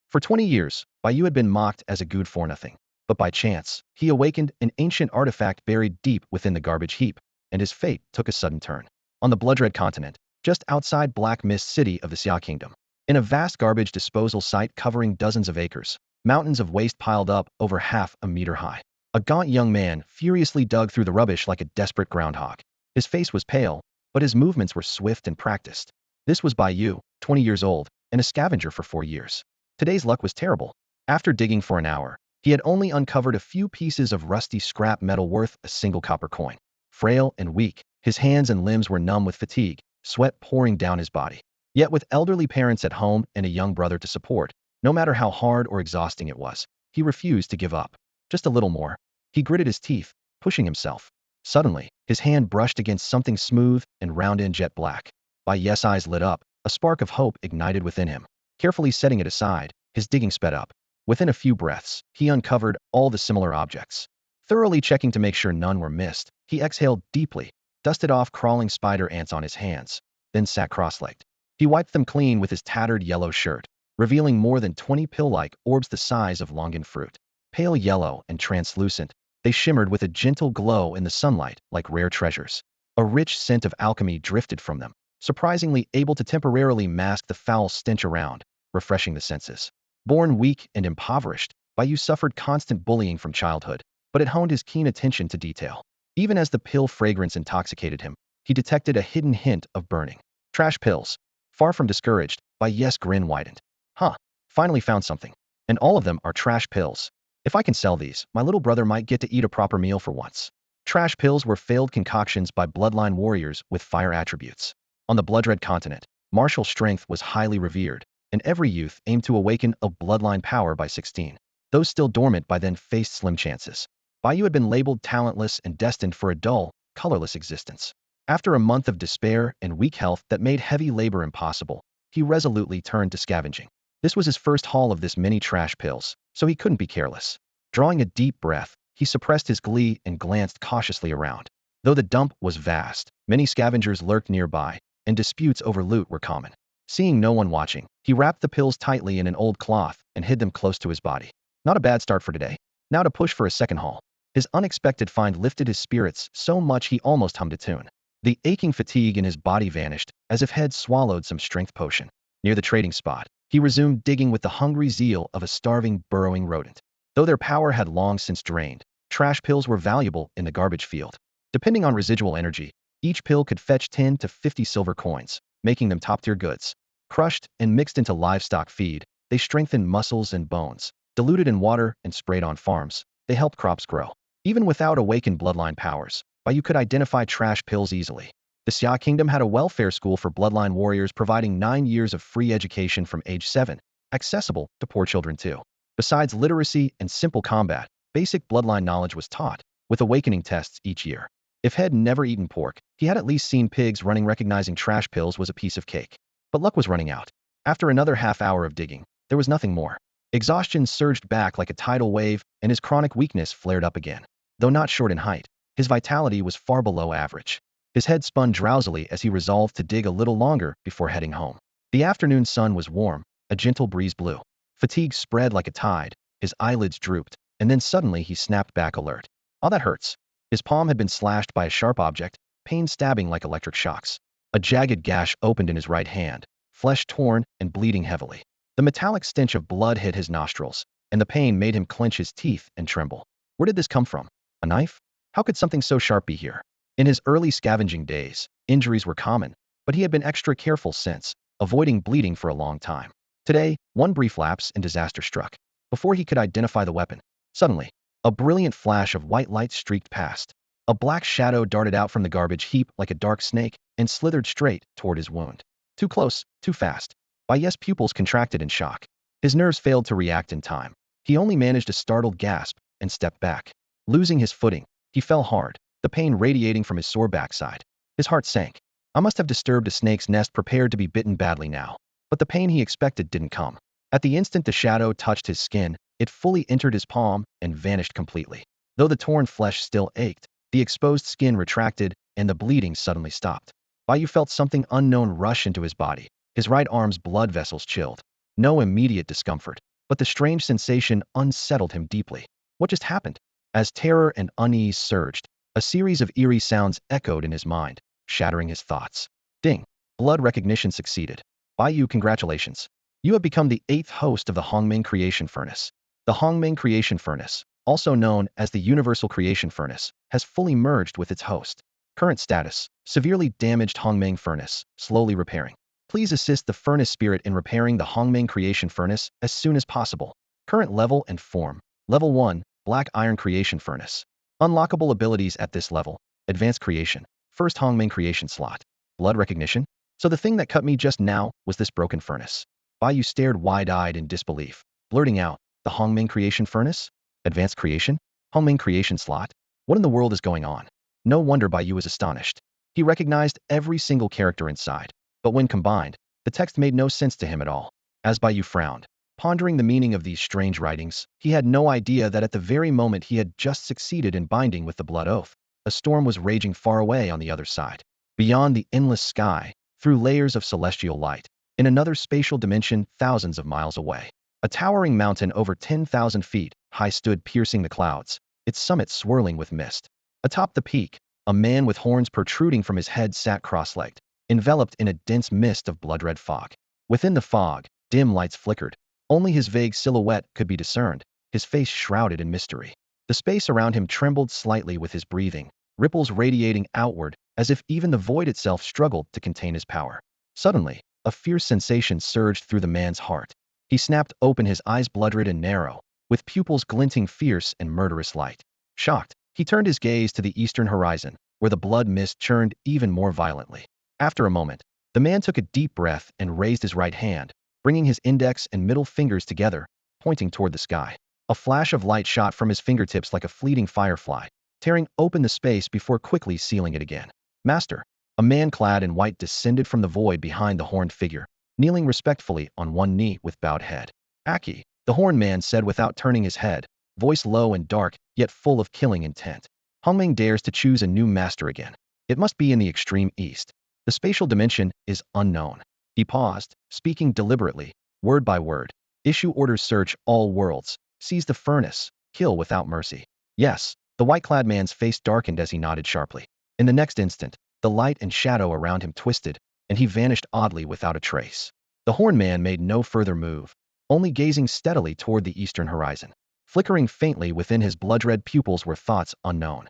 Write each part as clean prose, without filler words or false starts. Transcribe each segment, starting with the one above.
For 20 years, Bai Yu had been mocked as a good for nothing. But by chance, he awakened an ancient artifact buried deep within the garbage heap, and his fate took a sudden turn. On the blood-red continent, just outside Black Mist City of the Xia Kingdom, in a vast garbage disposal site covering dozens of acres, mountains of waste piled up over half a meter high. A gaunt young man furiously dug through the rubbish like a desperate groundhog. His face was pale, but his movements were swift and practiced. This was Bai Yu, 20 years old, and a scavenger for 4 years. Today's luck was terrible. After digging for an hour, he had only uncovered a few pieces of rusty scrap metal worth a single copper coin. Frail and weak, his hands and limbs were numb with fatigue, sweat pouring down his body. Yet with elderly parents at home and a young brother to support, no matter how hard or exhausting it was, he refused to give up. Just a little more. He gritted his teeth, pushing himself. Suddenly, his hand brushed against something smooth and round and jet black. Bai Yu's eyes lit up, a spark of hope ignited within him. Carefully setting it aside, his digging sped up. Within a few breaths, he uncovered all the similar objects. Thoroughly checking to make sure none were missed, he exhaled deeply, dusted off crawling spider ants on his hands, then sat cross-legged. He wiped them clean with his tattered yellow shirt, revealing more than 20 pill-like orbs the size of longan fruit. Pale yellow and translucent, they shimmered with a gentle glow in the sunlight like rare treasures. A rich scent of alchemy drifted from them, surprisingly able to temporarily mask the foul stench around, refreshing the senses. Born weak and impoverished, Bai Yu suffered constant bullying from childhood, but it honed his keen attention to detail. Even as the pill fragrance intoxicated him, he detected a hidden hint of burning. Trash pills. Far from discouraged, Bai Yu's grin widened. Huh, finally found something. And all of them are trash pills. If I can sell these, my little brother might get to eat a proper meal for once. Trash pills were failed concoctions by bloodline warriors with fire attributes. On the blood-red continent, martial strength was highly revered, and every youth aimed to awaken a bloodline power by 16. Those still dormant by then faced slim chances. Bai Yu had been labeled talentless and destined for a dull, colorless existence. After a month of despair and weak health that made heavy labor impossible, he resolutely turned to scavenging. This was his first haul of this many trash pills, so he couldn't be careless. Drawing a deep breath, he suppressed his glee and glanced cautiously around. Though the dump was vast, many scavengers lurked nearby, and disputes over loot were common. Seeing no one watching, he wrapped the pills tightly in an old cloth and hid them close to his body. Not a bad start for today. Now to push for a second haul. His unexpected find lifted his spirits so much he almost hummed a tune. The aching fatigue in his body vanished, as if he'd swallowed some strength potion. Near the trading spot, he resumed digging with the hungry zeal of a starving, burrowing rodent. Though their power had long since drained, trash pills were valuable in the garbage field. Depending on residual energy, each pill could fetch 10 to 50 silver coins, making them top-tier goods. Crushed and mixed into livestock feed, they strengthened muscles and bones. Diluted in water and sprayed on farms, they helped crops grow. Even without awakened bloodline powers, Bai Yu could identify trash pills easily. The Xia Kingdom had a welfare school for bloodline warriors providing 9 years of free education from age 7, accessible to poor children too. Besides literacy and simple combat, basic bloodline knowledge was taught, with awakening tests each year. If he'd never eaten pork, he had at least seen pigs running. Recognizing trash pills was a piece of cake. But luck was running out. After another half hour of digging, there was nothing more. Exhaustion surged back like a tidal wave, and his chronic weakness flared up again. Though not short in height, his vitality was far below average. His head spun drowsily as he resolved to dig a little longer before heading home. The afternoon sun was warm, a gentle breeze blew. Fatigue spread like a tide, his eyelids drooped, and then suddenly he snapped back alert. Oh, that hurts. His palm had been slashed by a sharp object, pain stabbing like electric shocks. A jagged gash opened in his right hand, flesh torn and bleeding heavily. The metallic stench of blood hit his nostrils, and the pain made him clench his teeth and tremble. Where did this come from? A knife? How could something so sharp be here? In his early scavenging days, injuries were common, but he had been extra careful since, avoiding bleeding for a long time. Today, one brief lapse and disaster struck. Before he could identify the weapon, suddenly, a brilliant flash of white light streaked past. A black shadow darted out from the garbage heap like a dark snake and slithered straight toward his wound. Too close, too fast. Bai Yu's pupils contracted in shock. His nerves failed to react in time. He only managed a startled gasp and stepped back. Losing his footing, he fell hard, the pain radiating from his sore backside. His heart sank. I must have disturbed a snake's nest prepared to be bitten badly now. But the pain he expected didn't come. At the instant the shadow touched his skin, it fully entered his palm and vanished completely. Though the torn flesh still ached, the exposed skin retracted and the bleeding suddenly stopped. Bai Yu felt something unknown rush into his body. His right arm's blood vessels chilled. No immediate discomfort. but the strange sensation unsettled him deeply. What just happened? As terror and unease surged, a series of eerie sounds echoed in his mind, shattering his thoughts. Ding! Blood recognition succeeded. Bai Yu, congratulations. You have become the 8th host of the Hongming Creation Furnace. The Hongming Creation Furnace, also known as the Universal Creation Furnace, has fully merged with its host. Current status: severely damaged Hongming Furnace, slowly repairing. Please assist the Furnace Spirit in repairing the Hongming Creation Furnace as soon as possible. Current level and form: Level 1, Black Iron Creation Furnace. Unlockable abilities at this level: Advanced Creation, First Hongming Creation Slot. Blood recognition? So the thing that cut me just now was this broken furnace. Bai Yu stared wide-eyed in disbelief, blurting out, the Hongming Creation Furnace? Advanced Creation? Hongming Creation Slot? What in the world is going on? No wonder Bai Yu was astonished. He recognized every single character inside, but when combined, the text made no sense to him at all. As Bai Yu frowned, pondering the meaning of these strange writings, he had no idea that at the very moment he had just succeeded in binding with the Blood Oath, a storm was raging far away on the other side. Beyond the endless sky, through layers of celestial light, in another spatial dimension thousands of miles away, a towering mountain over 10,000 feet high stood, piercing the clouds, its summit swirling with mist. Atop the peak, a man with horns protruding from his head sat cross-legged, enveloped in a dense mist of blood-red fog. Within the fog, dim lights flickered. Only his vague silhouette could be discerned, his face shrouded in mystery. The space around him trembled slightly with his breathing, ripples radiating outward as if even the void itself struggled to contain his power. Suddenly, a fierce sensation surged through the man's heart. He snapped open, his eyes blood-red and narrow, with pupils glinting fierce and murderous light. Shocked, he turned his gaze to the eastern horizon, where the blood mist churned even more violently. After a moment, the man took a deep breath and raised his right hand, bringing his index and middle fingers together, pointing toward the sky. A flash of light shot from his fingertips like a fleeting firefly, tearing open the space before quickly sealing it again. Master, a man clad in white descended from the void behind the horned figure, kneeling respectfully on one knee with bowed head. Aki, the horned man said without turning his head, voice low and dark, yet full of killing intent. Hongming dares to choose a new master again. It must be in the extreme east. The spatial dimension is unknown. He paused, speaking deliberately, word by word. Issue orders: search all worlds, seize the furnace, kill without mercy. Yes, the white-clad man's face darkened as he nodded sharply. In the next instant, the light and shadow around him twisted, and he vanished oddly without a trace. The horned man made no further move, only gazing steadily toward the eastern horizon. Flickering faintly within his blood-red pupils were thoughts unknown.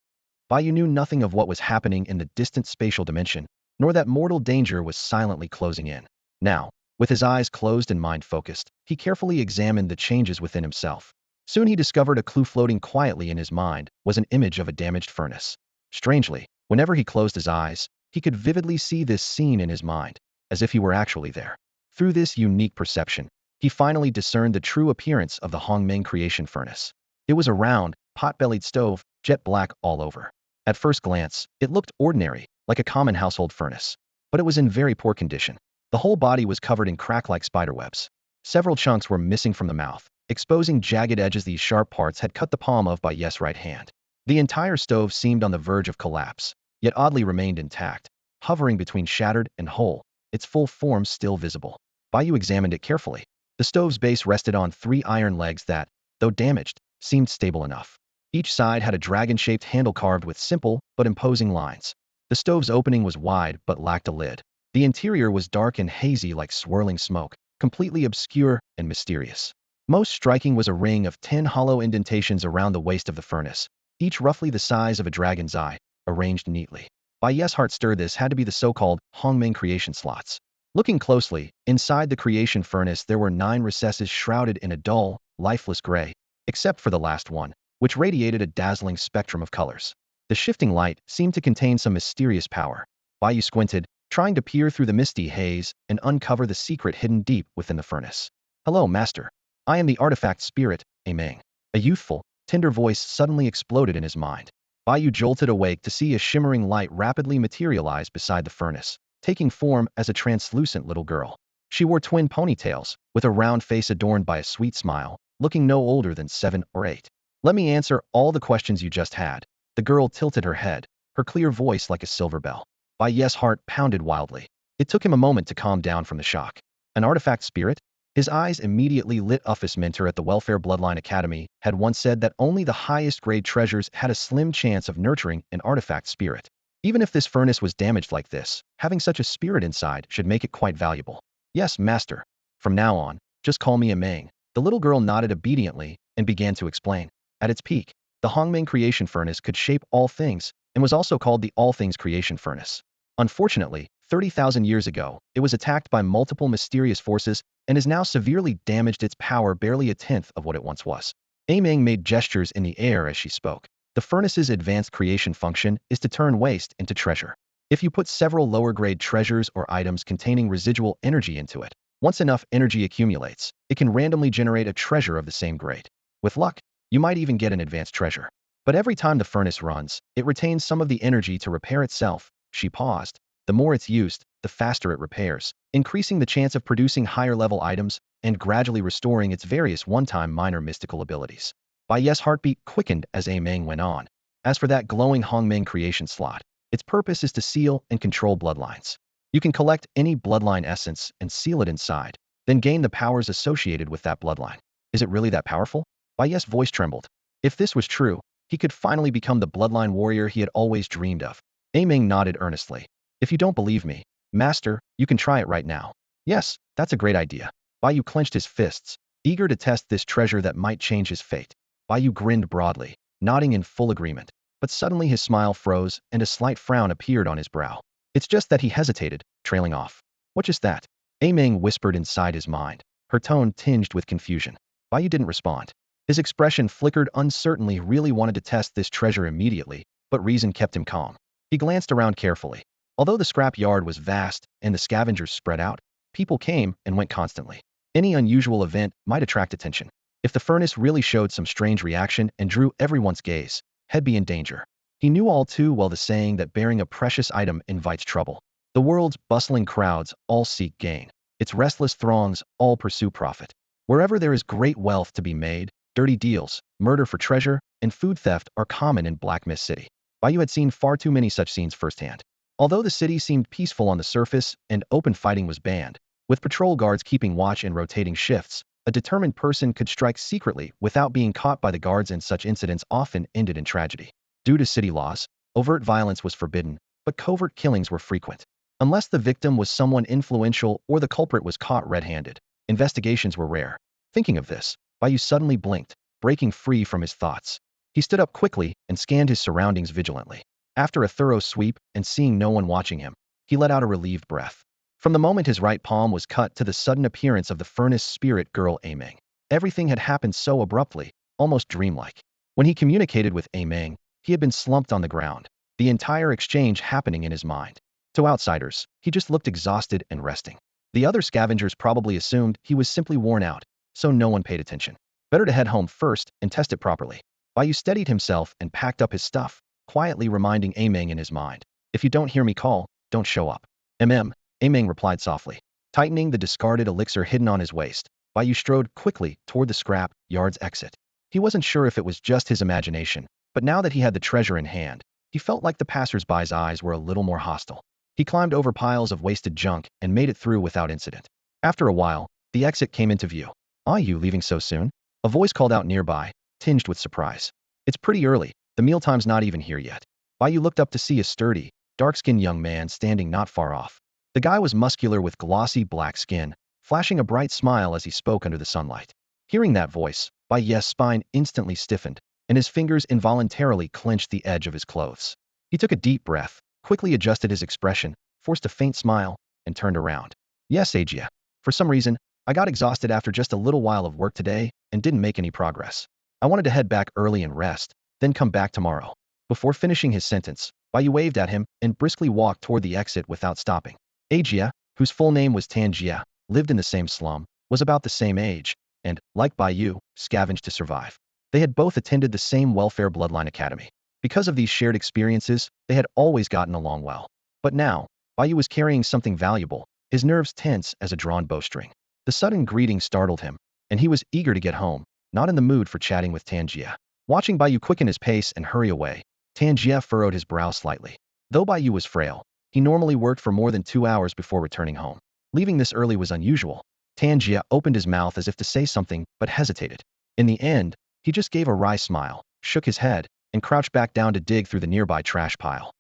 Bai Yu knew nothing of what was happening in the distant spatial dimension, nor that mortal danger was silently closing in. Now, with his eyes closed and mind focused, he carefully examined the changes within himself. Soon he discovered a clue floating quietly in his mind was an image of a damaged furnace. Strangely, whenever he closed his eyes, he could vividly see this scene in his mind, as if he were actually there. Through this unique perception, he finally discerned the true appearance of the Hongming Creation Furnace. It was a round, pot-bellied stove, jet black all over. At first glance, it looked ordinary, like a common household furnace. But it was in very poor condition. The whole body was covered in crack-like spiderwebs. Several chunks were missing from the mouth, exposing jagged edges these sharp parts had cut the palm of Bai Yu's right hand. The entire stove seemed on the verge of collapse, yet oddly remained intact, hovering between shattered and whole, its full form still visible. Bai Yu examined it carefully. The stove's base rested on 3 iron legs that, though damaged, seemed stable enough. Each side had a dragon-shaped handle carved with simple but imposing lines. The stove's opening was wide but lacked a lid. The interior was dark and hazy like swirling smoke, completely obscure and mysterious. Most striking was a ring of 10 hollow indentations around the waist of the furnace, each roughly the size of a dragon's eye, arranged neatly. Bai Yu's heart stirred. This had to be the so-called Hongming creation slots. Looking closely, inside the creation furnace there were 9 recesses shrouded in a dull, lifeless gray, except for the last one, which radiated a dazzling spectrum of colors. The shifting light seemed to contain some mysterious power. Bai Yu squinted, trying to peer through the misty haze and uncover the secret hidden deep within the furnace. Hello, Master. I am the artifact spirit, Ameng. A youthful, tender voice suddenly exploded in his mind. Bai Yu jolted awake to see a shimmering light rapidly materialize beside the furnace, taking form as a translucent little girl. She wore twin ponytails, with a round face adorned by a sweet smile, looking no older than 7 or 8. Let me answer all the questions you just had. The girl tilted her head, her clear voice like a silver bell. Bai Yu's heart pounded wildly. It took him a moment to calm down from the shock. An artifact spirit? His eyes immediately lit up. His mentor at the Welfare Bloodline Academy had once said that only the highest grade treasures had a slim chance of nurturing an artifact spirit. Even if this furnace was damaged like this, having such a spirit inside should make it quite valuable. Yes, master. From now on, just call me Amang. The little girl nodded obediently and began to explain. At its peak, the Hongmeng creation furnace could shape all things and was also called the All Things Creation Furnace. Unfortunately, 30,000 years ago, it was attacked by multiple mysterious forces and has now severely damaged its power, barely a tenth of what it once was. Amang made gestures in the air as she spoke. The furnace's advanced creation function is to turn waste into treasure. If you put several lower-grade treasures or items containing residual energy into it, once enough energy accumulates, it can randomly generate a treasure of the same grade. With luck, you might even get an advanced treasure. But every time the furnace runs, it retains some of the energy to repair itself. She paused. The more it's used, the faster it repairs, increasing the chance of producing higher-level items and gradually restoring its various one-time minor mystical abilities. Bai Yu's heartbeat quickened as Amang went on. As for that glowing Hongmeng creation slot, its purpose is to seal and control bloodlines. You can collect any bloodline essence and seal it inside, then gain the powers associated with that bloodline. Is it really that powerful? Bai Yu's voice trembled. If this was true, he could finally become the bloodline warrior he had always dreamed of. Amang nodded earnestly. If you don't believe me, master, you can try it right now. Yes, that's a great idea. Bai Yu clenched his fists, eager to test this treasure that might change his fate. Bai Yu grinned broadly, nodding in full agreement. But suddenly his smile froze and a slight frown appeared on his brow. It's just that he hesitated, trailing off. What just that? Amang whispered inside his mind, her tone tinged with confusion. Bai Yu didn't respond. His expression flickered uncertainly. He really wanted to test this treasure immediately, but reason kept him calm. He glanced around carefully. Although the scrap yard was vast and the scavengers spread out, people came and went constantly. Any unusual event might attract attention. If the furnace really showed some strange reaction and drew everyone's gaze, he'd be in danger. He knew all too well the saying that bearing a precious item invites trouble. The world's bustling crowds all seek gain. Its restless throngs all pursue profit. Wherever there is great wealth to be made, dirty deals, murder for treasure, and food theft are common in Black Mist City. Bai Yu had seen far too many such scenes firsthand. Although the city seemed peaceful on the surface and open fighting was banned, with patrol guards keeping watch and rotating shifts, a determined person could strike secretly without being caught by the guards, and such incidents often ended in tragedy. Due to city laws, overt violence was forbidden, but covert killings were frequent. Unless the victim was someone influential or the culprit was caught red-handed, investigations were rare. Thinking of this, Bai Yu suddenly blinked, breaking free from his thoughts. He stood up quickly and scanned his surroundings vigilantly. After a thorough sweep and seeing no one watching him, he let out a relieved breath. From the moment his right palm was cut to the sudden appearance of the furnace spirit girl Amang, everything had happened so abruptly, almost dreamlike. When he communicated with Amang, he had been slumped on the ground, the entire exchange happening in his mind. To outsiders, he just looked exhausted and resting. The other scavengers probably assumed he was simply worn out, so no one paid attention. Better to head home first and test it properly. Bai Yu steadied himself and packed up his stuff, quietly reminding Amang in his mind. If you don't hear me call, don't show up. Amang replied softly. Tightening the discarded elixir hidden on his waist, Bai Yu strode quickly toward the scrap yard's exit. He wasn't sure if it was just his imagination, but now that he had the treasure in hand, he felt like the passers-by's eyes were a little more hostile. He climbed over piles of wasted junk and made it through without incident. After a while, the exit came into view. Are you leaving so soon? A voice called out nearby, tinged with surprise. It's pretty early. The mealtime's not even here yet. Bai Yu looked up to see a sturdy, dark-skinned young man standing not far off. The guy was muscular with glossy black skin, flashing a bright smile as he spoke under the sunlight. Hearing that voice, Bai Yu's spine instantly stiffened, and his fingers involuntarily clenched the edge of his clothes. He took a deep breath, quickly adjusted his expression, forced a faint smile, and turned around. Yes, Agia. For some reason, I got exhausted after just a little while of work today and didn't make any progress. I wanted to head back early and rest, then come back tomorrow. Before finishing his sentence, Bai Yu waved at him and briskly walked toward the exit without stopping. Agia, whose full name was Tanjia, lived in the same slum, was about the same age, and, like Bai Yu, scavenged to survive. They had both attended the same Welfare Bloodline Academy. Because of these shared experiences, they had always gotten along well. But now, Bai Yu was carrying something valuable, his nerves tense as a drawn bowstring. The sudden greeting startled him, and he was eager to get home, not in the mood for chatting with Tanjia. Watching Bai Yu quicken his pace and hurry away, Tanjia furrowed his brow slightly. Though Bai Yu was frail, he normally worked for more than 2 hours before returning home. Leaving this early was unusual. Tanjia opened his mouth as if to say something, but hesitated. In the end, he just gave a wry smile, shook his head, and crouched back down to dig through the nearby trash pile.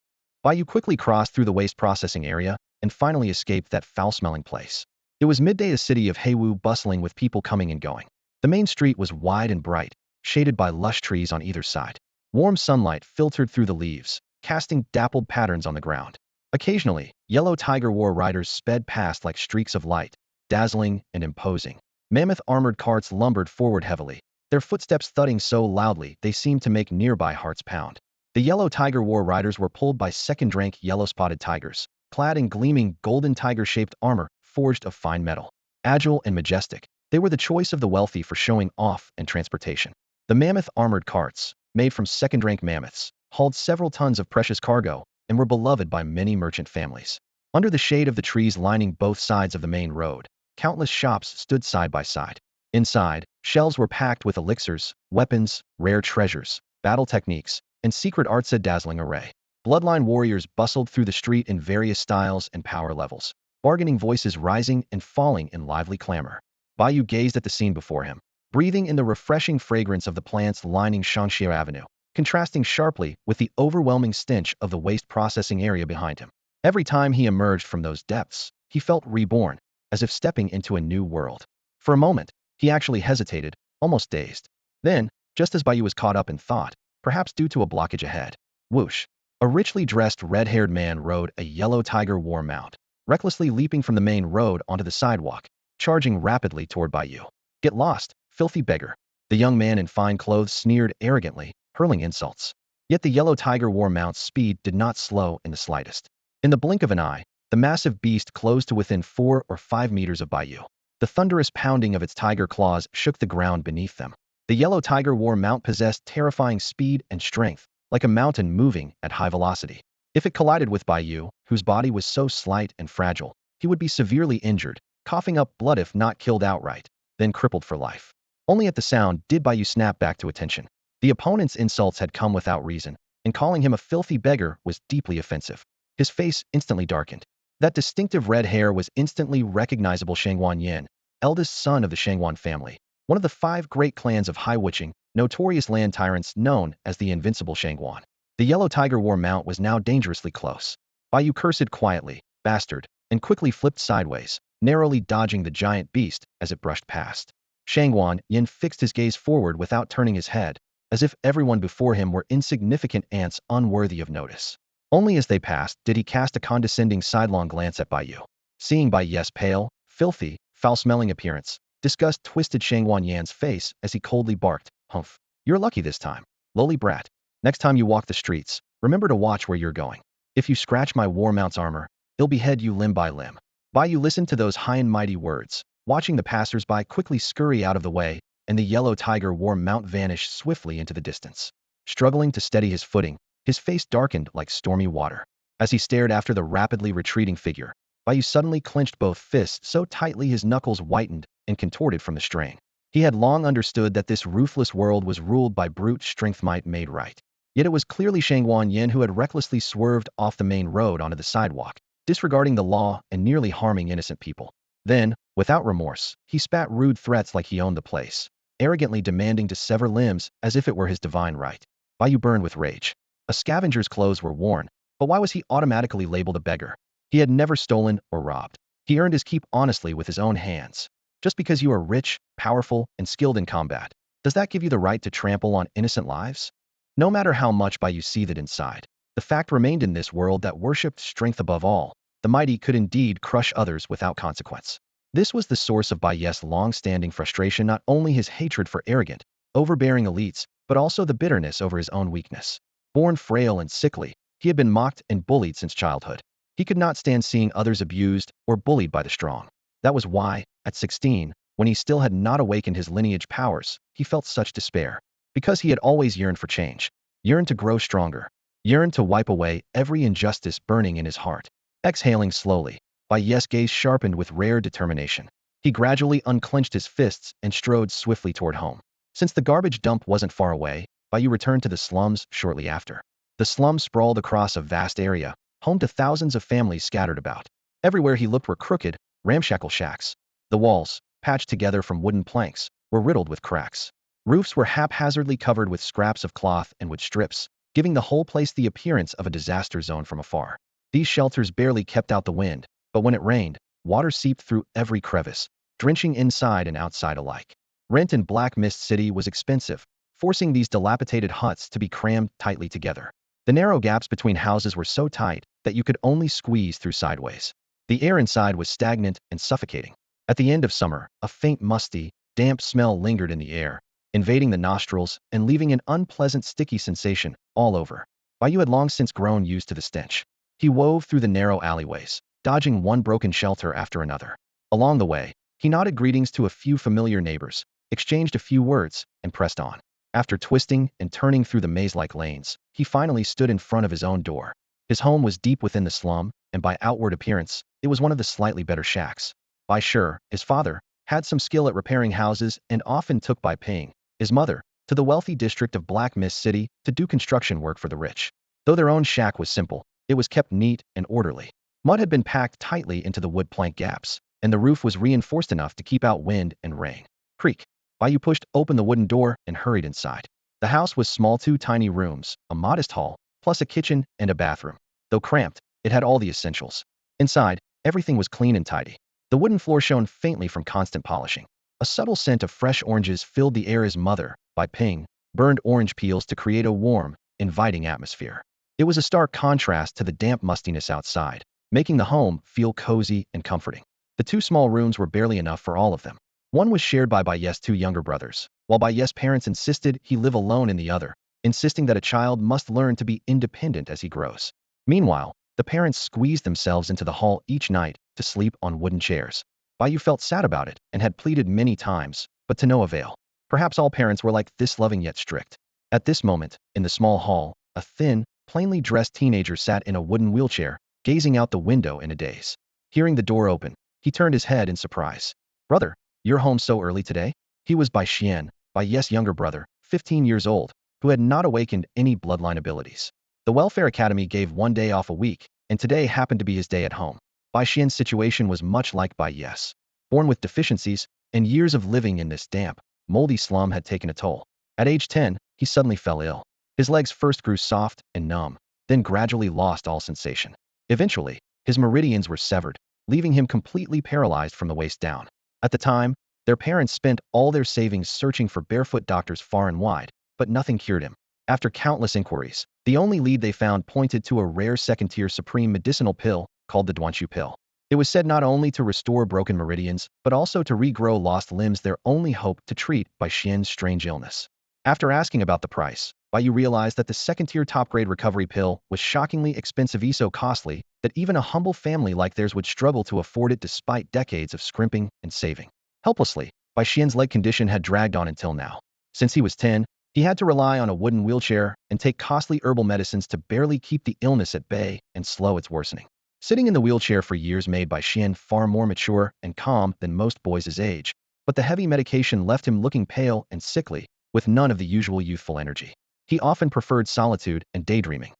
Bai Yu quickly crossed through the waste processing area and finally escaped that foul-smelling place. It was midday, a city of Heiwu bustling with people coming and going. The main street was wide and bright, shaded by lush trees on either side. Warm sunlight filtered through the leaves, casting dappled patterns on the ground. Occasionally, yellow tiger war riders sped past like streaks of light, dazzling and imposing. Mammoth armored carts lumbered forward heavily, their footsteps thudding so loudly they seemed to make nearby hearts pound. The yellow tiger war riders were pulled by second-rank yellow-spotted tigers, clad in gleaming golden tiger-shaped armor forged of fine metal. Agile and majestic, they were the choice of the wealthy for showing off and transportation. The mammoth armored carts, made from second-rank mammoths, hauled several tons of precious cargo and were beloved by many merchant families. Under the shade of the trees lining both sides of the main road, countless shops stood side by side. Inside, shelves were packed with elixirs, weapons, rare treasures, battle techniques, and secret arts, a dazzling array. Bloodline warriors bustled through the street in various styles and power levels, bargaining voices rising and falling in lively clamor. Bai Yu gazed at the scene before him, breathing in the refreshing fragrance of the plants lining Shangxia Avenue, contrasting sharply with the overwhelming stench of the waste processing area behind him. Every time he emerged from those depths, he felt reborn, as if stepping into a new world. For a moment, he actually hesitated, almost dazed. Then, just as Bai Yu was caught up in thought, perhaps due to a blockage ahead, whoosh! A richly dressed red-haired man rode a yellow tiger war mount, recklessly leaping from the main road onto the sidewalk, charging rapidly toward Bai Yu. "Get lost, filthy beggar!" The young man in fine clothes sneered arrogantly, hurling insults. Yet the yellow tiger war mount's speed did not slow in the slightest. In the blink of an eye, the massive beast closed to within 4 or 5 meters of Bai Yu. The thunderous pounding of its tiger claws shook the ground beneath them. The yellow tiger war mount possessed terrifying speed and strength, like a mountain moving at high velocity. If it collided with Bai Yu, whose body was so slight and fragile, he would be severely injured, coughing up blood if not killed outright, then crippled for life. Only at the sound did Bai Yu snap back to attention. The opponent's insults had come without reason, and calling him a filthy beggar was deeply offensive. His face instantly darkened. That distinctive red hair was instantly recognizable. Shangwan Yin, eldest son of the Shangwan family, one of the 5 great clans of Haiwuching, notorious land tyrants known as the Invincible Shangwan. The yellow tiger war mount was now dangerously close. Bai Yu cursed quietly, "Bastard," and quickly flipped sideways, narrowly dodging the giant beast as it brushed past. Shangwan Yin fixed his gaze forward without turning his head, as if everyone before him were insignificant ants unworthy of notice. Only as they passed did he cast a condescending sidelong glance at Bai Yu. Seeing Bai Yu's pale, filthy, foul-smelling appearance, disgust twisted Shangwan Yan's face as he coldly barked, "Humph! You're lucky this time, lowly brat. Next time you walk the streets, remember to watch where you're going. If you scratch my war mount's armor, he'll behead you limb by limb." Bai Yu listened to those high and mighty words, watching the passers-by quickly scurry out of the way, and the yellow tiger war mount vanish swiftly into the distance. Struggling to steady his footing, his face darkened like stormy water. As he stared after the rapidly retreating figure, Bai Yu suddenly clenched both fists so tightly his knuckles whitened and contorted from the strain. He had long understood that this ruthless world was ruled by brute strength, might made right. Yet it was clearly Shangwan Yin who had recklessly swerved off the main road onto the sidewalk, disregarding the law and nearly harming innocent people. Then, without remorse, he spat rude threats like he owned the place, arrogantly demanding to sever limbs as if it were his divine right. Bai Yu burned with rage. A scavenger's clothes were worn, but why was he automatically labeled a beggar? He had never stolen or robbed. He earned his keep honestly with his own hands. Just because you are rich, powerful, and skilled in combat, does that give you the right to trample on innocent lives? No matter how much Bai Yu seethed inside, the fact remained in this world that worshipped strength above all, the mighty could indeed crush others without consequence. This was the source of Bai Yu's long-standing frustration, not only his hatred for arrogant, overbearing elites, but also the bitterness over his own weakness. Born frail and sickly, he had been mocked and bullied since childhood. He could not stand seeing others abused or bullied by the strong. That was why, at 16, when he still had not awakened his lineage powers, he felt such despair. Because he had always yearned for change, yearned to grow stronger, yearned to wipe away every injustice burning in his heart. Exhaling slowly, Bai Yu's gaze sharpened with rare determination. He gradually unclenched his fists and strode swiftly toward home. Since the garbage dump wasn't far away, Bai Yu returned to the slums shortly after. The slums sprawled across a vast area, home to thousands of families scattered about. Everywhere he looked were crooked, ramshackle shacks. The walls, patched together from wooden planks, were riddled with cracks. Roofs were haphazardly covered with scraps of cloth and wood strips, giving the whole place the appearance of a disaster zone from afar. These shelters barely kept out the wind, but when it rained, water seeped through every crevice, drenching inside and outside alike. Rent in Black Mist City was expensive, forcing these dilapidated huts to be crammed tightly together. The narrow gaps between houses were so tight that you could only squeeze through sideways. The air inside was stagnant and suffocating. At the end of summer, a faint musty, damp smell lingered in the air, invading the nostrils and leaving an unpleasant sticky sensation all over. Bai Yu had long since grown used to the stench. He wove through the narrow alleyways, dodging one broken shelter after another. Along the way, he nodded greetings to a few familiar neighbors, exchanged a few words, and pressed on. After twisting and turning through the maze-like lanes, he finally stood in front of his own door. His home was deep within the slum, and by outward appearance, it was one of the slightly better shacks. Bai Yu, his father, had some skill at repairing houses and often took Bai Ping, his mother, to the wealthy district of Black Mist City to do construction work for the rich. Though their own shack was simple, it was kept neat and orderly. Mud had been packed tightly into the wood plank gaps, and the roof was reinforced enough to keep out wind and rain. Creak. Bai Yu pushed open the wooden door and hurried inside. The house was small, 2 tiny rooms, a modest hall, plus a kitchen and a bathroom. Though cramped, it had all the essentials. Inside, everything was clean and tidy. The wooden floor shone faintly from constant polishing. A subtle scent of fresh oranges filled the air. His mother, Bai Ping, burned orange peels to create a warm, inviting atmosphere. It was a stark contrast to the damp mustiness outside, making the home feel cozy and comforting. The 2 small rooms were barely enough for all of them. One was shared by Bai Yu's 2 younger brothers, while Bai Yu's parents insisted he live alone in the other, insisting that a child must learn to be independent as he grows. Meanwhile, the parents squeezed themselves into the hall each night to sleep on wooden chairs. Bai Yu felt sad about it and had pleaded many times, but to no avail. Perhaps all parents were like this, loving yet strict. At this moment, in the small hall, a thin, plainly dressed teenager sat in a wooden wheelchair, gazing out the window in a daze. Hearing the door open, he turned his head in surprise. "Brother, you're home so early today?" He was Bai Xian, Bai Yu's younger brother, 15 years old, who had not awakened any bloodline abilities. The Welfare Academy gave 1 day off a week, and today happened to be his day at home. Bai Xian's situation was much like Bai Yu's. Born with deficiencies, and years of living in this damp, moldy slum had taken a toll. At age 10, he suddenly fell ill. His legs first grew soft and numb, then gradually lost all sensation. Eventually, his meridians were severed, leaving him completely paralyzed from the waist down. At the time, their parents spent all their savings searching for barefoot doctors far and wide, but nothing cured him. After countless inquiries, the only lead they found pointed to a rare second-tier supreme medicinal pill called the Duanshu pill. It was said not only to restore broken meridians, but also to regrow lost limbs, their only hope to treat Bai Xian's strange illness. After asking about the price, Bai Yu realized that the second-tier top-grade recovery pill was shockingly expensive, so costly that even a humble family like theirs would struggle to afford it despite decades of scrimping and saving. Helplessly, Bai Xian's leg condition had dragged on until now. Since he was 10, he had to rely on a wooden wheelchair and take costly herbal medicines to barely keep the illness at bay and slow its worsening. Sitting in the wheelchair for years made Bai Xian far more mature and calm than most boys his age, but the heavy medication left him looking pale and sickly, with none of the usual youthful energy. He often preferred solitude and daydreaming.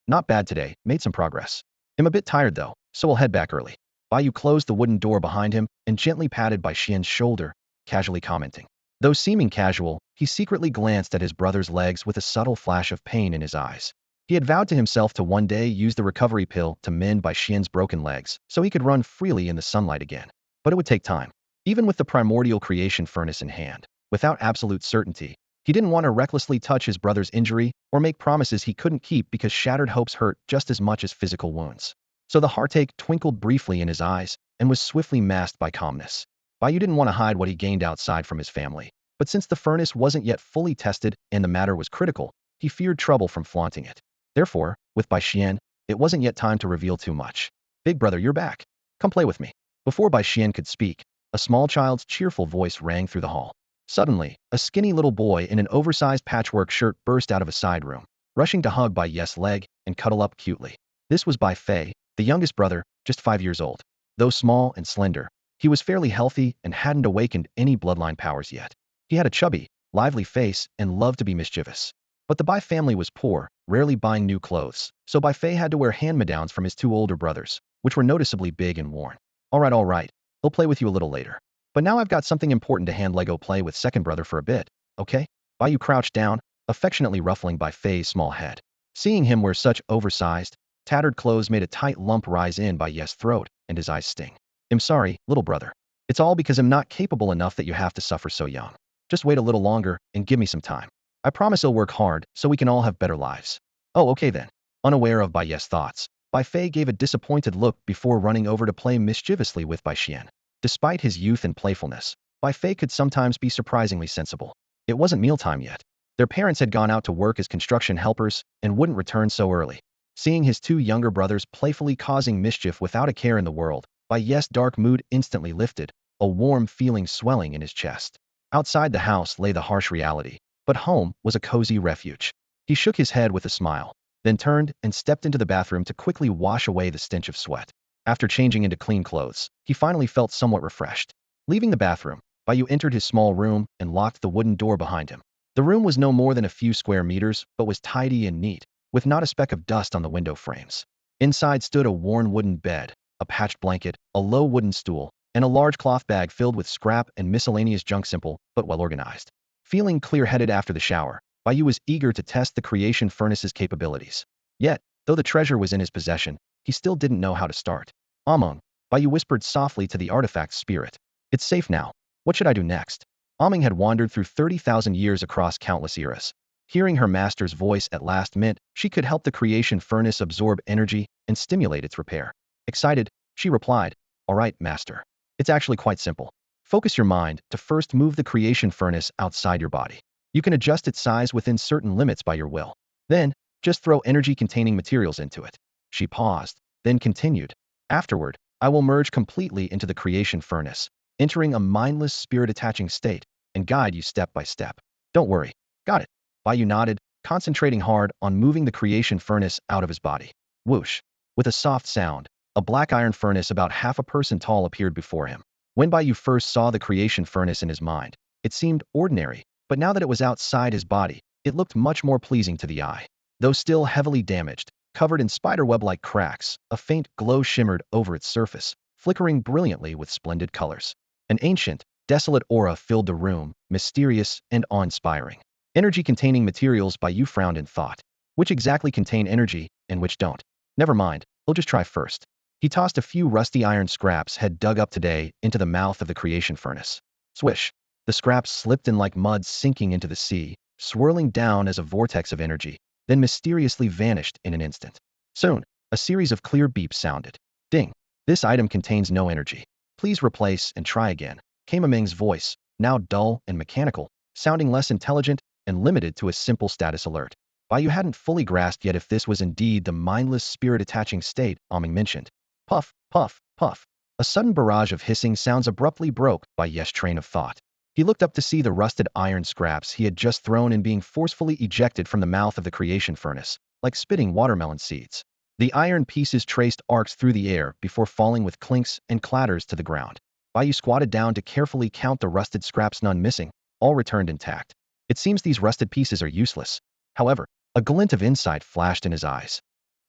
Not bad today, made some progress. I'm a bit tired though, so we'll head back early." Bai Yu closed the wooden door behind him and gently patted Bai Xian's shoulder, casually commenting. Though seeming casual, he secretly glanced at his brother's legs with a subtle flash of pain in his eyes. He had vowed to himself to one day use the recovery pill to mend Bai Xian's broken legs so he could run freely in the sunlight again. But it would take time. Even with the primordial creation furnace in hand, without absolute certainty, he didn't want to recklessly touch his brother's injury or make promises he couldn't keep, because shattered hopes hurt just as much as physical wounds. So the heartache twinkled briefly in his eyes and was swiftly masked by calmness. Bai Yu didn't want to hide what he gained outside from his family, but since the furnace wasn't yet fully tested and the matter was critical, he feared trouble from flaunting it. Therefore, with Bai Xian, it wasn't yet time to reveal too much. "Big brother, you're back. Come play with me." Before Bai Xian could speak, a small child's cheerful voice rang through the hall. Suddenly, a skinny little boy in an oversized patchwork shirt burst out of a side room, rushing to hug Bai Yu's leg and cuddle up cutely. This was Bai Fei, the youngest brother, just 5 years old. Though small and slender, he was fairly healthy and hadn't awakened any bloodline powers yet. He had a chubby, lively face and loved to be mischievous. But the Bai family was poor, rarely buying new clothes, so Bai Fei had to wear hand-me-downs from his 2 older brothers, which were noticeably big and worn. All right, he'll play with you a little later. But now I've got something important to hand Lego play with second brother for a bit, okay? Bai Yu crouched down, affectionately ruffling Bai Fei's small head. Seeing him wear such oversized, tattered clothes made a tight lump rise in Bai Yu's throat, and his eyes sting. I'm sorry, little brother. It's all because I'm not capable enough that you have to suffer so young. Just wait a little longer and give me some time. I promise I'll work hard so we can all have better lives. Oh, okay then. Unaware of Bai Yu's thoughts, Bai Fei gave a disappointed look before running over to play mischievously with Bai Xian. Despite his youth and playfulness, Bai Fei could sometimes be surprisingly sensible. It wasn't mealtime yet. Their parents had gone out to work as construction helpers and wouldn't return so early. Seeing his two younger brothers playfully causing mischief without a care in the world, Bai Yu's dark mood instantly lifted, a warm feeling swelling in his chest. Outside the house lay the harsh reality, but home was a cozy refuge. He shook his head with a smile, then turned and stepped into the bathroom to quickly wash away the stench of sweat. After changing into clean clothes, he finally felt somewhat refreshed. Leaving the bathroom, Bai Yu entered his small room and locked the wooden door behind him. The room was no more than a few square meters, but was tidy and neat, with not a speck of dust on the window frames. Inside stood a worn wooden bed, a patched blanket, a low wooden stool, and a large cloth bag filled with scrap and miscellaneous junk, simple but well organized. Feeling clear-headed after the shower, Bai Yu was eager to test the creation furnace's capabilities. Yet, though the treasure was in his possession, he still didn't know how to start. Ameng, Bai Yu whispered softly to the artifact's spirit. It's safe now. What should I do next? Ameng had wandered through 30,000 years across countless eras. Hearing her master's voice at last meant she could help the creation furnace absorb energy and stimulate its repair. Excited, she replied, "All right, master. It's actually quite simple. Focus your mind to first move the creation furnace outside your body. You can adjust its size within certain limits by your will. Then, just throw energy-containing materials into it." She paused, then continued. "Afterward, I will merge completely into the creation furnace, entering a mindless spirit-attaching state, and guide you step by step. Don't worry. Got it." Bai Yu nodded, concentrating hard on moving the creation furnace out of his body. Whoosh! With a soft sound, a black iron furnace about half a person tall appeared before him. When Bai Yu first saw the creation furnace in his mind, it seemed ordinary, but now that it was outside his body, it looked much more pleasing to the eye. Though still heavily damaged, covered in spiderweb-like cracks, a faint glow shimmered over its surface, flickering brilliantly with splendid colors. An ancient, desolate aura filled the room, mysterious and awe-inspiring. Energy-containing materials. Bai Yu frowned in thought. Which exactly contain energy, and which don't? Never mind, we'll just try first. He tossed a few rusty iron scraps had dug up today into the mouth of the creation furnace. Swish! The scraps slipped in like mud, sinking into the sea, swirling down as a vortex of energy, then mysteriously vanished in an instant. Soon, a series of clear beeps sounded. Ding! This item contains no energy. Please replace and try again, came Ameng's voice, now dull and mechanical, sounding less intelligent and limited to a simple status alert. Bai Yu hadn't fully grasped yet if this was indeed the mindless spirit-attaching state Ameng mentioned. Puff, puff, puff. A sudden barrage of hissing sounds abruptly broke Bai Yu's train of thought. He looked up to see the rusted iron scraps he had just thrown in being forcefully ejected from the mouth of the creation furnace, like spitting watermelon seeds. The iron pieces traced arcs through the air before falling with clinks and clatters to the ground. Bai Yu squatted down to carefully count the rusted scraps, none missing, all returned intact. It seems these rusted pieces are useless. However, a glint of insight flashed in his eyes.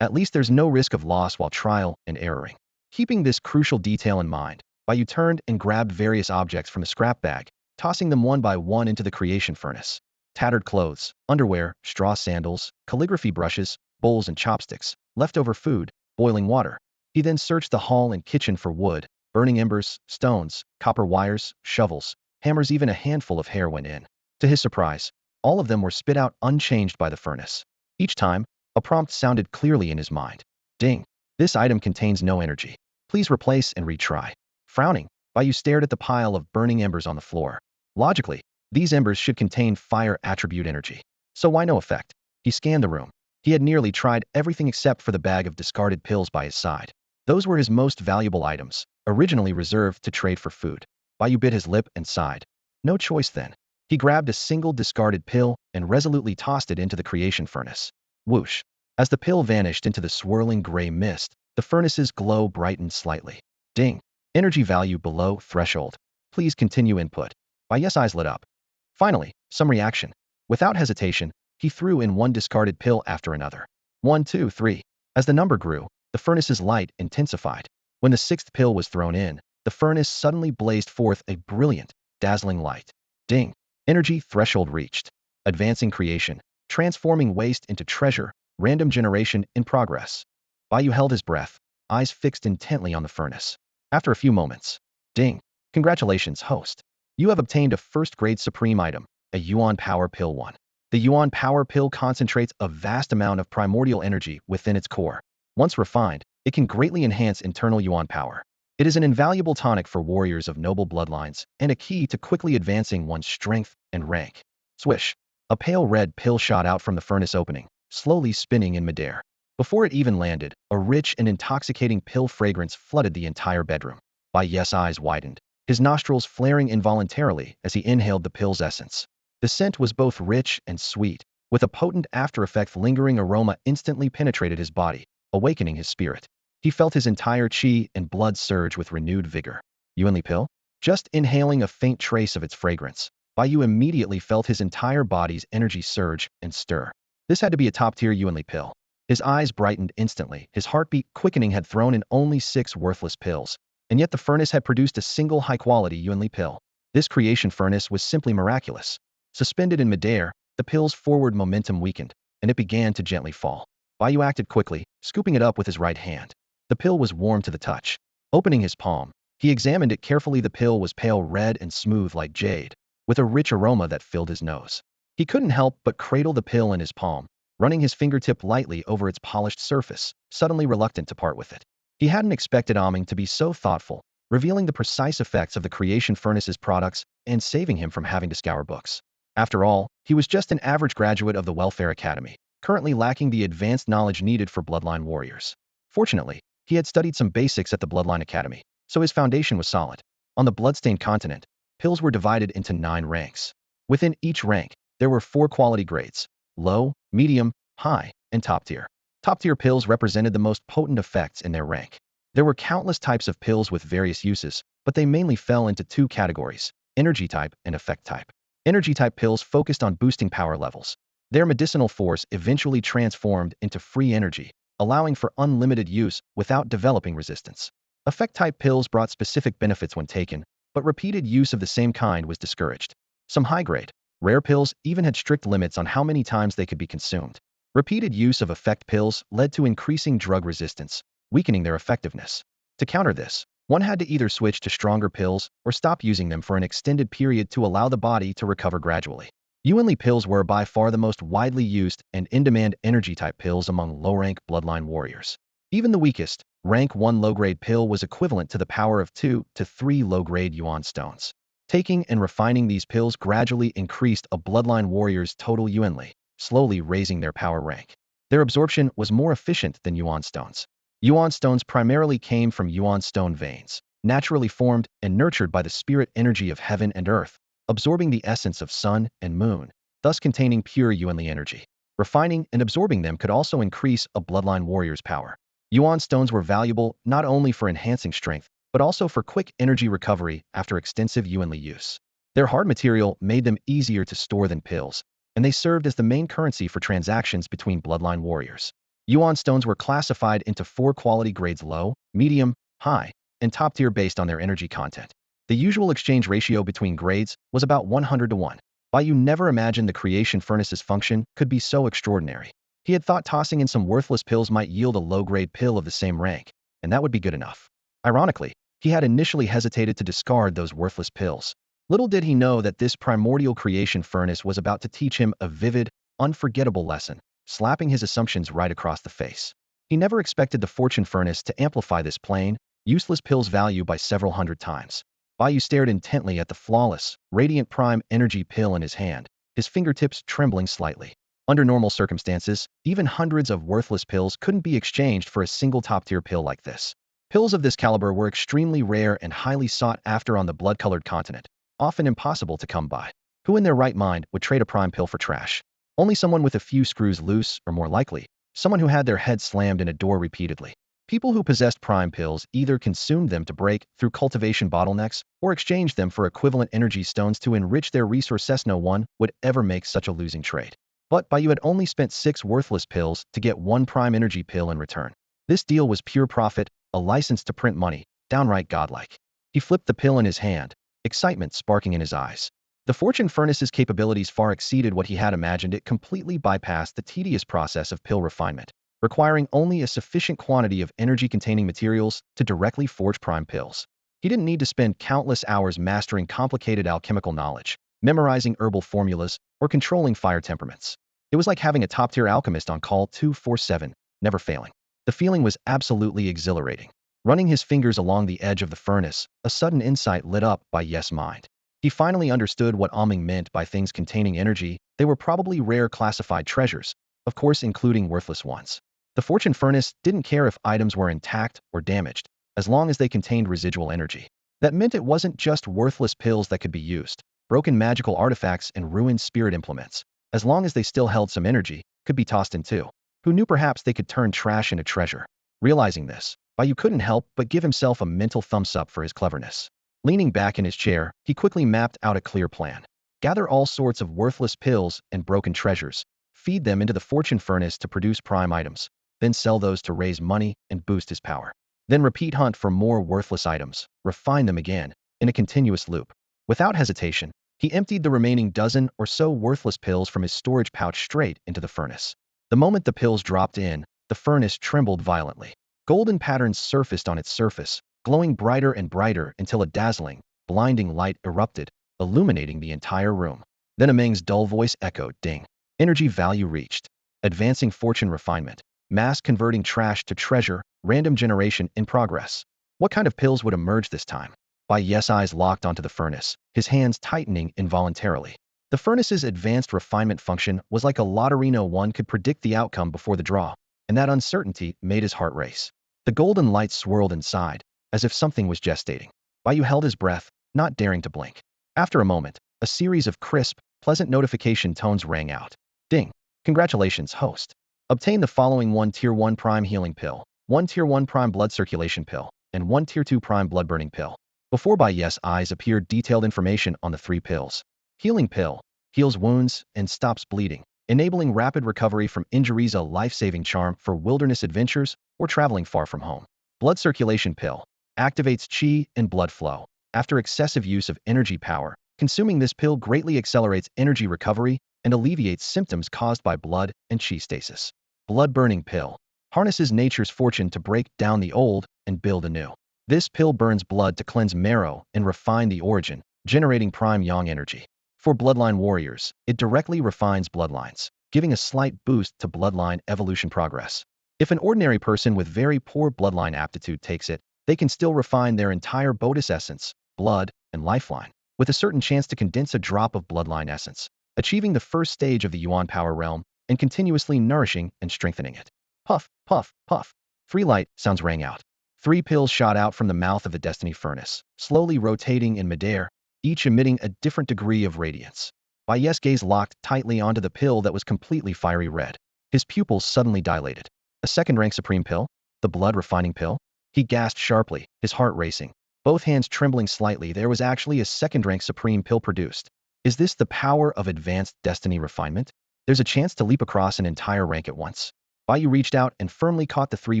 At least there's no risk of loss while trial and erroring. Keeping this crucial detail in mind, Bai Yu turned and grabbed various objects from the scrap bag, tossing them one by one into the creation furnace. Tattered clothes, underwear, straw sandals, calligraphy brushes, bowls and chopsticks, leftover food, boiling water. He then searched the hall and kitchen for wood, burning embers, stones, copper wires, shovels, hammers, even a handful of hair went in. To his surprise, all of them were spit out unchanged by the furnace. Each time, a prompt sounded clearly in his mind. Ding! This item contains no energy. Please replace and retry. Frowning, Bai Yu stared at the pile of burning embers on the floor. Logically, these embers should contain fire attribute energy. So why no effect? He scanned the room. He had nearly tried everything except for the bag of discarded pills by his side. Those were his most valuable items, originally reserved to trade for food. Bai Yu bit his lip and sighed. No choice then. He grabbed a single discarded pill and resolutely tossed it into the creation furnace. Whoosh! As the pill vanished into the swirling gray mist, the furnace's glow brightened slightly. Ding! Energy value below threshold. Please continue input. Bai Yu's eyes lit up. Finally, some reaction. Without hesitation, he threw in one discarded pill after another. 1, 2, 3. As the number grew, the furnace's light intensified. When the sixth pill was thrown in, the furnace suddenly blazed forth a brilliant, dazzling light. Ding! Energy threshold reached. Advancing creation, transforming waste into treasure, random generation in progress. Bai Yu held his breath, eyes fixed intently on the furnace. After a few moments, ding! Congratulations, host. You have obtained a first-grade supreme item, a Yuan Power Pill 1. The Yuan Power Pill concentrates a vast amount of primordial energy within its core. Once refined, it can greatly enhance internal Yuan power. It is an invaluable tonic for warriors of noble bloodlines and a key to quickly advancing one's strength and rank. Swish! A pale red pill shot out from the furnace opening, slowly spinning in midair. Before it even landed, a rich and intoxicating pill fragrance flooded the entire bedroom. Bai Yu's eyes widened, his nostrils flaring involuntarily as he inhaled the pill's essence. The scent was both rich and sweet, with a potent after-effect lingering aroma instantly penetrated his body, awakening his spirit. He felt his entire chi and blood surge with renewed vigor. Yuanli pill? Just inhaling a faint trace of its fragrance, Bai Yu immediately felt his entire body's energy surge and stir. This had to be a top-tier Yuanli pill. His eyes brightened instantly, his heartbeat quickening had thrown in only 6 worthless pills, and yet the furnace had produced a single high-quality Yuanli pill. This creation furnace was simply miraculous. Suspended in midair, the pill's forward momentum weakened, and it began to gently fall. Bai Yu acted quickly, scooping it up with his right hand. The pill was warm to the touch. Opening his palm, he examined it carefully. The pill was pale red and smooth like jade, with a rich aroma that filled his nose. He couldn't help but cradle the pill in his palm, running his fingertip lightly over its polished surface, suddenly reluctant to part with it. He hadn't expected Aming to be so thoughtful, revealing the precise effects of the creation furnace's products and saving him from having to scour books. After all, he was just an average graduate of the Welfare Academy, currently lacking the advanced knowledge needed for Bloodline Warriors. Fortunately, he had studied some basics at the Bloodline Academy, so his foundation was solid. On the bloodstained continent, pills were divided into 9 ranks. Within each rank, there were 4 quality grades: low, medium, high, and top tier. Top-tier pills represented the most potent effects in their rank. There were countless types of pills with various uses, but they mainly fell into 2 categories: energy type and effect type. Energy type pills focused on boosting power levels. Their medicinal force eventually transformed into free energy, allowing for unlimited use without developing resistance. Effect type pills brought specific benefits when taken, but repeated use of the same kind was discouraged. Some high-grade, rare pills even had strict limits on how many times they could be consumed. Repeated use of effect pills led to increasing drug resistance, weakening their effectiveness. To counter this, one had to either switch to stronger pills or stop using them for an extended period to allow the body to recover gradually. Yuanli pills were by far the most widely used and in-demand energy-type pills among low-rank bloodline warriors. Even the weakest, rank 1 low-grade pill was equivalent to the power of 2 to 3 low-grade Yuan stones. Taking and refining these pills gradually increased a bloodline warrior's total Yuanli, slowly raising their power rank. Their absorption was more efficient than Yuan stones. Yuan stones primarily came from Yuan stone veins, naturally formed and nurtured by the spirit energy of heaven and earth, absorbing the essence of sun and moon, thus containing pure Yuanli energy. Refining and absorbing them could also increase a bloodline warrior's power. Yuan stones were valuable not only for enhancing strength, but also for quick energy recovery after extensive Yuanli use. Their hard material made them easier to store than pills, and they served as the main currency for transactions between bloodline warriors. Yuan stones were classified into 4 quality grades: low, medium, high, and top tier based on their energy content. The usual exchange ratio between grades was about 100 to 1. Bai Yu never imagined the creation furnace's function could be so extraordinary. He had thought tossing in some worthless pills might yield a low-grade pill of the same rank, and that would be good enough. Ironically, he had initially hesitated to discard those worthless pills. Little did he know that this primordial creation furnace was about to teach him a vivid, unforgettable lesson, slapping his assumptions right across the face. He never expected the fortune furnace to amplify this plain, useless pill's value by several hundred times. Bai Yu stared intently at the flawless, radiant prime energy pill in his hand, his fingertips trembling slightly. Under normal circumstances, even hundreds of worthless pills couldn't be exchanged for a single top-tier pill like this. Pills of this caliber were extremely rare and highly sought after on the blood-colored continent, often impossible to come by. Who in their right mind would trade a prime pill for trash? Only someone with a few screws loose, or more likely, someone who had their head slammed in a door repeatedly. People who possessed prime pills either consumed them to break through cultivation bottlenecks or exchanged them for equivalent energy stones to enrich their resources. No one would ever make such a losing trade. But Bai Yu had only spent 6 worthless pills to get 1 prime energy pill in return. This deal was pure profit, a license to print money, downright godlike. He flipped the pill in his hand, excitement sparking in his eyes. The Fortune Furnace's capabilities far exceeded what he had imagined. It completely bypassed the tedious process of pill refinement, requiring only a sufficient quantity of energy-containing materials to directly forge prime pills. He didn't need to spend countless hours mastering complicated alchemical knowledge, memorizing herbal formulas, or controlling fire temperaments. It was like having a top-tier alchemist on call 24/7, never failing. The feeling was absolutely exhilarating. Running his fingers along the edge of the furnace, a sudden insight lit up Bai Yu's mind. He finally understood what Aming meant by things containing energy. They were probably rare classified treasures, of course including worthless ones. The Fortune Furnace didn't care if items were intact or damaged, as long as they contained residual energy. That meant it wasn't just worthless pills that could be used. Broken magical artifacts and ruined spirit implements, as long as they still held some energy, could be tossed in too. Who knew perhaps they could turn trash into treasure? Realizing this, Bai Yu couldn't help but give himself a mental thumbs up for his cleverness. Leaning back in his chair, he quickly mapped out a clear plan. Gather all sorts of worthless pills and broken treasures, feed them into the Fortune Furnace to produce prime items, then sell those to raise money and boost his power. Then repeat hunt for more worthless items, refine them again, in a continuous loop. Without hesitation, he emptied the remaining dozen or so worthless pills from his storage pouch straight into the furnace. The moment the pills dropped in, the furnace trembled violently. Golden patterns surfaced on its surface, glowing brighter and brighter until a dazzling, blinding light erupted, illuminating the entire room. Then Aming's dull voice echoed, ding. Energy value reached. Advancing fortune refinement. Mass converting trash to treasure, random generation in progress. What kind of pills would emerge this time? Bai Yu's eyes locked onto the furnace, his hands tightening involuntarily. The furnace's advanced refinement function was like a lottery. No one could predict the outcome before the draw, and that uncertainty made his heart race. The golden light swirled inside, as if something was gestating. Bai Yu held his breath, not daring to blink. After a moment, a series of crisp, pleasant notification tones rang out. Ding! Congratulations, host. Obtain the following 1 Tier 1 Prime Healing Pill, 1 Tier 1 Prime Blood Circulation Pill, and 1 Tier 2 Prime Blood Burning Pill. Before Bai Yu's eyes appeared detailed information on the 3 pills. Healing Pill heals wounds and stops bleeding, enabling rapid recovery from injuries. A life-saving charm for wilderness adventures or traveling far from home. Blood Circulation Pill activates qi and blood flow. After excessive use of energy power, consuming this pill greatly accelerates energy recovery and alleviates symptoms caused by blood and qi stasis. Blood Burning Pill harnesses nature's fortune to break down the old and build anew. This pill burns blood to cleanse marrow and refine the origin, generating prime yang energy. For Bloodline Warriors, it directly refines bloodlines, giving a slight boost to bloodline evolution progress. If an ordinary person with very poor bloodline aptitude takes it, they can still refine their entire Bodis essence, blood, and lifeline, with a certain chance to condense a drop of bloodline essence, achieving the first stage of the Yuan power realm and continuously nourishing and strengthening it. Puff, puff, puff. 3 light sounds rang out. 3 pills shot out from the mouth of the Destiny Furnace, slowly rotating in midair, each emitting a different degree of radiance. Bai Yu's gaze locked tightly onto the pill that was completely fiery red. His pupils suddenly dilated. A second-rank supreme pill? The blood refining pill? He gasped sharply, his heart racing. Both hands trembling slightly. There was actually a second-rank supreme pill produced. Is this the power of advanced destiny refinement? There's a chance to leap across an entire rank at once. Bai Yu reached out and firmly caught the 3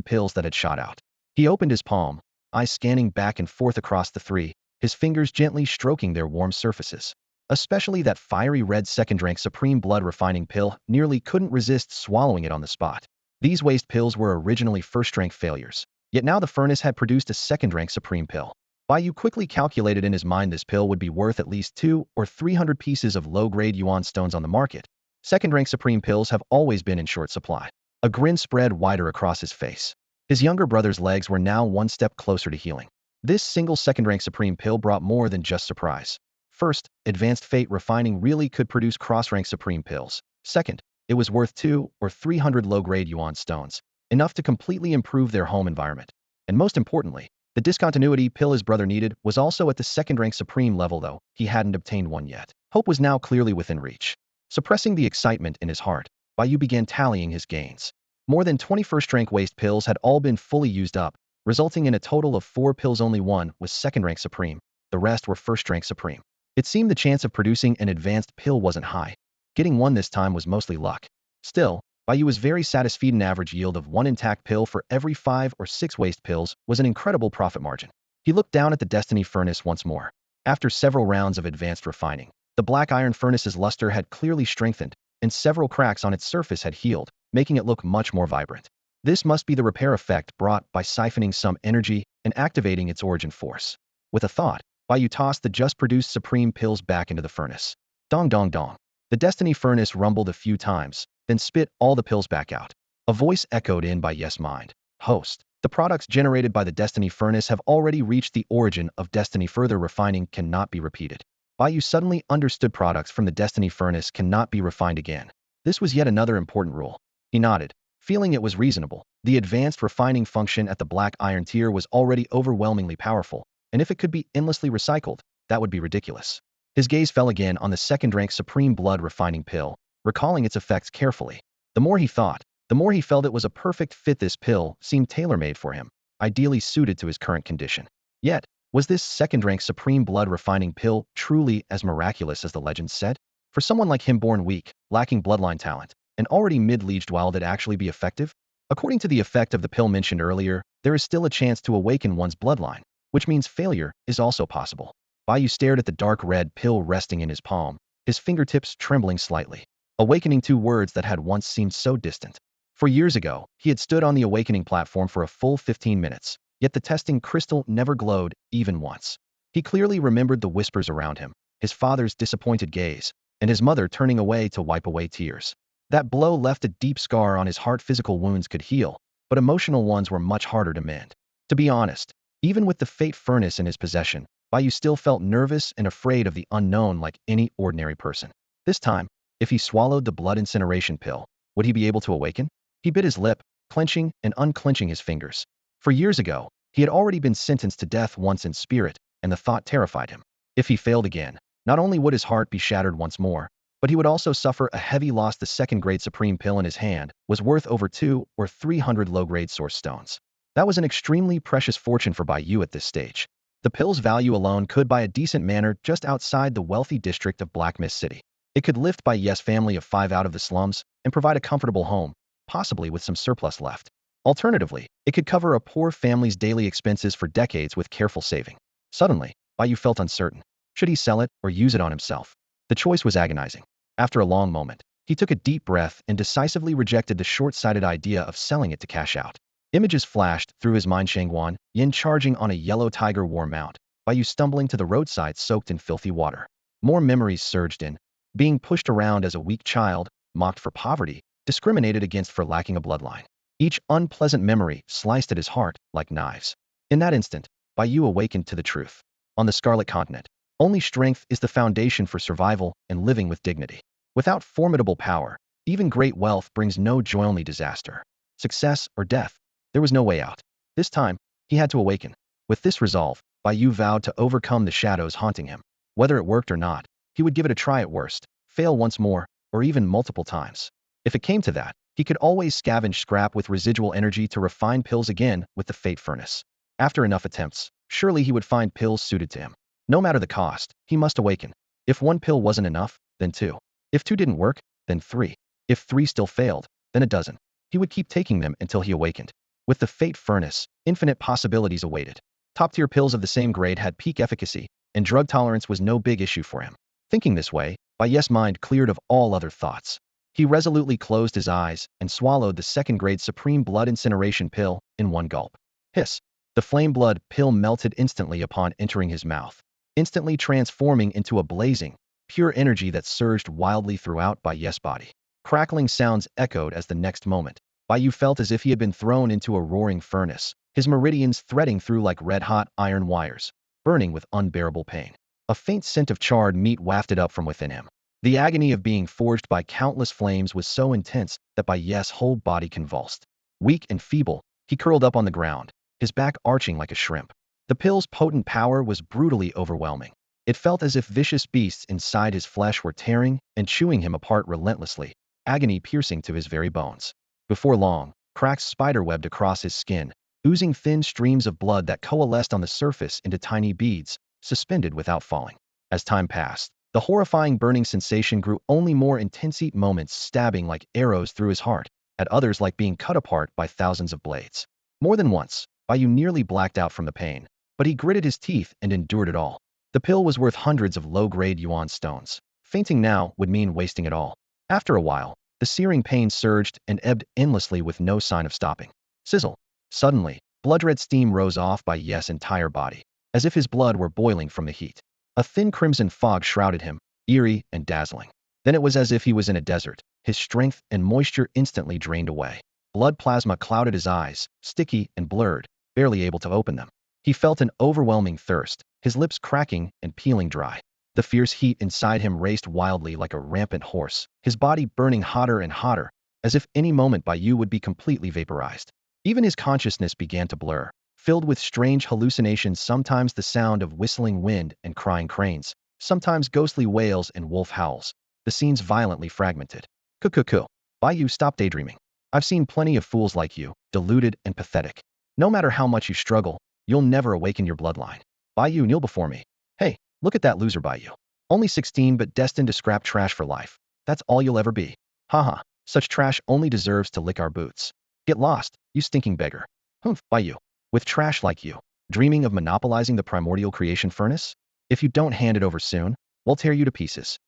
pills that had shot out. He opened his palm, eyes scanning back and forth across the 3, his fingers gently stroking their warm surfaces. Especially that fiery red second-rank supreme blood refining pill, nearly couldn't resist swallowing it on the spot. These waste pills were originally first-rank failures, yet now the furnace had produced a second-rank supreme pill. Bai Yu quickly calculated in his mind this pill would be worth at least 200 or 300 pieces of low-grade yuan stones on the market. Second-rank supreme pills have always been in short supply. A grin spread wider across his face. His younger brother's legs were now one step closer to healing. This single second-rank supreme pill brought more than just surprise. First, advanced fate refining really could produce cross-rank supreme pills. Second, it was worth 200 or 300 low-grade yuan stones, enough to completely improve their home environment. And most importantly, the discontinuity pill his brother needed was also at the second-rank supreme level, though he hadn't obtained one yet. Hope was now clearly within reach. Suppressing the excitement in his heart, Bai Yu began tallying his gains. More than 21st-rank waste pills had all been fully used up, resulting in a total of 4 pills. Only one was second-rank supreme. The rest were first-rank supreme. It seemed the chance of producing an advanced pill wasn't high. Getting one this time was mostly luck. Still, Bai Yu was very satisfied. An average yield of 1 intact pill for every 5 or 6 waste pills was an incredible profit margin. He looked down at the Destiny Furnace once more. After several rounds of advanced refining, the black iron furnace's luster had clearly strengthened, and several cracks on its surface had healed, making it look much more vibrant. This must be the repair effect brought by siphoning some energy and activating its origin force. With a thought, Bai Yu tossed the just-produced supreme pills back into the furnace. Dong dong dong. The Destiny Furnace rumbled a few times, then spit all the pills back out. A voice echoed in Bai Yu's mind. Host. The products generated by the Destiny Furnace have already reached the origin of Destiny. Further refining cannot be repeated. Bai Yu suddenly understood products from the Destiny Furnace cannot be refined again. This was yet another important rule. He nodded, feeling it was reasonable. The advanced refining function at the black iron tier was already overwhelmingly powerful, and if it could be endlessly recycled, that would be ridiculous. His gaze fell again on the second-rank Supreme Blood Refining Pill, recalling its effects carefully. The more he thought, the more he felt it was a perfect fit. This pill seemed tailor-made for him, ideally suited to his current condition. Yet, was this second-rank Supreme Blood Refining Pill truly as miraculous as the legends said? For someone like him, born weak, lacking bloodline talent, and already mid-aged, will it actually be effective? According to the effect of the pill mentioned earlier, there is still a chance to awaken one's bloodline, which means failure is also possible. Bai Yu stared at the dark red pill resting in his palm, his fingertips trembling slightly. Awakening, two words that had once seemed so distant. For years ago, he had stood on the awakening platform for a full 15 minutes, yet the testing crystal never glowed, even once. He clearly remembered the whispers around him, his father's disappointed gaze, and his mother turning away to wipe away tears. That blow left a deep scar on his heart. Physical wounds could heal, but emotional ones were much harder to mend. To be honest, even with the Fate Furnace in his possession, Bai Yu still felt nervous and afraid of the unknown like any ordinary person. This time, if he swallowed the blood incineration pill, would he be able to awaken? He bit his lip, clenching and unclenching his fingers. For years ago, he had already been sentenced to death once in spirit, and the thought terrified him. If he failed again, not only would his heart be shattered once more, but he would also suffer a heavy loss. The second-grade supreme pill in his hand was worth over 200 or 300 low-grade source stones. That was an extremely precious fortune for Bai Yu at this stage. The pill's value alone could buy a decent manor just outside the wealthy district of Black Mist City. It could lift Bai Yu's family of 5 out of the slums and provide a comfortable home, possibly with some surplus left. Alternatively, it could cover a poor family's daily expenses for decades with careful saving. Suddenly, Bai Yu felt uncertain. Should he sell it or use it on himself? The choice was agonizing. After a long moment, he took a deep breath and decisively rejected the short-sighted idea of selling it to cash out. Images flashed through his mind: Shangguan, Yin charging on a yellow tiger war mount, Bai Yu stumbling to the roadside soaked in filthy water. More memories surged in. Being pushed around as a weak child, mocked for poverty, discriminated against for lacking a bloodline. Each unpleasant memory sliced at his heart like knives. In that instant, Bai Yu awakened to the truth. On the Scarlet Continent, only strength is the foundation for survival and living with dignity. Without formidable power, even great wealth brings no joy, only disaster. Success or death. There was no way out. This time, he had to awaken. With this resolve, Bai Yu vowed to overcome the shadows haunting him. Whether it worked or not, he would give it a try at worst, fail once more, or even multiple times. If it came to that, he could always scavenge scrap with residual energy to refine pills again with the Fate Furnace. After enough attempts, surely he would find pills suited to him. No matter the cost, he must awaken. If 1 pill wasn't enough, then 2. If 2 didn't work, then 3. If 3 still failed, then a dozen. He would keep taking them until he awakened. With the Fate Furnace, infinite possibilities awaited. Top-tier pills of the same grade had peak efficacy, and drug tolerance was no big issue for him. Thinking this way, Bai Yu's mind cleared of all other thoughts. He resolutely closed his eyes and swallowed the second-grade Supreme Blood Incineration Pill in one gulp. Hiss! The flame blood pill melted instantly upon entering his mouth, instantly transforming into a blazing, pure energy that surged wildly throughout Bai Yu's body. Crackling sounds echoed as the next moment, Bai Yu felt as if he had been thrown into a roaring furnace, his meridians threading through like red-hot iron wires, burning with unbearable pain. A faint scent of charred meat wafted up from within him. The agony of being forged by countless flames was so intense that Bai Yu's whole body convulsed. Weak and feeble, he curled up on the ground, his back arching like a shrimp. The pill's potent power was brutally overwhelming. It felt as if vicious beasts inside his flesh were tearing and chewing him apart relentlessly, agony piercing to his very bones. Before long, cracks spiderwebbed across his skin, oozing thin streams of blood that coalesced on the surface into tiny beads, suspended without falling. As time passed, the horrifying burning sensation grew only more intense, each moments stabbing like arrows through his heart, at others like being cut apart by thousands of blades. More than once, Bai Yu nearly blacked out from the pain, but he gritted his teeth and endured it all. The pill was worth hundreds of low-grade yuan stones. Fainting now would mean wasting it all. After a while, the searing pain surged and ebbed endlessly with no sign of stopping. Sizzle. Suddenly, blood-red steam rose off Bai Yu's entire body, as if his blood were boiling from the heat. A thin crimson fog shrouded him, eerie and dazzling. Then it was as if he was in a desert. His strength and moisture instantly drained away. Blood plasma clouded his eyes, sticky and blurred, barely able to open them. He felt an overwhelming thirst, his lips cracking and peeling dry. The fierce heat inside him raced wildly like a rampant horse, his body burning hotter and hotter, as if any moment Bai Yu would be completely vaporized. Even his consciousness began to blur, filled with strange hallucinations, sometimes the sound of whistling wind and crying cranes, sometimes ghostly wails and wolf howls. The scenes violently fragmented. Kukuku. Bai Yu, stop daydreaming. I've seen plenty of fools like you, deluded and pathetic. No matter how much you struggle, you'll never awaken your bloodline. Bai Yu, kneel before me. Hey, look at that loser Bai Yu. Only 16 but destined to scrap trash for life. That's all you'll ever be. Haha, such trash only deserves to lick our boots. Get lost, you stinking beggar. Humph, Bai Yu. With trash like you, dreaming of monopolizing the primordial creation furnace? If you don't hand it over soon, we'll tear you to pieces.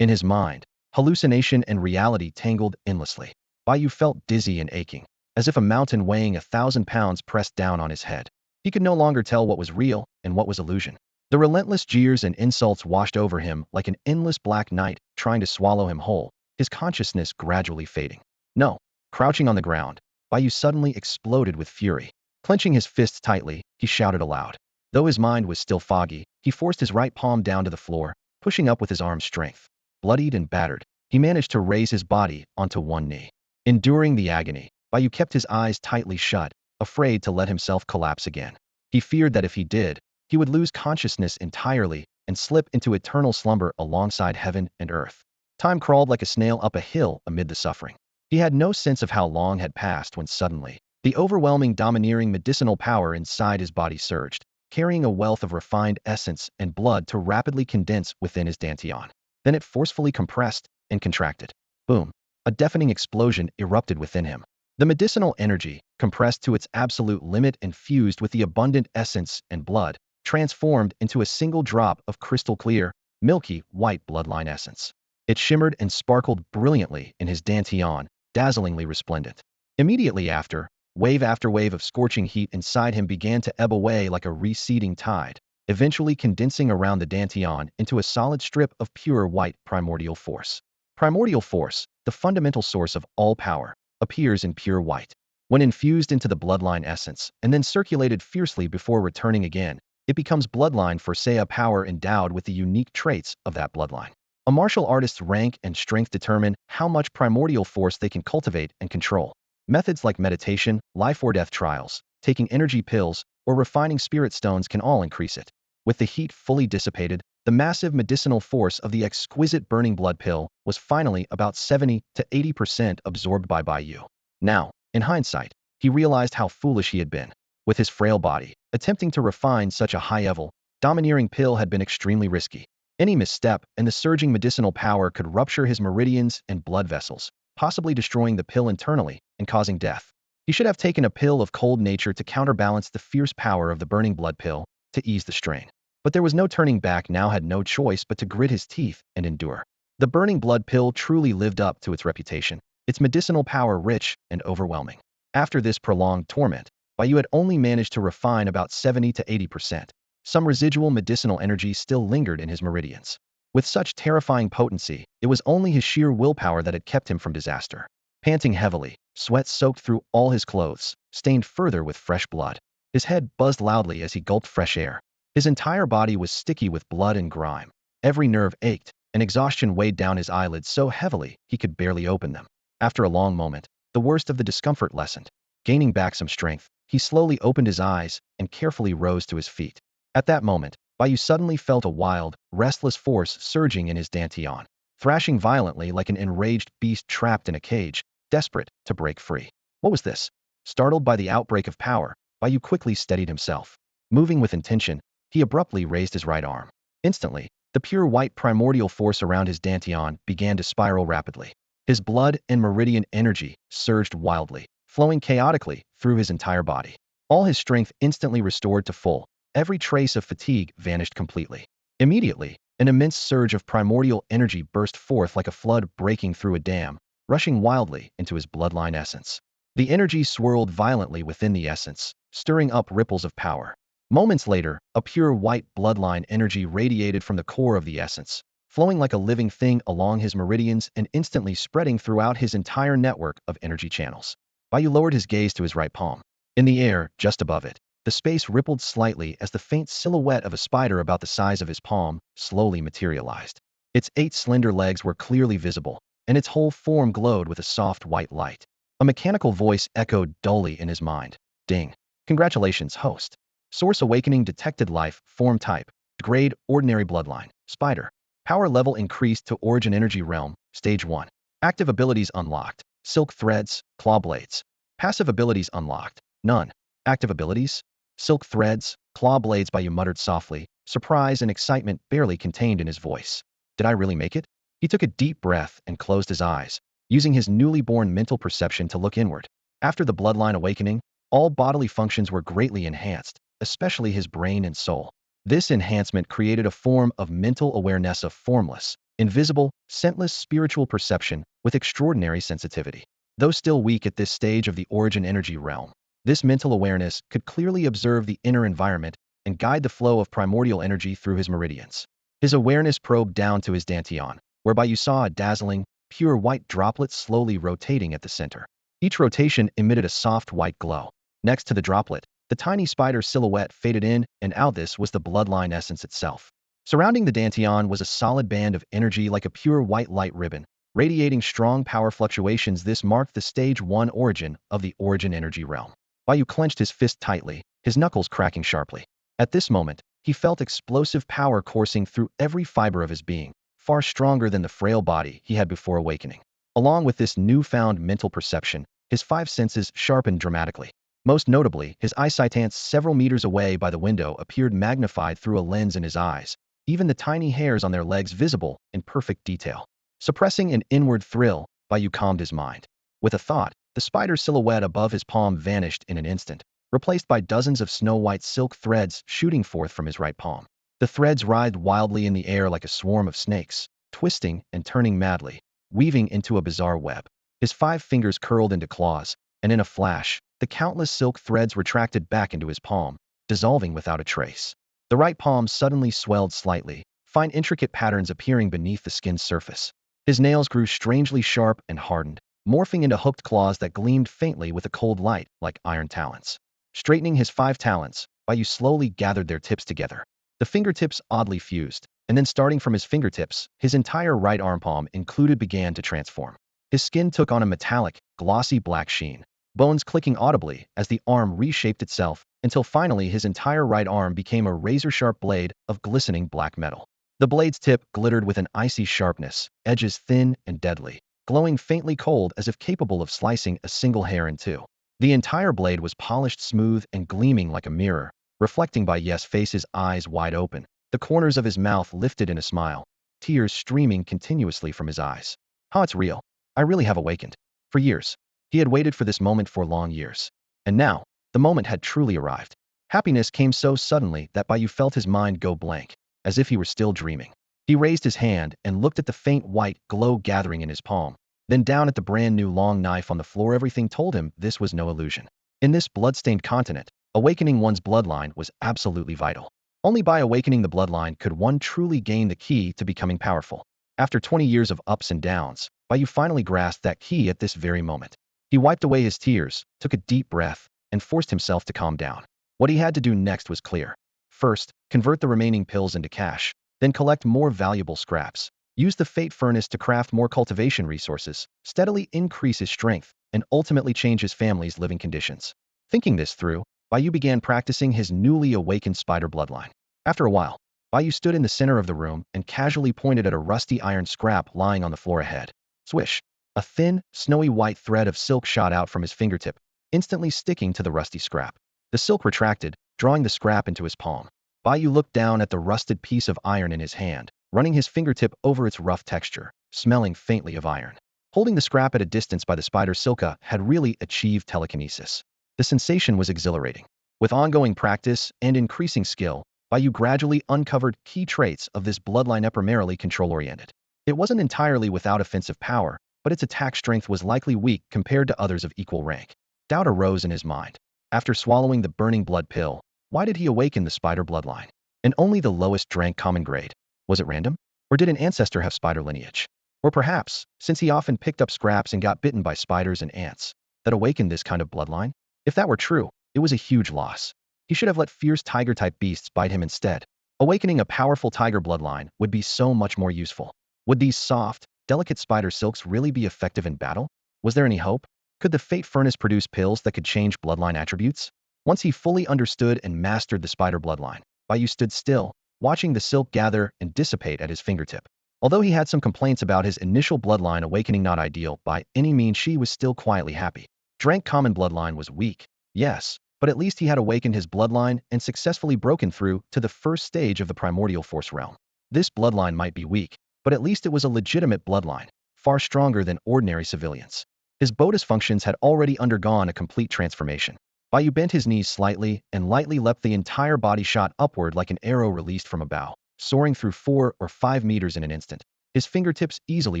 In his mind, hallucination and reality tangled endlessly. Bai Yu felt dizzy and aching, as if a mountain weighing 1,000 pounds pressed down on his head. He could no longer tell what was real and what was illusion. The relentless jeers and insults washed over him like an endless black night trying to swallow him whole, his consciousness gradually fading. No. Crouching on the ground, Bai Yu suddenly exploded with fury. Clenching his fists tightly, he shouted aloud. Though his mind was still foggy, he forced his right palm down to the floor, pushing up with his arm's strength. Bloodied and battered, he managed to raise his body onto one knee. Enduring the agony, Bai Yu kept his eyes tightly shut, afraid to let himself collapse again. He feared that if he did, he would lose consciousness entirely and slip into eternal slumber alongside heaven and earth. Time crawled like a snail up a hill amid the suffering. He had no sense of how long had passed when suddenly, the overwhelming domineering medicinal power inside his body surged, carrying a wealth of refined essence and blood to rapidly condense within his dantian. Then it forcefully compressed and contracted. Boom. A deafening explosion erupted within him. The medicinal energy, compressed to its absolute limit and fused with the abundant essence and blood, transformed into a single drop of crystal clear, milky, white bloodline essence. It shimmered and sparkled brilliantly in his dantian, dazzlingly resplendent. Immediately after wave of scorching heat inside him began to ebb away like a receding tide, eventually condensing around the dantian into a solid strip of pure white primordial force. Primordial force, the fundamental source of all power, appears in pure white. When infused into the bloodline essence and then circulated fiercely before returning again, it becomes bloodline force, a power endowed with the unique traits of that bloodline. A martial artist's rank and strength determine how much primordial force they can cultivate and control. Methods like meditation, life or death trials, taking energy pills, or refining spirit stones can all increase it. With the heat fully dissipated, the massive medicinal force of the exquisite burning blood pill was finally about 70 to 80% absorbed by Bai Yu. Now, in hindsight, he realized how foolish he had been. With his frail body, attempting to refine such a high-level, domineering pill had been extremely risky. Any misstep and the surging medicinal power could rupture his meridians and blood vessels, possibly destroying the pill internally and causing death. He should have taken a pill of cold nature to counterbalance the fierce power of the burning blood pill to ease the strain. But there was no turning back, now had no choice but to grit his teeth and endure. The burning blood pill truly lived up to its reputation, its medicinal power rich and overwhelming. After this prolonged torment, Bai Yu had only managed to refine about 70 to 80%. Some residual medicinal energy still lingered in his meridians. With such terrifying potency, it was only his sheer willpower that had kept him from disaster. Panting heavily, sweat soaked through all his clothes, stained further with fresh blood. His head buzzed loudly as he gulped fresh air. His entire body was sticky with blood and grime. Every nerve ached, and exhaustion weighed down his eyelids so heavily he could barely open them. After a long moment, the worst of the discomfort lessened. Gaining back some strength, he slowly opened his eyes and carefully rose to his feet. At that moment, Bai Yu suddenly felt a wild, restless force surging in his dantian, thrashing violently like an enraged beast trapped in a cage, desperate to break free. What was this? Startled by the outbreak of power, Bai Yu quickly steadied himself. Moving with intention, he abruptly raised his right arm. Instantly, the pure white primordial force around his dantian began to spiral rapidly. His blood and meridian energy surged wildly, flowing chaotically through his entire body. All his strength instantly restored to full, every trace of fatigue vanished completely. Immediately, an immense surge of primordial energy burst forth like a flood breaking through a dam, rushing wildly into his bloodline essence. The energy swirled violently within the essence, stirring up ripples of power. Moments later, a pure white bloodline energy radiated from the core of the essence, flowing like a living thing along his meridians and instantly spreading throughout his entire network of energy channels. Bai Yu lowered his gaze to his right palm. In the air, just above it, the space rippled slightly as the faint silhouette of a spider about the size of his palm slowly materialized. Its 8 slender legs were clearly visible, and its whole form glowed with a soft white light. A mechanical voice echoed dully in his mind. Ding. Congratulations, host. Source awakening detected life, form type, grade, ordinary bloodline, spider. Power level increased to origin energy realm, stage 1. Active abilities unlocked, silk threads, claw blades. Passive abilities unlocked, none. Active abilities? Silk threads, claw blades. Bai Yu muttered softly, surprise and excitement barely contained in his voice. Did I really make it? He took a deep breath and closed his eyes, using his newly born mental perception to look inward. After the bloodline awakening, all bodily functions were greatly enhanced, especially his brain and soul. This enhancement created a form of mental awareness of formless, invisible, scentless spiritual perception with extraordinary sensitivity. Though still weak at this stage of the origin energy realm, this mental awareness could clearly observe the inner environment and guide the flow of primordial energy through his meridians. His awareness probed down to his dantian, whereby you saw a dazzling, pure white droplet slowly rotating at the center. Each rotation emitted a soft white glow. Next to the droplet, the tiny spider silhouette faded in and out. This was the bloodline essence itself. Surrounding the dantian was a solid band of energy like a pure white light ribbon, radiating strong power fluctuations. This marked the stage 1 origin of the origin energy realm. Bai Yu clenched his fist tightly, his knuckles cracking sharply. At this moment, he felt explosive power coursing through every fiber of his being, far stronger than the frail body he had before awakening. Along with this newfound mental perception, his 5 senses sharpened dramatically. Most notably, his eyesight several meters away by the window appeared magnified through a lens in his eyes, even the tiny hairs on their legs visible in perfect detail. Suppressing an inward thrill, Bai Yu calmed his mind. With a thought, the spider silhouette above his palm vanished in an instant, replaced by dozens of snow-white silk threads shooting forth from his right palm. The threads writhed wildly in the air like a swarm of snakes, twisting and turning madly, weaving into a bizarre web. His 5 fingers curled into claws, and in a flash, the countless silk threads retracted back into his palm, dissolving without a trace. The right palm suddenly swelled slightly, fine intricate patterns appearing beneath the skin's surface. His nails grew strangely sharp and hardened, morphing into hooked claws that gleamed faintly with a cold light like iron talons. Straightening his 5 talons, Bai Yu slowly gathered their tips together. The fingertips oddly fused, and then starting from his fingertips, his entire right arm palm included began to transform. His skin took on a metallic, glossy black sheen, bones clicking audibly as the arm reshaped itself, until finally his entire right arm became a razor-sharp blade of glistening black metal. The blade's tip glittered with an icy sharpness, edges thin and deadly, glowing faintly cold as if capable of slicing a single hair in two. The entire blade was polished smooth and gleaming like a mirror, reflecting Bai Yu's face's eyes wide open, the corners of his mouth lifted in a smile, tears streaming continuously from his eyes. It's real. I really have awakened. For years. He had waited for this moment for long years. And now, the moment had truly arrived. Happiness came so suddenly that Bai Yu felt his mind go blank, as if he were still dreaming. He raised his hand and looked at the faint white glow gathering in his palm, then down at the brand new long knife on the floor. Everything told him this was no illusion. In this blood-stained continent, awakening one's bloodline was absolutely vital. Only by awakening the bloodline could one truly gain the key to becoming powerful. After 20 years of ups and downs, Bai Yu finally grasped that key at this very moment. He wiped away his tears, took a deep breath, and forced himself to calm down. What he had to do next was clear. First, convert the remaining pills into cash, then collect more valuable scraps. Use the Fate Furnace to craft more cultivation resources, steadily increase his strength, and ultimately change his family's living conditions. Thinking this through, Bai Yu began practicing his newly awakened spider bloodline. After a while, Bai Yu stood in the center of the room and casually pointed at a rusty iron scrap lying on the floor ahead. Swish! A thin, snowy white thread of silk shot out from his fingertip, instantly sticking to the rusty scrap. The silk retracted, drawing the scrap into his palm. Bai Yu looked down at the rusted piece of iron in his hand, running his fingertip over its rough texture, smelling faintly of iron. Holding the scrap at a distance by the spider silka had really achieved telekinesis. The sensation was exhilarating. With ongoing practice and increasing skill, Bai Yu gradually uncovered key traits of this bloodline primarily control-oriented. It wasn't entirely without offensive power, but its attack strength was likely weak compared to others of equal rank. Doubt arose in his mind. After swallowing the burning blood pill, why did he awaken the spider bloodline? And only the lowest drank common grade. Was it random? Or did an ancestor have spider lineage? Or perhaps, since he often picked up scraps and got bitten by spiders and ants, that awakened this kind of bloodline? If that were true, it was a huge loss. He should have let fierce tiger-type beasts bite him instead. Awakening a powerful tiger bloodline would be so much more useful. Would these soft, delicate spider silks really be effective in battle? Was there any hope? Could the Fate Furnace produce pills that could change bloodline attributes? Once he fully understood and mastered the spider bloodline, Bai Yu stood still, watching the silk gather and dissipate at his fingertip. Although he had some complaints about his initial bloodline awakening not ideal by any means, she was still quietly happy. Drank common bloodline was weak, yes, but at least he had awakened his bloodline and successfully broken through to the first stage of the primordial force realm. This bloodline might be weak, but at least it was a legitimate bloodline, far stronger than ordinary civilians. His Bodis functions had already undergone a complete transformation. Bai Yu bent his knees slightly and lightly leapt. The entire body shot upward like an arrow released from a bow, soaring through 4 or 5 meters in an instant, his fingertips easily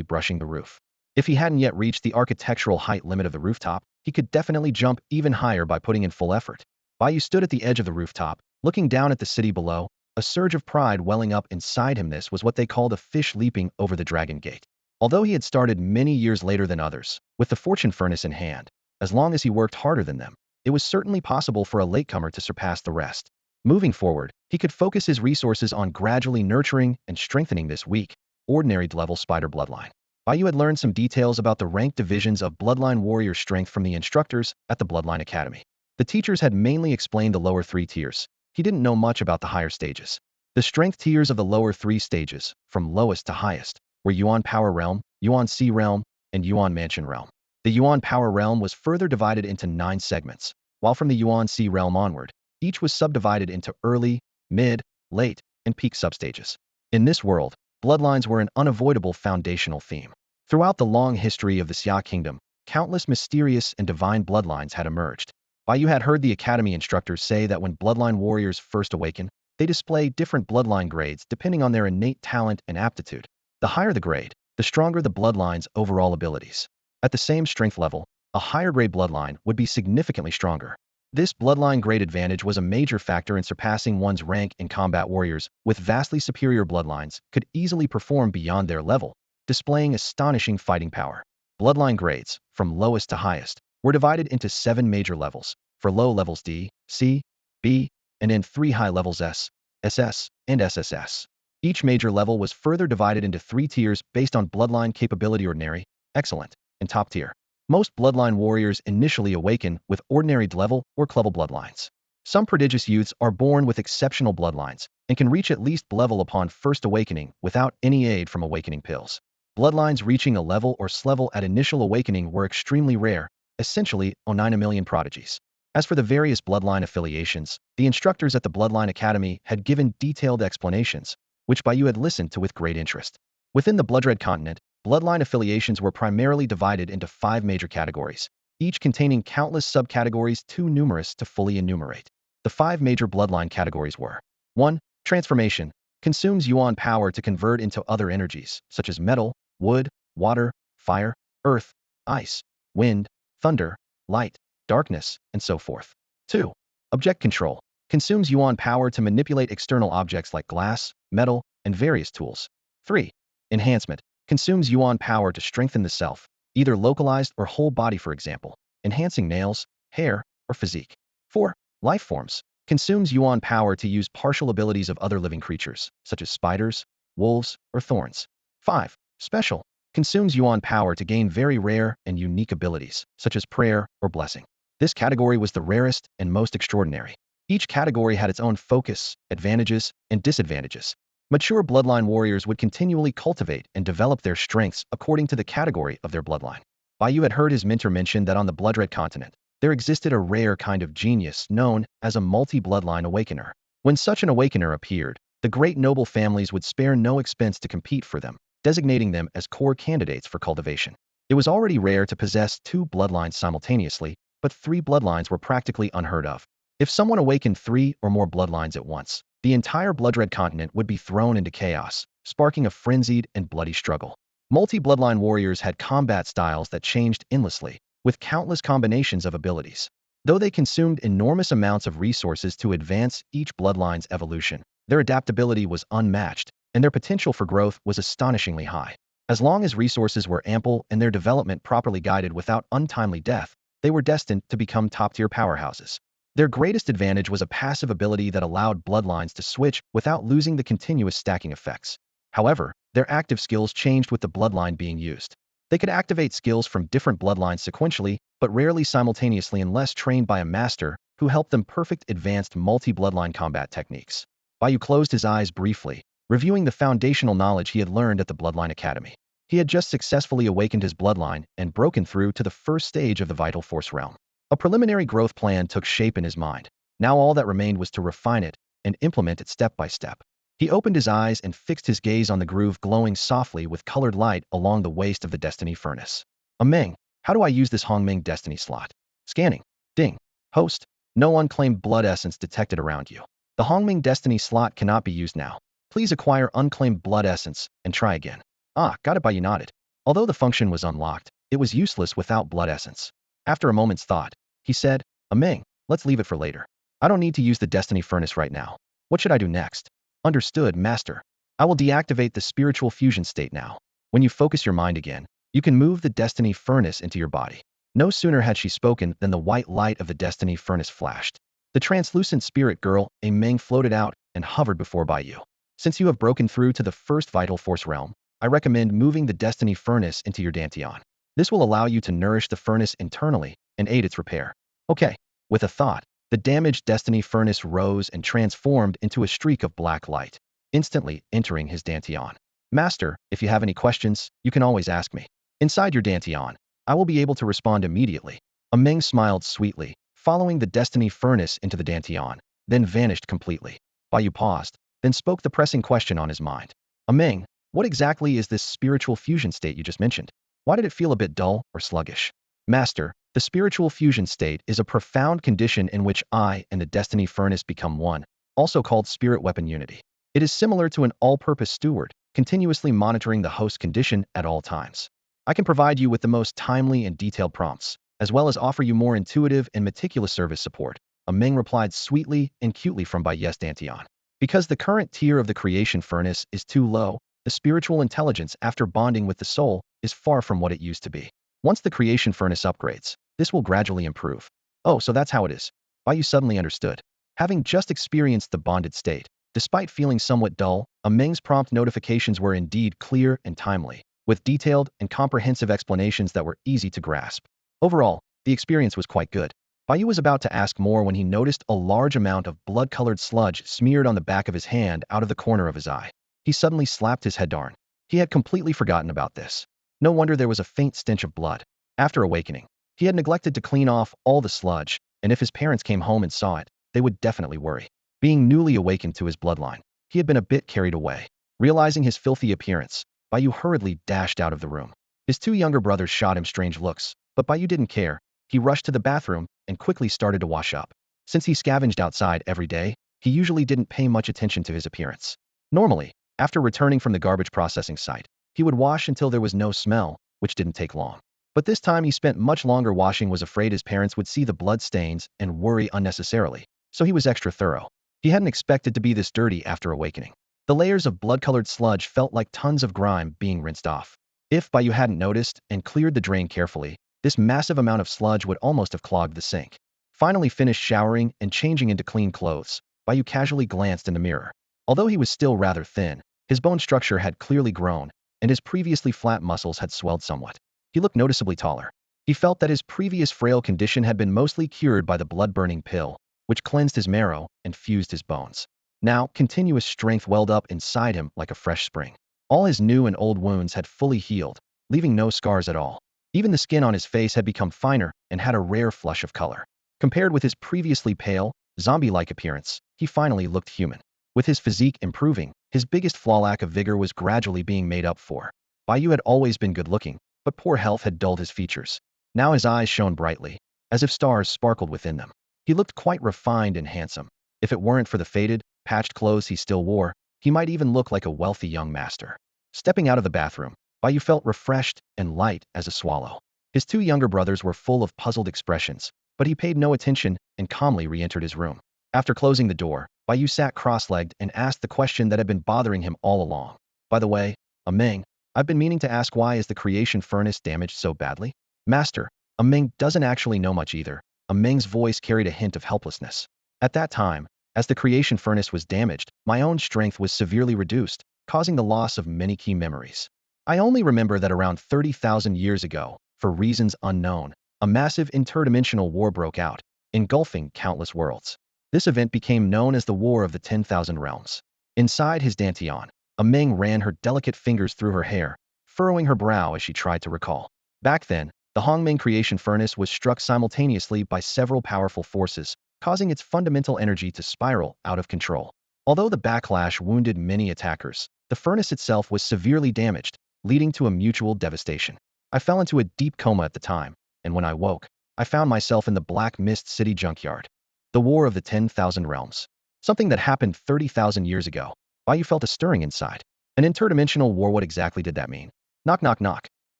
brushing the roof. If he hadn't yet reached the architectural height limit of the rooftop, he could definitely jump even higher by putting in full effort. Bai Yu stood at the edge of the rooftop, looking down at the city below, a surge of pride welling up inside him. This was what they called a fish leaping over the dragon gate. Although he had started many years later than others, with the fortune furnace in hand, as long as he worked harder than them, it was certainly possible for a latecomer to surpass the rest. Moving forward, he could focus his resources on gradually nurturing and strengthening this weak, ordinary-level spider bloodline. Bai Yu had learned some details about the rank divisions of Bloodline Warrior strength from the instructors at the Bloodline Academy. The teachers had mainly explained the lower 3 tiers. He didn't know much about the higher stages. The strength tiers of the lower 3 stages, from lowest to highest, were Yuan Power Realm, Yuan Sea Realm, and Yuan Mansion Realm. The Yuan Power Realm was further divided into 9 segments, while from the Yuan Sea Realm onward, each was subdivided into early, mid, late, and peak substages. In this world, bloodlines were an unavoidable foundational theme. Throughout the long history of the Xia Kingdom, countless mysterious and divine bloodlines had emerged. Bai Yu had heard the academy instructors say that when bloodline warriors first awaken, they display different bloodline grades depending on their innate talent and aptitude. The higher the grade, the stronger the bloodline's overall abilities. At the same strength level, a higher grade bloodline would be significantly stronger. This bloodline grade advantage was a major factor in surpassing one's rank in combat. Warriors with vastly superior bloodlines could easily perform beyond their level, displaying astonishing fighting power. Bloodline grades, from lowest to highest, were divided into 7 major levels, for low levels D, C, B, and in 3 high levels S, SS, and SSS. Each major level was further divided into 3 tiers based on bloodline capability: ordinary, excellent, and top tier. Most bloodline warriors initially awaken with ordinary level or club bloodlines. Some prodigious youths are born with exceptional bloodlines and can reach at least level upon first awakening without any aid from awakening pills. Bloodlines reaching a level or S-level at initial awakening were extremely rare, essentially on 9 million prodigies. As for the various bloodline affiliations, the instructors at the Bloodline Academy had given detailed explanations, which Bai Yu had listened to with great interest. Within the Bloodred continent, bloodline affiliations were primarily divided into 5 major categories, each containing countless subcategories too numerous to fully enumerate. The 5 major bloodline categories were: 1. Transformation. Consumes Yuan power to convert into other energies, such as metal, wood, water, fire, earth, ice, wind, thunder, light, darkness, and so forth. 2. Object control. Consumes Yuan power to manipulate external objects like glass, metal, and various tools. 3. Enhancement. Consumes Yuan power to strengthen the self, either localized or whole body, for example, enhancing nails, hair, or physique. 4. Life forms. Consumes Yuan power to use partial abilities of other living creatures, such as spiders, wolves, or thorns. 5. Special. Consumes Yuan power to gain very rare and unique abilities, such as prayer or blessing. This category was the rarest and most extraordinary. Each category had its own focus, advantages, and disadvantages. Mature bloodline warriors would continually cultivate and develop their strengths according to the category of their bloodline. Bai Yu had heard his mentor mention that on the Bloodred continent, there existed a rare kind of genius known as a multi-bloodline awakener. When such an awakener appeared, the great noble families would spare no expense to compete for them, designating them as core candidates for cultivation. It was already rare to possess 2 bloodlines simultaneously, but 3 bloodlines were practically unheard of. If someone awakened 3 or more bloodlines at once, the entire Bloodred continent would be thrown into chaos, sparking a frenzied and bloody struggle. Multi-Bloodline Warriors had combat styles that changed endlessly, with countless combinations of abilities. Though they consumed enormous amounts of resources to advance each bloodline's evolution, their adaptability was unmatched, and their potential for growth was astonishingly high. As long as resources were ample and their development properly guided without untimely death, they were destined to become top-tier powerhouses. Their greatest advantage was a passive ability that allowed bloodlines to switch without losing the continuous stacking effects. However, their active skills changed with the bloodline being used. They could activate skills from different bloodlines sequentially, but rarely simultaneously unless trained by a master who helped them perfect advanced multi-bloodline combat techniques. Bai Yu closed his eyes briefly, reviewing the foundational knowledge he had learned at the Bloodline Academy. He had just successfully awakened his bloodline and broken through to the first stage of the Vital Force realm. A preliminary growth plan took shape in his mind. Now all that remained was to refine it and implement it step by step. He opened his eyes and fixed his gaze on the groove glowing softly with colored light along the waist of the Destiny Furnace. Meng, how do I use this Hongming Destiny slot? Scanning. Ding. Host. No unclaimed blood essence detected around you. The Hongming Destiny slot cannot be used now. Please acquire unclaimed blood essence and try again. Ah, got it. Bai Yu nodded. Although the function was unlocked, it was useless without blood essence. After a moment's thought, he said, Meng, let's leave it for later. I don't need to use the Destiny Furnace right now. What should I do next? Understood, Master. I will deactivate the spiritual fusion state now. When you focus your mind again, you can move the Destiny Furnace into your body. No sooner had she spoken than the white light of the Destiny Furnace flashed. The translucent spirit girl, Meng, floated out and hovered before Bai Yu. Since you have broken through to the first Vital Force realm, I recommend moving the Destiny Furnace into your Dantian. This will allow you to nourish the furnace internally and aid its repair. Okay. With a thought, the damaged Destiny Furnace rose and transformed into a streak of black light, instantly entering his Dantian. Master, if you have any questions, you can always ask me. Inside your Dantian, I will be able to respond immediately. Meng smiled sweetly, following the Destiny Furnace into the Dantian, then vanished completely. Bai Yu paused, then spoke the pressing question on his mind. Meng, what exactly is this spiritual fusion state you just mentioned? Why did it feel a bit dull or sluggish? Master, the spiritual fusion state is a profound condition in which I and the Destiny Furnace become one, also called spirit weapon unity. It is similar to an all-purpose steward, continuously monitoring the host condition at all times. I can provide you with the most timely and detailed prompts, as well as offer you more intuitive and meticulous service support. Meng replied sweetly and cutely from Bai Yu's Dantian. Because the current tier of the creation furnace is too low, the spiritual intelligence after bonding with the soul is far from what it used to be. Once the creation furnace upgrades, this will gradually improve. Oh, so that's how it is. Bai Yu suddenly understood. Having just experienced the bonded state, despite feeling somewhat dull, Meng's prompt notifications were indeed clear and timely, with detailed and comprehensive explanations that were easy to grasp. Overall, the experience was quite good. Bai Yu was about to ask more when he noticed a large amount of blood-colored sludge smeared on the back of his hand out of the corner of his eye. He suddenly slapped his head. Darn. He had completely forgotten about this. No wonder there was a faint stench of blood. After awakening, he had neglected to clean off all the sludge, and if his parents came home and saw it, they would definitely worry. Being newly awakened to his bloodline, he had been a bit carried away. Realizing his filthy appearance, Bai Yu hurriedly dashed out of the room. His two younger brothers shot him strange looks, but Bai Yu didn't care. He rushed to the bathroom and quickly started to wash up. Since he scavenged outside every day, he usually didn't pay much attention to his appearance. Normally, after returning from the garbage processing site, he would wash until there was no smell, which didn't take long. But this time he spent much longer washing, was afraid his parents would see the blood stains and worry unnecessarily, so he was extra thorough. He hadn't expected to be this dirty after awakening. The layers of blood-colored sludge felt like tons of grime being rinsed off. If Bai Yu hadn't noticed and cleared the drain carefully, this massive amount of sludge would almost have clogged the sink. Finally finished showering and changing into clean clothes, Bai Yu casually glanced in the mirror. Although he was still rather thin, his bone structure had clearly grown, and his previously flat muscles had swelled somewhat. He looked noticeably taller. He felt that his previous frail condition had been mostly cured by the blood-burning pill, which cleansed his marrow and fused his bones. Now, continuous strength welled up inside him like a fresh spring. All his new and old wounds had fully healed, leaving no scars at all. Even the skin on his face had become finer and had a rare flush of color. Compared with his previously pale, zombie-like appearance, he finally looked human. With his physique improving, his biggest flaw, lack of vigor, was gradually being made up for. Bai Yu had always been good-looking, but poor health had dulled his features. Now his eyes shone brightly, as if stars sparkled within them. He looked quite refined and handsome. If it weren't for the faded, patched clothes he still wore, he might even look like a wealthy young master. Stepping out of the bathroom, Bai Yu felt refreshed and light as a swallow. His two younger brothers were full of puzzled expressions, but he paid no attention and calmly re-entered his room. After closing the door, Bai Yu sat cross-legged and asked the question that had been bothering him all along. By the way, Meng, I've been meaning to ask, why is the creation furnace damaged so badly? Master, Meng doesn't actually know much either. Meng's voice carried a hint of helplessness. At that time, as the creation furnace was damaged, my own strength was severely reduced, causing the loss of many key memories. I only remember that around 30,000 years ago, for reasons unknown, a massive interdimensional war broke out, engulfing countless worlds. This event became known as the War of the 10,000 Realms. Inside his dantian, Meng ran her delicate fingers through her hair, furrowing her brow as she tried to recall. Back then, the Hongmeng creation furnace was struck simultaneously by several powerful forces, causing its fundamental energy to spiral out of control. Although the backlash wounded many attackers, the furnace itself was severely damaged, leading to a mutual devastation. I fell into a deep coma at the time, and when I woke, I found myself in the Black Mist City junkyard. The War of the 10,000 Realms. Something that happened 30,000 years ago. Bai Yu felt a stirring inside. An interdimensional war, what exactly did that mean? Knock, knock, knock.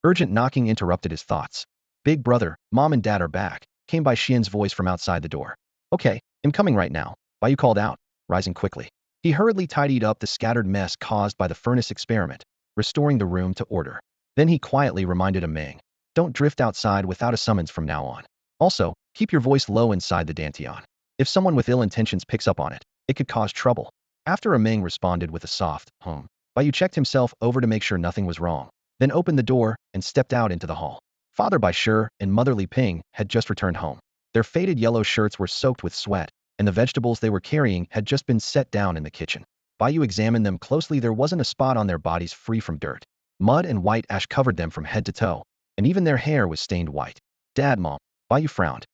Urgent knocking interrupted his thoughts. Big brother, mom and dad are back, came Bai Xian's voice from outside the door. Okay, I'm coming right now, Bai Yu called out, rising quickly. He hurriedly tidied up the scattered mess caused by the furnace experiment, restoring the room to order. Then he quietly reminded Meng, don't drift outside without a summons from now on. Also, keep your voice low inside the dantian. If someone with ill intentions picks up on it, it could cause trouble. After Meng responded with a soft, Bai Yu checked himself over to make sure nothing was wrong, then opened the door and stepped out into the hall. Father Bai Shi and Mother Li Ping had just returned home. Their faded yellow shirts were soaked with sweat, and the vegetables they were carrying had just been set down in the kitchen. Bai Yu examined them closely. There wasn't a spot on their bodies free from dirt. Mud and white ash covered them from head to toe, and even their hair was stained white. Dad, Mom, Bai Yu frowned.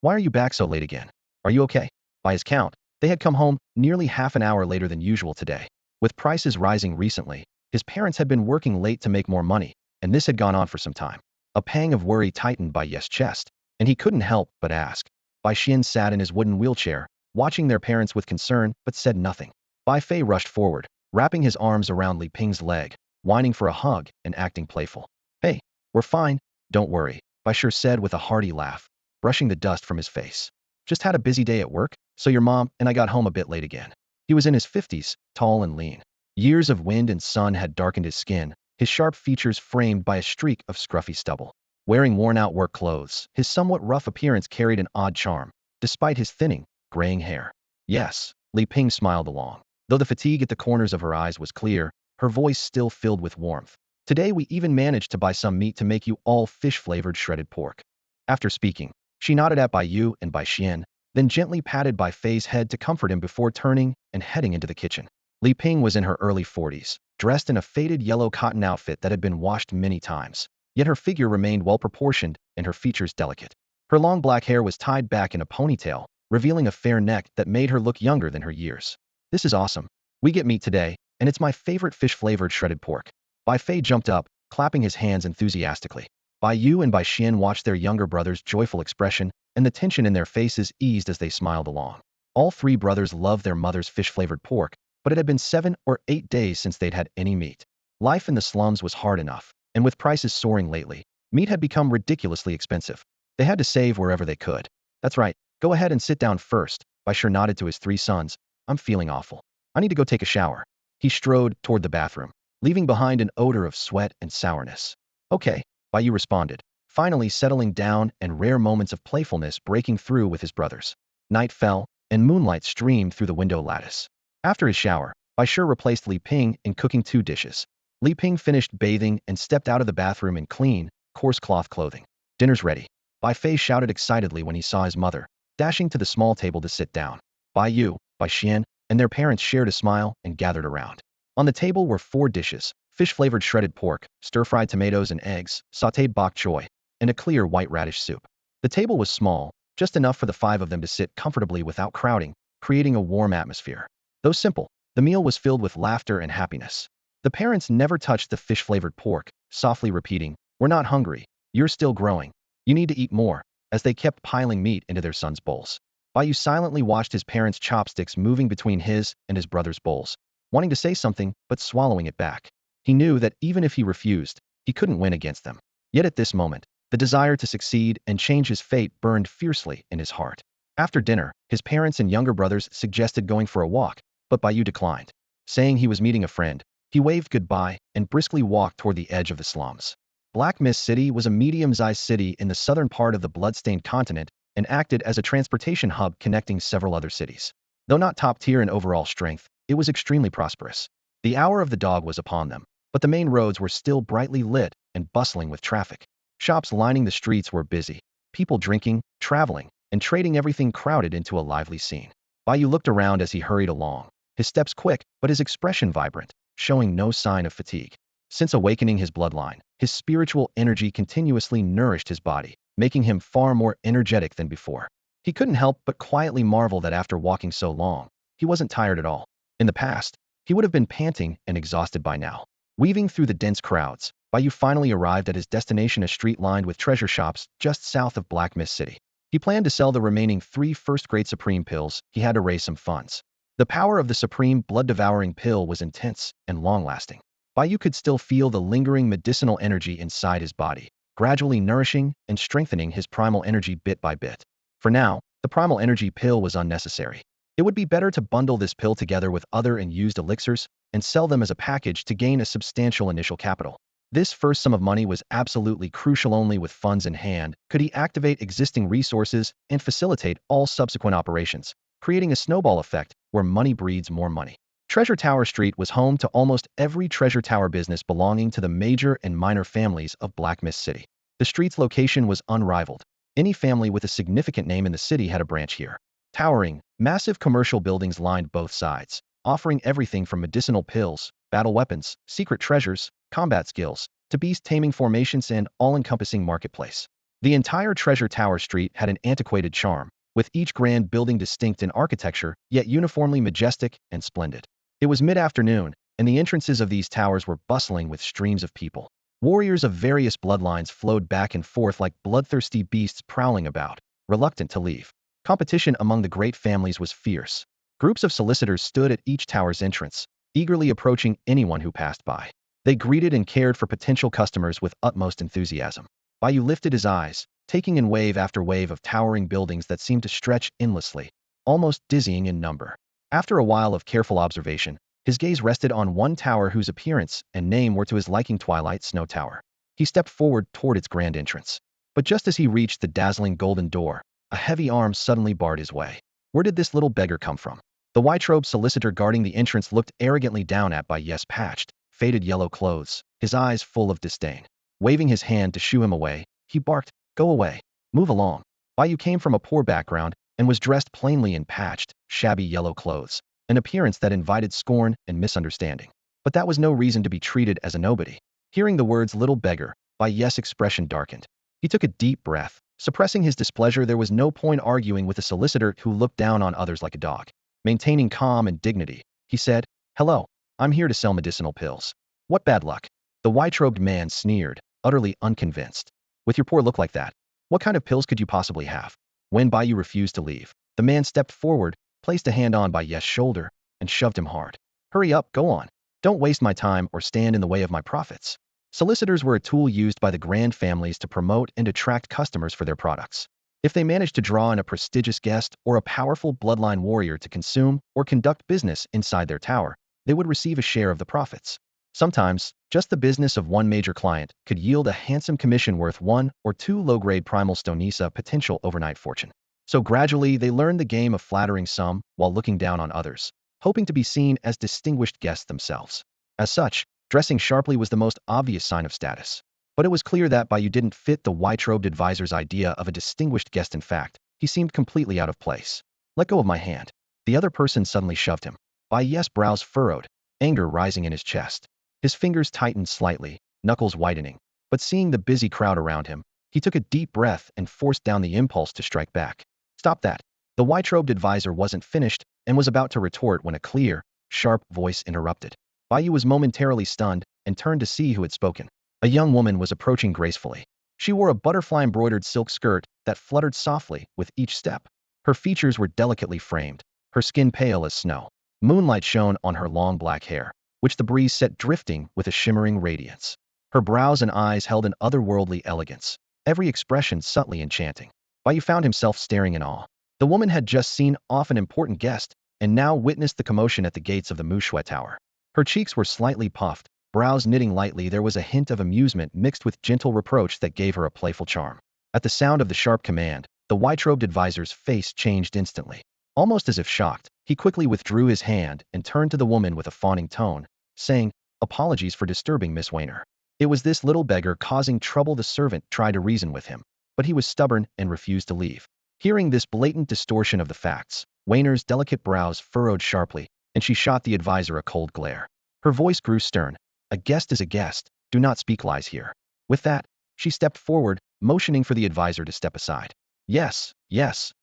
Why are you back so late again? Are you okay? By his count, they had come home nearly half an hour later than usual today. With prices rising recently, his parents had been working late to make more money, and this had gone on for some time. A pang of worry tightened Bai Yu's chest, and he couldn't help but ask. Bai Xian sat in his wooden wheelchair, watching their parents with concern, but said nothing. Bai Fei rushed forward, wrapping his arms around Li Ping's leg, whining for a hug and acting playful. Hey, we're fine, don't worry, Bai Shi said with a hearty laugh, brushing the dust from his face. Just had a busy day at work, so your mom and I got home a bit late again. He was in his 50s, tall and lean. Years of wind and sun had darkened his skin, his sharp features framed by a streak of scruffy stubble. Wearing worn-out work clothes, his somewhat rough appearance carried an odd charm, despite his thinning, graying hair. Yes, Li Ping smiled along. Though the fatigue at the corners of her eyes was clear, her voice still filled with warmth. Today we even managed to buy some meat to make you all fish-flavored shredded pork. After speaking, she nodded at Bai Yu and Bai Xian, then gently patted Bai Fei's head to comfort him before turning and heading into the kitchen. Li Ping was in her early 40s, dressed in a faded yellow cotton outfit that had been washed many times. Yet her figure remained well-proportioned and her features delicate. Her long black hair was tied back in a ponytail, revealing a fair neck that made her look younger than her years. This is awesome. We get meat today, and it's my favorite fish-flavored shredded pork. Bai Fei jumped up, clapping his hands enthusiastically. Bai Yu and Bai Xian watched their younger brother's joyful expression, and the tension in their faces eased as they smiled along. All three brothers loved their mother's fish-flavored pork, but it had been 7 or 8 days since they'd had any meat. Life in the slums was hard enough, and with prices soaring lately, meat had become ridiculously expensive. They had to save wherever they could. That's right, go ahead and sit down first, Bai Shi nodded to his 3 sons. I'm feeling awful. I need to go take a shower. He strode toward the bathroom, leaving behind an odor of sweat and sourness. Okay, Bai Yu responded, finally settling down and rare moments of playfulness breaking through with his brothers. Night fell, and moonlight streamed through the window lattice. After his shower, Bai Shi replaced Li Ping in cooking 2 dishes. Li Ping finished bathing and stepped out of the bathroom in clean, coarse cloth clothing. Dinner's ready. Bai Fei shouted excitedly when he saw his mother, dashing to the small table to sit down. Bai Yu, Bai Xian, and their parents shared a smile and gathered around. On the table were 4 dishes: fish-flavored shredded pork, stir-fried tomatoes and eggs, sautéed bok choy, and a clear white radish soup. The table was small, just enough for the 5 of them to sit comfortably without crowding, creating a warm atmosphere. Though simple, the meal was filled with laughter and happiness. The parents never touched the fish-flavored pork, softly repeating, "We're not hungry. You're still growing. You need to eat more," as they kept piling meat into their sons' bowls. Bai Yu silently watched his parents' chopsticks moving between his and his brother's bowls, wanting to say something but swallowing it back. He knew that even if he refused, he couldn't win against them. Yet at this moment, the desire to succeed and change his fate burned fiercely in his heart. After dinner, his parents and younger brothers suggested going for a walk, but Bai Yu declined. Saying he was meeting a friend, he waved goodbye and briskly walked toward the edge of the slums. Black Mist City was a medium-sized city in the southern part of the blood-stained continent and acted as a transportation hub connecting several other cities. Though not top-tier in overall strength, it was extremely prosperous. The hour of the dog was upon them, but the main roads were still brightly lit and bustling with traffic. Shops lining the streets were busy, people drinking, traveling, and trading, everything crowded into a lively scene. Bai Yu looked around as he hurried along, his steps quick but his expression vibrant, showing no sign of fatigue. Since awakening his bloodline, his spiritual energy continuously nourished his body, making him far more energetic than before. He couldn't help but quietly marvel that after walking so long, he wasn't tired at all. In the past, he would have been panting and exhausted by now. Weaving through the dense crowds, Bai Yu finally arrived at his destination, a street lined with treasure shops just south of Black Mist City. He planned to sell the remaining 3 first-grade Supreme pills. He had to raise some funds. The power of the Supreme blood-devouring pill was intense and long-lasting. Bai Yu could still feel the lingering medicinal energy inside his body, gradually nourishing and strengthening his primal energy bit by bit. For now, the primal energy pill was unnecessary. It would be better to bundle this pill together with other and used elixirs and sell them as a package to gain a substantial initial capital. This first sum of money was absolutely crucial. Only with funds in hand could he activate existing resources and facilitate all subsequent operations, creating a snowball effect where money breeds more money. Treasure Tower Street was home to almost every treasure tower business belonging to the major and minor families of Black Mist City. The street's location was unrivaled. Any family with a significant name in the city had a branch here. Towering, massive commercial buildings lined both sides, offering everything from medicinal pills, battle weapons, secret treasures, combat skills, to beast-taming formations and all-encompassing marketplace. The entire Treasure Tower Street had an antiquated charm, with each grand building distinct in architecture, yet uniformly majestic and splendid. It was mid-afternoon, and the entrances of these towers were bustling with streams of people. Warriors of various bloodlines flowed back and forth like bloodthirsty beasts prowling about, reluctant to leave. Competition among the great families was fierce. Groups of solicitors stood at each tower's entrance, eagerly approaching anyone who passed by. They greeted and cared for potential customers with utmost enthusiasm. Bai Yu lifted his eyes, taking in wave after wave of towering buildings that seemed to stretch endlessly, almost dizzying in number. After a while of careful observation, his gaze rested on one tower whose appearance and name were to his liking, Twilight Snow Tower. He stepped forward toward its grand entrance. But just as he reached the dazzling golden door, a heavy arm suddenly barred his way. Where did this little beggar come from? The white-robed solicitor guarding the entrance looked arrogantly down at Bai Yu's patched, faded yellow clothes, his eyes full of disdain. Waving his hand to shoo him away, he barked, "Go away. Move along." Bai Yu came from a poor background and was dressed plainly in patched, shabby yellow clothes, an appearance that invited scorn and misunderstanding. But that was no reason to be treated as a nobody. Hearing the words "little beggar," Bai Yu's expression darkened. He took a deep breath, suppressing his displeasure. There was no point arguing with a solicitor who looked down on others like a dog. Maintaining calm and dignity, he said, "Hello, I'm here to sell medicinal pills." "What bad luck?" The white-robed man sneered, utterly unconvinced. "With your poor look like that, what kind of pills could you possibly have?" When Bai Yu refused to leave, the man stepped forward, placed a hand on Bai Yu's shoulder, and shoved him hard. "Hurry up, go on. Don't waste my time or stand in the way of my profits." Solicitors were a tool used by the grand families to promote and attract customers for their products. If they managed to draw in a prestigious guest or a powerful bloodline warrior to consume or conduct business inside their tower, they would receive a share of the profits. Sometimes, just the business of one major client could yield a handsome commission worth 1 or 2 low-grade primal stonesa potential overnight fortune. So gradually they learned the game of flattering some while looking down on others, hoping to be seen as distinguished guests themselves. As such, dressing sharply was the most obvious sign of status. But it was clear that Bai Yu didn't fit the white-robed advisor's idea of a distinguished guest. In fact, he seemed completely out of place. "Let go of my hand." The other person suddenly shoved him. Bai Yu's brows furrowed, anger rising in his chest. His fingers tightened slightly, knuckles whitening. But seeing the busy crowd around him, he took a deep breath and forced down the impulse to strike back. "Stop that." The white-robed advisor wasn't finished and was about to retort when a clear, sharp voice interrupted. Bai Yu was momentarily stunned and turned to see who had spoken. A young woman was approaching gracefully. She wore a butterfly-embroidered silk skirt that fluttered softly with each step. Her features were delicately framed, her skin pale as snow. Moonlight shone on her long black hair, which the breeze set drifting with a shimmering radiance. Her brows and eyes held an otherworldly elegance, every expression subtly enchanting. Bai Yu found himself staring in awe. The woman had just seen off an important guest, and now witnessed the commotion at the gates of the Mushui Tower. Her cheeks were slightly puffed, brows knitting lightly. There was a hint of amusement mixed with gentle reproach that gave her a playful charm. At the sound of the sharp command, the white-robed advisor's face changed instantly. Almost as if shocked, he quickly withdrew his hand and turned to the woman with a fawning tone, saying, "Apologies for disturbing Miss Wainer." It was this little beggar causing trouble. The servant tried to reason with him, but he was stubborn and refused to leave. Hearing this blatant distortion of the facts, Wainer's delicate brows furrowed sharply, and she shot the advisor a cold glare. Her voice grew stern. "A guest is a guest. Do not speak lies here." With that, she stepped forward, motioning for the advisor to step aside. Yes,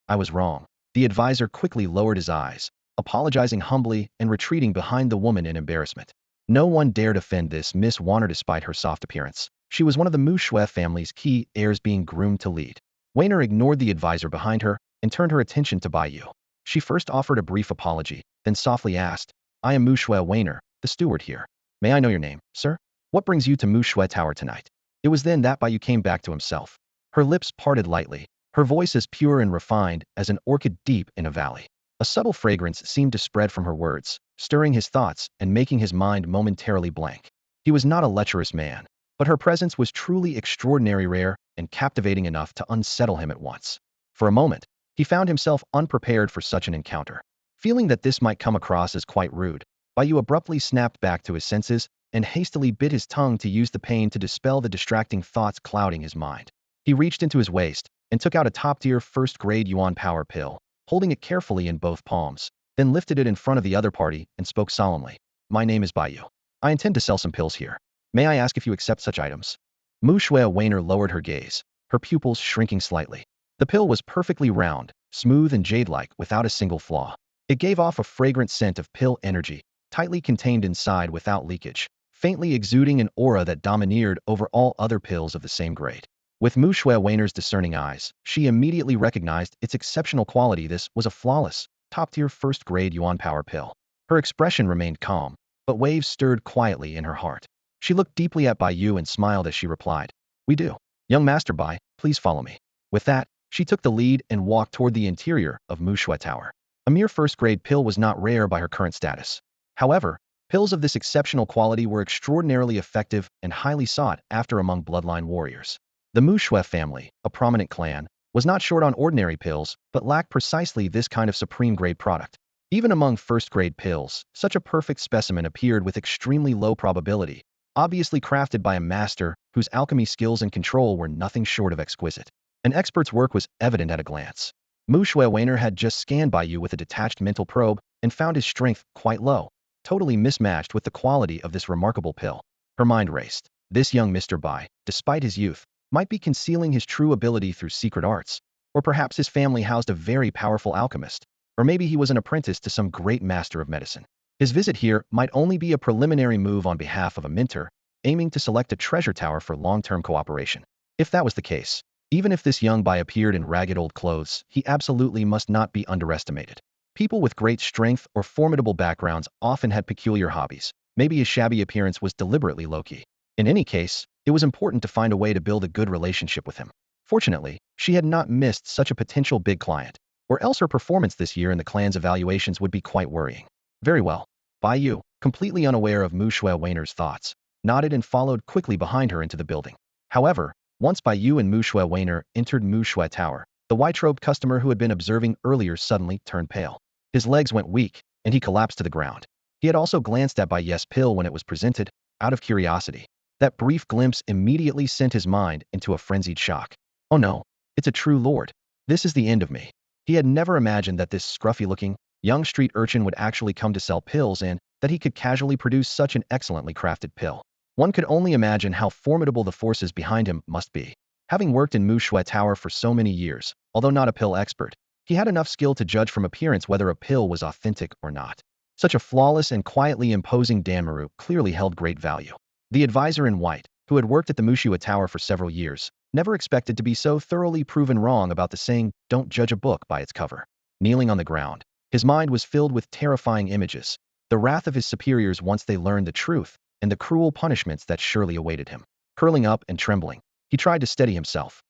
I was wrong." The advisor quickly lowered his eyes, apologizing humbly and retreating behind the woman in embarrassment. No one dared offend this Miss Wainer despite her soft appearance. She was one of the Mushui family's key heirs being groomed to lead. Wainer ignored the advisor behind her and turned her attention to Bai Yu. She first offered a brief apology, then softly asked, "I am Mushui Wainer, the steward here. May I know your name, sir? What brings you to Mushui Tower tonight?" It was then that Bai Yu came back to himself. Her lips parted lightly, her voice as pure and refined as an orchid deep in a valley. A subtle fragrance seemed to spread from her words, stirring his thoughts and making his mind momentarily blank. He was not a lecherous man, but her presence was truly extraordinary, rare, and captivating enough to unsettle him at once. For a moment, he found himself unprepared for such an encounter. Feeling that this might come across as quite rude, Bai Yu abruptly snapped back to his senses and hastily bit his tongue to use the pain to dispel the distracting thoughts clouding his mind. He reached into his waist and took out a top-tier first-grade yuan power pill, holding it carefully in both palms, then lifted it in front of the other party and spoke solemnly. "My name is Bai Yu. I intend to sell some pills here. May I ask if you accept such items?" Mushui Wainer lowered her gaze, her pupils shrinking slightly. The pill was perfectly round, smooth and jade-like without a single flaw. It gave off a fragrant scent of pill energy, tightly contained inside without leakage, faintly exuding an aura that domineered over all other pills of the same grade. With Mushui Wainer's discerning eyes, she immediately recognized its exceptional quality. This was a flawless, top-tier first-grade yuan power pill. Her expression remained calm, but waves stirred quietly in her heart. She looked deeply at Bai Yu and smiled as she replied, "We do. Young Master Bai, please follow me." With that, she took the lead and walked toward the interior of Mushui Tower. A mere first-grade pill was not rare by her current status. However, pills of this exceptional quality were extraordinarily effective and highly sought after among Bloodline warriors. The Mushui family, a prominent clan, was not short on ordinary pills, but lacked precisely this kind of supreme-grade product. Even among first-grade pills, such a perfect specimen appeared with extremely low probability, obviously crafted by a master whose alchemy skills and control were nothing short of exquisite. An expert's work was evident at a glance. Mushui Wainer had just scanned Bai Yu with a detached mental probe and found his strength quite low, totally mismatched with the quality of this remarkable pill. Her mind raced. This young Mr. Bai, despite his youth, might be concealing his true ability through secret arts, or perhaps his family housed a very powerful alchemist, or maybe he was an apprentice to some great master of medicine. His visit here might only be a preliminary move on behalf of a mentor, aiming to select a treasure tower for long-term cooperation. If that was the case, even if this young Bai appeared in ragged old clothes, he absolutely must not be underestimated. People with great strength or formidable backgrounds often had peculiar hobbies. Maybe his shabby appearance was deliberately low-key. In any case, it was important to find a way to build a good relationship with him. Fortunately, she had not missed such a potential big client, or else her performance this year in the clan's evaluations would be quite worrying. Very well. Bai Yu, completely unaware of Mushui Wainer's thoughts, nodded and followed quickly behind her into the building. However, once Bai Yu and Mushui Wainer entered Mushui Tower, the white-robed customer who had been observing earlier suddenly turned pale. His legs went weak, and he collapsed to the ground. He had also glanced at Bai Yu's pill when it was presented, out of curiosity. That brief glimpse immediately sent his mind into a frenzied shock. Oh no, it's a true lord. This is the end of me. He had never imagined that this scruffy-looking, young street urchin would actually come to sell pills and that he could casually produce such an excellently crafted pill. One could only imagine how formidable the forces behind him must be. Having worked in Mushui Tower for so many years, although not a pill expert, he had enough skill to judge from appearance whether a pill was authentic or not. Such a flawless and quietly imposing Danmaru clearly held great value. The advisor in white, who had worked at the Mushui Tower for several years, never expected to be so thoroughly proven wrong about the saying, "Don't judge a book by its cover." Kneeling on the ground, his mind was filled with terrifying images, the wrath of his superiors once they learned the truth, and the cruel punishments that surely awaited him. Curling up and trembling, he tried to steady himself.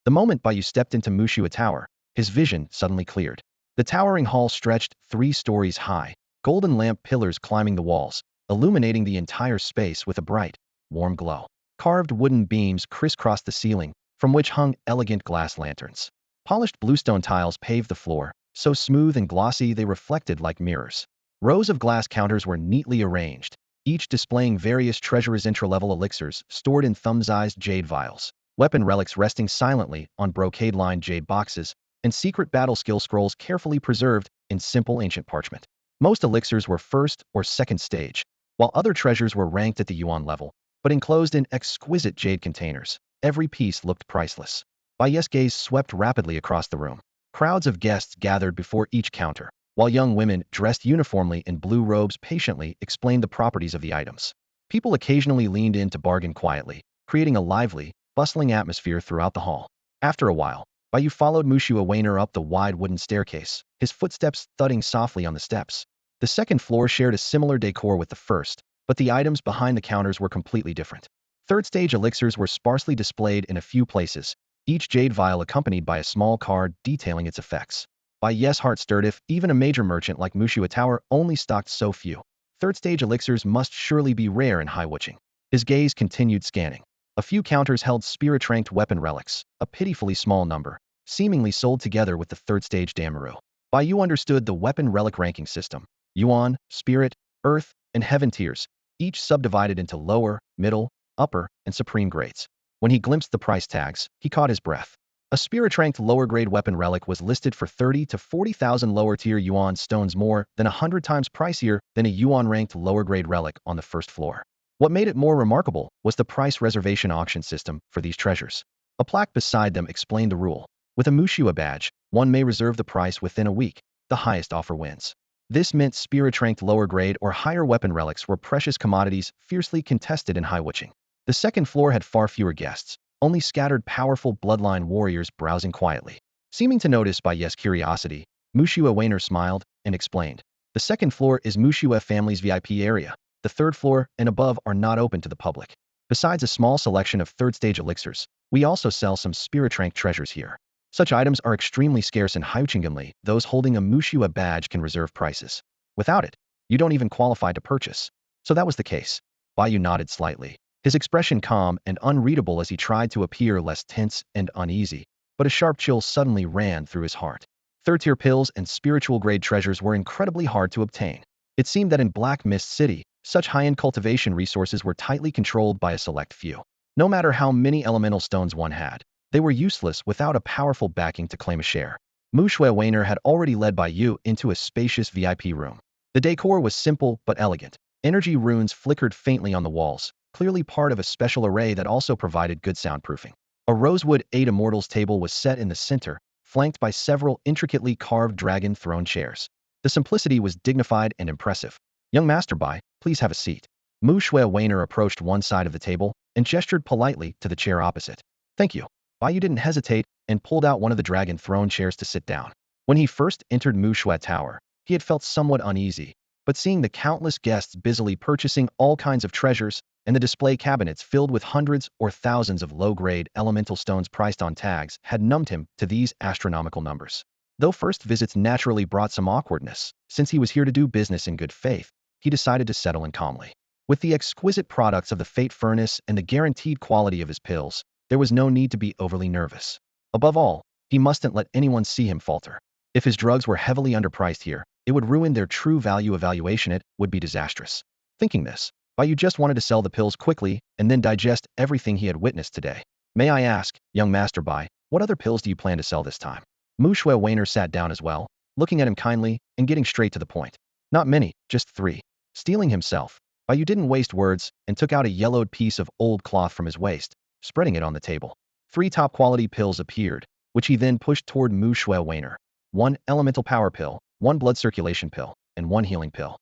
The moment Bai Yu stepped into Mushua Tower, his vision suddenly cleared. The towering hall stretched 3 stories high, golden lamp pillars climbing the walls, illuminating the entire space with a bright, warm glow. Carved wooden beams crisscrossed the ceiling, from which hung elegant glass lanterns. Polished bluestone tiles paved the floor, so smooth and glossy they reflected like mirrors. Rows of glass counters were neatly arranged, each displaying various treasurer's intra-level elixirs stored in thumb-sized jade vials, weapon relics resting silently on brocade-lined jade boxes, and secret battle skill scrolls carefully preserved in simple ancient parchment. Most elixirs were first or second stage, while other treasures were ranked at the yuan level, but enclosed in exquisite jade containers. Every piece looked priceless. Bai Yu's gaze swept rapidly across the room. Crowds of guests gathered before each counter, while young women dressed uniformly in blue robes patiently explained the properties of the items. People occasionally leaned in to bargain quietly, creating a lively, bustling atmosphere throughout the hall. After a while, Bai Yu followed Mushua Wainer up the wide wooden staircase, his footsteps thudding softly on the steps. The second floor shared a similar decor with the first, but the items behind the counters were completely different. Third-stage elixirs were sparsely displayed in a few places, each jade vial accompanied by a small card detailing its effects. Bai Yu's heart stirred if even a major merchant like Mushua Tower only stocked so few. Third-stage elixirs must surely be rare and high-witching. His gaze continued scanning. A few counters held spirit-ranked weapon relics, a pitifully small number, seemingly sold together with the third-stage Damaru. Bai Yu understood the weapon relic ranking system: Yuan, Spirit, Earth, and Heaven tiers, each subdivided into lower, middle, upper, and supreme grades. When he glimpsed the price tags, he caught his breath. A spirit-ranked lower-grade weapon relic was listed for 30 to 40,000 lower-tier yuan stones, more than 100 times pricier than a yuan-ranked lower-grade relic on the first floor. What made it more remarkable was the price reservation auction system for these treasures. A plaque beside them explained the rule. With a Mushua badge, one may reserve the price within a week. The highest offer wins. This meant spirit-ranked lower-grade or higher weapon relics were precious commodities fiercely contested in high-witching. The second floor had far fewer guests, only scattered powerful bloodline warriors browsing quietly. Seeming to notice Bai Yu's curiosity, Mushua Wainer smiled and explained. The second floor is Mushua family's VIP area. The third floor and above are not open to the public. Besides a small selection of third-stage elixirs, we also sell some spirit-ranked treasures here. Such items are extremely scarce and high-witchingly, those holding a Mushua badge can reserve prices. Without it, you don't even qualify to purchase. So that was the case. Bai Yu nodded slightly, his expression calm and unreadable as he tried to appear less tense and uneasy, but a sharp chill suddenly ran through his heart. Third-tier pills and spiritual-grade treasures were incredibly hard to obtain. It seemed that in Black Mist City, such high-end cultivation resources were tightly controlled by a select few. No matter how many elemental stones one had, they were useless without a powerful backing to claim a share. Mushua Wainer had already led Bai Yu into a spacious VIP room. The decor was simple but elegant. Energy runes flickered faintly on the walls, clearly part of a special array that also provided good soundproofing. A rosewood 8 Immortals table was set in the center, flanked by several intricately carved dragon throne chairs. The simplicity was dignified and impressive. "Young Master Bai, please have a seat." Mushua Wainer approached one side of the table and gestured politely to the chair opposite. "Thank you." Bai Yu didn't hesitate and pulled out one of the dragon throne chairs to sit down. When he first entered Mushua Tower, he had felt somewhat uneasy, but seeing the countless guests busily purchasing all kinds of treasures and the display cabinets filled with hundreds or thousands of low-grade elemental stones priced on tags had numbed him to these astronomical numbers. Though first visits naturally brought some awkwardness, since he was here to do business in good faith, he decided to settle in calmly. With the exquisite products of the Fate Furnace and the guaranteed quality of his pills, there was no need to be overly nervous. Above all, he mustn't let anyone see him falter. If his drugs were heavily underpriced here, it would ruin their true value. Evaluation it would be disastrous. Thinking this, Bai Yu just wanted to sell the pills quickly and then digest everything he had witnessed today. "May I ask, young Master Bai, what other pills do you plan to sell this time?" Mushua Wainer sat down as well, looking at him kindly and getting straight to the point. "Not many, just 3. Steeling himself, Bai Yu didn't waste words and took out a yellowed piece of old cloth from his waist, spreading it on the table. 3 top-quality pills appeared, which he then pushed toward Mushua Wainer. 1 elemental power pill, 1 blood circulation pill, and 1 healing pill.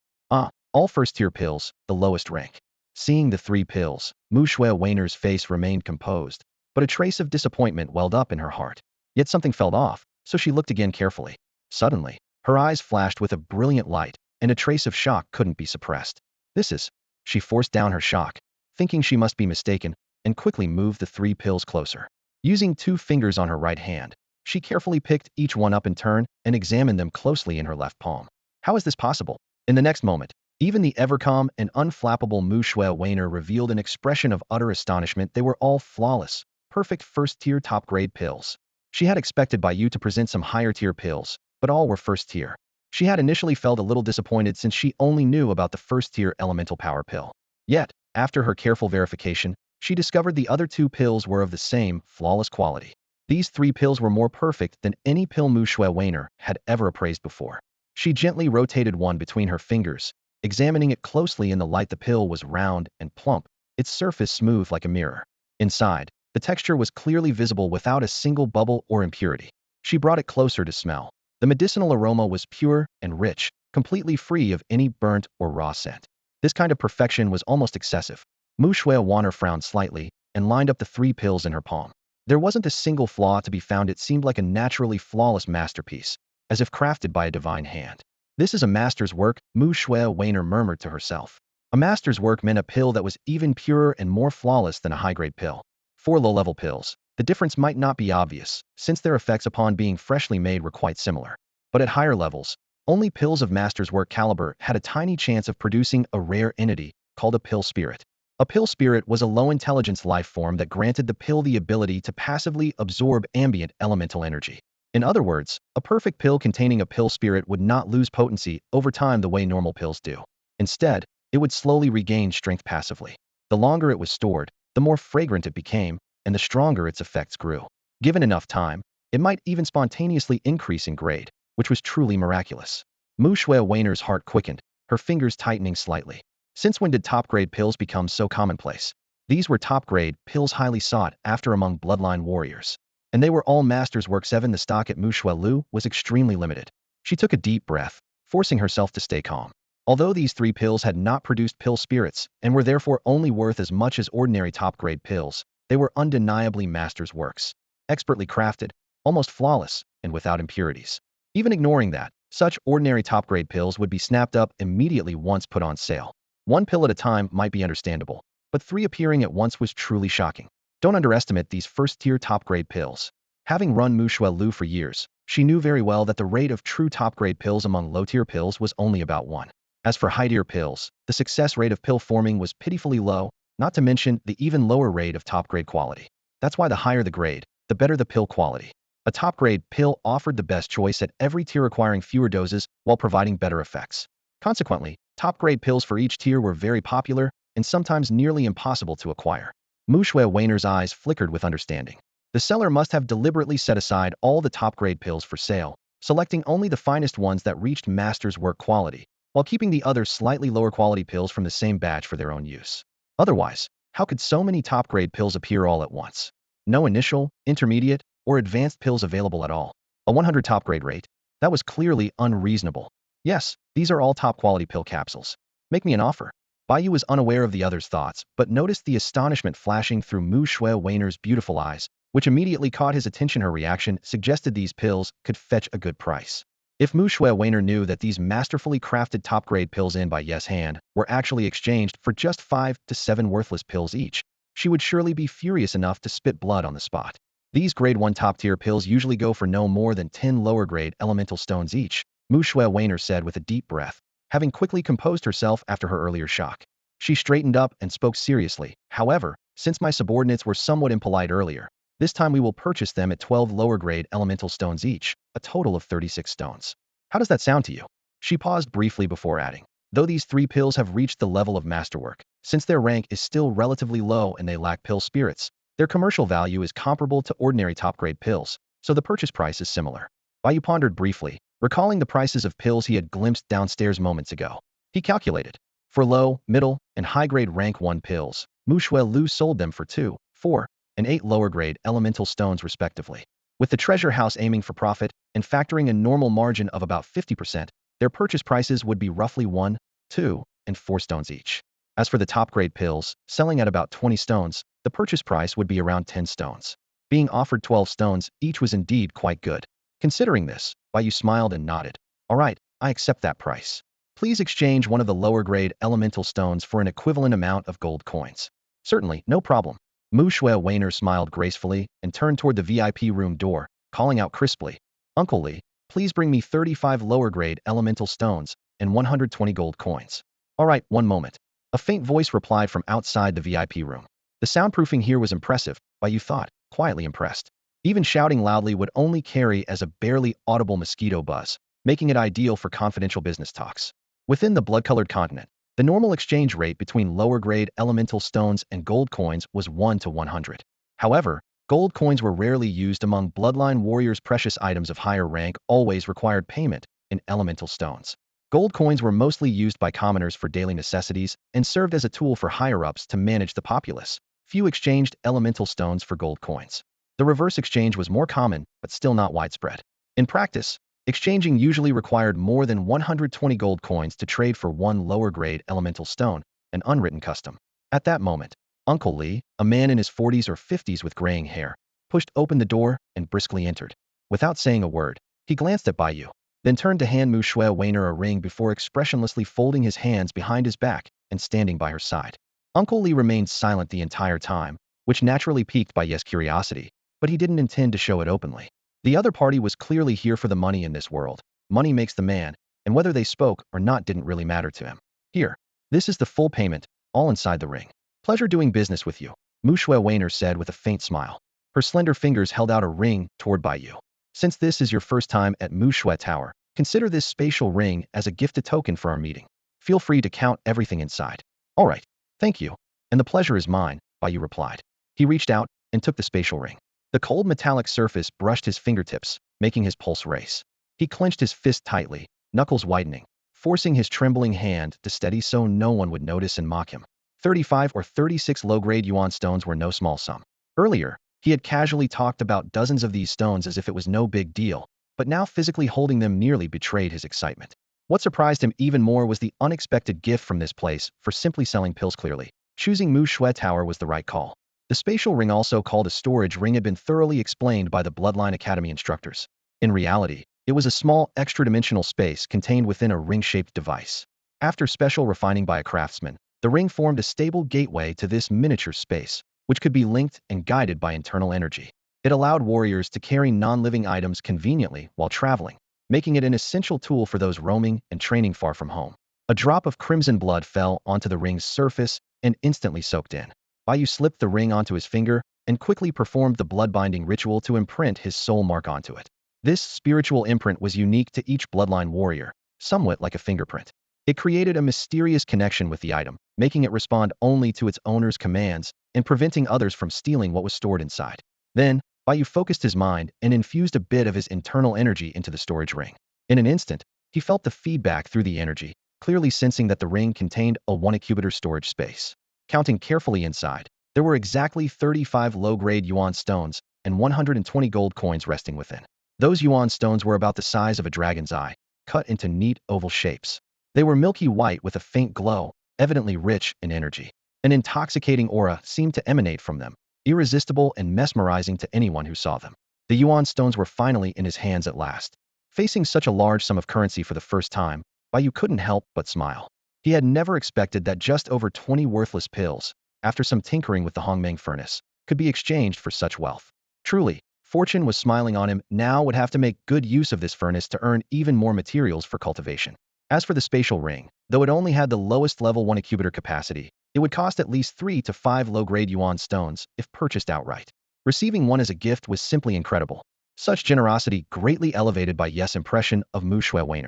All first-tier pills, the lowest rank. Seeing the 3 pills, Mushua Wainer's face remained composed, but a trace of disappointment welled up in her heart. Yet something felt off, so she looked again carefully. Suddenly, her eyes flashed with a brilliant light, and a trace of shock couldn't be suppressed. This is... She forced down her shock, thinking she must be mistaken, and quickly moved the 3 pills closer. Using 2 fingers on her right hand, she carefully picked each one up in turn and examined them closely in her left palm. How is this possible? In the next moment, even the ever-calm and unflappable Mu Shui Wainer revealed an expression of utter astonishment. They were all flawless, perfect first-tier top-grade pills. She had expected Bai Yu to present some higher-tier pills, but all were first-tier. She had initially felt a little disappointed since she only knew about the first-tier elemental power pill. Yet, after her careful verification, she discovered the other 2 pills were of the same, flawless quality. These 3 pills were more perfect than any pill Mu Shui Wainer had ever appraised before. She gently rotated one between her fingers, examining it closely in the light. The pill was round and plump, its surface smooth like a mirror. Inside, the texture was clearly visible without a single bubble or impurity. She brought it closer to smell. The medicinal aroma was pure and rich, completely free of any burnt or raw scent. This kind of perfection was almost excessive. Mu Shui Wainer frowned slightly and lined up the 3 pills in her palm. There wasn't a single flaw to be found. It seemed like a naturally flawless masterpiece, as if crafted by a divine hand. This is a master's work, Mu Shui Wainer murmured to herself. A master's work meant a pill that was even purer and more flawless than a high-grade pill. For low-level pills, the difference might not be obvious, since their effects upon being freshly made were quite similar. But at higher levels, only pills of master's work caliber had a tiny chance of producing a rare entity called a pill spirit. A pill spirit was a low-intelligence life form that granted the pill the ability to passively absorb ambient elemental energy. In other words, a perfect pill containing a pill spirit would not lose potency over time the way normal pills do. Instead, it would slowly regain strength passively. The longer it was stored, the more fragrant it became, and the stronger its effects grew. Given enough time, it might even spontaneously increase in grade, which was truly miraculous. Mu Shui Wainer's heart quickened, her fingers tightening slightly. Since when did top-grade pills become so commonplace? These were top-grade pills highly sought after among Bloodline Warriors. And they were all master's work. 7. The stock at Mu Shui Lu was extremely limited. She took a deep breath, forcing herself to stay calm. Although these 3 pills had not produced pill spirits and were therefore only worth as much as ordinary top-grade pills, they were undeniably master's works. Expertly crafted, almost flawless, and without impurities. Even ignoring that, such ordinary top-grade pills would be snapped up immediately once put on sale. 1 pill at a time might be understandable, but 3 appearing at once was truly shocking. Don't underestimate these first-tier top-grade pills. Having run Mu Shui Lu for years, she knew very well that the rate of true top-grade pills among low-tier pills was only about 1. As for high-tier pills, the success rate of pill forming was pitifully low, not to mention the even lower rate of top-grade quality. That's why the higher the grade, the better the pill quality. A top-grade pill offered the best choice at every tier, requiring fewer doses while providing better effects. Consequently, top-grade pills for each tier were very popular and sometimes nearly impossible to acquire. Mu Shui Wainer's eyes flickered with understanding. The seller must have deliberately set aside all the top-grade pills for sale, selecting only the finest ones that reached master's work quality, while keeping the other slightly lower quality pills from the same batch for their own use. Otherwise, how could so many top-grade pills appear all at once? No initial, intermediate, or advanced pills available at all. A 100 top-grade rate? That was clearly unreasonable. Yes, these are all top-quality pill capsules. Make me an offer. Bai Yu was unaware of the other's thoughts, but noticed the astonishment flashing through Mu Shui Wainer's beautiful eyes, which immediately caught his attention. Her reaction suggested these pills could fetch a good price. If Mu Shui Wainer knew that these masterfully crafted top-grade pills in Bai Yu's hand were actually exchanged for just 5 to 7 worthless pills each, she would surely be furious enough to spit blood on the spot. These grade 1 top-tier pills usually go for no more than 10 lower-grade elemental stones each, Mu Shui Wainer said with a deep breath, having quickly composed herself after her earlier shock. She straightened up and spoke seriously. However, since my subordinates were somewhat impolite earlier, this time we will purchase them at 12 lower-grade elemental stones each, a total of 36 stones. How does that sound to you? She paused briefly before adding, though these 3 pills have reached the level of masterwork, since their rank is still relatively low and they lack pill spirits, their commercial value is comparable to ordinary top-grade pills, so the purchase price is similar. Bai Yu pondered briefly, recalling the prices of pills he had glimpsed downstairs moments ago. He calculated. For low, middle, and high-grade rank 1 pills, Mu Shui Lu sold them for 2, 4, and 8 lower-grade elemental stones respectively. With the treasure house aiming for profit and factoring a normal margin of about 50%, their purchase prices would be roughly 1, 2, and 4 stones each. As for the top-grade pills, selling at about 20 stones, the purchase price would be around 10 stones. Being offered 12 stones each was indeed quite good. Considering this, Bai Yu smiled and nodded. All right, I accept that price. Please exchange one of the lower-grade elemental stones for an equivalent amount of gold coins. Certainly, no problem. Mu Shui smiled gracefully and turned toward the VIP room door, calling out crisply, Uncle Li, please bring me 35 lower-grade elemental stones and 120 gold coins. All right, one moment. A faint voice replied from outside the VIP room. The soundproofing here was impressive, Bai Yu thought, quietly impressed. Even shouting loudly would only carry as a barely audible mosquito buzz, making it ideal for confidential business talks. Within the blood-colored continent, the normal exchange rate between lower-grade elemental stones and gold coins was 1 to 100. However, gold coins were rarely used among Bloodline Warriors. Precious items of higher rank always required payment in elemental stones. Gold coins were mostly used by commoners for daily necessities and served as a tool for higher-ups to manage the populace. Few exchanged elemental stones for gold coins. The reverse exchange was more common, but still not widespread. In practice, exchanging usually required more than 120 gold coins to trade for one lower-grade elemental stone, an unwritten custom. At that moment, Uncle Li, a man in his 40s or 50s with graying hair, pushed open the door and briskly entered. Without saying a word, he glanced at Bai Yu, then turned to hand Mu Shui a ring before expressionlessly folding his hands behind his back and standing by her side. Uncle Li remained silent the entire time, which naturally piqued Bai Yu's curiosity, but he didn't intend to show it openly. The other party was clearly here for the money in this world. Money makes the man, and whether they spoke or not didn't really matter to him. Here, this is the full payment, all inside the ring. Pleasure doing business with you, Mu Shui said with a faint smile. Her slender fingers held out a ring toward Bai Yu. Since this is your first time at Mu Shui Tower, consider this spatial ring as a gifted token for our meeting. Feel free to count everything inside. All right, thank you. And the pleasure is mine, Bai Yu replied. He reached out and took the spatial ring. The cold metallic surface brushed his fingertips, making his pulse race. He clenched his fist tightly, knuckles whitening, forcing his trembling hand to steady so no one would notice and mock him. 35 or 36 low-grade yuan stones were no small sum. Earlier, he had casually talked about dozens of these stones as if it was no big deal, but now physically holding them nearly betrayed his excitement. What surprised him even more was the unexpected gift from this place for simply selling pills. Clearly, choosing Mu Shui Tower was the right call. The spatial ring, also called a storage ring, had been thoroughly explained by the Bloodline Academy instructors. In reality, it was a small extra-dimensional space contained within a ring-shaped device. After special refining by a craftsman, the ring formed a stable gateway to this miniature space, which could be linked and guided by internal energy. It allowed warriors to carry non-living items conveniently while traveling, making it an essential tool for those roaming and training far from home. A drop of crimson blood fell onto the ring's surface and instantly soaked in. Bai Yu slipped the ring onto his finger and quickly performed the blood-binding ritual to imprint his soul mark onto it. This spiritual imprint was unique to each bloodline warrior, somewhat like a fingerprint. It created a mysterious connection with the item, making it respond only to its owner's commands and preventing others from stealing what was stored inside. Then, Bai Yu focused his mind and infused a bit of his internal energy into the storage ring. In an instant, he felt the feedback through the energy, clearly sensing that the ring contained a 1-incubator storage space. Counting carefully inside, there were exactly 35 low-grade yuan stones and 120 gold coins resting within. Those yuan stones were about the size of a dragon's eye, cut into neat oval shapes. They were milky white with a faint glow, evidently rich in energy. An intoxicating aura seemed to emanate from them, irresistible and mesmerizing to anyone who saw them. The yuan stones were finally in his hands at last. Facing such a large sum of currency for the first time, Bai Yu couldn't help but smile. He had never expected that just over 20 worthless pills, after some tinkering with the Hongmeng furnace, could be exchanged for such wealth. Truly, fortune was smiling on him. Now would have to make good use of this furnace to earn even more materials for cultivation. As for the spatial ring, though it only had the lowest level 1-incubator capacity, it would cost at least 3 to 5 low-grade yuan stones if purchased outright. Receiving one as a gift was simply incredible. Such generosity greatly elevated Bai Yu's impression of Mu Shui.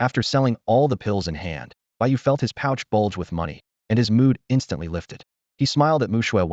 After selling all the pills in hand, Bai Yu felt his pouch bulge with money, and his mood instantly lifted. He smiled at Mu Shui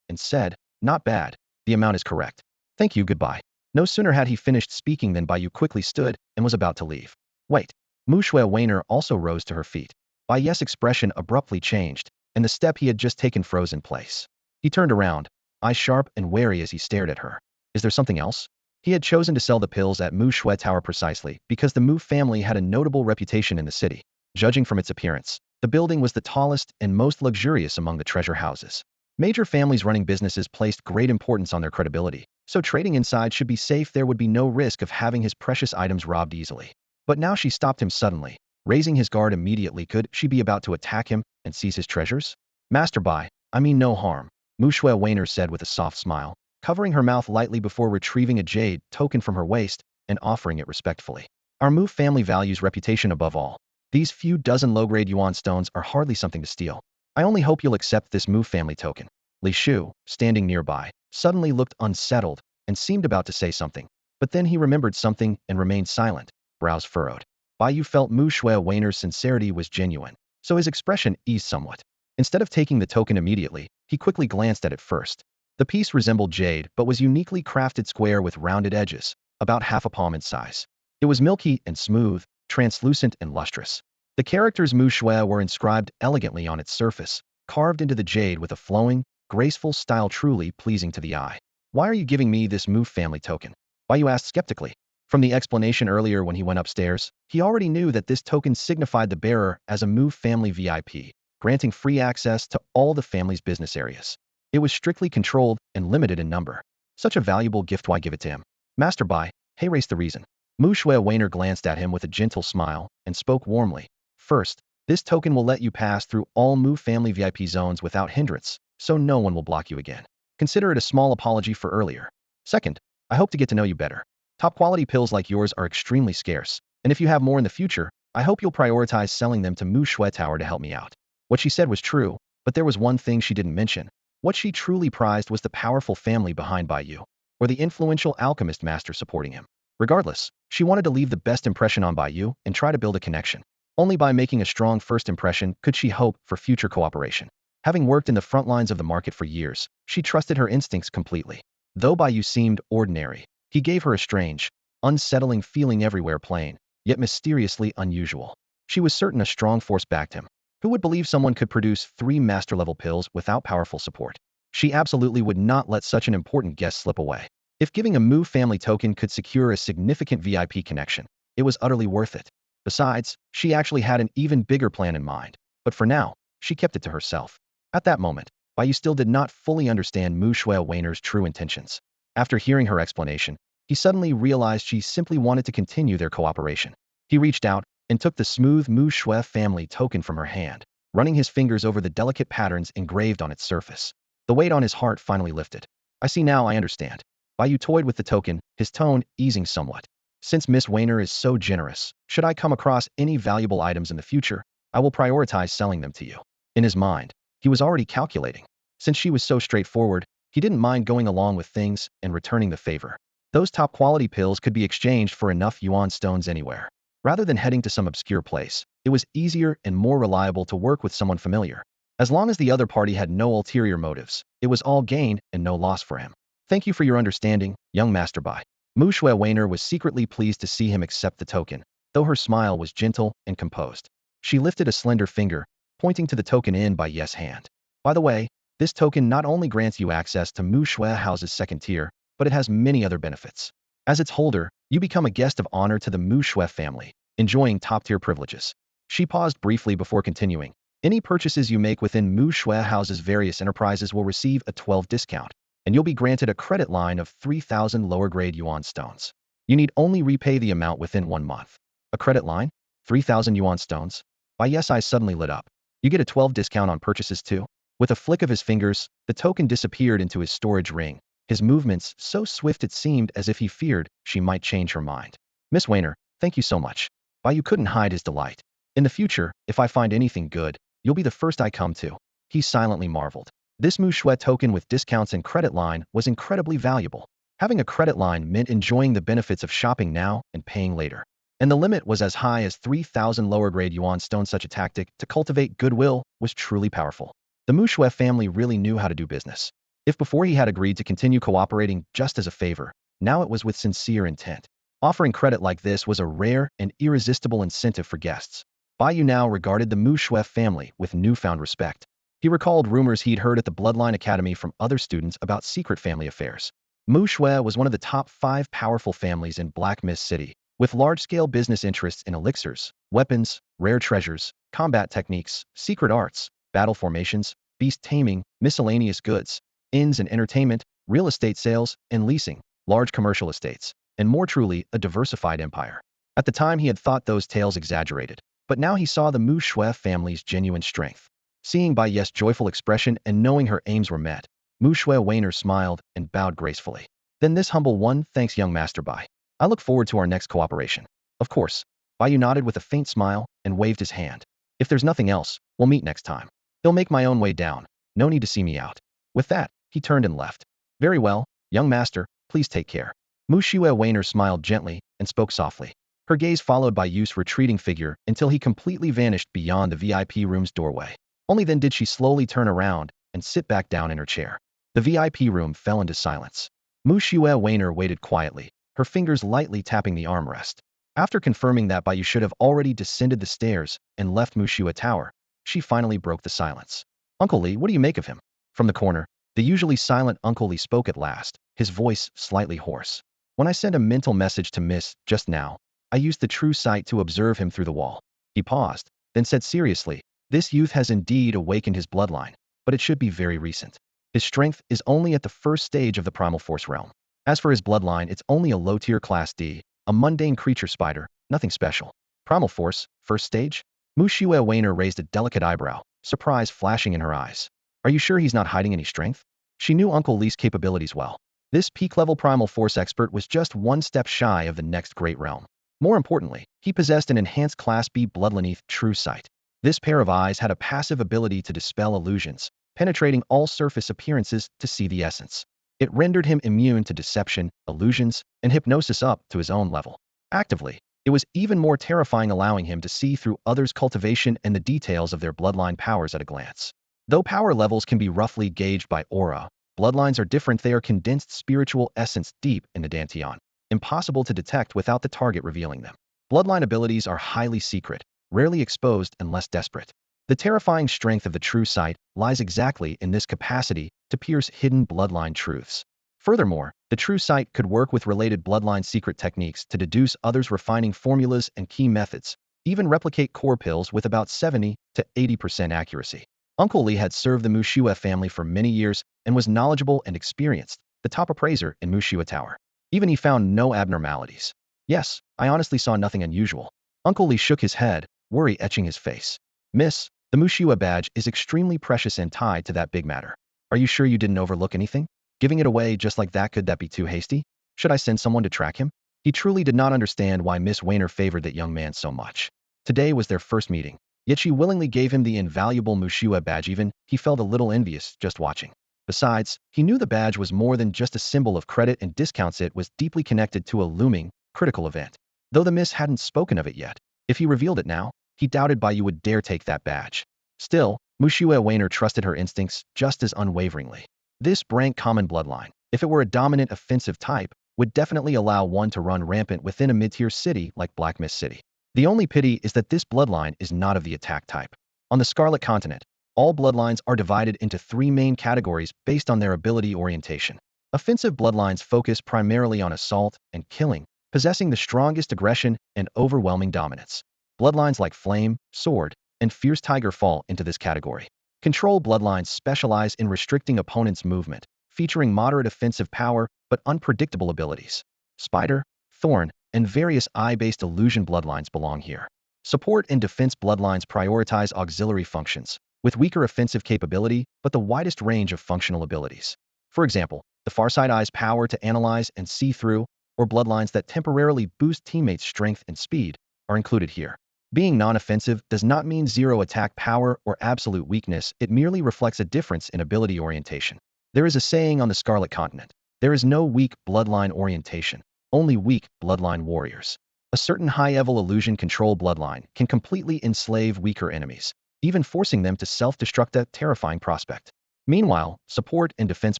and said, "Not bad. The amount is correct. Thank you, goodbye." No sooner had he finished speaking than Bai Yu quickly stood and was about to leave. Wait. Mu Shui also rose to her feet. Bai Yu's expression abruptly changed, and the step he had just taken froze in place. He turned around, eyes sharp and wary as he stared at her. Is there something else? He had chosen to sell the pills at Mu Shui Tower precisely because the Mu family had a notable reputation in the city. Judging from its appearance, the building was the tallest and most luxurious among the treasure houses. Major families running businesses placed great importance on their credibility, so trading inside should be safe. There would be no risk of having his precious items robbed easily. But now she stopped him suddenly, raising his guard immediately. Could she be about to attack him and seize his treasures? Master Bai, I mean no harm, Weiner said with a soft smile, covering her mouth lightly before retrieving a jade token from her waist and offering it respectfully. Our Mu family values reputation above all. These few dozen low-grade yuan stones are hardly something to steal. I only hope you'll accept this Mu family token. Li Shu, standing nearby, suddenly looked unsettled and seemed about to say something, but then he remembered something and remained silent, brows furrowed. Bai Yu felt Weiner's sincerity was genuine, so his expression eased somewhat. Instead of taking the token immediately, he quickly glanced at it first. The piece resembled jade but was uniquely crafted square with rounded edges, about half a palm in size. It was milky and smooth, translucent and lustrous. The characters Mu Shui were inscribed elegantly on its surface, carved into the jade with a flowing, graceful style truly pleasing to the eye. Why are you giving me this Mu family token? Bai Yu asked skeptically. From the explanation earlier when he went upstairs, he already knew that this token signified the bearer as a Mu family VIP, granting free access to all the family's business areas. It was strictly controlled and limited in number. Such a valuable gift, why give it to him? Master Bai, hey, race the reason. Weiner glanced at him with a gentle smile and spoke warmly. First, this token will let you pass through all Mu family VIP zones without hindrance, so no one will block you again. Consider it a small apology for earlier. Second, I hope to get to know you better. Top quality pills like yours are extremely scarce, and if you have more in the future, I hope you'll prioritize selling them to Mu Shui Tower to help me out. What she said was true, but there was one thing she didn't mention. What she truly prized was the powerful family behind Bai Yu, or the influential alchemist master supporting him. Regardless, she wanted to leave the best impression on Bai Yu and try to build a connection. Only by making a strong first impression could she hope for future cooperation. Having worked in the front lines of the market for years, she trusted her instincts completely. Though Bai Yu seemed ordinary, he gave her a strange, unsettling feeling everywhere, plain, yet mysteriously unusual. She was certain a strong force backed him. Who would believe someone could produce 3 master-level pills without powerful support? She absolutely would not let such an important guest slip away. If giving a Mu family token could secure a significant VIP connection, it was utterly worth it. Besides, she actually had an even bigger plan in mind, but for now, she kept it to herself. At that moment, Bai Yu still did not fully understand Weiner's true intentions. After hearing her explanation, he suddenly realized she simply wanted to continue their cooperation. He reached out and took the smooth Mu Shui family token from her hand, running his fingers over the delicate patterns engraved on its surface. The weight on his heart finally lifted. I see now, I understand. Bai Yu toyed with the token, his tone easing somewhat. Since Miss Weiner is so generous, should I come across any valuable items in the future, I will prioritize selling them to you. In his mind, he was already calculating. Since she was so straightforward, he didn't mind going along with things and returning the favor. Those top-quality pills could be exchanged for enough yuan stones anywhere. Rather than heading to some obscure place, it was easier and more reliable to work with someone familiar. As long as the other party had no ulterior motives, it was all gain and no loss for him. Thank you for your understanding, young Master Bai. Weiner was secretly pleased to see him accept the token, though her smile was gentle and composed. She lifted a slender finger, pointing to the token in Bai Yu's hand. By the way, this token not only grants you access to Mu Shui House's second tier, but it has many other benefits. As its holder, you become a guest of honor to the Mu Shui family, enjoying top-tier privileges. She paused briefly before continuing. Any purchases you make within Mu Shui House's various enterprises will receive a 12% discount, and you'll be granted a credit line of 3,000 lower-grade yuan stones. You need only repay the amount within 1 month. A credit line? 3,000 yuan stones? Bai Yu's eyes suddenly lit up. You get a 12% discount on purchases too? With a flick of his fingers, the token disappeared into his storage ring, his movements so swift it seemed as if he feared she might change her mind. Miss Weiner, thank you so much. Bai Yu couldn't hide his delight. In the future, if I find anything good, you'll be the first I come to. He silently marveled. This Mu Shui token with discounts and credit line was incredibly valuable. Having a credit line meant enjoying the benefits of shopping now and paying later. And the limit was as high as 3,000 lower-grade yuan stone. Such a tactic to cultivate goodwill was truly powerful. The Mu Shui family really knew how to do business. If before he had agreed to continue cooperating just as a favor, now it was with sincere intent. Offering credit like this was a rare and irresistible incentive for guests. Bai Yu now regarded the Mu Shui family with newfound respect. He recalled rumors he'd heard at the Bloodline Academy from other students about secret family affairs. Mu Shui was one of the top 5 powerful families in Black Mist City, with large-scale business interests in elixirs, weapons, rare treasures, combat techniques, secret arts, battle formations, beast taming, miscellaneous goods, inns and entertainment, real estate sales and leasing, large commercial estates, and more truly, a diversified empire. At the time he had thought those tales exaggerated, but now he saw the Mu Shui family's genuine strength. Seeing Bai Yu's joyful expression and knowing her aims were met, Mu Shui Wainer smiled and bowed gracefully. Then this humble one, thanks young Master Bai. I look forward to our next cooperation. Of course. Bai Yu nodded with a faint smile and waved his hand. If there's nothing else, we'll meet next time. He'll make my own way down. No need to see me out. With that, he turned and left. Very well, young master, please take care. Mu Shui Wainer smiled gently and spoke softly. Her gaze followed Bai Yu's retreating figure until he completely vanished beyond the VIP room's doorway. Only then did she slowly turn around and sit back down in her chair. The VIP room fell into silence. Mu Shui Wainer waited quietly, her fingers lightly tapping the armrest. After confirming that Bai Yu should have already descended the stairs and left Mu Shui Tower, she finally broke the silence. Uncle Li, what do you make of him? From the corner, the usually silent Uncle Li spoke at last, his voice slightly hoarse. When I sent a mental message to Miss just now, I used the true sight to observe him through the wall. He paused, then said seriously, this youth has indeed awakened his bloodline, but it should be very recent. His strength is only at the first stage of the primal force realm. As for his bloodline, it's only a low-tier class D, a mundane creature spider, nothing special. Primal force, first stage? Mu Shui Wainer raised a delicate eyebrow, surprise flashing in her eyes. Are you sure he's not hiding any strength? She knew Uncle Li's capabilities well. This peak-level primal force expert was just one step shy of the next great realm. More importantly, he possessed an enhanced Class B Bloodline true sight. This pair of eyes had a passive ability to dispel illusions, penetrating all surface appearances to see the essence. It rendered him immune to deception, illusions, and hypnosis up to his own level. Actively, it was even more terrifying, allowing him to see through others' cultivation and the details of their bloodline powers at a glance. Though power levels can be roughly gauged by aura, bloodlines are different. They are condensed spiritual essence deep in the dantian, impossible to detect without the target revealing them. Bloodline abilities are highly secret, rarely exposed unless desperate. The terrifying strength of the true sight lies exactly in this capacity to pierce hidden bloodline truths. Furthermore, the true sight could work with related bloodline secret techniques to deduce others' refining formulas and key methods, even replicate core pills with about 70 to 80% accuracy. Uncle Li had served the Mu Shui family for many years and was knowledgeable and experienced, the top appraiser in Mu Shui Tower. Even he found no abnormalities. Yes, I honestly saw nothing unusual. Uncle Li shook his head, worry etching his face. Miss, the Mu Shui badge is extremely precious and tied to that big matter. Are you sure you didn't overlook anything? Giving it away just like that, could that be too hasty? Should I send someone to track him? He truly did not understand why Miss Wainer favored that young man so much. Today was their first meeting, yet she willingly gave him the invaluable Mu Shui badge. Even he felt a little envious just watching. Besides, he knew the badge was more than just a symbol of credit and discounts. It was deeply connected to a looming, critical event. Though the miss hadn't spoken of it yet, if he revealed it now, he doubted Bai Yu would dare take that badge. Still, Mu Shui Wainer trusted her instincts just as unwaveringly. This rank common bloodline, if it were a dominant offensive type, would definitely allow one to run rampant within a mid-tier city like Black Mist City. The only pity is that this bloodline is not of the attack type. On the Scarlet Continent, all bloodlines are divided into three main categories based on their ability orientation. Offensive bloodlines focus primarily on assault and killing, possessing the strongest aggression and overwhelming dominance. Bloodlines like Flame, Sword, and Fierce Tiger fall into this category. Control bloodlines specialize in restricting opponents' movement, featuring moderate offensive power but unpredictable abilities. Spider, Thorn, and various eye-based illusion bloodlines belong here. Support and defense bloodlines prioritize auxiliary functions, with weaker offensive capability but the widest range of functional abilities. For example, the Farsight Eye's power to analyze and see through, or bloodlines that temporarily boost teammates' strength and speed, are included here. Being non-offensive does not mean zero attack power or absolute weakness. It merely reflects a difference in ability orientation. There is a saying on the Scarlet Continent: there is no weak bloodline orientation, only weak bloodline warriors. A certain high-level illusion control bloodline can completely enslave weaker enemies, even forcing them to self-destruct, a terrifying prospect. Meanwhile, support and defense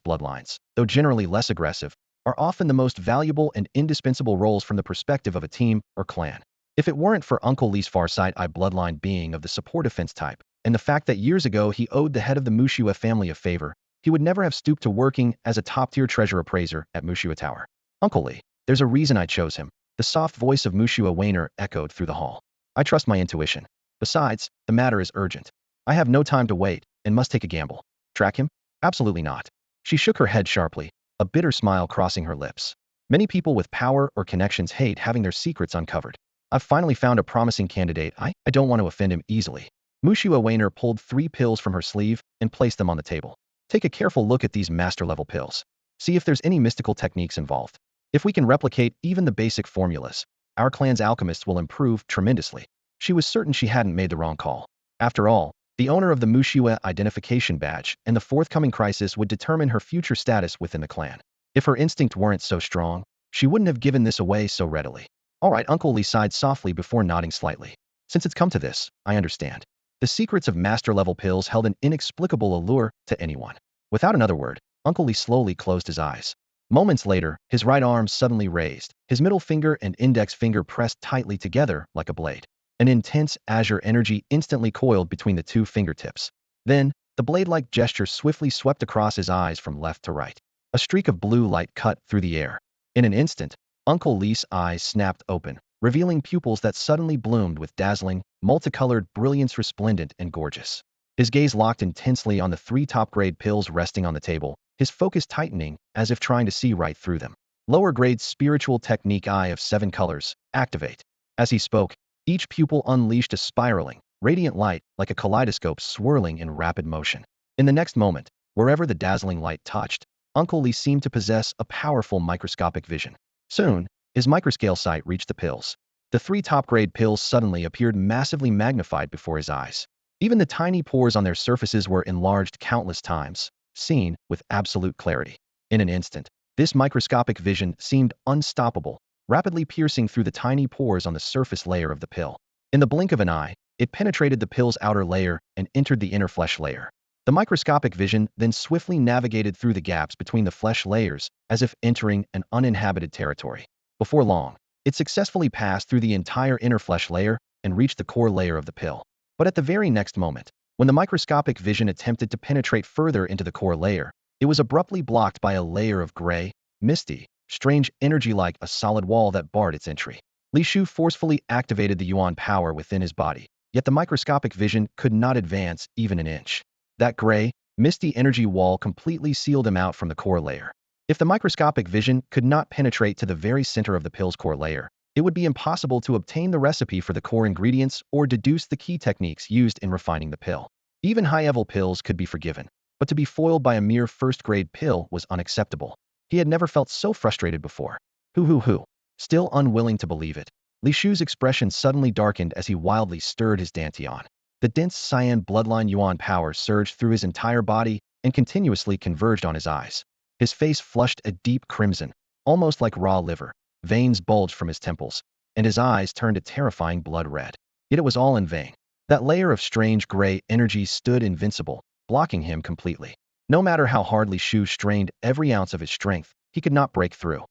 bloodlines, though generally less aggressive, are often the most valuable and indispensable roles from the perspective of a team or clan. If it weren't for Uncle Li's Farsight Eye bloodline being of the support defense type, and the fact that years ago he owed the head of the Mu Shui family a favor, he would never have stooped to working as a top-tier treasure appraiser at Mu Shui Tower. Uncle Li, there's a reason I chose him. The soft voice of Mu Shui Wainer echoed through the hall. I trust my intuition. Besides, the matter is urgent. I have no time to wait, and must take a gamble. Track him? Absolutely not. She shook her head sharply, a bitter smile crossing her lips. Many people with power or connections hate having their secrets uncovered. I've finally found a promising candidate. I don't want to offend him easily. Mushua Wainer pulled 3 pills from her sleeve and placed them on the table. Take a careful look at these master-level pills. See if there's any mystical techniques involved. If we can replicate even the basic formulas, our clan's alchemists will improve tremendously. She was certain she hadn't made the wrong call. After all, the owner of the Mushua identification badge and the forthcoming crisis would determine her future status within the clan. If her instinct weren't so strong, she wouldn't have given this away so readily. All right, Uncle Lee sighed softly before nodding slightly. Since it's come to this, I understand. The secrets of master-level pills held an inexplicable allure to anyone. Without another word, Uncle Lee slowly closed his eyes. Moments later, his right arm suddenly raised, his middle finger and index finger pressed tightly together like a blade. An intense azure energy instantly coiled between the 2 fingertips. Then, the blade-like gesture swiftly swept across his eyes from left to right. A streak of blue light cut through the air. In an instant, Uncle Lee's eyes snapped open, revealing pupils that suddenly bloomed with dazzling, multicolored brilliance, resplendent and gorgeous. His gaze locked intensely on the 3 top-grade pills resting on the table, his focus tightening as if trying to see right through them. Lower-grade spiritual technique Eye of 7 colors, activate. As he spoke, each pupil unleashed a spiraling, radiant light like a kaleidoscope swirling in rapid motion. In the next moment, wherever the dazzling light touched, Uncle Lee seemed to possess a powerful microscopic vision. Soon, his microscale sight reached the pills. The 3 top-grade pills suddenly appeared massively magnified before his eyes. Even the tiny pores on their surfaces were enlarged countless times, seen with absolute clarity. In an instant, this microscopic vision seemed unstoppable, rapidly piercing through the tiny pores on the surface layer of the pill. In the blink of an eye, it penetrated the pill's outer layer and entered the inner flesh layer. The microscopic vision then swiftly navigated through the gaps between the flesh layers, as if entering an uninhabited territory. Before long, it successfully passed through the entire inner flesh layer and reached the core layer of the pill. But at the very next moment, when the microscopic vision attempted to penetrate further into the core layer, it was abruptly blocked by a layer of gray, misty, strange energy like a solid wall that barred its entry. Li Shu forcefully activated the Yuan power within his body, yet the microscopic vision could not advance even an inch. That gray, misty energy wall completely sealed him out from the core layer. If the microscopic vision could not penetrate to the very center of the pill's core layer, it would be impossible to obtain the recipe for the core ingredients or deduce the key techniques used in refining the pill. Even high-level pills could be forgiven, but to be foiled by a mere first-grade pill was unacceptable. He had never felt so frustrated before. Hoo. Still unwilling to believe it, Li Shu's expression suddenly darkened as he wildly stirred his dantian. The dense cyan bloodline yuan power surged through his entire body and continuously converged on his eyes. His face flushed a deep crimson, almost like raw liver. Veins bulged from his temples, and his eyes turned a terrifying blood red. Yet it was all in vain. That layer of strange gray energy stood invincible, blocking him completely. No matter how hard Li Shu strained every ounce of his strength, he could not break through.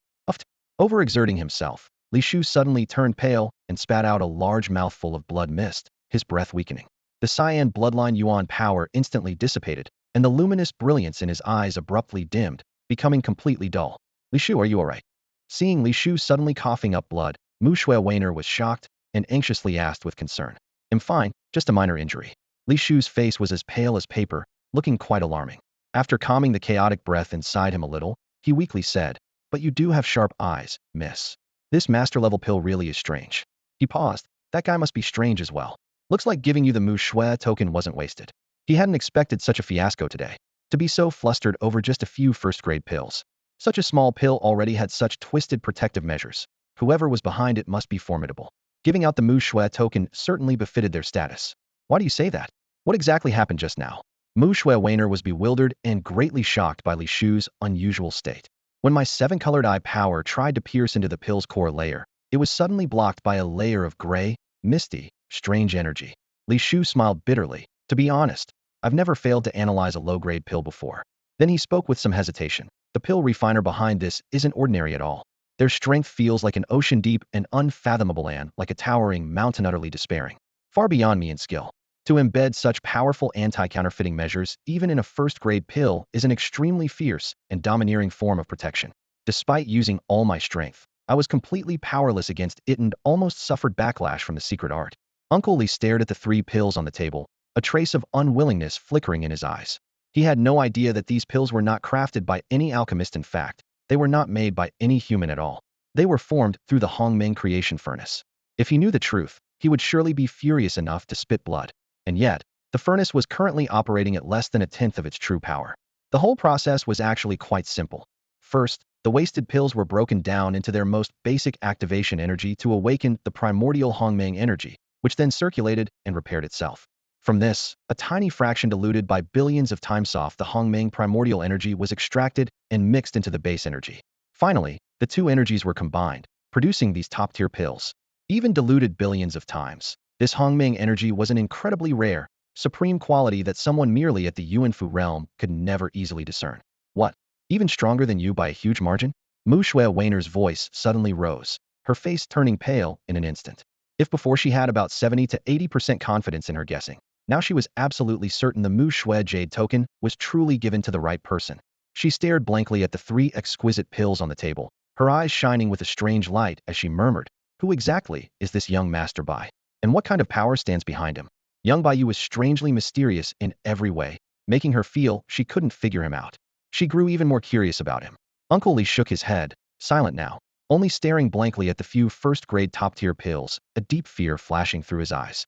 Overexerting himself, Li Shu suddenly turned pale and spat out a large mouthful of blood mist, his breath weakening. The cyan bloodline yuan power instantly dissipated, and the luminous brilliance in his eyes abruptly dimmed, becoming completely dull. Li Shu, are you alright? Seeing Li Shu suddenly coughing up blood, Mushua Wainer was shocked and anxiously asked with concern. I'm fine, just a minor injury. Li Shu's face was as pale as paper, looking quite alarming. After calming the chaotic breath inside him a little, he weakly said, but you do have sharp eyes, miss. This master-level pill really is strange. He paused. That guy must be strange as well. Looks like giving you the Mu Shui token wasn't wasted. He hadn't expected such a fiasco today. To be so flustered over just a few first-grade pills. Such a small pill already had such twisted protective measures. Whoever was behind it must be formidable. Giving out the Mu Shui token certainly befitted their status. Why do you say that? What exactly happened just now? Mu Shui Wainer was bewildered and greatly shocked by Li Shu's unusual state. When my 7-colored eye power tried to pierce into the pill's core layer, it was suddenly blocked by a layer of gray, misty, strange energy. Li Shu smiled bitterly. To be honest, I've never failed to analyze a low-grade pill before. Then he spoke with some hesitation. The pill refiner behind this isn't ordinary at all. Their strength feels like an ocean deep and unfathomable and like a towering mountain utterly despairing. Far beyond me in skill. To embed such powerful anti-counterfeiting measures even in a first-grade pill is an extremely fierce and domineering form of protection. Despite using all my strength, I was completely powerless against it and almost suffered backlash from the secret art. Uncle Lee stared at the 3 pills on the table, a trace of unwillingness flickering in his eyes. He had no idea that these pills were not crafted by any alchemist. In fact, they were not made by any human at all. They were formed through the Hongmeng creation furnace. If he knew the truth, he would surely be furious enough to spit blood. And yet, the furnace was currently operating at less than a tenth of its true power. The whole process was actually quite simple. First, the wasted pills were broken down into their most basic activation energy to awaken the primordial Hongmeng energy, which then circulated and repaired itself. From this, a tiny fraction diluted by billions of times soft the Hongmeng primordial energy was extracted and mixed into the base energy. Finally, the two energies were combined, producing these top-tier pills. Even diluted billions of times, this Hongmeng energy was an incredibly rare, supreme quality that someone merely at the Yuanfu realm could never easily discern. What? Even stronger than you by a huge margin? Mu Shui Weiner's voice suddenly rose, her face turning pale in an instant. If before she had about 70 to 80% confidence in her guessing, now she was absolutely certain the Mu Shui Jade token was truly given to the right person. She stared blankly at the three exquisite pills on the table, her eyes shining with a strange light as she murmured, "Who exactly is this young Master Bai? And what kind of power stands behind him?" Young Bai Yu was strangely mysterious in every way, making her feel she couldn't figure him out. She grew even more curious about him. Uncle Li shook his head, silent now, only staring blankly at the few first-grade top-tier pills, a deep fear flashing through his eyes.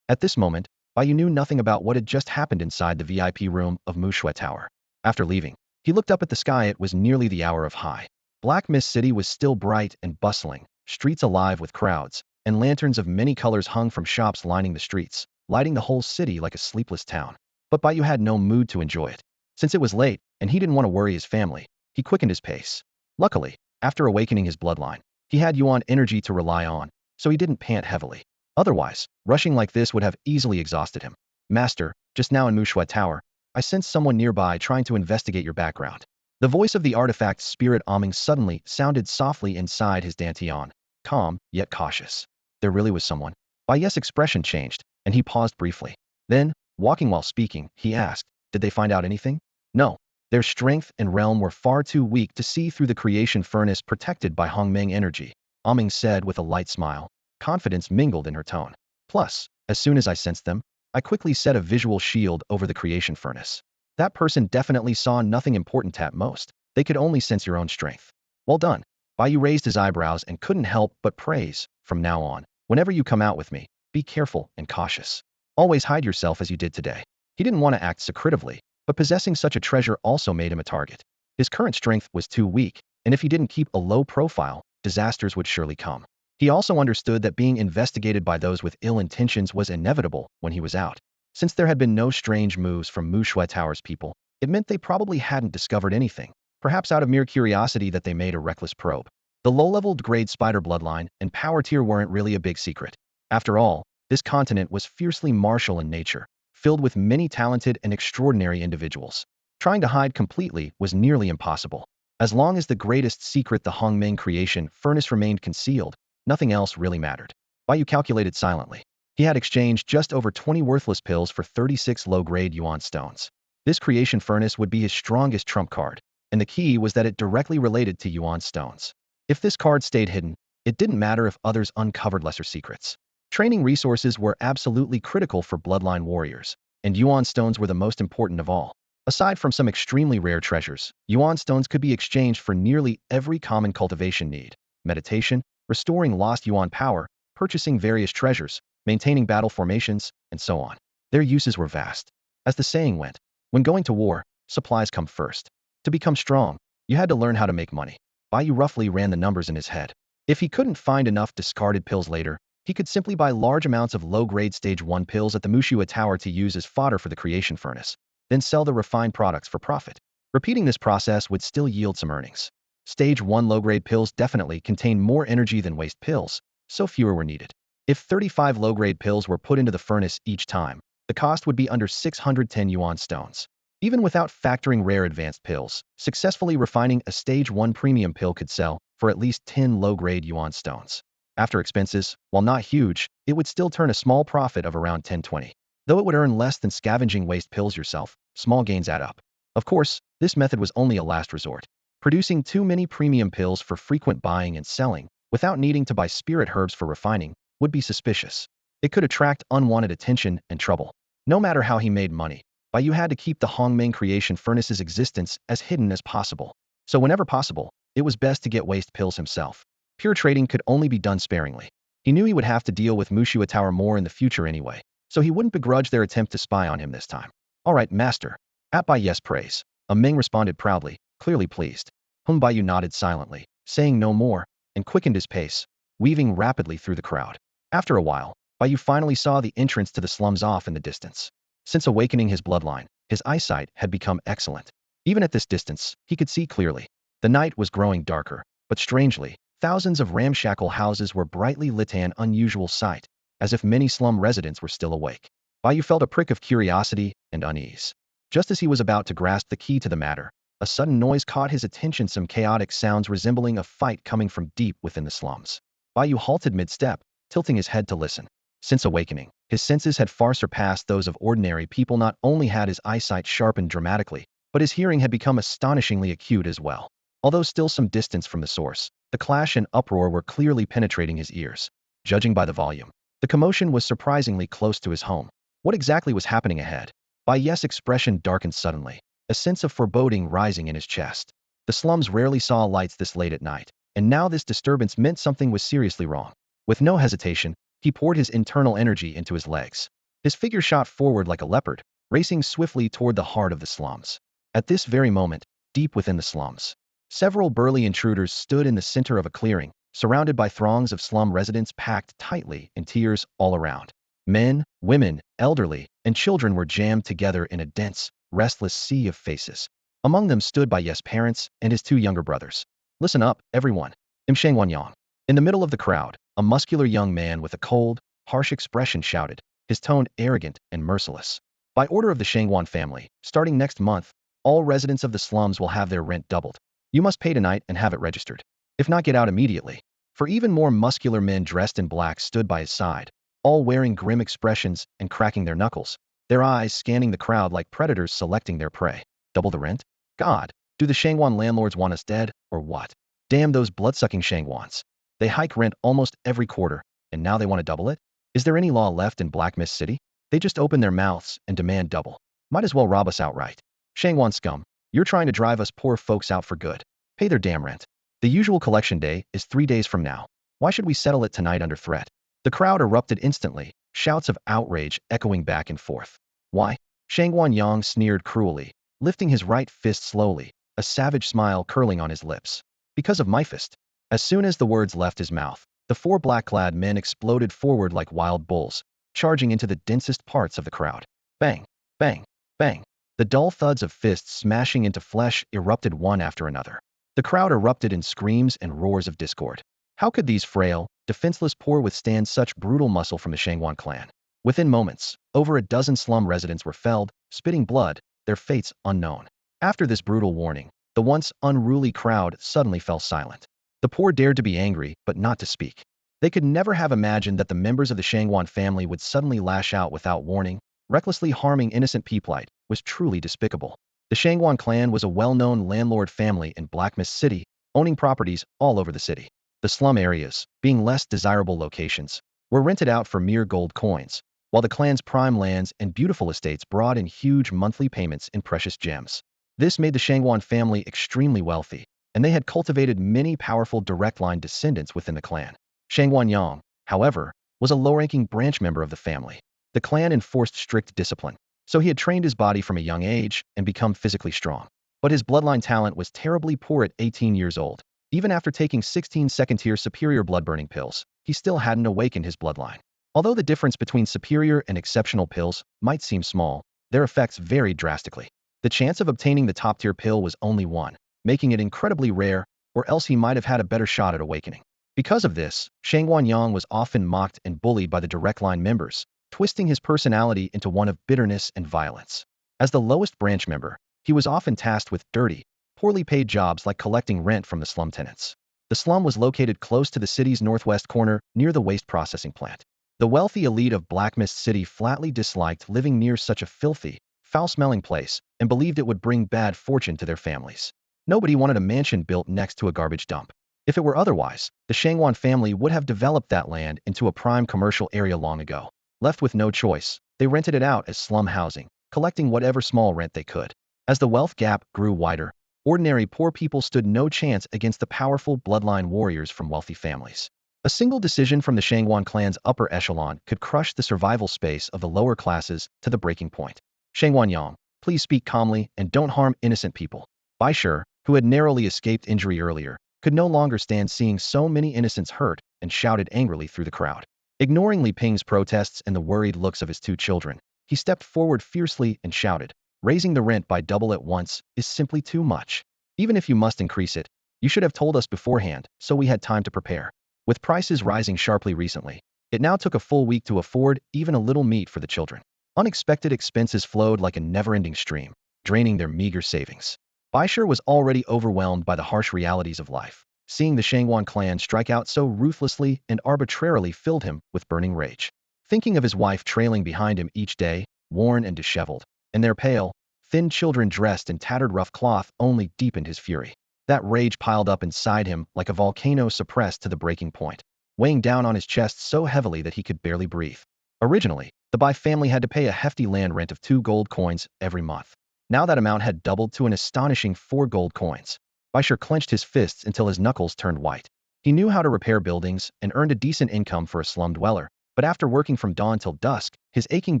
At this moment, Bai Yu knew nothing about what had just happened inside the VIP room of Mu Shui Tower. After leaving, he looked up at the sky. It was nearly the hour of high. Black Mist City was still bright and bustling, streets alive with crowds, and lanterns of many colors hung from shops lining the streets, lighting the whole city like a sleepless town. But Bai Yu had no mood to enjoy it. Since it was late, and he didn't want to worry his family, he quickened his pace. Luckily, after awakening his bloodline, he had Yuan energy to rely on, so he didn't pant heavily. Otherwise, rushing like this would have easily exhausted him. "Master, just now in Mu Shui Tower, I sensed someone nearby trying to investigate your background." The voice of the artifact spirit Aming suddenly sounded softly inside his dantian, calm yet cautious. There really was someone. Bai Yu's expression changed, and he paused briefly. Then, walking while speaking, he asked, "Did they find out anything?" "No. Their strength and realm were far too weak to see through the creation furnace protected by Hongmeng energy," Aming said with a light smile. Confidence mingled in her tone. "Plus, as soon as I sensed them, I quickly set a visual shield over the creation furnace. That person definitely saw nothing important at most. They could only sense your own strength." "Well done." Bai Yu raised his eyebrows and couldn't help but praise. "From now on, whenever you come out with me, be careful and cautious. Always hide yourself as you did today." He didn't want to act secretively, but possessing such a treasure also made him a target. His current strength was too weak, and if he didn't keep a low profile, disasters would surely come. He also understood that being investigated by those with ill intentions was inevitable when he was out. Since there had been no strange moves from Mu Shui Tower's people, it meant they probably hadn't discovered anything, perhaps out of mere curiosity that they made a reckless probe. The low-leveled grade spider bloodline and power tier weren't really a big secret. After all, this continent was fiercely martial in nature, filled with many talented and extraordinary individuals. Trying to hide completely was nearly impossible. As long as the greatest secret, the Hongmeng creation furnace, remained concealed, nothing else really mattered. Bai Yu calculated silently. He had exchanged just over 20 worthless pills for 36 low-grade yuan stones. This creation furnace would be his strongest trump card, and the key was that it directly related to yuan stones. If this card stayed hidden, it didn't matter if others uncovered lesser secrets. Training resources were absolutely critical for bloodline warriors, and yuan stones were the most important of all. Aside from some extremely rare treasures, yuan stones could be exchanged for nearly every common cultivation need: meditation, restoring lost yuan power, purchasing various treasures, maintaining battle formations, and so on. Their uses were vast. As the saying went, when going to war, supplies come first. To become strong, you had to learn how to make money. Bai Yu roughly ran the numbers in his head. If he couldn't find enough discarded pills later, he could simply buy large amounts of low-grade Stage 1 pills at the Mu Shui Tower to use as fodder for the creation furnace, then sell the refined products for profit. Repeating this process would still yield some earnings. Stage 1 low-grade pills definitely contained more energy than waste pills, so fewer were needed. If 35 low-grade pills were put into the furnace each time, the cost would be under 610 yuan stones. Even without factoring rare advanced pills, successfully refining a Stage 1 premium pill could sell for at least 10 low-grade yuan stones. After expenses, while not huge, it would still turn a small profit of around 10-20. Though it would earn less than scavenging waste pills yourself, small gains add up. Of course, this method was only a last resort. Producing too many premium pills for frequent buying and selling, without needing to buy spirit herbs for refining, would be suspicious. It could attract unwanted attention and trouble. No matter how he made money, Bai Yu had to keep the Hongmeng creation furnace's existence as hidden as possible. So whenever possible, it was best to get waste pills himself. Pure trading could only be done sparingly. He knew he would have to deal with Mushua Tower more in the future anyway, so he wouldn't begrudge their attempt to spy on him this time. All right, master. At Bai Yu's praise, Meng responded proudly, clearly pleased. Bai Yu nodded silently, saying no more, and quickened his pace, weaving rapidly through the crowd. After a while, Bai Yu finally saw the entrance to the slums off in the distance. Since awakening his bloodline, his eyesight had become excellent. Even at this distance, he could see clearly. The night was growing darker, but strangely, thousands of ramshackle houses were brightly lit, an unusual sight, as if many slum residents were still awake. Bai Yu felt a prick of curiosity and unease. Just as he was about to grasp the key to the matter, a sudden noise caught his attention, some chaotic sounds resembling a fight coming from deep within the slums. Bai Yu halted mid-step, tilting his head to listen. Since awakening, his senses had far surpassed those of ordinary people. Not only had his eyesight sharpened dramatically, but his hearing had become astonishingly acute as well. Although still some distance from the source, the clash and uproar were clearly penetrating his ears. Judging by the volume, the commotion was surprisingly close to his home. What exactly was happening ahead? Bai Yu's expression darkened suddenly, a sense of foreboding rising in his chest. The slums rarely saw lights this late at night, and now this disturbance meant something was seriously wrong. With no hesitation, he poured his internal energy into his legs. His figure shot forward like a leopard, racing swiftly toward the heart of the slums. At this very moment, deep within the slums, several burly intruders stood in the center of a clearing, surrounded by throngs of slum residents packed tightly in tiers all around. Men, women, elderly, and children were jammed together in a dense, restless sea of faces. Among them stood Bai Yu's parents and his two younger brothers. Listen up, everyone. Yang. In the middle of the crowd, a muscular young man with a cold, harsh expression shouted, his tone arrogant and merciless. By order of the Shangwan family, starting next month, all residents of the slums will have their rent doubled. You must pay tonight and have it registered. If not, get out immediately. For even more muscular men dressed in black stood by his side, all wearing grim expressions and cracking their knuckles, their eyes scanning the crowd like predators selecting their prey. Double the rent? God, do the Shangwan landlords want us dead, or what? Damn those blood-sucking Shangwans. They hike rent almost every quarter, and now they want to double it? Is there any law left in Black Mist City? They just open their mouths and demand double. Might as well rob us outright. Shangwan scum, you're trying to drive us poor folks out for good. Pay their damn rent. The usual collection day is 3 days from now. Why should we settle it tonight under threat? The crowd erupted instantly, shouts of outrage echoing back and forth. Why? Shangwan Yang sneered cruelly, lifting his right fist slowly, a savage smile curling on his lips. Because of my fist. As soon as the words left his mouth, the 4 black-clad men exploded forward like wild bulls, charging into the densest parts of the crowd. Bang, bang, bang. The dull thuds of fists smashing into flesh erupted one after another. The crowd erupted in screams and roars of discord. How could these frail, defenseless poor withstand such brutal muscle from the Shangwan clan? Within moments, over a dozen slum residents were felled, spitting blood, their fates unknown. After this brutal warning, the once unruly crowd suddenly fell silent. The poor dared to be angry, but not to speak. They could never have imagined that the members of the Shangwan family would suddenly lash out without warning, recklessly harming innocent people. It was truly despicable. The Shangwan clan was a well-known landlord family in Black Mist City, owning properties all over the city. The slum areas, being less desirable locations, were rented out for mere gold coins, while the clan's prime lands and beautiful estates brought in huge monthly payments in precious gems. This made the Shangwan family extremely wealthy, and they had cultivated many powerful direct-line descendants within the clan. Shangwan Yang, however, was a low-ranking branch member of the family. The clan enforced strict discipline, so he had trained his body from a young age and become physically strong. But his bloodline talent was terribly poor at 18 years old. Even after taking 16 second-tier superior blood-burning pills, he still hadn't awakened his bloodline. Although the difference between superior and exceptional pills might seem small, their effects varied drastically. The chance of obtaining the top-tier pill was only 1, making it incredibly rare, or else he might have had a better shot at awakening. Because of this, Shangwan Yang was often mocked and bullied by the direct line members, twisting his personality into one of bitterness and violence. As the lowest branch member, he was often tasked with dirty, poorly paid jobs like collecting rent from the slum tenants. The slum was located close to the city's northwest corner, near the waste processing plant. The wealthy elite of Black Mist City flatly disliked living near such a filthy, foul-smelling place, and believed it would bring bad fortune to their families. Nobody wanted a mansion built next to a garbage dump. If it were otherwise, the Shangwan family would have developed that land into a prime commercial area long ago. Left with no choice, They rented it out as slum housing, collecting whatever small rent they could. As the wealth gap grew wider, ordinary poor people stood no chance against the powerful bloodline warriors from wealthy families. A single decision from the Shangwan clan's upper echelon could crush the survival space of the lower classes to the breaking point. Shangwan Yang, please speak calmly and don't harm innocent people. Bai Shi, who had narrowly escaped injury earlier, could no longer stand seeing so many innocents hurt and shouted angrily through the crowd. Ignoring Li Ping's protests and the worried looks of his two children, he stepped forward fiercely and shouted, "Raising the rent by double at once is simply too much. Even if you must increase it, you should have told us beforehand so we had time to prepare." With prices rising sharply recently, it now took a full week to afford even a little meat for the children. Unexpected expenses flowed like a never-ending stream, draining their meager savings. Bai Shi was already overwhelmed by the harsh realities of life. Seeing the Shangwan clan strike out so ruthlessly and arbitrarily filled him with burning rage. Thinking of his wife trailing behind him each day, worn and disheveled, and their pale, thin children dressed in tattered rough cloth only deepened his fury. That rage piled up inside him like a volcano suppressed to the breaking point, weighing down on his chest so heavily that he could barely breathe. Originally, the Bai family had to pay a hefty land rent of 2 gold coins every month. Now that amount had doubled to an astonishing 4 gold coins. Bai Shi clenched his fists until his knuckles turned white. He knew how to repair buildings and earned a decent income for a slum dweller, but after working from dawn till dusk, his aching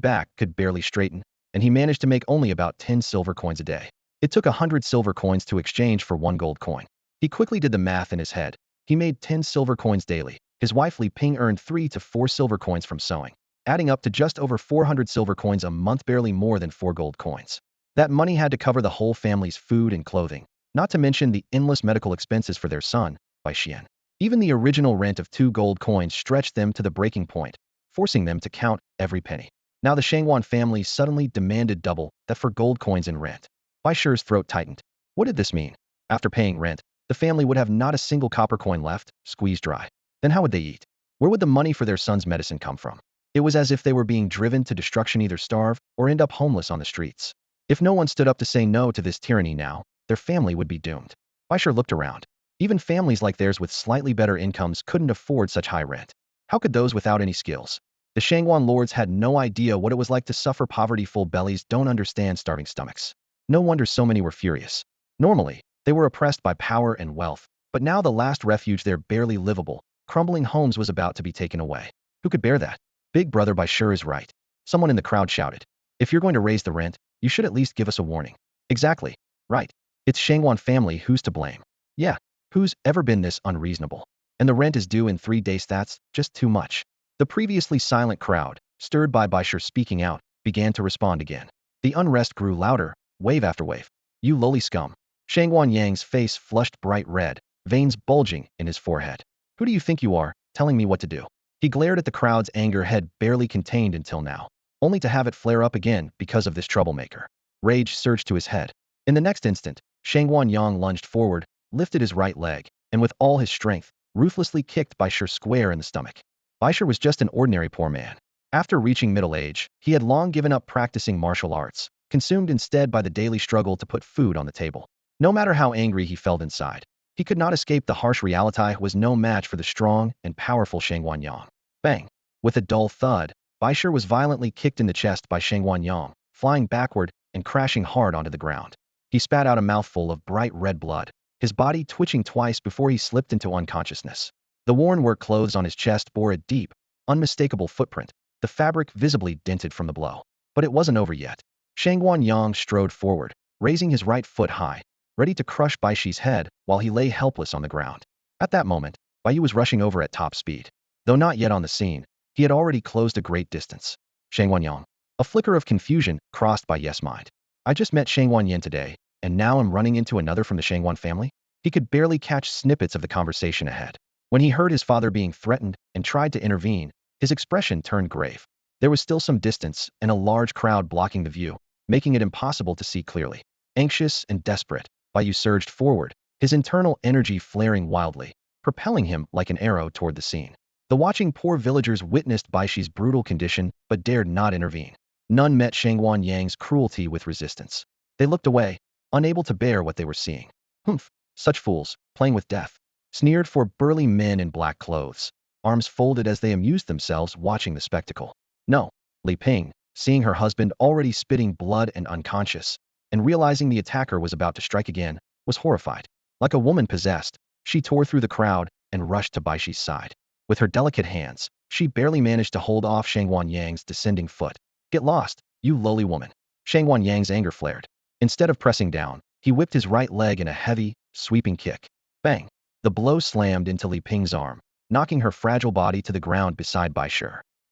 back could barely straighten, and he managed to make only about 10 silver coins a day. It took 100 silver coins to exchange for 1 gold coin. He quickly did the math in his head. He made 10 silver coins daily. His wife Li Ping earned 3 to 4 silver coins from sewing, adding up to just over 400 silver coins a month, barely more than 4 gold coins. That money had to cover the whole family's food and clothing, not to mention the endless medical expenses for their son, Bai Xian. Even the original rent of 2 gold coins stretched them to the breaking point, forcing them to count every penny. Now the Shangwan family suddenly demanded double that for gold coins in rent. Bai Shi's throat tightened. What did this mean? After paying rent, the family would have not a single copper coin left, squeezed dry. Then how would they eat? Where would the money for their son's medicine come from? It was as if they were being driven to destruction, either starve or end up homeless on the streets. If no one stood up to say no to this tyranny now, their family would be doomed. Bai Shi looked around. Even families like theirs with slightly better incomes couldn't afford such high rent. How could those without any skills? The Shangwan lords had no idea what it was like to suffer poverty. Full bellies don't understand starving stomachs. No wonder so many were furious. Normally, they were oppressed by power and wealth, but now the last refuge, their barely livable, crumbling homes, was about to be taken away. Who could bear that? Big brother Bai Shi is right. Someone in the crowd shouted. If you're going to raise the rent, you should at least give us a warning. Exactly. Right. It's Shangwan family who's to blame. Yeah. Who's ever been this unreasonable? And the rent is due in 3 days. That's just too much. The previously silent crowd, stirred by Bai Shi speaking out, began to respond again. The unrest grew louder, wave after wave. You lowly scum. Shangwan Yang's face flushed bright red, veins bulging in his forehead. Who do you think you are, telling me what to do? He glared at the crowd's anger had barely contained until now, only to have it flare up again because of this troublemaker. Rage surged to his head. In the next instant, Shangwan Yang lunged forward, lifted his right leg, and with all his strength, ruthlessly kicked Bai Shi square in the stomach. Bai Shi was just an ordinary poor man. After reaching middle age, he had long given up practicing martial arts, consumed instead by the daily struggle to put food on the table. No matter how angry he felt inside, he could not escape the harsh reality. Was no match for the strong and powerful Shangwan Yang. Bang! With a dull thud, Bai Shi was violently kicked in the chest by Shangwan Yang, flying backward and crashing hard onto the ground. He spat out a mouthful of bright red blood, his body twitching twice before he slipped into unconsciousness. The worn work clothes on his chest bore a deep, unmistakable footprint, the fabric visibly dented from the blow. But it wasn't over yet. Shangwan Yang strode forward, raising his right foot high, ready to crush Bai Shi's head while he lay helpless on the ground. At that moment, Bai Yu was rushing over at top speed. Though not yet on the scene, he had already closed a great distance. Shangwan Yang. A flicker of confusion crossed Bai Yu's mind. I just met Shangwan Yan today, and now I'm running into another from the Shangwan family? He could barely catch snippets of the conversation ahead. When he heard his father being threatened and tried to intervene, his expression turned grave. There was still some distance and a large crowd blocking the view, making it impossible to see clearly. Anxious and desperate, Bai Yu surged forward, his internal energy flaring wildly, propelling him like an arrow toward the scene. The watching poor villagers witnessed Bai Shi's brutal condition but dared not intervene. None met Shangwan Yang's cruelty with resistance. They looked away, unable to bear what they were seeing. Humph, such fools, playing with death. Sneered for burly men in black clothes, arms folded as they amused themselves watching the spectacle. No, Li Ping, seeing her husband already spitting blood and unconscious, and realizing the attacker was about to strike again, was horrified. Like a woman possessed, she tore through the crowd and rushed to Bai Shi's side. With her delicate hands, she barely managed to hold off Shangwan Yang's descending foot. Get lost, you lowly woman. Shangwan Yang's anger flared. Instead of pressing down, he whipped his right leg in a heavy, sweeping kick. Bang! The blow slammed into Li Ping's arm, knocking her fragile body to the ground beside Bai Shi.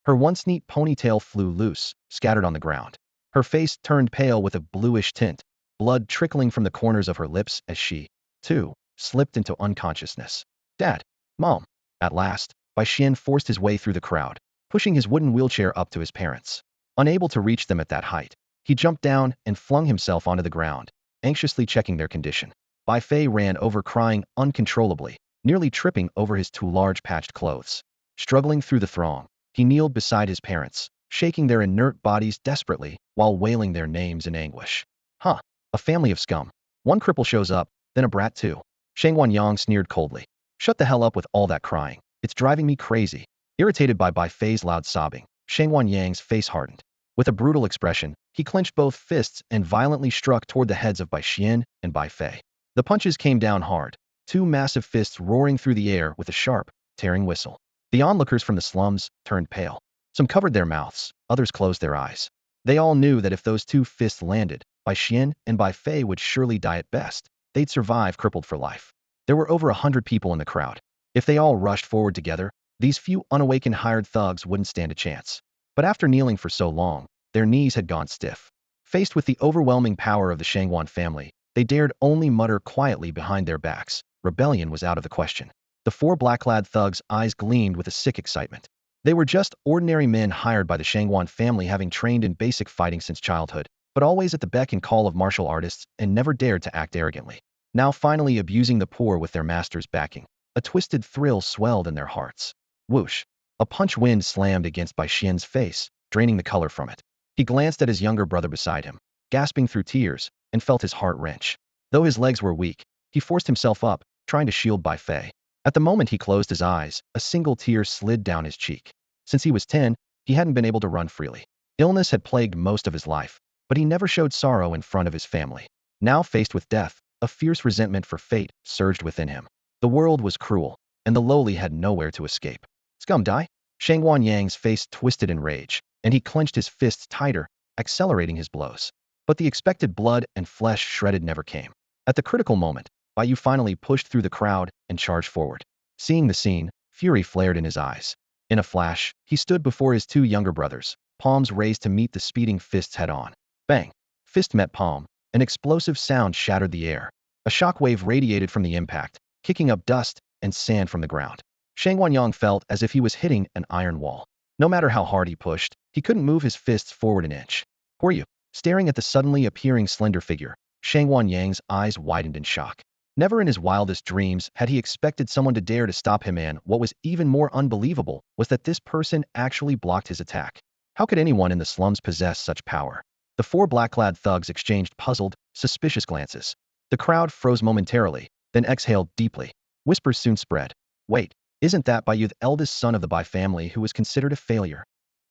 Her once neat ponytail flew loose, scattered on the ground. Her face turned pale with a bluish tint, blood trickling from the corners of her lips as she, too, slipped into unconsciousness. Dad! Mom! At last, Bai Xian forced his way through the crowd, pushing his wooden wheelchair up to his parents. Unable to reach them at that height, he jumped down and flung himself onto the ground, anxiously checking their condition. Bai Fei ran over crying uncontrollably, nearly tripping over his too large patched clothes. Struggling through the throng, he kneeled beside his parents, shaking their inert bodies desperately while wailing their names in anguish. Huh, a family of scum. One cripple shows up, then a brat too. Shangwan Yang sneered coldly. Shut the hell up with all that crying. It's driving me crazy. Irritated by Bai Fei's loud sobbing, Shangwan Yang's face hardened. With a brutal expression, he clenched both fists and violently struck toward the heads of Bai Xian and Bai Fei. The punches came down hard, two massive fists roaring through the air with a sharp, tearing whistle. The onlookers from the slums turned pale. Some covered their mouths, others closed their eyes. They all knew that if those two fists landed, Bai Xian and Bai Fei would surely die at best. They'd survive crippled for life. There were over 100 people in the crowd. If they all rushed forward together, these few unawakened hired thugs wouldn't stand a chance. But after kneeling for so long, their knees had gone stiff. Faced with the overwhelming power of the Shangwan family, they dared only mutter quietly behind their backs. Rebellion was out of the question. The four black-clad thugs' eyes gleamed with a sick excitement. They were just ordinary men hired by the Shangwan family, having trained in basic fighting since childhood, but always at the beck and call of martial artists and never dared to act arrogantly. Now finally abusing the poor with their master's backing. A twisted thrill swelled in their hearts. Whoosh! A punch wind slammed against Bai Xian's face, draining the color from it. He glanced at his younger brother beside him, gasping through tears, and felt his heart wrench. Though his legs were weak, he forced himself up, trying to shield Bai Fei. At the moment he closed his eyes, a single tear slid down his cheek. Since he was 10, he hadn't been able to run freely. Illness had plagued most of his life, but he never showed sorrow in front of his family. Now faced with death, a fierce resentment for fate surged within him. The world was cruel, and the lowly had nowhere to escape. Scum die? Shangwan Yang's face twisted in rage, and he clenched his fists tighter, accelerating his blows. But the expected blood and flesh shredded never came. At the critical moment, Bai Yu finally pushed through the crowd and charged forward. Seeing the scene, fury flared in his eyes. In a flash, he stood before his two younger brothers, palms raised to meet the speeding fists head-on. Bang! Fist met palm. An explosive sound shattered the air. A shockwave radiated from the impact, kicking up dust and sand from the ground. Shangwan Yang felt as if he was hitting an iron wall. No matter how hard he pushed, he couldn't move his fists forward an inch. Who are you? Staring at the suddenly appearing slender figure, Shangwan Yang's eyes widened in shock. Never in his wildest dreams had he expected someone to dare to stop him, and what was even more unbelievable was that this person actually blocked his attack. How could anyone in the slums possess such power? The four black-clad thugs exchanged puzzled, suspicious glances. The crowd froze momentarily, then exhaled deeply. Whispers soon spread. Wait, isn't that Bai Yu, the eldest son of the Bai family, who was considered a failure?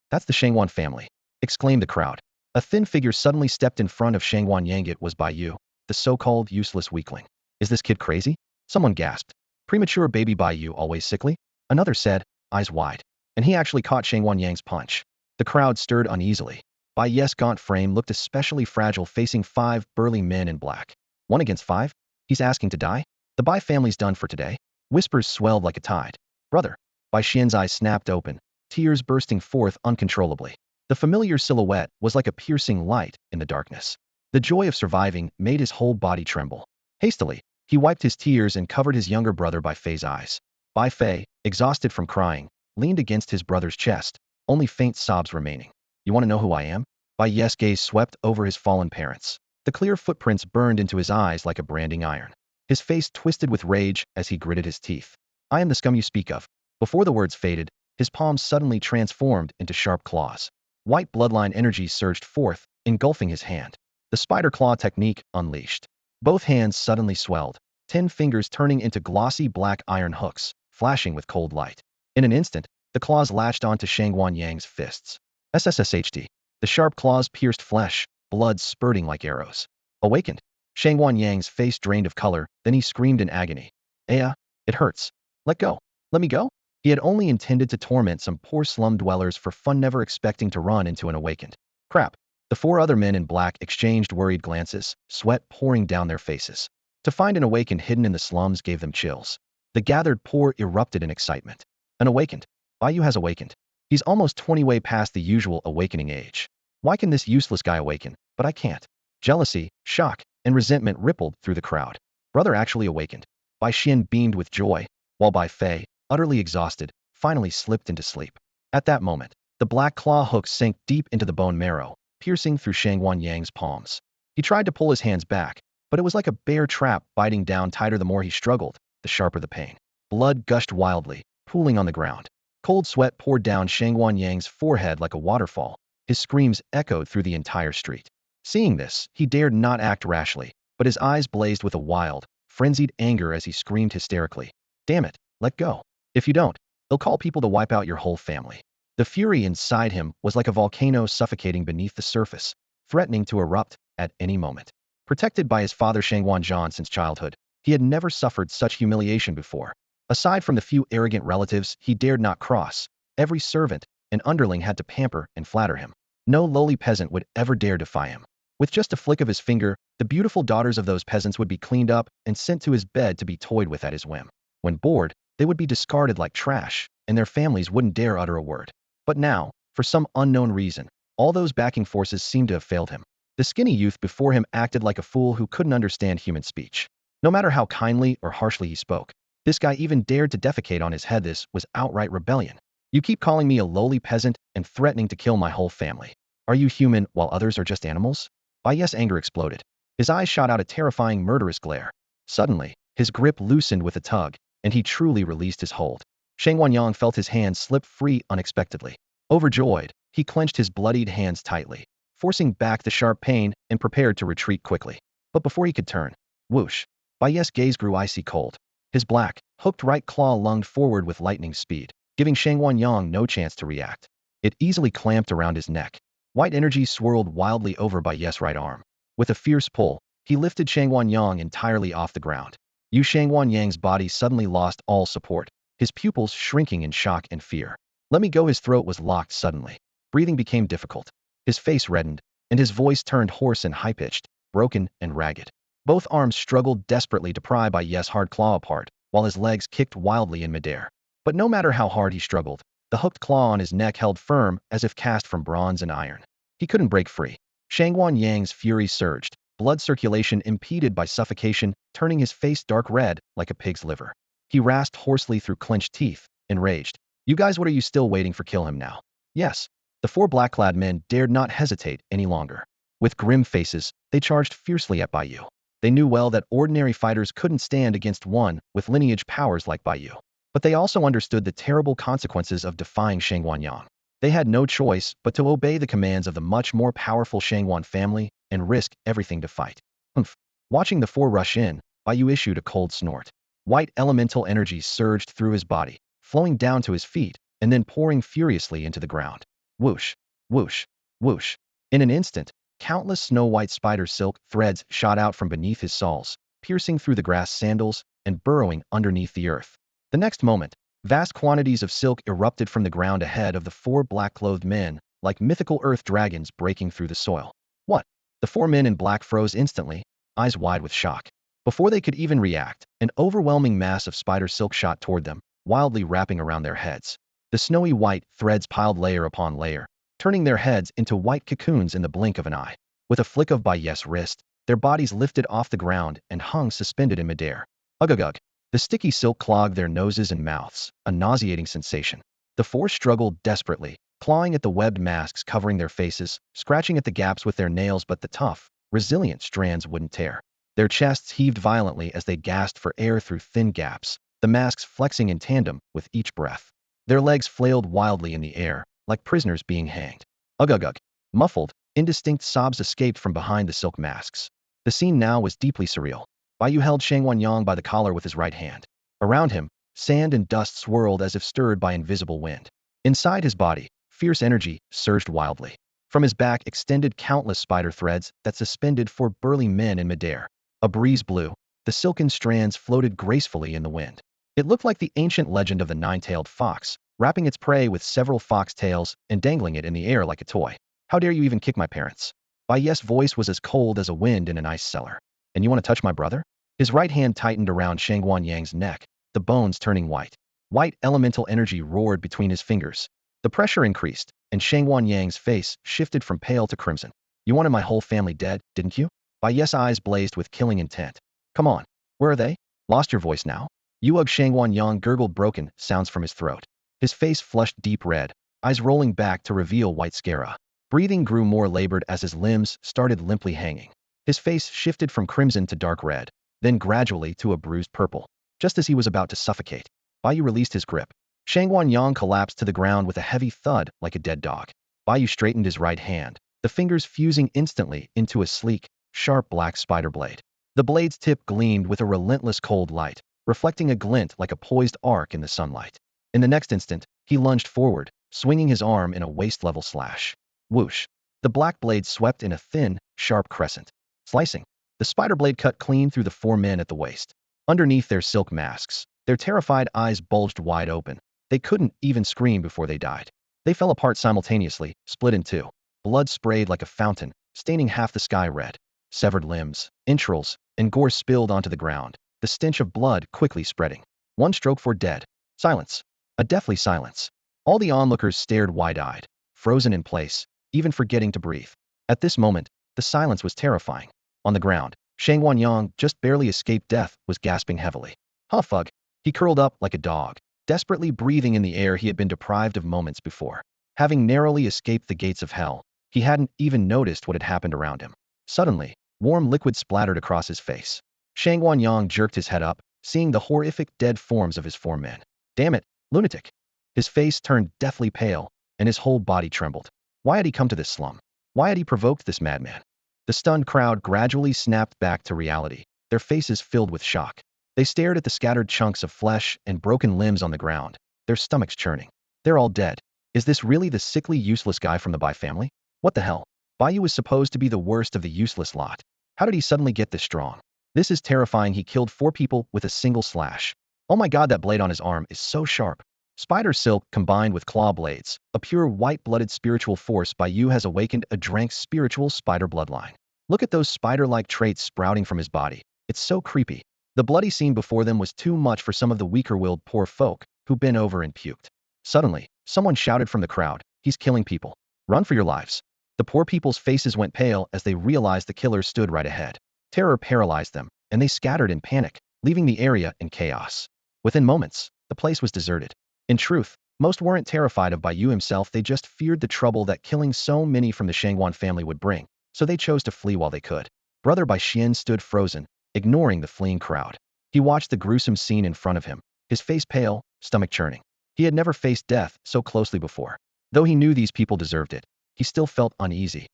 That's the Shangwan family, exclaimed the crowd. A thin figure suddenly stepped in front of Shangwan Yang. It was Bai Yu, the so-called useless weakling. Is this kid crazy? Someone gasped. Premature baby Bai Yu, always sickly? Another said, eyes wide. And he actually caught Shangwan Yang's punch. The crowd stirred uneasily. Bai Yu's gaunt frame looked especially fragile facing 5 burly men in black. 1 against 5? He's asking to die? The Bai family's done for today? Whispers swelled like a tide. Brother. Bai Xian's eyes snapped open, tears bursting forth uncontrollably. The familiar silhouette was like a piercing light in the darkness. The joy of surviving made his whole body tremble. Hastily, he wiped his tears and covered his younger brother Bai Fei's eyes. Bai Fei, exhausted from crying, leaned against his brother's chest, only faint sobs remaining. You want to know who I am? Bai Yu's gaze swept over his fallen parents. The clear footprints burned into his eyes like a branding iron. His face twisted with rage as he gritted his teeth. I am the scum you speak of. Before the words faded, his palms suddenly transformed into sharp claws. White bloodline energy surged forth, engulfing his hand. The spider claw technique unleashed. Both hands suddenly swelled, 10 fingers turning into glossy black iron hooks, flashing with cold light. In an instant, the claws latched onto Shangwan Yang's fists. SSSHD. The sharp claws pierced flesh, blood spurting like arrows. Awakened. Shangguan Yang's face drained of color, then he screamed in agony. Aya, it hurts. Let go. Let me go? He had only intended to torment some poor slum dwellers for fun, never expecting to run into an awakened. Crap. The four other men in black exchanged worried glances, sweat pouring down their faces. To find an awakened hidden in the slums gave them chills. The gathered poor erupted in excitement. An awakened. Bai Yu has awakened. He's almost 20 way past the usual awakening age. Why can this useless guy awaken, but I can't? Jealousy, shock, and resentment rippled through the crowd. Brother actually awakened. Bai Xian beamed with joy, while Bai Fei, utterly exhausted, finally slipped into sleep. At that moment, the black claw hook sank deep into the bone marrow, piercing through Shangguan Yang's palms. He tried to pull his hands back, but it was like a bear trap biting down tighter. The more he struggled, the sharper the pain. Blood gushed wildly, pooling on the ground. Cold sweat poured down Shangguan Yang's forehead like a waterfall. His screams echoed through the entire street. Seeing this, he dared not act rashly, but his eyes blazed with a wild, frenzied anger as he screamed hysterically. Damn it, let go. If you don't, they'll call people to wipe out your whole family. The fury inside him was like a volcano suffocating beneath the surface, threatening to erupt at any moment. Protected by his father Shangguan Zhan since childhood, he had never suffered such humiliation before. Aside from the few arrogant relatives he dared not cross, every servant and underling had to pamper and flatter him. No lowly peasant would ever dare defy him. With just a flick of his finger, the beautiful daughters of those peasants would be cleaned up and sent to his bed to be toyed with at his whim. When bored, they would be discarded like trash, and their families wouldn't dare utter a word. But now, for some unknown reason, all those backing forces seemed to have failed him. The skinny youth before him acted like a fool who couldn't understand human speech. No matter how kindly or harshly he spoke, this guy even dared to defecate on his head. This was outright rebellion. You keep calling me a lowly peasant and threatening to kill my whole family. Are you human while others are just animals? Bai Yu's anger exploded. His eyes shot out a terrifying murderous glare. Suddenly, his grip loosened with a tug, and he truly released his hold. Shangguan Yang felt his hand slip free unexpectedly. Overjoyed, he clenched his bloodied hands tightly, forcing back the sharp pain and prepared to retreat quickly. But before he could turn, whoosh, Bai Yu's gaze grew icy cold. His black, hooked right claw lunged forward with lightning speed, giving Shangguan Yang no chance to react. It easily clamped around his neck. White energy swirled wildly over Bai Yu's right arm. With a fierce pull, he lifted Shangguan Yang entirely off the ground. Shangguan Yang's body suddenly lost all support, his pupils shrinking in shock and fear. Let me go. His throat was locked suddenly. Breathing became difficult. His face reddened, and his voice turned hoarse and high-pitched, broken and ragged. Both arms struggled desperately to pry Bai Yu's hard claw apart, while his legs kicked wildly in midair. But no matter how hard he struggled, the hooked claw on his neck held firm as if cast from bronze and iron. He couldn't break free. Shangguan Yang's fury surged, blood circulation impeded by suffocation, turning his face dark red like a pig's liver. He rasped hoarsely through clenched teeth, enraged. You guys, what are you still waiting for? Kill him now. Yes. The four black-clad men dared not hesitate any longer. With grim faces, they charged fiercely at Bai Yu. They knew well that ordinary fighters couldn't stand against one with lineage powers like Bai Yu. But they also understood the terrible consequences of defying Shangguan Yang. They had no choice but to obey the commands of the much more powerful Shangguan family and risk everything to fight. Humph. Watching the four rush in, Bai Yu issued a cold snort. White elemental energy surged through his body, flowing down to his feet, and then pouring furiously into the ground. Whoosh, whoosh, whoosh. In an instant, countless snow-white spider silk threads shot out from beneath his soles, piercing through the grass sandals and burrowing underneath the earth. The next moment, vast quantities of silk erupted from the ground ahead of the four black-clothed men, like mythical earth dragons breaking through the soil. What? The four men in black froze instantly, eyes wide with shock. Before they could even react, an overwhelming mass of spider silk shot toward them, wildly wrapping around their heads. The snowy white threads piled layer upon layer, turning their heads into white cocoons in the blink of an eye. With a flick of Bai Yu's wrist, their bodies lifted off the ground and hung suspended in midair. Ugh. The sticky silk clogged their noses and mouths, a nauseating sensation. The four struggled desperately, clawing at the webbed masks covering their faces, scratching at the gaps with their nails, but the tough, resilient strands wouldn't tear. Their chests heaved violently as they gasped for air through thin gaps, the masks flexing in tandem with each breath. Their legs flailed wildly in the air, like prisoners being hanged. Ugh. Muffled, indistinct sobs escaped from behind the silk masks. The scene now was deeply surreal. Bai Yu held Shangguan Yang by the collar with his right hand. Around him, sand and dust swirled as if stirred by invisible wind. Inside his body, fierce energy surged wildly. From his back extended countless spider threads that suspended four burly men in midair. A breeze blew. The silken strands floated gracefully in the wind. It looked like the ancient legend of the nine-tailed fox, wrapping its prey with several fox tails and dangling it in the air like a toy. How dare you even kick my parents? Bai Yu's voice was as cold as a wind in an ice cellar. And you want to touch my brother? His right hand tightened around Shangguan Yang's neck, the bones turning white. White elemental energy roared between his fingers. The pressure increased, and Shangguan Yang's face shifted from pale to crimson. You wanted my whole family dead, didn't you? Bai Yu's eyes blazed with killing intent. Come on, where are they? Lost your voice now? Yuug Shangguan Yang gurgled broken sounds from his throat. His face flushed deep red, eyes rolling back to reveal white sclera. Breathing grew more labored as his limbs started limply hanging. His face shifted from crimson to dark red, then gradually to a bruised purple. Just as he was about to suffocate, Bai Yu released his grip. Shangguan Yang collapsed to the ground with a heavy thud like a dead dog. Bai Yu straightened his right hand, the fingers fusing instantly into a sleek, sharp black spider blade. The blade's tip gleamed with a relentless cold light, reflecting a glint like a poised arc in the sunlight. In the next instant, he lunged forward, swinging his arm in a waist-level slash. Whoosh! The black blade swept in a thin, sharp crescent. Slicing. The spider blade cut clean through the four men at the waist. Underneath their silk masks, their terrified eyes bulged wide open. They couldn't even scream before they died. They fell apart simultaneously, split in two. Blood sprayed like a fountain, staining half the sky red. Severed limbs, entrails, and gore spilled onto the ground, the stench of blood quickly spreading. One stroke for dead. Silence. A deathly silence. All the onlookers stared wide-eyed, frozen in place, even forgetting to breathe. At this moment, the silence was terrifying. On the ground, Shangguan Yang, just barely escaped death, was gasping heavily. Huh, fug. He curled up like a dog, desperately breathing in the air he had been deprived of moments before. Having narrowly escaped the gates of hell, he hadn't even noticed what had happened around him. Suddenly, warm liquid splattered across his face. Shangguan Yang jerked his head up, seeing the horrific dead forms of his four men. Damn it, lunatic! His face turned deathly pale, and his whole body trembled. Why had he come to this slum? Why had he provoked this madman? The stunned crowd gradually snapped back to reality, their faces filled with shock. They stared at the scattered chunks of flesh and broken limbs on the ground, their stomachs churning. They're all dead. Is this really the sickly, useless guy from the Bai family? What the hell? Bai Yu was supposed to be the worst of the useless lot. How did he suddenly get this strong? This is terrifying. He killed 4 people with a single slash. Oh my god, that blade on his arm is so sharp. Spider silk combined with claw blades, a pure white-blooded spiritual force. Bai Yu has awakened a Drank's spiritual spider bloodline. Look at those spider-like traits sprouting from his body. It's so creepy. The bloody scene before them was too much for some of the weaker-willed poor folk, who bent over and puked. Suddenly, someone shouted from the crowd, "He's killing people. Run for your lives." The poor people's faces went pale as they realized the killer stood right ahead. Terror paralyzed them, and they scattered in panic, leaving the area in chaos. Within moments, the place was deserted. In truth, most weren't terrified of Bai Yu himself, they just feared the trouble that killing so many from the Shangguan family would bring, so they chose to flee while they could. Brother Bai Xian stood frozen, ignoring the fleeing crowd. He watched the gruesome scene in front of him, his face pale, stomach churning. He had never faced death so closely before. Though he knew these people deserved it, he still felt uneasy.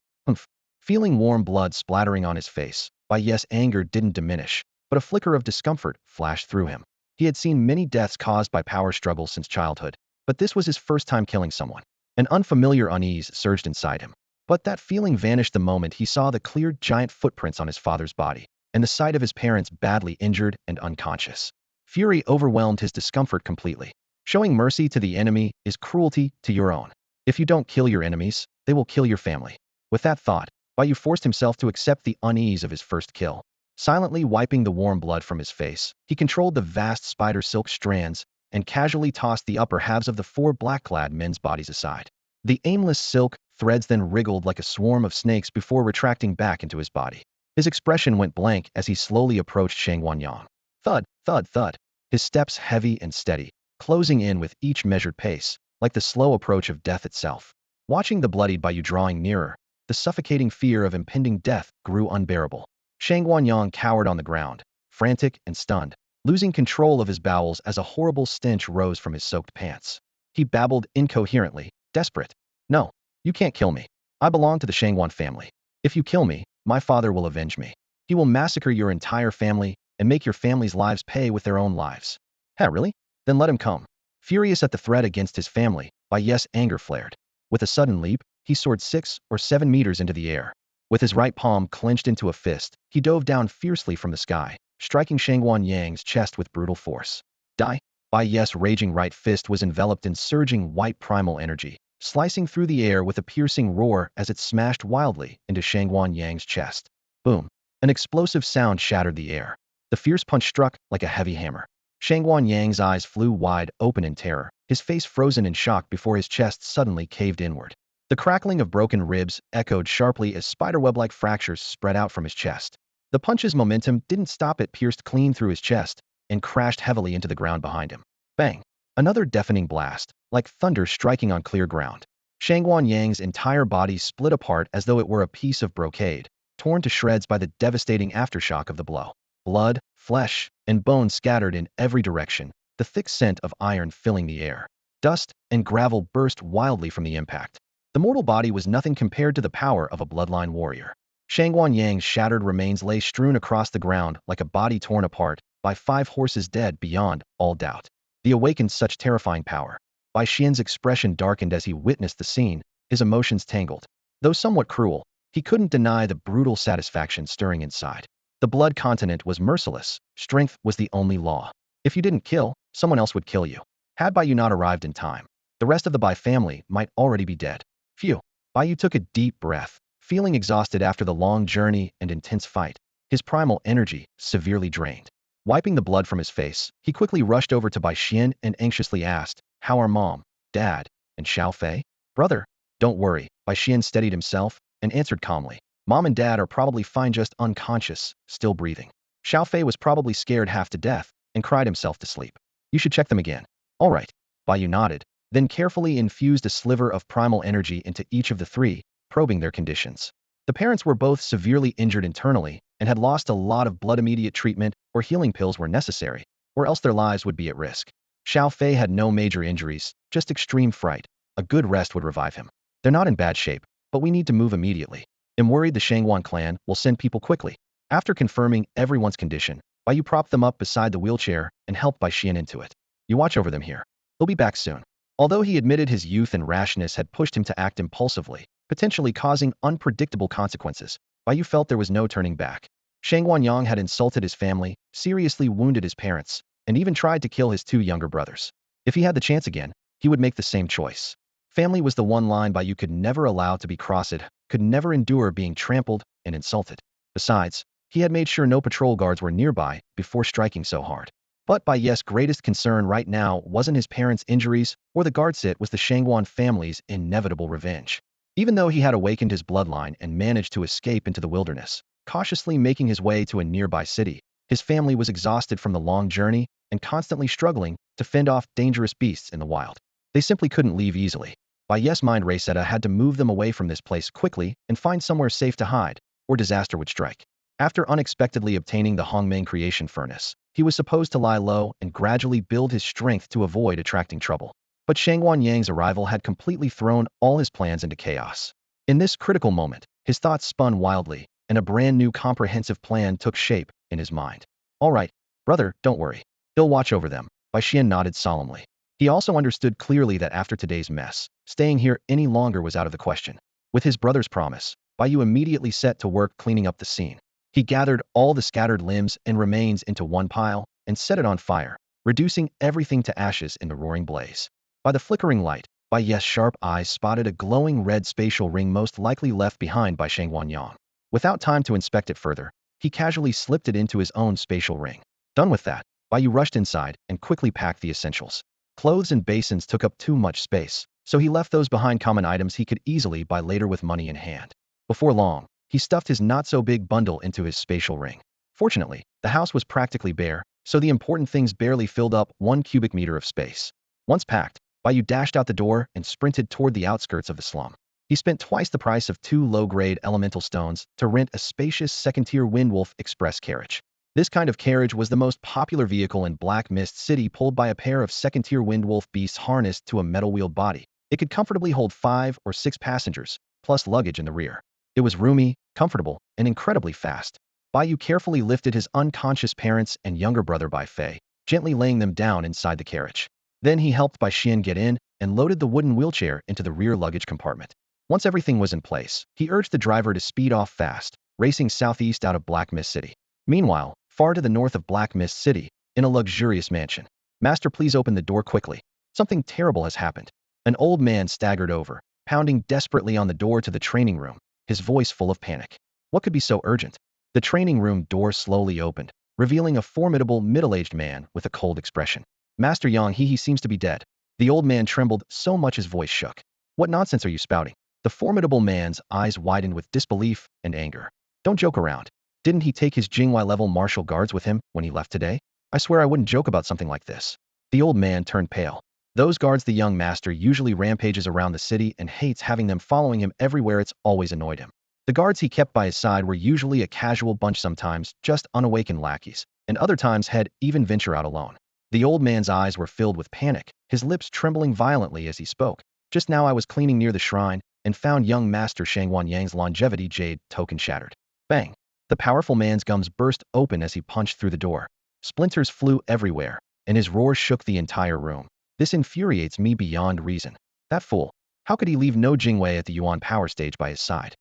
Feeling warm blood splattering on his face, Bai Yu's anger didn't diminish, but a flicker of discomfort flashed through him. He had seen many deaths caused by power struggles since childhood, but this was his first time killing someone. An unfamiliar unease surged inside him. But that feeling vanished the moment he saw the clear giant footprints on his father's body, and the sight of his parents badly injured and unconscious. Fury overwhelmed his discomfort completely. Showing mercy to the enemy is cruelty to your own. If you don't kill your enemies, they will kill your family. With that thought, Bai Yu forced himself to accept the unease of his first kill. Silently wiping the warm blood from his face, he controlled the vast spider silk strands and casually tossed the upper halves of the 4 black-clad men's bodies aside. The aimless silk threads then wriggled like a swarm of snakes before retracting back into his body. His expression went blank as he slowly approached Shangguan Yang. Thud, thud, thud. His steps heavy and steady, closing in with each measured pace, like the slow approach of death itself. Watching the bloodied Bai Yu drawing nearer, the suffocating fear of impending death grew unbearable. Shangguan Yang cowered on the ground, frantic and stunned, losing control of his bowels as a horrible stench rose from his soaked pants. He babbled incoherently, desperate. "No, you can't kill me. I belong to the Shangguan family. If you kill me, my father will avenge me. He will massacre your entire family and make your family's lives pay with their own lives." "Huh, really? Then let him come." Furious at the threat against his family, Bai Yu's anger flared. With a sudden leap, he soared 6 or 7 meters into the air. With his right palm clenched into a fist, he dove down fiercely from the sky, striking Shangguan Yang's chest with brutal force. Die! Bai Yu's raging right fist was enveloped in surging white primal energy, slicing through the air with a piercing roar as it smashed wildly into Shangguan Yang's chest. Boom! An explosive sound shattered the air. The fierce punch struck like a heavy hammer. Shangguan Yang's eyes flew wide open in terror, his face frozen in shock before his chest suddenly caved inward. The crackling of broken ribs echoed sharply as spiderweb-like fractures spread out from his chest. The punch's momentum didn't stop, it pierced clean through his chest and crashed heavily into the ground behind him. Bang! Another deafening blast, like thunder striking on clear ground. Shangguan Yang's entire body split apart as though it were a piece of brocade, torn to shreds by the devastating aftershock of the blow. Blood, flesh, and bone scattered in every direction, the thick scent of iron filling the air. Dust and gravel burst wildly from the impact. The mortal body was nothing compared to the power of a bloodline warrior. Shangguan Yang's shattered remains lay strewn across the ground like a body torn apart by 5 horses dead beyond all doubt. The awakened such terrifying power. Bai Xian's expression darkened as he witnessed the scene, his emotions tangled. Though somewhat cruel, he couldn't deny the brutal satisfaction stirring inside. The blood continent was merciless. Strength was the only law. If you didn't kill, someone else would kill you. Had Bai Yu not arrived in time, the rest of the Bai family might already be dead. Phew. Bai Yu took a deep breath, feeling exhausted after the long journey and intense fight, his primal energy severely drained. Wiping the blood from his face, he quickly rushed over to Bai Xian and anxiously asked, "How are Mom, Dad, and Xiao Fei?" "Brother, don't worry." Bai Xian steadied himself and answered calmly, "Mom and Dad are probably fine, just unconscious, still breathing. Xiao Fei was probably scared half to death and cried himself to sleep. You should check them again." "All right." Bai Yu nodded, then carefully infused a sliver of primal energy into each of the 3, probing their conditions. The parents were both severely injured internally and had lost a lot of blood. Immediate treatment or healing pills were necessary, or else their lives would be at risk. Xiao Fei had no major injuries, just extreme fright. A good rest would revive him. "They're not in bad shape, but we need to move immediately. I'm worried the Shangguan clan will send people quickly." After confirming everyone's condition, Bai Yu propped them up beside the wheelchair and helped Bai Xian into it. "You watch over them here. They'll be back soon." Although he admitted his youth and rashness had pushed him to act impulsively, potentially causing unpredictable consequences, Bai Yu felt there was no turning back. Shangguan Yang had insulted his family, seriously wounded his parents, and even tried to kill his 2 younger brothers. If he had the chance again, he would make the same choice. Family was the one line Bai Yu could never allow to be crossed, could never endure being trampled and insulted. Besides, he had made sure no patrol guards were nearby before striking so hard. But Bai Yu's greatest concern right now wasn't his parents' injuries or the guard sit, was the Shangguan family's inevitable revenge. Even though he had awakened his bloodline and managed to escape into the wilderness, cautiously making his way to a nearby city, his family was exhausted from the long journey and constantly struggling to fend off dangerous beasts in the wild. They simply couldn't leave easily. Bai Yu's mind Reseta had to move them away from this place quickly and find somewhere safe to hide, or disaster would strike. After unexpectedly obtaining the Hongmeng creation furnace, he was supposed to lie low and gradually build his strength to avoid attracting trouble. But Shangguan Yang's arrival had completely thrown all his plans into chaos. In this critical moment, his thoughts spun wildly, and a brand new comprehensive plan took shape in his mind. "All right, brother, don't worry. He'll watch over them." Bai Xian nodded solemnly. He also understood clearly that after today's mess, staying here any longer was out of the question. With his brother's promise, Bai Yu immediately set to work cleaning up the scene. He gathered all the scattered limbs and remains into one pile and set it on fire, reducing everything to ashes in the roaring blaze. By the flickering light, Bai Yu's sharp eyes spotted a glowing red spatial ring, most likely left behind by Shangguan Yang. Without time to inspect it further, he casually slipped it into his own spatial ring. Done with that, Bai Yu rushed inside and quickly packed the essentials. Clothes and basins took up too much space, so he left those behind, common items he could easily buy later with money in hand. Before long, he stuffed his not-so-big bundle into his spatial ring. Fortunately, the house was practically bare, so the important things barely filled up 1 cubic meter of space. Once packed, Bai Yu dashed out the door and sprinted toward the outskirts of the slum. He spent twice the price of 2 low-grade elemental stones to rent a spacious second-tier Windwolf Express carriage. This kind of carriage was the most popular vehicle in Black Mist City, pulled by a pair of second-tier Windwolf beasts harnessed to a metal-wheeled body. It could comfortably hold 5 or 6 passengers, plus luggage in the rear. It was roomy, comfortable, and incredibly fast. Bai Yu carefully lifted his unconscious parents and younger brother Bai Fei, gently laying them down inside the carriage. Then he helped Bai Xian get in and loaded the wooden wheelchair into the rear luggage compartment. Once everything was in place, he urged the driver to speed off fast, racing southeast out of Black Mist City. Meanwhile, far to the north of Black Mist City, in a luxurious mansion. Master, please open the door quickly. Something terrible has happened. An old man staggered over, pounding desperately on the door to the training room, his voice full of panic. What could be so urgent? The training room door slowly opened, revealing a formidable middle-aged man with a cold expression. Master Yang, he seems to be dead. The old man trembled so much his voice shook. What nonsense are you spouting? The formidable man's eyes widened with disbelief and anger. Don't joke around. Didn't he take his Jingwei-level martial guards with him when he left today? I swear I wouldn't joke about something like this. The old man turned pale. Those guards, the young master usually rampages around the city and hates having them following him everywhere. It's always annoyed him. The guards he kept by his side were usually a casual bunch, sometimes just unawakened lackeys, and other times had even venture out alone. The old man's eyes were filled with panic, his lips trembling violently as he spoke. Just now I was cleaning near the shrine and found young master Shangwan Yang's longevity jade token shattered. Bang! The powerful man's gums burst open as he punched through the door. Splinters flew everywhere, and his roar shook the entire room. This infuriates me beyond reason. That fool. How could he leave no Jingwei at the Yuan power stage by his side?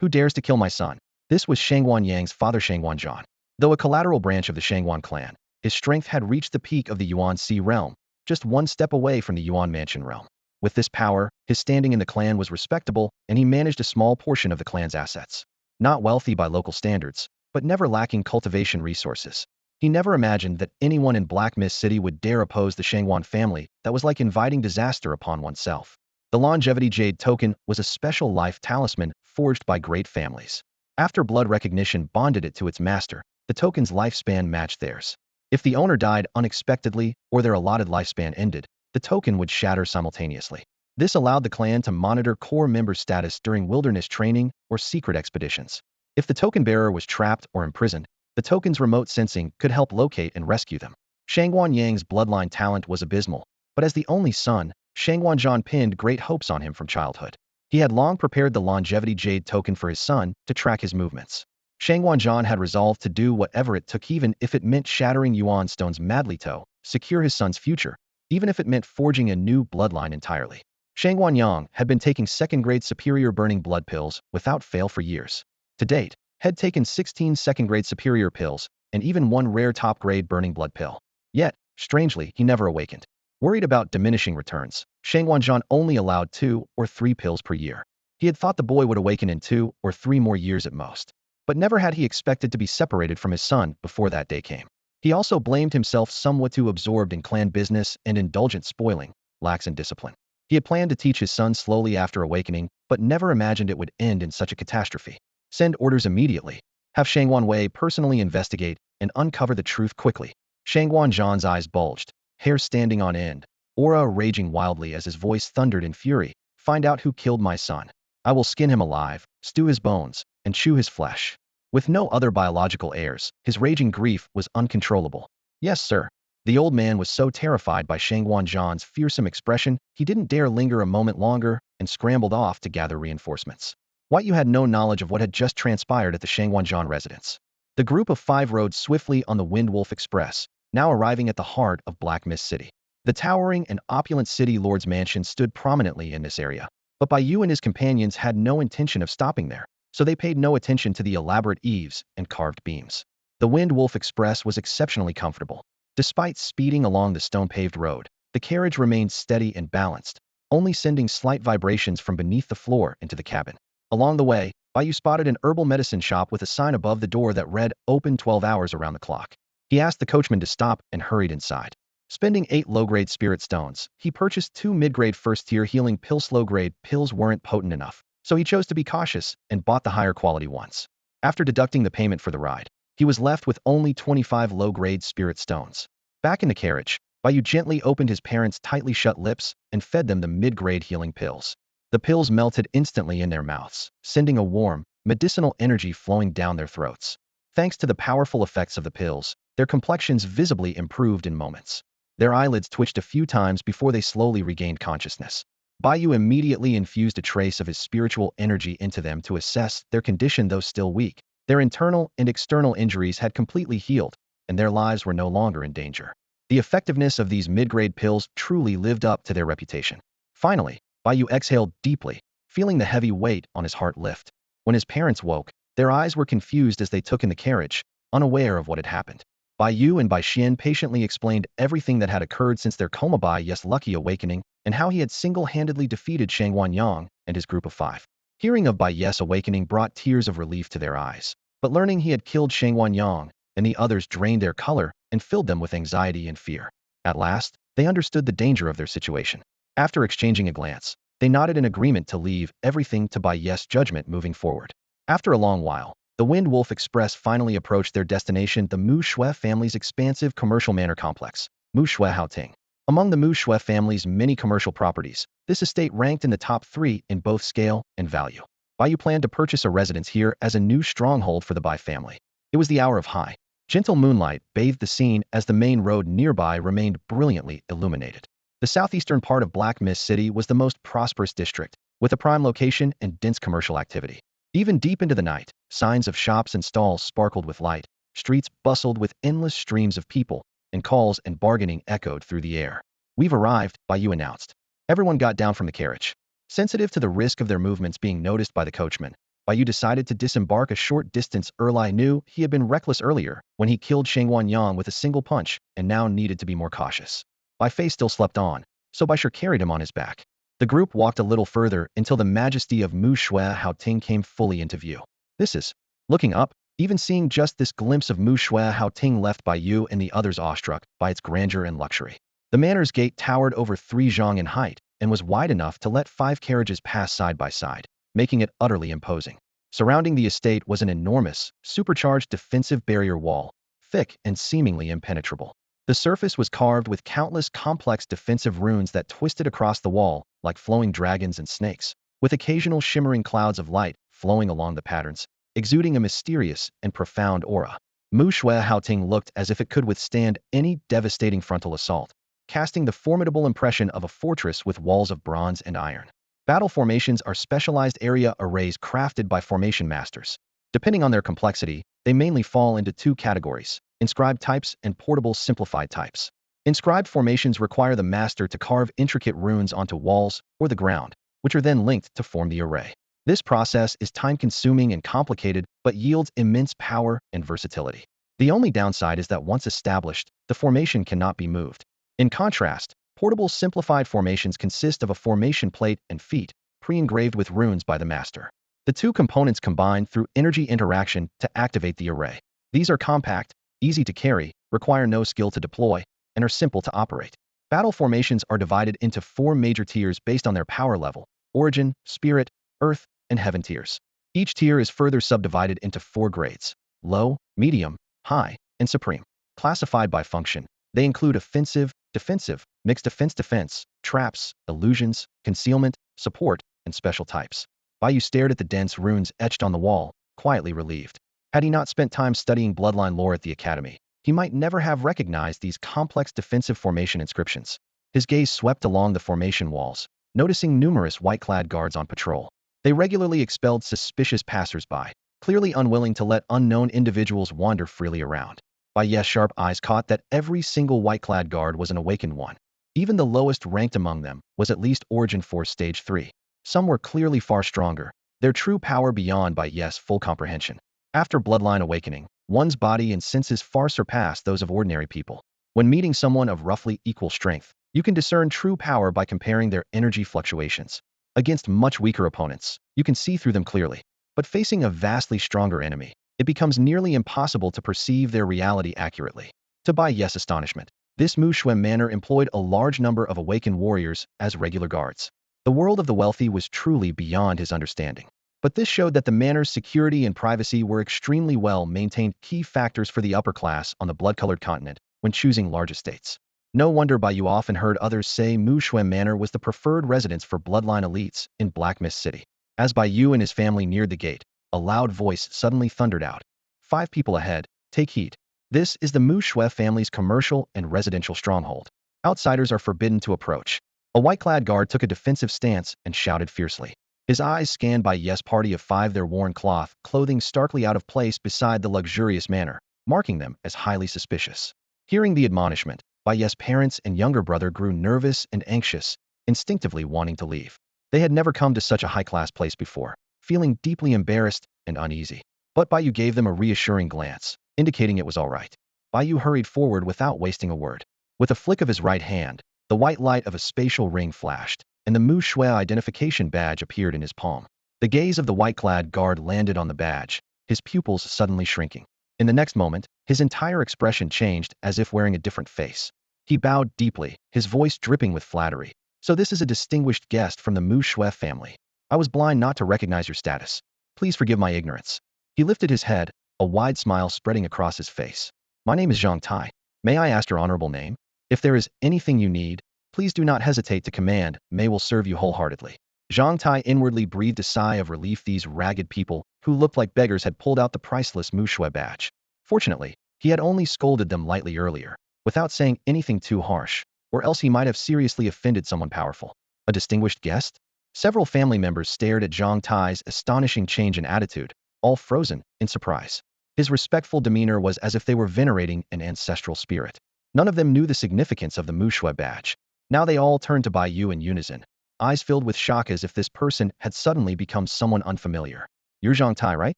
Who dares to kill my son? This was Shangwan Yang's father, Shangwan Zhan. Though a collateral branch of the Shangwan clan, his strength had reached the peak of the Yuan Sea realm, just one step away from the Yuan Mansion realm. With this power, his standing in the clan was respectable, and he managed a small portion of the clan's assets. Not wealthy by local standards, but never lacking cultivation resources. He never imagined that anyone in Black Mist City would dare oppose the Shangwan family. That was like inviting disaster upon oneself. The longevity jade token was a special life talisman forged by great families. After blood recognition bonded it to its master, the token's lifespan matched theirs. If the owner died unexpectedly or their allotted lifespan ended, the token would shatter simultaneously. This allowed the clan to monitor core member status during wilderness training or secret expeditions. If the token bearer was trapped or imprisoned, the token's remote sensing could help locate and rescue them. Shangwan Yang's bloodline talent was abysmal, but as the only son, Shangwan Zhan pinned great hopes on him from childhood. He had long prepared the longevity jade token for his son to track his movements. Shangwan Zhan had resolved to do whatever it took, even if it meant shattering Yuan stones madly to secure his son's future, even if it meant forging a new bloodline entirely. Shangwan Yang had been taking second-grade superior burning blood pills without fail for years. To date, had taken 16 second-grade superior pills and even one rare top-grade burning blood pill. Yet, strangely, he never awakened. Worried about diminishing returns, Shangwan Zhan only allowed 2 or 3 pills per year. He had thought the boy would awaken in 2 or 3 more years at most. But never had he expected to be separated from his son before that day came. He also blamed himself somewhat too absorbed in clan business and indulgent spoiling, lax in discipline. He had planned to teach his son slowly after awakening, but never imagined it would end in such a catastrophe. Send orders immediately. Have Shangwan Wei personally investigate and uncover the truth quickly. Shangwan Zhan's eyes bulged, hair standing on end, aura raging wildly as his voice thundered in fury. Find out who killed my son. I will skin him alive, stew his bones, and chew his flesh. With no other biological heirs, his raging grief was uncontrollable. Yes, sir. The old man was so terrified by Shangwan Zhan's fearsome expression, he didn't dare linger a moment longer and scrambled off to gather reinforcements. Bai Yu had no knowledge of what had just transpired at the Shangwan Zhan residence. The group of 5 rode swiftly on the Wind Wolf Express, now arriving at the heart of Black Mist City. The towering and opulent city lord's mansion stood prominently in this area, but Bai Yu and his companions had no intention of stopping there, so they paid no attention to the elaborate eaves and carved beams. The Wind Wolf Express was exceptionally comfortable. Despite speeding along the stone-paved road, the carriage remained steady and balanced, only sending slight vibrations from beneath the floor into the cabin. Along the way, Bai Yu spotted an herbal medicine shop with a sign above the door that read, "Open 12 hours around the clock." He asked the coachman to stop and hurried inside. Spending 8 low-grade spirit stones, he purchased 2 mid-grade first-tier healing pills. Low-grade pills weren't potent enough, so he chose to be cautious and bought the higher-quality ones. After deducting the payment for the ride, he was left with only 25 low-grade spirit stones. Back in the carriage, Bai Yu gently opened his parents' tightly shut lips and fed them the mid-grade healing pills. The pills melted instantly in their mouths, sending a warm, medicinal energy flowing down their throats. Thanks to the powerful effects of the pills, their complexions visibly improved in moments. Their eyelids twitched a few times before they slowly regained consciousness. Bai Yu immediately infused a trace of his spiritual energy into them to assess their condition. Though still weak, their internal and external injuries had completely healed, and their lives were no longer in danger. The effectiveness of these mid-grade pills truly lived up to their reputation. Finally, Bai Yu exhaled deeply, feeling the heavy weight on his heart lift. When his parents woke, their eyes were confused as they took in the carriage, unaware of what had happened. Bai Yu and Bai Xian patiently explained everything that had occurred since their coma Bai Yu's lucky awakening and how he had single-handedly defeated Shang Wanyang and his group of 5. Hearing of Bai Yu's awakening brought tears of relief to their eyes, but learning he had killed Shang Wanyang and the others drained their color and filled them with anxiety and fear. At last, they understood the danger of their situation. After exchanging a glance, they nodded in agreement to leave everything to Bai Yu's judgment moving forward. After a long while, the Wind Wolf Express finally approached their destination, the Mu Shui family's expansive commercial manor complex, Mu Shui Haoting. Among the Mu Shui family's many commercial properties, this estate ranked in the top 3 in both scale and value. Bai Yu planned to purchase a residence here as a new stronghold for the Bai family. It was the hour of high, gentle moonlight bathed the scene as the main road nearby remained brilliantly illuminated. The southeastern part of Black Mist City was the most prosperous district, with a prime location and dense commercial activity. Even deep into the night, signs of shops and stalls sparkled with light, streets bustled with endless streams of people, and calls and bargaining echoed through the air. "We've arrived," Bai Yu announced. Everyone got down from the carriage. Sensitive to the risk of their movements being noticed by the coachman, Bai Yu decided to disembark a short distance early. Knew he had been reckless earlier when he killed Shang Wanyang with a single punch and now needed to be more cautious. Bai Fei still slept on, so Bai Sure carried him on his back. The group walked a little further until the majesty of Mu Shui Haoting came fully into view. This is. Looking up, even seeing just this glimpse of Mu Shui Haoting left Bai Yu and the others awestruck by its grandeur and luxury. The manor's gate towered over 3 zhang in height and was wide enough to let 5 carriages pass side by side, making it utterly imposing. Surrounding the estate was an enormous, supercharged defensive barrier wall, thick and seemingly impenetrable. The surface was carved with countless complex defensive runes that twisted across the wall like flowing dragons and snakes, with occasional shimmering clouds of light flowing along the patterns, exuding a mysterious and profound aura. Mu Shui Haoting looked as if it could withstand any devastating frontal assault, casting the formidable impression of a fortress with walls of bronze and iron. Battle formations are specialized area arrays crafted by formation masters. Depending on their complexity, they mainly fall into 2 categories: inscribed types and portable simplified types. Inscribed formations require the master to carve intricate runes onto walls or the ground, which are then linked to form the array. This process is time-consuming and complicated, but yields immense power and versatility. The only downside is that once established, the formation cannot be moved. In contrast, portable simplified formations consist of a formation plate and feet, pre-engraved with runes by the master. The 2 components combine through energy interaction to activate the array. These are compact, easy to carry, require no skill to deploy, and are simple to operate. Battle formations are divided into 4 major tiers based on their power level: Origin, Spirit, Earth, and Heaven tiers. Each tier is further subdivided into 4 grades: Low, Medium, High, and Supreme. Classified by function, they include Offensive, Defensive, Mixed Defense, Traps, Illusions, Concealment, Support, and Special types. Bai Yu stared at the dense runes etched on the wall, quietly relieved. Had he not spent time studying bloodline lore at the academy, he might never have recognized these complex defensive formation inscriptions. His gaze swept along the formation walls, noticing numerous white-clad guards on patrol. They regularly expelled suspicious passers-by, clearly unwilling to let unknown individuals wander freely around. Bai Yu's sharp eyes caught that every single white-clad guard was an awakened one. Even the lowest ranked among them was at least Origin Force Stage 3. Some were clearly far stronger, their true power beyond Bai Yu's full comprehension. After bloodline awakening, one's body and senses far surpass those of ordinary people. When meeting someone of roughly equal strength, you can discern true power by comparing their energy fluctuations. Against much weaker opponents, you can see through them clearly. But facing a vastly stronger enemy, it becomes nearly impossible to perceive their reality accurately. To Bai Yu's astonishment, this Mu Shui manor employed a large number of awakened warriors as regular guards. The world of the wealthy was truly beyond his understanding. But this showed that the manor's security and privacy were extremely well maintained, key factors for the upper class on the blood-colored continent when choosing large estates. No wonder Bai Yu often heard others say Mu Shui Manor was the preferred residence for bloodline elites in Black Mist City. As Bai Yu and his family neared the gate, a loud voice suddenly thundered out. 5 people ahead, take heed. This is the Mu Shui family's commercial and residential stronghold. Outsiders are forbidden to approach. A white-clad guard took a defensive stance and shouted fiercely. His eyes scanned Bai Yu's party of 5, their worn cloth clothing starkly out of place beside the luxurious manor, marking them as highly suspicious. Hearing the admonishment, Bai Yu's parents and younger brother grew nervous and anxious, instinctively wanting to leave. They had never come to such a high-class place before, feeling deeply embarrassed and uneasy. But Bai Yu gave them a reassuring glance, indicating it was all right. Bai Yu hurried forward without wasting a word. With a flick of his right hand, the white light of a spatial ring flashed, and the Mu Shui identification badge appeared in his palm. The gaze of the white-clad guard landed on the badge, his pupils suddenly shrinking. In the next moment, his entire expression changed as if wearing a different face. He bowed deeply, his voice dripping with flattery. So this is a distinguished guest from the Mu Shui family. I was blind not to recognize your status. Please forgive my ignorance. He lifted his head, a wide smile spreading across his face. My name is Zhang Tai. May I ask your honorable name? If there is anything you need, please do not hesitate to command. May will serve you wholeheartedly. Zhang Tai inwardly breathed a sigh of relief. These ragged people, who looked like beggars, had pulled out the priceless Mu Shui badge. Fortunately, he had only scolded them lightly earlier, without saying anything too harsh, or else he might have seriously offended someone powerful. A distinguished guest? Several family members stared at Zhang Tai's astonishing change in attitude, all frozen in surprise. His respectful demeanor was as if they were venerating an ancestral spirit. None of them knew the significance of the Mu Shui badge. Now they all turned to Bai Yu in unison, eyes filled with shock as if this person had suddenly become someone unfamiliar. You're Zhang Tai, right?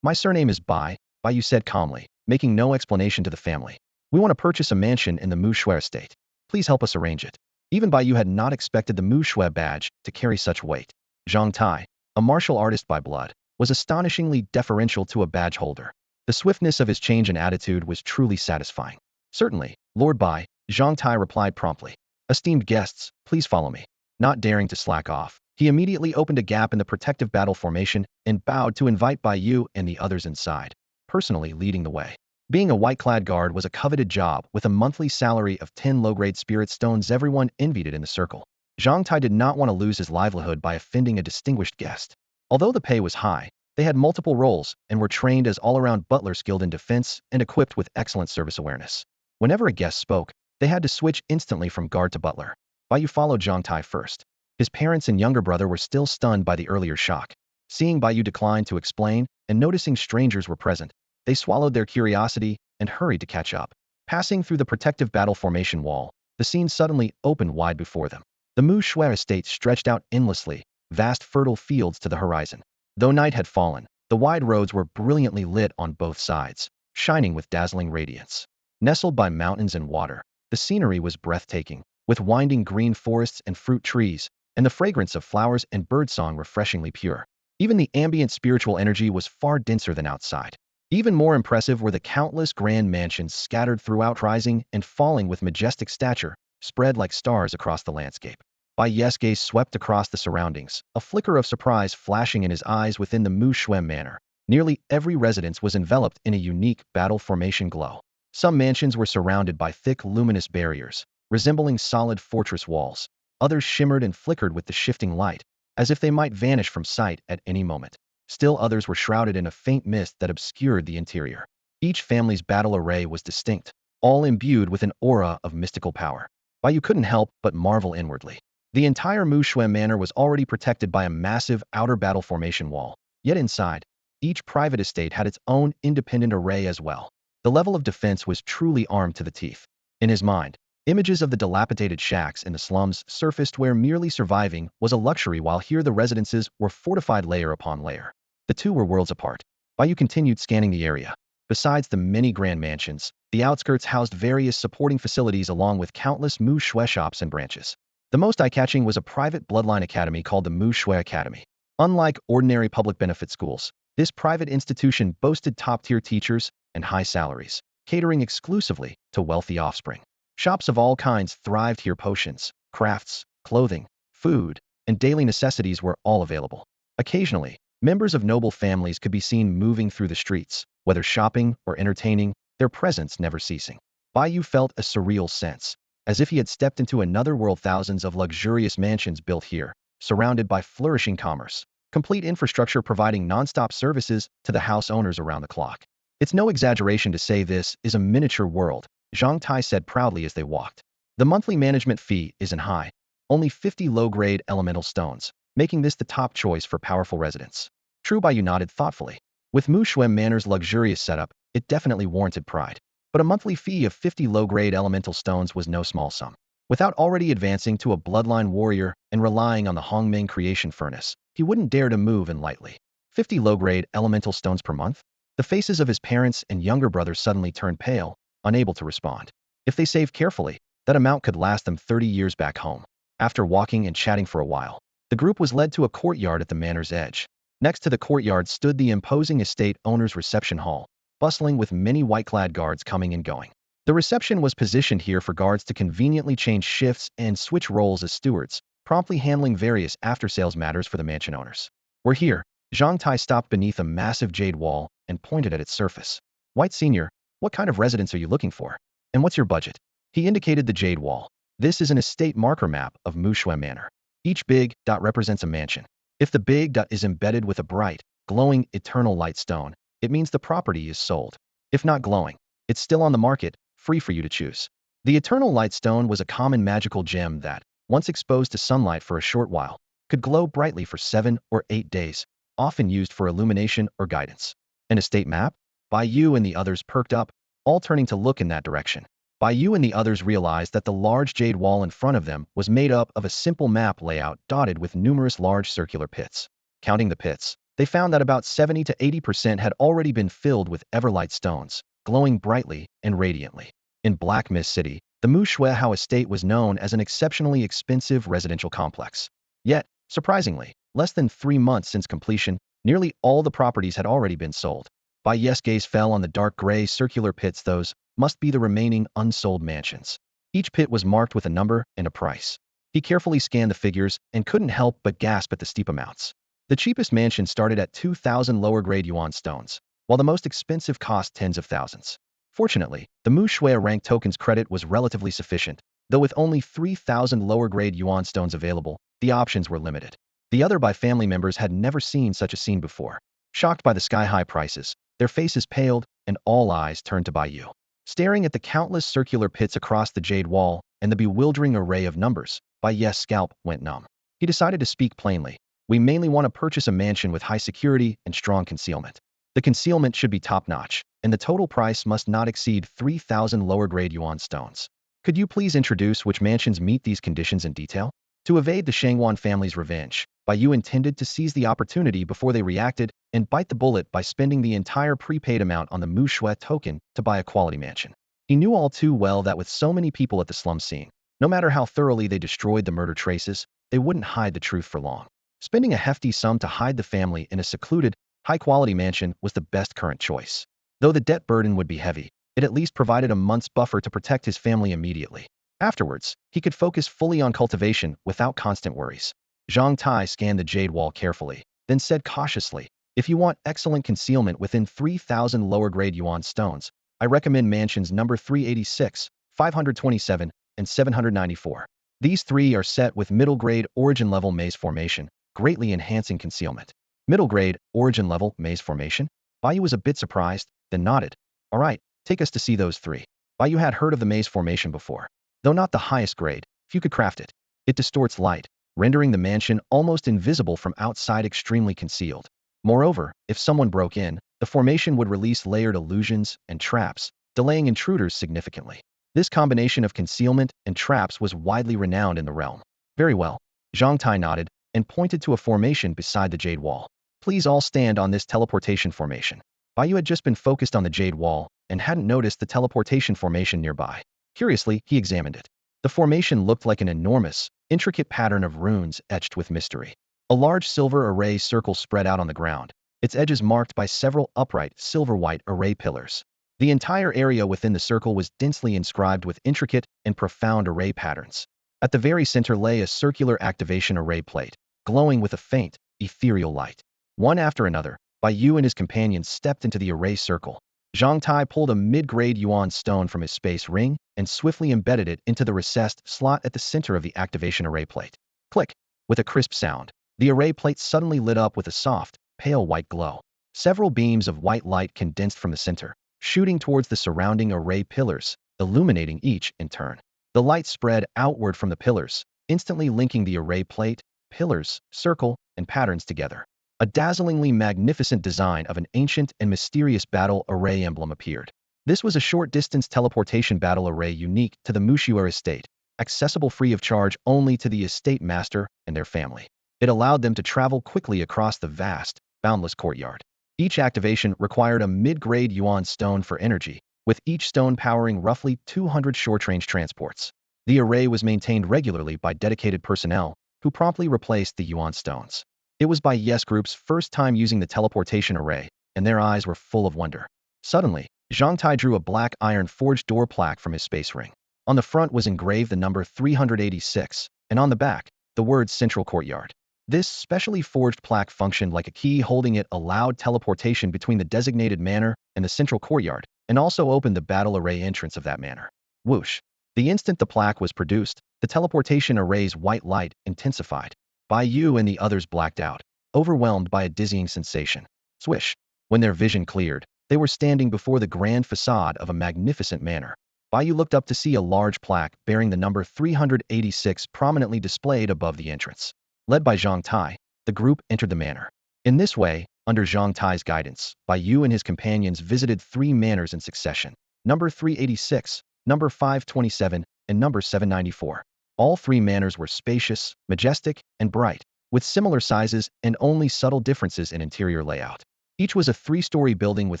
My surname is Bai Yu said calmly, making no explanation to the family. We want to purchase a mansion in the Mu Shui estate. Please help us arrange it. Even Bai Yu had not expected the Mu Shui badge to carry such weight. Zhang Tai, a martial artist by blood, was astonishingly deferential to a badge holder. The swiftness of his change in attitude was truly satisfying. Certainly, Lord Bai, Zhang Tai replied promptly. Esteemed guests, please follow me. Not daring to slack off, he immediately opened a gap in the protective battle formation and bowed to invite Bai Yu and the others inside, personally leading the way. Being a white-clad guard was a coveted job with a monthly salary of 10 low-grade spirit stones. Everyone envied it in the circle. Zhang Tai did not want to lose his livelihood by offending a distinguished guest. Although the pay was high, they had multiple roles and were trained as all-around butlers skilled in defense and equipped with excellent service awareness. Whenever a guest spoke, they had to switch instantly from guard to butler. Bai Yu followed Zhang Tai first. His parents and younger brother were still stunned by the earlier shock. Seeing Bai Yu decline to explain and noticing strangers were present, they swallowed their curiosity and hurried to catch up. Passing through the protective battle formation wall, the scene suddenly opened wide before them. The Mu Shui estate stretched out endlessly, vast fertile fields to the horizon. Though night had fallen, the wide roads were brilliantly lit on both sides, shining with dazzling radiance. Nestled by mountains and water, the scenery was breathtaking, with winding green forests and fruit trees, and the fragrance of flowers and birdsong refreshingly pure. Even the ambient spiritual energy was far denser than outside. Even more impressive were the countless grand mansions scattered throughout, rising and falling with majestic stature, spread like stars across the landscape. Bai Yu's gaze swept across the surroundings, a flicker of surprise flashing in his eyes. Within the Mu Shui manor, nearly every residence was enveloped in a unique battle formation glow. Some mansions were surrounded by thick luminous barriers, resembling solid fortress walls. Others shimmered and flickered with the shifting light, as if they might vanish from sight at any moment. Still others were shrouded in a faint mist that obscured the interior. Each family's battle array was distinct, all imbued with an aura of mystical power. Bai Yu couldn't help but marvel inwardly. The entire Mu Shui manor was already protected by a massive outer battle formation wall, yet inside, each private estate had its own independent array as well. The level of defense was truly armed to the teeth. In his mind, images of the dilapidated shacks in the slums surfaced where merely surviving was a luxury, while here the residences were fortified layer upon layer. The two were worlds apart. Bai Yu continued scanning the area. Besides the many grand mansions, the outskirts housed various supporting facilities along with countless Mu Shui shops and branches. The most eye-catching was a private bloodline academy called the Mu Shui Academy. Unlike ordinary public benefit schools, this private institution boasted top-tier teachers and high salaries, catering exclusively to wealthy offspring. Shops of all kinds thrived here. Potions, crafts, clothing, food, and daily necessities were all available. Occasionally, members of noble families could be seen moving through the streets, whether shopping or entertaining, their presence never ceasing. Bai Yu felt a surreal sense, as if he had stepped into another world. Thousands of luxurious mansions built here, surrounded by flourishing commerce, complete infrastructure providing non-stop services to the house owners around the clock. It's no exaggeration to say this is a miniature world, Zhang Tai said proudly as they walked. The monthly management fee isn't high, only 50 low-grade elemental stones, making this the top choice for powerful residents. True. Bai Yu nodded thoughtfully. With Mu Shui Manor's luxurious setup, it definitely warranted pride. But a monthly fee of 50 low-grade elemental stones was no small sum. Without already advancing to a Bloodline Warrior and relying on the Hongming creation furnace, he wouldn't dare to move in lightly. 50 low-grade elemental stones per month? The faces of his parents and younger brothers suddenly turned pale, unable to respond. If they saved carefully, that amount could last them 30 years back home. After walking and chatting for a while, the group was led to a courtyard at the manor's edge. Next to the courtyard stood the imposing estate owner's reception hall, bustling with many white-clad guards coming and going. The reception was positioned here for guards to conveniently change shifts and switch roles as stewards, promptly handling various after-sales matters for the mansion owners. "We're here." Zhang Tai stopped beneath a massive jade wall and pointed at its surface. "White Senior, what kind of residence are you looking for? And what's your budget?" He indicated the jade wall. "This is an estate marker map of Mushui Manor. Each big dot represents a mansion. If the big dot is embedded with a bright, glowing, eternal light stone, it means the property is sold. If not glowing, it's still on the market, free for you to choose." The eternal light stone was a common magical gem that, once exposed to sunlight for a short while, could glow brightly for 7 or 8 days, often used for illumination or guidance. An estate map? Bai Yu and the others perked up, all turning to look in that direction. Bai Yu and the others realized that the large jade wall in front of them was made up of a simple map layout dotted with numerous large circular pits. Counting the pits, they found that about 70 to 80% had already been filled with everlight stones, glowing brightly and radiantly. In Black Mist City, the Mushui estate was known as an exceptionally expensive residential complex. Yet, surprisingly, less than 3 months since completion, nearly all the properties had already been sold. Bai Yu's gaze fell on the dark gray circular pits. Those must be the remaining unsold mansions. Each pit was marked with a number and a price. He carefully scanned the figures and couldn't help but gasp at the steep amounts. The cheapest mansion started at 2,000 lower-grade yuan stones, while the most expensive cost tens of thousands. Fortunately, the Mushui rank token's credit was relatively sufficient, though with only 3,000 lower-grade yuan stones available, the options were limited. The other Bai family members had never seen such a scene before. Shocked by the sky-high prices, their faces paled and all eyes turned to Bai Yu. Staring at the countless circular pits across the jade wall and the bewildering array of numbers, Bai Yu's scalp went numb. He decided to speak plainly. "We mainly want to purchase a mansion with high security and strong concealment. The concealment should be top-notch, and the total price must not exceed 3,000 lower-grade yuan stones. Could you please introduce which mansions meet these conditions in detail?" To evade the Shangwan family's revenge, Bai Yu intended to seize the opportunity before they reacted and bite the bullet by spending the entire prepaid amount on the Mushui token to buy a quality mansion. He knew all too well that with so many people at the slum scene, no matter how thoroughly they destroyed the murder traces, they wouldn't hide the truth for long. Spending a hefty sum to hide the family in a secluded, high-quality mansion was the best current choice. Though the debt burden would be heavy, it at least provided a month's buffer to protect his family immediately. Afterwards, he could focus fully on cultivation without constant worries. Zhang Tai scanned the jade wall carefully, then said cautiously, "If you want excellent concealment within 3,000 lower-grade yuan stones, I recommend mansions number 386, 527, and 794. These three are set with middle-grade origin-level maze formation, greatly enhancing concealment." Middle-grade origin-level maze formation? Bai Yu was a bit surprised, then nodded. "All right, take us to see those three." Bai Yu had heard of the maze formation before. Though not the highest grade, few could craft it. It distorts light, rendering the mansion almost invisible from outside, extremely concealed. Moreover, if someone broke in, the formation would release layered illusions and traps, delaying intruders significantly. This combination of concealment and traps was widely renowned in the realm. "Very well." Zhang Tai nodded and pointed to a formation beside the jade wall. "Please all stand on this teleportation formation." Bai Yu had just been focused on the jade wall and hadn't noticed the teleportation formation nearby. Curiously, he examined it. The formation looked like an enormous, intricate pattern of runes etched with mystery. A large silver array circle spread out on the ground, its edges marked by several upright, silver-white array pillars. The entire area within the circle was densely inscribed with intricate and profound array patterns. At the very center lay a circular activation array plate, glowing with a faint, ethereal light. One after another, Bai Yu and his companions stepped into the array circle. Zhang Tai pulled a mid-grade yuan stone from his space ring and swiftly embedded it into the recessed slot at the center of the activation array plate. Click! With a crisp sound, the array plate suddenly lit up with a soft, pale white glow. Several beams of white light condensed from the center, shooting towards the surrounding array pillars, illuminating each in turn. The light spread outward from the pillars, instantly linking the array plate, pillars, circle, and patterns together. A dazzlingly magnificent design of an ancient and mysterious battle array emblem appeared. This was a short-distance teleportation battle array unique to the Mushui estate, accessible free of charge only to the estate master and their family. It allowed them to travel quickly across the vast, boundless courtyard. Each activation required a mid-grade yuan stone for energy, with each stone powering roughly 200 short-range transports. The array was maintained regularly by dedicated personnel, who promptly replaced the yuan stones. It was Bai Yu's group's first time using the teleportation array, and their eyes were full of wonder. Suddenly, Zhang Tai drew a black iron forged door plaque from his space ring. On the front was engraved the number 386, and on the back, the words Central Courtyard. This specially forged plaque functioned like a key holding it allowed teleportation between the designated manor and the Central Courtyard, and also opened the battle array entrance of that manor. Whoosh! The instant the plaque was produced, the teleportation array's white light intensified. Bai Yu and the others blacked out, overwhelmed by a dizzying sensation. Swish! When their vision cleared, they were standing before the grand facade of a magnificent manor. Bai Yu looked up to see a large plaque bearing the number 386 prominently displayed above the entrance. Led by Zhang Tai, the group entered the manor. In this way, under Zhang Tai's guidance, Bai Yu and his companions visited 3 manors in succession: number 386, number 527, and number 794. All 3 manors were spacious, majestic, and bright, with similar sizes and only subtle differences in interior layout. Each was a 3-story building with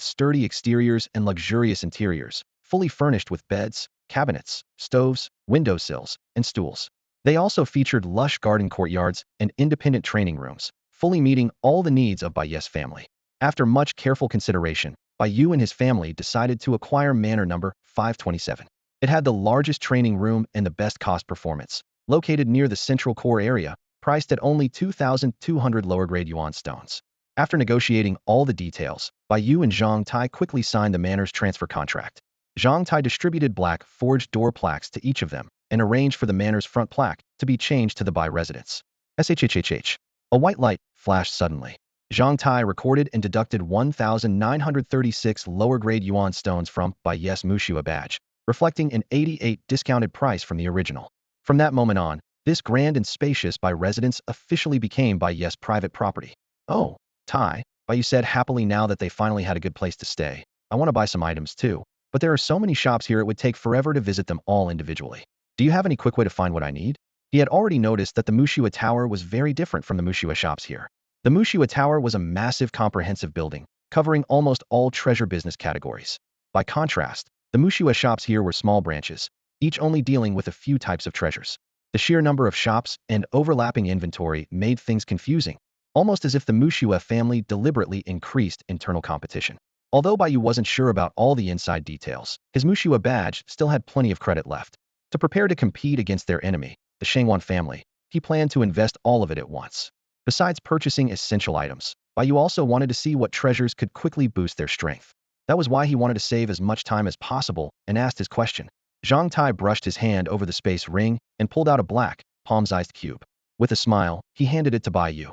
sturdy exteriors and luxurious interiors, fully furnished with beds, cabinets, stoves, windowsills, and stools. They also featured lush garden courtyards and independent training rooms, fully meeting all the needs of Bai Yu's family. After much careful consideration, Bai Yu and his family decided to acquire manor number 527. It had the largest training room and the best cost performance, located near the central core area, priced at only 2,200 lower-grade yuan stones. After negotiating all the details, Bai Yu and Zhang Tai quickly signed the manor's transfer contract. Zhang Tai distributed black forged door plaques to each of them, and arranged for the manor's front plaque to be changed to the Bai residence. SHHHH. A white light flashed suddenly. Zhang Tai recorded and deducted 1,936 lower-grade yuan stones from Bai Yu's Mushua badge, reflecting an 88 discounted price from the original. From that moment on, this grand and spacious Bai residence officially became Bai Yu's private property. Oh, Tai, Bai Yu said happily now that they finally had a good place to stay. I want to buy some items too, but there are so many shops here it would take forever to visit them all individually. Do you have any quick way to find what I need? He had already noticed that the Mushua Tower was very different from the Mushua shops here. The Mushua Tower was a massive comprehensive building, covering almost all treasure business categories. By contrast, the Mushua shops here were small branches, each only dealing with a few types of treasures. The sheer number of shops and overlapping inventory made things confusing, almost as if the Mushua family deliberately increased internal competition. Although Bai Yu wasn't sure about all the inside details, his Mushua badge still had plenty of credit left. To prepare to compete against their enemy, the Shangwan family, he planned to invest all of it at once. Besides purchasing essential items, Bai Yu also wanted to see what treasures could quickly boost their strength. That was why he wanted to save as much time as possible and asked his question. Zhang Tai brushed his hand over the space ring and pulled out a black, palm-sized cube. With a smile, he handed it to Bai Yu.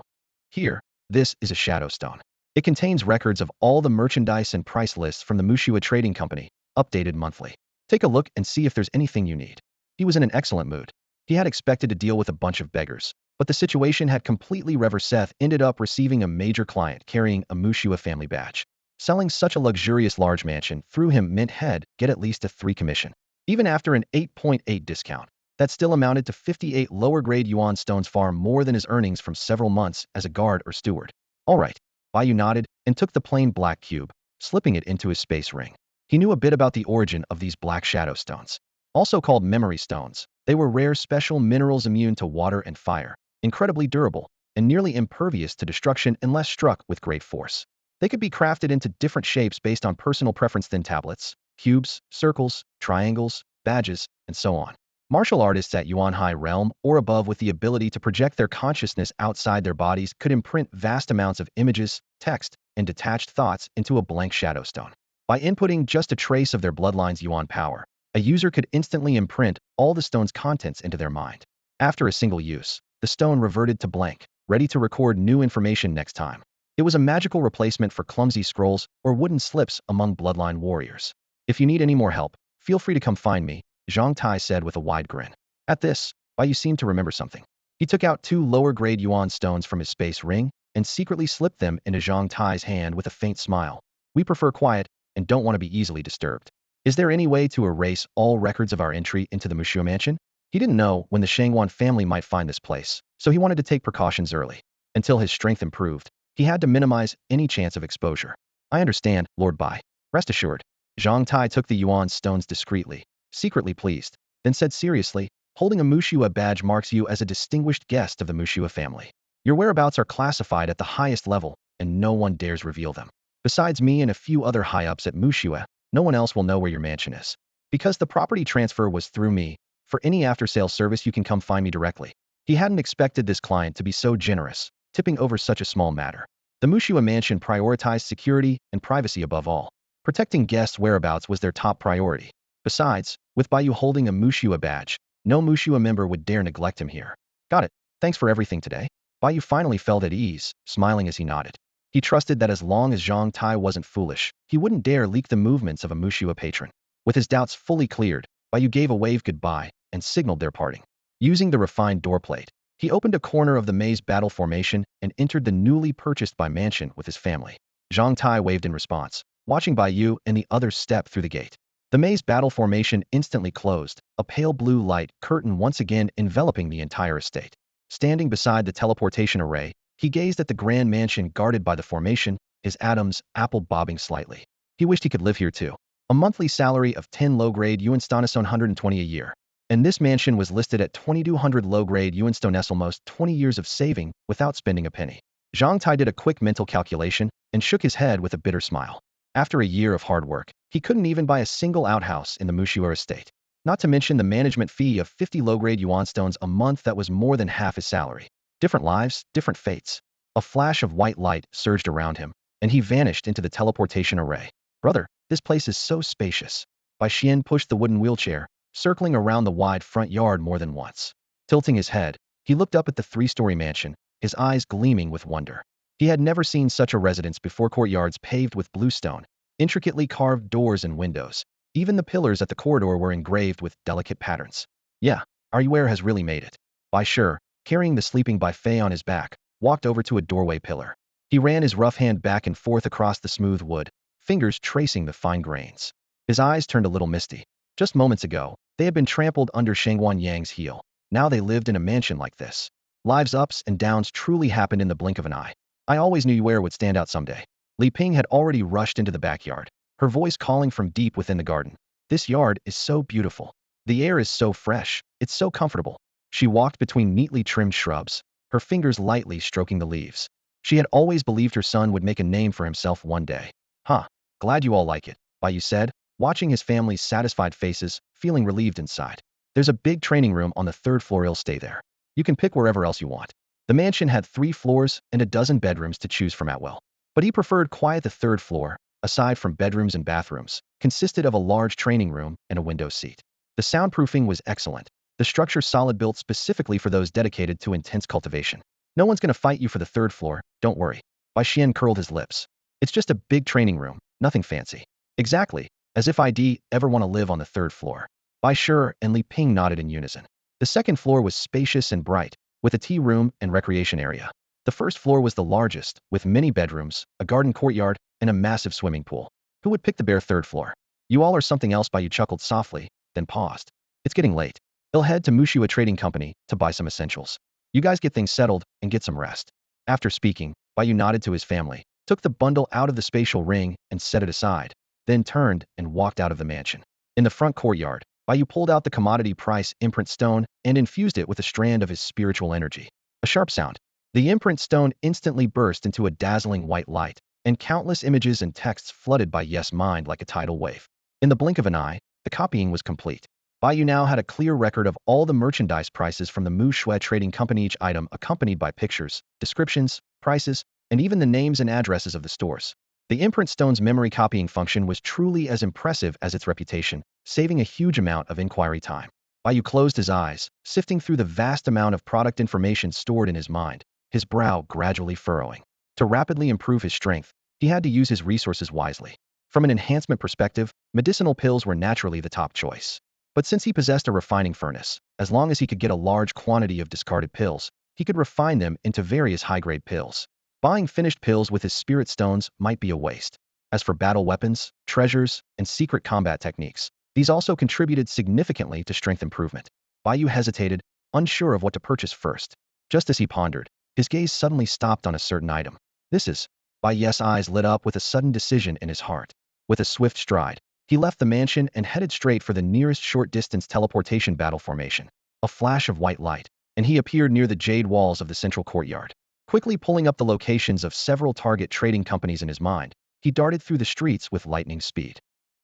Here, this is a shadow stone. It contains records of all the merchandise and price lists from the Mushua Trading Company, updated monthly. Take a look and see if there's anything you need. He was in an excellent mood. He had expected to deal with a bunch of beggars, but the situation had completely reversed. Seth ended up receiving a major client carrying a Mushua family badge. Selling such a luxurious large mansion through him meant he'd get at least a 3 commission. Even after an 8.8 discount, that still amounted to 58 lower-grade yuan stones, far more than his earnings from several months as a guard or steward. All right, Bai Yu nodded and took the plain black cube, slipping it into his space ring. He knew a bit about the origin of these black shadow stones. Also called memory stones, they were rare special minerals immune to water and fire, incredibly durable, and nearly impervious to destruction unless struck with great force. They could be crafted into different shapes based on personal preference: thin tablets, cubes, circles, triangles, badges, and so on. Martial artists at Yuan High Realm or above with the ability to project their consciousness outside their bodies could imprint vast amounts of images, text, and detached thoughts into a blank shadow stone. By inputting just a trace of their bloodline's yuan power, a user could instantly imprint all the stone's contents into their mind. After a single use, the stone reverted to blank, ready to record new information next time. It was a magical replacement for clumsy scrolls or wooden slips among Bloodline warriors. If you need any more help, feel free to come find me, Zhang Tai said with a wide grin. At this, Bai Yu seemed to remember something. He took out 2 lower-grade yuan stones from his space ring and secretly slipped them into Zhang Tai's hand with a faint smile. We prefer quiet and don't want to be easily disturbed. Is there any way to erase all records of our entry into the Mushua mansion? He didn't know when the Shangwan family might find this place, so he wanted to take precautions early. Until his strength improved, he had to minimize any chance of exposure. I understand, Lord Bai. Rest assured. Zhang Tai took the yuan stones discreetly, secretly pleased, then said seriously, holding a Mushua badge marks you as a distinguished guest of the Mushua family. Your whereabouts are classified at the highest level, and no one dares reveal them. Besides me and a few other high-ups at Mushua, no one else will know where your mansion is. Because the property transfer was through me, for any after-sale service you can come find me directly. He hadn't expected this client to be so generous, tipping over such a small matter. The Mushua mansion prioritized security and privacy above all. Protecting guests' whereabouts was their top priority. Besides, with Bai Yu holding a Mushua badge, no Mushua member would dare neglect him here. Got it. Thanks for everything today. Bai Yu finally felt at ease, smiling as he nodded. He trusted that as long as Zhang Tai wasn't foolish, he wouldn't dare leak the movements of a Mushua patron. With his doubts fully cleared, Bai Yu gave a wave goodbye and signaled their parting. Using the refined doorplate, he opened a corner of the maze battle formation and entered the newly purchased Bai mansion with his family. Zhang Tai waved in response, watching Bai Yu and the others step through the gate. The maze battle formation instantly closed, a pale blue light curtain once again enveloping the entire estate. Standing beside the teleportation array, he gazed at the grand mansion guarded by the formation, his atoms apple bobbing slightly. He wished he could live here too. A monthly salary of 10 low-grade Yuanstones 120 a year. And this mansion was listed at 2200 low-grade Yuanstones, almost 20 years of saving without spending a penny. Zhang Tai did a quick mental calculation and shook his head with a bitter smile. After a year of hard work, he couldn't even buy a single outhouse in the Mushua estate. Not to mention the management fee of 50 low-grade yuan stones a month that was more than half his salary. Different lives, different fates. A flash of white light surged around him, and he vanished into the teleportation array. Brother, this place is so spacious. Bai Xian pushed the wooden wheelchair, circling around the wide front yard more than once. Tilting his head, he looked up at the three-story mansion, his eyes gleaming with wonder. He had never seen such a residence before. Courtyards paved with blue stone, intricately carved doors and windows. Even the pillars at the corridor were engraved with delicate patterns. Yeah, our Yuer has really made it. Bai Shi, carrying the sleeping Bai Fei on his back, walked over to a doorway pillar. He ran his rough hand back and forth across the smooth wood, fingers tracing the fine grains. His eyes turned a little misty. Just moments ago, they had been trampled under Shangguan Yang's heel. Now they lived in a mansion like this. Lives' ups and downs truly happened in the blink of an eye. I always knew Yuer would stand out someday. Li Ping had already rushed into the backyard, her voice calling from deep within the garden. This yard is so beautiful. The air is so fresh, it's so comfortable. She walked between neatly trimmed shrubs, her fingers lightly stroking the leaves. She had always believed her son would make a name for himself one day. Huh, glad you all like it, Bai Yu said, watching his family's satisfied faces, feeling relieved inside. There's a big training room on the third floor. You'll stay there. You can pick wherever else you want. The mansion had 3 floors and a dozen bedrooms to choose from at will. But he preferred quiet. The third floor, aside from bedrooms and bathrooms, consisted of a large training room and a window seat. The soundproofing was excellent. The structure solid, built specifically for those dedicated to intense cultivation. No one's gonna fight you for the third floor, don't worry. Bai Xian curled his lips. It's just a big training room, nothing fancy. Exactly, as if I'd ever want to live on the third floor. Bai Shi and Li Ping nodded in unison. The second floor was spacious and bright, with a tea room and recreation area. The first floor was the largest, with many bedrooms, a garden courtyard, and a massive swimming pool. Who would pick the bare third floor? You all are something else. Bai Yu chuckled softly, then paused. It's getting late. He'll head to Mushua Trading Company to buy some essentials. You guys get things settled and get some rest. After speaking, Bai Yu nodded to his family, took the bundle out of the spatial ring and set it aside, then turned and walked out of the mansion. In the front courtyard, Bai Yu pulled out the commodity price imprint stone and infused it with a strand of his spiritual energy. A sharp sound. The imprint stone instantly burst into a dazzling white light, and countless images and texts flooded Bai Yu's mind like a tidal wave. In the blink of an eye, the copying was complete. Bai Yu now had a clear record of all the merchandise prices from the Mushua Trading Company, each item accompanied by pictures, descriptions, prices, and even the names and addresses of the stores. The imprint stone's memory copying function was truly as impressive as its reputation, saving a huge amount of inquiry time. Bai Yu closed his eyes, sifting through the vast amount of product information stored in his mind, his brow gradually furrowing. To rapidly improve his strength, he had to use his resources wisely. From an enhancement perspective, medicinal pills were naturally the top choice. But since he possessed a refining furnace, as long as he could get a large quantity of discarded pills, he could refine them into various high-grade pills. Buying finished pills with his spirit stones might be a waste. As for battle weapons, treasures, and secret combat techniques, these also contributed significantly to strength improvement. Bai Yu hesitated, unsure of what to purchase first. Just as he pondered, his gaze suddenly stopped on a certain item. This is. Bai Yu's eyes lit up with a sudden decision in his heart. With a swift stride, he left the mansion and headed straight for the nearest short-distance teleportation battle formation. A flash of white light, and he appeared near the jade walls of the central courtyard. Quickly pulling up the locations of several target trading companies in his mind, he darted through the streets with lightning speed.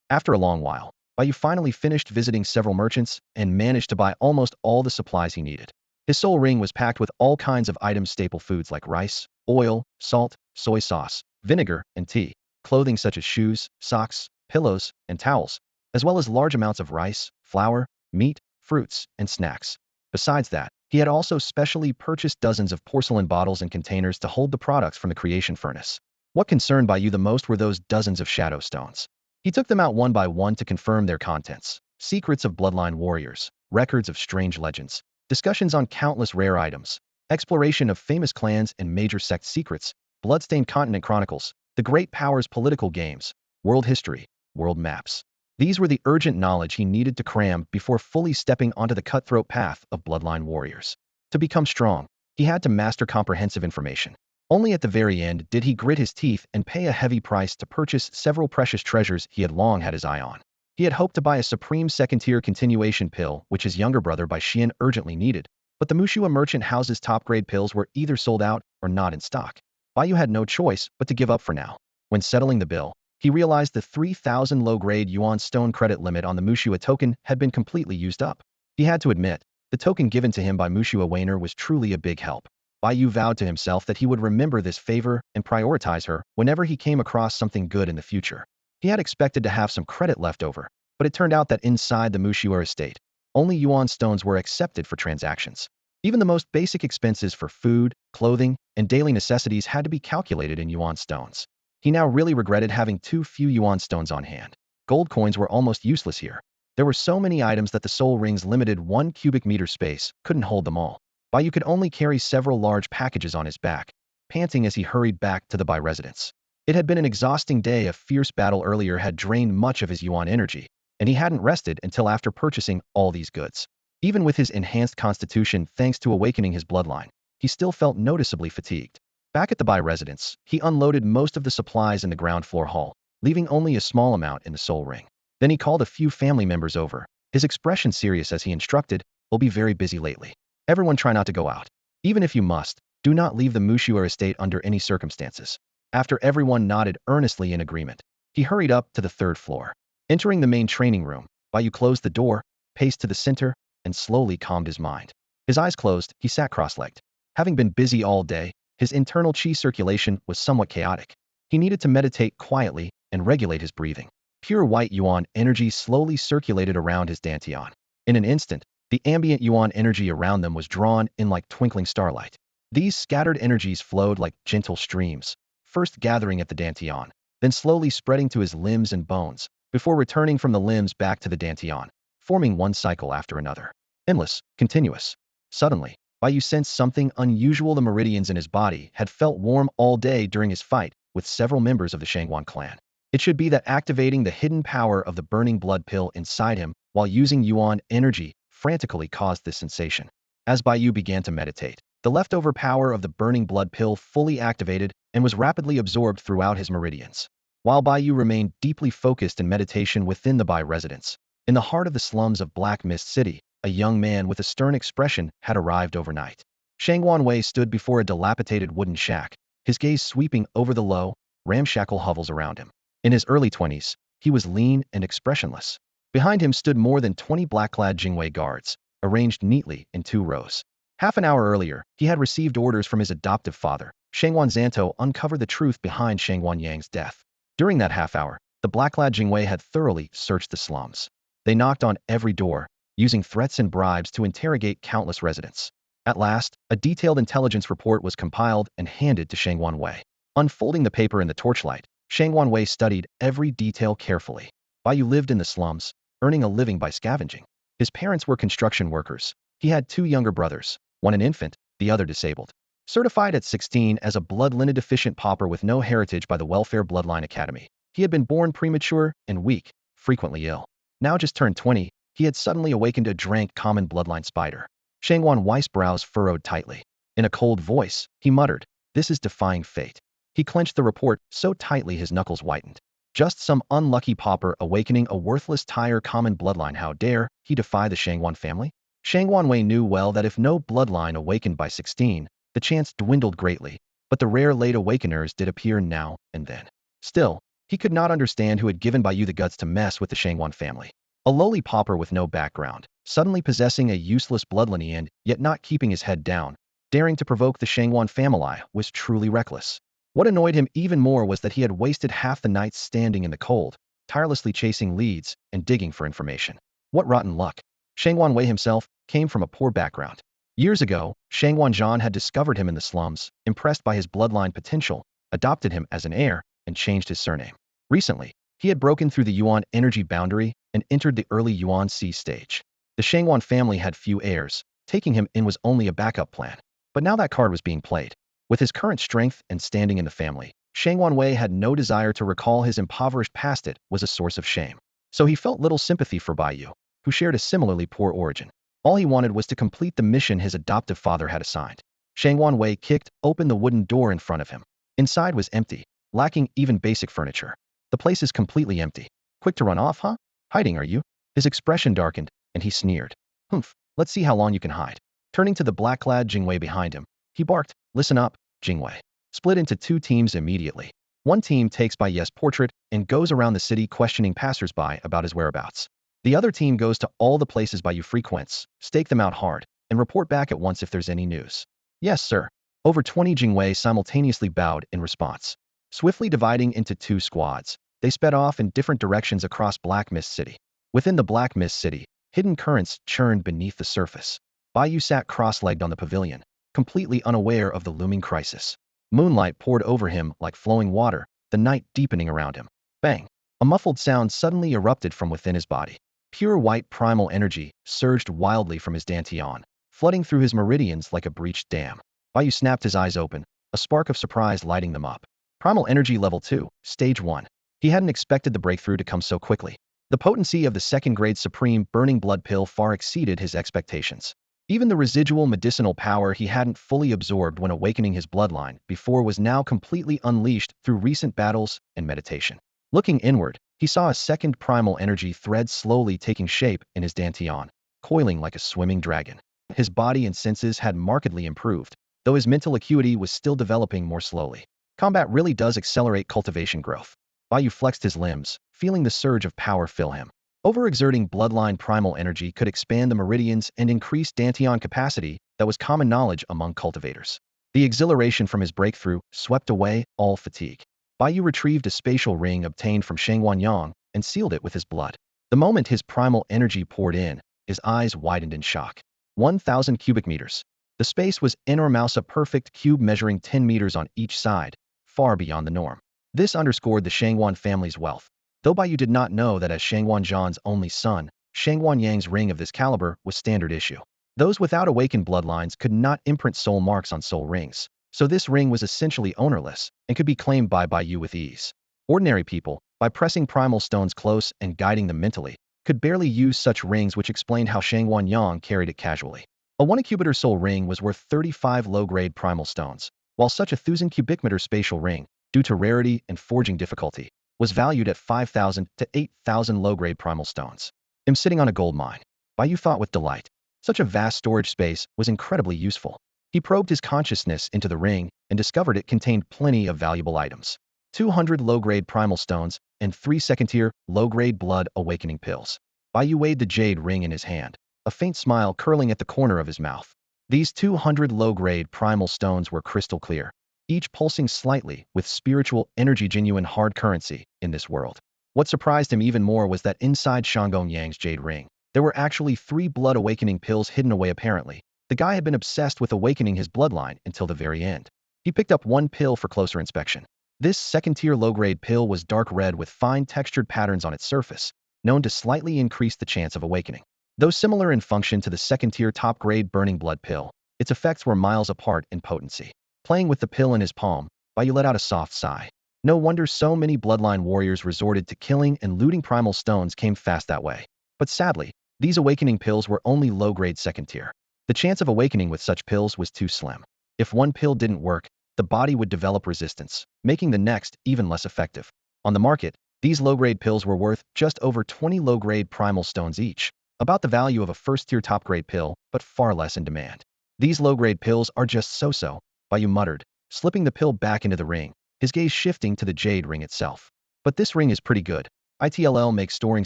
After a long while, Bai Yu finally finished visiting several merchants and managed to buy almost all the supplies he needed. His soul ring was packed with all kinds of items, staple foods like rice, oil, salt, soy sauce, vinegar, and tea, clothing such as shoes, socks, pillows, and towels, as well as large amounts of rice, flour, meat, fruits, and snacks. Besides that, he had also specially purchased dozens of porcelain bottles and containers to hold the products from the creation furnace. What concerned Bai Yu the most were those dozens of shadow stones. He took them out one by one to confirm their contents. Secrets of bloodline warriors, records of strange legends, discussions on countless rare items, exploration of famous clans and major sect secrets, bloodstained continent chronicles, the great powers political games, world history, world maps. These were the urgent knowledge he needed to cram before fully stepping onto the cutthroat path of bloodline warriors. To become strong, he had to master comprehensive information. Only at the very end did he grit his teeth and pay a heavy price to purchase several precious treasures he had long had his eye on. He had hoped to buy a supreme second-tier continuation pill, which his younger brother Bai Xian urgently needed, but the Mushua merchant house's top-grade pills were either sold out or not in stock. Bai Yu had no choice but to give up for now. When settling the bill, he realized the 3,000 low-grade yuan stone credit limit on the Mushua token had been completely used up. He had to admit, the token given to him by Mushua Wainer was truly a big help. Bai Yu vowed to himself that he would remember this favor and prioritize her whenever he came across something good in the future. He had expected to have some credit left over, but it turned out that inside the Mushua estate, only yuan stones were accepted for transactions. Even the most basic expenses for food, clothing, and daily necessities had to be calculated in yuan stones. He now really regretted having too few yuan stones on hand. Gold coins were almost useless here. There were so many items that the soul ring's limited 1 cubic meter space couldn't hold them all. Bai Yu could only carry several large packages on his back, panting as he hurried back to the Bai residence. It had been an exhausting day. A fierce battle earlier had drained much of his yuan energy, and he hadn't rested until after purchasing all these goods. Even with his enhanced constitution thanks to awakening his bloodline, he still felt noticeably fatigued. Back at the Bai residence, he unloaded most of the supplies in the ground floor hall, leaving only a small amount in the soul ring. Then he called a few family members over, his expression serious as he instructed, "We'll be very busy lately. Everyone try not to go out. Even if you must, do not leave the Mushua estate under any circumstances." After everyone nodded earnestly in agreement, he hurried up to the 3rd floor. Entering the main training room, Bai Yu closed the door, paced to the center, and slowly calmed his mind. His eyes closed, he sat cross-legged. Having been busy all day, his internal qi circulation was somewhat chaotic. He needed to meditate quietly and regulate his breathing. Pure white yuan energy slowly circulated around his dantian. In an instant, the ambient yuan energy around them was drawn in like twinkling starlight. These scattered energies flowed like gentle streams, first gathering at the dantian, then slowly spreading to his limbs and bones, before returning from the limbs back to the dantian, forming one cycle after another. Endless, continuous. Suddenly, Bai Yu sensed something unusual. The meridians in his body had felt warm all day during his fight with several members of the Shangguan clan. It should be that activating the hidden power of the burning blood pill inside him while using yuan energy frantically caused this sensation. As Bai Yu began to meditate, the leftover power of the burning blood pill fully activated and was rapidly absorbed throughout his meridians. While Bai Yu remained deeply focused in meditation within the Bai residence, in the heart of the slums of Black Mist City, a young man with a stern expression had arrived overnight. Shangguan Wei stood before a dilapidated wooden shack, his gaze sweeping over the low, ramshackle hovels around him. In his early 20s, he was lean and expressionless. Behind him stood more than 20 black-clad Jingwei guards, arranged neatly in 2 rows. Half an hour earlier, he had received orders from his adoptive father, Shangguan Zanto, uncover the truth behind Shangguan Yang's death. During that half hour, the black-clad Jingwei had thoroughly searched the slums. They knocked on every door, using threats and bribes to interrogate countless residents. At last, a detailed intelligence report was compiled and handed to Shangguan Wei. Unfolding the paper in the torchlight, Shangguan Wei studied every detail carefully. Bai Yu lived in the slums, earning a living by scavenging. His parents were construction workers. He had 2 younger brothers, one an infant, the other disabled. Certified at 16 as a blood-lineage deficient pauper with no heritage by the Welfare Bloodline Academy, he had been born premature and weak, frequently ill. Now just turned 20, he had suddenly awakened a drank common bloodline spider. Shangwan Wei's brows furrowed tightly. In a cold voice, he muttered, "This is defying fate." He clenched the report so tightly his knuckles whitened. Just some unlucky pauper awakening a worthless tire common bloodline. How dare he defy the Shangwan family? Shangwan Wei knew well that if no bloodline awakened by 16, the chance dwindled greatly, but the rare late awakeners did appear now and then. Still, he could not understand who had given Bai Yu the guts to mess with the Shangwan family. A lowly pauper with no background, suddenly possessing a useless bloodline and yet not keeping his head down, daring to provoke the Shangwan family, was truly reckless. What annoyed him even more was that he had wasted half the night standing in the cold, tirelessly chasing leads and digging for information. What rotten luck. Shangwan Wei himself came from a poor background. Years ago, Shangwan Zhan had discovered him in the slums, impressed by his bloodline potential, adopted him as an heir, and changed his surname. Recently, he had broken through the Yuan energy boundary and entered the early Yuan Sea stage. The Shangwan family had few heirs, taking him in was only a backup plan. But now that card was being played. With his current strength and standing in the family, Shangwan Wei had no desire to recall his impoverished past. It was a source of shame. So he felt little sympathy for Bai Yu, who shared a similarly poor origin. All he wanted was to complete the mission his adoptive father had assigned. Shangwan Wei kicked open the wooden door in front of him. Inside was empty, lacking even basic furniture. The place is completely empty. Quick to run off, huh? Hiding, are you? His expression darkened, and he sneered. Humph, let's see how long you can hide. Turning to the black-clad Jingwei behind him, he barked, "Listen up, Jingwei." Split into two teams immediately. One team takes Bai Yu's portrait and goes around the city questioning passersby about his whereabouts. The other team goes to all the places Bai Yu frequents, stake them out hard, and report back at once if there's any news. Yes, sir. Over 20 Jingwei simultaneously bowed in response. Swiftly dividing into two squads, they sped off in different directions across Black Mist City. Within the Black Mist City, hidden currents churned beneath the surface. Bai Yu sat cross-legged on the pavilion, completely unaware of the looming crisis. Moonlight poured over him like flowing water, the night deepening around him. Bang! A muffled sound suddenly erupted from within his body. Pure white primal energy surged wildly from his dantian, flooding through his meridians like a breached dam. Bai Yu snapped his eyes open, a spark of surprise lighting them up. Primal energy level 2, stage 1. He hadn't expected the breakthrough to come so quickly. The potency of the second-grade supreme burning blood pill far exceeded his expectations. Even the residual medicinal power he hadn't fully absorbed when awakening his bloodline before was now completely unleashed through recent battles and meditation. Looking inward, he saw a second primal energy thread slowly taking shape in his dantian, coiling like a swimming dragon. His body and senses had markedly improved, though his mental acuity was still developing more slowly. Combat really does accelerate cultivation growth. Bai Yu flexed his limbs, feeling the surge of power fill him. Overexerting bloodline primal energy could expand the meridians and increase dantian capacity that was common knowledge among cultivators. The exhilaration from his breakthrough swept away all fatigue. Bai Yu retrieved a spatial ring obtained from Shangwan Yang and sealed it with his blood. The moment his primal energy poured in, his eyes widened in shock. 1,000 cubic meters. The space was enormous, a perfect cube measuring 10 meters on each side, far beyond the norm. This underscored the Shangwan family's wealth. Though Bai Yu did not know that as Shangwan Zhan's only son, Shangwan Yang's ring of this caliber was standard issue. Those without awakened bloodlines could not imprint soul marks on soul rings, so this ring was essentially ownerless and could be claimed by Bai Yu with ease. Ordinary people, by pressing primal stones close and guiding them mentally, could barely use such rings, which explained how Shangwan Yang carried it casually. A 1-cubic soul ring was worth 35 low-grade primal stones, while such a 1,000 cubic meter spatial ring, due to rarity and forging difficulty, was valued at 5,000 to 8,000 low-grade primal stones. Him sitting on a gold mine. Bai Yu thought with delight. Such a vast storage space was incredibly useful. He probed his consciousness into the ring and discovered it contained plenty of valuable items. 200 low-grade primal stones and 3 second-tier, low-grade blood awakening pills. Bai Yu weighed the jade ring in his hand, a faint smile curling at the corner of his mouth. These 200 low-grade primal stones were crystal clear, each pulsing slightly with spiritual energy, genuine hard currency in this world. What surprised him even more was that inside Shangong Yang's jade ring, there were actually 3 blood awakening pills hidden away. Apparently, the guy had been obsessed with awakening his bloodline until the very end. He picked up one pill for closer inspection. This second-tier low-grade pill was dark red with fine textured patterns on its surface, known to slightly increase the chance of awakening. Though similar in function to the second-tier top-grade burning blood pill, its effects were miles apart in potency. Playing with the pill in his palm, Bai Yu let out a soft sigh. No wonder so many bloodline warriors resorted to killing and looting primal stones came fast that way. But sadly, These awakening pills were only low-grade second tier. The chance of awakening with such pills was too slim. If one pill didn't work, the body would develop resistance, making the next even less effective. On the market, these low-grade pills were worth just over 20 low-grade primal stones each, about the value of a first-tier top-grade pill, but far less in demand. These low-grade pills are just so-so, Bai Yu muttered, slipping the pill back into the ring, his gaze shifting to the jade ring itself. But this ring is pretty good. ITLL makes storing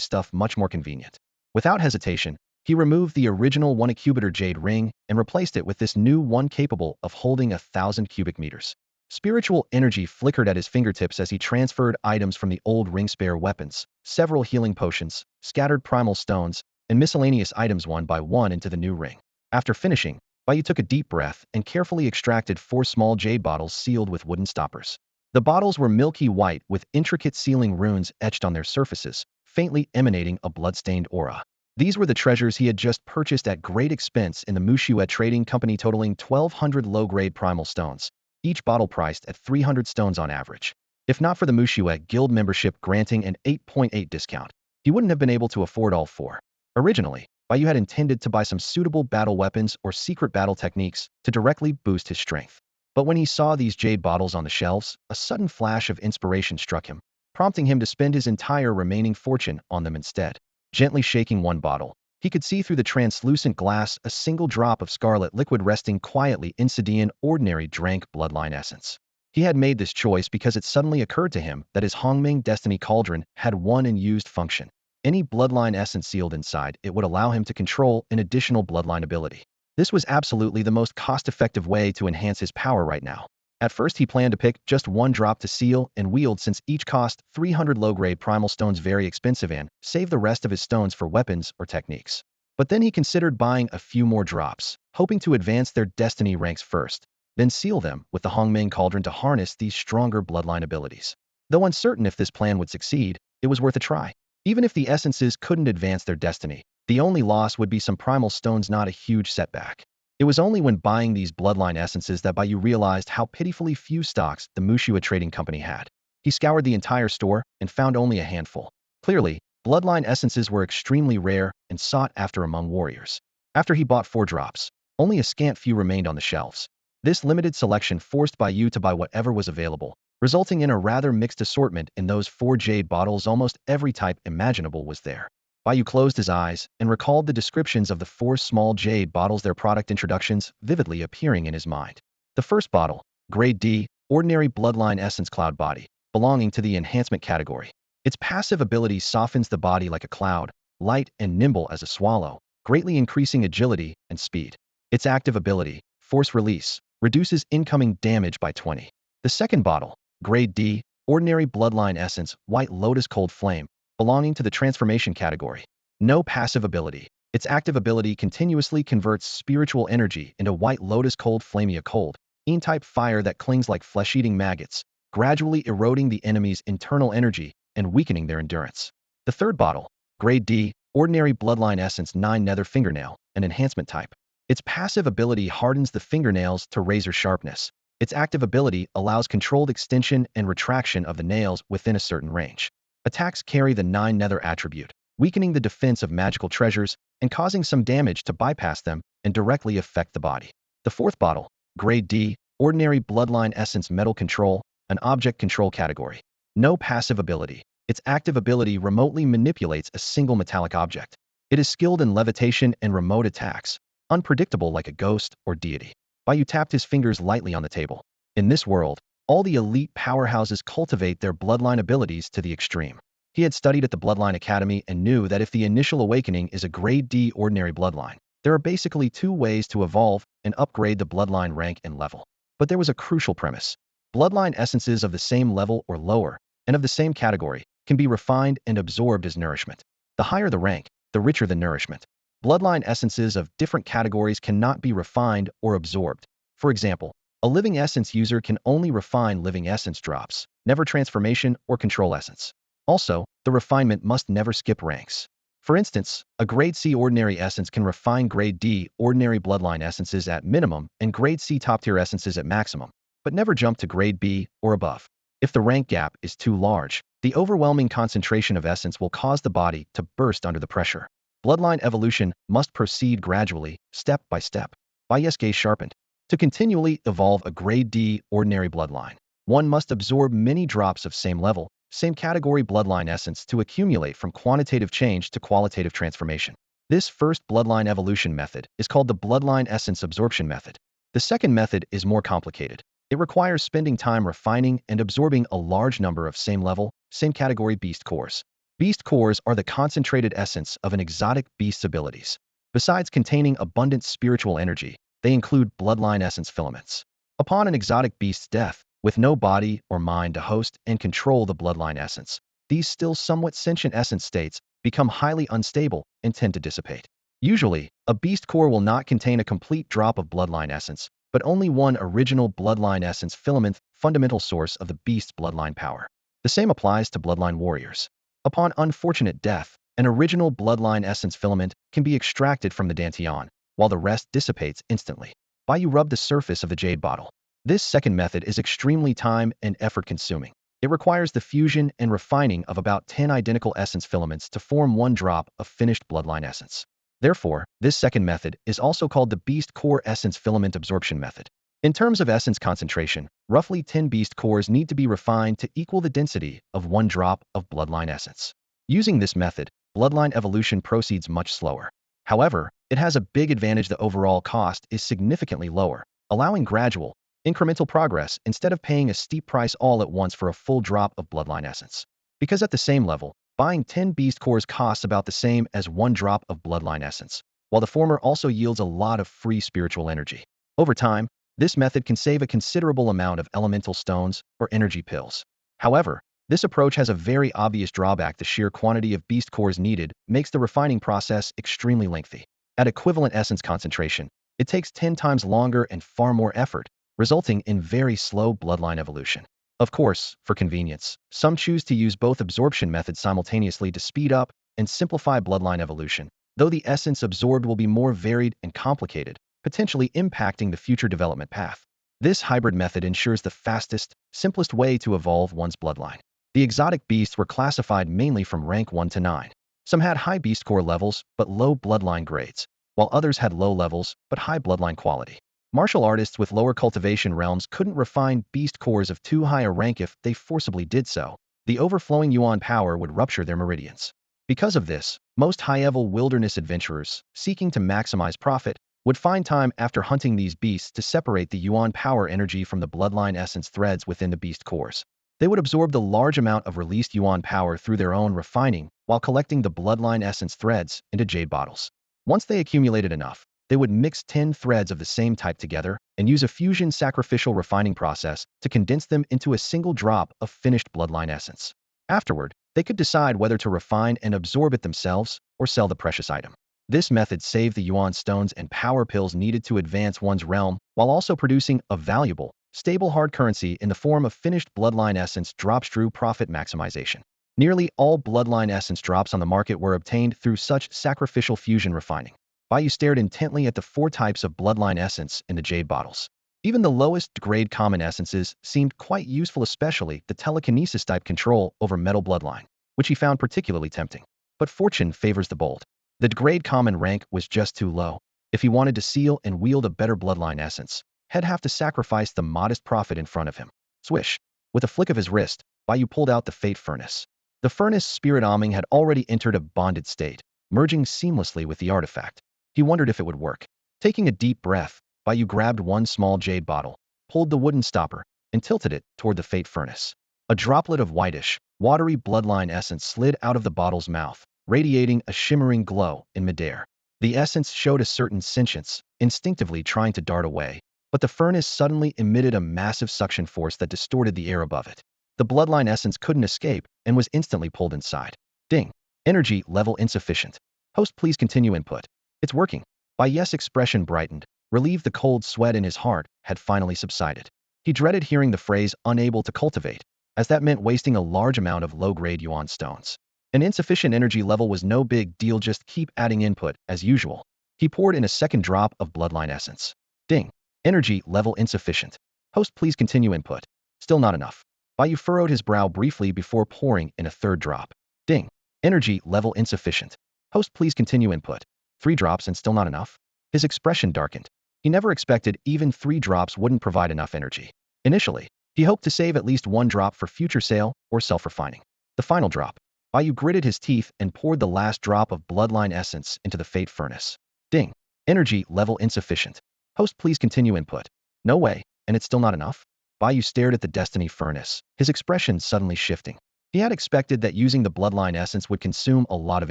stuff much more convenient. Without hesitation, he removed the original 1 cubic jade ring and replaced it with this new one capable of holding 1,000 cubic meters. Spiritual energy flickered at his fingertips as he transferred items from the old ring, spare weapons, several healing potions, scattered primal stones, and miscellaneous items one by one into the new ring. After finishing, Bai Yu took a deep breath and carefully extracted 4 small jade bottles sealed with wooden stoppers. The bottles were milky white with intricate sealing runes etched on their surfaces, faintly emanating a blood-stained aura. These were the treasures he had just purchased at great expense in the Multi-Bloodline Trading Company, totaling 1,200 low-grade primal stones, each bottle priced at 300 stones on average. If not for the Multi-Bloodline Guild membership granting an 8.8 discount, he wouldn't have been able to afford all 4. Originally, Bai Yu had intended to buy some suitable battle weapons or secret battle techniques to directly boost his strength. But when he saw these jade bottles on the shelves, a sudden flash of inspiration struck him, prompting him to spend his entire remaining fortune on them instead. Gently shaking one bottle, he could see through the translucent glass a single drop of scarlet liquid resting quietly inside an ordinary drank bloodline essence. He had made this choice because it suddenly occurred to him that his Hongming Destiny Cauldron had one unused function. Any bloodline essence sealed inside it would allow him to control an additional bloodline ability. This was absolutely the most cost-effective way to enhance his power right now. At first, he planned to pick just one drop to seal and wield, since each cost 300 low-grade primal stones, very expensive, and save the rest of his stones for weapons or techniques. But then he considered buying a few more drops, hoping to advance their destiny ranks first, then seal them with the Hongming Cauldron to harness these stronger bloodline abilities. Though uncertain if this plan would succeed, it was worth a try. Even if the essences couldn't advance their destiny, the only loss would be some primal stones, not a huge setback. It was only when buying these bloodline essences that Bai Yu realized how pitifully few stocks the Multi-Bloodline Trading Company had. He scoured the entire store and found only a handful. Clearly, bloodline essences were extremely rare and sought after among warriors. After he bought 4 drops, only a scant few remained on the shelves. This limited selection forced Bai Yu to buy whatever was available, resulting in a rather mixed assortment. In those 4 jade bottles, almost every type imaginable was there. Bai Yu closed his eyes and recalled the descriptions of the 4 small jade bottles, their product introductions vividly appearing in his mind. The first bottle, Grade D, Ordinary Bloodline Essence Cloud Body, belonging to the enhancement category. Its passive ability softens the body like a cloud, light and nimble as a swallow, greatly increasing agility and speed. Its active ability, Force Release, reduces incoming damage by 20. The second bottle, Grade D, Ordinary Bloodline Essence White Lotus Cold Flame, belonging to the transformation category. No passive ability. Its active ability continuously converts spiritual energy into White Lotus Cold Flame, a cold, type fire that clings like flesh-eating maggots, gradually eroding the enemy's internal energy and weakening their endurance. The third bottle, Grade D, Ordinary Bloodline Essence 9 Nether Fingernail, an enhancement type. Its passive ability hardens the fingernails to razor sharpness. Its active ability allows controlled extension and retraction of the nails within a certain range. Attacks carry the 9 Nether attribute, weakening the defense of magical treasures and causing some damage to bypass them and directly affect the body. The fourth bottle, Grade D, Ordinary Bloodline Essence Metal Control, an object control category. No passive ability. Its active ability remotely manipulates a single metallic object. It is skilled in levitation and remote attacks, unpredictable like a ghost or deity. Bai Yu tapped his fingers lightly on the table. In this world, all the elite powerhouses cultivate their bloodline abilities to the extreme. He had studied at the Bloodline Academy and knew that if the initial awakening is a Grade D ordinary bloodline, there are basically 2 ways to evolve and upgrade the bloodline rank and level. But there was a crucial premise. Bloodline essences of the same level or lower, and of the same category, can be refined and absorbed as nourishment. The higher the rank, the richer the nourishment. Bloodline essences of different categories cannot be refined or absorbed. For example, a living essence user can only refine living essence drops, never transformation or control essence. Also, the refinement must never skip ranks. For instance, a Grade C ordinary essence can refine Grade D ordinary bloodline essences at minimum and Grade C top-tier essences at maximum, but never jump to Grade B or above. If the rank gap is too large, the overwhelming concentration of essence will cause the body to burst under the pressure. Bloodline evolution must proceed gradually, step by step. Bai Yu's gaze sharpened. To continually evolve a grade D ordinary bloodline, one must absorb many drops of same level, same category bloodline essence to accumulate from quantitative change to qualitative transformation. This first bloodline evolution method is called the bloodline essence absorption method. The second method is more complicated. It requires spending time refining and absorbing a large number of same level, same category beast cores. Beast cores are the concentrated essence of an exotic beast's abilities. Besides containing abundant spiritual energy, they include bloodline essence filaments. Upon an exotic beast's death, with no body or mind to host and control the bloodline essence, these still somewhat sentient essence states become highly unstable and tend to dissipate. Usually, a beast core will not contain a complete drop of bloodline essence, but only one original bloodline essence filament, fundamental source of the beast's bloodline power. The same applies to bloodline warriors. Upon unfortunate death, an original bloodline essence filament can be extracted from the dantian, while the rest dissipates instantly. Bai Yu rubbed the surface of the jade bottle. This second method is extremely time and effort consuming. It requires the fusion and refining of about 10 identical essence filaments to form one drop of finished bloodline essence. Therefore, this second method is also called the beast core essence filament absorption method. In terms of essence concentration, roughly 10 beast cores need to be refined to equal the density of one drop of bloodline essence. Using this method, bloodline evolution proceeds much slower. However, it has a big advantage: the overall cost is significantly lower, allowing gradual, incremental progress instead of paying a steep price all at once for a full drop of bloodline essence. Because at the same level, buying 10 beast cores costs about the same as one drop of bloodline essence, while the former also yields a lot of free spiritual energy. Over time, this method can save a considerable amount of elemental stones or energy pills. However, this approach has a very obvious drawback: the sheer quantity of beast cores needed makes the refining process extremely lengthy. At equivalent essence concentration, it takes 10 times longer and far more effort, resulting in very slow bloodline evolution. Of course, for convenience, some choose to use both absorption methods simultaneously to speed up and simplify bloodline evolution, though the essence absorbed will be more varied and complicated, potentially impacting the future development path. This hybrid method ensures the fastest, simplest way to evolve one's bloodline. The exotic beasts were classified mainly from rank 1 to 9. Some had high beast core levels but low bloodline grades, while others had low levels but high bloodline quality. Martial artists with lower cultivation realms couldn't refine beast cores of too high a rank. If they forcibly did so, the overflowing yuan power would rupture their meridians. Because of this, most high-level wilderness adventurers, seeking to maximize profit, would find time after hunting these beasts to separate the yuan power energy from the bloodline essence threads within the beast cores. They would absorb the large amount of released yuan power through their own refining while collecting the bloodline essence threads into jade bottles. Once they accumulated enough, they would mix 10 threads of the same type together and use a fusion sacrificial refining process to condense them into a single drop of finished bloodline essence. Afterward, they could decide whether to refine and absorb it themselves or sell the precious item. This method saved the yuan stones and power pills needed to advance one's realm while also producing a valuable, stable hard currency in the form of finished bloodline essence drops. Through profit maximization. Nearly all bloodline essence drops on the market were obtained through such sacrificial fusion refining. Bai Yu stared intently at the 4 types of bloodline essence in the jade bottles. Even the lowest grade common essences seemed quite useful, especially the telekinesis type control over metal bloodline, which he found particularly tempting. But fortune favors the bold. The grade common rank was just too low. If he wanted to seal and wield a better bloodline essence, he'd have to sacrifice the modest profit in front of him. Swish! With a flick of his wrist, Bai Yu pulled out the fate furnace. The furnace spirit arming had already entered a bonded state, merging seamlessly with the artifact. He wondered if it would work. Taking a deep breath, Bai Yu grabbed one small jade bottle, pulled the wooden stopper, and tilted it toward the fate furnace. A droplet of whitish, watery bloodline essence slid out of the bottle's mouth, radiating a shimmering glow in midair. The essence showed a certain sentience, instinctively trying to dart away, but the furnace suddenly emitted a massive suction force that distorted the air above it. The bloodline essence couldn't escape and was instantly pulled inside. Ding! Energy level insufficient. Host, please continue input. It's working. Bai Yu's expression brightened, relieved. The cold sweat in his heart had finally subsided. He dreaded hearing the phrase unable to cultivate, as that meant wasting a large amount of low-grade yuan stones. An insufficient energy level was no big deal, just keep adding input as usual. He poured in a second drop of bloodline essence. Ding! Energy level insufficient. Host, please continue input. Still not enough. Bai Yu furrowed his brow briefly before pouring in a third drop. Ding! Energy level insufficient. Host, please continue input. 3 drops and still not enough? His expression darkened. He never expected even 3 drops wouldn't provide enough energy. Initially, he hoped to save at least 1 drop for future sale or self-refining. The final drop. Bai Yu gritted his teeth and poured the last drop of bloodline essence into the fate furnace. Ding. Energy level insufficient. Host, please continue input. No way, and it's still not enough? Bai Yu stared at the destiny furnace, his expression suddenly shifting. He had expected that using the bloodline essence would consume a lot of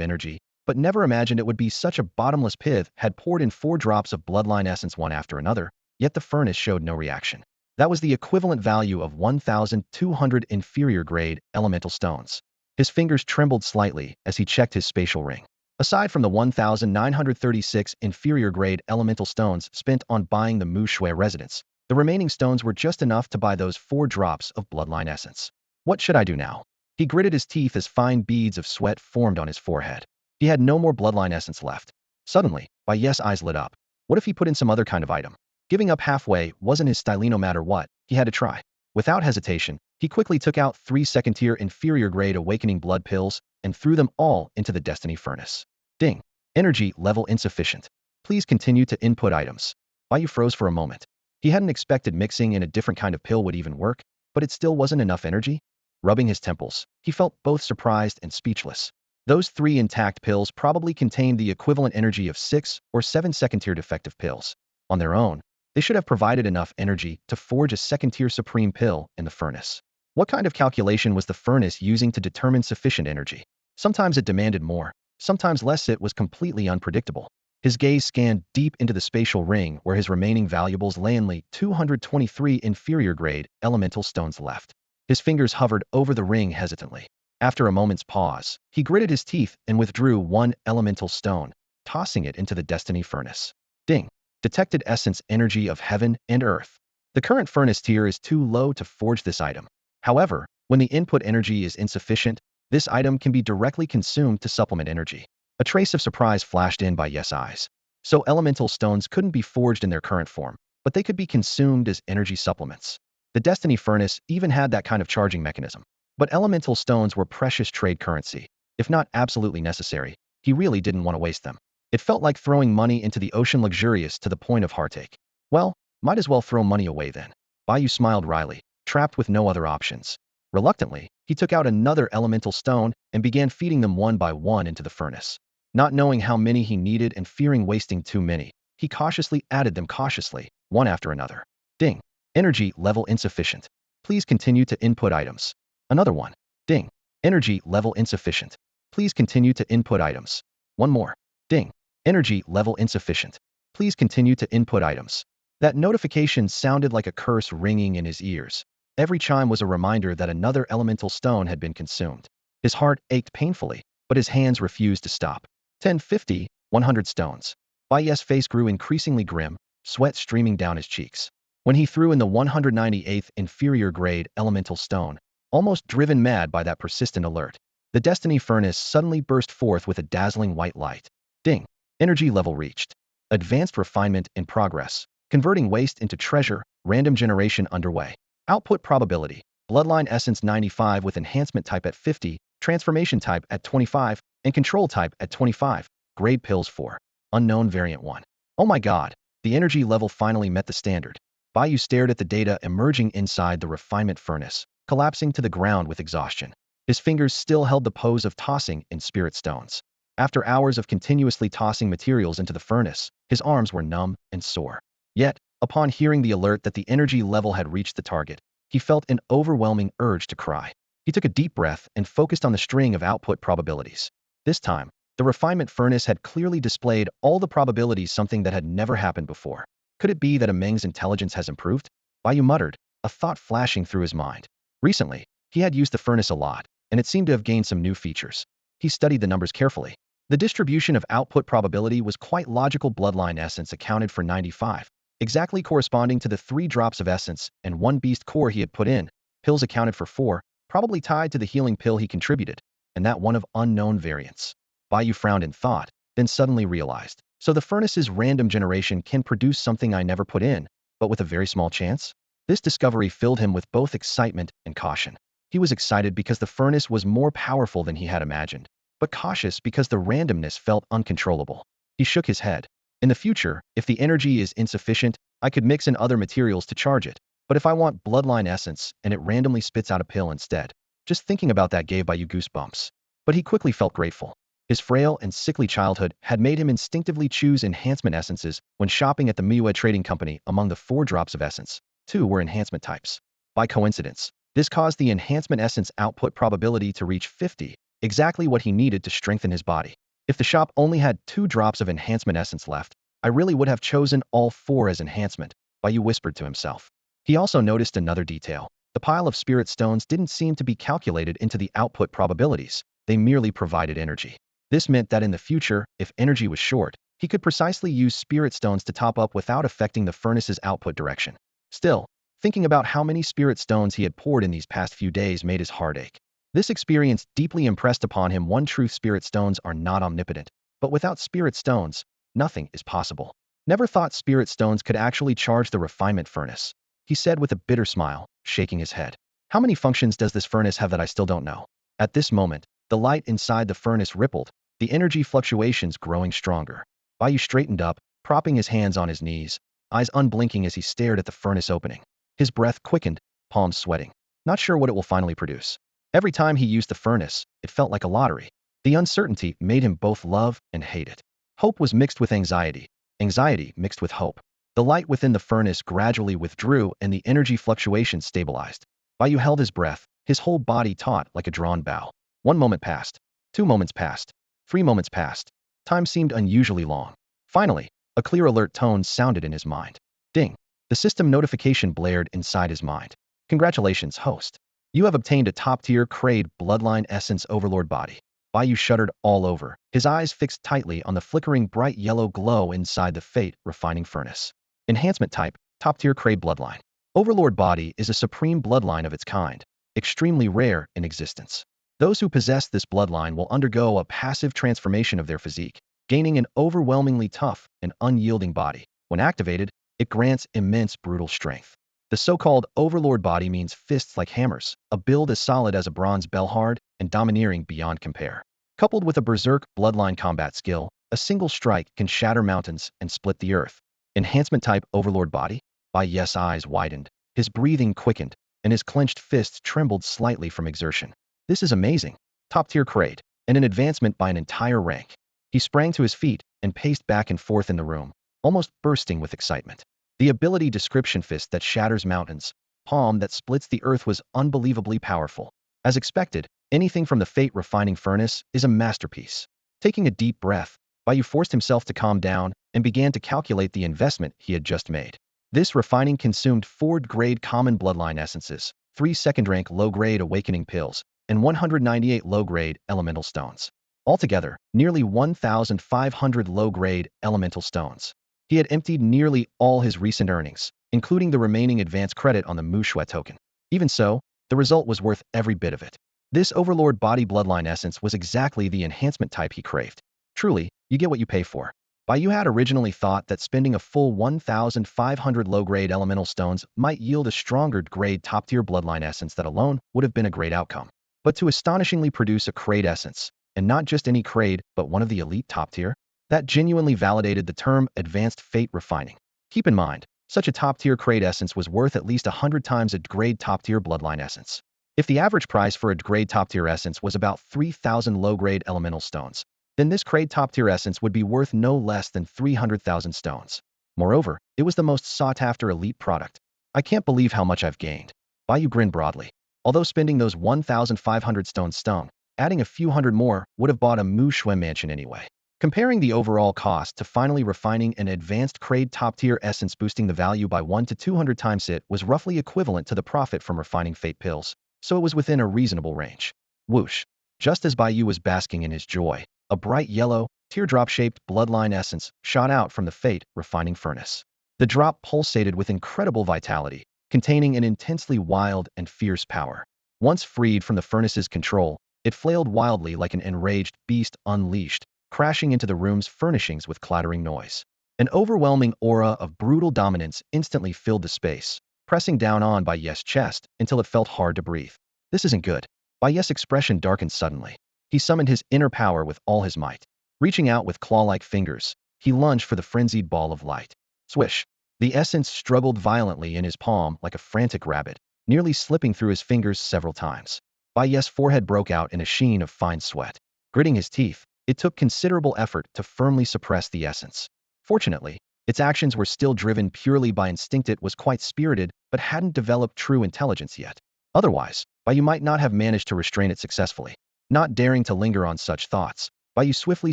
energy, but never imagined it would be such a bottomless pit. Had poured in 4 drops of bloodline essence one after another, yet the furnace showed no reaction. That was the equivalent value of 1,200 inferior grade elemental stones. His fingers trembled slightly as he checked his spatial ring. Aside from the 1,936 inferior grade elemental stones spent on buying the Mu Shui residence, the remaining stones were just enough to buy those 4 drops of bloodline essence. What should I do now? He gritted his teeth as fine beads of sweat formed on his forehead. He had no more bloodline essence left. Suddenly, Bai Yu's eyes lit up. What if he put in some other kind of item? Giving up halfway wasn't his style. No matter what, he had to try. Without hesitation, he quickly took out 3 second-tier inferior grade awakening blood pills and threw them all into the destiny furnace. Ding. Energy level insufficient. Please continue to input items. Bai Yu froze for a moment. He hadn't expected mixing in a different kind of pill would even work, but it still wasn't enough energy. Rubbing his temples, he felt both surprised and speechless. Those 3 intact pills probably contained the equivalent energy of 6 or 7 second-tier defective pills. On their own, they should have provided enough energy to forge a second-tier supreme pill in the furnace. What kind of calculation was the furnace using to determine sufficient energy? Sometimes it demanded more, sometimes less. It was completely unpredictable. His gaze scanned deep into the spatial ring where his remaining valuables lay. Only 223 inferior grade elemental stones left. His fingers hovered over the ring hesitantly. After a moment's pause, he gritted his teeth and withdrew 1 elemental stone, tossing it into the destiny furnace. Ding. Detected essence energy of heaven and earth. The current furnace tier is too low to forge this item. However, when the input energy is insufficient, this item can be directly consumed to supplement energy. A trace of surprise flashed in Bai Yu's eyes. So elemental stones couldn't be forged in their current form, but they could be consumed as energy supplements. The destiny furnace even had that kind of charging mechanism. But elemental stones were precious trade currency. If not absolutely necessary, he really didn't want to waste them. It felt like throwing money into the ocean, luxurious to the point of heartache. Well, might as well throw money away then. Bai Yu smiled wryly, trapped with no other options. Reluctantly, he took out another elemental stone and began feeding them one by one into the furnace. Not knowing how many he needed and fearing wasting too many, he cautiously added them cautiously, one after another. Ding. Energy level insufficient. Please continue to input items. Another one. Ding. Energy level insufficient. Please continue to input items. One more. Ding. Energy level insufficient. Please continue to input items. That notification sounded like a curse ringing in his ears. Every chime was a reminder that another elemental stone had been consumed. His heart ached painfully, but his hands refused to stop. 10, 50, 100 stones. Bai Yu's face grew increasingly grim, sweat streaming down his cheeks. When he threw in the 198th inferior grade elemental stone, almost driven mad by that persistent alert, the destiny furnace suddenly burst forth with a dazzling white light. Ding. Energy level reached. Advanced refinement in progress. Converting waste into treasure. Random generation underway. Output probability. Bloodline essence 95 with enhancement type at 50, transformation type at 25, and control type at 25. Grade pills 4. Unknown variant 1. Oh my god. The energy level finally met the standard. Bai Yu stared at the data emerging inside the refinement furnace, collapsing to the ground with exhaustion. His fingers still held the pose of tossing in spirit stones. After hours of continuously tossing materials into the furnace, his arms were numb and sore. Yet, upon hearing the alert that the energy level had reached the target, he felt an overwhelming urge to cry. He took a deep breath and focused on the string of output probabilities. This time, the refinement furnace had clearly displayed all the probabilities, something that had never happened before. Could it be that Meng's intelligence has improved? Bai Yu muttered, a thought flashing through his mind. Recently, he had used the furnace a lot, and it seemed to have gained some new features. He studied the numbers carefully. The distribution of output probability was quite logical. Bloodline essence accounted for 95, exactly corresponding to the 3 drops of essence and 1 beast core he had put in. Pills accounted for 4, probably tied to the healing pill he contributed, and that one of unknown variants. Bai Yu frowned in thought, then suddenly realized. So the furnace's random generation can produce something I never put in, but with a very small chance? This discovery filled him with both excitement and caution. He was excited because the furnace was more powerful than he had imagined, but cautious because the randomness felt uncontrollable. He shook his head. In the future, if the energy is insufficient, I could mix in other materials to charge it. But if I want bloodline essence and it randomly spits out a pill instead, just thinking about that gave Bai Yu goosebumps. But he quickly felt grateful. His frail and sickly childhood had made him instinctively choose enhancement essences when shopping at the Miued Trading Company. Among the 4 drops of essence, 2 were enhancement types. By coincidence, this caused the enhancement essence output probability to reach 50, exactly what he needed to strengthen his body. If the shop only had 2 drops of enhancement essence left, I really would have chosen all 4 as enhancement, Bai Yu whispered to himself. He also noticed another detail. The pile of spirit stones didn't seem to be calculated into the output probabilities, they merely provided energy. This meant that in the future, if energy was short, he could precisely use spirit stones to top up without affecting the furnace's output direction. Still, thinking about how many spirit stones he had poured in these past few days made his heart ache. This experience deeply impressed upon him one truth: spirit stones are not omnipotent, but without spirit stones, nothing is possible. Never thought spirit stones could actually charge the refinement furnace, he said with a bitter smile, shaking his head. How many functions does this furnace have that I still don't know? At this moment, the light inside the furnace rippled, the energy fluctuations growing stronger. Bai Yu straightened up, propping his hands on his knees, eyes unblinking as he stared at the furnace opening. His breath quickened, palms sweating, not sure what it will finally produce. Every time he used the furnace, it felt like a lottery. The uncertainty made him both love and hate it. Hope was mixed with anxiety, anxiety mixed with hope. The light within the furnace gradually withdrew and the energy fluctuations stabilized. Bai Yu held his breath, his whole body taut like a drawn bow. 1 moment passed. 2 moments passed. 3 moments passed. Time seemed unusually long. Finally, a clear alert tone sounded in his mind. Ding. The system notification blared inside his mind. Congratulations, host. You have obtained a top-tier Kraid Bloodline Essence Overlord body. Bai Yu shuddered all over, his eyes fixed tightly on the flickering bright yellow glow inside the Fate refining furnace. Enhancement type, top-tier Kraid Bloodline. Overlord body is a supreme bloodline of its kind, extremely rare in existence. Those who possess this bloodline will undergo a passive transformation of their physique, gaining an overwhelmingly tough and unyielding body. When activated, it grants immense brutal strength. The so-called Overlord body means fists like hammers, a build as solid as a bronze bellhard, and domineering beyond compare. Coupled with a berserk bloodline combat skill, a single strike can shatter mountains and split the earth. Enhancement type Overlord body? Bai Yu's eyes widened, his breathing quickened, and his clenched fists trembled slightly from exertion. This is amazing. Top-tier Kraid, and an advancement by an entire rank. He sprang to his feet and paced back and forth in the room, almost bursting with excitement. The ability description: fist that shatters mountains, palm that splits the earth, was unbelievably powerful. As expected, anything from the Fate refining furnace is a masterpiece. Taking a deep breath, Bai Yu forced himself to calm down and began to calculate the investment he had just made. This refining consumed 4th-grade common bloodline essences, 3 second-rank low-grade awakening pills, and 198 low-grade elemental stones. Altogether, nearly 1,500 low-grade elemental stones. He had emptied nearly all his recent earnings, including the remaining advance credit on the Mushui token. Even so, the result was worth every bit of it. This Overlord body bloodline essence was exactly the enhancement type he craved. Truly, you get what you pay for. Bai Yu had originally thought that spending a full 1,500 low-grade elemental stones might yield a stronger grade top-tier bloodline essence that alone would have been a great outcome. But to astonishingly produce a Kraid essence, and not just any Kraid, but one of the elite top tier, that genuinely validated the term advanced Fate refining. Keep in mind, such a top-tier Kraid essence was worth at least 100 times a grade top-tier bloodline essence. If the average price for a grade top-tier essence was about 3,000 low-grade elemental stones, then this Kraid top-tier essence would be worth no less than 300,000 stones. Moreover, it was the most sought-after elite product. I can't believe how much I've gained. Bai Yu grinned broadly. Although spending those 1,500 stones stung, adding a few hundred more would have bought a Mushui mansion anyway. Comparing the overall cost to finally refining an advanced Kraid top-tier essence boosting the value by 1 to 200 times it was roughly equivalent to the profit from refining Fate pills, so it was within a reasonable range. Whoosh. Just as Bai Yu was basking in his joy, a bright yellow, teardrop-shaped bloodline essence shot out from the Fate refining furnace. The drop pulsated with incredible vitality, containing an intensely wild and fierce power. Once freed from the furnace's control, it flailed wildly like an enraged beast unleashed, crashing into the room's furnishings with clattering noise. An overwhelming aura of brutal dominance instantly filled the space, pressing down on Bai Yu's chest until it felt hard to breathe. This isn't good. Bai Yu's expression darkened suddenly. He summoned his inner power with all his might. Reaching out with claw-like fingers, he lunged for the frenzied ball of light. Swish! The essence struggled violently in his palm like a frantic rabbit, nearly slipping through his fingers several times. Bai Yu's forehead broke out in a sheen of fine sweat. Gritting his teeth, it took considerable effort to firmly suppress the essence. Fortunately, its actions were still driven purely by instinct. It was quite spirited, but hadn't developed true intelligence yet. Otherwise, Bai Yu might not have managed to restrain it successfully. Not daring to linger on such thoughts, Bai Yu swiftly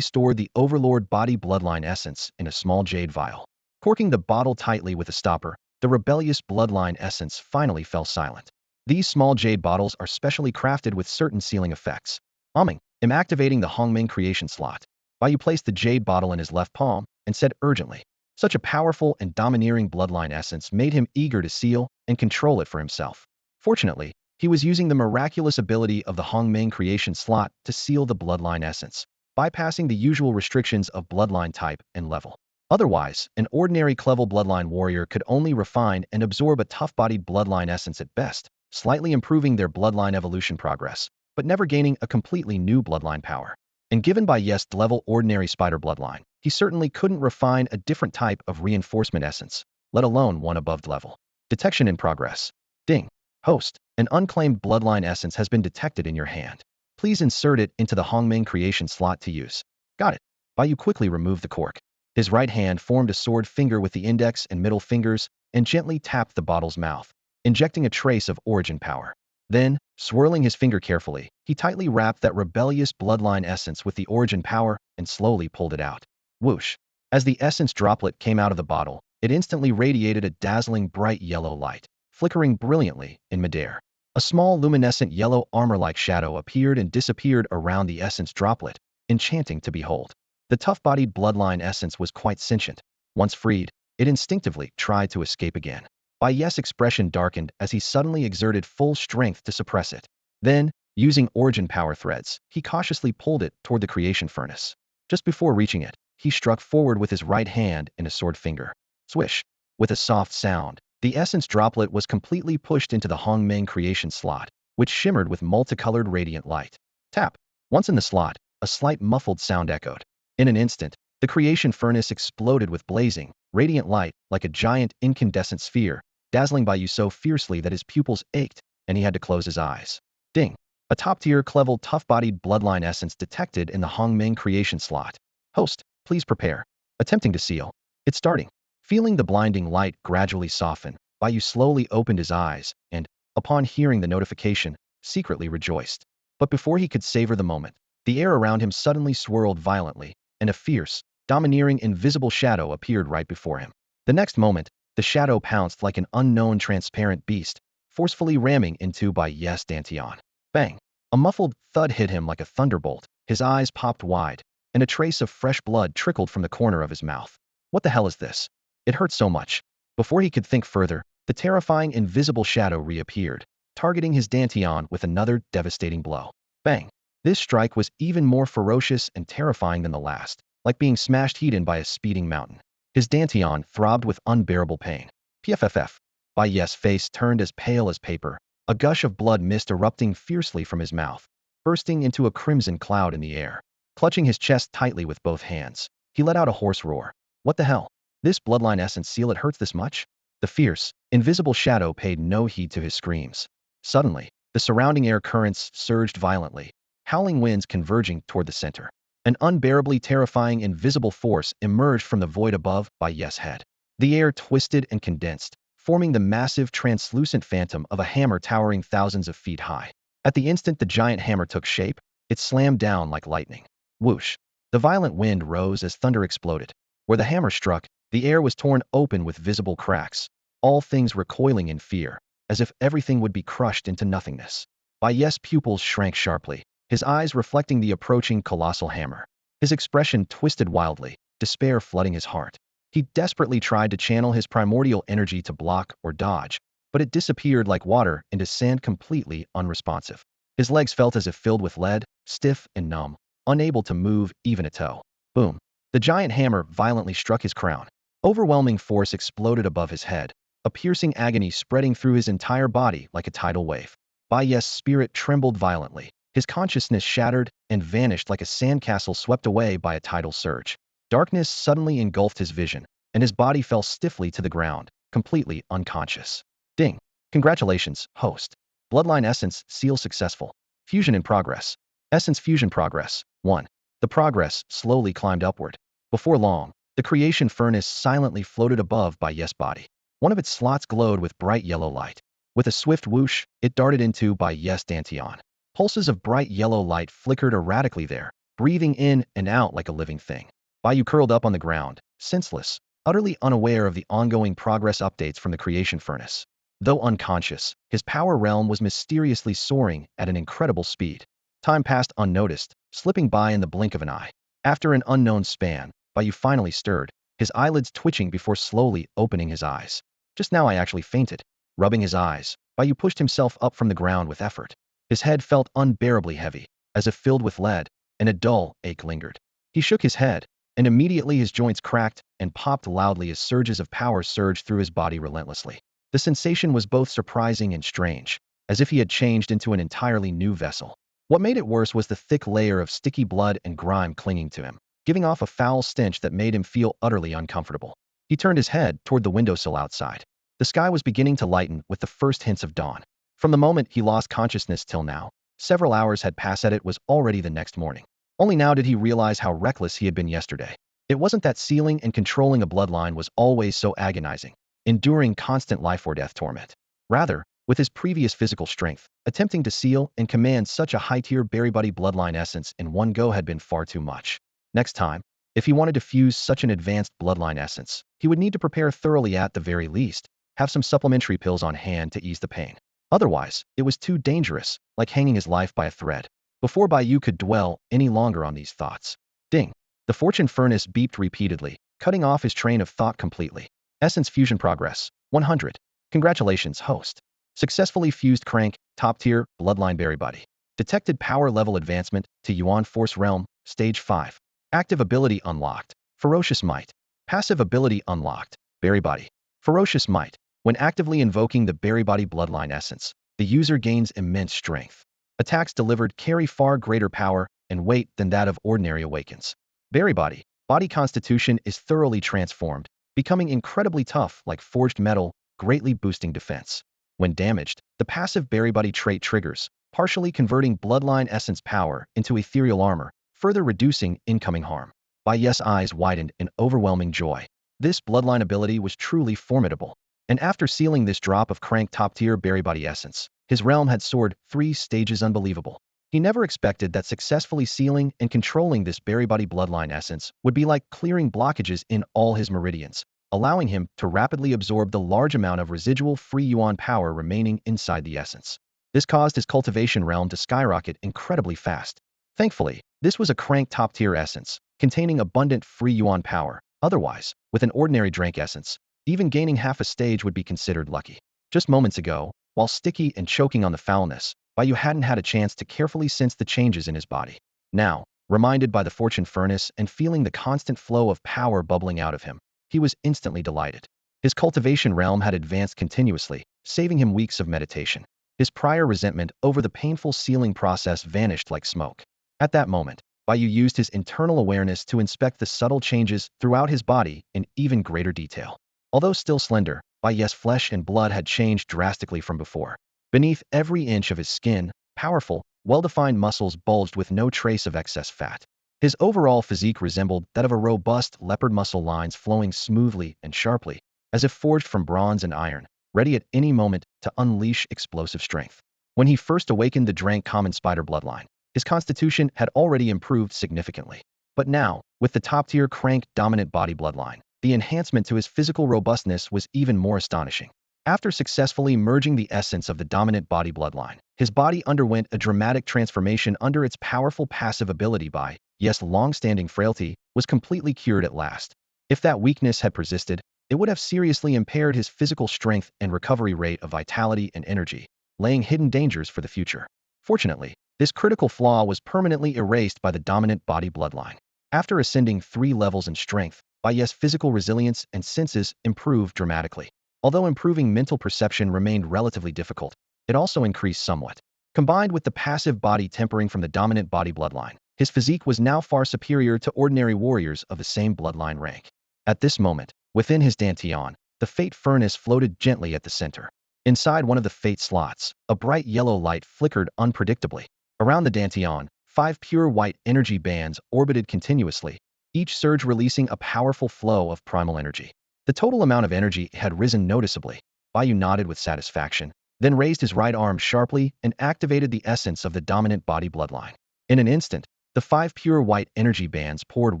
stored the Overlord Body Bloodline essence in a small jade vial. Corking the bottle tightly with a stopper, the rebellious Bloodline essence finally fell silent. These small jade bottles are specially crafted with certain sealing effects. Humming, activating the Hongming creation slot. Bai Yu placed the jade bottle in his left palm and said urgently. Such a powerful and domineering Bloodline essence made him eager to seal and control it for himself. Fortunately, he was using the miraculous ability of the Hongming creation slot to seal the Bloodline essence, bypassing the usual restrictions of Bloodline type and level. Otherwise, an ordinary Clevel Bloodline Warrior could only refine and absorb a tough-bodied Bloodline essence at best, slightly improving their Bloodline evolution progress, but never gaining a completely new Bloodline power. And given Bai Yu's level ordinary Spider Bloodline, he certainly couldn't refine a different type of reinforcement essence, let alone one above level. Detection in progress. Ding. Host, an unclaimed Bloodline essence has been detected in your hand. Please insert it into the Hongming creation slot to use. Got it. Bai Yu quickly removed the cork. His right hand formed a sword finger with the index and middle fingers and gently tapped the bottle's mouth, injecting a trace of origin power. Then, swirling his finger carefully, he tightly wrapped that rebellious Bloodline essence with the origin power and slowly pulled it out. Whoosh! As the essence droplet came out of the bottle, it instantly radiated a dazzling bright yellow light, flickering brilliantly in midair. A small luminescent yellow armor-like shadow appeared and disappeared around the essence droplet, enchanting to behold. The tough-bodied Bloodline essence was quite sentient. Once freed, it instinctively tried to escape again. Bai Yu's expression darkened as he suddenly exerted full strength to suppress it. Then, using origin power threads, he cautiously pulled it toward the creation furnace. Just before reaching it, he struck forward with his right hand and a sword finger. Swish! With a soft sound, the essence droplet was completely pushed into the Hongming creation slot, which shimmered with multicolored radiant light. Tap! Once in the slot, a slight muffled sound echoed. In an instant, the creation furnace exploded with blazing, radiant light like a giant incandescent sphere, dazzling Bai Yu so fiercely that his pupils ached and he had to close his eyes. Ding! A top-tier Clevel tough-bodied Bloodline essence detected in the Hongming creation slot. Host, please prepare. Attempting to seal. It's starting. Feeling the blinding light gradually soften, Bai Yu slowly opened his eyes and, upon hearing the notification, secretly rejoiced. But before he could savor the moment, the air around him suddenly swirled violently, and a fierce, domineering invisible shadow appeared right before him. The next moment, the shadow pounced like an unknown transparent beast, forcefully ramming into Bai Yu's dantian. Bang! A muffled thud hit him like a thunderbolt, his eyes popped wide, and a trace of fresh blood trickled from the corner of his mouth. What the hell is this? It hurt so much. Before he could think further, the terrifying invisible shadow reappeared, targeting his dantian with another devastating blow. Bang! This strike was even more ferocious and terrifying than the last, like being smashed heat-in by a speeding mountain. His dantian throbbed with unbearable pain. Pfff. Bai Yu's face turned as pale as paper, a gush of blood mist erupting fiercely from his mouth, bursting into a crimson cloud in the air. Clutching his chest tightly with both hands, he let out a hoarse roar. What the hell? This Bloodline essence seal it hurts this much? The fierce, invisible shadow paid no heed to his screams. Suddenly, the surrounding air currents surged violently, howling winds converging toward the center. An unbearably terrifying invisible force emerged from the void above Bai Yu's head. The air twisted and condensed, forming the massive translucent phantom of a hammer towering thousands of feet high. At the instant the giant hammer took shape, it slammed down like lightning. Whoosh! The violent wind rose as thunder exploded. Where the hammer struck, the air was torn open with visible cracks, all things recoiling in fear, as if everything would be crushed into nothingness. Bai Yu's pupils shrank sharply, his eyes reflecting the approaching colossal hammer. His expression twisted wildly, despair flooding his heart. He desperately tried to channel his primordial energy to block or dodge, but it disappeared like water into sand, completely unresponsive. His legs felt as if filled with lead, stiff and numb, unable to move even a toe. Boom! The giant hammer violently struck his crown. Overwhelming force exploded above his head, a piercing agony spreading through his entire body like a tidal wave. Bai Yu's spirit trembled violently. His consciousness shattered and vanished like a sandcastle swept away by a tidal surge. Darkness suddenly engulfed his vision, and his body fell stiffly to the ground, completely unconscious. Ding! Congratulations, host. Bloodline Essence Seal successful. Fusion in progress. Essence Fusion progress. 1. The progress slowly climbed upward. Before long, the creation furnace silently floated above Bai Yu's body. One of its slots glowed with bright yellow light. With a swift whoosh, it darted into Bai Yu's dantian. Pulses of bright yellow light flickered erratically there, breathing in and out like a living thing. Bai Yu curled up on the ground, senseless, utterly unaware of the ongoing progress updates from the creation furnace. Though unconscious, his power realm was mysteriously soaring at an incredible speed. Time passed unnoticed, slipping by in the blink of an eye. After an unknown span, Bai Yu finally stirred, his eyelids twitching before slowly opening his eyes. Just now I actually fainted. Rubbing his eyes, Bai Yu pushed himself up from the ground with effort. His head felt unbearably heavy, as if filled with lead, and a dull ache lingered. He shook his head, and immediately his joints cracked and popped loudly as surges of power surged through his body relentlessly. The sensation was both surprising and strange, as if he had changed into an entirely new vessel. What made it worse was the thick layer of sticky blood and grime clinging to him, giving off a foul stench that made him feel utterly uncomfortable. He turned his head toward the windowsill outside. The sky was beginning to lighten with the first hints of dawn. From the moment he lost consciousness till now, several hours had passed and it was already the next morning. Only now did he realize how reckless he had been yesterday. It wasn't that sealing and controlling a bloodline was always so agonizing, enduring constant life or death torment. Rather, with his previous physical strength, attempting to seal and command such a high-tier Berrybuddy bloodline essence in one go had been far too much. Next time, if he wanted to fuse such an advanced bloodline essence, he would need to prepare thoroughly at the very least, have some supplementary pills on hand to ease the pain. Otherwise, it was too dangerous, like hanging his life by a thread. Before Bai Yu could dwell any longer on these thoughts. Ding! The fortune furnace beeped repeatedly, cutting off his train of thought completely. Essence Fusion Progress. 100. Congratulations, host. Successfully fused Crank, top-tier, Bloodline Berrybuddy. Detected power level advancement to Yuan Force Realm, Stage 5. Active ability unlocked. Ferocious Might. Passive ability unlocked. Berrybuddy. Ferocious Might. When actively invoking the Berrybuddy Bloodline Essence, the user gains immense strength. Attacks delivered carry far greater power and weight than that of ordinary awakens. Berrybuddy. Body constitution is thoroughly transformed, becoming incredibly tough like forged metal, greatly boosting defense. When damaged, the passive Berrybuddy trait triggers, partially converting Bloodline Essence power into ethereal armor, further reducing incoming harm. Bai Yu's eyes widened in overwhelming joy. This Bloodline ability was truly formidable. And after sealing this drop of Crank top-tier Berrybuddy essence, his realm had soared 3 stages unbelievable. He never expected that successfully sealing and controlling this Berrybuddy bloodline essence would be like clearing blockages in all his meridians, allowing him to rapidly absorb the large amount of residual free yuan power remaining inside the essence. This caused his cultivation realm to skyrocket incredibly fast. Thankfully, this was a Crank top-tier essence, containing abundant free yuan power. Otherwise, with an ordinary Drank essence, even gaining half a stage would be considered lucky. Just moments ago, while sticky and choking on the foulness, Bai Yu hadn't had a chance to carefully sense the changes in his body. Now, reminded by the fortune furnace and feeling the constant flow of power bubbling out of him, he was instantly delighted. His cultivation realm had advanced continuously, saving him weeks of meditation. His prior resentment over the painful sealing process vanished like smoke. At that moment, Bai Yu used his internal awareness to inspect the subtle changes throughout his body in even greater detail. Although still slender, Bai Yu's flesh and blood had changed drastically from before. Beneath every inch of his skin, powerful, well-defined muscles bulged with no trace of excess fat. His overall physique resembled that of a robust leopard, muscle lines flowing smoothly and sharply, as if forged from bronze and iron, ready at any moment to unleash explosive strength. When he first awakened the Drank common spider bloodline, his constitution had already improved significantly. But now, with the top-tier Crank dominant body bloodline, the enhancement to his physical robustness was even more astonishing. After successfully merging the essence of the dominant body bloodline, his body underwent a dramatic transformation under its powerful passive ability. Bai Yu's long-standing frailty was completely cured at last. If that weakness had persisted, it would have seriously impaired his physical strength and recovery rate of vitality and energy, laying hidden dangers for the future. Fortunately, this critical flaw was permanently erased by the dominant body bloodline. After ascending 3 levels in strength, Bai Yu's physical resilience and senses improved dramatically. Although improving mental perception remained relatively difficult, it also increased somewhat. Combined with the passive body tempering from the dominant body bloodline, his physique was now far superior to ordinary warriors of the same bloodline rank. At this moment, within his dantian, the fate furnace floated gently at the center. Inside one of the fate slots, a bright yellow light flickered unpredictably. Around the dantian, 5 pure white energy bands orbited continuously, each surge releasing a powerful flow of primal energy. The total amount of energy had risen noticeably. Bai Yu nodded with satisfaction, then raised his right arm sharply and activated the essence of the dominant body bloodline. In an instant, the 5 pure white energy bands poured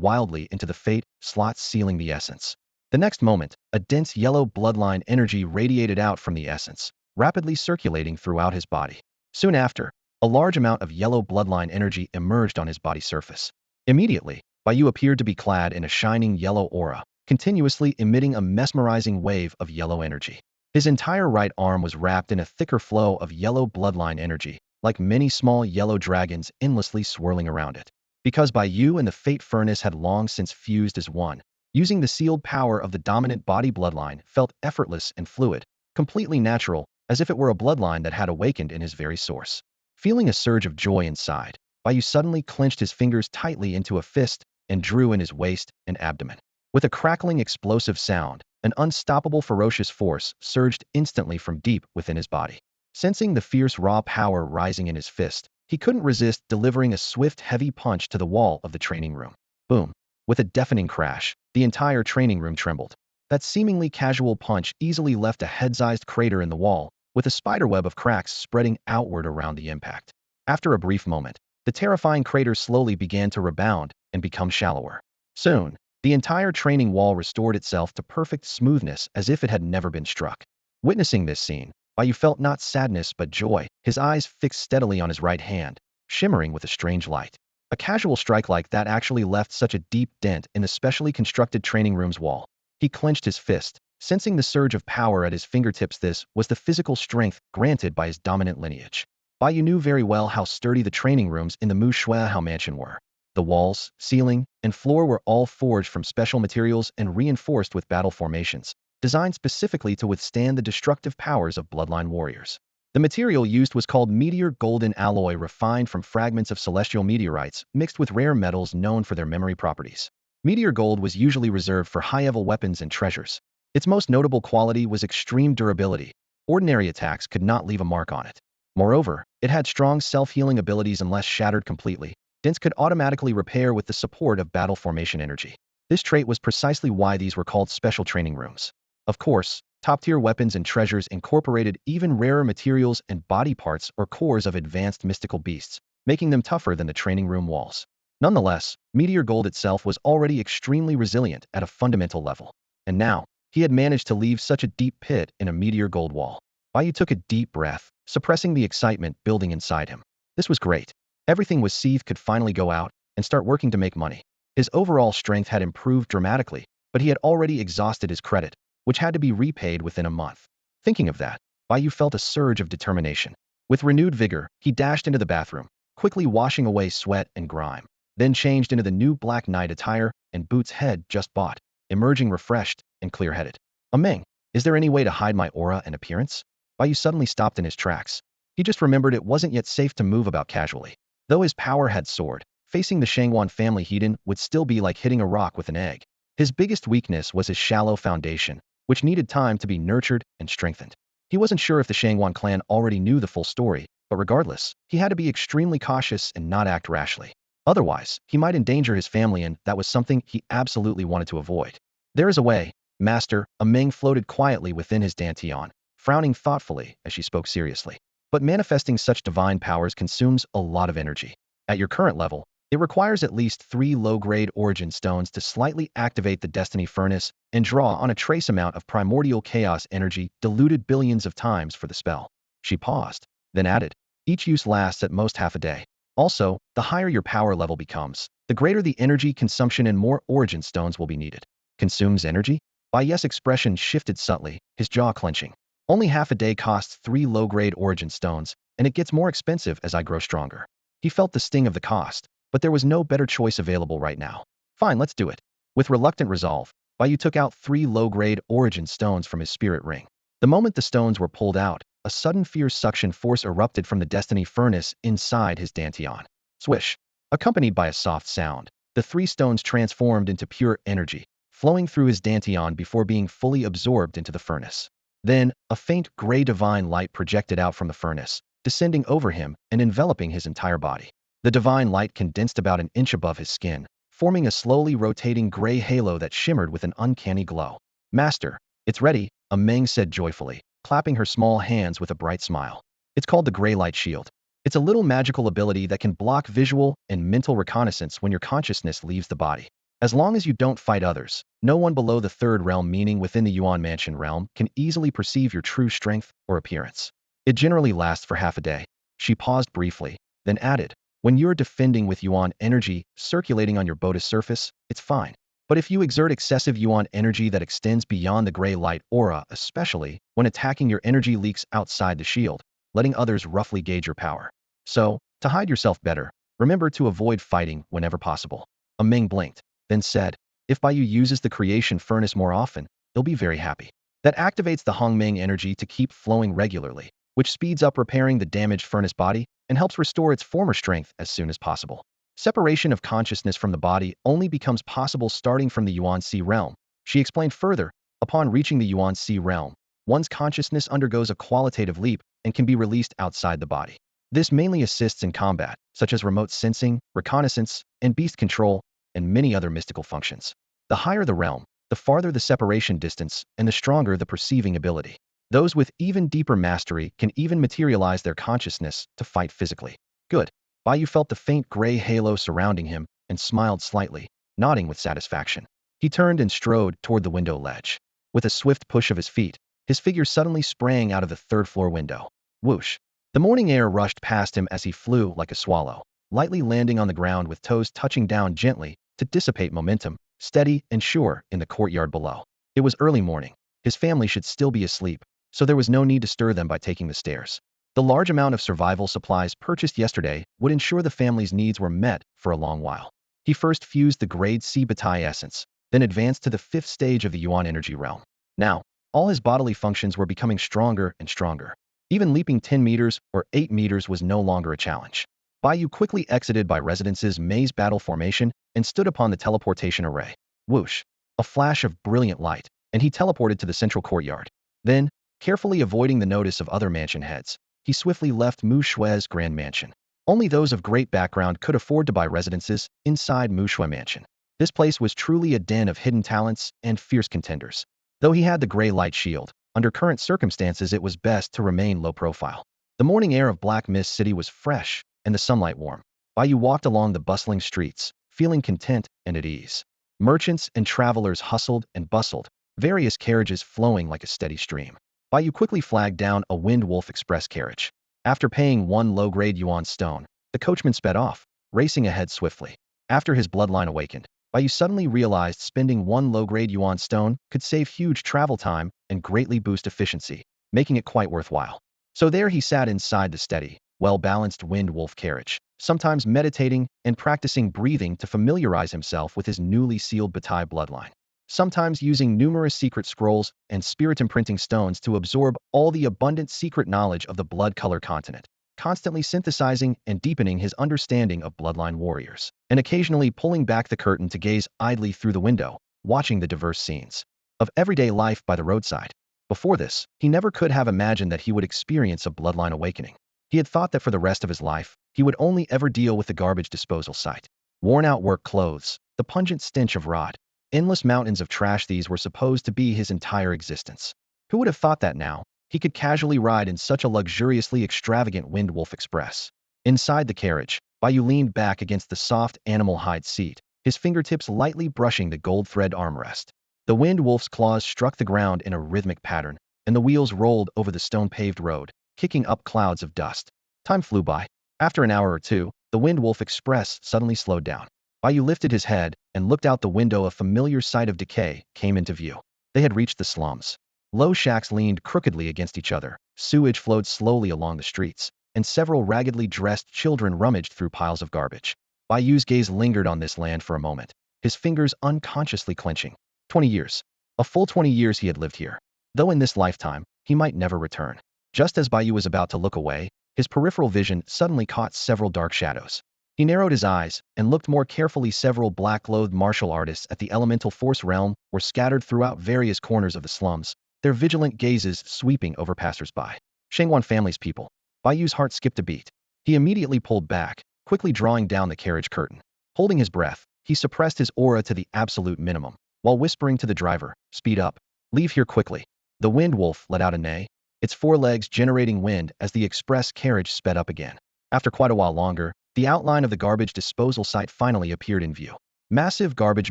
wildly into the fate slots, sealing the essence. The next moment, a dense yellow bloodline energy radiated out from the essence, rapidly circulating throughout his body. Soon after, a large amount of yellow bloodline energy emerged on his body surface. Immediately, Bai Yu appeared to be clad in a shining yellow aura, continuously emitting a mesmerizing wave of yellow energy. His entire right arm was wrapped in a thicker flow of yellow bloodline energy, like many small yellow dragons endlessly swirling around it. Because Bai Yu and the fate furnace had long since fused as one, using the sealed power of the dominant body bloodline felt effortless and fluid, completely natural, as if it were a bloodline that had awakened in his very source. Feeling a surge of joy inside, Bai Yu suddenly clenched his fingers tightly into a fist and drew in his waist and abdomen. With a crackling explosive sound, an unstoppable ferocious force surged instantly from deep within his body. Sensing the fierce raw power rising in his fist, he couldn't resist delivering a swift heavy punch to the wall of the training room. Boom! With a deafening crash, the entire training room trembled. That seemingly casual punch easily left a head-sized crater in the wall, with a spiderweb of cracks spreading outward around the impact. After a brief moment, the terrifying crater slowly began to rebound and become shallower. Soon, the entire training wall restored itself to perfect smoothness as if it had never been struck. Witnessing this scene, Bai Yu felt not sadness but joy, his eyes fixed steadily on his right hand, shimmering with a strange light. A casual strike like that actually left such a deep dent in the specially constructed training room's wall. He clenched his fist, sensing the surge of power at his fingertips. This was the physical strength granted by his dominant lineage. Bai Yu knew very well how sturdy the training rooms in the Mu Shuihao mansion were. The walls, ceiling, and floor were all forged from special materials and reinforced with battle formations, designed specifically to withstand the destructive powers of bloodline warriors. The material used was called meteor golden alloy, refined from fragments of celestial meteorites mixed with rare metals known for their memory properties. Meteor gold was usually reserved for high-level weapons and treasures. Its most notable quality was extreme durability. Ordinary attacks could not leave a mark on it. Moreover, it had strong self-healing abilities. Unless shattered completely, dents could automatically repair with the support of battle formation energy. This trait was precisely why these were called special training rooms. Of course, top-tier weapons and treasures incorporated even rarer materials and body parts or cores of advanced mystical beasts, making them tougher than the training room walls. Nonetheless, meteor gold itself was already extremely resilient at a fundamental level. And now, he had managed to leave such a deep pit in a meteor gold wall. Bai Yu took a deep breath, suppressing the excitement building inside him. This was great. Everything was seethed could finally go out and start working to make money. His overall strength had improved dramatically, but he had already exhausted his credit, which had to be repaid within a month. Thinking of that, Bai Yu felt a surge of determination. With renewed vigor, he dashed into the bathroom, quickly washing away sweat and grime, then changed into the new black night attire and boots head just bought, emerging refreshed and clear-headed. Meng, is there any way to hide my aura and appearance? Bai Yu suddenly stopped in his tracks. He just remembered it wasn't yet safe to move about casually. Though his power had soared, facing the Shangwan family Heiden would still be like hitting a rock with an egg. His biggest weakness was his shallow foundation, which needed time to be nurtured and strengthened. He wasn't sure if the Shangwan clan already knew the full story, but regardless, he had to be extremely cautious and not act rashly. Otherwise, he might endanger his family, and that was something he absolutely wanted to avoid. There is a way, Master, Meng floated quietly within his dantian, frowning thoughtfully as she spoke seriously. But manifesting such divine powers consumes a lot of energy. At your current level, it requires at least 3 low-grade origin stones to slightly activate the destiny furnace and draw on a trace amount of primordial chaos energy diluted billions of times for the spell. She paused, then added, each use lasts at most half a day. Also, the higher your power level becomes, the greater the energy consumption and more origin stones will be needed. Consumes energy? Bai Yu's expression shifted subtly, his jaw clenching. Only half a day costs 3 low-grade origin stones, and it gets more expensive as I grow stronger. He felt the sting of the cost, but there was no better choice available right now. Fine, let's do it. With reluctant resolve, Bai Yu took out 3 low-grade origin stones from his spirit ring. The moment the stones were pulled out, a sudden fierce suction force erupted from the destiny furnace inside his dantian. Swish! Accompanied by a soft sound, the three stones transformed into pure energy, flowing through his dantian before being fully absorbed into the furnace. Then, a faint gray divine light projected out from the furnace, descending over him and enveloping his entire body. The divine light condensed about an inch above his skin, forming a slowly rotating gray halo that shimmered with an uncanny glow. Master, it's ready, Meng said joyfully, clapping her small hands with a bright smile. It's called the Gray Light Shield. It's a little magical ability that can block visual and mental reconnaissance when your consciousness leaves the body. As long as you don't fight others, no one below the third realm, meaning within the Yuan Mansion realm, can easily perceive your true strength or appearance. It generally lasts for half a day. She paused briefly, then added, when you're defending with Yuan energy circulating on your boda's surface, it's fine. But if you exert excessive Yuan energy that extends beyond the gray light aura, especially when attacking, your energy leaks outside the shield, letting others roughly gauge your power. So, to hide yourself better, remember to avoid fighting whenever possible. Meng blinked, then said, if Bai Yu uses the creation furnace more often, he'll be very happy. That activates the Hongmeng energy to keep flowing regularly, which speeds up repairing the damaged furnace body and helps restore its former strength as soon as possible. Separation of consciousness from the body only becomes possible starting from the Yuan Sea realm. She explained further, upon reaching the Yuan Sea realm, one's consciousness undergoes a qualitative leap and can be released outside the body. This mainly assists in combat, such as remote sensing, reconnaissance, and beast control, and many other mystical functions. The higher the realm, the farther the separation distance, and the stronger the perceiving ability. Those with even deeper mastery can even materialize their consciousness to fight physically. Good. Bai Yu felt the faint gray halo surrounding him and smiled slightly, nodding with satisfaction. He turned and strode toward the window ledge. With a swift push of his feet, his figure suddenly sprang out of the third-floor window. Whoosh! The morning air rushed past him as he flew like a swallow, lightly landing on the ground with toes touching down gently to dissipate momentum, steady and sure in the courtyard below. It was early morning. His family should still be asleep, so there was no need to stir them by taking the stairs. The large amount of survival supplies purchased yesterday would ensure the family's needs were met for a long while. He first fused the Grade C Batai essence, then advanced to the 5th stage of the Yuan energy realm. Now, all his bodily functions were becoming stronger and stronger. Even leaping 10 meters or 8 meters was no longer a challenge. Bai Yu quickly exited Bai Residence's maze battle formation and stood upon the teleportation array. Whoosh! A flash of brilliant light, and he teleported to the central courtyard. Then, carefully avoiding the notice of other mansion heads, he swiftly left Mu Shui's grand mansion. Only those of great background could afford to buy residences inside Mu Shui Mansion. This place was truly a den of hidden talents and fierce contenders. Though he had the gray light shield, under current circumstances it was best to remain low profile. The morning air of Black Mist City was fresh, and the sunlight warm. Bai Yu walked along the bustling streets, feeling content and at ease. Merchants and travelers hustled and bustled, various carriages flowing like a steady stream. Bai Yu quickly flagged down a Wind Wolf Express carriage. After paying 1 low-grade yuan stone, the coachman sped off, racing ahead swiftly. After his bloodline awakened, Bai Yu suddenly realized spending 1 low-grade yuan stone could save huge travel time and greatly boost efficiency, making it quite worthwhile. So there he sat inside the steady, well-balanced Wind Wolf carriage, sometimes meditating and practicing breathing to familiarize himself with his newly sealed Batai bloodline. Sometimes using numerous secret scrolls and spirit imprinting stones to absorb all the abundant secret knowledge of the blood color continent, constantly synthesizing and deepening his understanding of bloodline warriors, and occasionally pulling back the curtain to gaze idly through the window, watching the diverse scenes of everyday life by the roadside. Before this, he never could have imagined that he would experience a bloodline awakening. He had thought that for the rest of his life, he would only ever deal with the garbage disposal site. Worn-out work clothes, the pungent stench of rot, endless mountains of trash, these were supposed to be his entire existence. Who would have thought that now he could casually ride in such a luxuriously extravagant Wind Wolf Express? Inside the carriage, Bai Yu leaned back against the soft animal hide seat, his fingertips lightly brushing the gold thread armrest. The Wind Wolf's claws struck the ground in a rhythmic pattern, and the wheels rolled over the stone-paved road, kicking up clouds of dust. Time flew by. After an hour or two, the Wind Wolf Express suddenly slowed down. Bai Yu lifted his head and looked out the window. A familiar sight of decay came into view. They had reached the slums. Low shacks leaned crookedly against each other, sewage flowed slowly along the streets, and several raggedly dressed children rummaged through piles of garbage. Bai Yu's gaze lingered on this land for a moment, his fingers unconsciously clenching. 20 years. A full 20 years he had lived here. Though in this lifetime, he might never return. Just as Bai Yu was about to look away, his peripheral vision suddenly caught several dark shadows. He narrowed his eyes and looked more carefully. Several black-clothed martial artists at the elemental force realm were scattered throughout various corners of the slums, their vigilant gazes sweeping over passers-by. Shangwan family's people. Bai Yu's heart skipped a beat. He immediately pulled back, quickly drawing down the carriage curtain. Holding his breath, he suppressed his aura to the absolute minimum, while whispering to the driver, "Speed up. Leave here quickly." The wind wolf let out a neigh, its forelegs generating wind as the express carriage sped up again. After quite a while longer, the outline of the garbage disposal site finally appeared in view. Massive garbage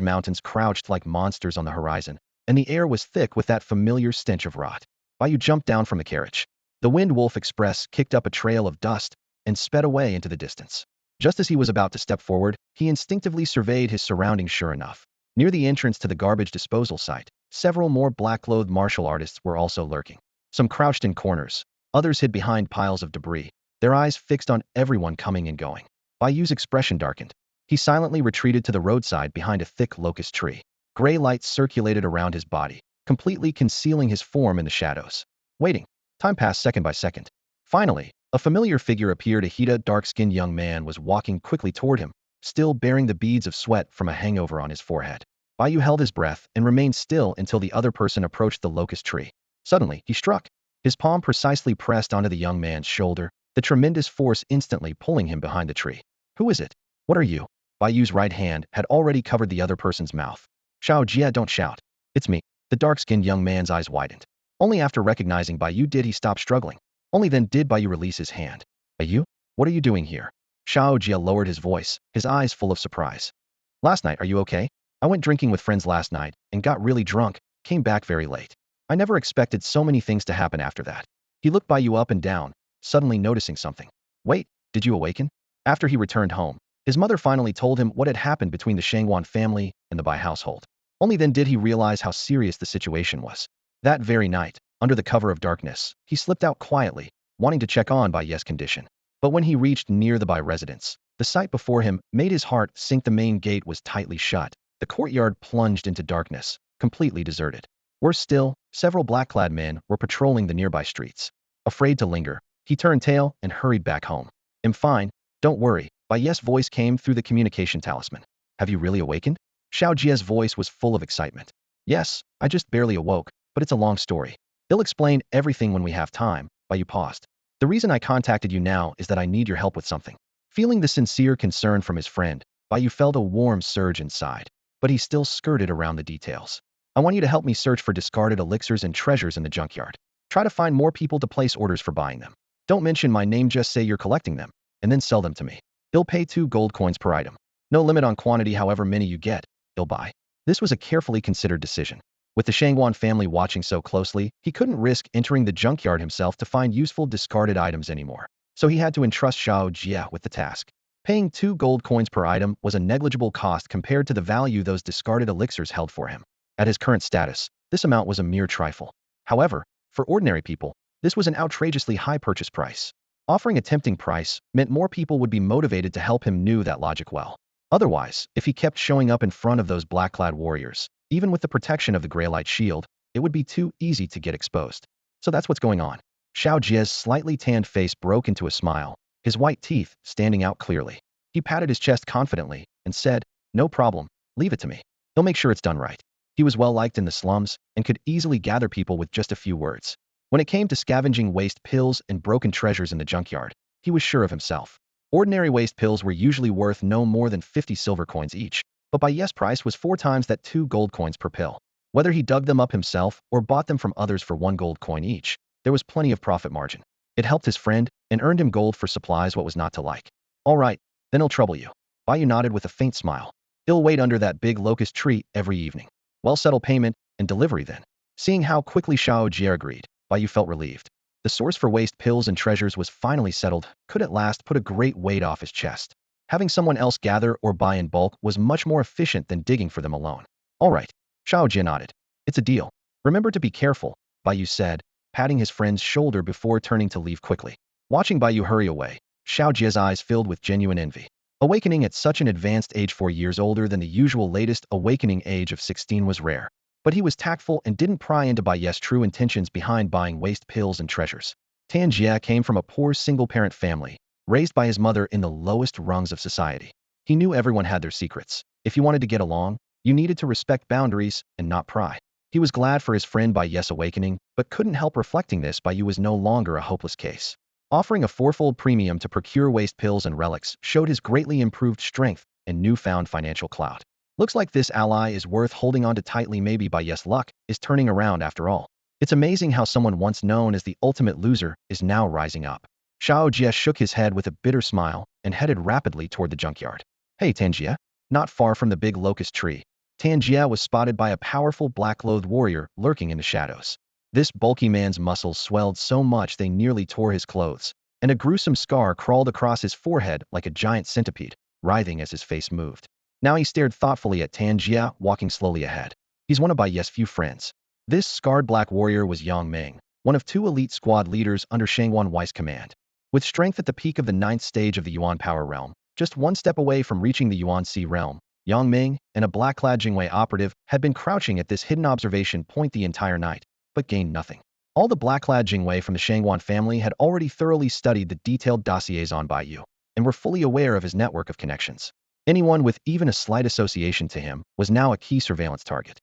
mountains crouched like monsters on the horizon, and the air was thick with that familiar stench of rot. Bai Yu jumped down from the carriage. The Wind Wolf Express kicked up a trail of dust and sped away into the distance. Just as he was about to step forward, he instinctively surveyed his surroundings. Sure enough, near the entrance to the garbage disposal site, several more black-clothed martial artists were also lurking. Some crouched in corners, others hid behind piles of debris, their eyes fixed on everyone coming and going. Bai Yu's expression darkened. He silently retreated to the roadside behind a thick locust tree. Gray light circulated around his body, completely concealing his form in the shadows. Waiting. Time passed second by second. Finally, a familiar figure appeared. A Hida, dark-skinned young man was walking quickly toward him, still bearing the beads of sweat from a hangover on his forehead. Bai Yu held his breath and remained still until the other person approached the locust tree. Suddenly, he struck. His palm precisely pressed onto the young man's shoulder, the tremendous force instantly pulling him behind the tree. "Who is it? What are you?" Bai Yu's right hand had already covered the other person's mouth. "Xiao Jia, don't shout. It's me." The dark-skinned young man's eyes widened. Only after recognizing Bai Yu did he stop struggling. Only then did Bai Yu release his hand. "Bai Yu? What are you doing here?" Xiao Jia lowered his voice, his eyes full of surprise. "Last night, are you okay? I went drinking with friends last night and got really drunk, came back very late. I never expected so many things to happen after that." He looked Bai Yu up and down, suddenly noticing something. "Wait, did you awaken?" After he returned home, his mother finally told him what had happened between the Shangwan family and the Bai household. Only then did he realize how serious the situation was. That very night, under the cover of darkness, he slipped out quietly, wanting to check on Bai Yu's condition. But when he reached near the Bai residence, the sight before him made his heart sink. The main gate was tightly shut. The courtyard plunged into darkness, completely deserted. Worse still, several black-clad men were patrolling the nearby streets. Afraid to linger, he turned tail and hurried back home. "I'm fine, don't worry." Bai Yu's voice came through the communication talisman. "Have you really awakened?" Xiao Jia's voice was full of excitement. "Yes, I just barely awoke, but it's a long story. They'll explain everything when we have time." Bai Yu paused. "The reason I contacted you now is that I need your help with something." Feeling the sincere concern from his friend, Bai Yu felt a warm surge inside, but he still skirted around the details. "I want you to help me search for discarded elixirs and treasures in the junkyard. Try to find more people to place orders for buying them. Don't mention my name, just say you're collecting them, and then sell them to me. They'll pay 2 gold coins per item. No limit on quantity, however many you get, they'll buy." This was a carefully considered decision. With the Shangwan family watching so closely, he couldn't risk entering the junkyard himself to find useful discarded items anymore. So he had to entrust Xiao Jia with the task. Paying 2 gold coins per item was a negligible cost compared to the value those discarded elixirs held for him. At his current status, this amount was a mere trifle. However, for ordinary people, this was an outrageously high purchase price. Offering a tempting price meant more people would be motivated to help him. Knew that logic well. Otherwise, if he kept showing up in front of those black-clad warriors, even with the protection of the gray light shield, it would be too easy to get exposed. So that's what's going on. Xiao Jia's slightly tanned face broke into a smile, his white teeth standing out clearly. He patted his chest confidently and said, "No problem, leave it to me. He'll make sure it's done right." He was well liked in the slums and could easily gather people with just a few words. When it came to scavenging waste pills and broken treasures in the junkyard, he was sure of himself. Ordinary waste pills were usually worth no more than 50 silver coins each, but Bai Yu's price was 4 times that, 2 gold coins per pill. Whether he dug them up himself or bought them from others for 1 gold coin each, there was plenty of profit margin. It helped his friend and earned him gold for supplies. What was not to like? "All right, then he'll trouble you." Bai Yu nodded with a faint smile. "He'll wait under that big locust tree every evening. Well, settle payment and delivery then." Seeing how quickly Xiao Jia agreed, Bai Yu felt relieved. The source for waste pills and treasures was finally settled, could at last put a great weight off his chest. Having someone else gather or buy in bulk was much more efficient than digging for them alone. "All right," Xiao Jia nodded. "It's a deal. Remember to be careful," Bai Yu said, patting his friend's shoulder before turning to leave quickly. Watching Bai Yu hurry away, Xiao Jia's eyes filled with genuine envy. Awakening at such an advanced age, 4 years older than the usual latest awakening age of 16, was rare. But he was tactful and didn't pry into Bai Yu's true intentions behind buying waste pills and treasures. Tan Jie came from a poor single-parent family, raised by his mother in the lowest rungs of society. He knew everyone had their secrets. If you wanted to get along, you needed to respect boundaries and not pry. He was glad for his friend Bai Yu's awakening, but couldn't help reflecting this Bai Yu was no longer a hopeless case. Offering a fourfold premium to procure waste pills and relics showed his greatly improved strength and newfound financial clout. Looks like this ally is worth holding on to tightly. Maybe Bai Yu's luck is turning around after all. It's amazing how someone once known as the ultimate loser is now rising up. Xiao Jie shook his head with a bitter smile and headed rapidly toward the junkyard. Hey Tanjie. Not far from the big locust tree, Tanjie was spotted by a powerful black-clothed warrior lurking in the shadows. This bulky man's muscles swelled so much they nearly tore his clothes, and a gruesome scar crawled across his forehead like a giant centipede, writhing as his face moved. Now he stared thoughtfully at Tanjie, walking slowly ahead. He's one of Bai Yu's few friends. This scarred black warrior was Yang Ming, one of two elite squad leaders under Shangwan Wei's command. With strength at the peak of the 9th stage of the Yuan power realm, just one step away from reaching the Yuan Sea realm, Yang Ming and a black-clad Jingwei operative had been crouching at this hidden observation point the entire night, but gained nothing. All the black-clad Jingwei from the Shangwan family had already thoroughly studied the detailed dossiers on Bai Yu, and were fully aware of his network of connections. Anyone with even a slight association to him was now a key surveillance target.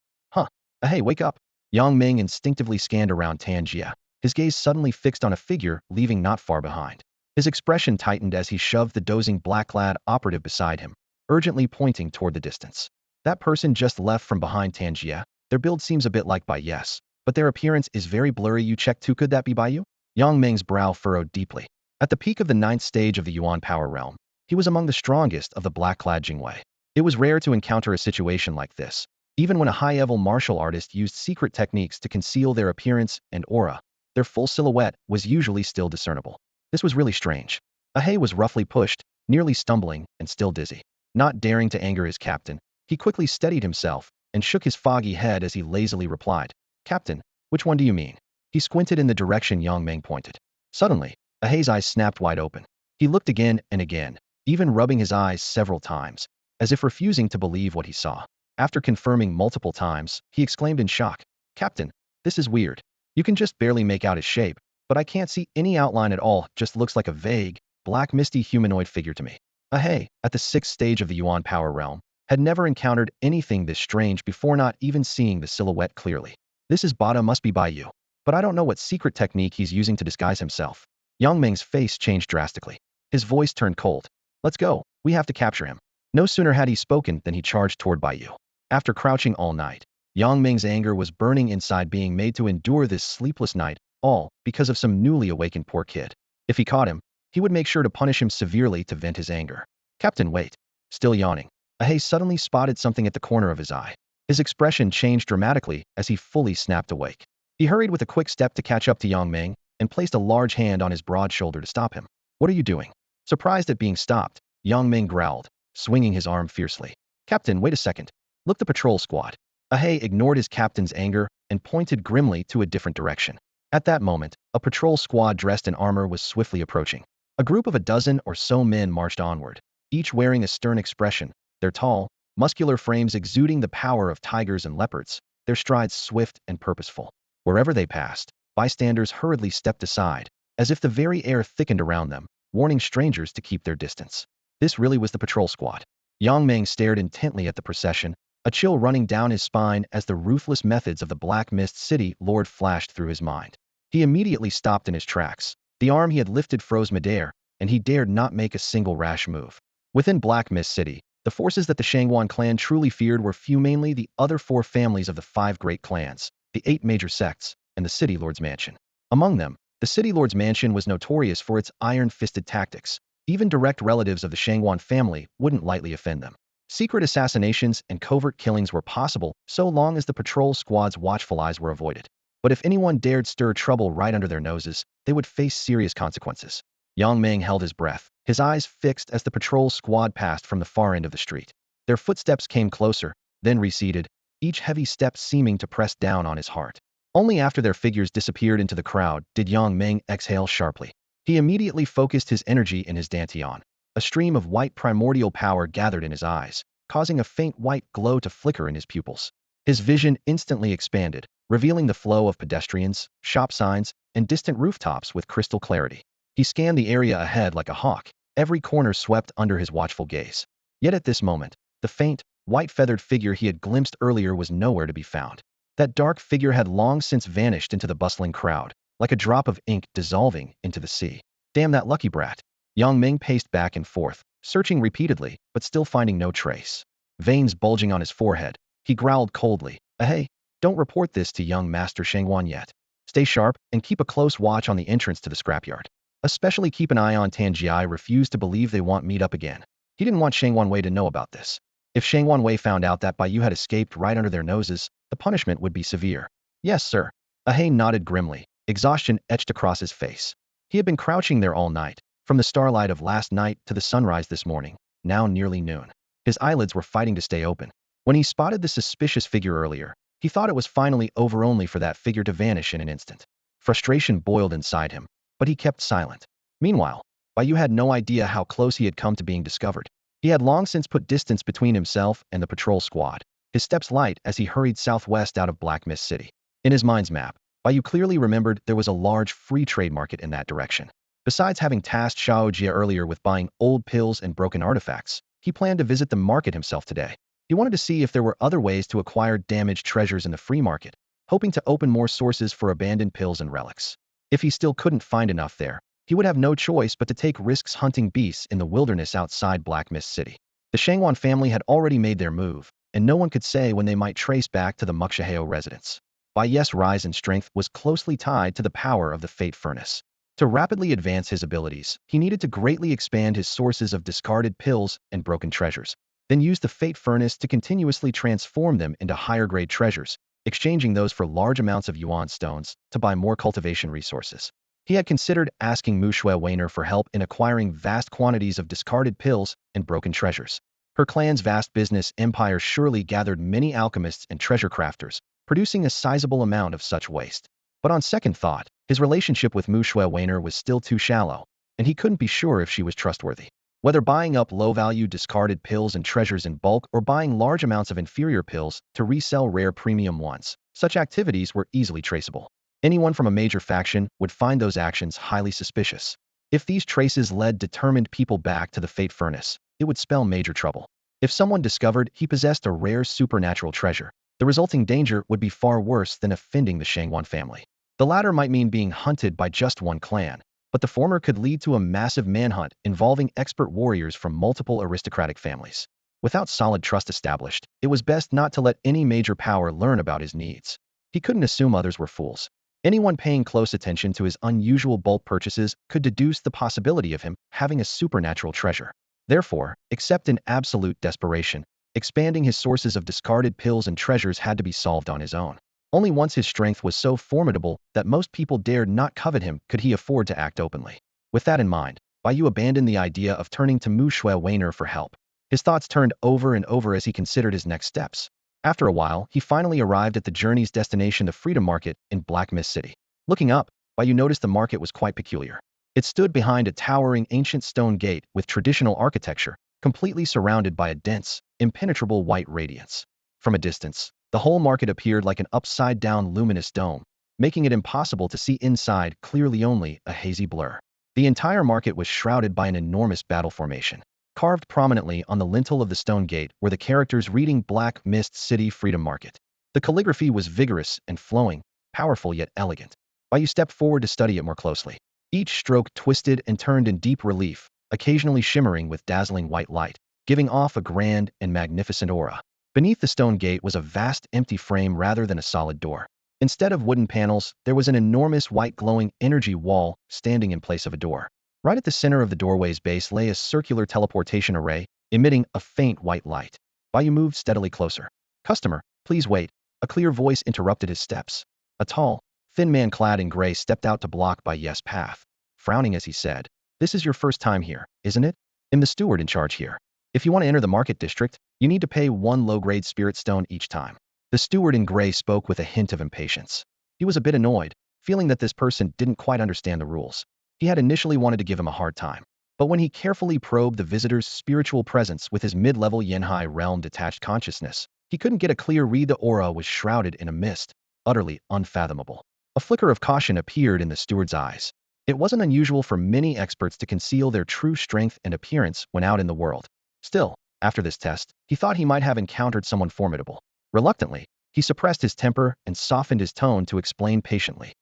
Hey, wake up! Yang Ming instinctively scanned around Tanjie, his gaze suddenly fixed on a figure leaving not far behind. His expression tightened as he shoved the dozing black-clad operative beside him, urgently pointing toward the distance. That person just left from behind Tanjie. Their build seems a bit like Bai Yu's, but their appearance is very blurry. You checked too? Could that be Bai Yu? Yang Ming's brow furrowed deeply. At the peak of the 9th stage of the Yuan power realm, he was among the strongest of the black-clad Jingwei. It was rare to encounter a situation like this. Even when a high-level martial artist used secret techniques to conceal their appearance and aura, their full silhouette was usually still discernible. This was really strange. Ahei was roughly pushed, nearly stumbling, and still dizzy. Not daring to anger his captain, he quickly steadied himself and shook his foggy head as he lazily replied, "Captain, which one do you mean?" He squinted in the direction Yang Ming pointed. Suddenly, Ahei's eyes snapped wide open. He looked again and again, even rubbing his eyes several times, as if refusing to believe what he saw. After confirming multiple times, he exclaimed in shock, "Captain, this is weird. You can just barely make out his shape, but I can't see any outline at all. Just looks like a vague, black misty humanoid figure to me." Ahei, at the 6th stage of the Yuan power realm, had never encountered anything this strange before, not even seeing the silhouette clearly. This is Bada, must be Bai Yu. But I don't know what secret technique he's using to disguise himself. Yang Ming's face changed drastically. His voice turned cold. "Let's go. We have to capture him." No sooner had he spoken than he charged toward Bai Yu. After crouching all night, Yang Ming's anger was burning inside, being made to endure this sleepless night, all because of some newly awakened poor kid. If he caught him, he would make sure to punish him severely to vent his anger. "Captain, wait." Still yawning, Ahei suddenly spotted something at the corner of his eye. His expression changed dramatically as he fully snapped awake. He hurried with a quick step to catch up to Yang Ming and placed a large hand on his broad shoulder to stop him. "What are you doing?" Surprised at being stopped, Yang Ming growled, swinging his arm fiercely. "Captain, wait a second. Look, the patrol squad." Ahei ignored his captain's anger and pointed grimly to a different direction. At that moment, a patrol squad dressed in armor was swiftly approaching. A group of a dozen or so men marched onward, each wearing a stern expression, their tall, muscular frames exuding the power of tigers and leopards, their strides swift and purposeful. Wherever they passed, bystanders hurriedly stepped aside, as if the very air thickened around them, warning strangers to keep their distance. This really was the patrol squad. Yang Ming stared intently at the procession, a chill running down his spine as the ruthless methods of the Black Mist City Lord flashed through his mind. He immediately stopped in his tracks. The arm he had lifted froze midair, and he dared not make a single rash move. Within Black Mist City, the forces that the Shangwan clan truly feared were few, mainly the other 4 families of the 5 great clans, the 8 major sects, and the City Lord's mansion. Among them, the City Lord's mansion was notorious for its iron-fisted tactics. Even direct relatives of the Shangwan family wouldn't lightly offend them. Secret assassinations and covert killings were possible so long as the patrol squad's watchful eyes were avoided. But if anyone dared stir trouble right under their noses, they would face serious consequences. Yang Ming held his breath, his eyes fixed as the patrol squad passed from the far end of the street. Their footsteps came closer, then receded, each heavy step seeming to press down on his heart. Only after their figures disappeared into the crowd did Yang Ming exhale sharply. He immediately focused his energy in his dantian. A stream of white primordial power gathered in his eyes, causing a faint white glow to flicker in his pupils. His vision instantly expanded, revealing the flow of pedestrians, shop signs, and distant rooftops with crystal clarity. He scanned the area ahead like a hawk, every corner swept under his watchful gaze. Yet at this moment, the faint, white-feathered figure he had glimpsed earlier was nowhere to be found. That dark figure had long since vanished into the bustling crowd, like a drop of ink dissolving into the sea. Damn that lucky brat. Yang Ming paced back and forth, searching repeatedly, but still finding no trace. Veins bulging on his forehead, he growled coldly, "Hey, don't report this to young Master Shangwan yet. Stay sharp and keep a close watch on the entrance to the scrapyard. Especially keep an eye on Tanjiai refused to believe they want meet up again." He didn't want Shangwan Wei to know about this. If Shangwan Wei found out that Bai Yu had escaped right under their noses, the punishment would be severe. "Yes, sir." Ahei nodded grimly, exhaustion etched across his face. He had been crouching there all night, from the starlight of last night to the sunrise this morning, now nearly noon. His eyelids were fighting to stay open. When he spotted the suspicious figure earlier, he thought it was finally over only for that figure to vanish in an instant. Frustration boiled inside him, but he kept silent. Meanwhile, Bai Yu had no idea how close he had come to being discovered. He had long since put distance between himself and the patrol squad, his steps light as he hurried southwest out of Black Mist City. In his mind's map, Bai Yu clearly remembered there was a large free trade market in that direction. Besides having tasked Xiao Jia earlier with buying old pills and broken artifacts, he planned to visit the market himself today. He wanted to see if there were other ways to acquire damaged treasures in the free market, hoping to open more sources for abandoned pills and relics. If he still couldn't find enough there, he would have no choice but to take risks hunting beasts in the wilderness outside Black Mist City. The Shangwan family had already made their move, and no one could say when they might trace back to the Muxiheo residence. Bai Yu's rise in strength was closely tied to the power of the Fate Furnace. To rapidly advance his abilities, he needed to greatly expand his sources of discarded pills and broken treasures, then use the Fate Furnace to continuously transform them into higher-grade treasures, exchanging those for large amounts of yuan stones to buy more cultivation resources. He had considered asking Mu Shui Weiner for help in acquiring vast quantities of discarded pills and broken treasures. Her clan's vast business empire surely gathered many alchemists and treasure crafters, producing a sizable amount of such waste. But on second thought, his relationship with Mu Shui Weiner was still too shallow, and he couldn't be sure if she was trustworthy. Whether buying up low-value discarded pills and treasures in bulk or buying large amounts of inferior pills to resell rare premium ones, such activities were easily traceable. Anyone from a major faction would find those actions highly suspicious. If these traces led determined people back to the Fate Furnace, it would spell major trouble. If someone discovered he possessed a rare supernatural treasure, the resulting danger would be far worse than offending the Shangwan family. The latter might mean being hunted by just one clan, but the former could lead to a massive manhunt involving expert warriors from multiple aristocratic families. Without solid trust established, it was best not to let any major power learn about his needs. He couldn't assume others were fools. Anyone paying close attention to his unusual bulk purchases could deduce the possibility of him having a supernatural treasure. Therefore, except in absolute desperation, expanding his sources of discarded pills and treasures had to be solved on his own. Only once his strength was so formidable that most people dared not covet him could he afford to act openly. With that in mind, Bai Yu abandoned the idea of turning to Mu Shui Weiner for help. His thoughts turned over and over as he considered his next steps. After a while, he finally arrived at the journey's destination, the Freedom Market in Black Mist City. Looking up, Bai Yu noticed the market was quite peculiar. It stood behind a towering ancient stone gate with traditional architecture, completely surrounded by a dense, impenetrable white radiance. From a distance, the whole market appeared like an upside-down luminous dome, making it impossible to see inside, clearly only a hazy blur. The entire market was shrouded by an enormous battle formation. Carved prominently on the lintel of the stone gate were the characters reading Black Mist City Freedom Market. The calligraphy was vigorous and flowing, powerful yet elegant. Bai Yu stepped forward to study it more closely. Each stroke twisted and turned in deep relief, occasionally shimmering with dazzling white light, giving off a grand and magnificent aura. Beneath the stone gate was a vast empty frame rather than a solid door. Instead of wooden panels, there was an enormous white glowing energy wall standing in place of a door. Right at the center of the doorway's base lay a circular teleportation array, emitting a faint white light. Bai Yu moved steadily closer. "Customer, please wait." A clear voice interrupted his steps. A tall, thin man clad in gray stepped out to block Bai Yu's path, frowning as he said, "This is your first time here, isn't it? I'm the steward in charge here. If you want to enter the market district, you need to pay 1 low-grade spirit stone each time." The steward in gray spoke with a hint of impatience. He was a bit annoyed, feeling that this person didn't quite understand the rules. He had initially wanted to give him a hard time, but when he carefully probed the visitor's spiritual presence with his mid-level Yanhai realm detached consciousness, he couldn't get a clear read. The aura was shrouded in a mist, utterly unfathomable. A flicker of caution appeared in the steward's eyes. It wasn't unusual for many experts to conceal their true strength and appearance when out in the world. Still, after this test, he thought he might have encountered someone formidable. Reluctantly, he suppressed his temper and softened his tone to explain patiently.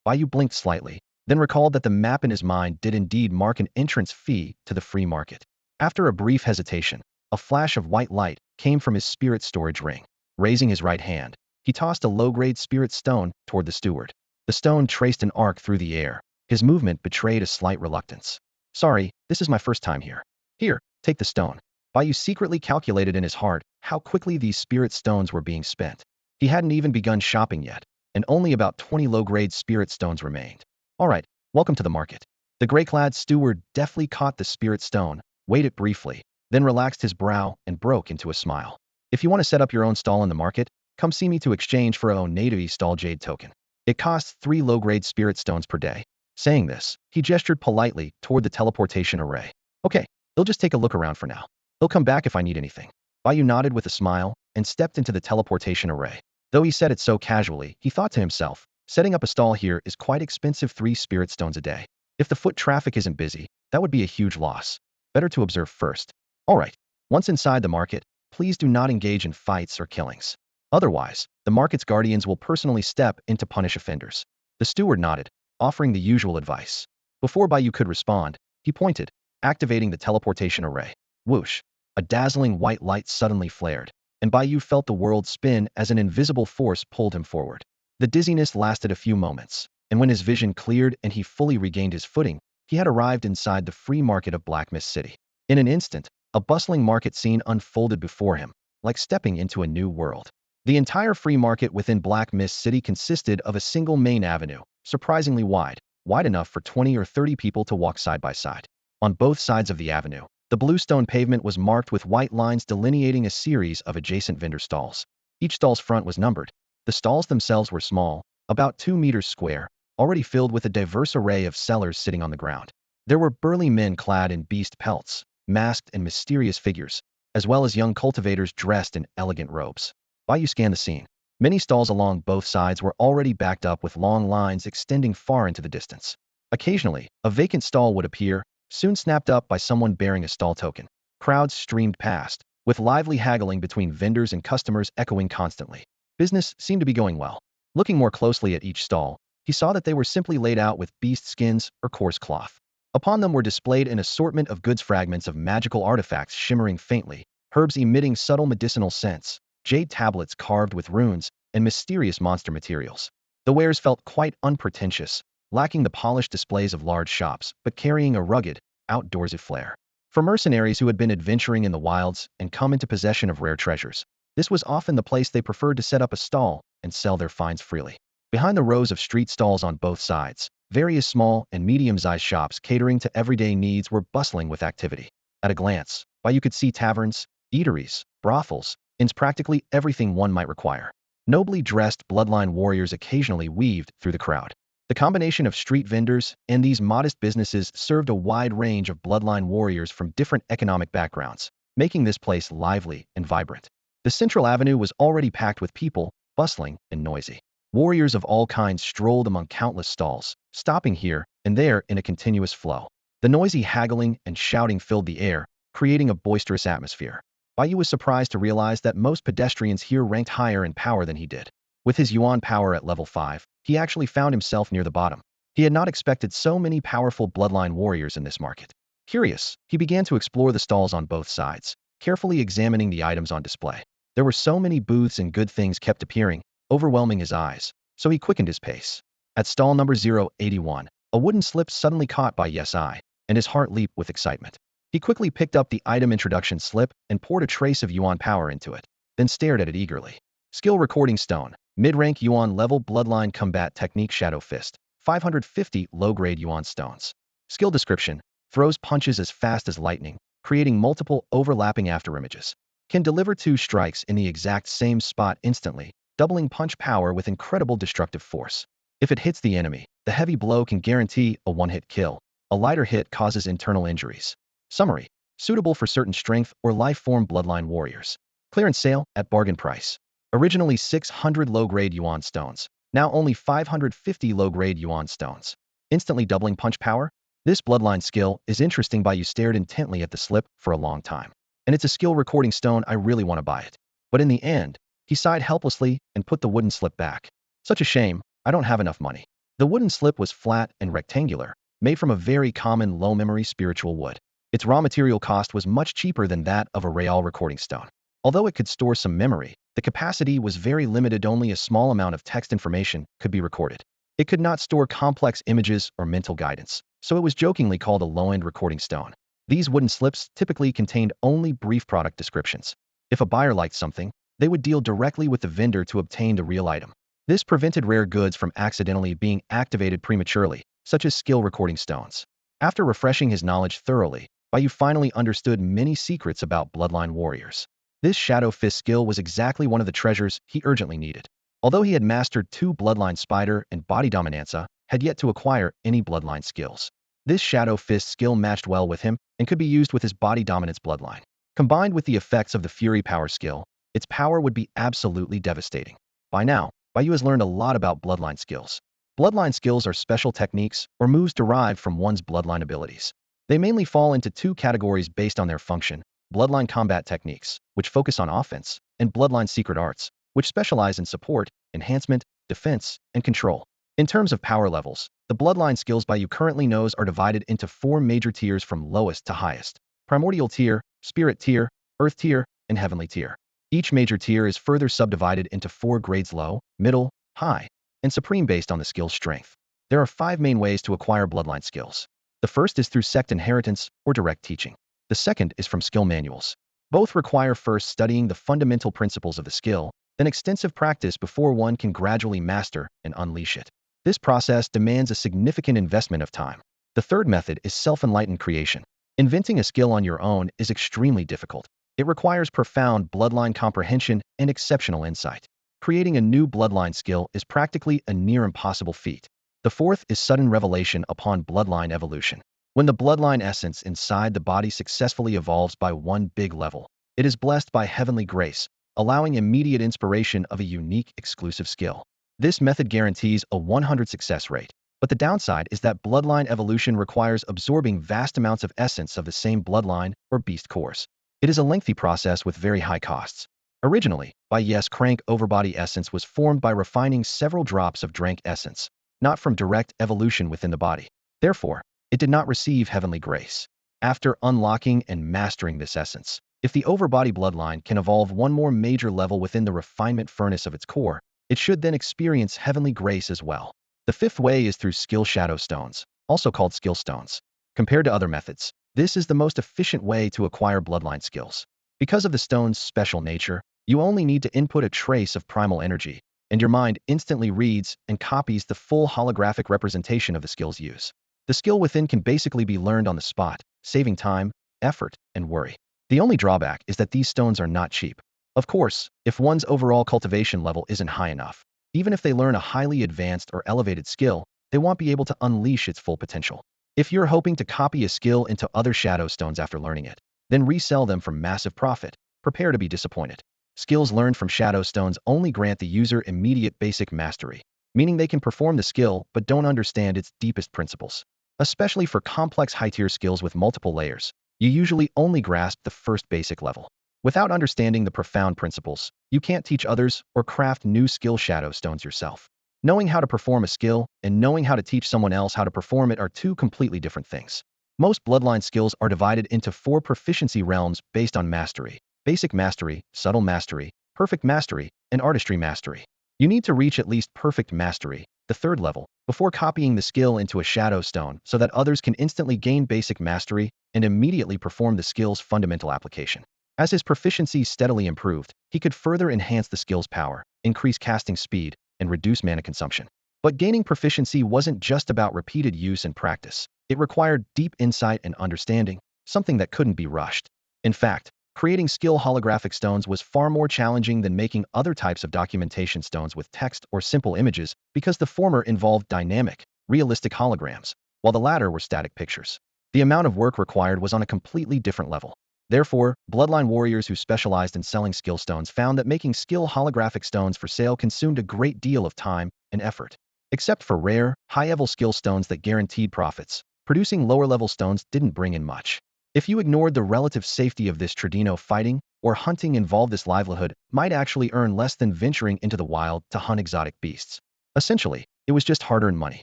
Bai Yu blinked slightly, then recalled that the map in his mind did indeed mark an entrance fee to the free market. After a brief hesitation, a flash of white light came from his spirit storage ring. Raising his right hand, he tossed a low-grade spirit stone toward the steward. The stone traced an arc through the air. His movement betrayed a slight reluctance. Sorry, this is my first time here. Here, take the stone. Bai Yu secretly calculated in his heart how quickly these spirit stones were being spent. He hadn't even begun shopping yet, and only about 20 low-grade spirit stones remained. All right, welcome to the market. The gray-clad steward deftly caught the spirit stone, weighed it briefly, then relaxed his brow and broke into a smile. If you want to set up your own stall in the market, come see me to exchange for a native stall jade token. It costs 3 low-grade spirit stones per day. Saying this, he gestured politely toward the teleportation array. Okay, they'll just take a look around for now. They'll come back if I need anything. Bai Yu nodded with a smile and stepped into the teleportation array. Though he said it so casually, he thought to himself, setting up a stall here is quite expensive, 3 spirit stones a day. If the foot traffic isn't busy, that would be a huge loss. Better to observe first. All right, once inside the market, please do not engage in fights or killings. Otherwise, the market's guardians will personally step in to punish offenders. The steward nodded, offering the usual advice. Before Bai Yu could respond, he pointed, activating the teleportation array. Whoosh! A dazzling white light suddenly flared, and Bai Yu felt the world spin as an invisible force pulled him forward. The dizziness lasted a few moments, and when his vision cleared and he fully regained his footing, he had arrived inside the free market of Black Mist City. In an instant, a bustling market scene unfolded before him, like stepping into a new world. The entire free market within Black Mist City consisted of a single main avenue, surprisingly wide enough for 20 or 30 people to walk side by side. On both sides of the avenue, the bluestone pavement was marked with white lines delineating a series of adjacent vendor stalls. Each stall's front was numbered. The stalls themselves were small, about 2 meters square, already filled with a diverse array of sellers sitting on the ground. There were burly men clad in beast pelts, masked and mysterious figures, as well as young cultivators dressed in elegant robes. Bai Yu scanned the scene. Many stalls along both sides were already backed up with long lines extending far into the distance. Occasionally, a vacant stall would appear, soon snapped up by someone bearing a stall token. Crowds streamed past, with lively haggling between vendors and customers echoing constantly. Business seemed to be going well. Looking more closely at each stall, he saw that they were simply laid out with beast skins or coarse cloth. Upon them were displayed an assortment of goods, fragments of magical artifacts shimmering faintly, herbs emitting subtle medicinal scents, jade tablets carved with runes, and mysterious monster materials. The wares felt quite unpretentious, lacking the polished displays of large shops, but carrying a rugged, outdoorsy flair. For mercenaries who had been adventuring in the wilds and come into possession of rare treasures, this was often the place they preferred to set up a stall and sell their finds freely. Behind the rows of street stalls on both sides, various small and medium-sized shops catering to everyday needs were bustling with activity. At a glance, Bai Yu could see taverns, eateries, brothels, inns, practically everything one might require. Nobly dressed bloodline warriors occasionally weaved through the crowd. The combination of street vendors and these modest businesses served a wide range of bloodline warriors from different economic backgrounds, making this place lively and vibrant. The central avenue was already packed with people, bustling and noisy. Warriors of all kinds strolled among countless stalls, stopping here and there in a continuous flow. The noisy haggling and shouting filled the air, creating a boisterous atmosphere. Bai Yu was surprised to realize that most pedestrians here ranked higher in power than he did. With his yuan power at level 5, he actually found himself near the bottom. He had not expected so many powerful bloodline warriors in this market. Curious, he began to explore the stalls on both sides, carefully examining the items on display. There were so many booths and good things kept appearing, overwhelming his eyes, so he quickened his pace. At stall number 081, a wooden slip suddenly caught Bai Yu's eye, and his heart leaped with excitement. He quickly picked up the item introduction slip and poured a trace of yuan power into it, then stared at it eagerly. Skill recording stone, mid-rank yuan level bloodline combat technique shadow fist, 550 low-grade yuan stones. Skill description, throws punches as fast as lightning, creating multiple overlapping afterimages. Can deliver 2 strikes in the exact same spot instantly, doubling punch power with incredible destructive force. If it hits the enemy, the heavy blow can guarantee a one-hit kill. A lighter hit causes internal injuries. Summary: suitable for certain strength or life form bloodline warriors. Clearance sale at bargain price. Originally 600 low-grade yuan stones, Now only 550 low-grade yuan stones. Instantly doubling punch power? This bloodline skill is interesting. Bai Yu stared intently at the slip for a long time. And it's a skill recording stone. I really want to buy it. But in the end, he sighed helplessly and put the wooden slip back. Such a shame, I don't have enough money. The wooden slip was flat and rectangular, made from a very common low-memory spiritual wood. Its raw material cost was much cheaper than that of a real recording stone. Although it could store some memory, the capacity was very limited. Only a small amount of text information could be recorded. It could not store complex images or mental guidance, so it was jokingly called a low-end recording stone. These wooden slips typically contained only brief product descriptions. If a buyer liked something, they would deal directly with the vendor to obtain the real item. This prevented rare goods from accidentally being activated prematurely, such as skill recording stones. After refreshing his knowledge thoroughly, Bai Yu finally understood many secrets about Bloodline Warriors. This Shadow Fist skill was exactly one of the treasures he urgently needed. Although he had mastered 2 Bloodline Spider and Body Dominanza, had yet to acquire any Bloodline skills. This Shadow Fist skill matched well with him and could be used with his Body Dominance Bloodline. Combined with the effects of the Fury Power skill, its power would be absolutely devastating. By now, Bai Yu has learned a lot about Bloodline skills. Bloodline skills are special techniques or moves derived from one's Bloodline abilities. They mainly fall into 2 categories based on their function: Bloodline combat techniques, which focus on offense, and Bloodline secret arts, which specialize in support, enhancement, defense, and control. In terms of power levels, the Bloodline skills Bai Yu currently knows are divided into 4 major tiers from lowest to highest: Primordial tier, Spirit tier, Earth tier, and Heavenly tier. Each major tier is further subdivided into 4 grades: low, middle, high, and supreme based on the skill's strength. There are 5 main ways to acquire Bloodline skills. The first is through sect inheritance or direct teaching. The second is from skill manuals. Both require first studying the fundamental principles of the skill, then extensive practice before one can gradually master and unleash it. This process demands a significant investment of time. The third method is self-enlightened creation. Inventing a skill on your own is extremely difficult. It requires profound bloodline comprehension and exceptional insight. Creating a new bloodline skill is practically a near impossible feat. The fourth is sudden revelation upon bloodline evolution. When the bloodline essence inside the body successfully evolves by one big level, it is blessed by heavenly grace, allowing immediate inspiration of a unique, exclusive skill. This method guarantees a 100% success rate, but the downside is that bloodline evolution requires absorbing vast amounts of essence of the same bloodline or beast cores. It is a lengthy process with very high costs. Originally, Bai Yu's crank overbody essence was formed by refining several drops of drank essence, not from direct evolution within the body. Therefore, it did not receive heavenly grace. After unlocking and mastering this essence, if the overbody bloodline can evolve one more major level within the refinement furnace of its core, it should then experience heavenly grace as well. The fifth way is through skill shadow stones, also called skill stones. Compared to other methods, this is the most efficient way to acquire bloodline skills. Because of the stone's special nature, you only need to input a trace of primal energy, and your mind instantly reads and copies the full holographic representation of the skill's use. The skill within can basically be learned on the spot, saving time, effort, and worry. The only drawback is that these stones are not cheap. Of course, if one's overall cultivation level isn't high enough, even if they learn a highly advanced or elevated skill, they won't be able to unleash its full potential. If you're hoping to copy a skill into other shadow stones after learning it, then resell them for massive profit, prepare to be disappointed. Skills learned from shadow stones only grant the user immediate basic mastery, meaning they can perform the skill but don't understand its deepest principles. Especially for complex high-tier skills with multiple layers, you usually only grasp the first basic level. Without understanding the profound principles, you can't teach others or craft new skill shadow stones yourself. Knowing how to perform a skill and knowing how to teach someone else how to perform it are 2 completely different things. Most bloodline skills are divided into 4 proficiency realms based on mastery: basic mastery, subtle mastery, perfect mastery, and artistry mastery. You need to reach at least perfect mastery, the 3rd level, before copying the skill into a shadow stone so that others can instantly gain basic mastery and immediately perform the skill's fundamental application. As his proficiency steadily improved, he could further enhance the skill's power, increase casting speed, and reduce mana consumption. But gaining proficiency wasn't just about repeated use and practice. It required deep insight and understanding, something that couldn't be rushed. In fact, creating skill holographic stones was far more challenging than making other types of documentation stones with text or simple images, because the former involved dynamic, realistic holograms, while the latter were static pictures. The amount of work required was on a completely different level. Therefore, Bloodline warriors who specialized in selling skill stones found that making skill holographic stones for sale consumed a great deal of time and effort. Except for rare, high-level skill stones that guaranteed profits, producing lower-level stones didn't bring in much. If you ignored the relative safety of this Tradino, fighting or hunting involved, this livelihood might actually earn less than venturing into the wild to hunt exotic beasts. Essentially, it was just hard-earned money.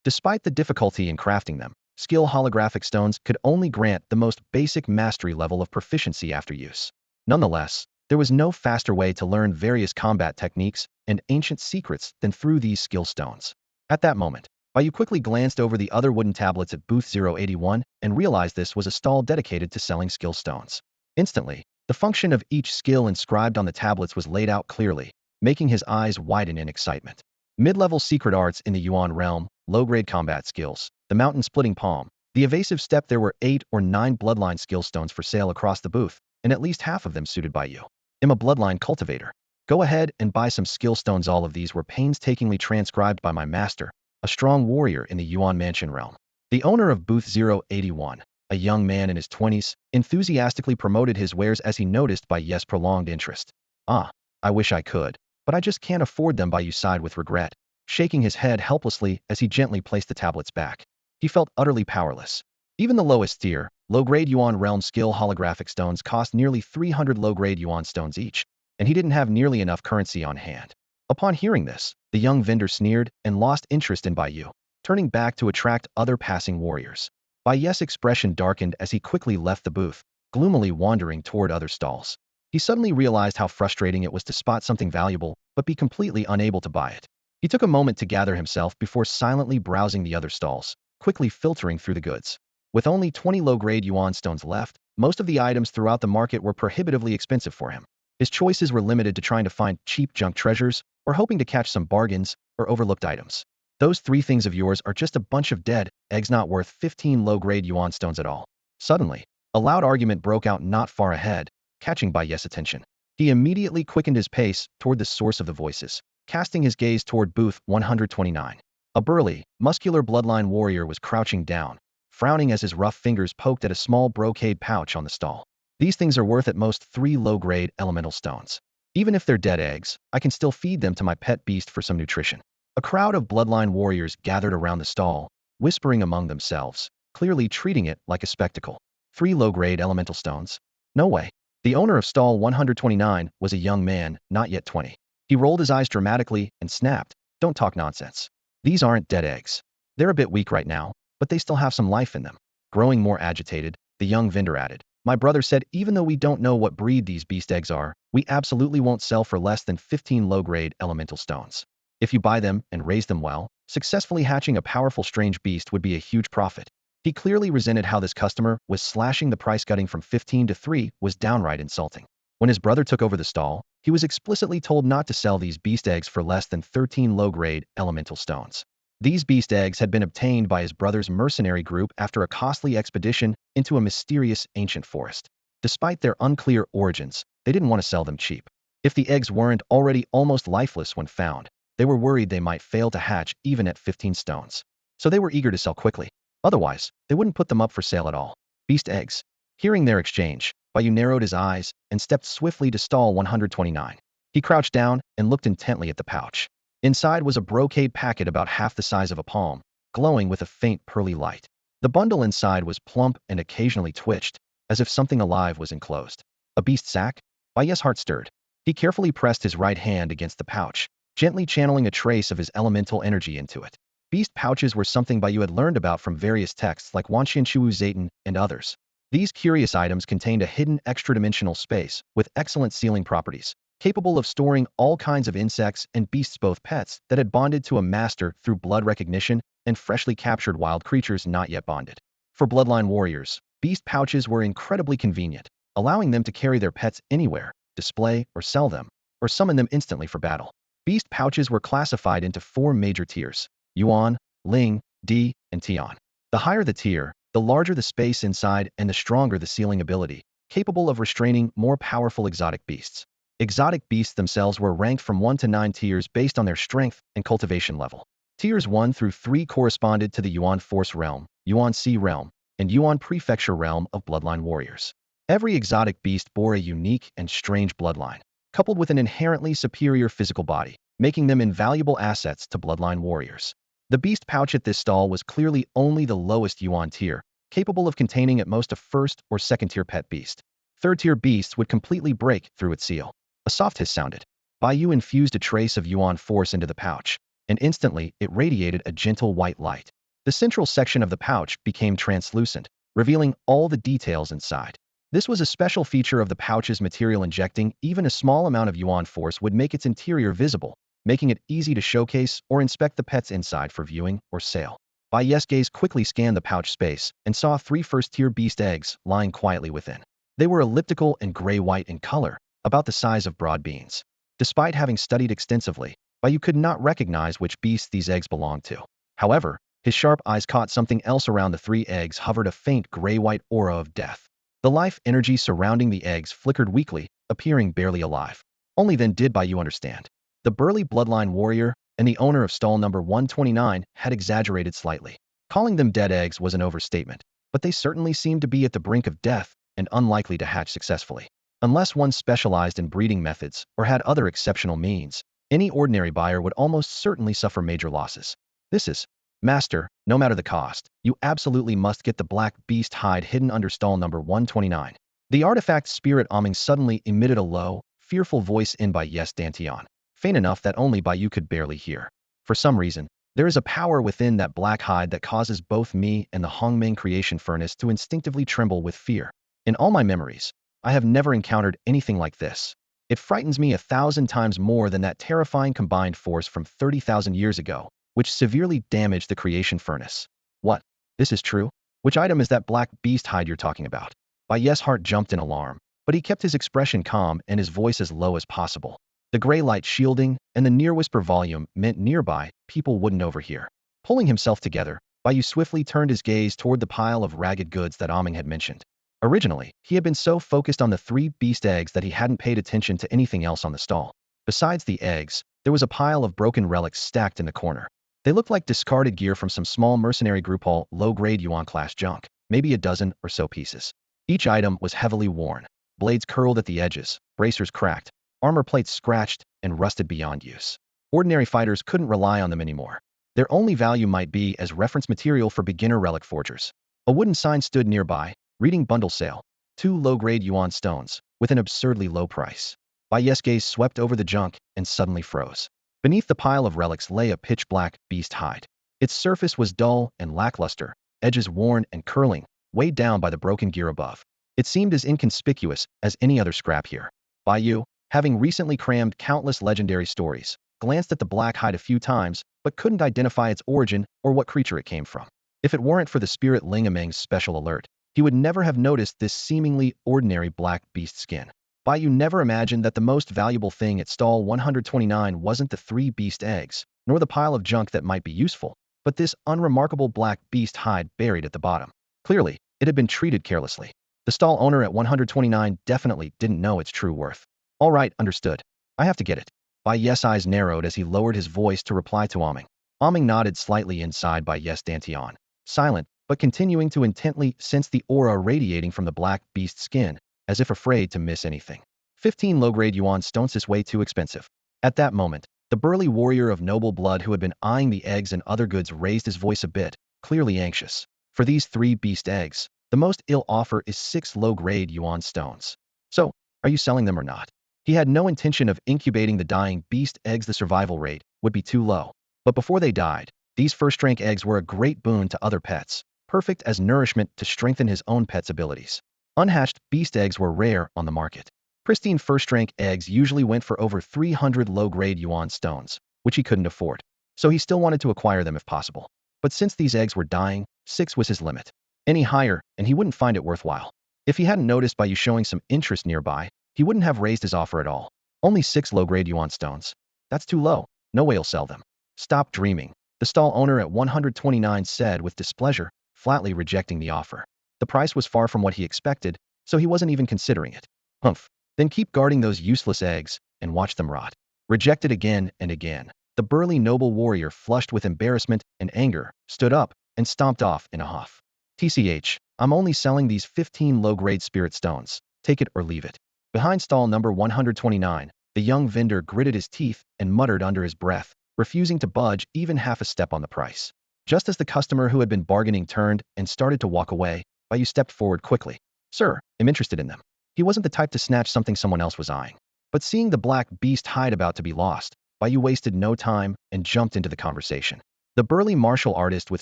Despite the difficulty in crafting them, skill holographic stones could only grant the most basic mastery level of proficiency after use. Nonetheless, there was no faster way to learn various combat techniques and ancient secrets than through these skill stones. At that moment, Bai Yu quickly glanced over the other wooden tablets at booth 081 and realized this was a stall dedicated to selling skill stones. Instantly, the function of each skill inscribed on the tablets was laid out clearly, making his eyes widen in excitement. Mid-level secret arts in the Yuan realm, low-grade combat skills, the mountain-splitting palm, the evasive step. There were 8 or 9 bloodline skill stones for sale across the booth, and at least half of them suited Bai Yu. I'm a bloodline cultivator. Go ahead and buy some skill stones. All of these were painstakingly transcribed by my master, a strong warrior in the Yuan Mansion realm. The owner of booth 081, a young man in his 20s, enthusiastically promoted his wares as he noticed Bai Yu's prolonged interest. Ah, I wish I could, but I just can't afford them. Bai Yu sighed with regret, shaking his head helplessly as he gently placed the tablets back. He felt utterly powerless. Even the lowest tier, low-grade Yuan realm skill holographic stones cost nearly 300 low-grade Yuan stones each, and he didn't have nearly enough currency on hand. Upon hearing this, the young vendor sneered and lost interest in Bai Yu, turning back to attract other passing warriors. Bai Yu's expression darkened as he quickly left the booth, gloomily wandering toward other stalls. He suddenly realized how frustrating it was to spot something valuable but be completely unable to buy it. He took a moment to gather himself before silently browsing the other stalls, quickly filtering through the goods. With only 20 low-grade Yuan stones left, most of the items throughout the market were prohibitively expensive for him. His choices were limited to trying to find cheap junk treasures or hoping to catch some bargains or overlooked items. Those 3 things of yours are just a bunch of dead eggs not worth 15 low-grade Yuan stones at all. Suddenly, a loud argument broke out not far ahead, catching Bai Yu's attention. He immediately quickened his pace toward the source of the voices, casting his gaze toward booth 129. A burly, muscular bloodline warrior was crouching down, frowning as his rough fingers poked at a small brocade pouch on the stall. These things are worth at most 3 low-grade elemental stones. Even if they're dead eggs, I can still feed them to my pet beast for some nutrition. A crowd of bloodline warriors gathered around the stall, whispering among themselves, clearly treating it like a spectacle. 3 low-grade elemental stones? No way. The owner of stall 129 was a young man, not yet 20. He rolled his eyes dramatically and snapped, "Don't talk nonsense. These aren't dead eggs. They're a bit weak right now, but they still have some life in them." Growing more agitated, the young vendor added, "My brother said even though we don't know what breed these beast eggs are, we absolutely won't sell for less than 15 low-grade elemental stones. If you buy them and raise them well, successfully hatching a powerful strange beast would be a huge profit." He clearly resented how this customer was slashing the price. Cutting from 15 to 3 was downright insulting. When his brother took over the stall, he was explicitly told not to sell these beast eggs for less than 13 low-grade elemental stones. These beast eggs had been obtained by his brother's mercenary group after a costly expedition into a mysterious ancient forest. Despite their unclear origins, they didn't want to sell them cheap. If the eggs weren't already almost lifeless when found, they were worried they might fail to hatch even at 15 stones. So they were eager to sell quickly. Otherwise, they wouldn't put them up for sale at all. Beast eggs. Hearing their exchange, Bai Yu narrowed his eyes and stepped swiftly to stall 129. He crouched down and looked intently at the pouch. Inside was a brocade packet about half the size of a palm, glowing with a faint pearly light. The bundle inside was plump and occasionally twitched, as if something alive was enclosed. A beast sack? Bai Yu's heart stirred. He carefully pressed his right hand against the pouch, gently channeling a trace of his elemental energy into it. Beast pouches were something Bai Yu had learned about from various texts like Wanxian Chuwu Zayton and others. These curious items contained a hidden extra-dimensional space with excellent sealing properties, capable of storing all kinds of insects and beasts, both pets that had bonded to a master through blood recognition and freshly captured wild creatures not yet bonded. For bloodline warriors, beast pouches were incredibly convenient, allowing them to carry their pets anywhere, display or sell them, or summon them instantly for battle. Beast pouches were classified into 4 major tiers: Yuan, Ling, Di, and Tian. The higher the tier, the larger the space inside and the stronger the sealing ability, capable of restraining more powerful exotic beasts. Exotic beasts themselves were ranked from 1 to 9 tiers based on their strength and cultivation level. Tiers 1 through 3 corresponded to the Yuan Force Realm, Yuan Sea Realm, and Yuan Prefecture Realm of Bloodline Warriors. Every exotic beast bore a unique and strange bloodline, coupled with an inherently superior physical body. making them invaluable assets to Bloodline Warriors. The beast pouch at this stall was clearly only the lowest yuan tier, capable of containing at most a first or second tier pet beast. Third tier beasts would completely break through its seal. A soft hiss sounded. Bai Yu infused a trace of yuan force into the pouch, and instantly it radiated a gentle white light. The central section of the pouch became translucent, revealing all the details inside. This was a special feature of the pouch's material. Injecting even a small amount of yuan force would make its interior visible, making it easy to showcase or inspect the pet's inside for viewing or sale. Bai Yu's gaze quickly scanned the pouch space and saw 3 first-tier beast eggs lying quietly within. They were elliptical and gray-white in color, about the size of broad beans. Despite having studied extensively, Bai Yu could not recognize which beast these eggs belonged to. However, his sharp eyes caught something else. Around the 3 eggs hovered a faint gray-white aura of death. The life energy surrounding the eggs flickered weakly, appearing barely alive. Only then did Bai Yu understand. The burly Bloodline Warrior and the owner of stall number 129 had exaggerated slightly. Calling them dead eggs was an overstatement, but they certainly seemed to be at the brink of death and unlikely to hatch successfully. Unless one specialized in breeding methods or had other exceptional means, any ordinary buyer would almost certainly suffer major losses. This is, Master, no matter the cost, you absolutely must get the black beast hide hidden under stall number 129. The artifact spirit Aming suddenly emitted a low, fearful voice in Bai Yu's Dantian, faint enough that only Bai Yu could barely hear. For some reason, there is a power within that black hide that causes both me and the Hongming creation furnace to instinctively tremble with fear. In all my memories, I have never encountered anything like this. It frightens me 1,000 times more than that terrifying combined force from 30,000 years ago, which severely damaged the creation furnace. What? This is true? Which item is that black beast hide you're talking about? Bai Yu's heart jumped in alarm, but he kept his expression calm and his voice as low as possible. The gray light shielding and the near whisper volume meant nearby people wouldn't overhear. Pulling himself together, Bai Yu swiftly turned his gaze toward the pile of ragged goods that Aming had mentioned. Originally, he had been so focused on the 3 beast eggs that he hadn't paid attention to anything else on the stall. Besides the eggs, there was a pile of broken relics stacked in the corner. They looked like discarded gear from some small mercenary group haul, low-grade yuan-class junk, maybe a dozen or so pieces. Each item was heavily worn. Blades curled at the edges, bracers cracked, armor plates scratched and rusted beyond use. Ordinary fighters couldn't rely on them anymore. Their only value might be as reference material for beginner relic forgers. A wooden sign stood nearby, reading bundle sale, 2 low-grade yuan stones, with an absurdly low price. Bai Yu's gaze swept over the junk and suddenly froze. Beneath the pile of relics lay a pitch-black beast hide. Its surface was dull and lackluster, edges worn and curling, weighed down by the broken gear above. It seemed as inconspicuous as any other scrap here. Bai Yu, having recently crammed countless legendary stories, glanced at the black hide a few times, but couldn't identify its origin or what creature it came from. If it weren't for the spirit Lingameng's special alert, he would never have noticed this seemingly ordinary black beast skin. Bai Yu never imagined that the most valuable thing at stall 129 wasn't the 3 beast eggs, nor the pile of junk that might be useful, but this unremarkable black beast hide buried at the bottom. Clearly, it had been treated carelessly. The stall owner at 129 definitely didn't know its true worth. All right, understood. I have to get it. Bai Yu's eyes narrowed as he lowered his voice to reply to Aming. Aming nodded slightly inside Bai Yu's Dantian, silent, but continuing to intently sense the aura radiating from the black beast skin, as if afraid to miss anything. 15 low-grade yuan stones, this way too expensive. At that moment, the burly warrior of noble blood who had been eyeing the eggs and other goods raised his voice a bit, clearly anxious. For these 3 beast eggs, the most ill offer is 6 low-grade yuan stones. So, are you selling them or not? He had no intention of incubating the dying beast eggs. The survival rate would be too low. But before they died, these first-rank eggs were a great boon to other pets, perfect as nourishment to strengthen his own pet's abilities. Unhatched beast eggs were rare on the market. Pristine first-rank eggs usually went for over 300 low-grade yuan stones, which he couldn't afford. So he still wanted to acquire them if possible. But since these eggs were dying, 6 was his limit. Any higher, and he wouldn't find it worthwhile. If he hadn't noticed Bai Yu showing some interest nearby, he wouldn't have raised his offer at all. Only 6 low-grade yuan stones. That's too low. No way he'll sell them. Stop dreaming, the stall owner at 129 said with displeasure, flatly rejecting the offer. The price was far from what he expected, so he wasn't even considering it. Humph. Then keep guarding those useless eggs and watch them rot. Rejected again and again. The burly noble warrior, flushed with embarrassment and anger, stood up and stomped off in a huff. TCH, I'm only selling these 15 low-grade spirit stones. Take it or leave it. Behind stall number 129, The young vendor gritted his teeth and muttered under his breath, refusing to budge even half a step on the price. Just as the customer who had been bargaining turned and started to walk away, Bai Yu stepped forward quickly. Sir, I'm interested in them. He wasn't the type to snatch something someone else was eyeing. But seeing the black beast hide about to be lost, Bai Yu wasted no time and jumped into the conversation. The burly martial artist with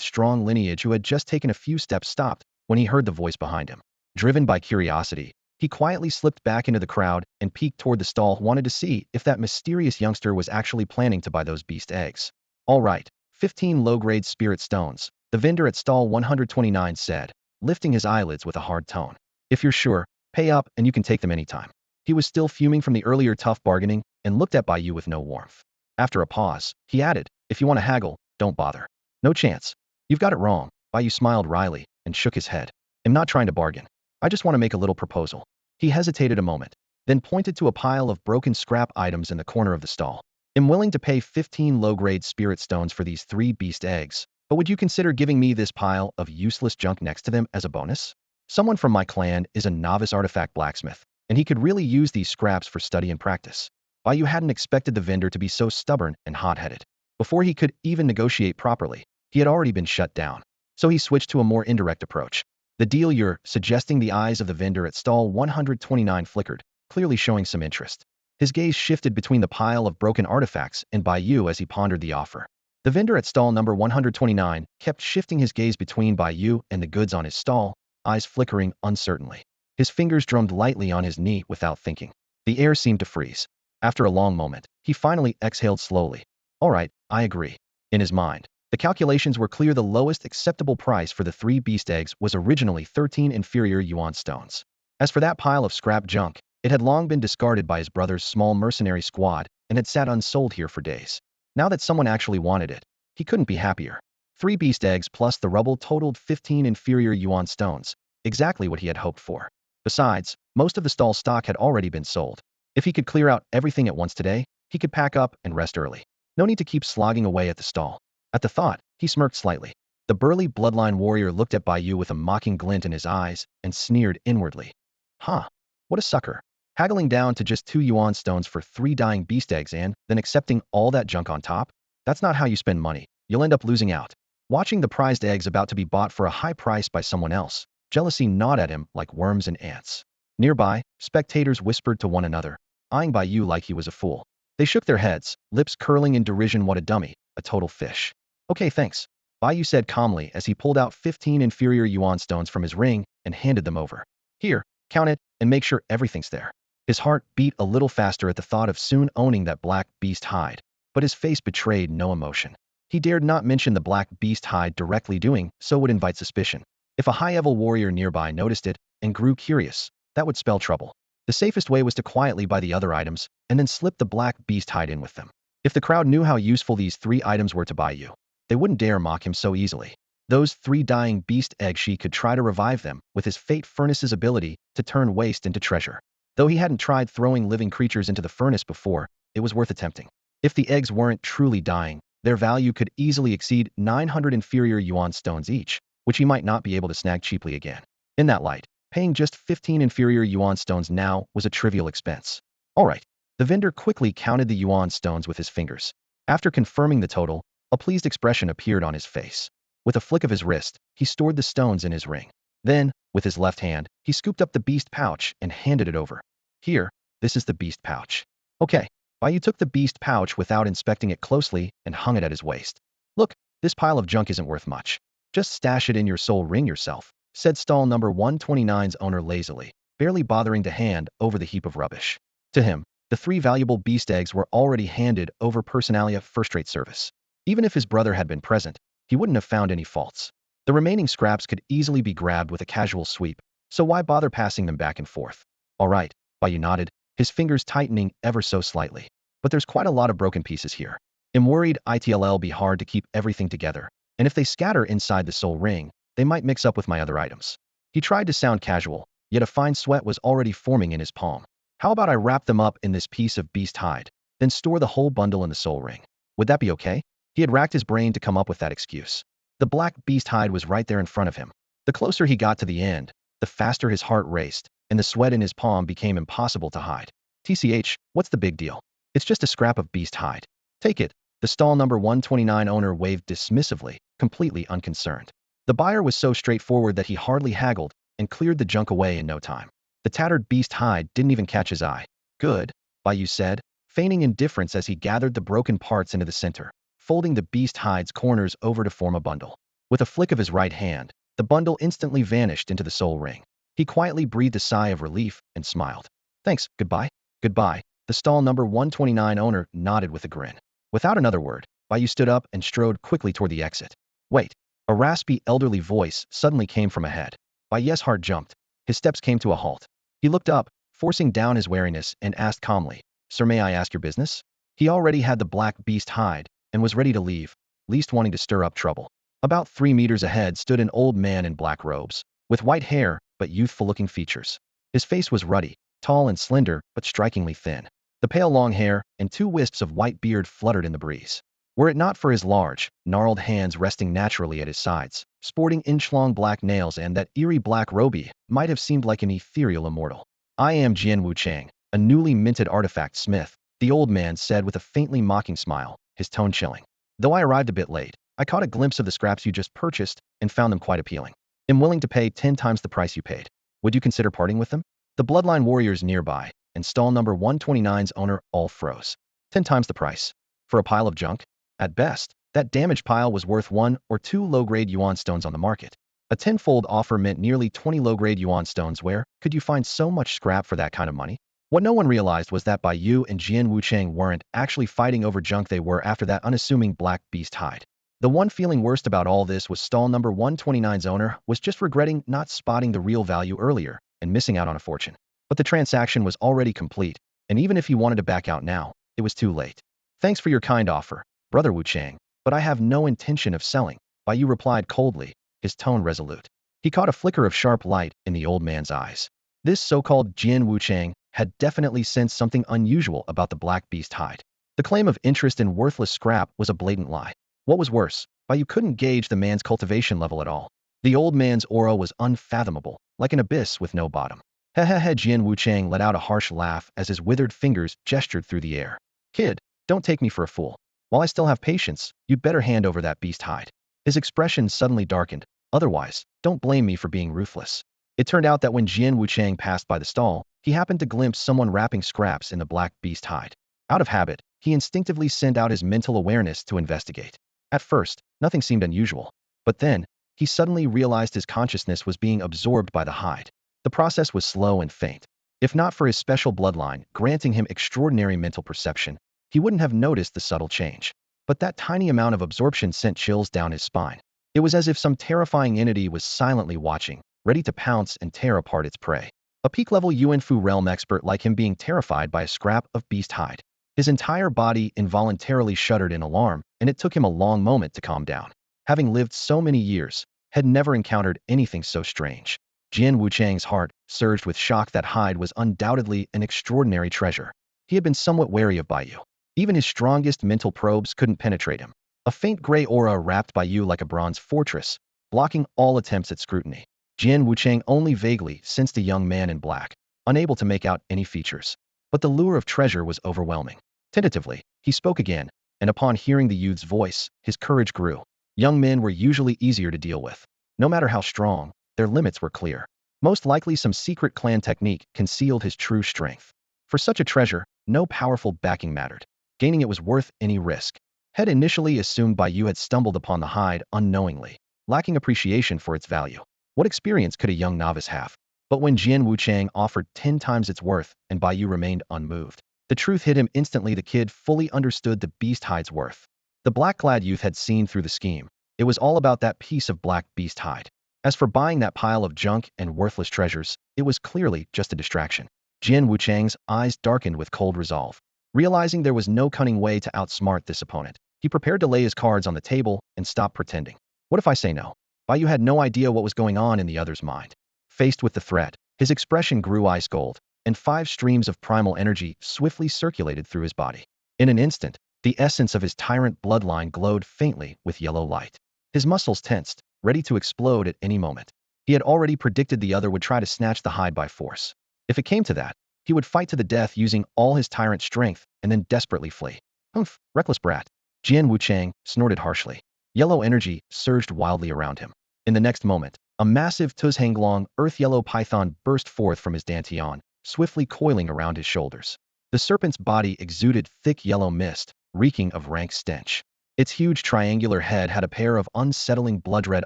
strong lineage who had just taken a few steps stopped when he heard the voice behind him. Driven by curiosity, he quietly slipped back into the crowd and peeked toward the stall, wanted to see if that mysterious youngster was actually planning to buy those beast eggs. All right, 15 low-grade spirit stones, the vendor at stall 129 said, lifting his eyelids with a hard tone. If you're sure, pay up and you can take them anytime. He was still fuming from the earlier tough bargaining and looked at Bai Yu with no warmth. After a pause, he added, if you want to haggle, don't bother. No chance. You've got it wrong. Bai Yu smiled wryly and shook his head. I'm not trying to bargain. I just want to make a little proposal. He hesitated a moment, then pointed to a pile of broken scrap items in the corner of the stall. I'm willing to pay 15 low-grade spirit stones for these 3 beast eggs, but would you consider giving me this pile of useless junk next to them as a bonus? Someone from my clan is a novice artifact blacksmith, and he could really use these scraps for study and practice. Bai Yu hadn't expected the vendor to be so stubborn and hot-headed. Before he could even negotiate properly, he had already been shut down. So he switched to a more indirect approach. The deal you're suggesting. The eyes of the vendor at stall 129 flickered, clearly showing some interest. His gaze shifted between the pile of broken artifacts and Bai Yu as he pondered the offer. The vendor at stall number 129 kept shifting his gaze between Bai Yu and the goods on his stall, eyes flickering uncertainly. His fingers drummed lightly on his knee without thinking. The air seemed to freeze. After a long moment, he finally exhaled slowly. All right, I agree. In his mind, the calculations were clear. The lowest acceptable price for the 3 beast eggs was originally 13 inferior yuan stones. As for that pile of scrap junk, it had long been discarded by his brother's small mercenary squad and had sat unsold here for days. Now that someone actually wanted it, he couldn't be happier. 3 beast eggs plus the rubble totaled 15 inferior yuan stones, exactly what he had hoped for. Besides, most of the stall stock had already been sold. If he could clear out everything at once today, he could pack up and rest early. No need to keep slogging away at the stall. At the thought, he smirked slightly. The burly Bloodline Warrior looked at Bai Yu with a mocking glint in his eyes and sneered inwardly. Huh, what a sucker. Haggling down to just 2 yuan stones for 3 dying beast eggs and then accepting all that junk on top? That's not how you spend money. You'll end up losing out. Watching the prized eggs about to be bought for a high price by someone else, jealousy gnawed at him like worms and ants. Nearby, spectators whispered to one another, eyeing Bai Yu like he was a fool. They shook their heads, lips curling in derision. What a dummy, a total fish. Okay, thanks. Bai Yu said calmly as he pulled out 15 inferior yuan stones from his ring and handed them over. Here, count it and make sure everything's there. His heart beat a little faster at the thought of soon owning that black beast hide, but his face betrayed no emotion. He dared not mention the black beast hide directly, doing so would invite suspicion. If a high-level warrior nearby noticed it and grew curious, that would spell trouble. The safest way was to quietly buy the other items and then slip the black beast hide in with them. If the crowd knew how useful these 3 items were to Bai Yu, they wouldn't dare mock him so easily. Those 3 dying beast eggs, she could try to revive them with his fate furnace's ability to turn waste into treasure. Though he hadn't tried throwing living creatures into the furnace before, it was worth attempting. If the eggs weren't truly dying, their value could easily exceed 900 inferior yuan stones each, which he might not be able to snag cheaply again. In that light, paying just 15 inferior yuan stones now was a trivial expense. All right. The vendor quickly counted the yuan stones with his fingers. After confirming the total, a pleased expression appeared on his face. With a flick of his wrist, he stored the stones in his ring. Then, with his left hand, he scooped up the beast pouch and handed it over. Here, this is the beast pouch. Okay. Bai Yu took the beast pouch without inspecting it closely and hung it at his waist. Look, this pile of junk isn't worth much. Just stash it in your soul ring yourself, said stall number 129's owner lazily, barely bothering to hand over the heap of rubbish. To him, the 3 valuable beast eggs were already handed over personalia first-rate service. Even if his brother had been present, he wouldn't have found any faults. The remaining scraps could easily be grabbed with a casual sweep, so why bother passing them back and forth? All right, Bai Yu nodded, his fingers tightening ever so slightly. But there's quite a lot of broken pieces here. I'm worried it'll be hard to keep everything together, and if they scatter inside the soul ring, they might mix up with my other items. He tried to sound casual, yet a fine sweat was already forming in his palm. How about I wrap them up in this piece of beast hide, then store the whole bundle in the soul ring? Would that be okay? He had racked his brain to come up with that excuse. The black beast hide was right there in front of him. The closer he got to the end, the faster his heart raced, and the sweat in his palm became impossible to hide. TCH, what's the big deal? It's just a scrap of beast hide. Take it. The stall number 129 owner waved dismissively, completely unconcerned. The buyer was so straightforward that he hardly haggled and cleared the junk away in no time. The tattered beast hide didn't even catch his eye. Good, Bai Yu said, feigning indifference as he gathered the broken parts into the center, folding the beast hide's corners over to form a bundle. With a flick of his right hand, the bundle instantly vanished into the soul ring. He quietly breathed a sigh of relief and smiled. Thanks, goodbye. Goodbye. The stall number 129 owner nodded with a grin. Without another word, Bai Yu stood up and strode quickly toward the exit. Wait. A raspy elderly voice suddenly came from ahead. Bai Yu's heart jumped. His steps came to a halt. He looked up, forcing down his wariness, and asked calmly, Sir, may I ask your business? He already had the black beast hide and was ready to leave, least wanting to stir up trouble. About 3 meters ahead stood an old man in black robes, with white hair but youthful-looking features. His face was ruddy, tall and slender but strikingly thin. The pale long hair and 2 wisps of white beard fluttered in the breeze. Were it not for his large, gnarled hands resting naturally at his sides, sporting inch-long black nails and that eerie black robe, might have seemed like an ethereal immortal. I am Jian Wuchang, a newly minted artifact smith, the old man said with a faintly mocking smile, his tone chilling. Though I arrived a bit late, I caught a glimpse of the scraps you just purchased and found them quite appealing. I'm willing to pay 10 times the price you paid. Would you consider parting with them? The Bloodline Warriors nearby, and stall number 129's owner all froze. 10 times the price. For a pile of junk? At best, that damaged pile was worth 1 or 2 low-grade yuan stones on the market. A tenfold offer meant nearly 20 low-grade yuan stones. Where could you find so much scrap for that kind of money? What no one realized was that Bai Yu and Jian Wuchang weren't actually fighting over junk. They were after that unassuming black beast hide. The one feeling worst about all this was stall number 129's owner was just regretting not spotting the real value earlier and missing out on a fortune. But the transaction was already complete, and even if he wanted to back out now, it was too late. Thanks for your kind offer, Brother Wuchang, but I have no intention of selling, Bai Yu replied coldly, his tone resolute. He caught a flicker of sharp light in the old man's eyes. This so-called Jian Wuchang had definitely sensed something unusual about the black beast hide. The claim of interest in worthless scrap was a blatant lie. What was worse, Bai Yu couldn't gauge the man's cultivation level at all. The old man's aura was unfathomable, like an abyss with no bottom. Hehehe, Jian Wuchang let out a harsh laugh as his withered fingers gestured through the air. Kid, don't take me for a fool. While I still have patience, you'd better hand over that beast hide. His expression suddenly darkened. Otherwise, don't blame me for being ruthless. It turned out that when Jian Wuchang passed by the stall, he happened to glimpse someone wrapping scraps in the black beast hide. Out of habit, he instinctively sent out his mental awareness to investigate. At first, nothing seemed unusual. But then, he suddenly realized his consciousness was being absorbed by the hide. The process was slow and faint. If not for his special bloodline granting him extraordinary mental perception, he wouldn't have noticed the subtle change. But that tiny amount of absorption sent chills down his spine. It was as if some terrifying entity was silently watching, ready to pounce and tear apart its prey. A peak-level Yuanfu realm expert like him being terrified by a scrap of beast hide. His entire body involuntarily shuddered in alarm, and it took him a long moment to calm down. Having lived so many years, had never encountered anything so strange. Jian Wuchang's heart surged with shock. That hide was undoubtedly an extraordinary treasure. He had been somewhat wary of Bai Yu. Even his strongest mental probes couldn't penetrate him. A faint gray aura wrapped Bai Yu like a bronze fortress, blocking all attempts at scrutiny. Jian Wuchang only vaguely sensed a young man in black, unable to make out any features. But the lure of treasure was overwhelming. Tentatively, he spoke again, and upon hearing the youth's voice, his courage grew. Young men were usually easier to deal with. No matter how strong, their limits were clear. Most likely some secret clan technique concealed his true strength. For such a treasure, no powerful backing mattered. Gaining it was worth any risk. Had initially assumed Bai Yu had stumbled upon the hide unknowingly, lacking appreciation for its value. What experience could a young novice have? But when Jian Wuchang offered 10 times its worth and Bai Yu remained unmoved, the truth hit him instantly. The kid fully understood the beast hide's worth. The black-clad youth had seen through the scheme. It was all about that piece of black beast hide. As for buying that pile of junk and worthless treasures, it was clearly just a distraction. Jian Wuchang's eyes darkened with cold resolve. Realizing there was no cunning way to outsmart this opponent, he prepared to lay his cards on the table and stop pretending. What if I say no? Bai Yu had no idea what was going on in the other's mind. Faced with the threat, his expression grew ice cold, and 5 streams of primal energy swiftly circulated through his body. In an instant, the essence of his tyrant bloodline glowed faintly with yellow light. His muscles tensed, ready to explode at any moment. He had already predicted the other would try to snatch the hide by force. If it came to that, He would fight to the death using all his tyrant strength and then desperately flee. Humph, reckless brat. Jian Wuchang snorted harshly. Yellow energy surged wildly around him. In the next moment, a massive Tuzhanglong earth-yellow python burst forth from his dantian, swiftly coiling around his shoulders. The serpent's body exuded thick yellow mist, reeking of rank stench. Its huge triangular head had a pair of unsettling blood-red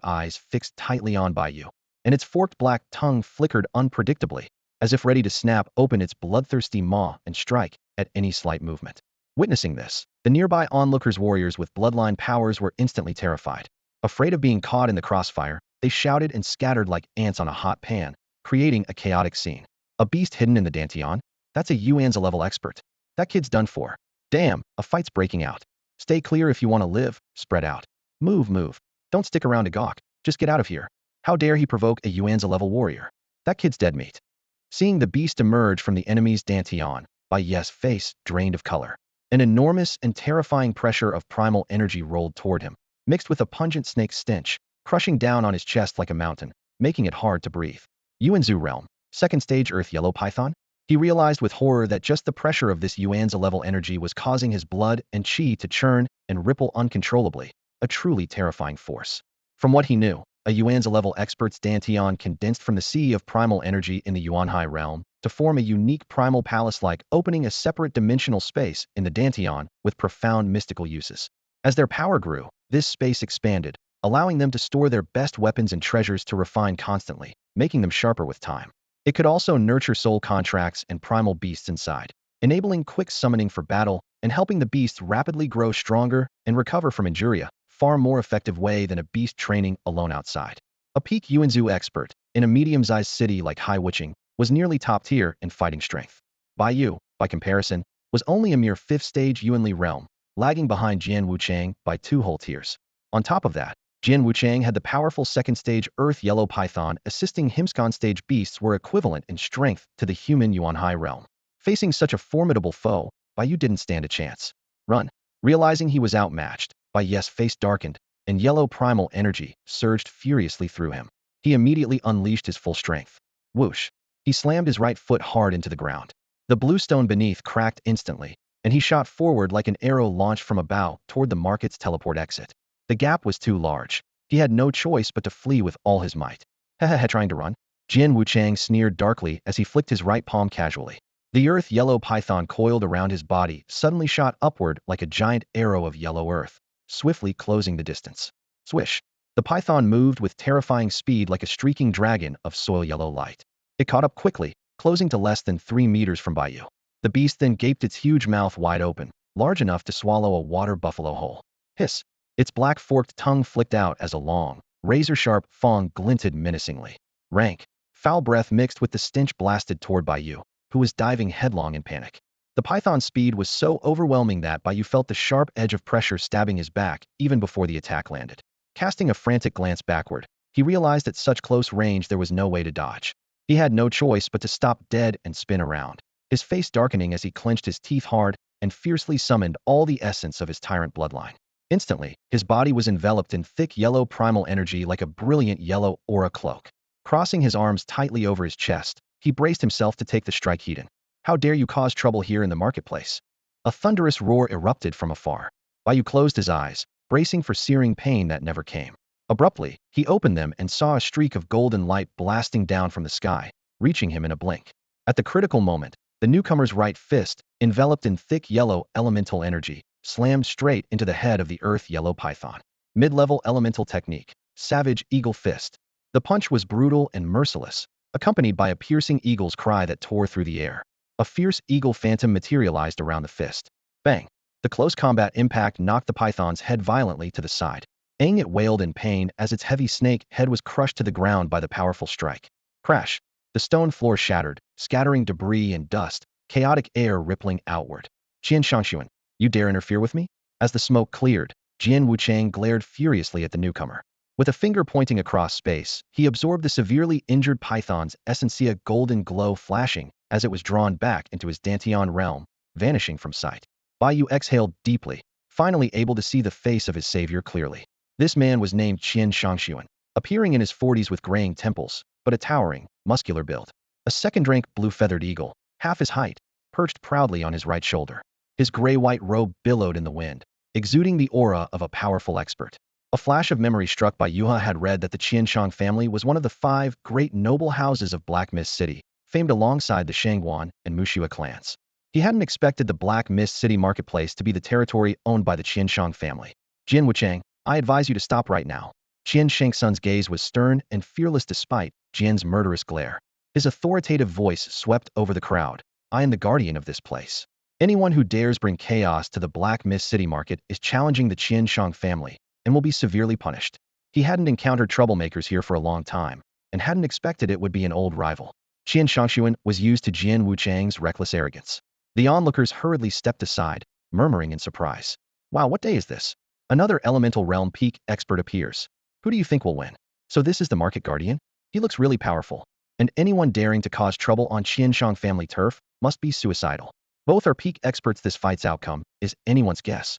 eyes fixed tightly on Bai Yu, and its forked black tongue flickered unpredictably, as if ready to snap open its bloodthirsty maw and strike at any slight movement. Witnessing this, the nearby onlookers warriors with bloodline powers were instantly terrified. Afraid of being caught in the crossfire, they shouted and scattered like ants on a hot pan, creating a chaotic scene. A beast hidden in the dantian? That's a Yuanza level expert. That kid's done for. Damn, a fight's breaking out. Stay clear if you want to live, spread out. Move, move. Don't stick around to gawk, just get out of here. How dare he provoke a Yuanza level warrior? That kid's dead meat. Seeing the beast emerge from the enemy's dantian, Bai Yu's face drained of color. An enormous and terrifying pressure of primal energy rolled toward him, mixed with a pungent snake stench, crushing down on his chest like a mountain, making it hard to breathe. Yuanzu realm, second stage earth yellow python? He realized with horror that just the pressure of this Yuanza-level energy was causing his blood and chi to churn and ripple uncontrollably, a truly terrifying force. From what he knew, a Yuanza-level expert's dantian condensed from the sea of primal energy in the Yuanhai realm to form a unique primal palace-like opening a separate dimensional space in the dantian with profound mystical uses. As their power grew, this space expanded, allowing them to store their best weapons and treasures to refine constantly, making them sharper with time. It could also nurture soul contracts and primal beasts inside, enabling quick summoning for battle and helping the beasts rapidly grow stronger and recover from injuria, far more effective way than a beast training alone outside. A peak Yuanzu expert, in a medium-sized city like Haiwuching, was nearly top tier in fighting strength. Bai Yu, by comparison, was only a mere 5th stage Yuanli realm, lagging behind Jian Wuchang by 2 whole tiers. On top of that, Jian Wuchang had the powerful 2nd stage Earth Yellow Python assisting Himskon stage beasts were equivalent in strength to the human Yuanhai realm. Facing such a formidable foe, Bai Yu didn't stand a chance. Run. Realizing he was outmatched, Bai Yu's face darkened, and yellow primal energy surged furiously through him. He immediately unleashed his full strength. Whoosh. He slammed his right foot hard into the ground. The blue stone beneath cracked instantly, and he shot forward like an arrow launched from a bow toward the market's teleport exit. The gap was too large. He had no choice but to flee with all his might. Hehehe, trying to run? Jian Wuchang sneered darkly as he flicked his right palm casually. The earth yellow python coiled around his body suddenly shot upward like a giant arrow of yellow earth, swiftly closing the distance. Swish. The python moved with terrifying speed like a streaking dragon of soil yellow light. It caught up quickly, closing to less than 3 meters from Bai Yu. The beast then gaped its huge mouth wide open, large enough to swallow a water buffalo whole. Hiss. Its black forked tongue flicked out as a long, razor-sharp fang glinted menacingly. Rank, foul breath mixed with the stench blasted toward Bai Yu, who was diving headlong in panic. The python's speed was so overwhelming that Bai Yu felt the sharp edge of pressure stabbing his back even before the attack landed. Casting a frantic glance backward, he realized at such close range there was no way to dodge. He had no choice but to stop dead and spin around, his face darkening as he clenched his teeth hard and fiercely summoned all the essence of his tyrant bloodline. Instantly, his body was enveloped in thick yellow primal energy like a brilliant yellow aura cloak. Crossing his arms tightly over his chest, he braced himself to take the strike heat in. How dare you cause trouble here in the marketplace? A thunderous roar erupted from afar. Bai Yu closed his eyes, bracing for searing pain that never came. Abruptly, he opened them and saw a streak of golden light blasting down from the sky, reaching him in a blink. At the critical moment, the newcomer's right fist, enveloped in thick yellow elemental energy, slammed straight into the head of the earth yellow python. Mid-level elemental technique, savage eagle fist. The punch was brutal and merciless, accompanied by a piercing eagle's cry that tore through the air. A fierce eagle phantom materialized around the fist. Bang! The close combat impact knocked the python's head violently to the side. It wailed in pain as its heavy snake head was crushed to the ground by the powerful strike. Crash! The stone floor shattered, scattering debris and dust, chaotic air rippling outward. Qian Shangshuan, you dare interfere with me? As the smoke cleared, Jian Wuchang glared furiously at the newcomer. With a finger pointing across space, he absorbed the severely injured python's essentia golden glow flashing as it was drawn back into his dantian realm, vanishing from sight. Bai Yu exhaled deeply, finally able to see the face of his savior clearly. This man was named Qian Shangshuan, appearing in his 40s with graying temples, but a towering, muscular build. A second-rank blue-feathered eagle, half his height, perched proudly on his right shoulder. His gray-white robe billowed in the wind, exuding the aura of a powerful expert. A flash of memory struck Bai Yu had read that the Qianshang family was one of the 5 great noble houses of Black Mist City, famed alongside the Shangguan and Muxua clans. He hadn't expected the Black Mist City marketplace to be the territory owned by the Qianshang family. Jian Wuchang, I advise you to stop right now. Qian Shangsun's gaze was stern and fearless despite Jian's murderous glare. His authoritative voice swept over the crowd. I am the guardian of this place. Anyone who dares bring chaos to the Black Mist City market is challenging the Qianshang family and will be severely punished. He hadn't encountered troublemakers here for a long time and hadn't expected it would be an old rival. Qian Shangshuan was used to Jian Wuchang's reckless arrogance. The onlookers hurriedly stepped aside, murmuring in surprise. Wow, what day is this? Another elemental realm peak expert appears. Who do you think will win? So this is the market guardian? He looks really powerful. And anyone daring to cause trouble on Qianshang family turf must be suicidal. Both are peak experts. This fight's outcome is anyone's guess.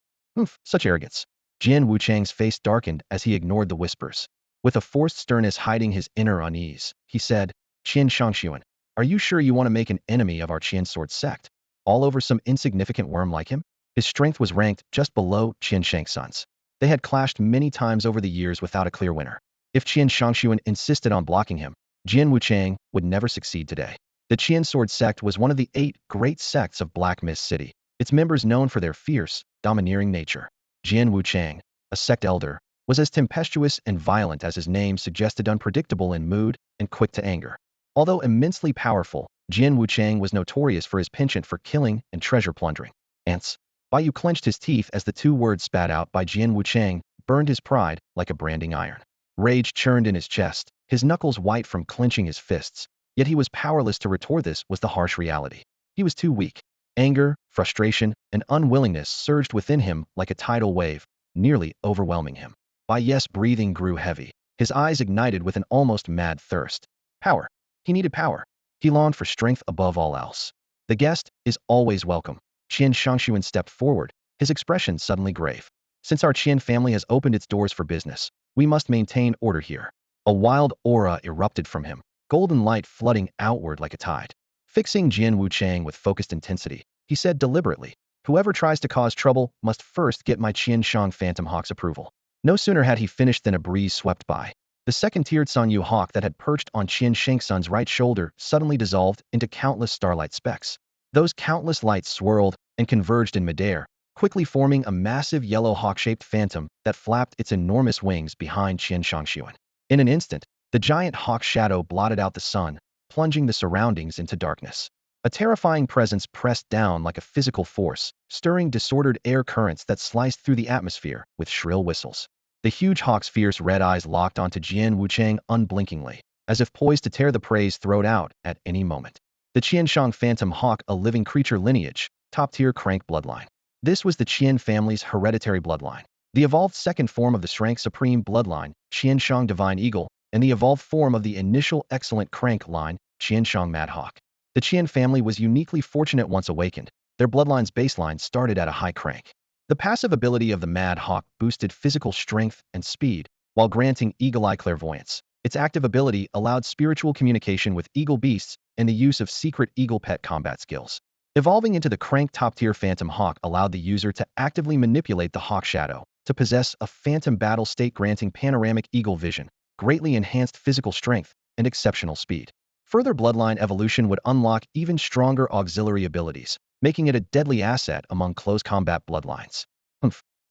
Such arrogance. Jian Wuchang's face darkened as he ignored the whispers. With a forced sternness hiding his inner unease, he said, Qian Shangshuan, are you sure you want to make an enemy of our Qian sword sect? All over some insignificant worm like him? His strength was ranked just below Qian Shangsun's. They had clashed many times over the years without a clear winner. If Qian Shangshuan insisted on blocking him, Jian Wuchang would never succeed today. The Qian sword sect was one of the 8 great sects of Black Mist City, its members known for their fierce, domineering nature. Jian Wuchang, a sect elder, was as tempestuous and violent as his name suggested, unpredictable in mood and quick to anger. Although immensely powerful, Jian Wuchang was notorious for his penchant for killing and treasure plundering. Ants. Bai Yu clenched his teeth as the 2 words spat out by Jian Wuchang burned his pride like a branding iron. Rage churned in his chest, his knuckles white from clenching his fists, yet he was powerless to retort. This was the harsh reality. He was too weak. Anger, frustration, and unwillingness surged within him like a tidal wave, nearly overwhelming him. Bai Yu's breathing grew heavy. His eyes ignited with an almost mad thirst. Power. He needed power. He longed for strength above all else. The guest is always welcome. Qian Shangshuan stepped forward, his expression suddenly grave. Since our Qian family has opened its doors for business, we must maintain order here. A wild aura erupted from him, golden light flooding outward like a tide. Fixing Jian Wuchang with focused intensity, he said deliberately, whoever tries to cause trouble must first get my Qianshang Phantom Hawk's approval. No sooner had he finished than a breeze swept by. The second-tiered Sanyu hawk that had perched on Qian Shangsun's right shoulder suddenly dissolved into countless starlight specks. Those countless lights swirled and converged in midair, quickly forming a massive yellow hawk-shaped phantom that flapped its enormous wings behind Qian Shangshuan. In an instant, the giant hawk shadow blotted out the sun, plunging the surroundings into darkness. A terrifying presence pressed down like a physical force, stirring disordered air currents that sliced through the atmosphere with shrill whistles. The huge hawk's fierce red eyes locked onto Jian Wuchang unblinkingly, as if poised to tear the prey's throat out at any moment. The Qianshang Phantom Hawk, a living creature lineage, top-tier crank bloodline. This was the Qian family's hereditary bloodline. The evolved second form of the Shrank Supreme bloodline, Qianshang Divine Eagle, and the evolved form of the initial excellent crank line, Qianshang Mad Hawk. The Qian family was uniquely fortunate once awakened. Their bloodline's baseline started at a high crank. The passive ability of the Mad Hawk boosted physical strength and speed, while granting eagle-eye clairvoyance. Its active ability allowed spiritual communication with eagle beasts and the use of secret eagle pet combat skills. Evolving into the crank top-tier Phantom Hawk allowed the user to actively manipulate the Hawk Shadow, to possess a phantom battle state granting panoramic eagle vision, greatly enhanced physical strength, and exceptional speed. Further bloodline evolution would unlock even stronger auxiliary abilities, making it a deadly asset among close combat bloodlines.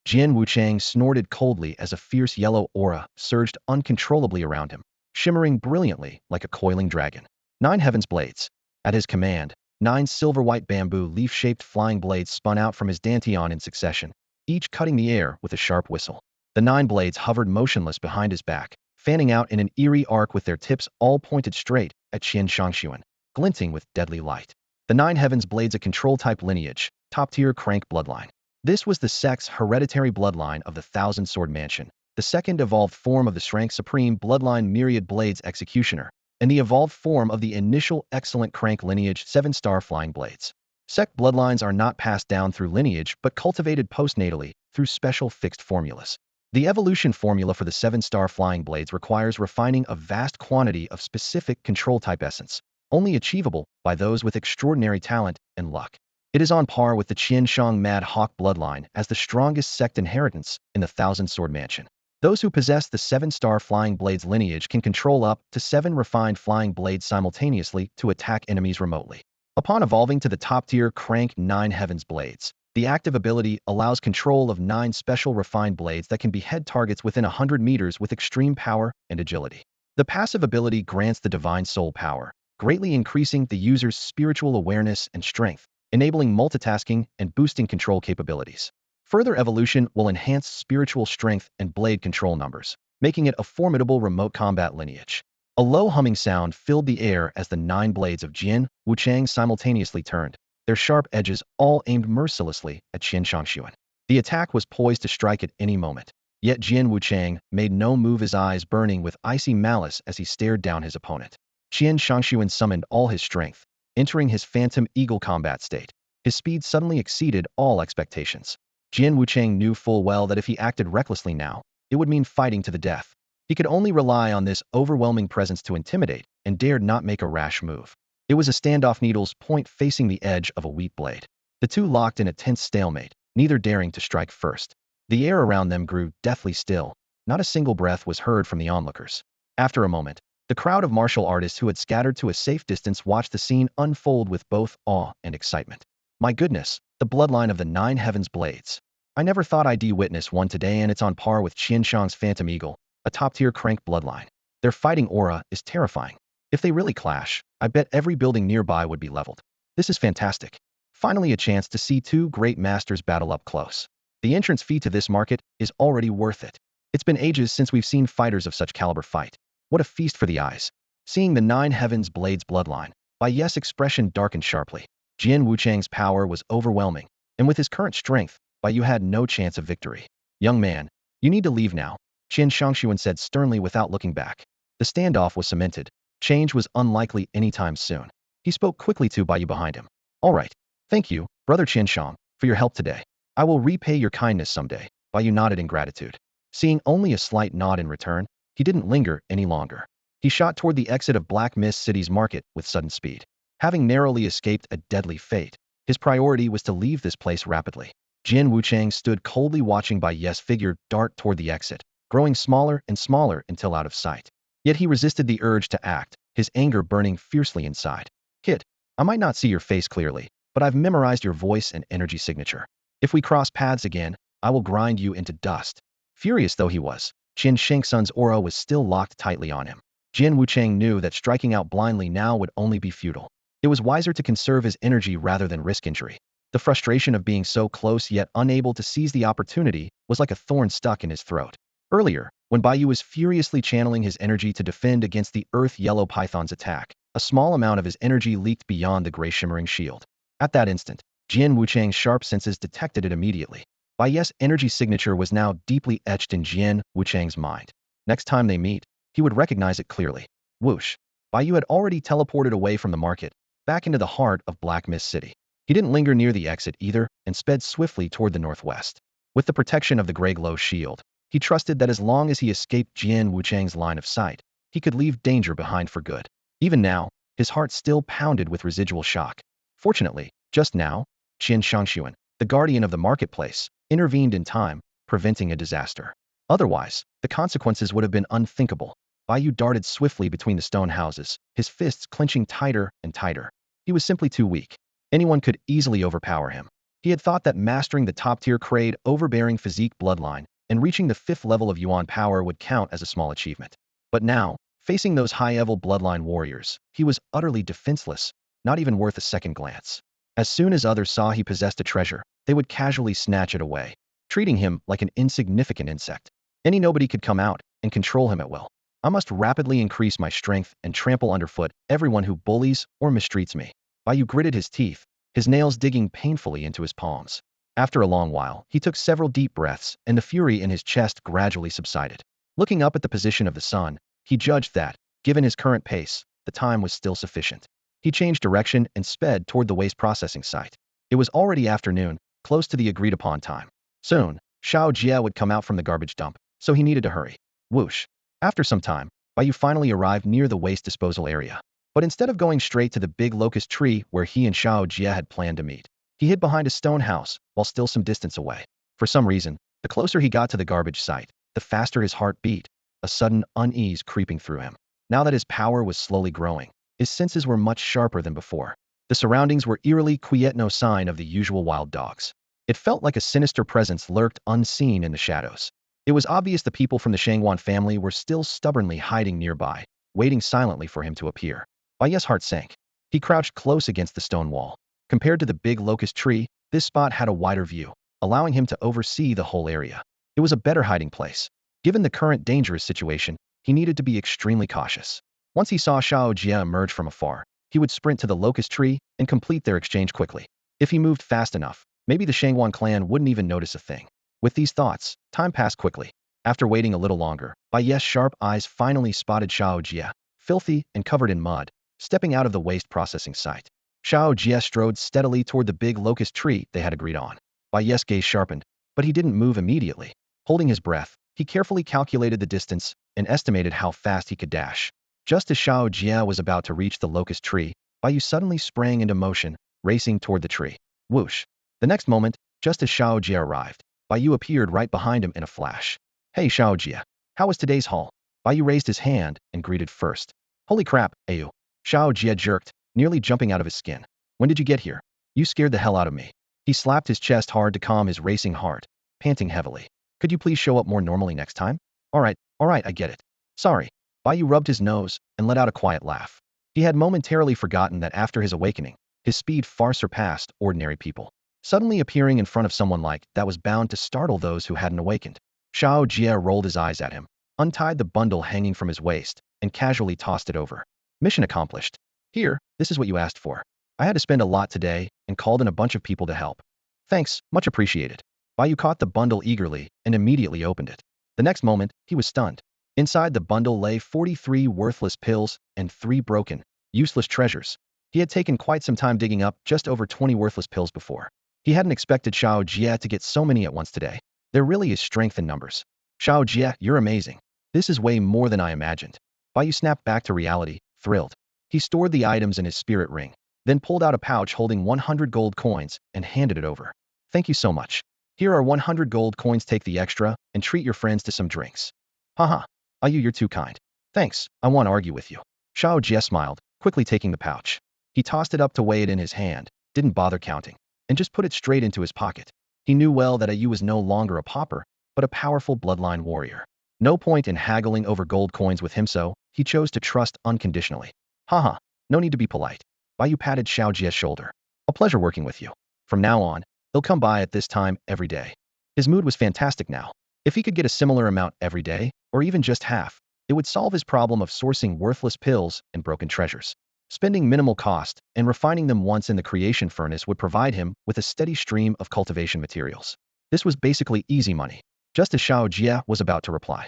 Jian Wuchang snorted coldly as a fierce yellow aura surged uncontrollably around him, shimmering brilliantly like a coiling dragon. 9 heavens blades. At his command, 9 silver-white bamboo leaf-shaped flying blades spun out from his dantian in succession, each cutting the air with a sharp whistle. The 9 blades hovered motionless behind his back, fanning out in an eerie arc with their tips all pointed straight at Qian Shangshuan, glinting with deadly light. The 9 heavens blades, a control-type lineage, top-tier crank bloodline. This was the sect's hereditary bloodline of the Thousand Sword Mansion, the second evolved form of the Shrank Supreme bloodline Myriad Blades Executioner, and the evolved form of the initial excellent crank lineage 7-star Flying Blades. Sect bloodlines are not passed down through lineage but cultivated postnatally through special fixed formulas. The evolution formula for the 7-star Flying Blades requires refining a vast quantity of specific control-type essence, only achievable by those with extraordinary talent and luck. It is on par with the Qianshang Mad Hawk bloodline as the strongest sect inheritance in the Thousand Sword Mansion. Those who possess the 7-star Flying Blades lineage can control up to 7 refined flying blades simultaneously to attack enemies remotely. Upon evolving to the top-tier Crank 9 Heavens Blades, the active ability allows control of 9 special refined blades that can behead targets within 100 meters with extreme power and agility. The passive ability grants the Divine Soul power, greatly increasing the user's spiritual awareness and strength, enabling multitasking and boosting control capabilities. Further evolution will enhance spiritual strength and blade control numbers, making it a formidable remote combat lineage. A low humming sound filled the air as the 9 blades of Jin Wuchang simultaneously turned, their sharp edges all aimed mercilessly at Qian Shangshuan. The attack was poised to strike at any moment, yet Jian Wuchang made no move, his eyes burning with icy malice as he stared down his opponent. Qian Shangshuan summoned all his strength, entering his Phantom Eagle combat state. His speed suddenly exceeded all expectations. Jian Wuchang knew full well that if he acted recklessly now, it would mean fighting to the death. He could only rely on this overwhelming presence to intimidate and dared not make a rash move. It was a standoff, needle's point facing the edge of a wheat blade. The two locked in a tense stalemate, neither daring to strike first. The air around them grew deathly still. Not a single breath was heard from the onlookers. After a moment, the crowd of martial artists who had scattered to a safe distance watched the scene unfold with both awe and excitement. My goodness, the bloodline of the 9 Heavens Blades. I never thought I'd witness one today, and it's on par with Qianshang's Phantom Eagle, a top-tier crank bloodline. Their fighting aura is terrifying. If they really clash, I bet every building nearby would be leveled. This is fantastic. Finally a chance to see 2 great masters battle up close. The entrance fee to this market is already worth it. It's been ages since we've seen fighters of such caliber fight. What a feast for the eyes. Seeing the 9 Heavens Blades bloodline, Bai Yu's expression darkened sharply. Jian Wuchang's power was overwhelming, and with his current strength, Bai Yu had no chance of victory. Young man, you need to leave now, Qian Shangshuan said sternly without looking back. The standoff was cemented. Change was unlikely anytime soon. He spoke quickly to Bai Yu behind him. All right. Thank you, Brother Qianshang, for your help today. I will repay your kindness someday. Bai Yu nodded in gratitude. Seeing only a slight nod in return, he didn't linger any longer. He shot toward the exit of Black Mist City's market with sudden speed. Having narrowly escaped a deadly fate, his priority was to leave this place rapidly. Jian Wuchang stood coldly watching Bai Yu's figure dart toward the exit, growing smaller and smaller until out of sight. Yet he resisted the urge to act, his anger burning fiercely inside. Kid, I might not see your face clearly, but I've memorized your voice and energy signature. If we cross paths again, I will grind you into dust. Furious though he was, Qian Shangsun's aura was still locked tightly on him. Jian Wuchang knew that striking out blindly now would only be futile. It was wiser to conserve his energy rather than risk injury. The frustration of being so close yet unable to seize the opportunity was like a thorn stuck in his throat. Earlier, when Bai Yu was furiously channeling his energy to defend against the Earth Yellow Python's attack, a small amount of his energy leaked beyond the gray shimmering shield. At that instant, Jian Wuchang's sharp senses detected it immediately. Bai Yu's energy signature was now deeply etched in Jian Wuchang's mind. Next time they meet, he would recognize it clearly. Whoosh! Bai Yu had already teleported away from the market, back into the heart of Black Mist City. He didn't linger near the exit either, and sped swiftly toward the northwest. With the protection of the gray glow shield, he trusted that as long as he escaped Jian Wuchang's line of sight, he could leave danger behind for good. Even now, his heart still pounded with residual shock. Fortunately, just now, Qian Shangshuan, the guardian of the marketplace, intervened in time, preventing a disaster. Otherwise, the consequences would have been unthinkable. Bai Yu darted swiftly between the stone houses, his fists clenching tighter and tighter. He was simply too weak. Anyone could easily overpower him. He had thought that mastering the top-tier Kraid overbearing physique bloodline and reaching the 5th level of Yuan power would count as a small achievement. But now, facing those high-level bloodline warriors, he was utterly defenseless, not even worth a second glance. As soon as others saw he possessed a treasure, they would casually snatch it away, treating him like an insignificant insect. Any nobody could come out and control him at will. I must rapidly increase my strength and trample underfoot everyone who bullies or mistreats me. Bai Yu gritted his teeth, his nails digging painfully into his palms. After a long while, he took several deep breaths, and the fury in his chest gradually subsided. Looking up at the position of the sun, he judged that, given his current pace, the time was still sufficient. He changed direction and sped toward the waste processing site. It was already afternoon, close to the agreed-upon time. Soon, Xiao Jie would come out from the garbage dump, so he needed to hurry. Whoosh! After some time, Bai Yu finally arrived near the waste disposal area. But instead of going straight to the big locust tree where he and Xiao Jie had planned to meet, he hid behind a stone house while still some distance away. For some reason, the closer he got to the garbage site, the faster his heart beat, a sudden unease creeping through him. Now that his power was slowly growing, his senses were much sharper than before. The surroundings were eerily quiet, no sign of the usual wild dogs. It felt like a sinister presence lurked unseen in the shadows. It was obvious the people from the Shangwan family were still stubbornly hiding nearby, waiting silently for him to appear. Bai Yu's heart sank. He crouched close against the stone wall. Compared to the big locust tree, this spot had a wider view, allowing him to oversee the whole area. It was a better hiding place. Given the current dangerous situation, he needed to be extremely cautious. Once he saw Xiao Jie emerge from afar, he would sprint to the locust tree and complete their exchange quickly. If he moved fast enough, maybe the Shangwan clan wouldn't even notice a thing. With these thoughts, time passed quickly. After waiting a little longer, Bai Yu's sharp eyes finally spotted Xiao Jie, filthy and covered in mud, stepping out of the waste processing site. Xiao Jie strode steadily toward the big locust tree they had agreed on. Bai Yu's gaze sharpened, but he didn't move immediately. Holding his breath, he carefully calculated the distance and estimated how fast he could dash. Just as Xiao Jie was about to reach the locust tree, Bai Yu suddenly sprang into motion, racing toward the tree. Whoosh! The next moment, just as Xiao Jie arrived, Bai Yu appeared right behind him in a flash. Hey Xiao Jie, how was today's haul? Bai Yu raised his hand and greeted first. Holy crap, Ayu. Xiao Jie jerked, nearly jumping out of his skin. When did you get here? You scared the hell out of me. He slapped his chest hard to calm his racing heart, panting heavily. Could you please show up more normally next time? Alright, I get it. Sorry. Bai Yu rubbed his nose and let out a quiet laugh. He had momentarily forgotten that after his awakening, his speed far surpassed ordinary people. Suddenly appearing in front of someone like that was bound to startle those who hadn't awakened. Xiao Jie rolled his eyes at him, untied the bundle hanging from his waist, and casually tossed it over. Mission accomplished. Here, this is what you asked for. I had to spend a lot today and called in a bunch of people to help. Thanks, much appreciated. Bai Yu caught the bundle eagerly and immediately opened it. The next moment, he was stunned. Inside the bundle lay 43 worthless pills and 3 broken, useless treasures. He had taken quite some time digging up just over 20 worthless pills before. He hadn't expected Xiao Jie to get so many at once today. There really is strength in numbers. Xiao Jie, you're amazing. This is way more than I imagined. Bai Yu snapped back to reality, thrilled. He stored the items in his spirit ring, then pulled out a pouch holding 100 gold coins and handed it over. Thank you so much. Here are 100 gold coins, take the extra and treat your friends to some drinks. Haha. Bai Yu, you're too kind. Thanks, I won't argue with you. Xiao Jie smiled, quickly taking the pouch. He tossed it up to weigh it in his hand, didn't bother counting, and just put it straight into his pocket. He knew well that Bai Yu was no longer a pauper, but a powerful bloodline warrior. No point in haggling over gold coins with him, so he chose to trust unconditionally. Haha, no need to be polite. Bai Yu patted Xiao Jie's shoulder. A pleasure working with you. From now on, he'll come by at this time every day. His mood was fantastic now. If he could get a similar amount every day, or even just half, it would solve his problem of sourcing worthless pills and broken treasures. Spending minimal cost and refining them once in the creation furnace would provide him with a steady stream of cultivation materials. This was basically easy money. Just as Xiao Jie was about to reply.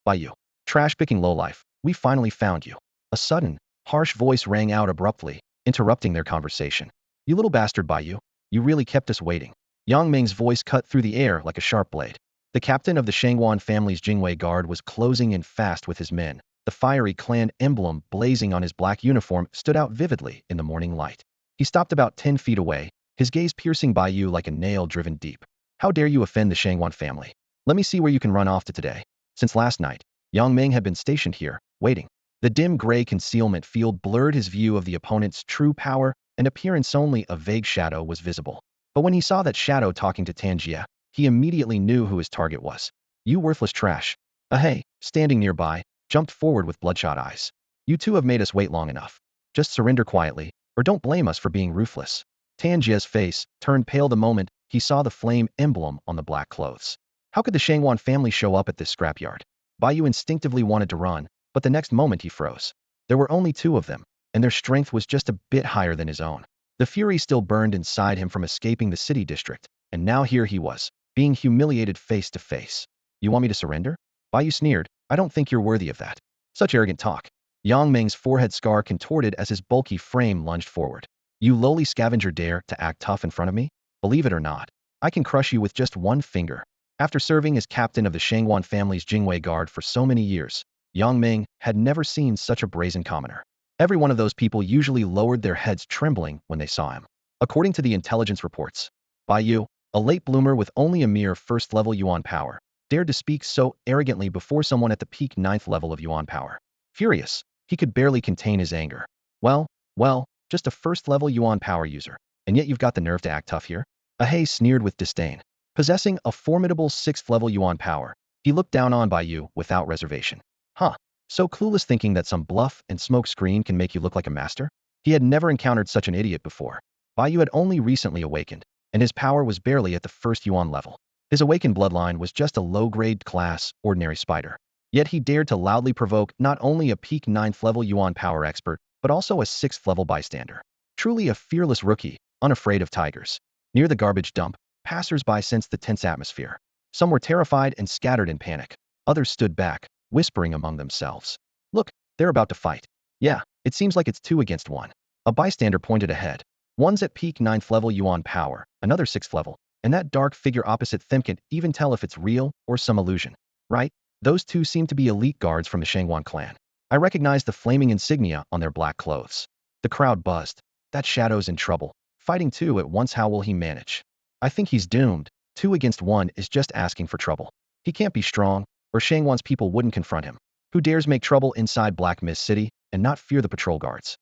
Bai Yu. Trash-picking lowlife, we finally found you. A sudden, harsh voice rang out abruptly, interrupting their conversation. You little bastard, Bai Yu. You really kept us waiting. Yang Ming's voice cut through the air like a sharp blade. The captain of the Shangwan family's Jingwei guard was closing in fast with his men. The fiery clan emblem blazing on his black uniform stood out vividly in the morning light. He stopped about 10 feet away, his gaze piercing Bai Yu like a nail driven deep. How dare you offend the Shangwan family? Let me see where you can run off to today. Since last night, Yang Ming had been stationed here, waiting. The dim gray concealment field blurred his view of the opponent's true power and appearance. Only a vague shadow was visible. But when he saw that shadow talking to Tanjia, he immediately knew who his target was. You worthless trash. Hey, standing nearby, jumped forward with bloodshot eyes. You two have made us wait long enough. Just surrender quietly, or don't blame us for being ruthless. Tanjia's face turned pale the moment he saw the flame emblem on the black clothes. How could the Shangwan family show up at this scrapyard? Bai Yu instinctively wanted to run, but the next moment he froze. There were only 2 of them, and their strength was just a bit higher than his own. The fury still burned inside him from escaping the city district, and now here he was, being humiliated face to face. You want me to surrender? Bai Yu sneered. I don't think you're worthy of that. Such arrogant talk. Yang Ming's forehead scar contorted as his bulky frame lunged forward. You lowly scavenger dare to act tough in front of me? Believe it or not, I can crush you with just one finger. After serving as captain of the Shangwan family's Jingwei guard for so many years, Yang Ming had never seen such a brazen commoner. Every one of those people usually lowered their heads trembling when they saw him. According to the intelligence reports, Bai Yu, a late bloomer with only a mere first-level Yuan power, dared to speak so arrogantly before someone at the peak 9th level of Yuan power. Furious, he could barely contain his anger. Well, just a first-level Yuan power user, and yet you've got the nerve to act tough here? Ahei sneered with disdain. Possessing a formidable 6th-level Yuan power, he looked down on Bai Yu without reservation. Huh, so clueless thinking that some bluff and smoke screen can make you look like a master? He had never encountered such an idiot before. Bai Yu had only recently awakened, and his power was barely at the first Yuan level. His awakened bloodline was just a low-grade class, ordinary spider. Yet he dared to loudly provoke not only a peak 9th level Yuan power expert, but also a 6th level bystander. Truly a fearless rookie, unafraid of tigers. Near the garbage dump, passers-by sensed the tense atmosphere. Some were terrified and scattered in panic. Others stood back, whispering among themselves. Look, they're about to fight. Yeah, it seems like it's 2 against 1. A bystander pointed ahead. One's at peak 9th level Yuan power, another 6th level, and that dark figure opposite them can't even tell if it's real or some illusion. Right? Those 2 seem to be elite guards from the Shangwan clan. I recognized the flaming insignia on their black clothes. The crowd buzzed. That shadow's in trouble. Fighting 2 at once, how will he manage? I think he's doomed. 2 against 1 is just asking for trouble. He can't be strong, or Shangwan's people wouldn't confront him. Who dares make trouble inside Black Mist City and not fear the patrol guards?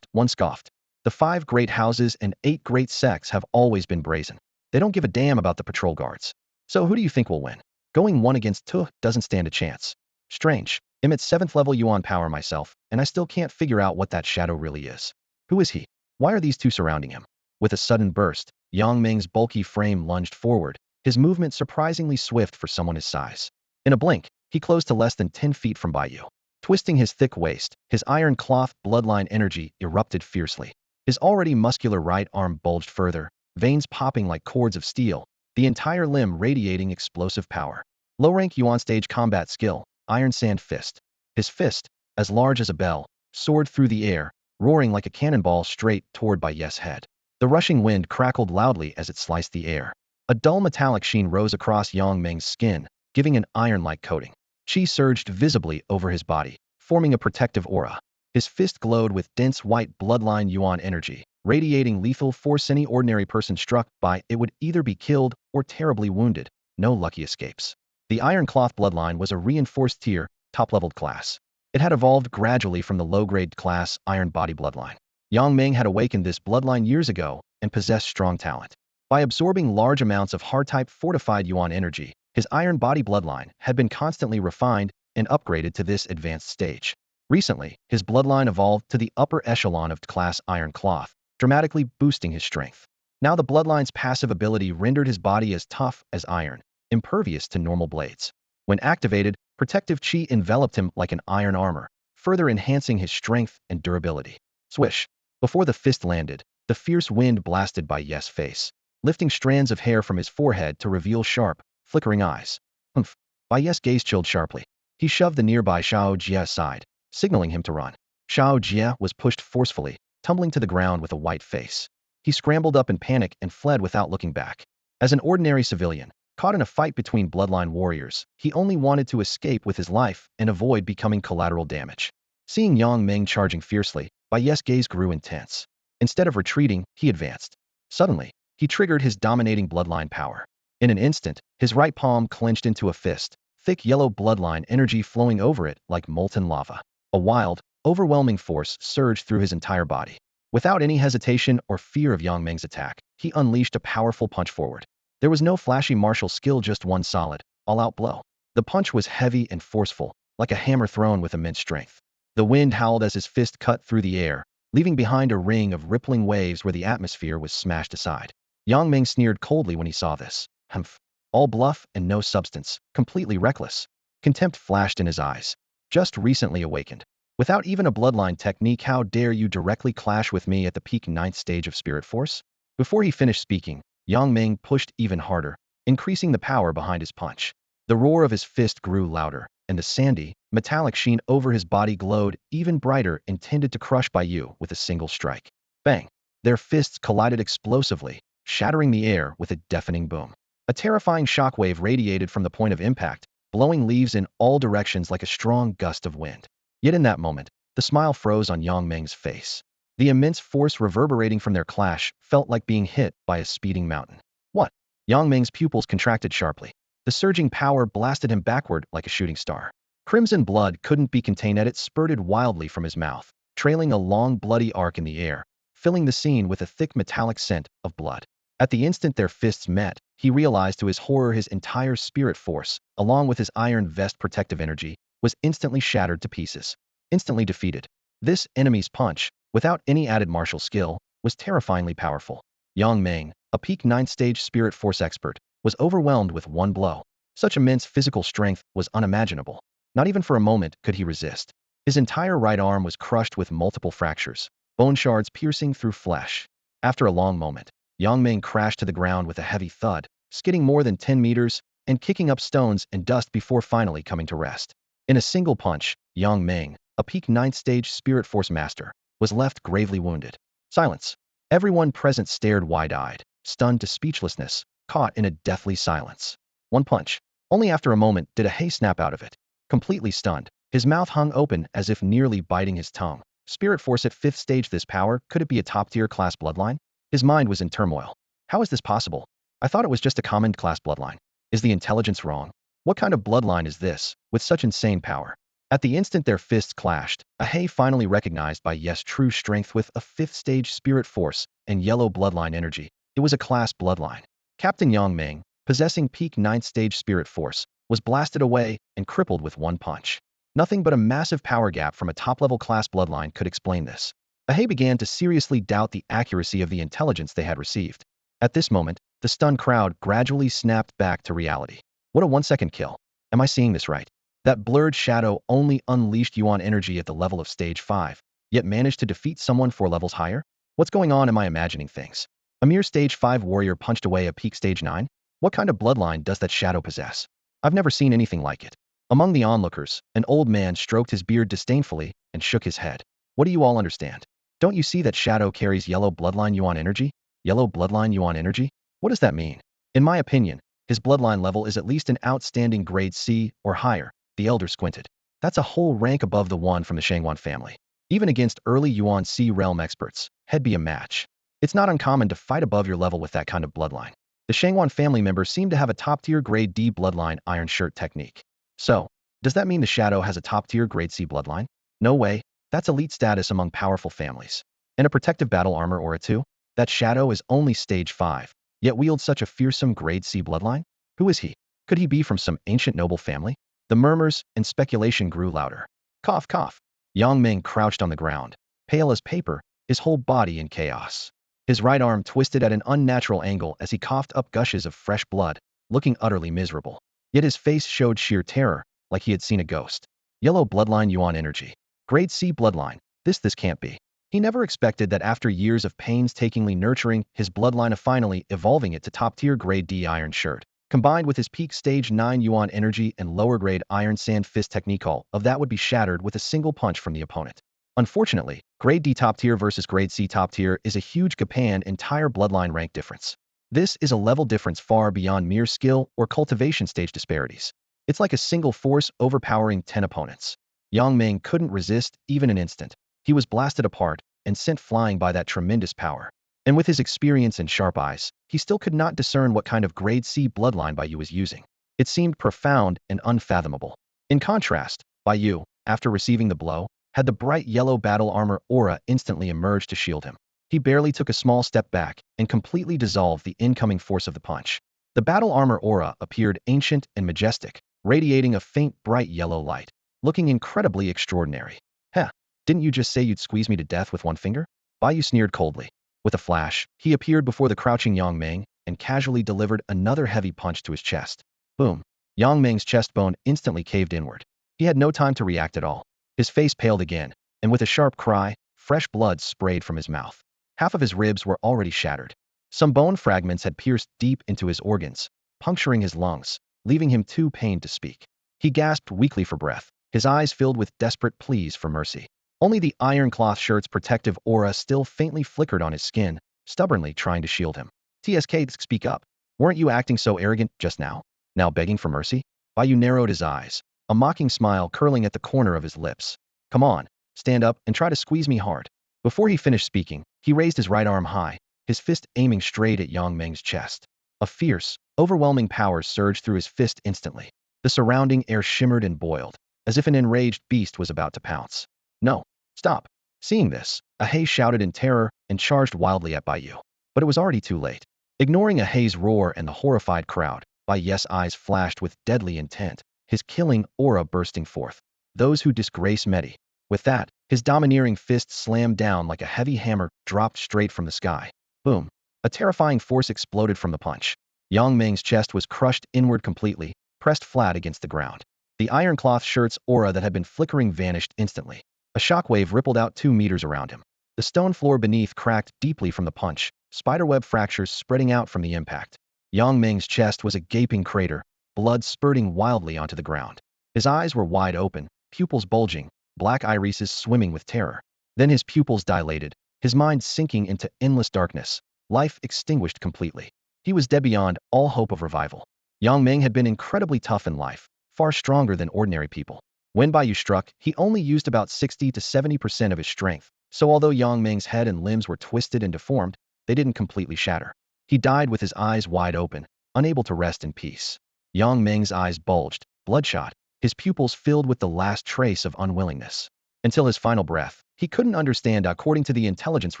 One scoffed. The 5 great houses and 8 great sects have always been brazen. They don't give a damn about the patrol guards. So who do you think will win? Going 1 against 2 doesn't stand a chance. Strange. I'm at 7th level Yuan power myself, and I still can't figure out what that shadow really is. Who is he? Why are these 2 surrounding him? With a sudden burst, Yang Ming's bulky frame lunged forward, his movement surprisingly swift for someone his size. In a blink, he closed to less than 10 feet from Bai Yu. Twisting his thick waist, his iron cloth bloodline energy erupted fiercely. His already muscular right arm bulged further, veins popping like cords of steel, the entire limb radiating explosive power. Low-rank Yuan stage combat skill, Iron Sand Fist. His fist, as large as a bell, soared through the air, roaring like a cannonball straight toward Bai Yu's head. The rushing wind crackled loudly as it sliced the air. A dull metallic sheen rose across Yang Ming's skin, giving an iron-like coating. Qi surged visibly over his body, forming a protective aura. His fist glowed with dense white bloodline Yuan energy, radiating lethal force. Any ordinary person struck by it would either be killed or terribly wounded. No lucky escapes. The Iron Cloth bloodline was a reinforced tier, top-leveled class. It had evolved gradually from the low-grade class Iron Body bloodline. Yang Ming had awakened this bloodline years ago and possessed strong talent. By absorbing large amounts of hard-type fortified Yuan energy, his Iron Body bloodline had been constantly refined and upgraded to this advanced stage. Recently, his bloodline evolved to the upper echelon of class Iron Cloth, dramatically boosting his strength. Now the bloodline's passive ability rendered his body as tough as iron, impervious to normal blades. When activated, protective Qi enveloped him like an iron armor, further enhancing his strength and durability. Swish! Before the fist landed, the fierce wind blasted Bai Yu's face, lifting strands of hair from his forehead to reveal sharp, flickering eyes. Humph! Bai Yu's gaze chilled sharply. He shoved the nearby Xiao Jie aside, signaling him to run. Xiao Jie was pushed forcefully, tumbling to the ground with a white face. He scrambled up in panic and fled without looking back. As an ordinary civilian, caught in a fight between bloodline warriors, he only wanted to escape with his life and avoid becoming collateral damage. Seeing Yang Ming charging fiercely, Bai Yu's gaze grew intense. Instead of retreating, he advanced. Suddenly, he triggered his dominating bloodline power. In an instant, his right palm clenched into a fist, thick yellow bloodline energy flowing over it like molten lava. A wild, overwhelming force surged through his entire body. Without any hesitation or fear of Yang Ming's attack, he unleashed a powerful punch forward. There was no flashy martial skill, just one solid, all-out blow. The punch was heavy and forceful, like a hammer thrown with immense strength. The wind howled as his fist cut through the air, leaving behind a ring of rippling waves where the atmosphere was smashed aside. Yang Ming sneered coldly when he saw this. Humph. All bluff and no substance, completely reckless. Contempt flashed in his eyes. Just recently awakened. Without even a bloodline technique, how dare you directly clash with me at the peak 9th stage of spirit force? Before he finished speaking, Yang Ming pushed even harder, increasing the power behind his punch. The roar of his fist grew louder, and the sandy, metallic sheen over his body glowed even brighter, intended to crush Bai Yu with a single strike. Bang! Their fists collided explosively, shattering the air with a deafening boom. A terrifying shockwave radiated from the point of impact, blowing leaves in all directions like a strong gust of wind. Yet in that moment, The smile froze on Yang Meng's face. The immense force reverberating from their clash felt like being hit by a speeding mountain. What? Yang Meng's pupils contracted sharply. The surging power blasted him backward like a shooting star. Crimson blood couldn't be contained as it spurted wildly from his mouth, trailing a long bloody arc in the air, filling the scene with a thick metallic scent of blood. At the instant their fists met, he realized to his horror his entire spirit force, along with his iron vest protective energy, was instantly shattered to pieces. Instantly defeated. This enemy's punch, without any added martial skill, was terrifyingly powerful. Yang Meng, a peak 9th stage spirit force expert, was overwhelmed with one blow. Such immense physical strength was unimaginable. Not even for a moment could he resist. His entire right arm was crushed with multiple fractures, bone shards piercing through flesh. After a long moment, Yang Meng crashed to the ground with a heavy thud, skidding more than 10 meters and kicking up stones and dust before finally coming to rest. In a single punch, Yang Meng, a peak 9th stage spirit force master, was left gravely wounded. Silence. Everyone present stared wide-eyed, stunned to speechlessness, caught in a deathly silence. One punch. Only after a moment did a hay snap out of it. Completely stunned, his mouth hung open as if nearly biting his tongue. Spirit force at 5th stage, this power, could it be a top-tier class bloodline? His mind was in turmoil. How is this possible? I thought it was just a common class bloodline. Is the intelligence wrong? What kind of bloodline is this, with such insane power? At the instant their fists clashed, Ahei finally recognized Bai Yu's true strength with a 5th stage spirit force and yellow bloodline energy. It was a class bloodline. Captain Yang Meng, possessing peak 9th stage spirit force, was blasted away and crippled with one punch. Nothing but a massive power gap from a top-level class bloodline could explain this. Ahei began to seriously doubt the accuracy of the intelligence they had received. At this moment, the stunned crowd gradually snapped back to reality. What a 1-second kill. Am I seeing this right? That blurred shadow only unleashed Yuan energy at the level of stage 5, yet managed to defeat someone 4 levels higher? What's going on? Am I imagining things? A mere stage 5 warrior punched away a peak stage 9? What kind of bloodline does that shadow possess? I've never seen anything like it. Among the onlookers, an old man stroked his beard disdainfully and shook his head. What do you all understand? Don't you see that shadow carries yellow bloodline Yuan energy? Yellow bloodline Yuan energy? What does that mean? In my opinion, his bloodline level is at least an outstanding grade C or higher. The elder squinted. That's a whole rank above the one from the Shangwan family. Even against early Yuan C realm experts, he'd be a match. It's not uncommon to fight above your level with that kind of bloodline. The Shangwan family members seem to have a top-tier grade D bloodline iron shirt technique. So, does that mean the shadow has a top-tier grade C bloodline? No way. That's elite status among powerful families. And a protective battle armor aura too? That shadow is only stage 5, yet wields such a fearsome grade C bloodline? Who is he? Could he be from some ancient noble family? The murmurs and speculation grew louder. Cough, cough. Yang Meng crouched on the ground, pale as paper, his whole body in chaos. His right arm twisted at an unnatural angle as he coughed up gushes of fresh blood, looking utterly miserable. Yet his face showed sheer terror, like he had seen a ghost. Yellow bloodline Yuan energy. Grade C bloodline. This can't be. He never expected that after years of painstakingly nurturing his bloodline of finally evolving it to top-tier grade D iron shirt, combined with his peak stage 9 Yuan energy and lower grade iron sand fist technique, all of that would be shattered with a single punch from the opponent. Unfortunately, grade D top tier versus grade C top tier is a huge Japan entire bloodline rank difference. This is a level difference far beyond mere skill or cultivation stage disparities. It's like a single force overpowering 10 opponents. Yang Meng couldn't resist even an instant. He was blasted apart and sent flying by that tremendous power. And with his experience and sharp eyes, he still could not discern what kind of grade C bloodline Bai Yu was using. It seemed profound and unfathomable. In contrast, Bai Yu, after receiving the blow, had the bright yellow battle armor aura instantly emerge to shield him. He barely took a small step back and completely dissolved the incoming force of the punch. The battle armor aura appeared ancient and majestic, radiating a faint bright yellow light, looking incredibly extraordinary. Heh, didn't you just say you'd squeeze me to death with one finger? Bai Yu sneered coldly. With a flash, he appeared before the crouching Yang Meng and casually delivered another heavy punch to his chest. Boom. Yang Meng's chest bone instantly caved inward. He had no time to react at all. His face paled again, and with a sharp cry, fresh blood sprayed from his mouth. Half of his ribs were already shattered. Some bone fragments had pierced deep into his organs, puncturing his lungs, leaving him too pained to speak. He gasped weakly for breath, his eyes filled with desperate pleas for mercy. Only the iron cloth shirt's protective aura still faintly flickered on his skin, stubbornly trying to shield him. TSK, speak up. Weren't you acting so arrogant just now? Now begging for mercy? Bai Yu narrowed his eyes, a mocking smile curling at the corner of his lips. Come on, stand up and try to squeeze me hard." Before he finished speaking, he raised his right arm high, his fist aiming straight at Yang Meng's chest. A fierce, overwhelming power surged through his fist instantly. The surrounding air shimmered and boiled, as if an enraged beast was about to pounce. "No, stop." Seeing this, Ahei shouted in terror and charged wildly at Bai Yu. But it was already too late. Ignoring Ahei's roar and the horrified crowd, Bai Yu's eyes flashed with deadly intent, his killing aura bursting forth. "Those who disgrace Medi." With that, his domineering fist slammed down like a heavy hammer dropped straight from the sky. Boom. A terrifying force exploded from the punch. Yang Meng's chest was crushed inward completely, pressed flat against the ground. The iron cloth shirt's aura that had been flickering vanished instantly. A shockwave rippled out 2 meters around him. The stone floor beneath cracked deeply from the punch, spiderweb fractures spreading out from the impact. Yang Meng's chest was a gaping crater, blood spurting wildly onto the ground. His eyes were wide open, pupils bulging, black irises swimming with terror. Then his pupils dilated, his mind sinking into endless darkness, life extinguished completely. He was dead beyond all hope of revival. Yang Meng had been incredibly tough in life, far stronger than ordinary people. When Bai Yu struck, he only used about 60 to 70% of his strength, so although Yang Meng's head and limbs were twisted and deformed, they didn't completely shatter. He died with his eyes wide open, unable to rest in peace. Yang Meng's eyes bulged, bloodshot, his pupils filled with the last trace of unwillingness. Until his final breath, he couldn't understand. According to the intelligence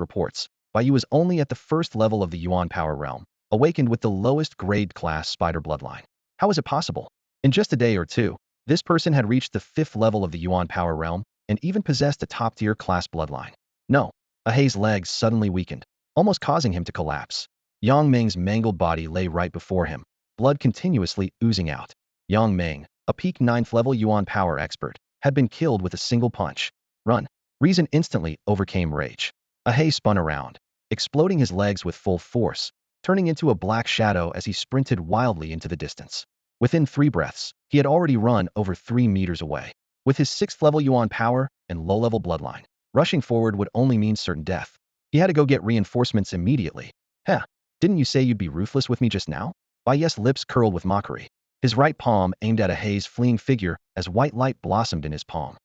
reports, Bai Yu was only at the first level of the Yuan power realm, awakened with the lowest grade class spider bloodline. How was it possible? In just a day or two, this person had reached the 5th level of the Yuan power realm and even possessed a top-tier class bloodline. No. Ahei's legs suddenly weakened, almost causing him to collapse. Yang Meng's mangled body lay right before him, blood continuously oozing out. Yang Meng, a peak 9th level Yuan power expert, had been killed with a single punch. Run. Reason instantly overcame rage. Ahei spun around, exploding his legs with full force, turning into a black shadow as he sprinted wildly into the distance. Within 3 breaths, he had already run over 3 meters away. With his 6th level Yuan power and low-level bloodline, rushing forward would only mean certain death. He had to go get reinforcements immediately. "Heh, didn't you say you'd be ruthless with me just now?" Bai Yu's lips curled with mockery. His right palm aimed at Ahei's fleeing figure as white light blossomed in his palm.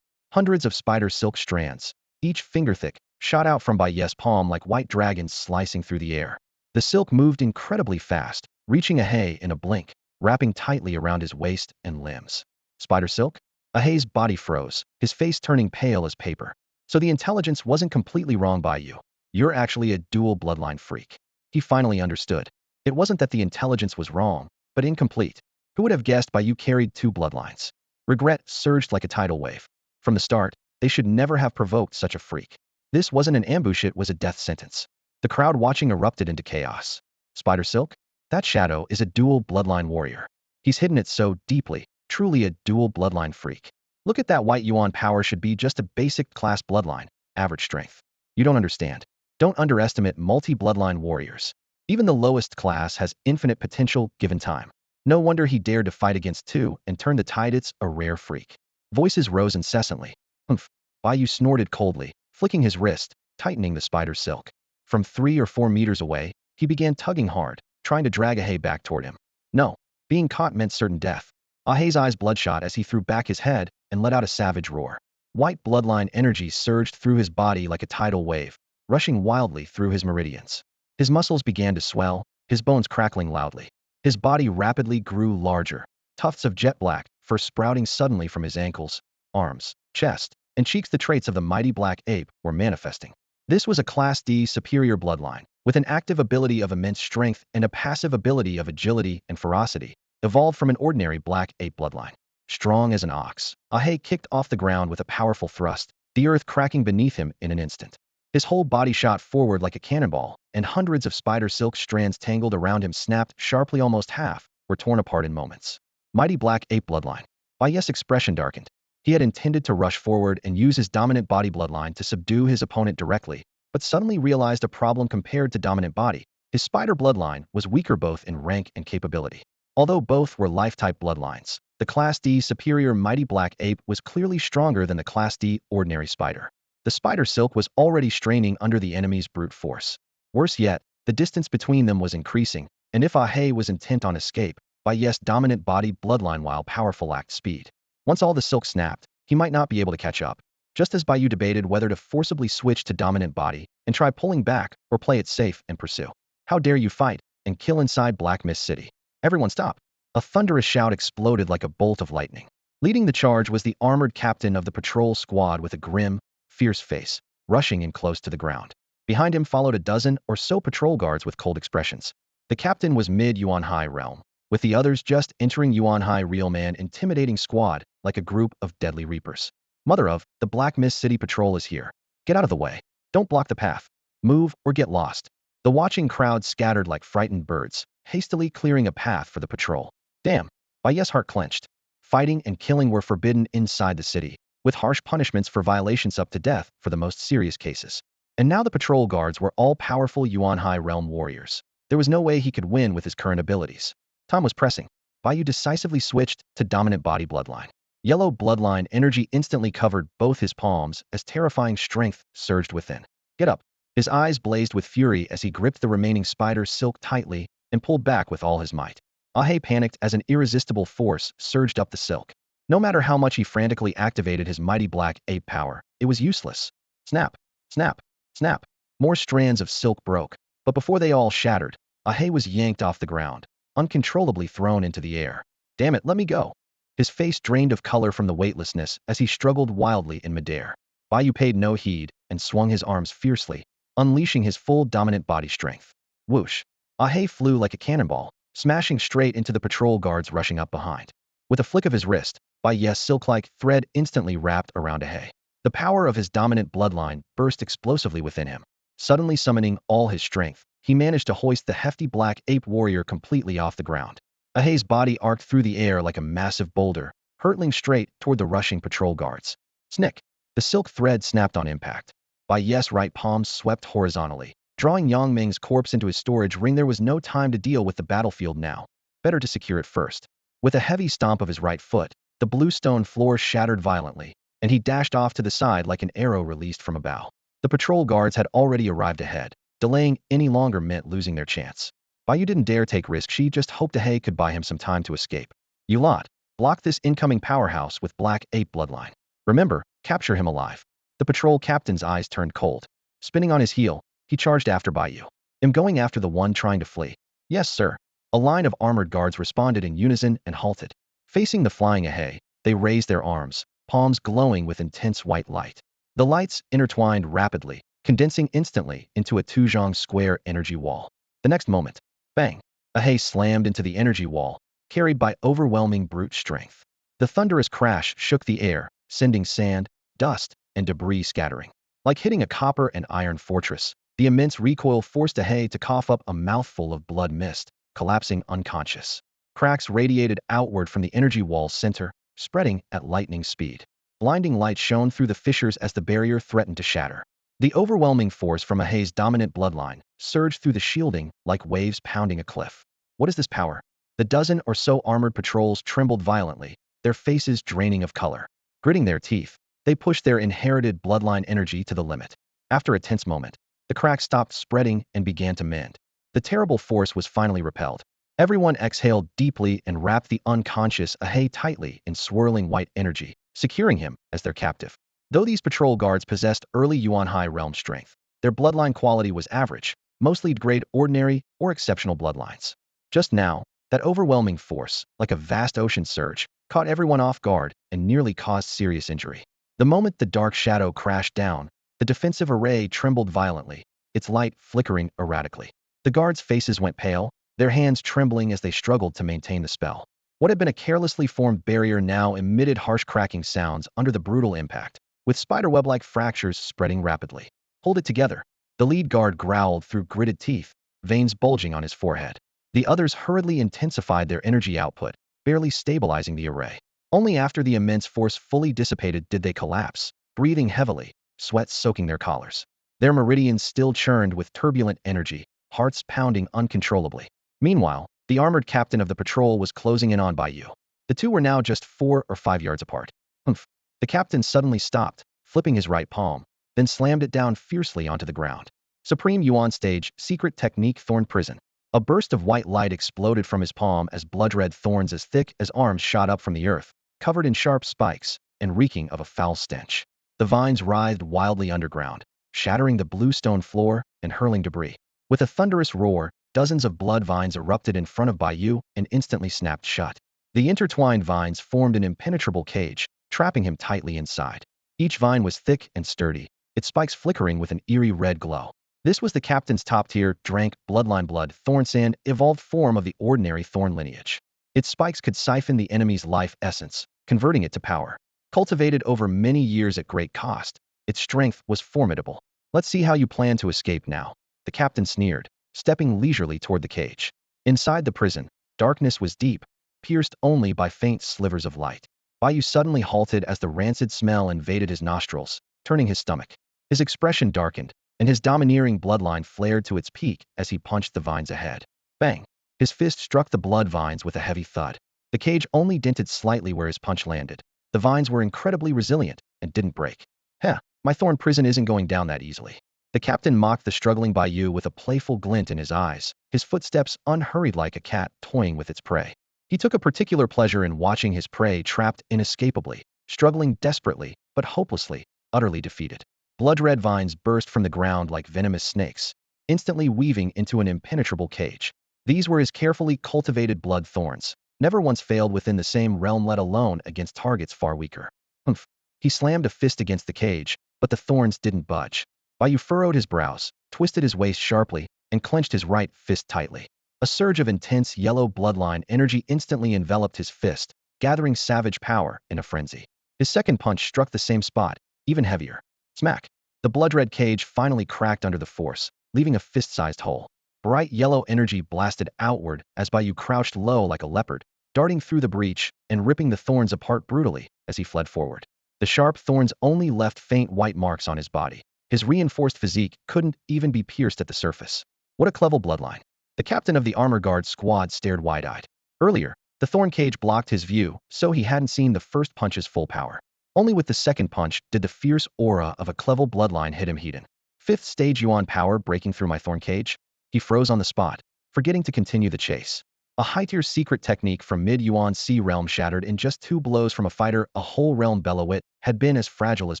Hundreds of spider silk strands, each finger-thick, shot out from Bai Yu's palm like white dragons slicing through the air. The silk moved incredibly fast, reaching Ahei in a blink, wrapping tightly around his waist and limbs. Spider silk? Ahei's body froze, his face turning pale as paper. So the intelligence wasn't completely wrong. Bai Yu. You're actually a dual bloodline freak. He finally understood. It wasn't that the intelligence was wrong, but incomplete. Who would have guessed Bai Yu carried 2 bloodlines? Regret surged like a tidal wave. From the start, they should never have provoked such a freak. This wasn't an ambush, it was a death sentence. The crowd watching erupted into chaos. Spider silk? That shadow is a dual bloodline warrior. He's hidden it so deeply, truly a dual bloodline freak. Look at that white Yuan power should be just a basic class bloodline, average strength. You don't understand. Don't underestimate multi-bloodline warriors. Even the lowest class has infinite potential given time. No wonder he dared to fight against 2 and turn the tide. It's a rare freak. Voices rose incessantly. Humph. Bai Yu snorted coldly, flicking his wrist, tightening the spider silk. From 3 or 4 meters away, he began tugging hard, trying to drag Ahei back toward him. No. Being caught meant certain death. Ahei's eyes bloodshot as he threw back his head and let out a savage roar. White bloodline energy surged through his body like a tidal wave, rushing wildly through his meridians. His muscles began to swell, his bones crackling loudly. His body rapidly grew larger. Tufts of jet black fur sprouting suddenly from his ankles, arms, chest, and cheeks. The traits of the Mighty Black Ape were manifesting. This was a Class D superior bloodline, with an active ability of immense strength and a passive ability of agility and ferocity, evolved from an ordinary Black Ape bloodline. Strong as an ox, Ahei kicked off the ground with a powerful thrust, the earth cracking beneath him in an instant. His whole body shot forward like a cannonball, and hundreds of spider silk strands tangled around him snapped sharply. Almost half were torn apart in moments. Mighty Black Ape bloodline. Bai Yu's expression darkened. He had intended to rush forward and use his dominant body bloodline to subdue his opponent directly, but suddenly realized a problem. Compared to dominant body, his spider bloodline was weaker both in rank and capability. Although both were life-type bloodlines, the Class D superior Mighty Black Ape was clearly stronger than the Class D ordinary spider. The spider silk was already straining under the enemy's brute force. Worse yet, the distance between them was increasing, and if Ahei was intent on escape, Bai Yu's dominant body bloodline while powerful lacked speed. Once all the silk snapped, he might not be able to catch up. Just as Bai Yu debated whether to forcibly switch to dominant body and try pulling back or play it safe and pursue. How dare you fight and kill inside Black Mist City? Everyone stop. A thunderous shout exploded like a bolt of lightning. Leading the charge was the armored captain of the patrol squad with a grim, fierce face, rushing in close to the ground. Behind him followed a dozen or so patrol guards with cold expressions. The captain was mid-Yuan High realm, with the others just entering Yuan High real man intimidating squad like a group of deadly reapers. Mother of, the Black Mist City Patrol is here. Get out of the way. Don't block the path. Move or get lost. The watching crowd scattered like frightened birds, hastily clearing a path for the patrol. Damn. Bai Yu's heart clenched. Fighting and killing were forbidden inside the city, with harsh punishments for violations up to death for the most serious cases. And now the patrol guards were all powerful Yuan High realm warriors. There was no way he could win with his current abilities. Time was pressing. Bai Yu decisively switched to dominant body bloodline. Yellow bloodline energy instantly covered both his palms as terrifying strength surged within. Get up. His eyes blazed with fury as he gripped the remaining spider silk tightly and pulled back with all his might. Ahe panicked as an irresistible force surged up the silk. No matter how much he frantically activated his Mighty Black Ape power, it was useless. Snap, snap, snap. More strands of silk broke, but before they all shattered, Ahe was yanked off the ground, uncontrollably thrown into the air. Damn it, let me go. His face drained of color from the weightlessness as he struggled wildly in midair. Bai Yu paid no heed and swung his arms fiercely, unleashing his full dominant body strength. Whoosh! Ahe flew like a cannonball, smashing straight into the patrol guards rushing up behind. With a flick of his wrist, Bai Yu's silk-like thread instantly wrapped around Ahe. The power of his dominant bloodline burst explosively within him. Suddenly summoning all his strength, he managed to hoist the hefty Black Ape warrior completely off the ground. Ahe's body arced through the air like a massive boulder, hurtling straight toward the rushing patrol guards. Snick! The silk thread snapped on impact. Bai Yu's right palm swept horizontally, drawing Yang Ming's corpse into his storage ring. There was no time to deal with the battlefield now. Better to secure it first. With a heavy stomp of his right foot, the blue stone floor shattered violently, and he dashed off to the side like an arrow released from a bow. The patrol guards had already arrived ahead. Delaying any longer meant losing their chance. Bai Yu didn't dare take risks. She just hoped Ahe could buy him some time to escape. You lot, block this incoming powerhouse with Black Ape bloodline. Remember, capture him alive. The patrol captain's eyes turned cold. Spinning on his heel, he charged after Bai Yu. I'm going after the one trying to flee. Yes, sir. A line of armored guards responded in unison and halted. Facing the flying Ahe, they raised their arms, palms glowing with intense white light. The lights intertwined rapidly, condensing instantly into a Tuzhong square energy wall. The next moment, bang! Ahe slammed into the energy wall, carried by overwhelming brute strength. The thunderous crash shook the air, sending sand, dust, and debris scattering. Like hitting a copper and iron fortress, the immense recoil forced Ahe to cough up a mouthful of blood mist, collapsing unconscious. Cracks radiated outward from the energy wall's center, spreading at lightning speed. Blinding light shone through the fissures as the barrier threatened to shatter. The overwhelming force from Ahe's dominant bloodline surged through the shielding like waves pounding a cliff. What is this power? The dozen or so armored patrols trembled violently, their faces draining of color. Gritting their teeth, they pushed their inherited bloodline energy to the limit. After a tense moment, the cracks stopped spreading and began to mend. The terrible force was finally repelled. Everyone exhaled deeply and wrapped the unconscious Ahe tightly in swirling white energy, securing him as their captive. Though these patrol guards possessed early Yuan High realm strength, their bloodline quality was average, mostly grade ordinary or exceptional bloodlines. Just now, that overwhelming force, like a vast ocean surge, caught everyone off guard and nearly caused serious injury. The moment the dark shadow crashed down, the defensive array trembled violently, its light flickering erratically. The guards' faces went pale, their hands trembling as they struggled to maintain the spell. What had been a carelessly formed barrier now emitted harsh cracking sounds under the brutal impact, with spiderweb-like fractures spreading rapidly. Hold it together. The lead guard growled through gritted teeth, veins bulging on his forehead. The others hurriedly intensified their energy output, barely stabilizing the array. Only after the immense force fully dissipated did they collapse, breathing heavily, sweat soaking their collars. Their meridians still churned with turbulent energy, hearts pounding uncontrollably. Meanwhile, the armored captain of the patrol was closing in on Bai Yu. The two were now just 4 or 5 yards apart. Humph. The captain suddenly stopped, flipping his right palm, then slammed it down fiercely onto the ground. Supreme Yuan Stage, Secret Technique Thorn Prison. A burst of white light exploded from his palm as blood-red thorns as thick as arms shot up from the earth, covered in sharp spikes and reeking of a foul stench. The vines writhed wildly underground, shattering the blue stone floor and hurling debris. With a thunderous roar, dozens of blood vines erupted in front of Bai Yu and instantly snapped shut. The intertwined vines formed an impenetrable cage, trapping him tightly inside. Each vine was thick and sturdy, its spikes flickering with an eerie red glow. This was the captain's top-tier, drank, bloodline Bloodthorn sand evolved form of the ordinary thorn lineage. Its spikes could siphon the enemy's life essence, converting it to power. Cultivated over many years at great cost, its strength was formidable. Let's see how you plan to escape now, the captain sneered, stepping leisurely toward the cage. Inside the prison, darkness was deep, pierced only by faint slivers of light. Bai Yu suddenly halted as the rancid smell invaded his nostrils, turning his stomach. His expression darkened, and his domineering bloodline flared to its peak as he punched the vines ahead. Bang! His fist struck the blood vines with a heavy thud. The cage only dented slightly where his punch landed. The vines were incredibly resilient and didn't break. Heh, my thorn prison isn't going down that easily. The captain mocked the struggling Bai Yu with a playful glint in his eyes, his footsteps unhurried like a cat toying with its prey. He took a particular pleasure in watching his prey trapped inescapably, struggling desperately, but hopelessly, utterly defeated. Blood-red vines burst from the ground like venomous snakes, instantly weaving into an impenetrable cage. These were his carefully cultivated blood thorns, never once failed within the same realm, let alone against targets far weaker. Humph. He slammed a fist against the cage, but the thorns didn't budge. Bai Yu furrowed his brows, twisted his waist sharply, and clenched his right fist tightly. A surge of intense yellow bloodline energy instantly enveloped his fist, gathering savage power in a frenzy. His second punch struck the same spot, even heavier. Smack! The blood-red cage finally cracked under the force, leaving a fist-sized hole. Bright yellow energy blasted outward as Bai Yu crouched low like a leopard, darting through the breach and ripping the thorns apart brutally as he fled forward. The sharp thorns only left faint white marks on his body. His reinforced physique couldn't even be pierced at the surface. What a clever bloodline. The captain of the armor guard squad stared wide-eyed. Earlier, the thorn cage blocked his view, so he hadn't seen the first punch's full power. Only with the second punch did the fierce aura of a clever bloodline hit him hidden. Fifth stage Yuan power breaking through my thorn cage? He froze on the spot, forgetting to continue the chase. A high-tier secret technique from mid-Yuan Sea realm shattered in just 2 blows from a fighter a whole realm Belowit had been as fragile as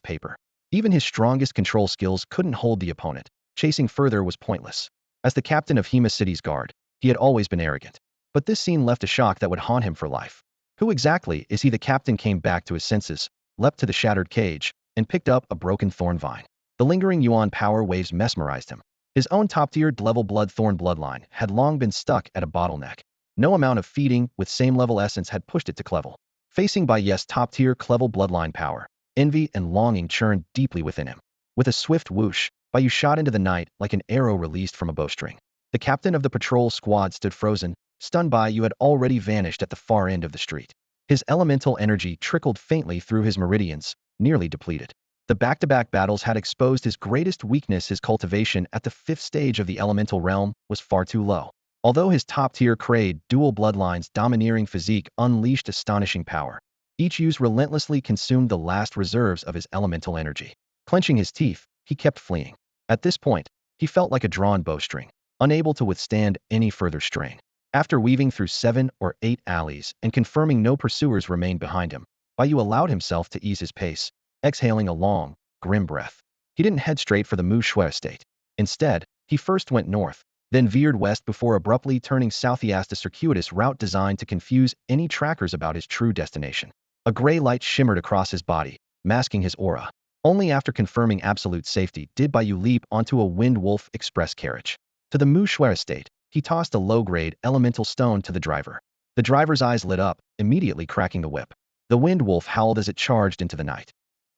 paper. Even his strongest control skills couldn't hold the opponent. Chasing further was pointless. As the captain of Hema City's guard, he had always been arrogant. But this scene left a shock that would haunt him for life. Who exactly is he? The captain came back to his senses, leapt to the shattered cage, and picked up a broken thorn vine. The lingering Yuan power waves mesmerized him. His own top-tier level Bloodthorn bloodline had long been stuck at a bottleneck. No amount of feeding with same-level essence had pushed it to Clevel. Facing Bai Yu's top-tier Clevel bloodline power, envy and longing churned deeply within him. With a swift whoosh, Bai Yu shot into the night like an arrow released from a bowstring. The captain of the patrol squad stood frozen, stunned. Bai Yu had already vanished at the far end of the street. His elemental energy trickled faintly through his meridians, nearly depleted. The back-to-back battles had exposed his greatest weakness. His cultivation at the 5th stage of the elemental realm was far too low. Although his top-tier Kraid dual bloodline's domineering physique unleashed astonishing power, each use relentlessly consumed the last reserves of his elemental energy. Clenching his teeth, he kept fleeing. At this point, he felt like a drawn bowstring, unable to withstand any further strain. After weaving through 7 or 8 alleys and confirming no pursuers remained behind him, Bai Yu allowed himself to ease his pace, exhaling a long, grim breath. He didn't head straight for the Mu Shui estate. Instead, he first went north, then veered west before abruptly turning southeast, a circuitous route designed to confuse any trackers about his true destination. A gray light shimmered across his body, masking his aura. Only after confirming absolute safety did Bai Yu leap onto a Wind Wolf express carriage. To the Mu Shui estate, he tossed a low-grade elemental stone to the driver. The driver's eyes lit up, immediately cracking the whip. The Wind Wolf howled as it charged into the night.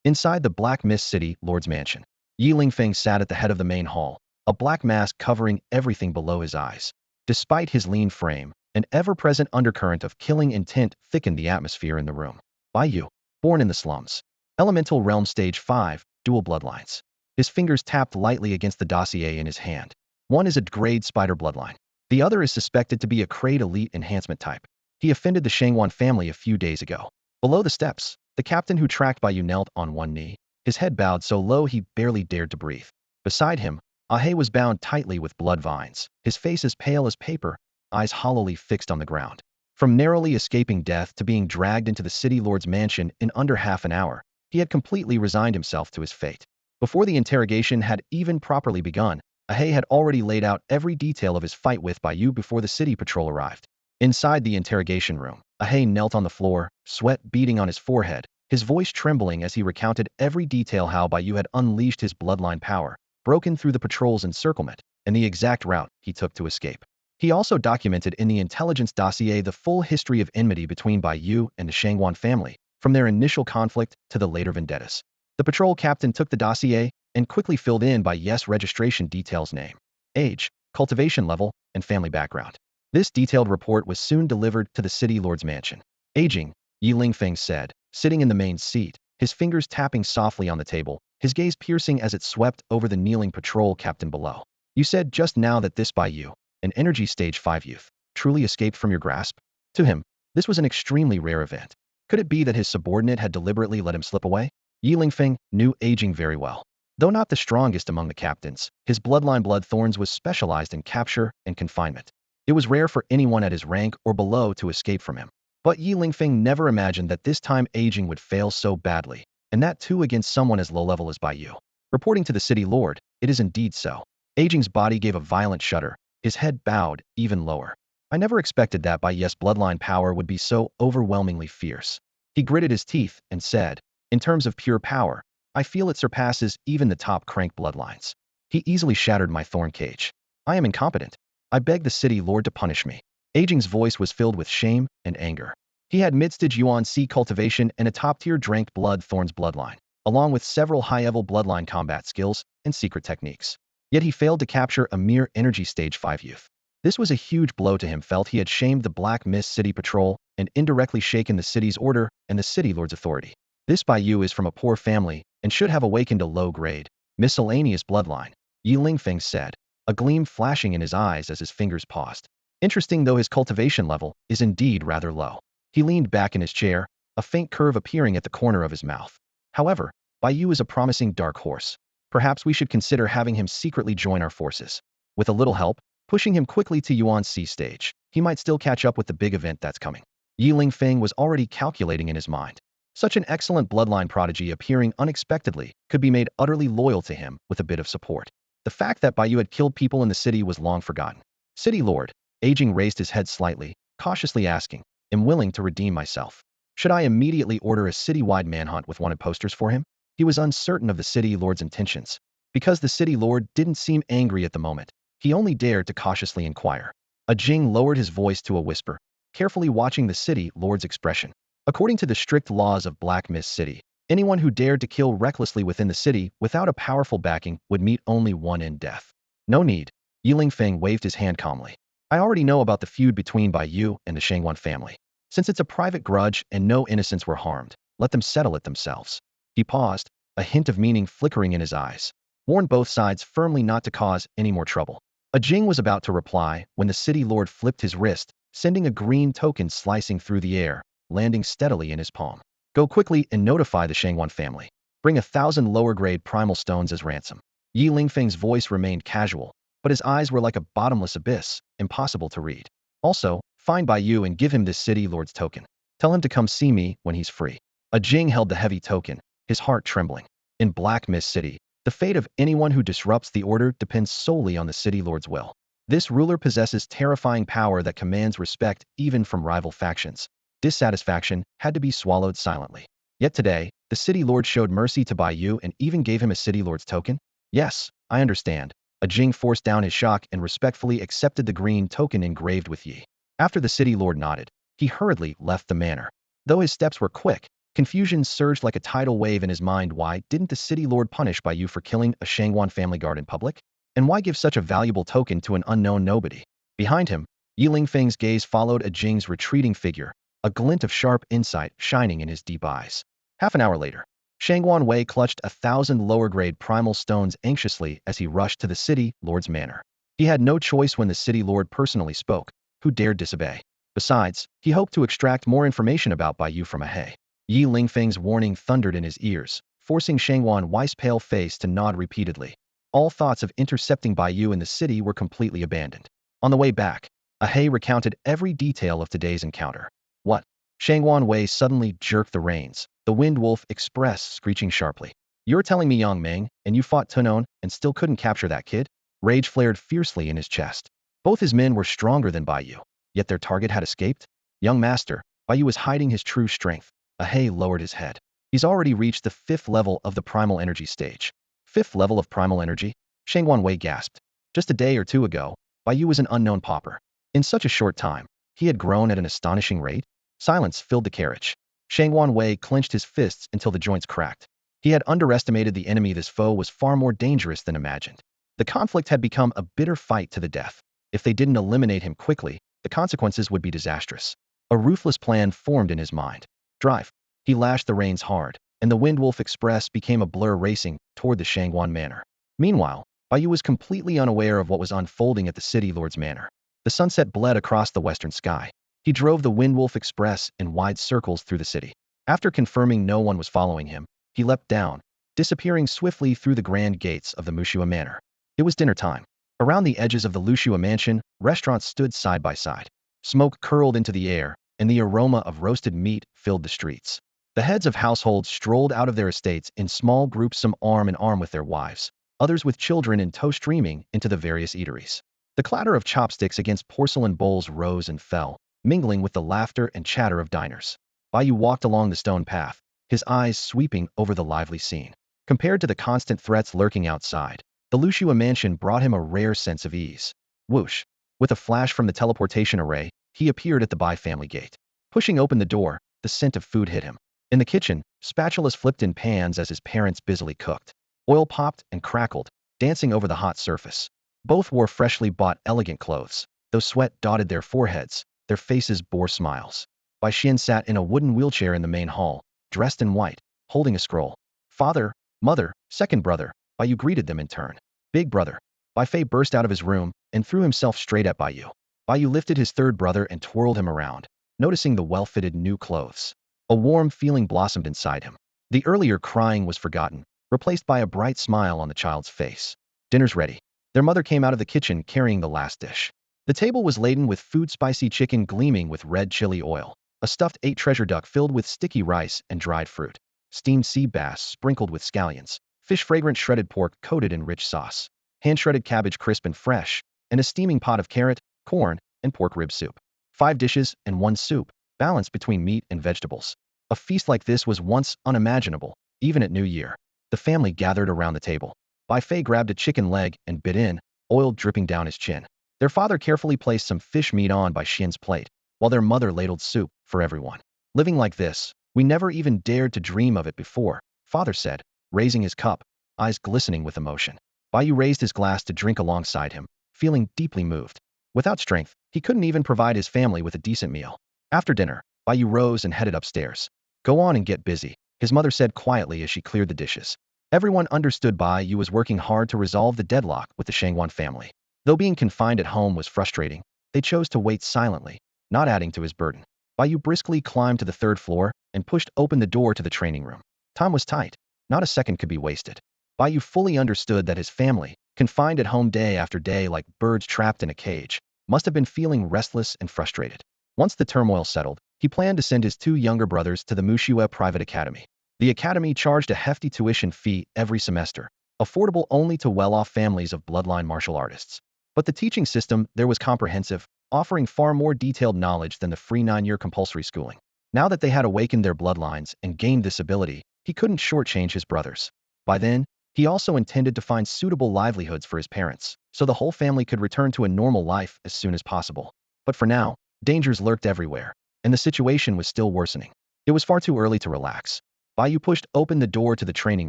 Inside the Black Mist City Lord's mansion, Yi Lingfeng sat at the head of the main hall, a black mask covering everything below his eyes. Despite his lean frame, an ever-present undercurrent of killing intent thickened the atmosphere in the room. Bai Yu, born in the slums. Elemental Realm Stage 5, Dual Bloodlines. His fingers tapped lightly against the dossier in his hand. One is a grade spider bloodline. The other is suspected to be a Kraid elite enhancement type. He offended the Shangwan family a few days ago. Below the steps, the captain who tracked Bai Yu knelt on one knee, his head bowed so low he barely dared to breathe. Beside him, Ahe was bound tightly with blood vines, his face as pale as paper, eyes hollowly fixed on the ground. From narrowly escaping death to being dragged into the city lord's mansion in under half an hour, He had completely resigned himself to his fate. Before the interrogation had even properly begun, Ahe had already laid out every detail of his fight with Bai Yu before the city patrol arrived. Inside the interrogation room, Ahe knelt on the floor, sweat beading on his forehead, his voice trembling as he recounted every detail how Bai Yu had unleashed his bloodline power, broken through the patrol's encirclement, and the exact route he took to escape. He also documented in the intelligence dossier the full history of enmity between Bai Yu and the Shangwan family, from their initial conflict to the later vendettas. The patrol captain took the dossier and quickly filled in Bai Yu's registration details: name, age, cultivation level, and family background. This detailed report was soon delivered to the city lord's mansion. Aging, Yi Lingfeng said, sitting in the main seat, his fingers tapping softly on the table, his gaze piercing as it swept over the kneeling patrol captain below. You said just now that this Bai Yu, an energy stage 5 youth, truly escaped from your grasp? To him, this was an extremely rare event. Could it be that his subordinate had deliberately let him slip away? Yi Lingfeng knew Aging very well. Though not the strongest among the captains, his bloodline Bloodthorns was specialized in capture and confinement. It was rare for anyone at his rank or below to escape from him. But Yi Lingfeng never imagined that this time Aging would fail so badly, and that too against someone as low-level as Bai Yu. Reporting to the city lord, it is indeed so. Aging's body gave a violent shudder, his head bowed even lower. I never expected that Bai Yu's bloodline power would be so overwhelmingly fierce. He gritted his teeth and said, in terms of pure power, I feel it surpasses even the top crank bloodlines. He easily shattered my thorn cage. I am incompetent. I beg the city lord to punish me. Aging's voice was filled with shame and anger. He had mid-stage Yuan C cultivation and a top-tier Drank Bloodthorn's bloodline, along with several high-level bloodline combat skills and secret techniques. Yet he failed to capture a mere energy stage 5 youth. This was a huge blow to him. Felt he had shamed the Black Mist City Patrol and indirectly shaken the city's order and the city lord's authority. This Bai Yu is from a poor family and should have awakened a low-grade, miscellaneous bloodline, Yi Lingfeng said, a gleam flashing in his eyes as his fingers paused. Interesting, though his cultivation level is indeed rather low. He leaned back in his chair, a faint curve appearing at the corner of his mouth. However, Bai Yu is a promising dark horse. Perhaps we should consider having him secretly join our forces. With a little help, pushing him quickly to Yuan C stage, he might still catch up with the big event that's coming. Yi Lingfeng was already calculating in his mind. Such an excellent bloodline prodigy appearing unexpectedly could be made utterly loyal to him with a bit of support. The fact that Bai Yu had killed people in the city was long forgotten. City Lord, Aging raised his head slightly, cautiously asking, am willing to redeem myself. Should I immediately order a city-wide manhunt with wanted posters for him? He was uncertain of the city lord's intentions. Because the city lord didn't seem angry at the moment, he only dared to cautiously inquire. Jing lowered his voice to a whisper, carefully watching the city lord's expression. According to the strict laws of Black Mist City, anyone who dared to kill recklessly within the city without a powerful backing would meet only one in death. No need. Yi Lingfeng waved his hand calmly. I already know about the feud between Bai Yu and the Shangwan family. Since it's a private grudge and no innocents were harmed, let them settle it themselves. He paused, a hint of meaning flickering in his eyes, warned both sides firmly not to cause any more trouble. Jing was about to reply when the city lord flipped his wrist, sending a green token slicing through the air, landing steadily in his palm. Go quickly and notify the Shangwan family. Bring 1,000 lower-grade primal stones as ransom. Yi Lingfeng's voice remained casual, but his eyes were like a bottomless abyss, impossible to read. Also, find Bai Yu and give him this city lord's token. Tell him to come see me when he's free. Jing held the heavy token, his heart trembling. In Black Mist City, the fate of anyone who disrupts the order depends solely on the city lord's will. This ruler possesses terrifying power that commands respect even from rival factions. Dissatisfaction had to be swallowed silently. Yet today, the city lord showed mercy to Bai Yu and even gave him a city lord's token? Yes, I understand. Jing forced down his shock and respectfully accepted the green token engraved with Yi. After the city lord nodded, he hurriedly left the manor. Though his steps were quick, confusion surged like a tidal wave in his mind. Why didn't the city lord punish Bai Yu for killing a Shangwan family guard in public? And why give such a valuable token to an unknown nobody? Behind him, Yi Lingfeng's gaze followed Jing's retreating figure, a glint of sharp insight shining in his deep eyes. Half an hour later, Shangwan Wei clutched 1,000 lower-grade primal stones anxiously as he rushed to the city lord's manor. He had no choice when the city lord personally spoke. Who dared disobey? Besides, he hoped to extract more information about Bai Yu from Ahe. Yi Lingfeng's warning thundered in his ears, forcing Shangwan Wei's pale face to nod repeatedly. All thoughts of intercepting Bai Yu in the city were completely abandoned. On the way back, Ahe recounted every detail of today's encounter. What? Shangwan Wei suddenly jerked the reins, the Wind Wolf Express screeching sharply. You're telling me Yang Meng, and you fought Tunon and still couldn't capture that kid? Rage flared fiercely in his chest. Both his men were stronger than Bai Yu, yet their target had escaped? Young master, Bai Yu was hiding his true strength. Ahei lowered his head. He's already reached the 5th level of the primal energy stage. 5th level of primal energy? Shangwan Wei gasped. Just a day or two ago, Bai Yu was an unknown pauper. In such a short time, he had grown at an astonishing rate. Silence filled the carriage. Shangwan Wei clenched his fists until the joints cracked. He had underestimated the enemy. This foe was far more dangerous than imagined. The conflict had become a bitter fight to the death. If they didn't eliminate him quickly, the consequences would be disastrous. A ruthless plan formed in his mind. Drive. He lashed the reins hard, and the Windwolf Express became a blur racing toward the Shangwan Manor. Meanwhile, Bai Yu was completely unaware of what was unfolding at the city lord's manor. The sunset bled across the western sky. He drove the Windwolf Express in wide circles through the city. After confirming no one was following him, he leapt down, disappearing swiftly through the grand gates of the Mushua Manor. It was dinner time. Around the edges of the Lushua mansion, restaurants stood side by side. Smoke curled into the air, and the aroma of roasted meat filled the streets. The heads of households strolled out of their estates in small groups, some arm in arm with their wives, others with children in tow streaming into the various eateries. The clatter of chopsticks against porcelain bowls rose and fell, mingling with the laughter and chatter of diners. Bai Yu walked along the stone path, his eyes sweeping over the lively scene. Compared to the constant threats lurking outside, the Lushua mansion brought him a rare sense of ease. Whoosh! With a flash from the teleportation array, he appeared at the Bai family gate. Pushing open the door, the scent of food hit him. In the kitchen, spatulas flipped in pans as his parents busily cooked. Oil popped and crackled, dancing over the hot surface. Both wore freshly bought elegant clothes. Though sweat dotted their foreheads, their faces bore smiles. Bai Xian sat in a wooden wheelchair in the main hall, dressed in white, holding a scroll. Father, mother, second brother, Bai Yu greeted them in turn. Big brother. Bai Fei burst out of his room and threw himself straight at Bai Yu. Bai Yu lifted his third brother and twirled him around, noticing the well-fitted new clothes. A warm feeling blossomed inside him. The earlier crying was forgotten, replaced by a bright smile on the child's face. Dinner's ready. Their mother came out of the kitchen carrying the last dish. The table was laden with food, spicy chicken gleaming with red chili oil, a stuffed 8 treasure duck filled with sticky rice and dried fruit, steamed sea bass sprinkled with scallions, fish fragrant shredded pork coated in rich sauce, hand-shredded cabbage crisp and fresh, and a steaming pot of carrot, corn, and pork rib soup. 5 dishes and 1 soup, balanced between meat and vegetables. A feast like this was once unimaginable, even at New Year. The family gathered around the table. Bai Fei grabbed a chicken leg and bit in, oil dripping down his chin. Their father carefully placed some fish meat on Bai Xian's plate, while their mother ladled soup for everyone. Living like this, we never even dared to dream of it before, father said, raising his cup, eyes glistening with emotion. Bai Yu raised his glass to drink alongside him, feeling deeply moved. Without strength, he couldn't even provide his family with a decent meal. After dinner, Bai Yu rose and headed upstairs. Go on and get busy, his mother said quietly as she cleared the dishes. Everyone understood Bai Yu was working hard to resolve the deadlock with the Shangwan family. Though being confined at home was frustrating, they chose to wait silently, not adding to his burden. Bai Yu briskly climbed to the 3rd floor and pushed open the door to the training room. Time was tight. Not a second could be wasted. Bai Yu fully understood that his family, confined at home day after day like birds trapped in a cage, must have been feeling restless and frustrated. Once the turmoil settled, he planned to send his 2 younger brothers to the Mushua Private Academy. The academy charged a hefty tuition fee every semester, affordable only to well-off families of bloodline martial artists. But the teaching system there was comprehensive, offering far more detailed knowledge than the free 9-year compulsory schooling. Now that they had awakened their bloodlines and gained this ability, he couldn't shortchange his brothers. By then, he also intended to find suitable livelihoods for his parents, so the whole family could return to a normal life as soon as possible. But for now, dangers lurked everywhere, and the situation was still worsening. It was far too early to relax. Bai Yu pushed open the door to the training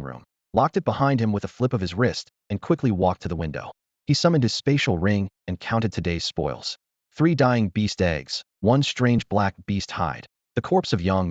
room, locked it behind him with a flip of his wrist, and quickly walked to the window. He summoned his spatial ring and counted today's spoils. 3 dying beast eggs, 1 strange black beast hide, the corpse of Yang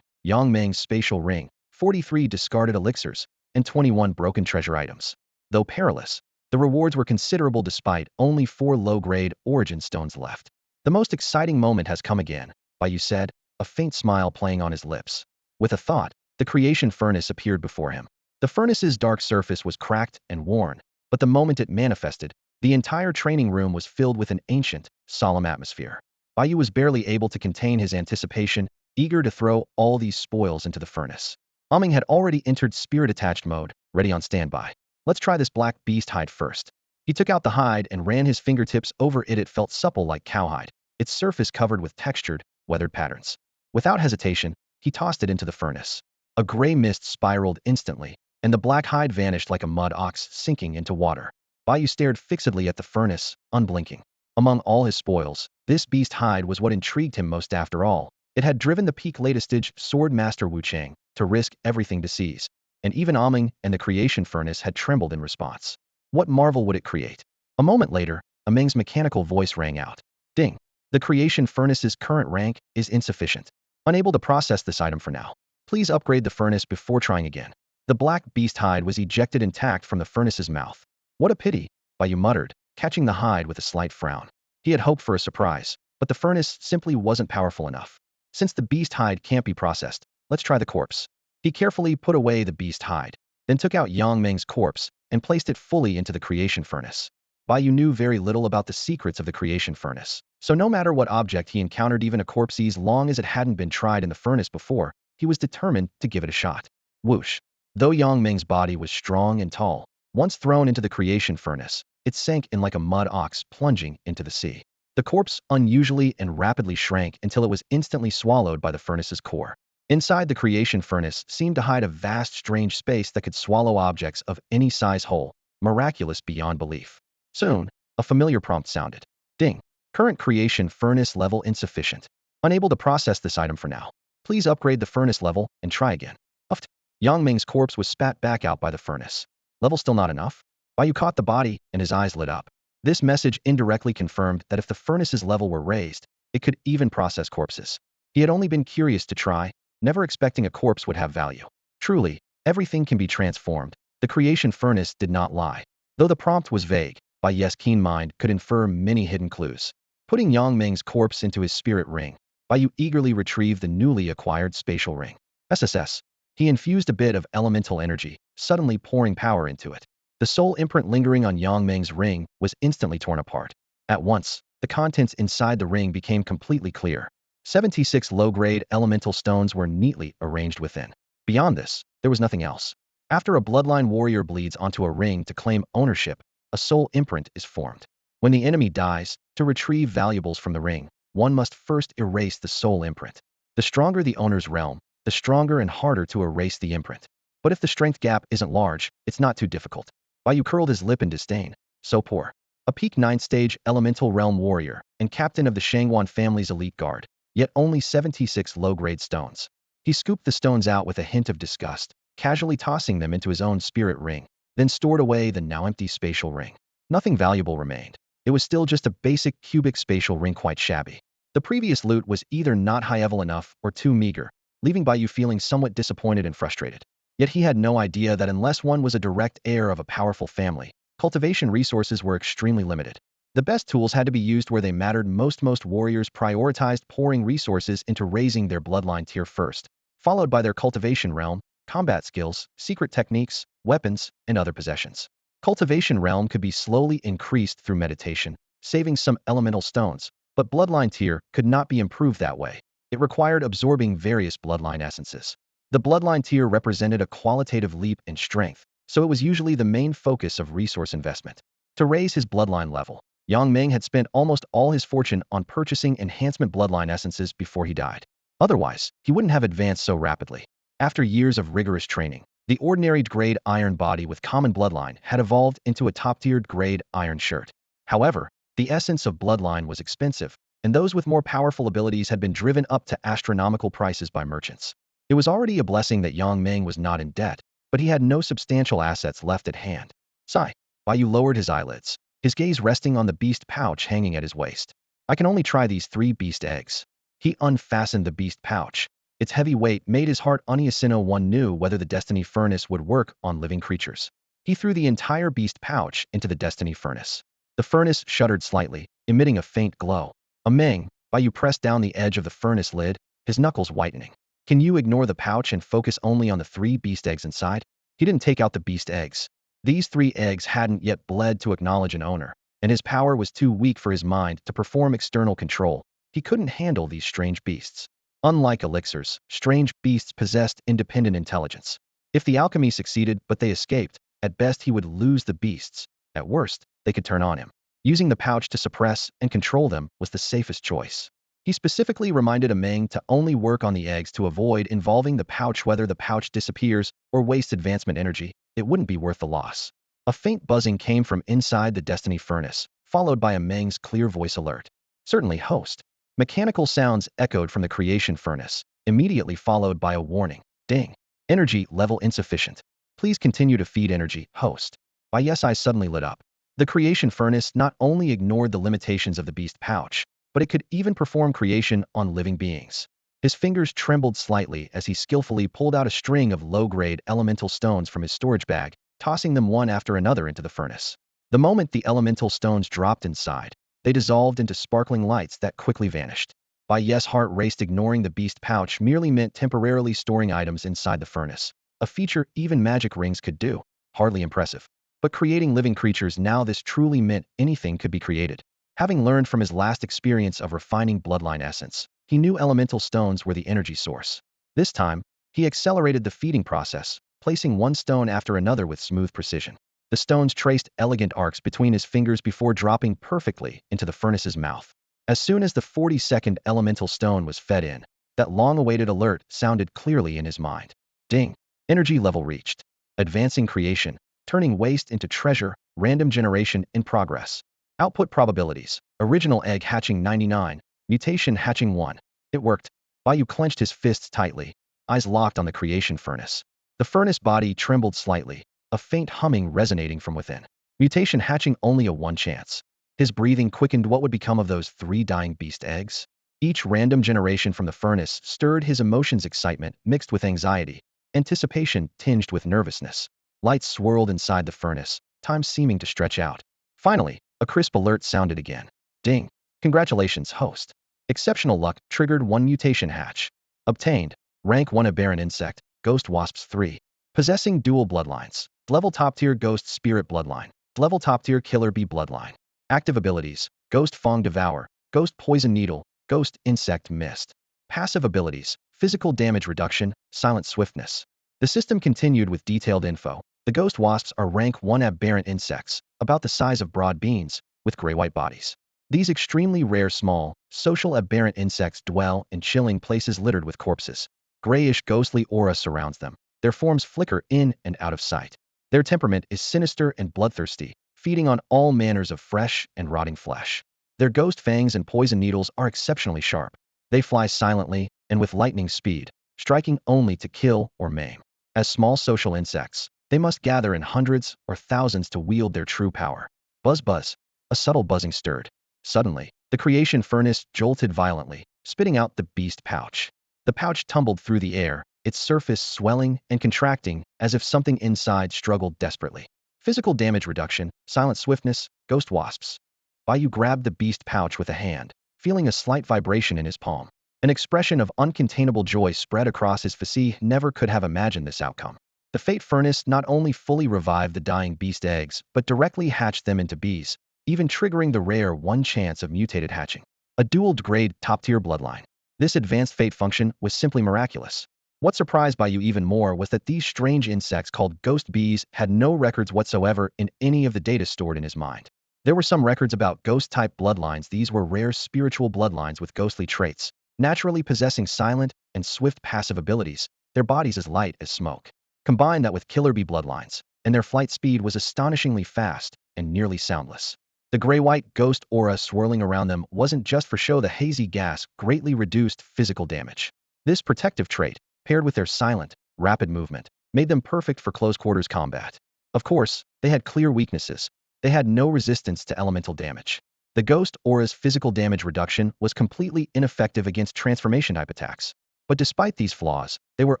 Meng's spatial ring, 43 discarded elixirs, and 21 broken treasure items. Though perilous, the rewards were considerable despite only 4 low-grade origin stones left. The most exciting moment has come again, Bai Yu said, a faint smile playing on his lips. With a thought, the creation furnace appeared before him. The furnace's dark surface was cracked and worn, but the moment it manifested, the entire training room was filled with an ancient, solemn atmosphere. Bai Yu was barely able to contain his anticipation, eager to throw all these spoils into the furnace. Aming had already entered spirit-attached mode, ready on standby. Let's try this black beast hide first. He took out the hide and ran his fingertips over it. It felt supple like cowhide, its surface covered with textured, weathered patterns. Without hesitation, he tossed it into the furnace. A gray mist spiraled instantly, and the black hide vanished like a mud ox sinking into water. Bai Yu stared fixedly at the furnace, unblinking. Among all his spoils, this beast hide was what intrigued him most after all. It had driven the peak latestage sword master Wu Chang to risk everything to seize, and even Aming and the creation furnace had trembled in response. What marvel would it create? A moment later, Aming's mechanical voice rang out. Ding! The creation furnace's current rank is insufficient. Unable to process this item for now. Please upgrade the furnace before trying again. The black beast hide was ejected intact from the furnace's mouth. What a pity, Bai Yu muttered, catching the hide with a slight frown. He had hoped for a surprise, but the furnace simply wasn't powerful enough. Since the beast hide can't be processed, let's try the corpse. He carefully put away the beast hide, then took out Yang Meng's corpse and placed it fully into the creation furnace. Bai Yu knew very little about the secrets of the creation furnace, so no matter what object he encountered, even a corpse, as long as it hadn't been tried in the furnace before, he was determined to give it a shot. Whoosh! Though Yang Meng's body was strong and tall, once thrown into the creation furnace, it sank in like a mud ox plunging into the sea. The corpse unusually and rapidly shrank until it was instantly swallowed by the furnace's core. Inside the creation furnace seemed to hide a vast, strange space that could swallow objects of any size whole, miraculous beyond belief. Soon, a familiar prompt sounded. Ding! Current creation furnace level insufficient. Unable to process this item for now. Please upgrade the furnace level and try again. Uffed! Yang Ming's corpse was spat back out by the furnace. Level still not enough? Bai Yu caught the body, and his eyes lit up. This message indirectly confirmed that if the furnace's level were raised, it could even process corpses. He had only been curious to try, never expecting a corpse would have value. Truly, everything can be transformed. The creation furnace did not lie. Though the prompt was vague, Bai Yu's keen mind could infer many hidden clues. Putting Yang Meng's corpse into his spirit ring, Bai Yu eagerly retrieved the newly acquired spatial ring. SSS. He infused a bit of elemental energy, suddenly pouring power into it. The soul imprint lingering on Yang Meng's ring was instantly torn apart. At once, the contents inside the ring became completely clear. 76 low-grade elemental stones were neatly arranged within. Beyond this, there was nothing else. After a bloodline warrior bleeds onto a ring to claim ownership, a soul imprint is formed. When the enemy dies, to retrieve valuables from the ring, one must first erase the soul imprint. The stronger the owner's realm, the stronger and harder to erase the imprint. But if the strength gap isn't large, it's not too difficult. Bai Yu curled his lip in disdain. So poor. A peak 9th stage elemental realm warrior and captain of the Shangwan family's elite guard, yet only 76 low-grade stones. He scooped the stones out with a hint of disgust, casually tossing them into his own spirit ring, then stored away the now empty spatial ring. Nothing valuable remained. It was still just a basic cubic spatial ring, quite shabby. The previous loot was either not high-level enough or too meager, leaving Bai Yu feeling somewhat disappointed and frustrated. Yet he had no idea that unless one was a direct heir of a powerful family, cultivation resources were extremely limited. The best tools had to be used where they mattered most. Most warriors prioritized pouring resources into raising their bloodline tier first, followed by their cultivation realm, combat skills, secret techniques, weapons, and other possessions. Cultivation realm could be slowly increased through meditation, saving some elemental stones, but bloodline tier could not be improved that way. It required absorbing various bloodline essences. The bloodline tier represented a qualitative leap in strength, so it was usually the main focus of resource investment. To raise his bloodline level, Yang Meng had spent almost all his fortune on purchasing enhancement bloodline essences before he died. Otherwise, he wouldn't have advanced so rapidly. After years of rigorous training, the ordinary grade iron body with common bloodline had evolved into a top-tiered grade iron shirt. However, the essence of bloodline was expensive, and those with more powerful abilities had been driven up to astronomical prices by merchants. It was already a blessing that Yang Meng was not in debt, but he had no substantial assets left at hand. Sigh. Bai Yu lowered his eyelids, his gaze resting on the beast pouch hanging at his waist. I can only try these 3 beast eggs. He unfastened the beast pouch. Its heavy weight made his heart uneasy. No one knew whether the destiny furnace would work on living creatures. He threw the entire beast pouch into the destiny furnace. The furnace shuddered slightly, emitting a faint glow. Meng, Bai Yu pressed down the edge of the furnace lid, his knuckles whitening. Can you ignore the pouch and focus only on the 3 beast eggs inside? He didn't take out the beast eggs. These 3 eggs hadn't yet bled to acknowledge an owner, and his power was too weak for his mind to perform external control. He couldn't handle these strange beasts. Unlike elixirs, strange beasts possessed independent intelligence. If the alchemy succeeded but they escaped, at best he would lose the beasts. At worst, they could turn on him. Using the pouch to suppress and control them was the safest choice. He specifically reminded Meng to only work on the eggs to avoid involving the pouch. Whether the pouch disappears or wastes advancement energy, it wouldn't be worth the loss. A faint buzzing came from inside the Destiny Furnace, followed by Meng's clear voice alert. Certainly, host. Mechanical sounds echoed from the Creation Furnace, immediately followed by a warning. Ding. Energy level insufficient. Please continue to feed energy, host. Bai's eyes suddenly lit up. The Creation Furnace not only ignored the limitations of the beast pouch, but it could even perform creation on living beings. His fingers trembled slightly as he skillfully pulled out a string of low-grade elemental stones from his storage bag, tossing them one after another into the furnace. The moment the elemental stones dropped inside, they dissolved into sparkling lights that quickly vanished. Bai's heart raced. Ignoring the beast pouch merely meant temporarily storing items inside the furnace, a feature even magic rings could do. Hardly impressive. But creating living creatures, now this truly meant anything could be created. Having learned from his last experience of refining bloodline essence, he knew elemental stones were the energy source. This time, he accelerated the feeding process, placing one stone after another with smooth precision. The stones traced elegant arcs between his fingers before dropping perfectly into the furnace's mouth. As soon as the 42nd elemental stone was fed in, that long-awaited alert sounded clearly in his mind. Ding. Energy level reached. Advancing creation, turning waste into treasure, random generation in progress. Output probabilities. Original egg hatching 99, mutation hatching 1. It worked. Bai Yu clenched his fists tightly, eyes locked on the Creation Furnace. The furnace body trembled slightly, a faint humming resonating from within. Mutation hatching only a 1 chance. His breathing quickened. What would become of those 3 dying beast eggs? Each random generation from the furnace stirred his emotions, excitement mixed with anxiety, anticipation tinged with nervousness. Lights swirled inside the furnace, time seeming to stretch out. Finally, a crisp alert sounded again. Ding. Congratulations, host. Exceptional luck triggered 1 mutation hatch. Obtained. Rank 1 aberrant insect, ghost wasps 3. Possessing dual bloodlines. Level top tier ghost spirit bloodline. Level top tier killer bee bloodline. Active abilities: Ghost Fang Devour, Ghost Poison Needle, Ghost Insect Mist. Passive abilities: Physical Damage Reduction, Silent Swiftness. The system continued with detailed info. The ghost wasps are rank 1 aberrant insects, about the size of broad beans, with gray-white bodies. These extremely rare small, social aberrant insects dwell in chilling places littered with corpses. Grayish ghostly aura surrounds them. Their forms flicker in and out of sight. Their temperament is sinister and bloodthirsty, feeding on all manners of fresh and rotting flesh. Their ghost fangs and poison needles are exceptionally sharp. They fly silently and with lightning speed, striking only to kill or maim. As small social insects, they must gather in hundreds or thousands to wield their true power. Buzz buzz. A subtle buzzing stirred. Suddenly, the Creation Furnace jolted violently, spitting out the beast pouch. The pouch tumbled through the air, its surface swelling and contracting as if something inside struggled desperately. Physical damage reduction, silent swiftness, ghost wasps. Bai Yu grabbed the beast pouch with a hand, feeling a slight vibration in his palm. An expression of uncontainable joy spread across his face. He never could have imagined this outcome. The Fate Furnace not only fully revived the dying beast eggs, but directly hatched them into bees, even triggering the rare 1 chance of mutated hatching. A dual-grade top-tier bloodline. This advanced fate function was simply miraculous. What surprised Bai Yu even more was that these strange insects called ghost bees had no records whatsoever in any of the data stored in his mind. There were some records about ghost-type bloodlines. These were rare spiritual bloodlines with ghostly traits, naturally possessing silent and swift passive abilities, their bodies as light as smoke. Combine that with killer bee bloodlines, and their flight speed was astonishingly fast and nearly soundless. The gray-white ghost aura swirling around them wasn't just for show. The hazy gas greatly reduced physical damage. This protective trait, paired with their silent, rapid movement, made them perfect for close-quarters combat. Of course, they had clear weaknesses. They had no resistance to elemental damage. The ghost aura's physical damage reduction was completely ineffective against transformation-type attacks. But despite these flaws, they were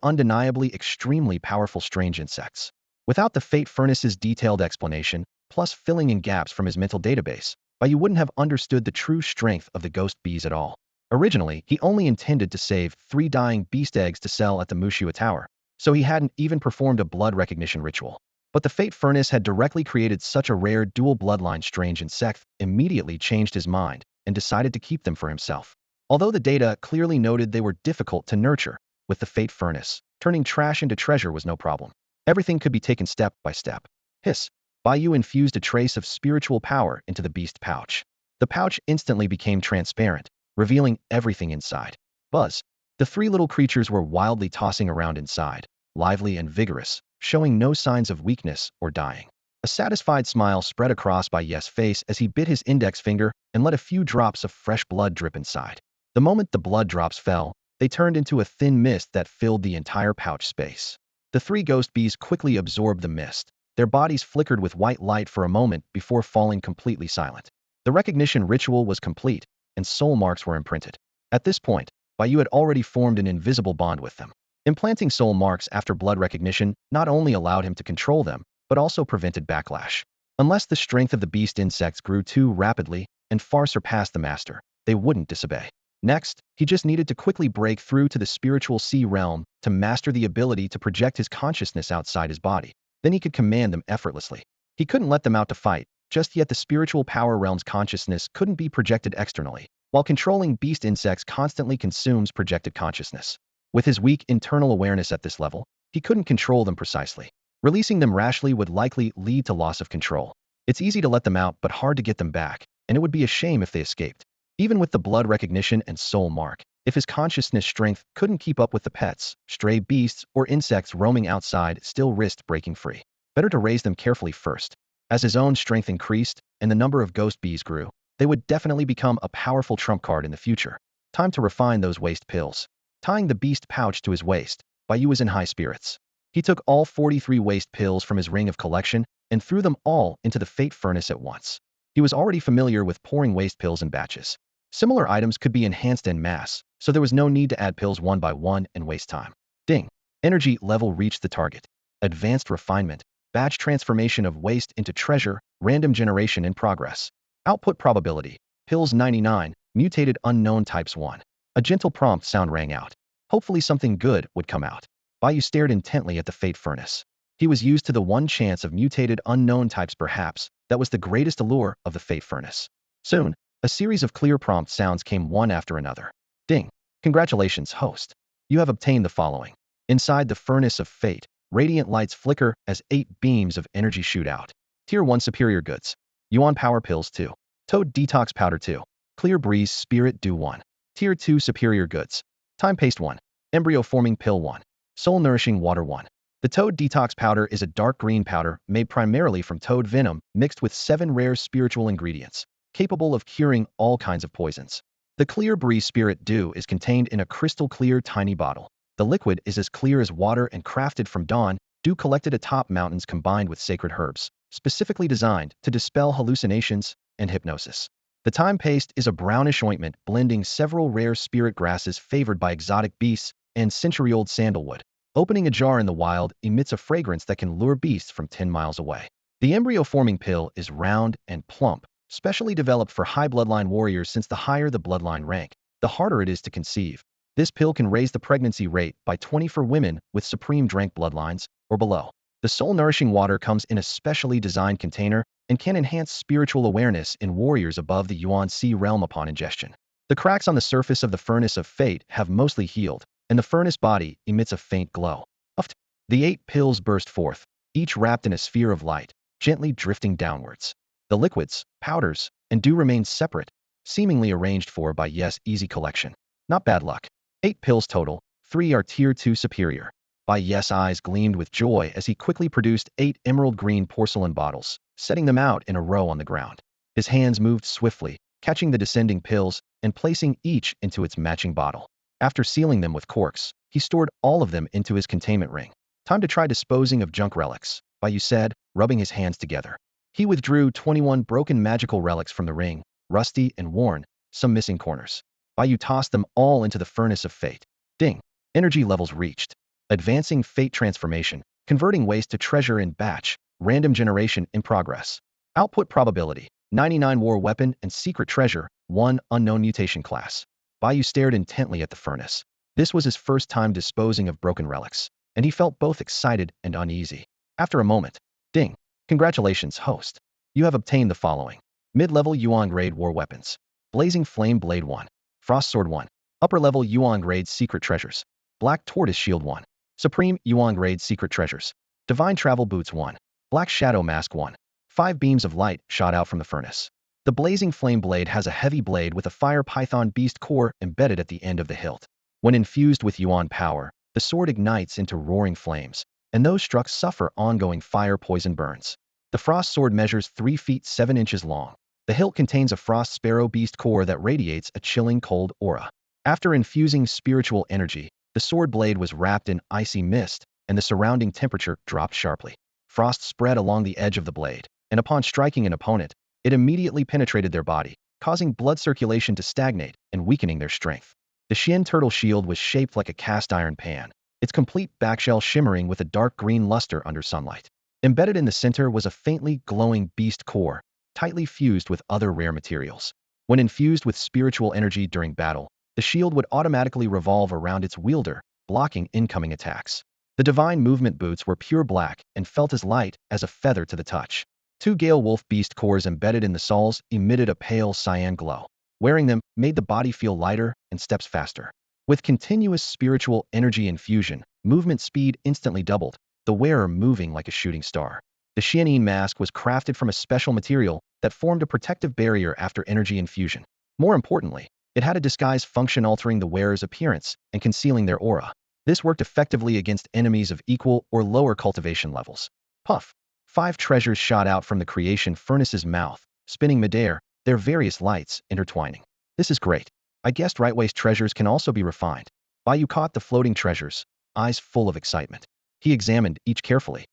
undeniably extremely powerful strange insects. Without the Fate Furnace's detailed explanation, plus filling in gaps from his mental database, Bai Yu wouldn't have understood the true strength of the ghost bees at all. Originally, he only intended to save 3 dying beast eggs to sell at the Mushua Tower, so he hadn't even performed a blood recognition ritual. But the Fate Furnace had directly created such a rare dual bloodline strange insect, immediately changed his mind and decided to keep them for himself. Although the data clearly noted they were difficult to nurture, with the Fate Furnace, turning trash into treasure was no problem. Everything could be taken step by step. Hiss. Bai Yu infused a trace of spiritual power into the beast pouch. The pouch instantly became transparent, revealing everything inside. Buzz. The three little creatures were wildly tossing around inside, lively and vigorous, showing no signs of weakness or dying. A satisfied smile spread across Bai Yu's face as he bit his index finger and let a few drops of fresh blood drip inside. The moment the blood drops fell, they turned into a thin mist that filled the entire pouch space. The three ghost bees quickly absorbed the mist. Their bodies flickered with white light for a moment before falling completely silent. The recognition ritual was complete, and soul marks were imprinted. At this point, Bai Yu had already formed an invisible bond with them. Implanting soul marks after blood recognition not only allowed him to control them, but also prevented backlash. Unless the strength of the beast insects grew too rapidly and far surpassed the master, they wouldn't disobey. Next, he just needed to quickly break through to the spiritual sea realm to master the ability to project his consciousness outside his body. Then he could command them effortlessly. He couldn't let them out to fight, just yet the spiritual power realm's consciousness couldn't be projected externally, while controlling beast insects constantly consumes projected consciousness. With his weak internal awareness at this level, he couldn't control them precisely. Releasing them rashly would likely lead to loss of control. It's easy to let them out but hard to get them back, and it would be a shame if they escaped. Even with the blood recognition and soul mark, if his consciousness strength couldn't keep up with the pets, stray beasts, or insects roaming outside still risked breaking free. Better to raise them carefully first. As his own strength increased and the number of ghost bees grew, they would definitely become a powerful trump card in the future. Time to refine those waste pills. Tying the beast pouch to his waist, Bai Yu was in high spirits. He took all 43 waste pills from his ring of collection and threw them all into the Fate Furnace at once. He was already familiar with pouring waste pills in batches. Similar items could be enhanced en masse, so there was no need to add pills one by one and waste time. Ding. Energy level reached the target. Advanced refinement. Batch transformation of waste into treasure. Random generation in progress. Output probability. Pills 99. Mutated unknown types 1. A gentle prompt sound rang out. Hopefully something good would come out. Bai Yu stared intently at the Fate Furnace. He was used to the one chance of mutated unknown types perhaps. That was the greatest allure of the Fate Furnace. Soon, a series of clear prompt sounds came one after another. Ding. Congratulations, host. You have obtained the following. Inside the Furnace of Fate, radiant lights flicker as 8 beams of energy shoot out. Tier 1 Superior Goods. Yuan Power Pills 2. Toad Detox Powder 2. Clear Breeze Spirit Dew 1. Tier 2 Superior Goods. Time Paste 1. Embryo Forming Pill 1. Soul Nourishing Water 1. The Toad Detox Powder is a dark green powder made primarily from toad venom mixed with 7 rare spiritual ingredients, capable of curing all kinds of poisons. The Clear Breeze Spirit Dew is contained in a crystal clear tiny bottle. The liquid is as clear as water and crafted from dawn, dew collected atop mountains combined with sacred herbs, specifically designed to dispel hallucinations and hypnosis. The Time Paste is a brownish ointment blending several rare spirit grasses favored by exotic beasts and century-old sandalwood. Opening a jar in the wild emits a fragrance that can lure beasts from 10 miles away. The embryo-forming pill is round and plump, specially developed for high bloodline warriors since the higher the bloodline rank, the harder it is to conceive. This pill can raise the pregnancy rate by 20 for women with supreme rank bloodlines or below. The soul-nourishing water comes in a specially designed container and can enhance spiritual awareness in warriors above the Yuan Sea realm upon ingestion. The cracks on the surface of the Furnace of Fate have mostly healed, and the furnace body emits a faint glow. Uft. The 8 pills burst forth, each wrapped in a sphere of light, gently drifting downwards. The liquids, powders, and dew remained separate, seemingly arranged for by Yes' easy collection. Not bad luck. 8 pills total, 3 are Tier 2 superior. Bai Yu's eyes gleamed with joy as he quickly produced 8 emerald green porcelain bottles, setting them out in a row on the ground. His hands moved swiftly, catching the descending pills and placing each into its matching bottle. After sealing them with corks, he stored all of them into his containment ring. Time to try disposing of junk relics, Bai Yu said, rubbing his hands together. He withdrew 21 broken magical relics from the ring, rusty and worn, some missing corners. Bai Yu tossed them all into the Furnace of Fate. Ding. Energy levels reached. Advancing Fate Transformation, converting waste to treasure in batch, random generation in progress. Output probability, 99 war weapon and secret treasure, 1 unknown mutation class. Bai Yu stared intently at the furnace. This was his first time disposing of broken relics, and he felt both excited and uneasy. After a moment, ding. Congratulations, host. You have obtained the following. Mid-level Yuan grade war weapons. Blazing Flame Blade 1. Frost Sword 1. Upper Level Yuan Grade Secret Treasures. Black Tortoise Shield 1. Supreme Yuan Grade Secret Treasures. Divine Travel Boots 1. Black Shadow Mask 1. 5 beams of light shot out from the furnace. The blazing flame blade has a heavy blade with a fire python beast core embedded at the end of the hilt. When infused with Yuan power, the sword ignites into roaring flames, and those struck suffer ongoing fire poison burns. The frost sword measures 3 feet 7 inches long. The hilt contains a frost sparrow beast core that radiates a chilling cold aura. After infusing spiritual energy, the sword blade was wrapped in icy mist, and the surrounding temperature dropped sharply. Frost spread along the edge of the blade, and upon striking an opponent, it immediately penetrated their body, causing blood circulation to stagnate and weakening their strength. The Xian turtle shield was shaped like a cast iron pan, its complete backshell shimmering with a dark green luster under sunlight. Embedded in the center was a faintly glowing beast core, tightly fused with other rare materials. When infused with spiritual energy during battle, the shield would automatically revolve around its wielder, blocking incoming attacks. The divine movement boots were pure black and felt as light as a feather to the touch. 2 Gale Wolf beast cores embedded in the soles emitted a pale cyan glow. Wearing them made the body feel lighter and steps faster. With continuous spiritual energy infusion, movement speed instantly doubled, the wearer moving like a shooting star. The Xianyin mask was crafted from a special material that formed a protective barrier after energy infusion. More importantly, it had a disguise function altering the wearer's appearance and concealing their aura. This worked effectively against enemies of equal or lower cultivation levels. Puff. 5 treasures shot out from the creation furnace's mouth, spinning midair, their various lights intertwining. This is great. I guessed Rightway's treasures can also be refined. Bai Yu caught the floating treasures, eyes full of excitement. He examined each carefully.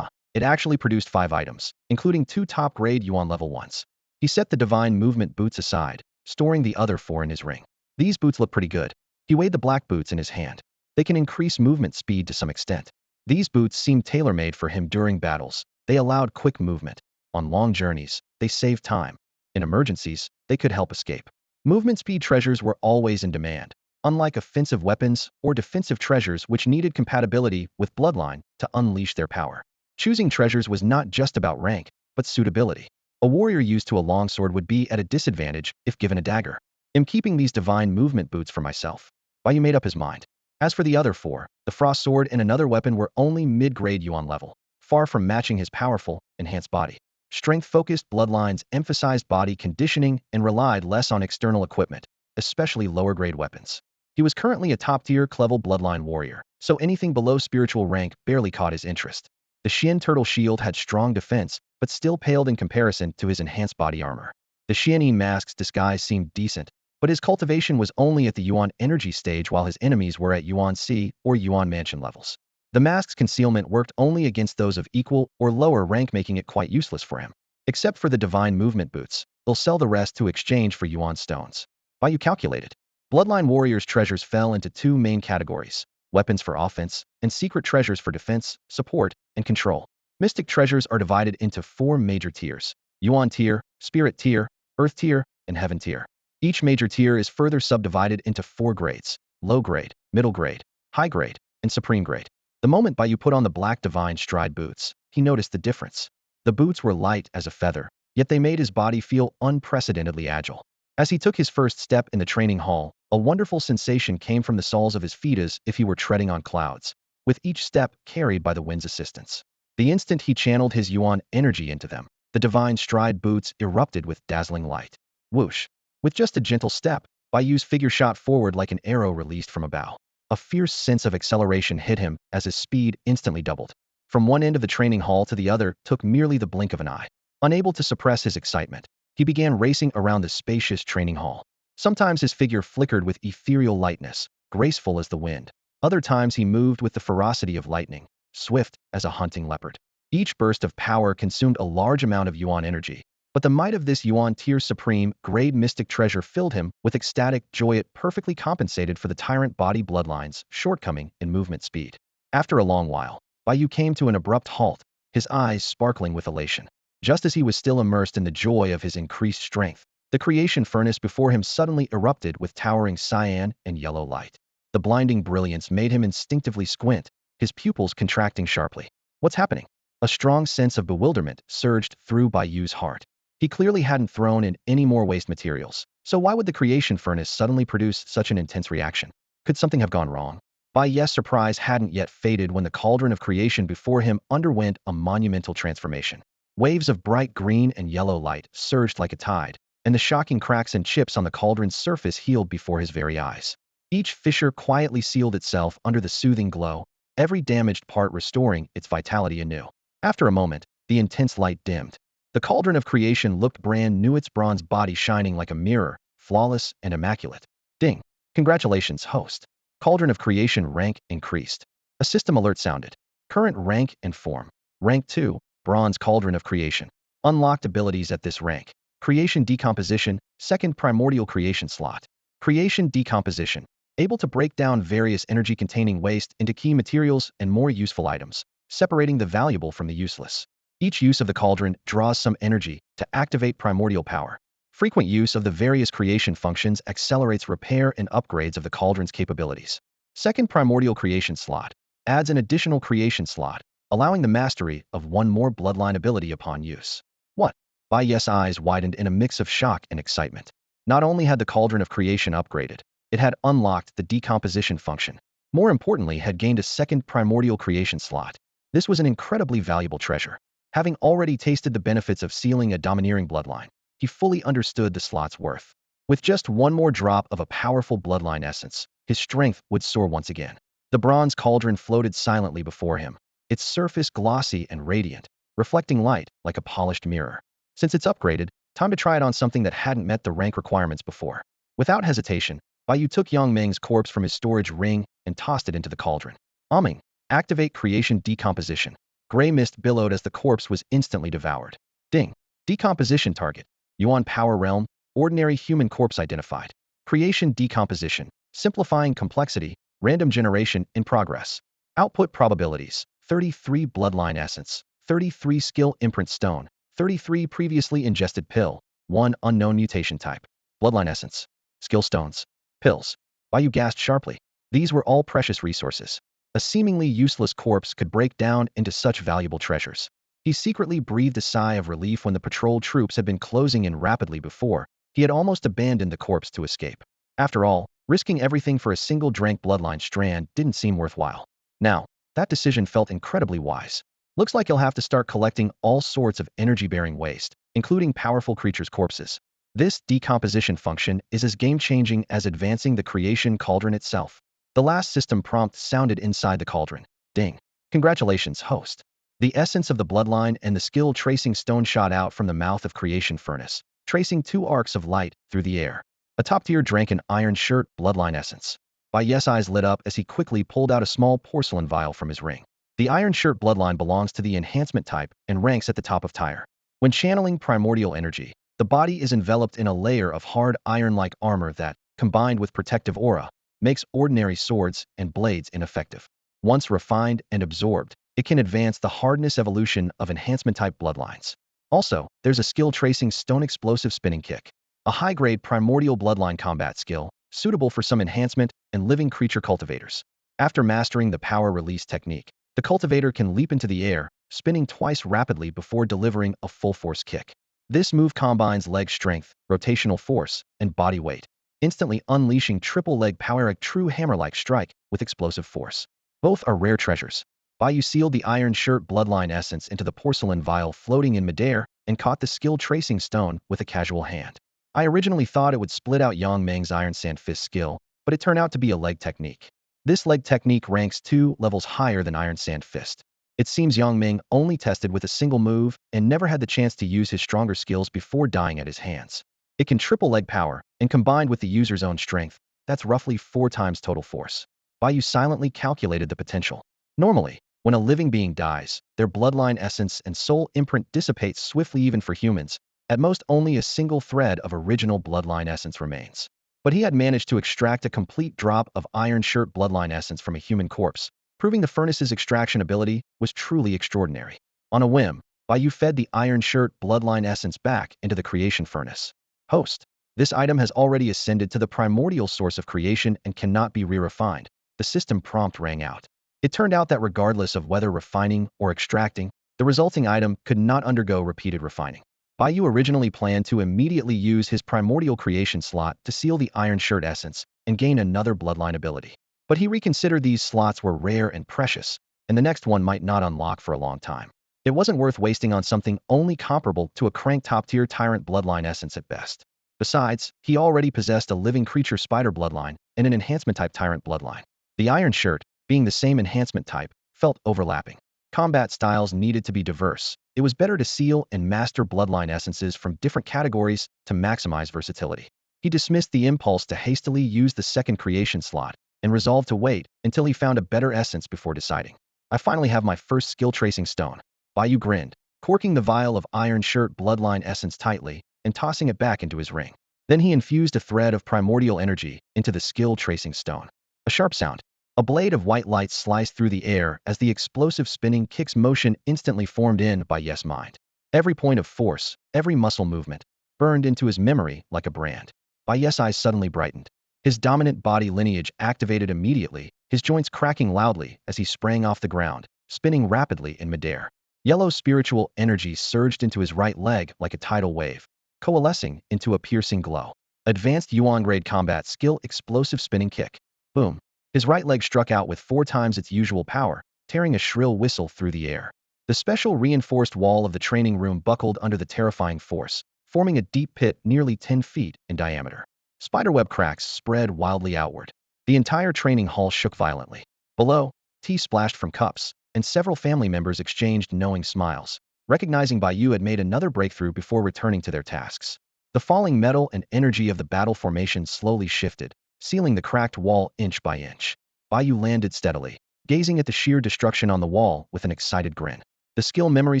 It actually produced 5 items, including 2 top-grade Yuan level ones. He set the divine movement boots aside, storing the other 4 in his ring. These boots look pretty good. He weighed the black boots in his hand. They can increase movement speed to some extent. These boots seemed tailor-made for him during battles. They allowed quick movement. On long journeys, they saved time. In emergencies, they could help escape. Movement speed treasures were always in demand, unlike offensive weapons or defensive treasures which needed compatibility with Bloodline to unleash their power. Choosing treasures was not just about rank, but suitability. A warrior used to a longsword would be at a disadvantage if given a dagger. I'm keeping these divine movement boots for myself. Bai Yu made up his mind. As for the other 4, the frost sword and another weapon were only mid-grade Yuan level, far from matching his powerful, enhanced body. Strength-focused Bloodlines emphasized body conditioning and relied less on external equipment, especially lower-grade weapons. He was currently a top-tier level Bloodline Warrior, so anything below spiritual rank barely caught his interest. The Xian turtle shield had strong defense, but still paled in comparison to his enhanced body armor. The Xianyin mask's disguise seemed decent, but his cultivation was only at the Yuan energy stage while his enemies were at Yuan C or Yuan mansion levels. The mask's concealment worked only against those of equal or lower rank, making it quite useless for him. Except for the divine movement boots, they'll sell the rest to exchange for Yuan stones. Bai Yu calculated. Bloodline Warriors' treasures fell into 2 main categories: weapons for offense, and secret treasures for defense, support, and control. Mystic treasures are divided into 4 major tiers: Yuan tier, Spirit tier, Earth tier, and Heaven tier. Each major tier is further subdivided into 4 grades: low grade, middle grade, high grade, and supreme grade. The moment Bai Yu put on the black divine stride boots, he noticed the difference. The boots were light as a feather, yet they made his body feel unprecedentedly agile. As he took his first step in the training hall, a wonderful sensation came from the soles of his feet as if he were treading on clouds, with each step carried by the wind's assistance. The instant he channeled his Yuan energy into them, the divine stride boots erupted with dazzling light. Whoosh! With just a gentle step, Bai Yu's figure shot forward like an arrow released from a bow. A fierce sense of acceleration hit him as his speed instantly doubled. From one end of the training hall to the other took merely the blink of an eye. Unable to suppress his excitement, he began racing around the spacious training hall. Sometimes his figure flickered with ethereal lightness, graceful as the wind. Other times he moved with the ferocity of lightning, swift as a hunting leopard. Each burst of power consumed a large amount of Yuan energy, but the might of this Yuan tier supreme grade mystic treasure filled him with ecstatic joy. It perfectly compensated for the tyrant body Bloodline's shortcoming in movement speed. After a long while, Bai Yu came to an abrupt halt, his eyes sparkling with elation. Just as he was still immersed in the joy of his increased strength, the creation furnace before him suddenly erupted with towering cyan and yellow light. The blinding brilliance made him instinctively squint, his pupils contracting sharply. What's happening? A strong sense of bewilderment surged through Bai Yu's heart. He clearly hadn't thrown in any more waste materials, So why would the creation furnace suddenly produce such an intense reaction? Could something have gone wrong? Bai Yu's surprise hadn't yet faded when the cauldron of creation before him underwent a monumental transformation. Waves of bright green and yellow light surged like a tide, and the shocking cracks and chips on the cauldron's surface healed before his very eyes. Each fissure quietly sealed itself under the soothing glow, every damaged part restoring its vitality anew. After a moment, the intense light dimmed. The cauldron of creation looked brand new, its bronze body shining like a mirror, flawless and immaculate. Ding! Congratulations, host. Cauldron of creation rank increased. A system alert sounded. Current rank and form. Rank 2, Bronze Cauldron of Creation. Unlocked abilities at this rank. Creation Decomposition, second primordial creation slot. Creation Decomposition. Able to break down various energy-containing waste into key materials and more useful items, separating the valuable from the useless. Each use of the cauldron draws some energy to activate primordial power. Frequent use of the various creation functions accelerates repair and upgrades of the cauldron's capabilities. Second primordial creation slot adds an additional creation slot, allowing the mastery of one more bloodline ability upon use. What? Bai Yu's eyes widened in a mix of shock and excitement. Not only had the cauldron of creation upgraded, it had unlocked the decomposition function. More importantly, had gained a second primordial creation slot. This was an incredibly valuable treasure. Having already tasted the benefits of sealing a domineering bloodline, he fully understood the slot's worth. With just one more drop of a powerful bloodline essence, his strength would soar once again. The bronze cauldron floated silently before him, its surface glossy and radiant, reflecting light like a polished mirror. Since it's upgraded, time to try it on something that hadn't met the rank requirements before. Without hesitation, Bai Yu took Yang Meng's corpse from his storage ring and tossed it into the cauldron. Humming. Activate creation decomposition. Gray mist billowed as the corpse was instantly devoured. Ding. Decomposition target. Yuan Power Realm. Ordinary human corpse identified. Creation decomposition. Simplifying complexity. Random generation in progress. Output probabilities. 33 bloodline essence. 33 skill imprint stone. 33 previously ingested pill. 1 unknown mutation type. Bloodline essence. Skill stones. Pills. Bai Yu gasped sharply. These were all precious resources. A seemingly useless corpse could break down into such valuable treasures. He secretly breathed a sigh of relief when the patrol troops had been closing in rapidly before. He had almost abandoned the corpse to escape. After all, risking everything for a single drank bloodline strand didn't seem worthwhile. Now, that decision felt incredibly wise. Looks like he'll have to start collecting all sorts of energy-bearing waste, including powerful creatures' corpses. This decomposition function is as game-changing as advancing the creation cauldron itself. The last system prompt sounded inside the cauldron. Ding. Congratulations, host. The essence of the bloodline and the skill tracing stone shot out from the mouth of creation furnace, tracing 2 arcs of light through the air. A top-tier drank an iron shirt bloodline essence. Bai Yu's eyes lit up as he quickly pulled out a small porcelain vial from his ring. The iron shirt bloodline belongs to the enhancement type and ranks at the top of tier. When channeling primordial energy, the body is enveloped in a layer of hard iron-like armor that, combined with protective aura, makes ordinary swords and blades ineffective. Once refined and absorbed, it can advance the hardness evolution of enhancement-type bloodlines. Also, there's a skill tracing stone explosive spinning kick, a high-grade primordial bloodline combat skill, suitable for some enhancement and living creature cultivators. After mastering the power release technique, the cultivator can leap into the air, spinning twice rapidly before delivering a full-force kick. This move combines leg strength, rotational force, and body weight, instantly unleashing triple leg power, a true hammer-like strike with explosive force. Both are rare treasures. Bai Yu sealed the iron shirt bloodline essence into the porcelain vial floating in midair and caught the skill tracing stone with a casual hand. I originally thought it would split out Yang Meng's iron sand fist skill, but it turned out to be a leg technique. This leg technique ranks 2 levels higher than iron sand fist. It seems Yang Meng only tested with a single move and never had the chance to use his stronger skills before dying at his hands. It can triple leg power, and combined with the user's own strength, that's roughly 4 times total force. Bai Yu silently calculated the potential. Normally, when a living being dies, their bloodline essence and soul imprint dissipates swiftly. Even for humans, at most only a single thread of original bloodline essence remains. But he had managed to extract a complete drop of iron shirt bloodline essence from a human corpse, proving the furnace's extraction ability was truly extraordinary. On a whim, Bai Yu fed the iron shirt bloodline essence back into the creation furnace. Host. This item has already ascended to the primordial source of creation and cannot be re-refined. The system prompt rang out. It turned out that regardless of whether refining or extracting, the resulting item could not undergo repeated refining. Bai Yu originally planned to immediately use his primordial creation slot to seal the Iron Shirt essence and gain another bloodline ability. But he reconsidered these slots were rare and precious, and the next one might not unlock for a long time. It wasn't worth wasting on something only comparable to a crank top-tier tyrant bloodline essence at best. Besides, he already possessed a living creature spider bloodline and an enhancement-type tyrant bloodline. The Iron Shirt, being the same enhancement type, felt overlapping. Combat styles needed to be diverse. It was better to seal and master bloodline essences from different categories to maximize versatility. He dismissed the impulse to hastily use the second creation slot and resolved to wait until he found a better essence before deciding. I finally have my first skill tracing stone. Bai Yu grinned, corking the vial of Iron Shirt bloodline essence tightly and tossing it back into his ring. Then he infused a thread of primordial energy into the skill tracing stone. A sharp sound. A blade of white light sliced through the air as the explosive spinning kick's motion instantly formed in Bai Yu's mind. Every point of force, every muscle movement, burned into his memory like a brand. Bai Yu's eyes suddenly brightened. His dominant body lineage activated immediately, his joints cracking loudly as he sprang off the ground, spinning rapidly in midair. Yellow spiritual energy surged into his right leg like a tidal wave, coalescing into a piercing glow. Advanced Yuan-grade combat skill explosive spinning kick. Boom. His right leg struck out with 4 times its usual power, tearing a shrill whistle through the air. The special reinforced wall of the training room buckled under the terrifying force, forming a deep pit nearly 10 feet in diameter. Spiderweb cracks spread wildly outward. The entire training hall shook violently. Below, tea splashed from cups, and several family members exchanged knowing smiles, recognizing Bai Yu had made another breakthrough before returning to their tasks. The falling metal and energy of the battle formation slowly shifted, sealing the cracked wall inch by inch. Bai Yu landed steadily, gazing at the sheer destruction on the wall with an excited grin. The skill memory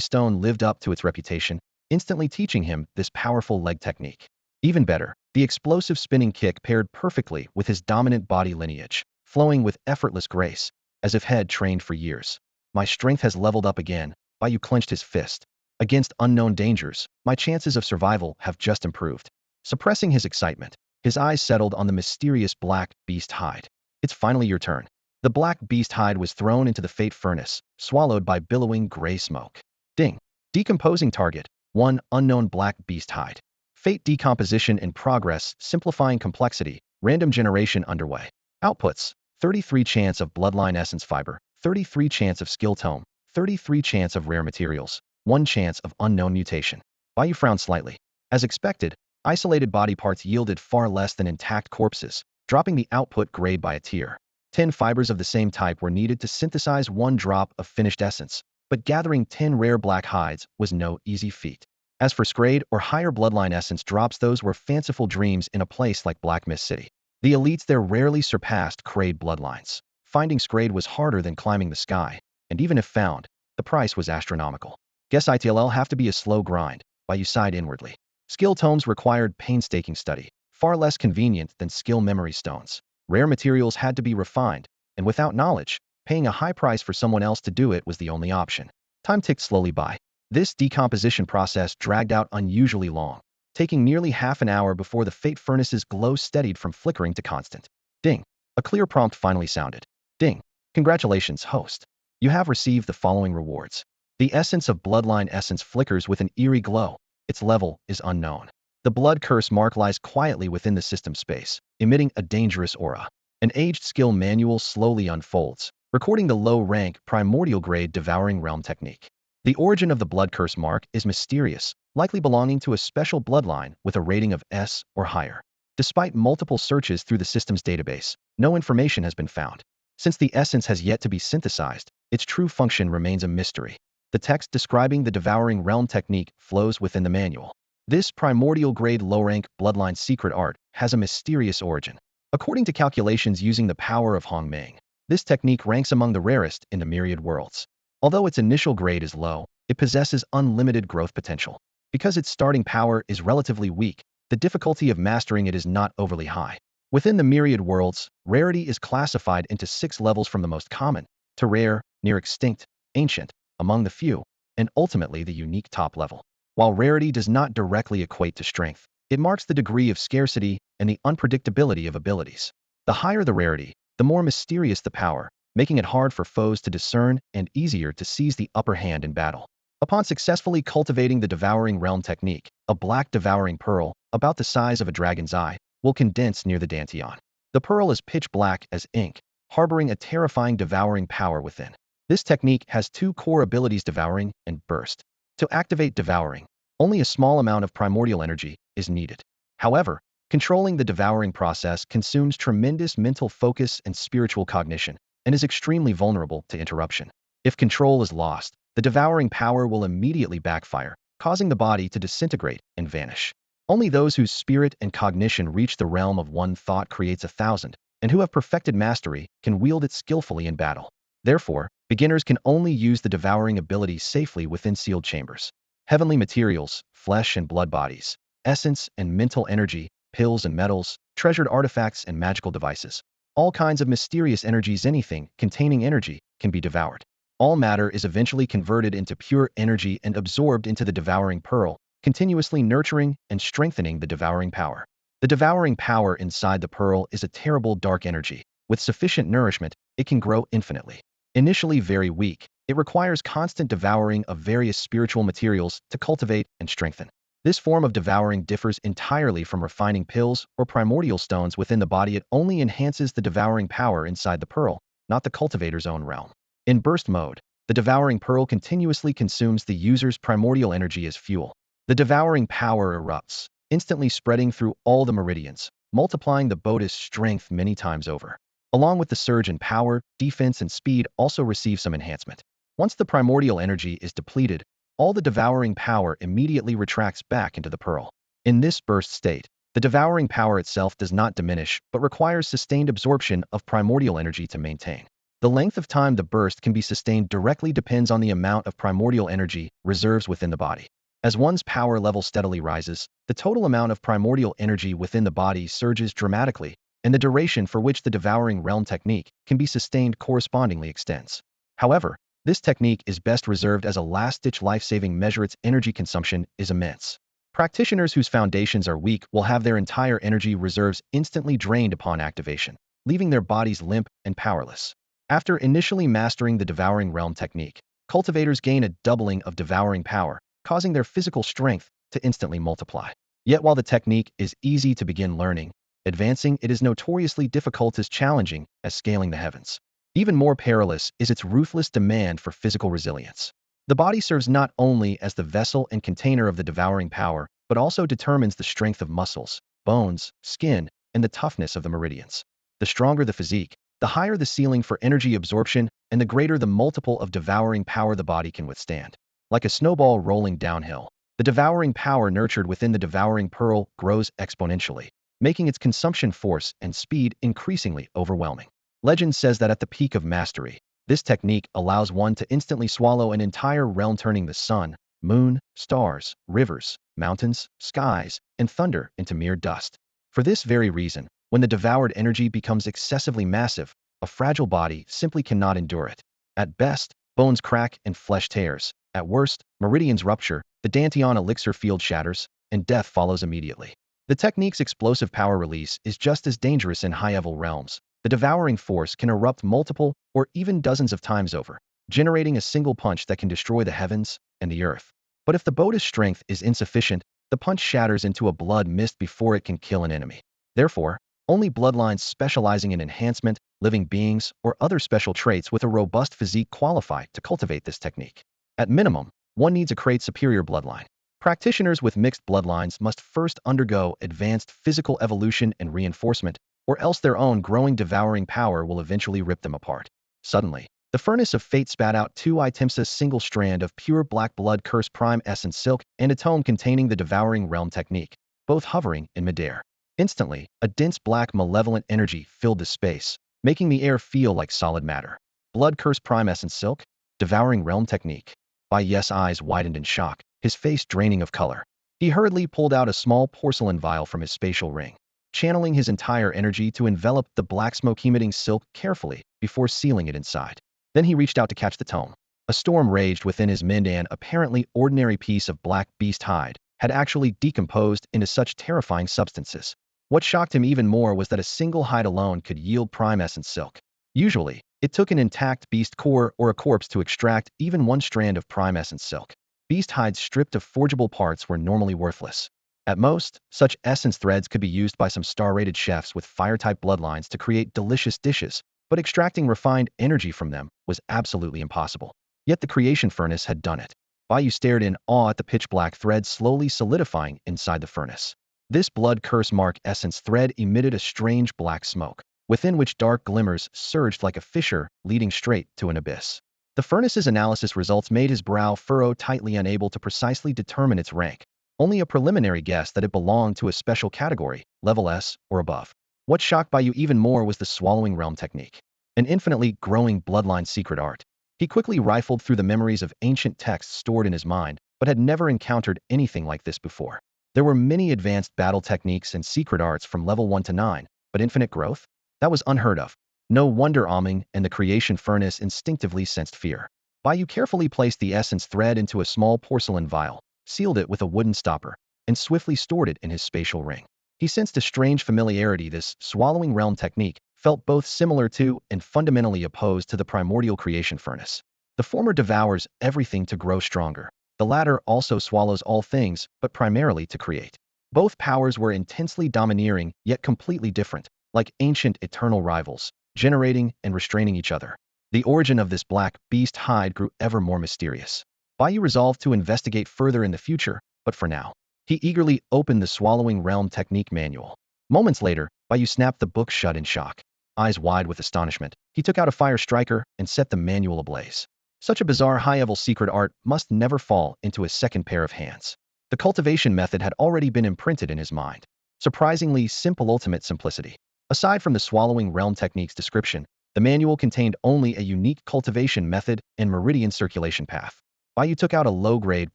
stone lived up to its reputation, instantly teaching him this powerful leg technique. Even better, the explosive spinning kick paired perfectly with his dominant body lineage, flowing with effortless grace, as if had trained for years. My strength has leveled up again. Bai Yu clenched his fist. Against unknown dangers, my chances of survival have just improved. Suppressing his excitement, his eyes settled on the mysterious black beast hide. It's finally your turn. The black beast hide was thrown into the fate furnace, swallowed by billowing gray smoke. Ding. Decomposing target. 1 unknown black beast hide. Fate decomposition in progress, simplifying complexity, random generation underway. Outputs. 33 chance of bloodline essence fiber, 33 chance of skill tome, 33 chance of rare materials, 1 chance of unknown mutation. Bai Yu frowned slightly. As expected, isolated body parts yielded far less than intact corpses, dropping the output grade by a tier. 10 fibers of the same type were needed to synthesize 1 drop of finished essence, but gathering 10 rare black hides was no easy feat. As for Scrade or higher bloodline essence drops, those were fanciful dreams in a place like Black Mist City. The elites there rarely surpassed Crade bloodlines. Finding Scrade was harder than climbing the sky, and even if found, the price was astronomical. Guess it'll have to be a slow grind, Bai Yu sighed inwardly. Skill tomes required painstaking study, far less convenient than skill memory stones. Rare materials had to be refined, and without knowledge, paying a high price for someone else to do it was the only option. Time ticked slowly by. This decomposition process dragged out unusually long, taking nearly half an hour before the fate furnace's glow steadied from flickering to constant. Ding. A clear prompt finally sounded. Ding. Congratulations, host. You have received the following rewards. The essence of bloodline essence flickers with an eerie glow. Its level is unknown. The blood curse mark lies quietly within the system space, emitting a dangerous aura. An aged skill manual slowly unfolds, recording the low-rank, primordial-grade devouring realm technique. The origin of the blood curse mark is mysterious, likely belonging to a special bloodline with a rating of S or higher. Despite multiple searches through the system's database, no information has been found. Since the essence has yet to be synthesized, its true function remains a mystery. The text describing the devouring realm technique flows within the manual. This primordial-grade low-rank bloodline secret art has a mysterious origin. According to calculations using the power of Hongmeng, this technique ranks among the rarest in the myriad worlds. Although its initial grade is low, it possesses unlimited growth potential. Because its starting power is relatively weak, the difficulty of mastering it is not overly high. Within the myriad worlds, rarity is classified into 6 levels from the most common, to rare, near extinct, ancient, among the few, and ultimately the unique top level. While rarity does not directly equate to strength, it marks the degree of scarcity and the unpredictability of abilities. The higher the rarity, the more mysterious the power, making it hard for foes to discern and easier to seize the upper hand in battle. Upon successfully cultivating the Devouring Realm technique, a black devouring pearl, about the size of a dragon's eye, will condense near the dantian. The pearl is pitch black as ink, harboring a terrifying devouring power within. This technique has two core abilities: Devouring and Burst. To activate Devouring, only a small amount of primordial energy is needed. However, controlling the devouring process consumes tremendous mental focus and spiritual cognition, and is extremely vulnerable to interruption. If control is lost, the devouring power will immediately backfire, causing the body to disintegrate and vanish. Only those whose spirit and cognition reach the realm of one thought creates 1,000, and who have perfected mastery can wield it skillfully in battle. Therefore, beginners can only use the devouring ability safely within sealed chambers. Heavenly materials, flesh and blood bodies, essence and mental energy, pills and metals, treasured artifacts and magical devices. All kinds of mysterious energies, anything containing energy, can be devoured. All matter is eventually converted into pure energy and absorbed into the devouring pearl, continuously nurturing and strengthening the devouring power. The devouring power inside the pearl is a terrible dark energy. With sufficient nourishment, it can grow infinitely. Initially very weak, it requires constant devouring of various spiritual materials to cultivate and strengthen. This form of devouring differs entirely from refining pills or primordial stones within the body. It only enhances the devouring power inside the pearl, not the cultivator's own realm. In burst mode, the devouring pearl continuously consumes the user's primordial energy as fuel. The devouring power erupts, instantly spreading through all the meridians, multiplying the boat's strength many times over. Along with the surge in power, defense and speed also receive some enhancement. Once the primordial energy is depleted, all the devouring power immediately retracts back into the pearl. In this burst state, the devouring power itself does not diminish, but requires sustained absorption of primordial energy to maintain. The length of time the burst can be sustained directly depends on the amount of primordial energy reserves within the body. As one's power level steadily rises, the total amount of primordial energy within the body surges dramatically, and the duration for which the Devouring Realm technique can be sustained correspondingly extends. However, this technique is best reserved as a last-ditch life-saving measure. Its energy consumption is immense. Practitioners whose foundations are weak will have their entire energy reserves instantly drained upon activation, leaving their bodies limp and powerless. After initially mastering the Devouring Realm technique, cultivators gain a doubling of devouring power, causing their physical strength to instantly multiply. Yet while the technique is easy to begin learning, advancing it is notoriously difficult, as challenging as scaling the heavens. Even more perilous is its ruthless demand for physical resilience. The body serves not only as the vessel and container of the devouring power, but also determines the strength of muscles, bones, skin, and the toughness of the meridians. The stronger the physique, the higher the ceiling for energy absorption, and the greater the multiple of devouring power the body can withstand. Like a snowball rolling downhill, the devouring power nurtured within the devouring pearl grows exponentially, making its consumption force and speed increasingly overwhelming. Legend says that at the peak of mastery, this technique allows one to instantly swallow an entire realm, turning the sun, moon, stars, rivers, mountains, skies, and thunder into mere dust. For this very reason, when the devoured energy becomes excessively massive, a fragile body simply cannot endure it. At best, bones crack and flesh tears. At worst, meridians rupture, the dantian elixir field shatters, and death follows immediately. The technique's explosive power release is just as dangerous in high-level realms. The devouring force can erupt multiple or even dozens of times over, generating a single punch that can destroy the heavens and the earth. But if the boat's strength is insufficient, the punch shatters into a blood mist before it can kill an enemy. Therefore, only bloodlines specializing in enhancement, living beings, or other special traits with a robust physique qualify to cultivate this technique. At minimum, one needs a crate superior bloodline. Practitioners with mixed bloodlines must first undergo advanced physical evolution and reinforcement, or else their own growing devouring power will eventually rip them apart. Suddenly, the furnace of fate spat out 2 items: a single strand of pure black blood curse prime essence silk, and a tome containing the Devouring Realm technique, both hovering in midair. Instantly, a dense black malevolent energy filled the space, making the air feel like solid matter. Blood curse prime essence silk? Devouring Realm technique. Bai Yu's eyes widened in shock, his face draining of color. He hurriedly pulled out a small porcelain vial from his spatial ring, channeling his entire energy to envelop the black smoke-emitting silk carefully before sealing it inside. Then he reached out to catch the tome. A storm raged within his mind. An apparently ordinary piece of black beast hide had actually decomposed into such terrifying substances. What shocked him even more was that a single hide alone could yield prime essence silk. Usually, it took an intact beast core or a corpse to extract even one strand of prime essence silk. beast hides stripped of forgeable parts were normally worthless. At most, such essence threads could be used by some star-rated chefs with fire-type bloodlines to create delicious dishes, but extracting refined energy from them was absolutely impossible. Yet the creation furnace had done it. Bai Yu stared in awe at the pitch-black thread slowly solidifying inside the furnace. This blood curse mark essence thread emitted a strange black smoke, within which dark glimmers surged like a fissure leading straight to an abyss. The furnace's analysis results made his brow furrow tightly, unable to precisely determine its rank. Only a preliminary guess that it belonged to a special category, level S or above. What shocked Bai Yu even more was the swallowing realm technique, an infinitely growing bloodline secret art. He quickly rifled through the memories of ancient texts stored in his mind, but had never encountered anything like this before. There were many advanced battle techniques and secret arts from level 1 to 9, but infinite growth? That was unheard of. No wonder Aming and the creation furnace instinctively sensed fear. Bai Yu carefully placed the essence thread into a small porcelain vial, sealed it with a wooden stopper, and swiftly stored it in his spatial ring. He sensed a strange familiarity. This swallowing realm technique felt both similar to and fundamentally opposed to the primordial creation furnace. The former devours everything to grow stronger. The latter also swallows all things, but primarily to create. Both powers were intensely domineering, yet completely different, like ancient eternal rivals, generating and restraining each other. The origin of this black beast hide grew ever more mysterious. Bai Yu resolved to investigate further in the future, but for now, he eagerly opened the swallowing realm technique manual. Moments later, Bai Yu snapped the book shut in shock. Eyes wide with astonishment, he took out a fire striker and set the manual ablaze. Such a bizarre high-level secret art must never fall into a second pair of hands. The cultivation method had already been imprinted in his mind. Surprisingly simple, ultimate simplicity. Aside from the swallowing realm technique's description, the manual contained only a unique cultivation method and meridian circulation path. Bai Yu took out a low-grade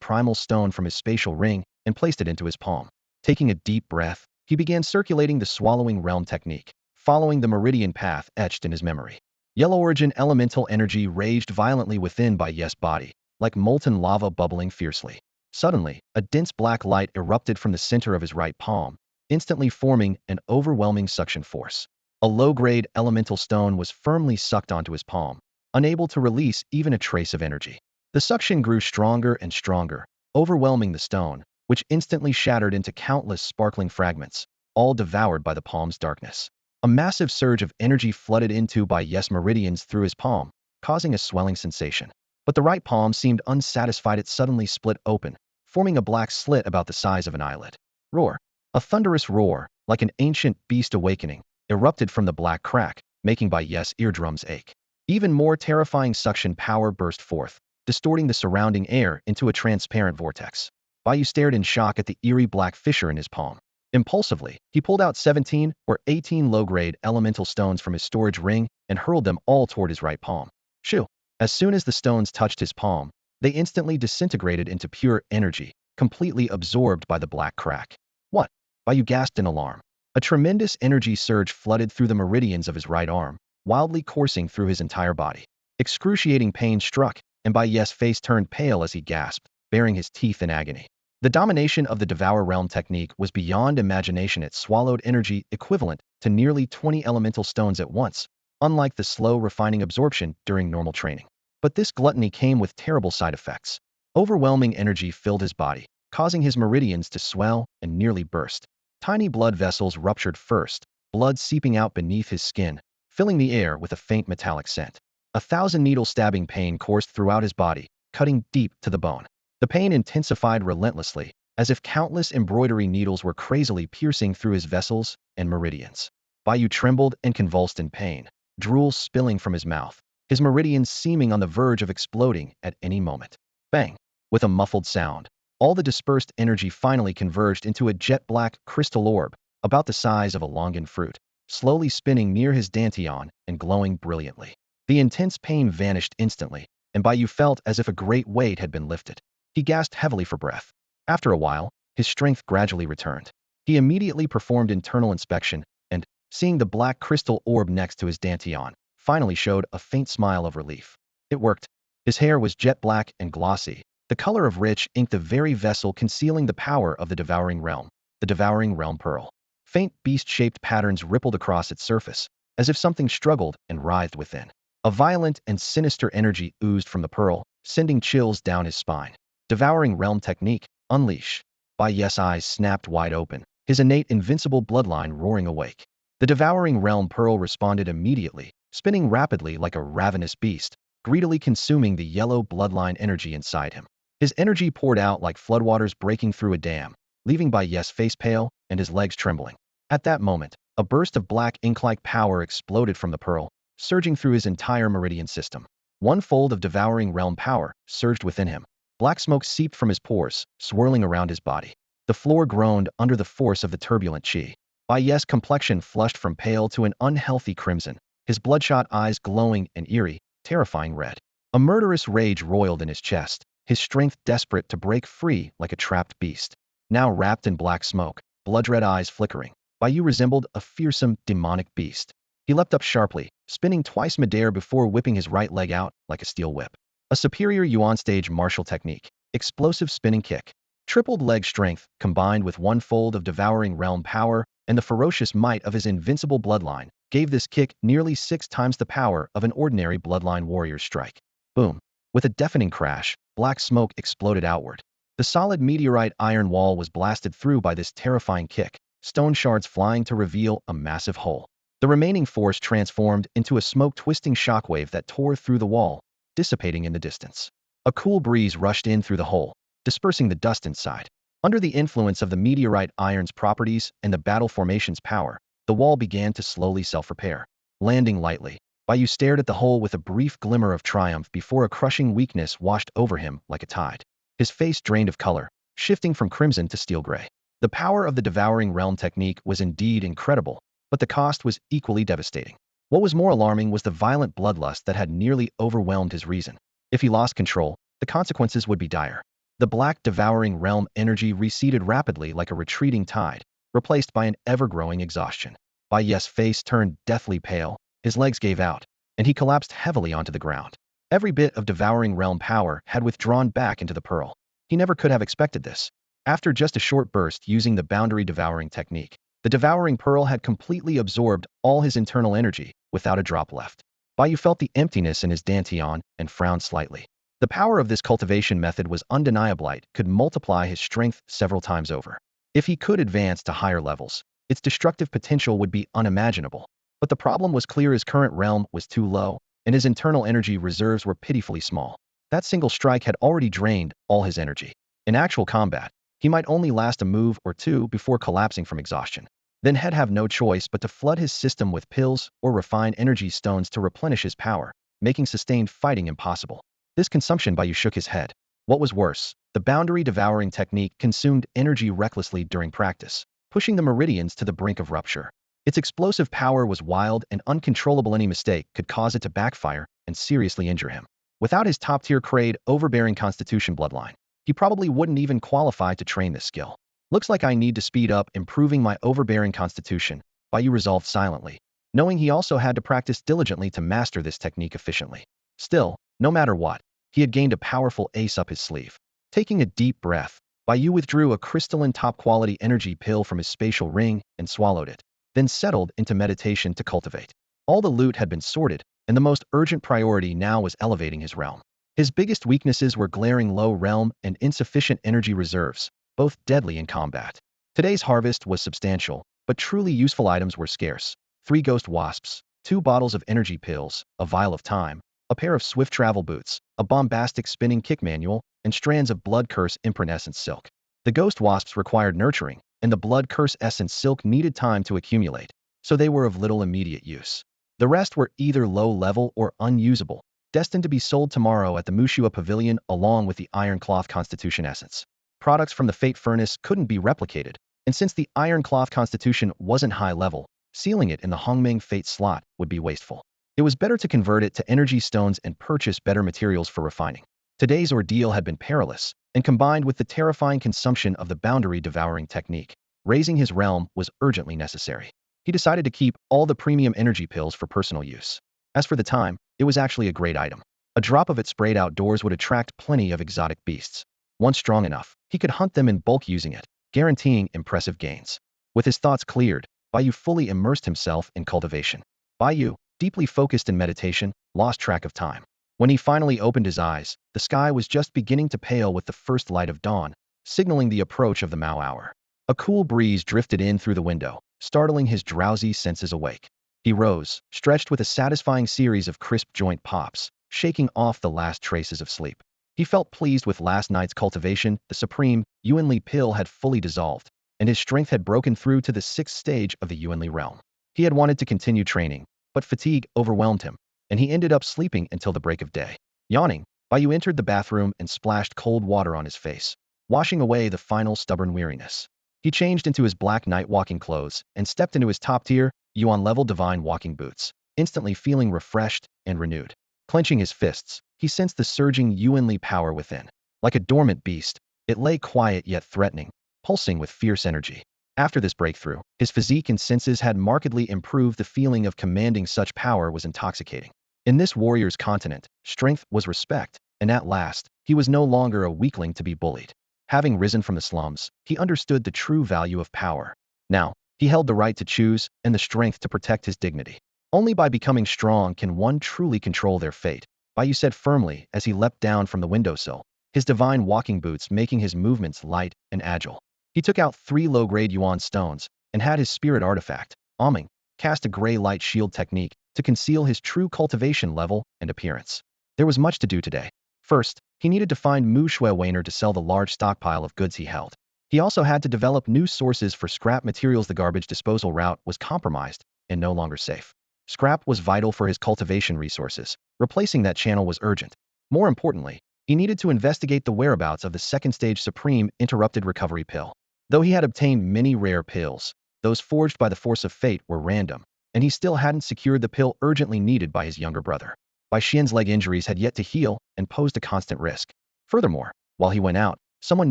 primal stone from his spatial ring and placed it into his palm. Taking a deep breath, he began circulating the swallowing realm technique, following the meridian path etched in his memory. Yellow origin elemental energy raged violently within Bai Yu's body, like molten lava bubbling fiercely. Suddenly, a dense black light erupted from the center of his right palm, instantly forming an overwhelming suction force. A low-grade elemental stone was firmly sucked onto his palm, unable to release even a trace of energy. The suction grew stronger and stronger, overwhelming the stone, which instantly shattered into countless sparkling fragments, all devoured by the palm's darkness. A massive surge of energy flooded into Bai Yu's meridians through his palm, causing a swelling sensation. But the right palm seemed unsatisfied. It suddenly split open, forming a black slit about the size of an eyelid. Roar! A thunderous roar, like an ancient beast awakening, erupted from the black crack, making Bai Yu's eardrums ache. Even more terrifying suction power burst forth, distorting the surrounding air into a transparent vortex. Bai Yu stared in shock at the eerie black fissure in his palm. Impulsively, he pulled out 17 or 18 low-grade elemental stones from his storage ring and hurled them all toward his right palm. Shoo! As soon as the stones touched his palm, they instantly disintegrated into pure energy, completely absorbed by the black crack. What? Bai Yu gasped in alarm. A tremendous energy surge flooded through the meridians of his right arm, wildly coursing through his entire body. Excruciating pain struck, and Bai Yu's face turned pale as he gasped, baring his teeth in agony. The domination of the Devour Realm technique was beyond imagination. It swallowed energy equivalent to nearly 20 elemental stones at once, unlike the slow, refining absorption during normal training. But this gluttony came with terrible side effects. Overwhelming energy filled his body, causing his meridians to swell and nearly burst. Tiny blood vessels ruptured first, blood seeping out beneath his skin, filling the air with a faint metallic scent. 1,000 needle stabbing pain coursed throughout his body, cutting deep to the bone. The pain intensified relentlessly, as if countless embroidery needles were crazily piercing through his vessels and meridians. Bai Yu trembled and convulsed in pain, drool spilling from his mouth, his meridians seeming on the verge of exploding at any moment. Bang! With a muffled sound, all the dispersed energy finally converged into a jet-black crystal orb, about the size of a longan fruit, slowly spinning near his dantian and glowing brilliantly. The intense pain vanished instantly, and Bai Yu felt as if a great weight had been lifted. He gasped heavily for breath. After a while, his strength gradually returned. He immediately performed internal inspection and, seeing the black crystal orb next to his dantian, finally showed a faint smile of relief. It worked. His hair was jet black and glossy, the color of rich ink, the very vessel concealing the power of the Devouring Realm, the Devouring Realm Pearl. Faint beast-shaped patterns rippled across its surface, as if something struggled and writhed within. A violent and sinister energy oozed from the pearl, sending chills down his spine. Devouring Realm Technique, Unleash. Bai Yu's eyes snapped wide open, his innate invincible bloodline roaring awake. The Devouring Realm Pearl responded immediately, spinning rapidly like a ravenous beast, greedily consuming the yellow bloodline energy inside him. His energy poured out like floodwaters breaking through a dam, leaving Bai Yu's face pale and his legs trembling. At that moment, a burst of black ink-like power exploded from the pearl, surging through his entire meridian system. One fold of Devouring Realm power surged within him. Black smoke seeped from his pores, swirling around his body. The floor groaned under the force of the turbulent chi. Bai Yu's complexion flushed from pale to an unhealthy crimson, his bloodshot eyes glowing an eerie, terrifying red. A murderous rage roiled in his chest, his strength desperate to break free like a trapped beast. Now wrapped in black smoke, blood-red eyes flickering, Bai Yu resembled a fearsome, demonic beast. He leapt up sharply, spinning twice midair before whipping his right leg out like a steel whip. A superior Yuan stage martial technique, explosive spinning kick. Tripled leg strength, combined with one fold of Devouring Realm power and the ferocious might of his invincible bloodline, gave this kick nearly 6 times the power of an ordinary Bloodline Warrior's strike. Boom. With a deafening crash, black smoke exploded outward. The solid meteorite iron wall was blasted through by this terrifying kick, stone shards flying to reveal a massive hole. The remaining force transformed into a smoke-twisting shockwave that tore through the wall, dissipating in the distance. A cool breeze rushed in through the hole, dispersing the dust inside. Under the influence of the meteorite iron's properties and the battle formation's power, the wall began to slowly self-repair. Landing lightly, Bai Yu stared at the hole with a brief glimmer of triumph before a crushing weakness washed over him like a tide. His face drained of color, shifting from crimson to steel gray. The power of the Devouring Realm technique was indeed incredible, but the cost was equally devastating. What was more alarming was the violent bloodlust that had nearly overwhelmed his reason. If he lost control, the consequences would be dire. The black Devouring Realm energy receded rapidly like a retreating tide, replaced by an ever-growing exhaustion. Bai Yu's face turned deathly pale, his legs gave out, and he collapsed heavily onto the ground. Every bit of Devouring Realm power had withdrawn back into the pearl. He never could have expected this. After just a short burst using the boundary devouring technique, the devouring pearl had completely absorbed all his internal energy, without a drop left. Bai Yu felt the emptiness in his dantian and frowned slightly. The power of this cultivation method was undeniable. It could multiply his strength several times over. If he could advance to higher levels, its destructive potential would be unimaginable. But the problem was clear: his current realm was too low, and his internal energy reserves were pitifully small. That single strike had already drained all his energy. In actual combat, he might only last a move or two before collapsing from exhaustion. Then he'd have no choice but to flood his system with pills or refine energy stones to replenish his power, making sustained fighting impossible. This consumption, Bai Yu shook his head. What was worse, the boundary devouring technique consumed energy recklessly during practice, pushing the meridians to the brink of rupture. Its explosive power was wild and uncontrollable. Any mistake could cause it to backfire and seriously injure him. Without his top-tier grade, overbearing constitution bloodline, he probably wouldn't even qualify to train this skill. Looks like I need to speed up improving my overbearing constitution, Bai Yu resolved silently, knowing he also had to practice diligently to master this technique efficiently. Still, no matter what, he had gained a powerful ace up his sleeve. Taking a deep breath, Bai Yu withdrew a crystalline top-quality energy pill from his spatial ring and swallowed it, then settled into meditation to cultivate. All the loot had been sorted, and the most urgent priority now was elevating his realm. His biggest weaknesses were glaring low realm and insufficient energy reserves, both deadly in combat. Today's harvest was substantial, but truly useful items were scarce. 3 ghost wasps, 2 bottles of energy pills, a vial of time, a pair of swift travel boots, a bombastic spinning kick manual, and strands of blood curse impernescent silk. The ghost wasps required nurturing, and the blood curse essence silk needed time to accumulate, so they were of little immediate use. The rest were either low level or unusable, destined to be sold tomorrow at the Mushua Pavilion along with the Iron Cloth Constitution essence. Products from the Fate Furnace couldn't be replicated, and since the Iron Cloth Constitution wasn't high level, sealing it in the Hongmeng Fate slot would be wasteful. It was better to convert it to energy stones and purchase better materials for refining. Today's ordeal had been perilous, and combined with the terrifying consumption of the boundary devouring technique, raising his realm was urgently necessary. He decided to keep all the premium energy pills for personal use. As for the time, it was actually a great item. A drop of it sprayed outdoors would attract plenty of exotic beasts. Once strong enough, he could hunt them in bulk using it, guaranteeing impressive gains. With his thoughts cleared, Bai Yu fully immersed himself in cultivation. Bai Yu, deeply focused in meditation, lost track of time. When he finally opened his eyes, the sky was just beginning to pale with the first light of dawn, signaling the approach of the Mao hour. A cool breeze drifted in through the window, startling his drowsy senses awake. He rose, stretched with a satisfying series of crisp joint pops, shaking off the last traces of sleep. He felt pleased with last night's cultivation. The supreme Yuanli pill had fully dissolved, and his strength had broken through to the 6th stage of the Yuanli realm. He had wanted to continue training, but fatigue overwhelmed him, and he ended up sleeping until the break of day. Yawning, Bai Yu entered the bathroom and splashed cold water on his face, washing away the final stubborn weariness. He changed into his black night walking clothes and stepped into his top-tier, Yuan-level divine walking boots, instantly feeling refreshed and renewed. Clenching his fists, he sensed the surging Yuanli power within. Like a dormant beast, it lay quiet yet threatening, pulsing with fierce energy. After this breakthrough, his physique and senses had markedly improved. The feeling of commanding such power was intoxicating. In this warrior's continent, strength was respect, and at last, he was no longer a weakling to be bullied. Having risen from the slums, he understood the true value of power. Now, he held the right to choose and the strength to protect his dignity. Only by becoming strong can one truly control their fate, Bai Yu said firmly as he leapt down from the windowsill, his divine walking boots making his movements light and agile. He took out 3 low-grade Yuan stones and had his spirit artifact, Oming, cast a gray light shield technique to conceal his true cultivation level and appearance. There was much to do today. First, he needed to find Mu Shui Weiner to sell the large stockpile of goods he held. He also had to develop new sources for scrap materials. The garbage disposal route was compromised and no longer safe. Scrap was vital for his cultivation resources. Replacing that channel was urgent. More importantly, he needed to investigate the whereabouts of the 2nd stage Supreme Interrupted Recovery Pill. Though he had obtained many rare pills, those forged by the force of fate were random, and he still hadn't secured the pill urgently needed by his younger brother. Bai Xian's leg injuries had yet to heal and posed a constant risk. Furthermore, while he went out, someone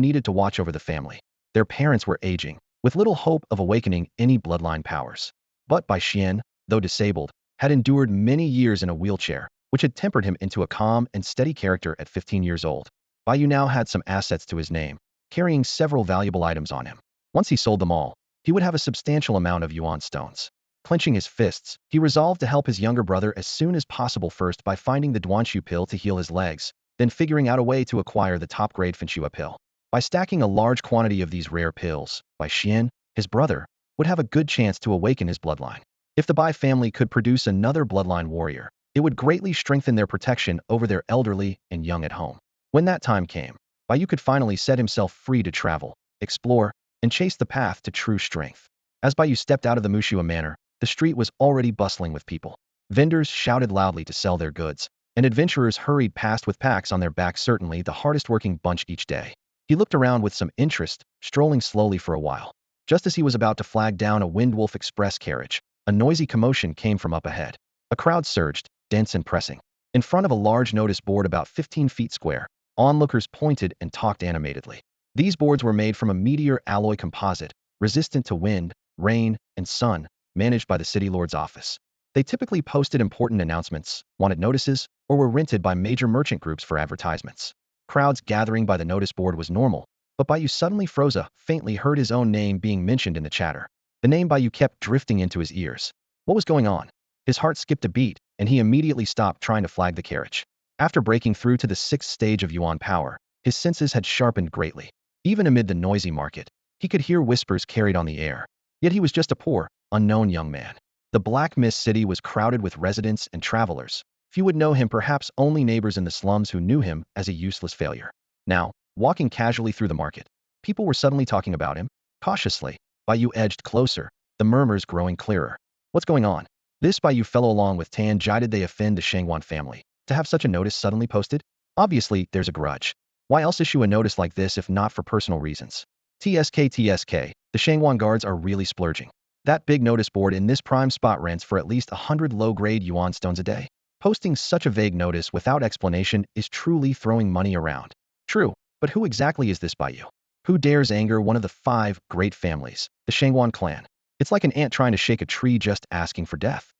needed to watch over the family. Their parents were aging, with little hope of awakening any bloodline powers. But Bai Xian, though disabled, had endured many years in a wheelchair, which had tempered him into a calm and steady character at 15 years old. Bai Yu now had some assets to his name, carrying several valuable items on him. Once he sold them all, he would have a substantial amount of Yuan stones. Clenching his fists, he resolved to help his younger brother as soon as possible, first by finding the Duanshu pill to heal his legs, then figuring out a way to acquire the top-grade Fenshua pill. By stacking a large quantity of these rare pills, Bai Xian, his brother, would have a good chance to awaken his bloodline. If the Bai family could produce another bloodline warrior, it would greatly strengthen their protection over their elderly and young at home. When that time came, Bai Yu could finally set himself free to travel, explore, and chase the path to true strength. As Bai Yu stepped out of the Mushua Manor, the street was already bustling with people. Vendors shouted loudly to sell their goods, and adventurers hurried past with packs on their backs, certainly the hardest-working bunch each day. He looked around with some interest, strolling slowly for a while. Just as he was about to flag down a Windwolf Express carriage, a noisy commotion came from up ahead. A crowd surged, dense and pressing. In front of a large notice board about 15 feet square, onlookers pointed and talked animatedly. These boards were made from a meteor alloy composite, resistant to wind, rain, and sun, managed by the city lord's office. They typically posted important announcements, wanted notices, or were rented by major merchant groups for advertisements. Crowds gathering by the notice board was normal, but Bai Yu suddenly froze. Faintly heard his own name being mentioned in the chatter. The name Bai Yu kept drifting into his ears. What was going on? His heart skipped a beat, and he immediately stopped trying to flag the carriage. After breaking through to the 6th stage of Yuan power, his senses had sharpened greatly. Even amid the noisy market, he could hear whispers carried on the air. Yet he was just a poor, unknown young man. The Black Mist City was crowded with residents and travelers. Few would know him, perhaps only neighbors in the slums who knew him as a useless failure. Now, walking casually through the market, people were suddenly talking about him. Cautiously, Bai Yu edged closer, the murmurs growing clearer. What's going on? This Bai Yu fellow along with Tan Jai. Did they offend the Shangwan family to have such a notice suddenly posted? Obviously, there's a grudge. Why else issue a notice like this if not for personal reasons? TSK, the Shangwan guards are really splurging. That big notice board in this prime spot rents for at least 100 low-grade Yuan stones a day. Posting such a vague notice without explanation is truly throwing money around. True, but who exactly is this Bai Yu? Who dares anger one of the 5 great families, the Shangwan clan? It's like an ant trying to shake a tree just asking for death.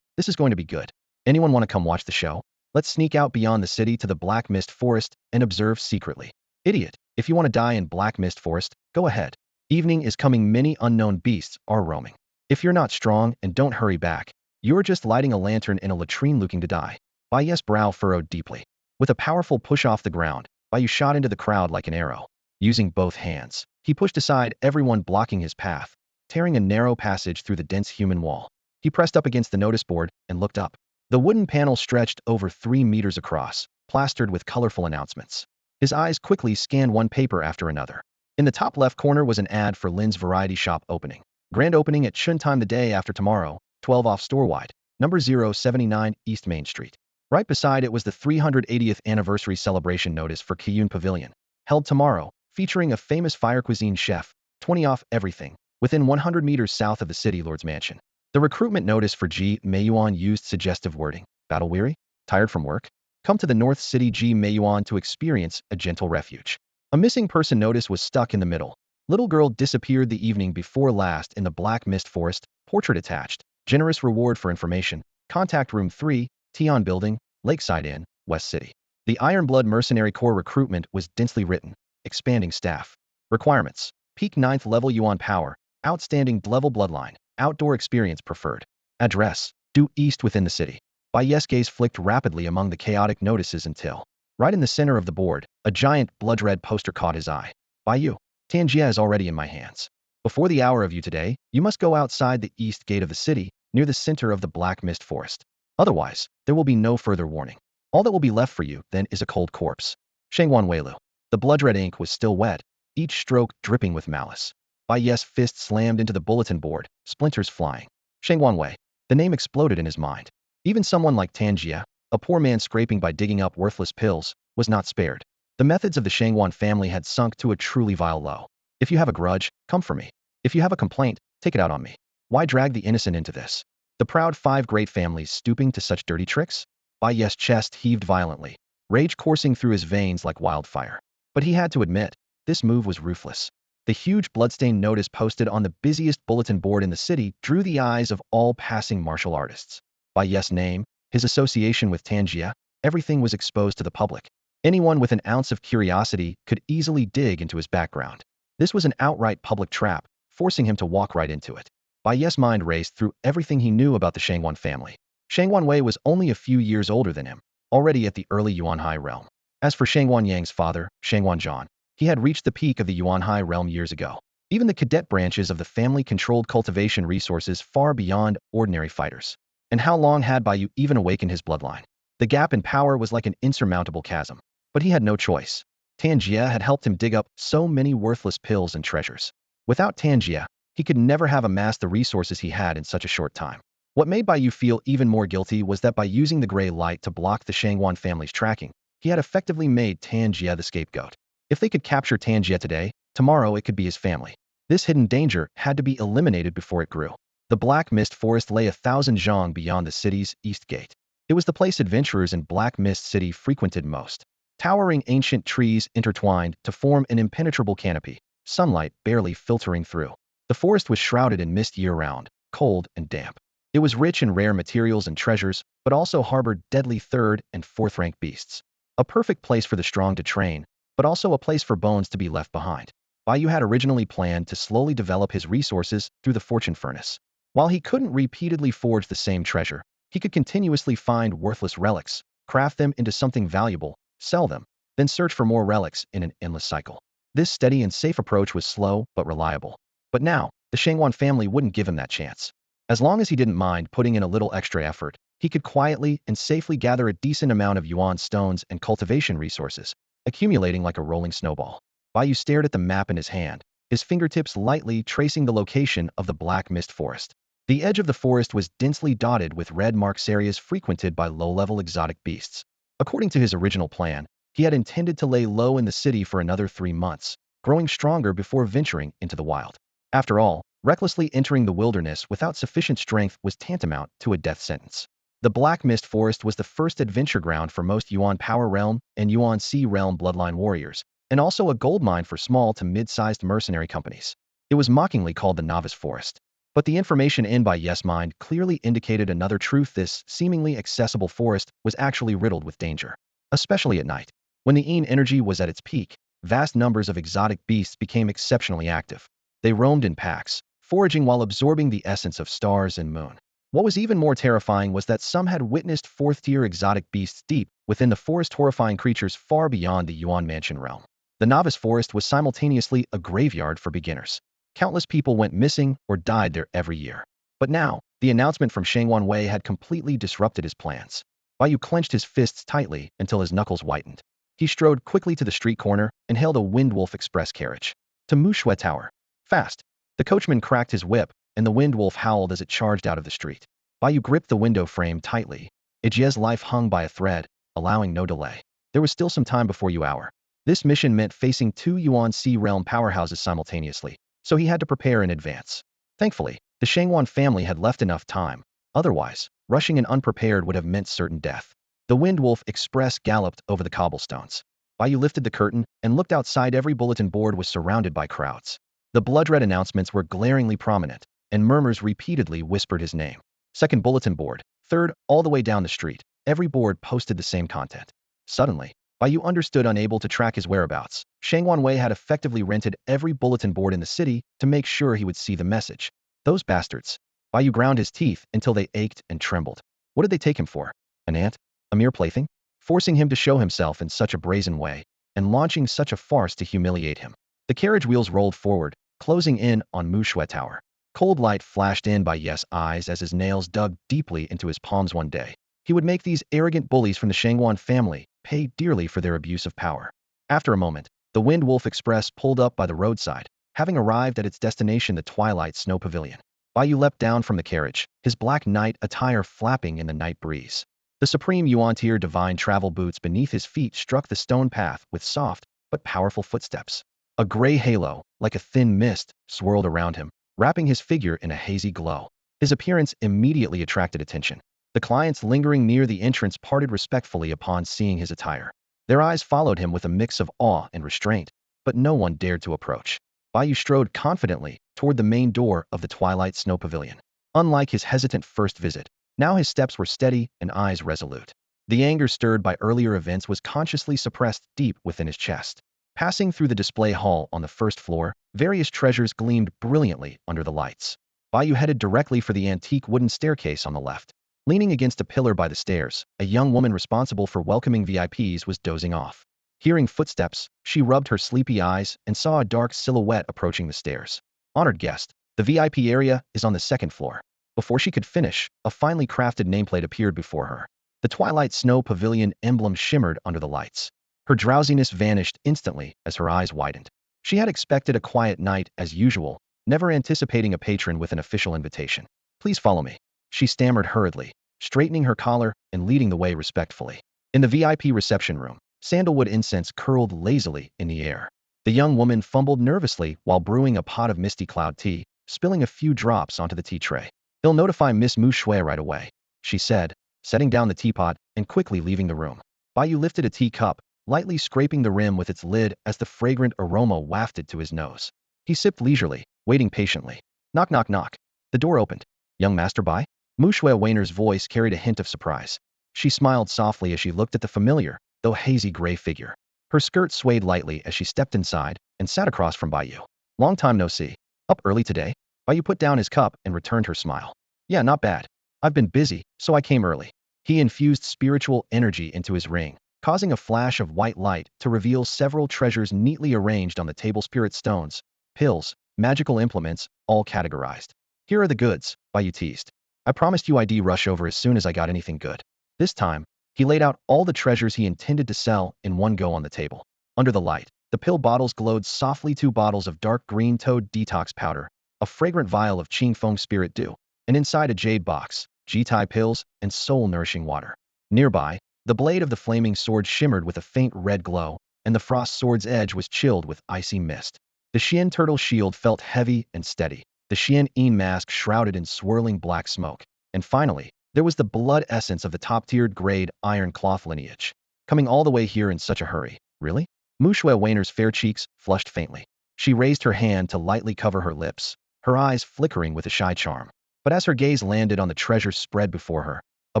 This is going to be good. Anyone want to come watch the show? Let's sneak out beyond the city to the Black Mist Forest and observe secretly. Idiot, if you want to die in Black Mist Forest, go ahead. Evening is coming. Many unknown beasts are roaming. If you're not strong and don't hurry back, you're just lighting a lantern in a latrine looking to die. Bai Yu's brow furrowed deeply. With a powerful push off the ground, Bai Yu shot into the crowd like an arrow. Using both hands, he pushed aside everyone blocking his path, tearing a narrow passage through the dense human wall. He pressed up against the notice board and looked up. The wooden panel stretched over 3 meters across, plastered with colorful announcements. His eyes quickly scanned one paper after another. In the top left corner was an ad for Lin's variety shop opening. Grand opening at Shun time the day after tomorrow, 12 off storewide, number 079 East Main Street. Right beside it was the 380th anniversary celebration notice for Kiyun Pavilion, held tomorrow, featuring a famous fire cuisine chef, 20 off everything, within 100 meters south of the city lord's mansion. The recruitment notice for Ji Meiyuan used suggestive wording. Battle weary? Tired from work? Come to the North City Ji Meiyuan to experience a gentle refuge. A missing person notice was stuck in the middle. Little girl disappeared the evening before last in the Black Mist Forest, portrait attached. Generous reward for information. Contact room 3, Tian Building, Lakeside Inn, West City. The Ironblood Mercenary Corps recruitment was densely written. Expanding staff. Requirements. Peak 9th level Yuan power. Outstanding level bloodline. Outdoor experience preferred. Address. Due east within the city. Bai Yu's gaze flicked rapidly among the chaotic notices until, right in the center of the board, a giant blood-red poster caught his eye. Bai Yu, Tanjia is already in my hands. Before the hour of you today, you must go outside the east gate of the city, near the center of the Black Mist Forest. Otherwise, there will be no further warning. All that will be left for you, then, is a cold corpse. Shengwan Weilu. The blood-red ink was still wet, each stroke dripping with malice. Bai Yu's fist slammed into the bulletin board, splinters flying. Shengwan Wei. The name exploded in his mind. Even someone like Tanjia, a poor man scraping by digging up worthless pills, was not spared. The methods of the Shangwan family had sunk to a truly vile low. If you have a grudge, come for me. If you have a complaint, take it out on me. Why drag the innocent into this? The proud 5 great families stooping to such dirty tricks? Bai Yu's chest heaved violently, rage coursing through his veins like wildfire. But he had to admit, this move was ruthless. The huge bloodstained notice posted on the busiest bulletin board in the city drew the eyes of all passing martial artists. Bai Yu's name, his association with Tanjia, everything was exposed to the public. Anyone with an ounce of curiosity could easily dig into his background. This was an outright public trap, forcing him to walk right into it. Bai Yu's mind raced through everything he knew about the Shangwan family. Shangwan Wei was only a few years older than him, already at the early Yuanhai realm. As for Shangwan Yang's father, Shangwan Zhan, he had reached the peak of the Yuanhai realm years ago. Even the cadet branches of the family controlled cultivation resources far beyond ordinary fighters. And how long had Bai Yu even awakened his bloodline? The gap in power was like an insurmountable chasm. But he had no choice. Tanjia had helped him dig up so many worthless pills and treasures. Without Tanjia, he could never have amassed the resources he had in such a short time. What made Bai Yu feel even more guilty was that by using the gray light to block the Shangwan family's tracking, he had effectively made Tanjia the scapegoat. If they could capture Tanjia today, tomorrow it could be his family. This hidden danger had to be eliminated before it grew. The Black Mist Forest lay 1,000 zhang beyond the city's east gate. It was the place adventurers in Black Mist City frequented most. Towering ancient trees intertwined to form an impenetrable canopy, sunlight barely filtering through. The forest was shrouded in mist year-round, cold and damp. It was rich in rare materials and treasures, but also harbored deadly 3rd and 4th-rank beasts. A perfect place for the strong to train, but also a place for bones to be left behind. Bai Yu had originally planned to slowly develop his resources through the fortune furnace. While he couldn't repeatedly forge the same treasure, he could continuously find worthless relics, craft them into something valuable, sell them, then search for more relics in an endless cycle. This steady and safe approach was slow but reliable. But now, the Shangwan family wouldn't give him that chance. As long as he didn't mind putting in a little extra effort, he could quietly and safely gather a decent amount of yuan stones and cultivation resources, accumulating like a rolling snowball. Bai Yu stared at the map in his hand, his fingertips lightly tracing the location of the Black Mist Forest. The edge of the forest was densely dotted with red marks, areas frequented by low-level exotic beasts. According to his original plan, he had intended to lay low in the city for another 3 months, growing stronger before venturing into the wild. After all, recklessly entering the wilderness without sufficient strength was tantamount to a death sentence. The Black Mist Forest was the first adventure ground for most Yuan Power Realm and Yuan Sea Realm Bloodline Warriors, and also a gold mine for small to mid-sized mercenary companies. It was mockingly called the Novice Forest. But the information in Bai Yu's mind clearly indicated another truth: this seemingly accessible forest was actually riddled with danger. Especially at night. When the Yin energy was at its peak, vast numbers of exotic beasts became exceptionally active. They roamed in packs, foraging while absorbing the essence of stars and moon. What was even more terrifying was that some had witnessed fourth-tier exotic beasts deep within the forest, horrifying creatures far beyond the Yuan Mansion realm. The novice forest was simultaneously a graveyard for beginners. Countless people went missing or died there every year. But now, the announcement from Shangwan Wei had completely disrupted his plans. Bai Yu clenched his fists tightly until his knuckles whitened. He strode quickly to the street corner and hailed a Windwolf Express carriage. To Mushui Tower. Fast. The coachman cracked his whip, and the Windwolf howled as it charged out of the street. Bai Yu gripped the window frame tightly. Ijie's life hung by a thread, allowing no delay. There was still some time before Yu hour. This mission meant facing two Yuan Sea realm powerhouses simultaneously, so he had to prepare in advance. Thankfully, the Shangwan family had left enough time. Otherwise, rushing in unprepared would have meant certain death. The Windwolf Express galloped over the cobblestones. Bai Yu lifted the curtain and looked outside. Every bulletin board was surrounded by crowds. The blood-red announcements were glaringly prominent, and murmurs repeatedly whispered his name. Second bulletin board, third, all the way down the street. Every board posted the same content. Suddenly, Bai Yu understood, unable to track his whereabouts. Shangwan Wei had effectively rented every bulletin board in the city to make sure he would see the message. Those bastards. Bai Yu ground his teeth until they ached and trembled. What did they take him for? An ant? A mere plaything? Forcing him to show himself in such a brazen way, and launching such a farce to humiliate him. The carriage wheels rolled forward, closing in on Mushui Tower. Cold light flashed in Bai Yu's eyes as his nails dug deeply into his palms. One day, he would make these arrogant bullies from the Shangwan family pay dearly for their abuse of power. After a moment, the Windwolf Express pulled up by the roadside, having arrived at its destination, the Twilight Snow Pavilion. Bai Yu leapt down from the carriage, his black knight attire flapping in the night breeze. The supreme Yuan-tier divine travel boots beneath his feet struck the stone path with soft but powerful footsteps. A gray halo, like a thin mist, swirled around him, wrapping his figure in a hazy glow. His appearance immediately attracted attention. The clients lingering near the entrance parted respectfully upon seeing his attire. Their eyes followed him with a mix of awe and restraint, but no one dared to approach. Bai Yu strode confidently toward the main door of the Twilight Snow Pavilion. Unlike his hesitant first visit, now his steps were steady and eyes resolute. The anger stirred by earlier events was consciously suppressed deep within his chest. Passing through the display hall on the first floor, various treasures gleamed brilliantly under the lights. Bai Yu headed directly for the antique wooden staircase on the left. Leaning against a pillar by the stairs, a young woman responsible for welcoming VIPs was dozing off. Hearing footsteps, she rubbed her sleepy eyes and saw a dark silhouette approaching the stairs. Honored guest, the VIP area is on the second floor. Before she could finish, a finely crafted nameplate appeared before her. The Twilight Snow Pavilion emblem shimmered under the lights. Her drowsiness vanished instantly as her eyes widened. She had expected a quiet night as usual, never anticipating a patron with an official invitation. Please follow me, she stammered hurriedly, straightening her collar and leading the way respectfully. In the VIP reception room, sandalwood incense curled lazily in the air. The young woman fumbled nervously while brewing a pot of misty cloud tea, spilling a few drops onto the tea tray. "They'll notify Miss Mushui right away," she said, setting down the teapot and quickly leaving the room. Bai Yu lifted a teacup, lightly scraping the rim with its lid as the fragrant aroma wafted to his nose. He sipped leisurely, waiting patiently. Knock, knock, knock. The door opened. "Young Master Bai?" Mushui Weiner's voice carried a hint of surprise. She smiled softly as she looked at the familiar, though hazy gray figure. Her skirt swayed lightly as she stepped inside and sat across from Bai Yu. "Long time no see. Up early today?" Bai Yu put down his cup and returned her smile. "Yeah, not bad. I've been busy, so I came early." He infused spiritual energy into his ring, causing a flash of white light to reveal several treasures neatly arranged on the table. Spirit stones, pills, magical implements, all categorized. "Here are the goods," Bai Yu teased. "I promised you I'd rush over as soon as I got anything good." This time, he laid out all the treasures he intended to sell in one go on the table. Under the light, the pill bottles glowed softly. 2 bottles of dark green toad detox powder, a fragrant vial of Qingfeng spirit dew, and inside a jade box, Jitai pills, and soul-nourishing water. Nearby, the blade of the flaming sword shimmered with a faint red glow, and the frost sword's edge was chilled with icy mist. The Xian turtle shield felt heavy and steady, the Xian Yin mask shrouded in swirling black smoke, and finally, there was the blood essence of the top-tiered grade iron cloth lineage. Coming all the way here in such a hurry, really? Mushui Weiner's fair cheeks flushed faintly. She raised her hand to lightly cover her lips, her eyes flickering with a shy charm. But as her gaze landed on the treasures spread before her, a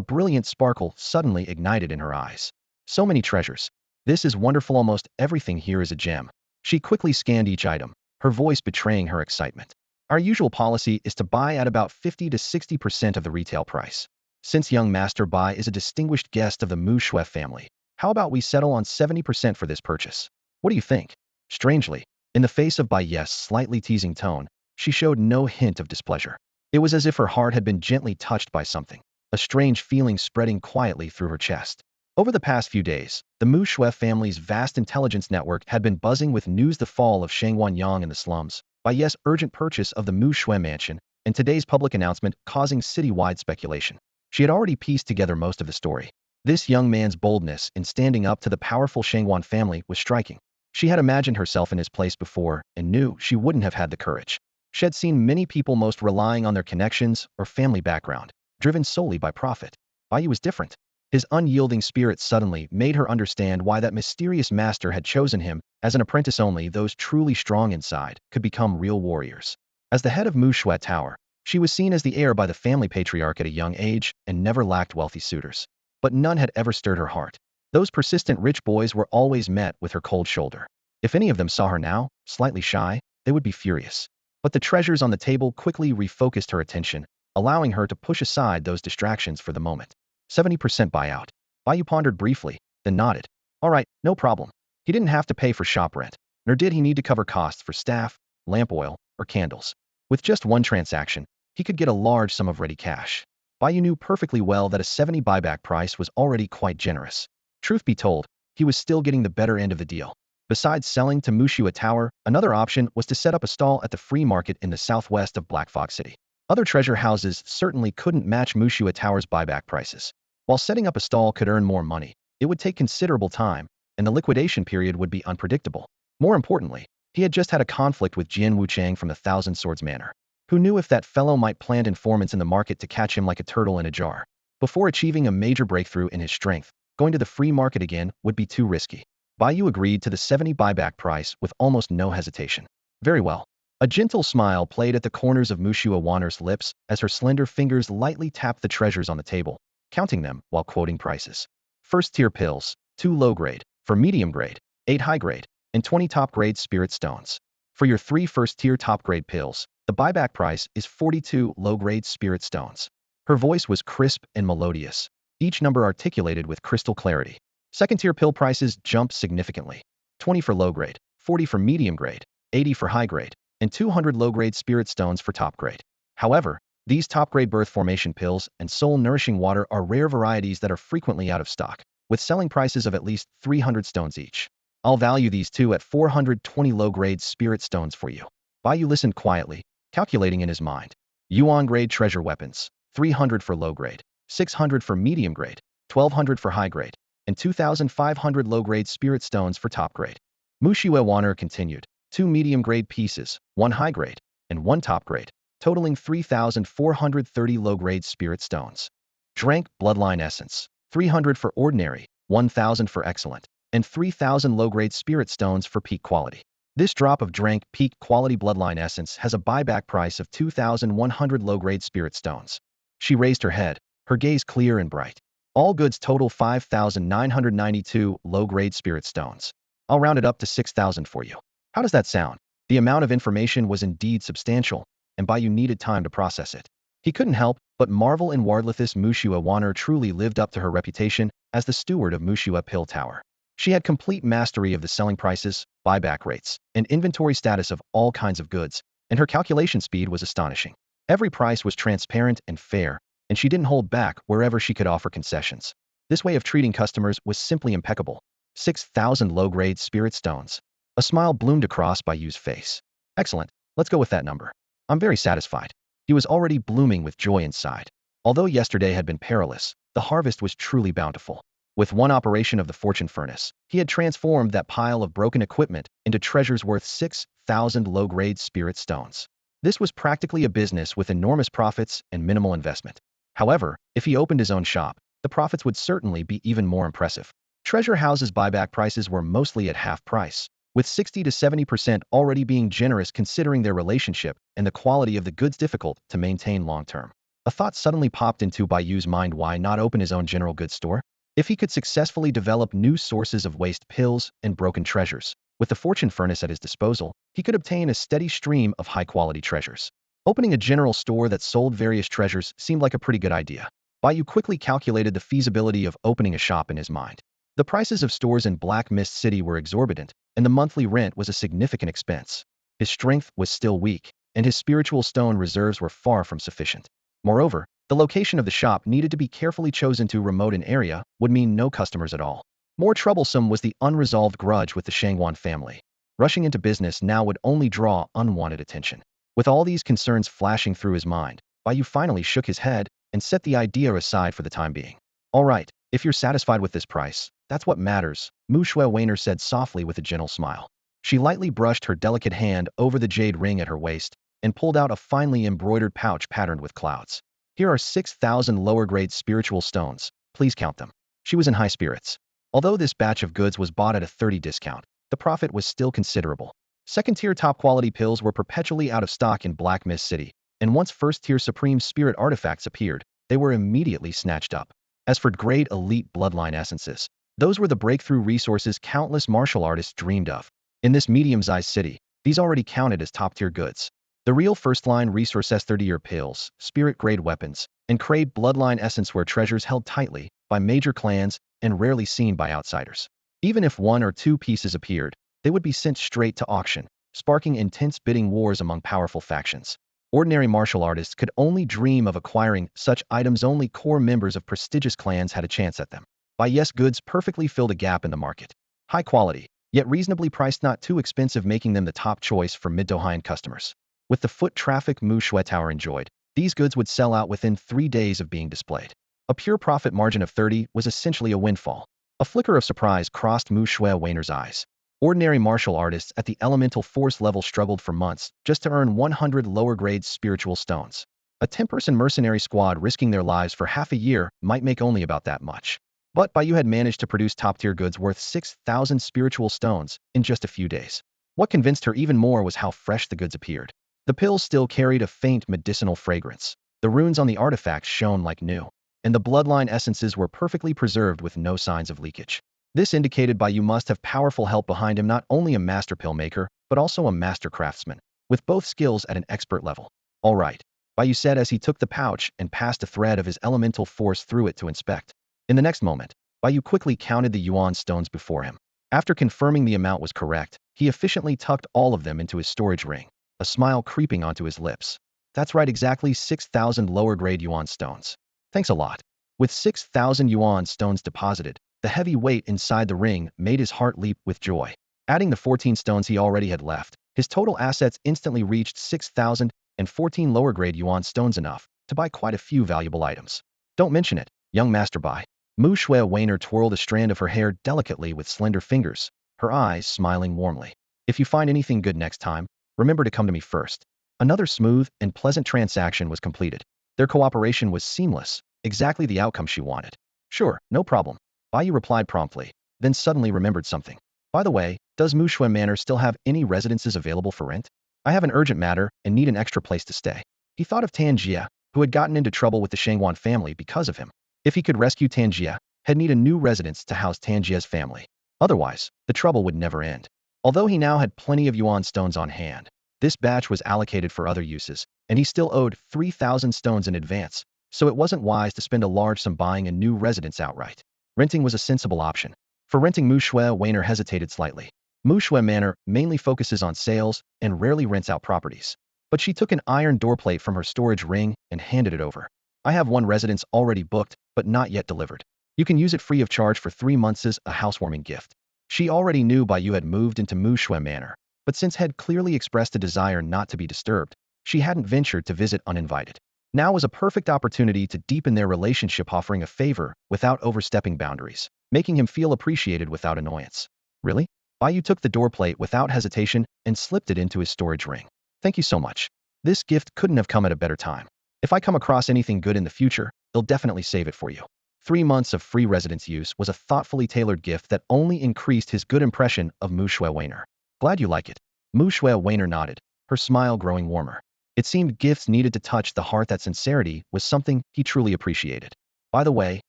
brilliant sparkle suddenly ignited in her eyes. "So many treasures. This is wonderful. Almost everything here is a gem." She quickly scanned each item, her voice betraying her excitement. Our usual policy is to buy at about 50 to 60% of the retail price. Since young Master Bai is a distinguished guest of the Mu Shui family, how about we settle on 70% for this purchase? What do you think? Strangely, in the face of Bai Yu's slightly teasing tone, she showed no hint of displeasure. It was as if her heart had been gently touched by something, a strange feeling spreading quietly through her chest. Over the past few days, the Mu Shui family's vast intelligence network had been buzzing with news: the fall of Shangwan Yang in the slums, Bai Yu's urgent purchase of the Mu Shui mansion, and today's public announcement causing citywide speculation. She had already pieced together most of the story. This young man's boldness in standing up to the powerful Shangwan family was striking. She had imagined herself in his place before and knew she wouldn't have had the courage. She had seen many people most relying on their connections or family background, driven solely by profit. Bai Yu was different. His unyielding spirit suddenly made her understand why that mysterious master had chosen him. As an apprentice, only those truly strong inside could become real warriors. As the head of Mu Shui Tower, she was seen as the heir by the family patriarch at a young age and never lacked wealthy suitors. But none had ever stirred her heart. Those persistent rich boys were always met with her cold shoulder. If any of them saw her now, slightly shy, they would be furious. But the treasures on the table quickly refocused her attention, allowing her to push aside those distractions for the moment. 70% buyout. Bai Yu pondered briefly, then nodded. All right, no problem. He didn't have to pay for shop rent, nor did he need to cover costs for staff, lamp oil, or candles. With just one transaction, he could get a large sum of ready cash. Bai Yu knew perfectly well that a 70 buyback price was already quite generous. Truth be told, he was still getting the better end of the deal. Besides selling to Mu Shui Tower, another option was to set up a stall at the free market in the southwest of Black Fog City. Other treasure houses certainly couldn't match Mu Shui Tower's buyback prices. While setting up a stall could earn more money, it would take considerable time, and the liquidation period would be unpredictable. More importantly, he had just had a conflict with Jian Wuchang from the Thousand Swords Manor. Who knew if that fellow might plant informants in the market to catch him like a turtle in a jar? Before achieving a major breakthrough in his strength, going to the free market again would be too risky. Bai Yu agreed to the 70 buyback price with almost no hesitation. Very well. A gentle smile played at the corners of Mu Shui Wanner's lips as her slender fingers lightly tapped the treasures on the table, counting them while quoting prices. First-tier pills, 2 low-grade, for medium-grade, 8 high-grade, and 20 top-grade spirit stones. For your 3 first-tier top-grade pills, the buyback price is 42 low-grade spirit stones. Her voice was crisp and melodious, each number articulated with crystal clarity. Second-tier pill prices jumped significantly. 20 for low-grade, 40 for medium-grade, 80 for high-grade, and 200 low-grade spirit stones for top-grade. However, these top-grade birth formation pills and soul-nourishing water are rare varieties that are frequently out of stock, with selling prices of at least 300 stones each. I'll value these two at 420 low-grade spirit stones for you. Bai Yu listened quietly, calculating in his mind. Yuan-grade treasure weapons, 300 for low-grade, 600 for medium-grade, 1200 for high-grade, and 2,500 low-grade spirit stones for top-grade. Mu Shui Wanner continued. 2 medium-grade pieces, 1 high-grade, and 1 top-grade, totaling 3,430 low-grade spirit stones. Drank Bloodline Essence, 300 for ordinary, 1,000 for excellent, and 3,000 low-grade spirit stones for peak quality. This drop of drank peak quality Bloodline Essence has a buyback price of 2,100 low-grade spirit stones. She raised her head, her gaze clear and bright. All goods total 5,992 low-grade spirit stones. I'll round it up to 6,000 for you. How does that sound? The amount of information was indeed substantial, and Bai Yu needed time to process it. He couldn't help but marvel in Wardlithis Mu Shui Wanner truly lived up to her reputation as the steward of Mu Shui Pill Tower. She had complete mastery of the selling prices, buyback rates, and inventory status of all kinds of goods, and her calculation speed was astonishing. Every price was transparent and fair, and she didn't hold back wherever she could offer concessions. This way of treating customers was simply impeccable. 6,000 low-grade spirit stones. A smile bloomed across Bai Yu's face. Excellent, let's go with that number. I'm very satisfied. He was already blooming with joy inside. Although yesterday had been perilous, the harvest was truly bountiful. With one operation of the fortune furnace, he had transformed that pile of broken equipment into treasures worth 6,000 low-grade spirit stones. This was practically a business with enormous profits and minimal investment. However, if he opened his own shop, the profits would certainly be even more impressive. Treasure houses' buyback prices were mostly at half price, with 60 to 70% already being generous considering their relationship and the quality of the goods difficult to maintain long-term. A thought suddenly popped into Bai Yu's mind: why not open his own general goods store? If he could successfully develop new sources of waste pills and broken treasures, With the fortune furnace at his disposal, he could obtain a steady stream of high-quality treasures. Opening a general store that sold various treasures seemed like a pretty good idea. Bai Yu quickly calculated the feasibility of opening a shop in his mind. The prices of stores in Black Mist City were exorbitant, and the monthly rent was a significant expense. His strength was still weak, and his spiritual stone reserves were far from sufficient. Moreover, the location of the shop needed to be carefully chosen. Too remote an area would mean no customers at all. More troublesome was the unresolved grudge with the Shangwan family. Rushing into business now would only draw unwanted attention. With all these concerns flashing through his mind, Bai Yu finally shook his head and set the idea aside for the time being. All right, if you're satisfied with this price, that's what matters, Mu Shui Weiner said softly with a gentle smile. She lightly brushed her delicate hand over the jade ring at her waist and pulled out a finely embroidered pouch patterned with clouds. Here are 6,000 lower-grade spiritual stones. Please count them. She was in high spirits. Although this batch of goods was bought at a 30% discount, the profit was still considerable. Second-tier top-quality pills were perpetually out of stock in Black Mist City, and once first-tier supreme spirit artifacts appeared, they were immediately snatched up. As for grade elite bloodline essences, those were the breakthrough resources countless martial artists dreamed of. In this medium-sized city, these already counted as top-tier goods. The real first-line resources 30-year pills, spirit-grade weapons, and crave bloodline essence were treasures held tightly by major clans and rarely seen by outsiders. Even if one or two pieces appeared, they would be sent straight to auction, sparking intense bidding wars among powerful factions. Ordinary martial artists could only dream of acquiring such items. Only core members of prestigious clans had a chance at them. Bai Yu's goods perfectly filled a gap in the market. High quality, yet reasonably priced, not too expensive, making them the top choice for mid to high-end customers. With the foot traffic Mu Shui Tower enjoyed, these goods would sell out within 3 days of being displayed. A pure profit margin of 30 was essentially a windfall. A flicker of surprise crossed Mu Shui Weiner's eyes. Ordinary martial artists at the elemental force level struggled for months just to earn 100 lower-grade spiritual stones. A 10-person mercenary squad risking their lives for half a year might make only about that much. But Bai Yu had managed to produce top-tier goods worth 6,000 spiritual stones in just a few days. What convinced her even more was how fresh the goods appeared. The pills still carried a faint medicinal fragrance. The runes on the artifacts shone like new, and the bloodline essences were perfectly preserved with no signs of leakage. This indicated Bai Yu must have powerful help behind him, not only a master pill maker, but also a master craftsman, with both skills at an expert level. All right, Bai Yu said as he took the pouch and passed a thread of his elemental force through it to inspect. In the next moment, Bai Yu quickly counted the yuan stones before him. After confirming the amount was correct, he efficiently tucked all of them into his storage ring, a smile creeping onto his lips. That's right, exactly 6,000 lower-grade yuan stones. Thanks a lot. With 6,000 yuan stones deposited, the heavy weight inside the ring made his heart leap with joy. Adding the 14 stones he already had left, his total assets instantly reached 6,014 lower-grade yuan stones, enough to buy quite a few valuable items. Don't mention it, young Master Bai. Mu Shui Weiner twirled a strand of her hair delicately with slender fingers, her eyes smiling warmly. If you find anything good next time, remember to come to me first. Another smooth and pleasant transaction was completed. Their cooperation was seamless, exactly the outcome she wanted. Sure, no problem, Bai Yu replied promptly, then suddenly remembered something. By the way, does Mu Shui Manor still have any residences available for rent? I have an urgent matter and need an extra place to stay. He thought of Tanjia, who had gotten into trouble with the Shangwan family because of him. If he could rescue Tanjia, he'd need a new residence to house Tanjia's family. Otherwise, the trouble would never end. Although he now had plenty of yuan stones on hand, this batch was allocated for other uses, and he still owed 3,000 stones in advance, so it wasn't wise to spend a large sum buying a new residence outright. Renting was a sensible option. For renting, Mu Shui Weiner hesitated slightly. Mu Shui Manor mainly focuses on sales and rarely rents out properties. But she took an iron doorplate from her storage ring and handed it over. I have one residence already booked, but not yet delivered. You can use it free of charge for 3 months as a housewarming gift. She already knew Bai Yu had moved into Mu Shui Manor, but since had clearly expressed a desire not to be disturbed, she hadn't ventured to visit uninvited. Now was a perfect opportunity to deepen their relationship, offering a favor without overstepping boundaries, making him feel appreciated without annoyance. Really? Bai Yu took the doorplate without hesitation and slipped it into his storage ring. Thank you so much. This gift couldn't have come at a better time. If I come across anything good in the future, I'll definitely save it for you. 3 months of free residence use was a thoughtfully tailored gift that only increased his good impression of Mu Shui Weiner. Glad you like it. Mu Shui Weiner nodded, her smile growing warmer. It seemed gifts needed to touch the heart. That sincerity was something he truly appreciated. By the way,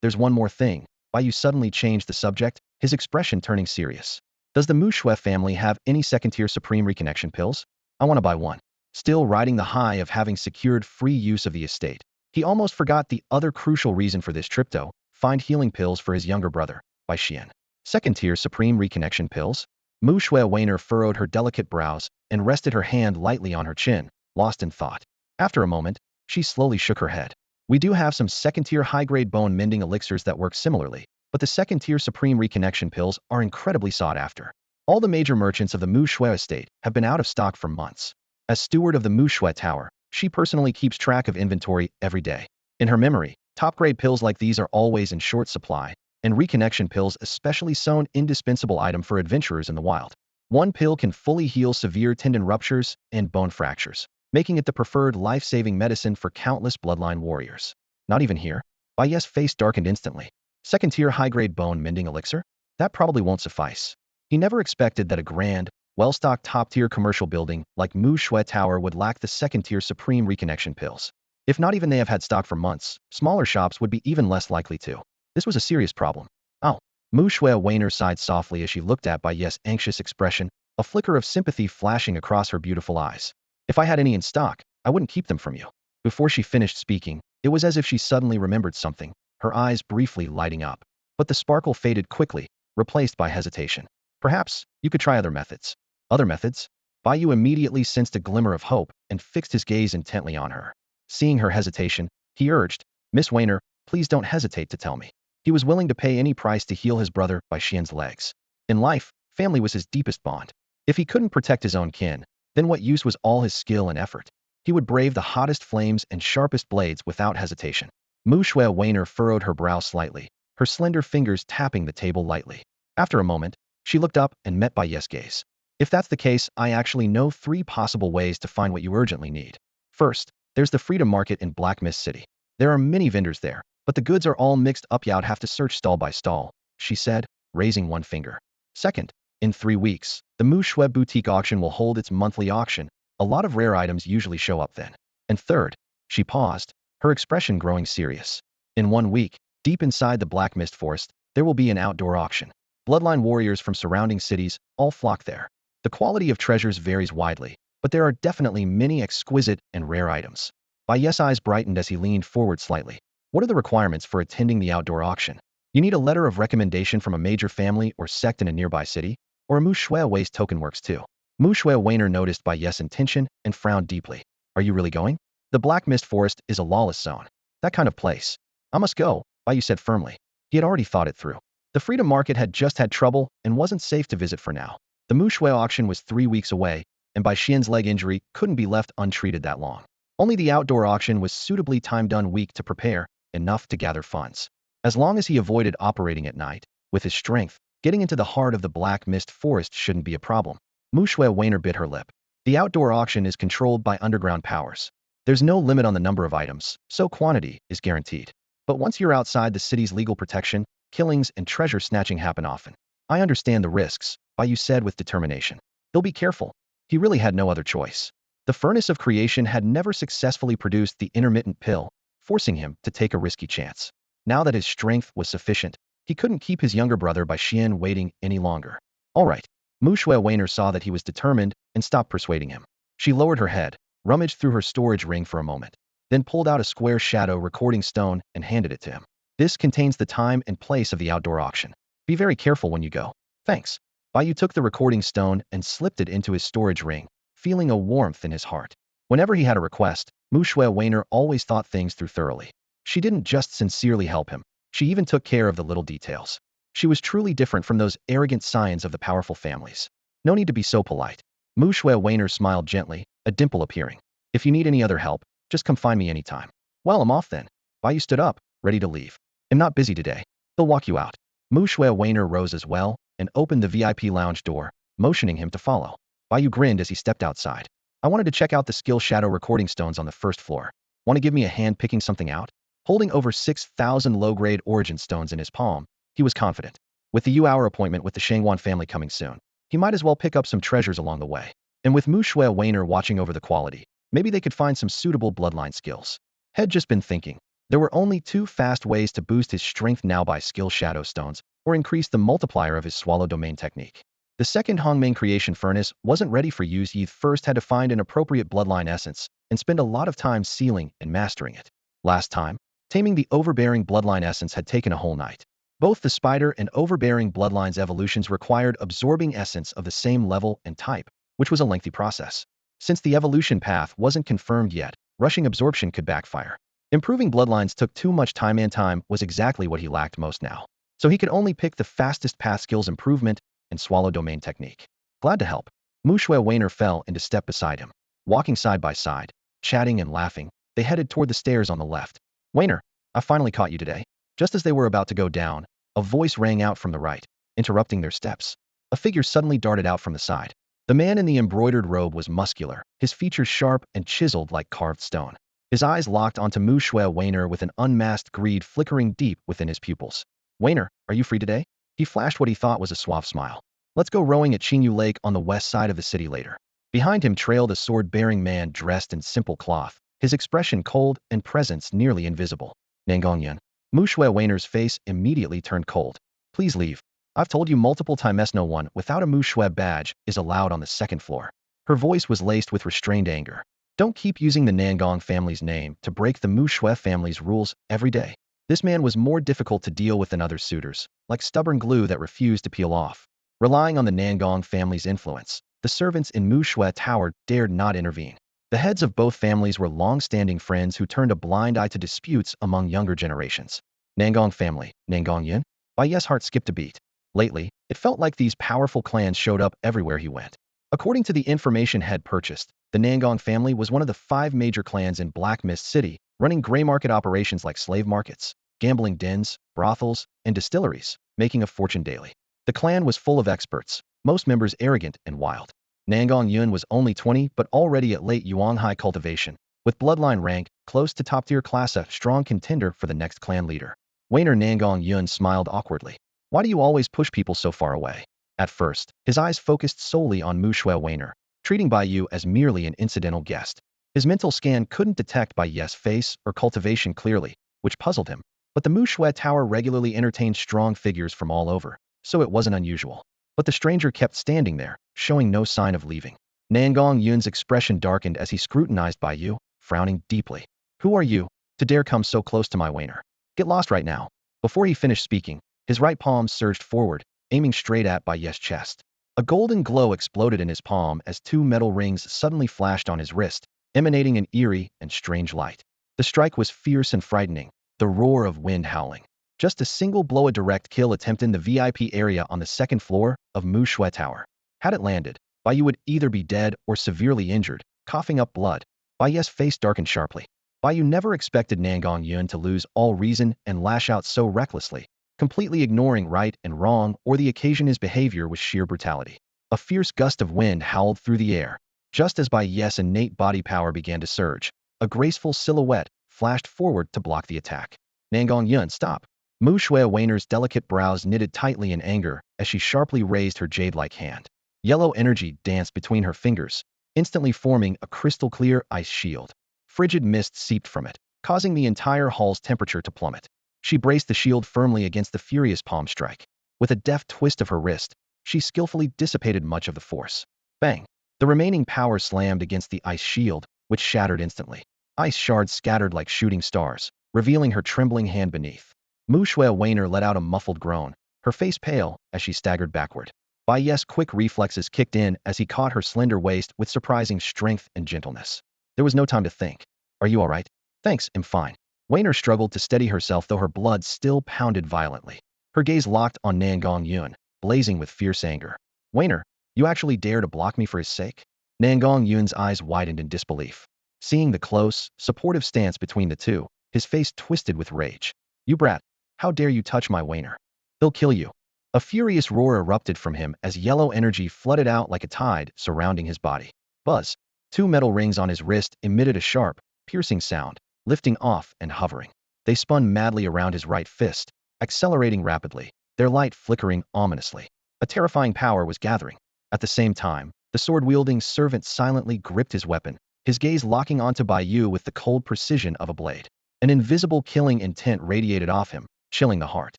there's one more thing. Bai Yu suddenly changed the subject, his expression turning serious. Does the Mu Shui family have any second-tier Supreme Reconnection pills? I want to buy one. Still riding the high of having secured free use of the estate, he almost forgot the other crucial reason for this trip though, find healing pills for his younger brother, Bai Yu. Second-tier Supreme Reconnection pills? Mu Shui Wainer furrowed her delicate brows and rested her hand lightly on her chin, lost in thought. After a moment, she slowly shook her head. We do have some second-tier high-grade bone-mending elixirs that work similarly, but the second-tier Supreme Reconnection pills are incredibly sought after. All the major merchants of the Mu Shui estate have been out of stock for months. As steward of the Mu Shui Tower, she personally keeps track of inventory every day. In her memory, top-grade pills like these are always in short supply, and reconnection pills especially so an indispensable item for adventurers in the wild. One pill can fully heal severe tendon ruptures and bone fractures, making it the preferred life-saving medicine for countless bloodline warriors. Not even here? Bai Yu's face darkened instantly. Second-tier high-grade bone-mending elixir? That probably won't suffice. He never expected that a grand, well-stocked top-tier commercial building like Mu Shui Tower would lack the second-tier Supreme Reconnection pills. If not even they have had stock for months, smaller shops would be even less likely to. This was a serious problem. Oh. Mu Shui Wainer sighed softly as she looked at Bai Yu's anxious expression, a flicker of sympathy flashing across her beautiful eyes. If I had any in stock, I wouldn't keep them from you. Before she finished speaking, it was as if she suddenly remembered something, her eyes briefly lighting up. But the sparkle faded quickly, replaced by hesitation. Perhaps, you could try other methods. Other methods? Bai Yu immediately sensed a glimmer of hope and fixed his gaze intently on her. Seeing her hesitation, he urged, Miss Wainer, please don't hesitate to tell me. He was willing to pay any price to heal his brother Bai Yu's legs. In life, family was his deepest bond. If he couldn't protect his own kin, then what use was all his skill and effort? He would brave the hottest flames and sharpest blades without hesitation. Mu Shui Wainer furrowed her brow slightly, her slender fingers tapping the table lightly. After a moment, she looked up and met Bai Yu's gaze. If that's the case, I actually know 3 possible ways to find what you urgently need. First, there's the Freedom Market in Black Mist City. There are many vendors there, but the goods are all mixed up. You'd have to search stall by stall, she said, raising one finger. Second, in 3 weeks, the Mu Shui Boutique auction will hold its monthly auction. A lot of rare items usually show up then. And third, she paused, her expression growing serious. In 1 week, deep inside the Black Mist Forest, there will be an outdoor auction. Bloodline warriors from surrounding cities all flock there. The quality of treasures varies widely, but there are definitely many exquisite and rare items. Bai Yu's eyes brightened as he leaned forward slightly. What are the requirements for attending the outdoor auction? You need a letter of recommendation from a major family or sect in a nearby city, or a Mu Shui Wei's token works too. Mu Shui Wainer noticed Bai Yu's intention and frowned deeply. Are you really going? The Black Mist Forest is a lawless zone. That kind of place. I must go, Bai Yu said firmly. He had already thought it through. The Freedom Market had just had trouble and wasn't safe to visit for now. The Mu Shui auction was 3 weeks away, and Bai Yu's leg injury couldn't be left untreated that long. Only the outdoor auction was suitably timed 1 week to prepare, enough to gather funds. As long as he avoided operating at night, with his strength, getting into the heart of the Black Mist Forest shouldn't be a problem. Mu Shui Wainer bit her lip. The outdoor auction is controlled by underground powers. There's no limit on the number of items, so quantity is guaranteed. But once you're outside the city's legal protection, killings and treasure snatching happen often. I understand the risks, Bai Yu said with determination. He'll be careful. He really had no other choice. The furnace of creation had never successfully produced the intermittent pill, forcing him to take a risky chance. Now that his strength was sufficient, he couldn't keep his younger brother Bai Yu waiting any longer. All right. Mu Shui Wainer saw that he was determined and stopped persuading him. She lowered her head, rummaged through her storage ring for a moment, then pulled out a square shadow recording stone and handed it to him. This contains the time and place of the outdoor auction. Be very careful when you go. Thanks. Bai Yu took the recording stone and slipped it into his storage ring, feeling a warmth in his heart. Whenever he had a request, Mu Shui Wainer always thought things through thoroughly. She didn't just sincerely help him, she even took care of the little details. She was truly different from those arrogant scions of the powerful families. No need to be so polite. Mu Shui Wainer smiled gently, a dimple appearing. If you need any other help, just come find me anytime. Well, I'm off then. Bai Yu stood up, ready to leave. I'm not busy today. He'll walk you out. Mu Shui Wainer rose as well and opened the VIP lounge door, motioning him to follow. Bai Yu grinned as he stepped outside. I wanted to check out the skill shadow recording stones on the first floor. Want to give me a hand picking something out? Holding over 6,000 low-grade origin stones in his palm, he was confident. With the Yu-hour appointment with the Shangwan family coming soon, he might as well pick up some treasures along the way. And with Mu Shui Wainer watching over the quality, maybe they could find some suitable bloodline skills. Had just been thinking. There were only 2 fast ways to boost his strength now: by skill shadow stones, or increase the multiplier of his swallow domain technique. The second Hongming creation furnace wasn't ready for use. Yi first had to find an appropriate bloodline essence and spend a lot of time sealing and mastering it. Last time, taming the overbearing bloodline essence had taken a whole night. Both the spider and overbearing bloodlines evolutions required absorbing essence of the same level and type, which was a lengthy process. Since the evolution path wasn't confirmed yet, rushing absorption could backfire. Improving bloodlines took too much time, and time was exactly what he lacked most now. So he could only pick the fastest path: skills improvement and swallow domain technique. Glad to help. Mu Shui Weiner fell into step beside him. Walking side by side, chatting and laughing, they headed toward the stairs on the left. Weiner, I finally caught you today. Just as they were about to go down, a voice rang out from the right, interrupting their steps. A figure suddenly darted out from the side. The man in the embroidered robe was muscular, his features sharp and chiseled like carved stone. His eyes locked onto Mu Shui Weiner with an unmasked greed flickering deep within his pupils. Weiner, are you free today? He flashed what he thought was a suave smile. Let's go rowing at Qingyu Lake on the west side of the city later. Behind him trailed a sword-bearing man dressed in simple cloth, his expression cold and presence nearly invisible. Nangongyan. Mu Shui Weiner's face immediately turned cold. Please leave. I've told you multiple times no one without a Mu Shui badge is allowed on the second floor. Her voice was laced with restrained anger. Don't keep using the Nangong family's name to break the Mu Shui family's rules every day. This man was more difficult to deal with than other suitors, like stubborn glue that refused to peel off. Relying on the Nangong family's influence, the servants in Mu Shui Tower dared not intervene. The heads of both families were long-standing friends who turned a blind eye to disputes among younger generations. Nangong family, Nangong Yin? Bai Yu's heart skipped a beat. Lately, it felt like these powerful clans showed up everywhere he went. According to the information Head purchased, the Nangong family was one of the 5 major clans in Black Mist City, running gray market operations like slave markets, gambling dens, brothels, and distilleries, making a fortune daily. The clan was full of experts, most members arrogant and wild. Nangong Yun was only 20 but already at late Yuan high cultivation, with bloodline rank close to top-tier class, a strong contender for the next clan leader. Weiner Nangong Yun smiled awkwardly. Why do you always push people so far away? At first, his eyes focused solely on Mu Shui Weiner, treating Bai Yu as merely an incidental guest. His mental scan couldn't detect Bai Yu's face or cultivation clearly, which puzzled him. But the Mu Shui Tower regularly entertained strong figures from all over, so it wasn't unusual. But the stranger kept standing there, showing no sign of leaving. Nangong Yun's expression darkened as he scrutinized Bai Yu, frowning deeply. Who are you, to dare come so close to my Weiner? Get lost right now. Before he finished speaking, his right palm surged forward, aiming straight at Bai Yu's chest. A golden glow exploded in his palm as 2 metal rings suddenly flashed on his wrist, emanating an eerie and strange light. The strike was fierce and frightening, the roar of wind howling. Just a single blow, a direct kill attempt in the VIP area on the second floor of Mu Shui Tower. Had it landed, Bai Yu would either be dead or severely injured, coughing up blood. Bai Yu's face darkened sharply. Bai Yu never expected Nangong Yun to lose all reason and lash out so recklessly, completely ignoring right and wrong or the occasion. His behavior was sheer brutality. A fierce gust of wind howled through the air. Just as Bai Yu's innate body power began to surge, a graceful silhouette flashed forward to block the attack. Nangong Yun, stop. Mu Shui Weiner's delicate brows knitted tightly in anger as she sharply raised her jade-like hand. Yellow energy danced between her fingers, instantly forming a crystal-clear ice shield. Frigid mist seeped from it, causing the entire hall's temperature to plummet. She braced the shield firmly against the furious palm strike. With a deft twist of her wrist, she skillfully dissipated much of the force. Bang! The remaining power slammed against the ice shield, which shattered instantly. Ice shards scattered like shooting stars, revealing her trembling hand beneath. Mu Shui Weiner let out a muffled groan, her face pale as she staggered backward. Bai Yu's quick reflexes kicked in as he caught her slender waist with surprising strength and gentleness. There was no time to think. Are you all right? Thanks, I'm fine. Weiner struggled to steady herself, though her blood still pounded violently. Her gaze locked on Nangong Yun, blazing with fierce anger. Weiner, you actually dare to block me for his sake? Nangong Yun's eyes widened in disbelief. Seeing the close, supportive stance between the two, his face twisted with rage. You brat, how dare you touch my Weiner? He'll kill you. A furious roar erupted from him as yellow energy flooded out like a tide surrounding his body. Buzz. 2 metal rings on his wrist emitted a sharp, piercing sound, lifting off and hovering. They spun madly around his right fist, accelerating rapidly, their light flickering ominously. A terrifying power was gathering. At the same time, the sword-wielding servant silently gripped his weapon, his gaze locking onto Bai Yu with the cold precision of a blade. An invisible killing intent radiated off him, chilling the heart.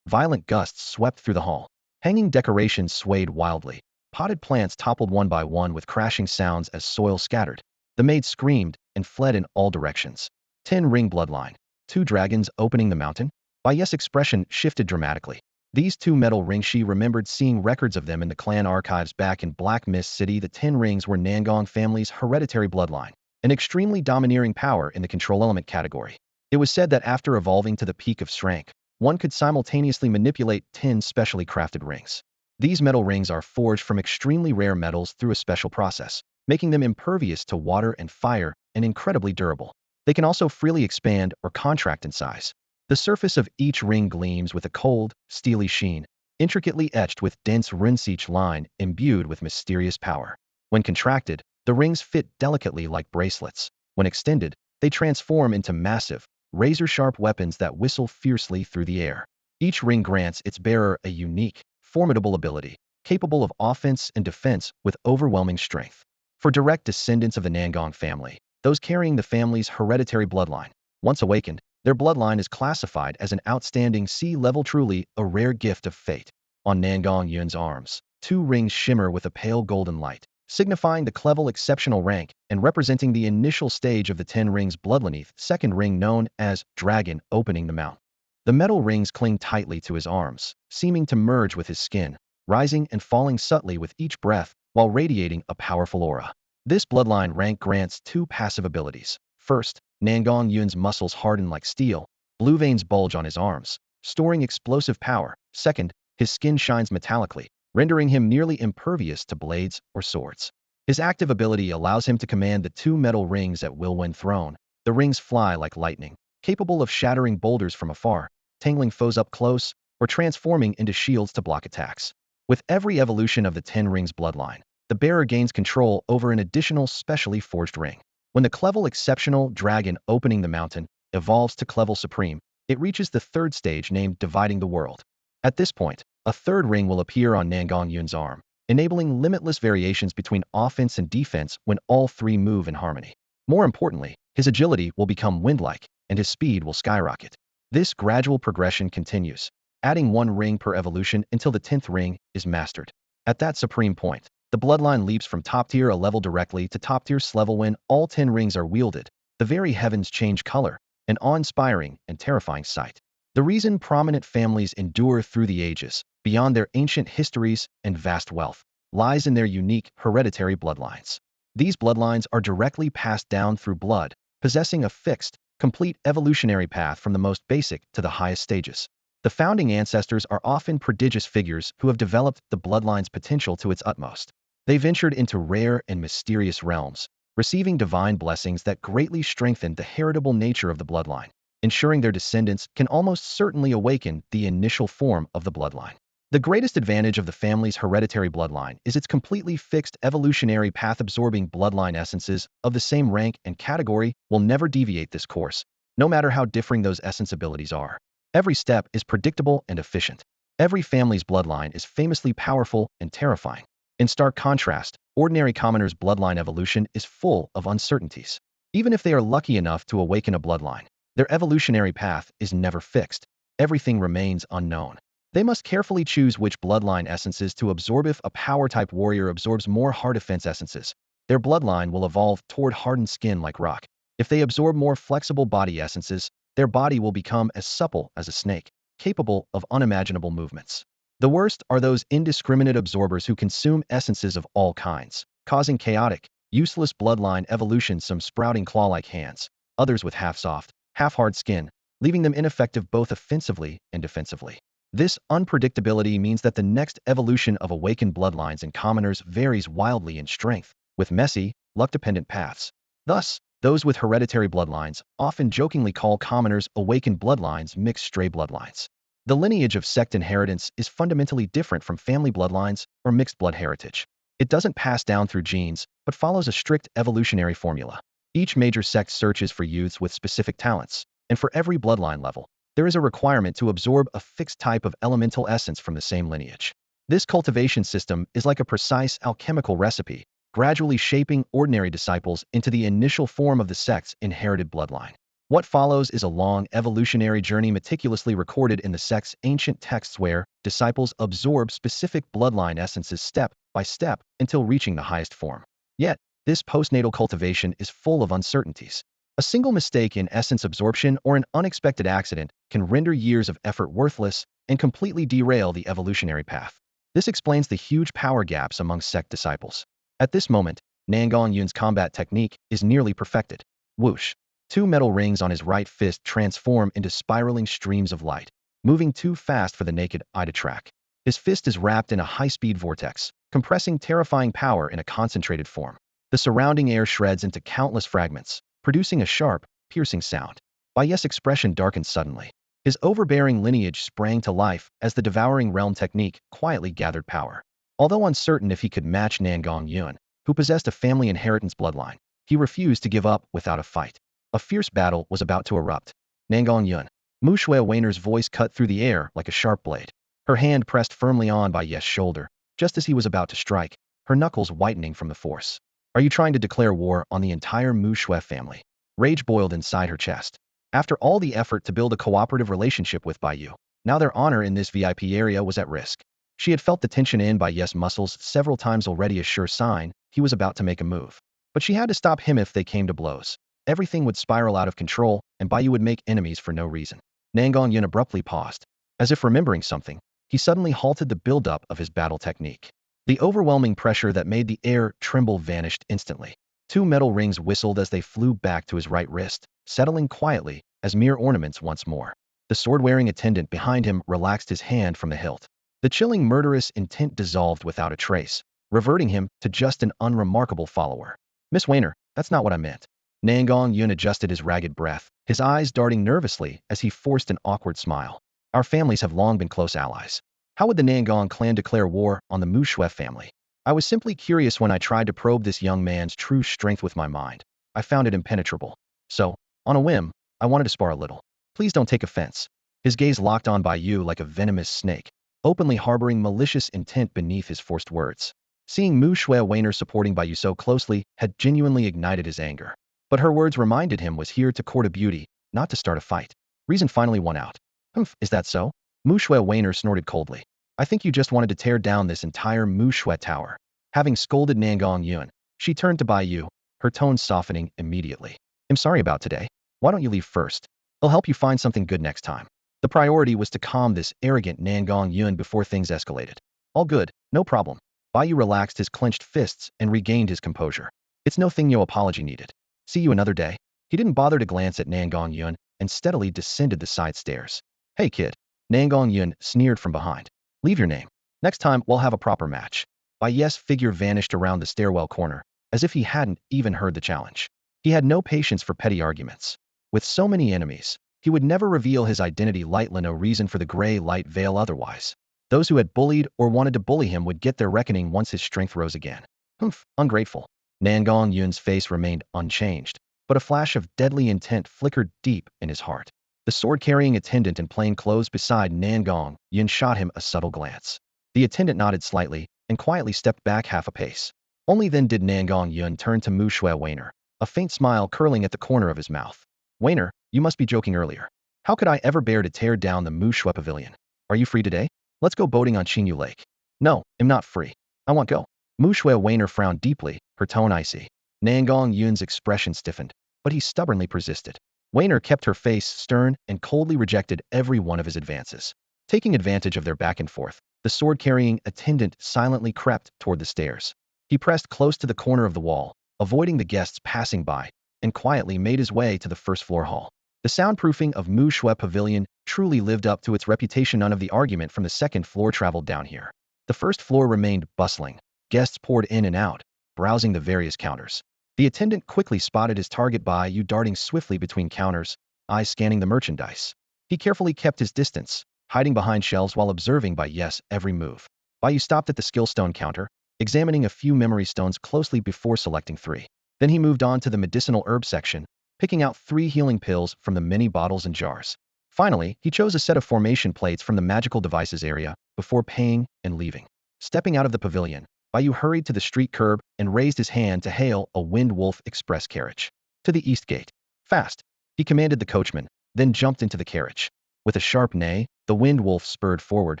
Violent gusts swept through the hall. Hanging decorations swayed wildly, Potted plants toppled one by one with crashing sounds as soil scattered. The maid screamed and fled in all directions. 10-ring bloodline. 2 dragons opening the mountain? Bai Yu's expression shifted dramatically. These 2 metal rings, she remembered seeing records of them in the clan archives back in Black Mist City. The 10 rings were Nangong family's hereditary bloodline, an extremely domineering power in the control element category. It was said that after evolving to the peak of strength, one could simultaneously manipulate 10 specially crafted rings. These metal rings are forged from extremely rare metals through a special process, making them impervious to water and fire and incredibly durable. They can also freely expand or contract in size. The surface of each ring gleams with a cold, steely sheen, intricately etched with dense runeseech line imbued with mysterious power. When contracted, the rings fit delicately like bracelets. When extended, they transform into massive, razor-sharp weapons that whistle fiercely through the air. Each ring grants its bearer a unique, formidable ability, capable of offense and defense with overwhelming strength. For direct descendants of the Nangong family, those carrying the family's hereditary bloodline, once awakened, their bloodline is classified as an outstanding C-level, truly a rare gift of fate. On Nangong Yun's arms, 2 rings shimmer with a pale golden light, signifying the clevel exceptional rank and representing the initial stage of the 10 rings bloodline. Second ring, known as Dragon, opening the mount. The metal rings cling tightly to his arms, seeming to merge with his skin, rising and falling subtly with each breath while radiating a powerful aura. This bloodline rank grants 2 passive abilities. First, Nangong Yun's muscles harden like steel, blue veins bulge on his arms, storing explosive power. Second, his skin shines metallically, rendering him nearly impervious to blades or swords. His active ability allows him to command the 2 metal rings at will. When thrown, the rings fly like lightning, capable of shattering boulders from afar, tangling foes up close, or transforming into shields to block attacks. With every evolution of the 10 rings bloodline, the bearer gains control over an additional specially forged ring. When the Clevel Exceptional Dragon opening the mountain evolves to Clevel Supreme, it reaches the 3rd stage, named Dividing the World. At this point, a 3rd ring will appear on Nangong Yun's arm, enabling limitless variations between offense and defense when all 3 move in harmony. More importantly, his agility will become wind-like, and his speed will skyrocket. This gradual progression continues, adding 1 ring per evolution until the 10th ring is mastered. At that supreme point, the bloodline leaps from top tier a level directly to top tier level. When all 10 rings are wielded, the very heavens change color, an awe-inspiring and terrifying sight. The reason prominent families endure through the ages, beyond their ancient histories and vast wealth, lies in their unique hereditary bloodlines. These bloodlines are directly passed down through blood, possessing a fixed, complete evolutionary path from the most basic to the highest stages. The founding ancestors are often prodigious figures who have developed the bloodline's potential to its utmost. They ventured into rare and mysterious realms, receiving divine blessings that greatly strengthened the heritable nature of the bloodline, ensuring their descendants can almost certainly awaken the initial form of the bloodline. The greatest advantage of the family's hereditary bloodline is its completely fixed evolutionary path. Absorbing bloodline essences of the same rank and category will never deviate this course, no matter how differing those essence abilities are. Every step is predictable and efficient. Every family's bloodline is famously powerful and terrifying. In stark contrast, ordinary commoners' bloodline evolution is full of uncertainties. Even if they are lucky enough to awaken a bloodline, their evolutionary path is never fixed. Everything remains unknown. They must carefully choose which bloodline essences to absorb. If a power-type warrior absorbs more hard defense essences, their bloodline will evolve toward hardened skin like rock. If they absorb more flexible body essences, their body will become as supple as a snake, capable of unimaginable movements. The worst are those indiscriminate absorbers who consume essences of all kinds, causing chaotic, useless bloodline evolution, some sprouting claw-like hands, others with half-soft, half-hard skin, leaving them ineffective both offensively and defensively. This unpredictability means that the next evolution of awakened bloodlines and commoners varies wildly in strength, with messy, luck-dependent paths. Thus, those with hereditary bloodlines often jokingly call commoners awakened bloodlines mixed stray bloodlines. The lineage of sect inheritance is fundamentally different from family bloodlines or mixed blood heritage. It doesn't pass down through genes, but follows a strict evolutionary formula. Each major sect searches for youths with specific talents, and for every bloodline level, there is a requirement to absorb a fixed type of elemental essence from the same lineage. This cultivation system is like a precise alchemical recipe, gradually shaping ordinary disciples into the initial form of the sect's inherited bloodline. What follows is a long evolutionary journey meticulously recorded in the sect's ancient texts where disciples absorb specific bloodline essences step by step until reaching the highest form. Yet, this postnatal cultivation is full of uncertainties. A single mistake in essence absorption or an unexpected accident can render years of effort worthless and completely derail the evolutionary path. This explains the huge power gaps among sect disciples. At this moment, Nangong Yun's combat technique is nearly perfected. Whoosh! Two metal rings on his right fist transform into spiraling streams of light, moving too fast for the naked eye to track. His fist is wrapped in a high-speed vortex, compressing terrifying power in a concentrated form. The surrounding air shreds into countless fragments, producing a sharp, piercing sound. Bai Yu's expression darkened suddenly. His overbearing lineage sprang to life as the devouring realm technique quietly gathered power. Although uncertain if he could match Nangong Yun, who possessed a family inheritance bloodline, he refused to give up without a fight. A fierce battle was about to erupt. Nangong Yun. Mu Shui Weiner's voice cut through the air like a sharp blade. Her hand pressed firmly on Bai Yu's shoulder, just as he was about to strike, her knuckles whitening from the force. Are you trying to declare war on the entire Mu Shui family? Rage boiled inside her chest. After all the effort to build a cooperative relationship with Bai Yu, now their honor in this VIP area was at risk. She had felt the tension in Bai Yu's muscles several times already, a sure sign he was about to make a move. But she had to stop him if they came to blows. Everything would spiral out of control, and Bai Yu would make enemies for no reason. Nangong Yun abruptly paused. As if remembering something, he suddenly halted the buildup of his battle technique. The overwhelming pressure that made the air tremble vanished instantly. Two metal rings whistled as they flew back to his right wrist, settling quietly as mere ornaments once more. The sword-wearing attendant behind him relaxed his hand from the hilt. The chilling murderous intent dissolved without a trace, reverting him to just an unremarkable follower. Miss Weiner, that's not what I meant. Nangong Yun adjusted his ragged breath, his eyes darting nervously as he forced an awkward smile. Our families have long been close allies. How would the Nangong clan declare war on the Mu Shui family? I was simply curious when I tried to probe this young man's true strength with my mind. I found it impenetrable. So, on a whim, I wanted to spar a little. Please don't take offense. His gaze locked on Bai Yu like a venomous snake, openly harboring malicious intent beneath his forced words. Seeing Mu Shui Weiner supporting Bai Yu so closely had genuinely ignited his anger. But her words reminded him was here to court a beauty, not to start a fight. Reason finally won out. Humph, is that so? Mu Shui Weiner snorted coldly. I think you just wanted to tear down this entire Mu Shui tower. Having scolded Nangong Yun, she turned to Bai Yu, her tone softening immediately. I'm sorry about today. Why don't you leave first? I'll help you find something good next time. The priority was to calm this arrogant Nangong Yun before things escalated. All good, no problem. Bai Yu relaxed his clenched fists and regained his composure. It's no thing, no apology needed. See you another day. He didn't bother to glance at Nangong Yun and steadily descended the side stairs. Hey kid. Nangong Yun sneered from behind. Leave your name. Next time we'll have a proper match. Bai Yu's figure vanished around the stairwell corner, as if he hadn't even heard the challenge. He had no patience for petty arguments. With so many enemies, he would never reveal his identity lightly, no reason for the gray light veil otherwise. Those who had bullied or wanted to bully him would get their reckoning once his strength rose again. Humph, ungrateful. Nangong Yun's face remained unchanged, but a flash of deadly intent flickered deep in his heart. The sword-carrying attendant in plain clothes beside Nangong Yun shot him a subtle glance. The attendant nodded slightly and quietly stepped back half a pace. Only then did Nangong Yun turn to Mu Shui Weiner, a faint smile curling at the corner of his mouth. Weiner, you must be joking earlier. How could I ever bear to tear down the Mu Shui pavilion? Are you free today? Let's go boating on Qingyu Lake. No, I'm not free. I want go. Mu Shui Weiner frowned deeply, her tone icy. Nangong Yun's expression stiffened, but he stubbornly persisted. Weiner kept her face stern and coldly rejected every one of his advances. Taking advantage of their back and forth, the sword-carrying attendant silently crept toward the stairs. He pressed close to the corner of the wall, avoiding the guests passing by, and quietly made his way to the first-floor hall. The soundproofing of Mu Shui Pavilion truly lived up to its reputation. None of the argument from the second floor traveled down here. The first floor remained bustling. Guests poured in and out, browsing the various counters. The attendant quickly spotted his target Bai Yu darting swiftly between counters, eyes scanning the merchandise. He carefully kept his distance, hiding behind shelves while observing Bai Yu's every move. Bai Yu stopped at the skill stone counter, examining a few memory stones closely before selecting 3. Then he moved on to the medicinal herb section, picking out 3 healing pills from the many bottles and jars. Finally, he chose a set of formation plates from the magical devices area before paying and leaving. Stepping out of the pavilion, Bai Yu hurried to the street curb and raised his hand to hail a Wind Wolf Express carriage. To the East Gate. Fast. he commanded the coachman, then jumped into the carriage. With a sharp neigh, the Wind Wolf spurred forward,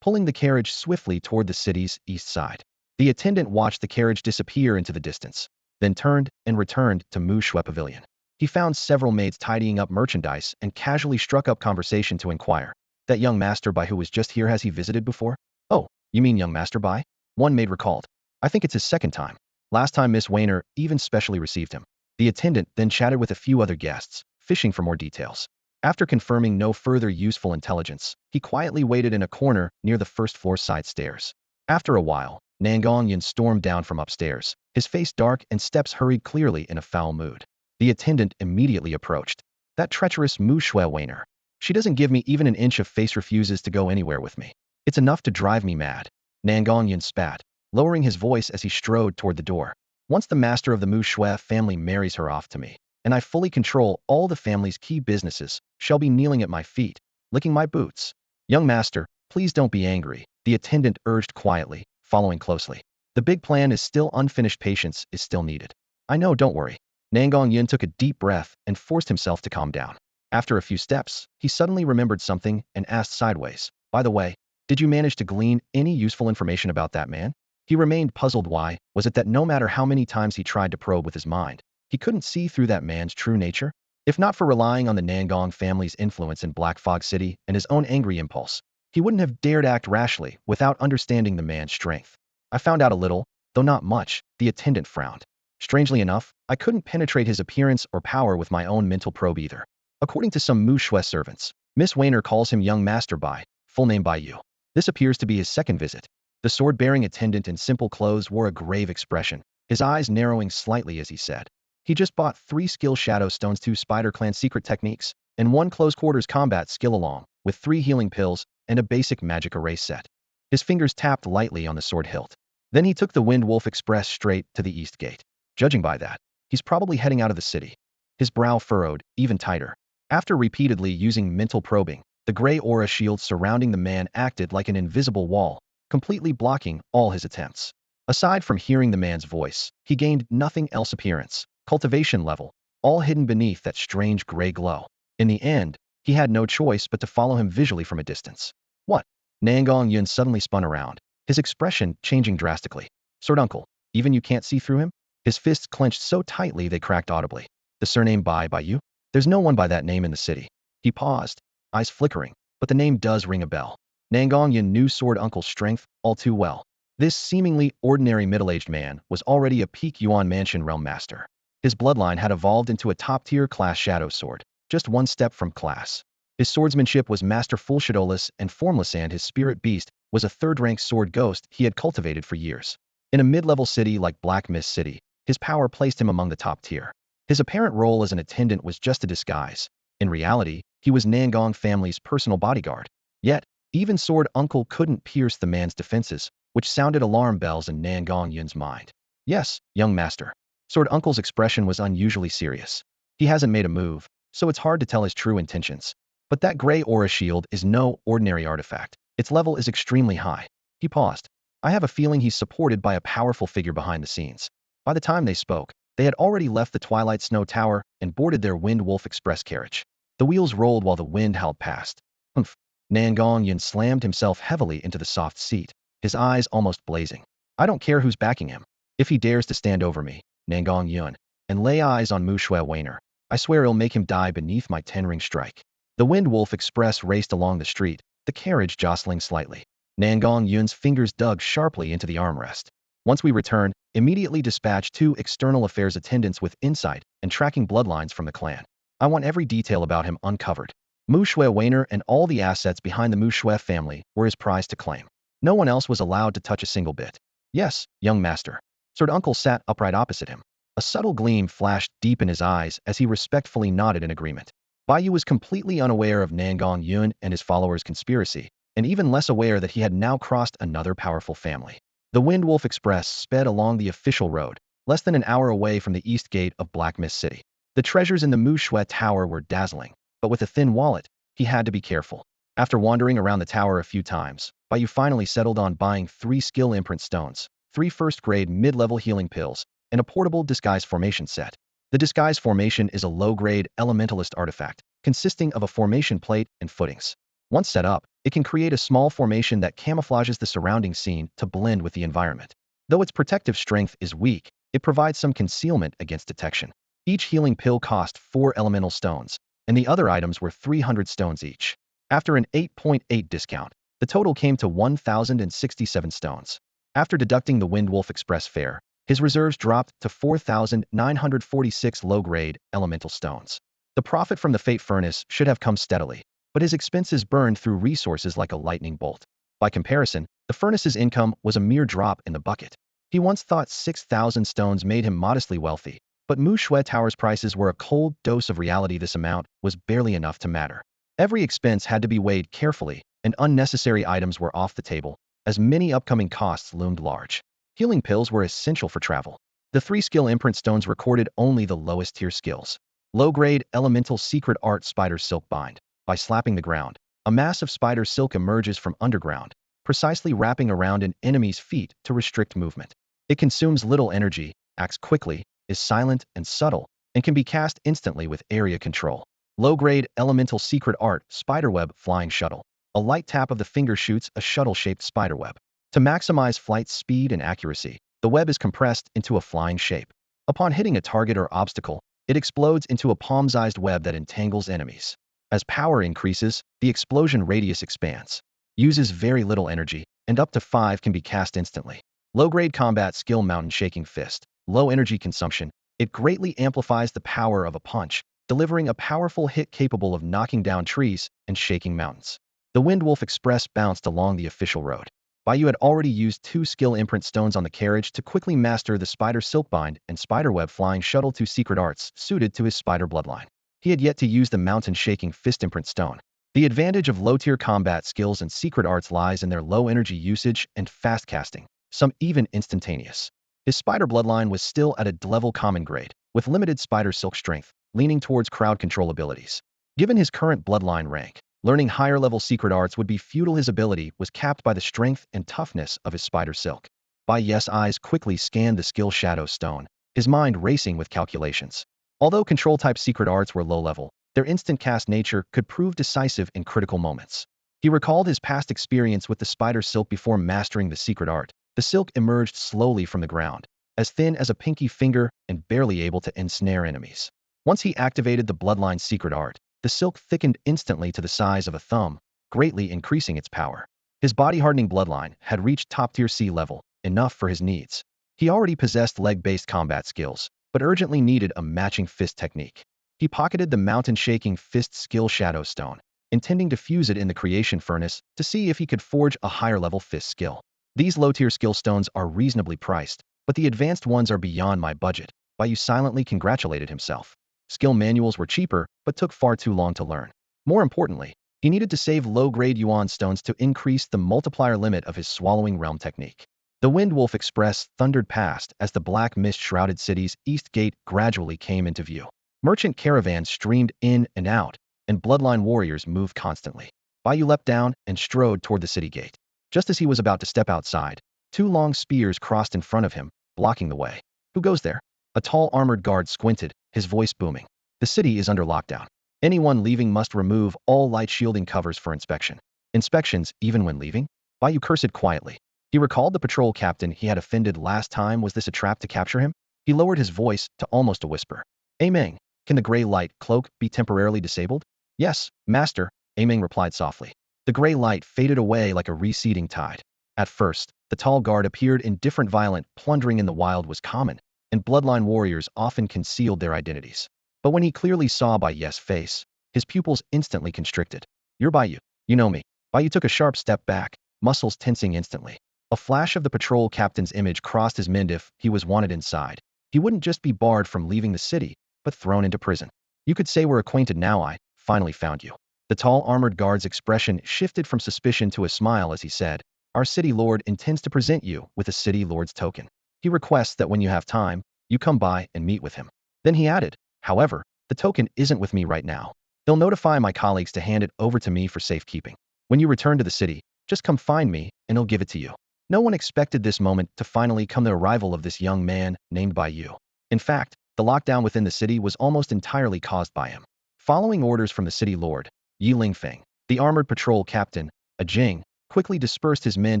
pulling the carriage swiftly toward the city's east side. The attendant watched the carriage disappear into the distance, then turned and returned to Mu Shui Pavilion. He found several maids tidying up merchandise and casually struck up conversation to inquire. That young Master Bai who was just here, has he visited before? Oh, you mean young Master Bai? One maid recalled. I think it's his second time. Last time Miss Weiner even specially received him. The attendant then chatted with a few other guests, fishing for more details. After confirming no further useful intelligence, he quietly waited in a corner near the first floor side stairs. After a while, Nangong Yin stormed down from upstairs, his face dark and steps hurried clearly in a foul mood. The attendant immediately approached. That treacherous Mu Shui Weiner. She doesn't give me even an inch of face, refuses to go anywhere with me. It's enough to drive me mad. Nangong Yin spat, lowering his voice as he strode toward the door. Once the master of the Mu Shui family marries her off to me, and I fully control all the family's key businesses, she'll be kneeling at my feet, licking my boots. Young master, please don't be angry, the attendant urged quietly, following closely. The big plan is still unfinished, patience is still needed. I know, don't worry. Nangong Yin took a deep breath and forced himself to calm down. After a few steps, he suddenly remembered something and asked sideways, by the way, did you manage to glean any useful information about that man? He remained puzzled. Why was it that no matter how many times he tried to probe with his mind, he couldn't see through that man's true nature? If not for relying on the Nangong family's influence in Black Fog City and his own angry impulse, he wouldn't have dared act rashly without understanding the man's strength. I found out a little, though not much, the attendant frowned. Strangely enough, I couldn't penetrate his appearance or power with my own mental probe either. According to some Mu Shui servants, Miss Weiner calls him young Master Bai, full name Bai Yu. This appears to be his second visit. The sword-bearing attendant in simple clothes wore a grave expression, his eyes narrowing slightly as he said. He just bought 3 skill shadow stones, 2 Spider Clan secret techniques, and 1 close quarters combat skill along with 3 healing pills and a basic magic array set. His fingers tapped lightly on the sword hilt. Then he took the Wind Wolf Express straight to the east gate. Judging by that, he's probably heading out of the city. His brow furrowed, even tighter. After repeatedly using mental probing, the gray aura shield surrounding the man acted like an invisible wall, completely blocking all his attempts. Aside from hearing the man's voice, he gained nothing else. Appearance, cultivation level, all hidden beneath that strange gray glow. In the end, he had no choice but to follow him visually from a distance. What? Nangong Yun suddenly spun around, his expression changing drastically. Sword uncle, even you can't see through him? His fists clenched so tightly they cracked audibly. The surname Bai Yu? There's no one by that name in the city. He paused, eyes flickering, but the name does ring a bell. Nangong Yin knew Sword Uncle's strength all too well. This seemingly ordinary middle-aged man was already a peak Yuan Mansion realm master. His bloodline had evolved into a top-tier class shadow sword, just one step from class. His swordsmanship was masterful, shadowless and formless, and his spirit beast was a third-rank sword ghost he had cultivated for years. In a mid-level city like Black Mist City, his power placed him among the top tier. His apparent role as an attendant was just a disguise. In reality, he was Nangong family's personal bodyguard. Yet, even Sword Uncle couldn't pierce the man's defenses, which sounded alarm bells in Nangong Yun's mind. Yes, young master. Sword Uncle's expression was unusually serious. He hasn't made a move, so it's hard to tell his true intentions. But that gray aura shield is no ordinary artifact. Its level is extremely high. He paused. I have a feeling he's supported by a powerful figure behind the scenes. By the time they spoke, they had already left the Twilight Snow Tower and boarded their Wind Wolf Express carriage. The wheels rolled while the wind howled past. Humph. Nangong Yin slammed himself heavily into the soft seat, his eyes almost blazing. I don't care who's backing him. If he dares to stand over me, Nangong Yun, and lay eyes on Mu Shui Weiner, I swear I'll make him die beneath my 10-ring strike. The Wind Wolf Express raced along the street, the carriage jostling slightly. Nangong Yun's fingers dug sharply into the armrest. Once we return, immediately dispatch 2 external affairs attendants with insight and tracking bloodlines from the clan. I want every detail about him uncovered. Mu Shui Weiner and all the assets behind the Mu Shui family were his prize to claim. No one else was allowed to touch a single bit. Yes, young master. Sword Uncle sat upright opposite him. A subtle gleam flashed deep in his eyes as he respectfully nodded in agreement. Bai Yu was completely unaware of Nangong Yun and his followers' conspiracy, and even less aware that he had now crossed another powerful family. The Wind Wolf Express sped along the official road, less than an hour away from the east gate of Black Mist City. The treasures in the Mu Shui Tower were dazzling, but with a thin wallet, he had to be careful. After wandering around the tower a few times, Bai Yu finally settled on buying 3 skill imprint stones, 3 first-grade mid-level healing pills, and a portable disguise formation set. The disguise formation is a low-grade elementalist artifact, consisting of a formation plate and footings. Once set up, it can create a small formation that camouflages the surrounding scene to blend with the environment. Though its protective strength is weak, it provides some concealment against detection. Each healing pill cost 4 elemental stones, and the other items were 300 stones each. After an 8.8 discount, the total came to 1,067 stones. After deducting the Windwolf Express fare, his reserves dropped to 4,946 low-grade elemental stones. The profit from the Fate Furnace should have come steadily, but his expenses burned through resources like a lightning bolt. By comparison, the furnace's income was a mere drop in the bucket. He once thought 6,000 stones made him modestly wealthy, but Mu Shui Tower's prices were a cold dose of reality. This amount was barely enough to matter. Every expense had to be weighed carefully, and unnecessary items were off the table, as many upcoming costs loomed large. Healing pills were essential for travel. The 3 skill imprint stones recorded only the lowest tier skills. Low-grade elemental secret art spider silk bind. By slapping the ground, a mass of spider silk emerges from underground, precisely wrapping around an enemy's feet to restrict movement. It consumes little energy, acts quickly, is silent and subtle, and can be cast instantly with area control. Low-grade elemental secret art spiderweb flying shuttle. A light tap of the finger shoots a shuttle-shaped spiderweb. To maximize flight speed and accuracy, the web is compressed into a flying shape. Upon hitting a target or obstacle, it explodes into a palm-sized web that entangles enemies. As power increases, the explosion radius expands. Uses very little energy, and up to 5 can be cast instantly. Low-grade combat skill mountain shaking fist. Low energy consumption. It greatly amplifies the power of a punch, delivering a powerful hit capable of knocking down trees and shaking mountains. The Windwolf Express bounced along the official road. Bai Yu had already used 2 skill imprint stones on the carriage to quickly master the spider silkbind and spiderweb flying shuttle, 2 secret arts suited to his spider bloodline. He had yet to use the mountain shaking fist imprint stone. The advantage of low-tier combat skills and secret arts lies in their low energy usage and fast casting, some even instantaneous. His spider bloodline was still at a level common grade, with limited spider silk strength, leaning towards crowd control abilities. Given his current bloodline rank, learning higher-level secret arts would be futile. His ability was capped by the strength and toughness of his spider silk. Bai Yu's eyes quickly scanned the skill Shadow Stone, his mind racing with calculations. Although control-type secret arts were low-level, their instant cast nature could prove decisive in critical moments. He recalled his past experience with the spider silk before mastering the secret art. The silk emerged slowly from the ground, as thin as a pinky finger and barely able to ensnare enemies. Once he activated the bloodline secret art, the silk thickened instantly to the size of a thumb, greatly increasing its power. His body-hardening bloodline had reached top-tier C level, enough for his needs. He already possessed leg-based combat skills, but urgently needed a matching fist technique. He pocketed the mountain-shaking fist skill Shadow Stone, intending to fuse it in the creation furnace to see if he could forge a higher-level fist skill. These low-tier skill stones are reasonably priced, but the advanced ones are beyond my budget. Bai Yu silently congratulated himself. Skill manuals were cheaper, but took far too long to learn. More importantly, he needed to save low-grade yuan stones to increase the multiplier limit of his swallowing realm technique. The Windwolf Express thundered past as the black mist-shrouded city's east gate gradually came into view. Merchant caravans streamed in and out, and bloodline warriors moved constantly. Bai Yu leapt down and strode toward the city gate. Just as he was about to step outside, 2 long spears crossed in front of him, blocking the way. Who goes there? A tall armored guard squinted, his voice booming. The city is under lockdown. Anyone leaving must remove all light shielding covers for inspection. Inspections, even when leaving? Bai Yu cursed quietly. He recalled the patrol captain he had offended last time. Was this a trap to capture him? He lowered his voice to almost a whisper. Ameng, can the gray light cloak be temporarily disabled? Yes, master, Ameng replied softly. The gray light faded away like a receding tide. At first, the tall guard appeared indifferent. Violent plundering in the wild was common, and bloodline warriors often concealed their identities. But when he clearly saw Bai Yu's face, his pupils instantly constricted. You're Bai Yu. You know me. Bai Yu took a sharp step back, muscles tensing instantly. A flash of the patrol captain's image crossed his mind. If he was wanted inside, he wouldn't just be barred from leaving the city, but thrown into prison. You could say we're acquainted now. I finally found you. The tall armored guard's expression shifted from suspicion to a smile as he said, Our city lord intends to present you with a city lord's token. He requests that when you have time, you come by and meet with him. Then he added, However, the token isn't with me right now. He'll notify my colleagues to hand it over to me for safekeeping. When you return to the city, just come find me and he'll give it to you. No one expected this moment to finally come. The arrival of this young man named Bai Yu. In fact, The lockdown within the city was almost entirely caused by him. Following orders from the city lord, Yi Lingfeng, the armored patrol captain, a Jing, quickly dispersed his men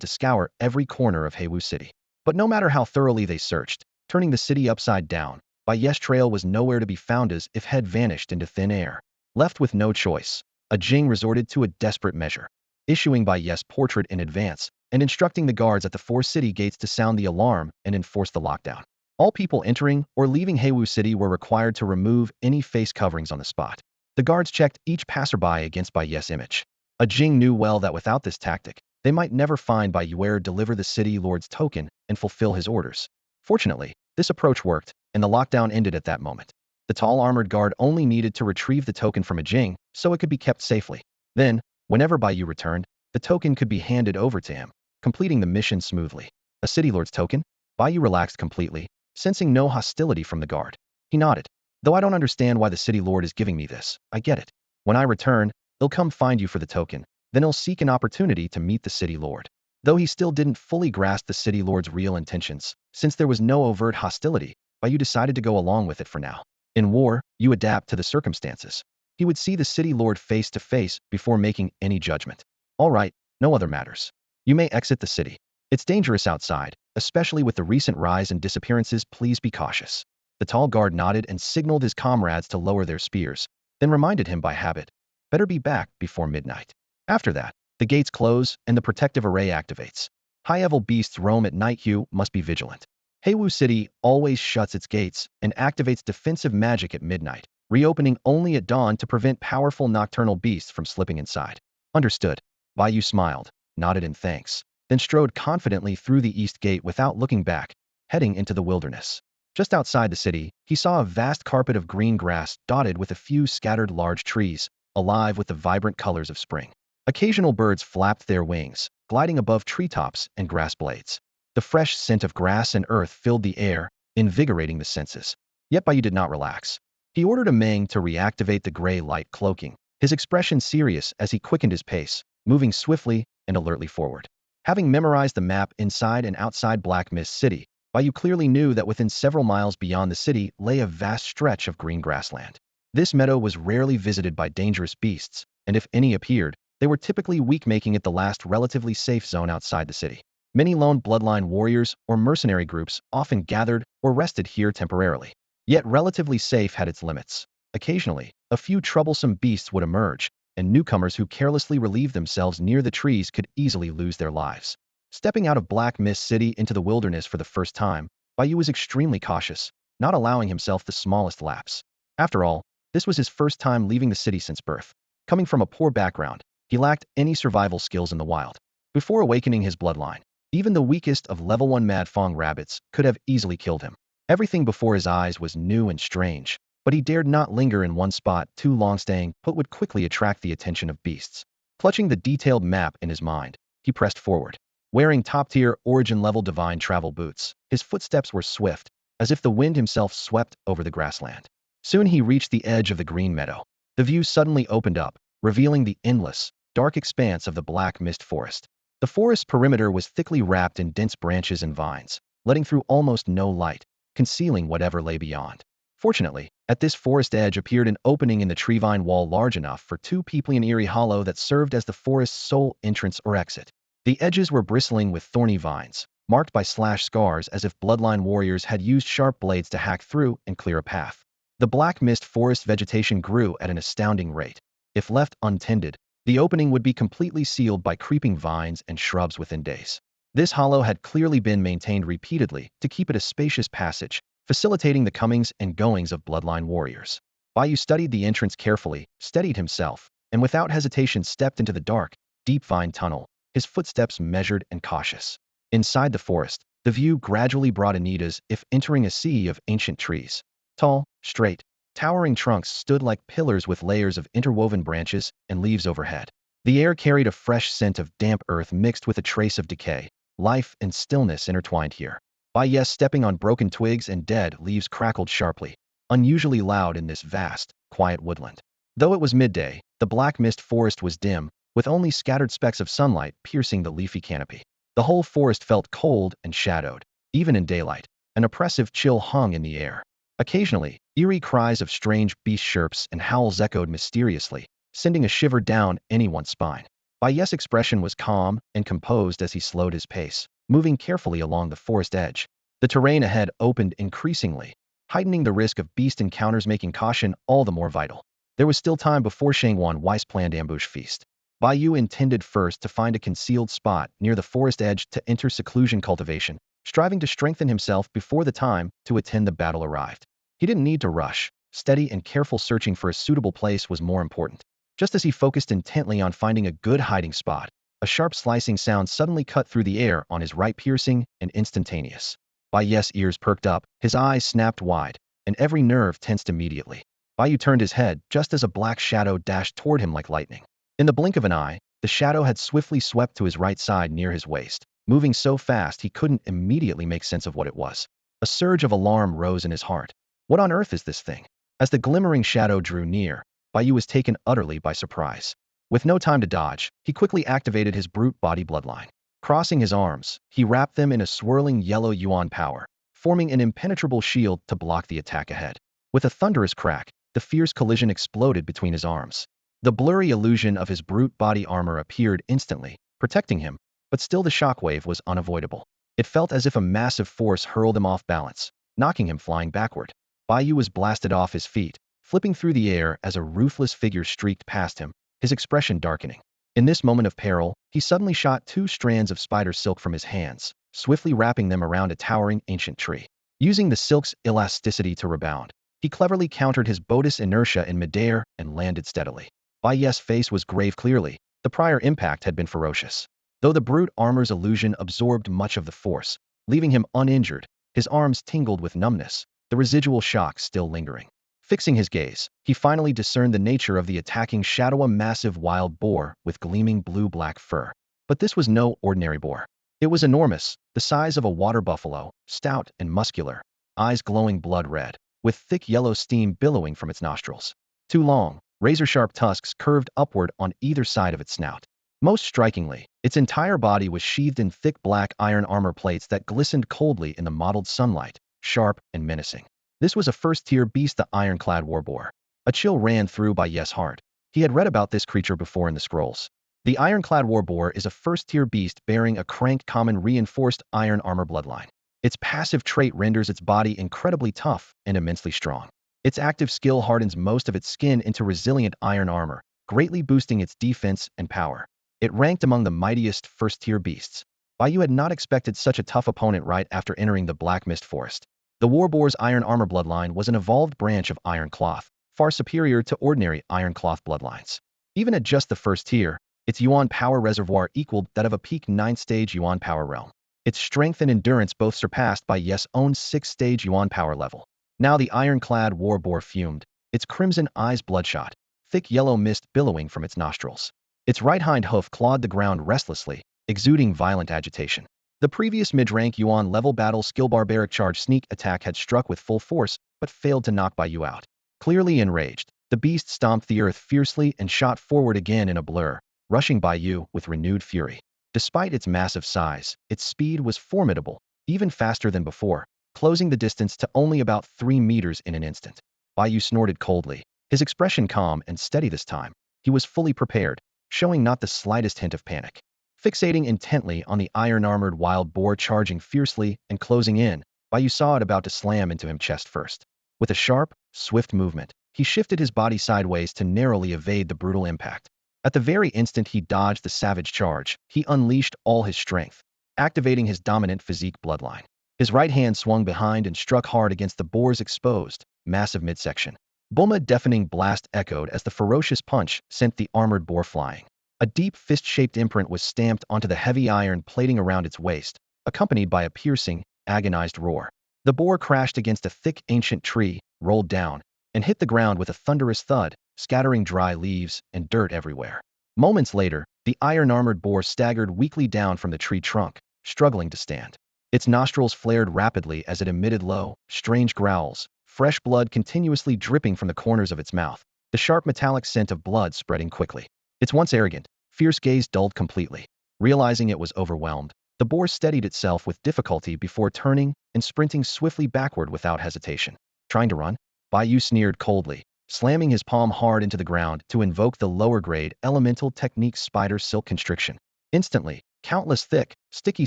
to scour every corner of Heiwu City. But no matter how thoroughly they searched, turning the city upside down, Bai Yu's trail was nowhere to be found, as if had vanished into thin air. Left with no choice, a Jing resorted to a desperate measure, issuing Bai Yu's portrait in advance and instructing the guards at the 4 city gates to sound the alarm and enforce the lockdown. All people entering or leaving Heiwu City were required to remove any face coverings on the spot. The guards checked each passerby against Bai Yu's image. A Jing knew well that without this tactic, they might never find Bai Yu or deliver the city lord's token and fulfill his orders. Fortunately, this approach worked, and the lockdown ended at that moment. The tall armored guard only needed to retrieve the token from a Jing so it could be kept safely. Then, whenever Bai Yu returned, the token could be handed over to him, completing the mission smoothly. A city lord's token? Bai Yu relaxed completely, sensing no hostility from the guard. He nodded. Though I don't understand why the city lord is giving me this, I get it. When I return, he'll come find you for the token, then he'll seek an opportunity to meet the city lord. Though he still didn't fully grasp the city lord's real intentions, since there was no overt hostility, Bai Yu decided to go along with it for now. In war, you adapt to the circumstances. He would see the city lord face to face before making any judgment. All right, no other matters. You may exit the city. It's dangerous outside, especially with the recent rise in disappearances. Please be cautious. The tall guard nodded and signaled his comrades to lower their spears, then reminded him by habit, better be back before midnight. After that, the gates close and the protective array activates. High-level beasts roam at night. You must be vigilant. Heiwu City always shuts its gates and activates defensive magic at midnight, reopening only at dawn to prevent powerful nocturnal beasts from slipping inside. Understood. Bai Yu smiled, nodded in thanks, then strode confidently through the east gate without looking back, heading into the wilderness. Just outside the city, he saw a vast carpet of green grass dotted with a few scattered large trees, alive with the vibrant colors of spring. Occasional birds flapped their wings, gliding above treetops and grass blades. The fresh scent of grass and earth filled the air, invigorating the senses. Yet Bai Yu did not relax. He ordered a Meng to reactivate the gray light cloaking, his expression serious as he quickened his pace, moving swiftly and alertly forward. Having memorized the map inside and outside Black Mist City, Bai Yu clearly knew that within several miles beyond the city lay a vast stretch of green grassland. This meadow was rarely visited by dangerous beasts, and if any appeared, they were typically weak, making it the last relatively safe zone outside the city. Many lone bloodline warriors or mercenary groups often gathered or rested here temporarily. Yet relatively safe had its limits. Occasionally, a few troublesome beasts would emerge, and newcomers who carelessly relieved themselves near the trees could easily lose their lives. Stepping out of Black Mist City into the wilderness for the first time, Bai Yu was extremely cautious, not allowing himself the smallest lapse. After all, this was his first time leaving the city since birth. Coming from a poor background, he lacked any survival skills in the wild. Before awakening his bloodline, even the weakest of level 1 Mad Fong rabbits could have easily killed him. Everything before his eyes was new and strange, but he dared not linger in one spot too long. Staying put would quickly attract the attention of beasts. Clutching the detailed map in his mind, he pressed forward. Wearing top-tier origin-level divine travel boots, his footsteps were swift, as if the wind himself swept over the grassland. Soon he reached the edge of the green meadow. The view suddenly opened up, revealing the endless, dark expanse of the Black Mist Forest. The forest's perimeter was thickly wrapped in dense branches and vines, letting through almost no light, concealing whatever lay beyond. Fortunately, at this forest edge appeared an opening in the treevine wall large enough for 2 people, an eerie hollow that served as the forest's sole entrance or exit. The edges were bristling with thorny vines, marked by slash scars as if bloodline warriors had used sharp blades to hack through and clear a path. The Black Mist Forest vegetation grew at an astounding rate. If left untended, the opening would be completely sealed by creeping vines and shrubs within days. This hollow had clearly been maintained repeatedly to keep it a spacious passage, facilitating the comings and goings of bloodline warriors. Bai Yu studied the entrance carefully, steadied himself, and without hesitation stepped into the dark, deep vine tunnel, his footsteps measured and cautious. Inside the forest, the view gradually broadened as if entering a sea of ancient trees. Tall, straight, towering trunks stood like pillars with layers of interwoven branches and leaves overhead. The air carried a fresh scent of damp earth mixed with a trace of decay. Life and stillness intertwined here. Bai Yu stepping on broken twigs and dead leaves crackled sharply, unusually loud in this vast, quiet woodland. Though it was midday, the Black Mist Forest was dim, with only scattered specks of sunlight piercing the leafy canopy. The whole forest felt cold and shadowed. Even in daylight, an oppressive chill hung in the air. Occasionally, eerie cries of strange beast chirps and howls echoed mysteriously, sending a shiver down anyone's spine. Bai Yu's expression was calm and composed as he slowed his pace, moving carefully along the forest edge. The terrain ahead opened increasingly, heightening the risk of beast encounters, making caution all the more vital. There was still time before Shangwan Wei's planned ambush feast. Bai Yu intended first to find a concealed spot near the forest edge to enter seclusion cultivation, striving to strengthen himself before the time to attend the battle arrived. He didn't need to rush. Steady and careful searching for a suitable place was more important. Just as he focused intently on finding a good hiding spot, a sharp slicing sound suddenly cut through the air on his right, piercing and instantaneous. Bai Yu's ears perked up, his eyes snapped wide, and every nerve tensed immediately. Bai Yu turned his head just as a black shadow dashed toward him like lightning. In the blink of an eye, the shadow had swiftly swept to his right side near his waist, moving so fast he couldn't immediately make sense of what it was. A surge of alarm rose in his heart. What on earth is this thing? As the glimmering shadow drew near, Bai Yu was taken utterly by surprise. With no time to dodge, he quickly activated his brute body bloodline. Crossing his arms, he wrapped them in a swirling yellow yuan power, forming an impenetrable shield to block the attack ahead. With a thunderous crack, the fierce collision exploded between his arms. The blurry illusion of his brute body armor appeared instantly, protecting him, but still the shockwave was unavoidable. It felt as if a massive force hurled him off balance, knocking him flying backward. Bai Yu was blasted off his feet, flipping through the air as a ruthless figure streaked past him, his expression darkening. In this moment of peril, he suddenly shot 2 strands of spider silk from his hands, swiftly wrapping them around a towering ancient tree. Using the silk's elasticity to rebound, he cleverly countered his Bodis inertia in midair and landed steadily. Bai Yu's face was grave clearly. The prior impact had been ferocious. Though the brute armor's illusion absorbed much of the force, leaving him uninjured, his arms tingled with numbness, the residual shock still lingering. Fixing his gaze, he finally discerned the nature of the attacking shadow, a massive wild boar with gleaming blue-black fur. But this was no ordinary boar. It was enormous, the size of a water buffalo, stout and muscular, eyes glowing blood red, with thick yellow steam billowing from its nostrils. 2 long, razor-sharp tusks curved upward on either side of its snout. Most strikingly, its entire body was sheathed in thick black iron armor plates that glistened coldly in the mottled sunlight, sharp and menacing. This was a first-tier beast, the ironclad warboar. A chill ran through Bai Yu's heart. He had read about this creature before in the scrolls. The ironclad warboar is a first-tier beast bearing a cranked common reinforced iron armor bloodline. Its passive trait renders its body incredibly tough and immensely strong. Its active skill hardens most of its skin into resilient iron armor, greatly boosting its defense and power. It ranked among the mightiest first-tier beasts. Bai Yu had not expected such a tough opponent right after entering the Black Mist Forest. The warboar's iron armor bloodline was an evolved branch of iron cloth, far superior to ordinary iron cloth bloodlines. Even at just the first tier, its yuan power reservoir equaled that of a peak 9th-stage yuan power realm. Its strength and endurance both surpassed Bai Yu's own 6th-stage yuan power level. Now the ironclad warboar fumed, its crimson eyes bloodshot, thick yellow mist billowing from its nostrils. Its right hind hoof clawed the ground restlessly, exuding violent agitation. The previous mid-rank yuan level battle skill barbaric charge sneak attack had struck with full force, but failed to knock Bai Yu out. Clearly enraged, the beast stomped the earth fiercely and shot forward again in a blur, rushing Bai Yu with renewed fury. Despite its massive size, its speed was formidable, even faster than before, closing the distance to only about 3 meters in an instant. Bai Yu snorted coldly, his expression calm and steady this time. He was fully prepared, showing not the slightest hint of panic. Fixating intently on the iron-armored wild boar charging fiercely and closing in, Bai Yu saw it about to slam into him chest first. With a sharp, swift movement, he shifted his body sideways to narrowly evade the brutal impact. At the very instant he dodged the savage charge, he unleashed all his strength, activating his dominant physique bloodline. His right hand swung behind and struck hard against the boar's exposed, massive midsection. Boom! A deafening blast echoed as the ferocious punch sent the armored boar flying. A deep fist-shaped imprint was stamped onto the heavy iron plating around its waist, accompanied by a piercing, agonized roar. The boar crashed against a thick ancient tree, rolled down, and hit the ground with a thunderous thud, scattering dry leaves and dirt everywhere. Moments later, the iron-armored boar staggered weakly down from the tree trunk, struggling to stand. Its nostrils flared rapidly as it emitted low, strange growls, fresh blood continuously dripping from the corners of its mouth, the sharp metallic scent of blood spreading quickly. Its once arrogant, fierce gaze dulled completely. Realizing it was overwhelmed, the boar steadied itself with difficulty before turning and sprinting swiftly backward without hesitation. Trying to run? Bai Yu sneered coldly, slamming his palm hard into the ground to invoke the lower-grade elemental technique spider silk constriction. Instantly, countless thick, sticky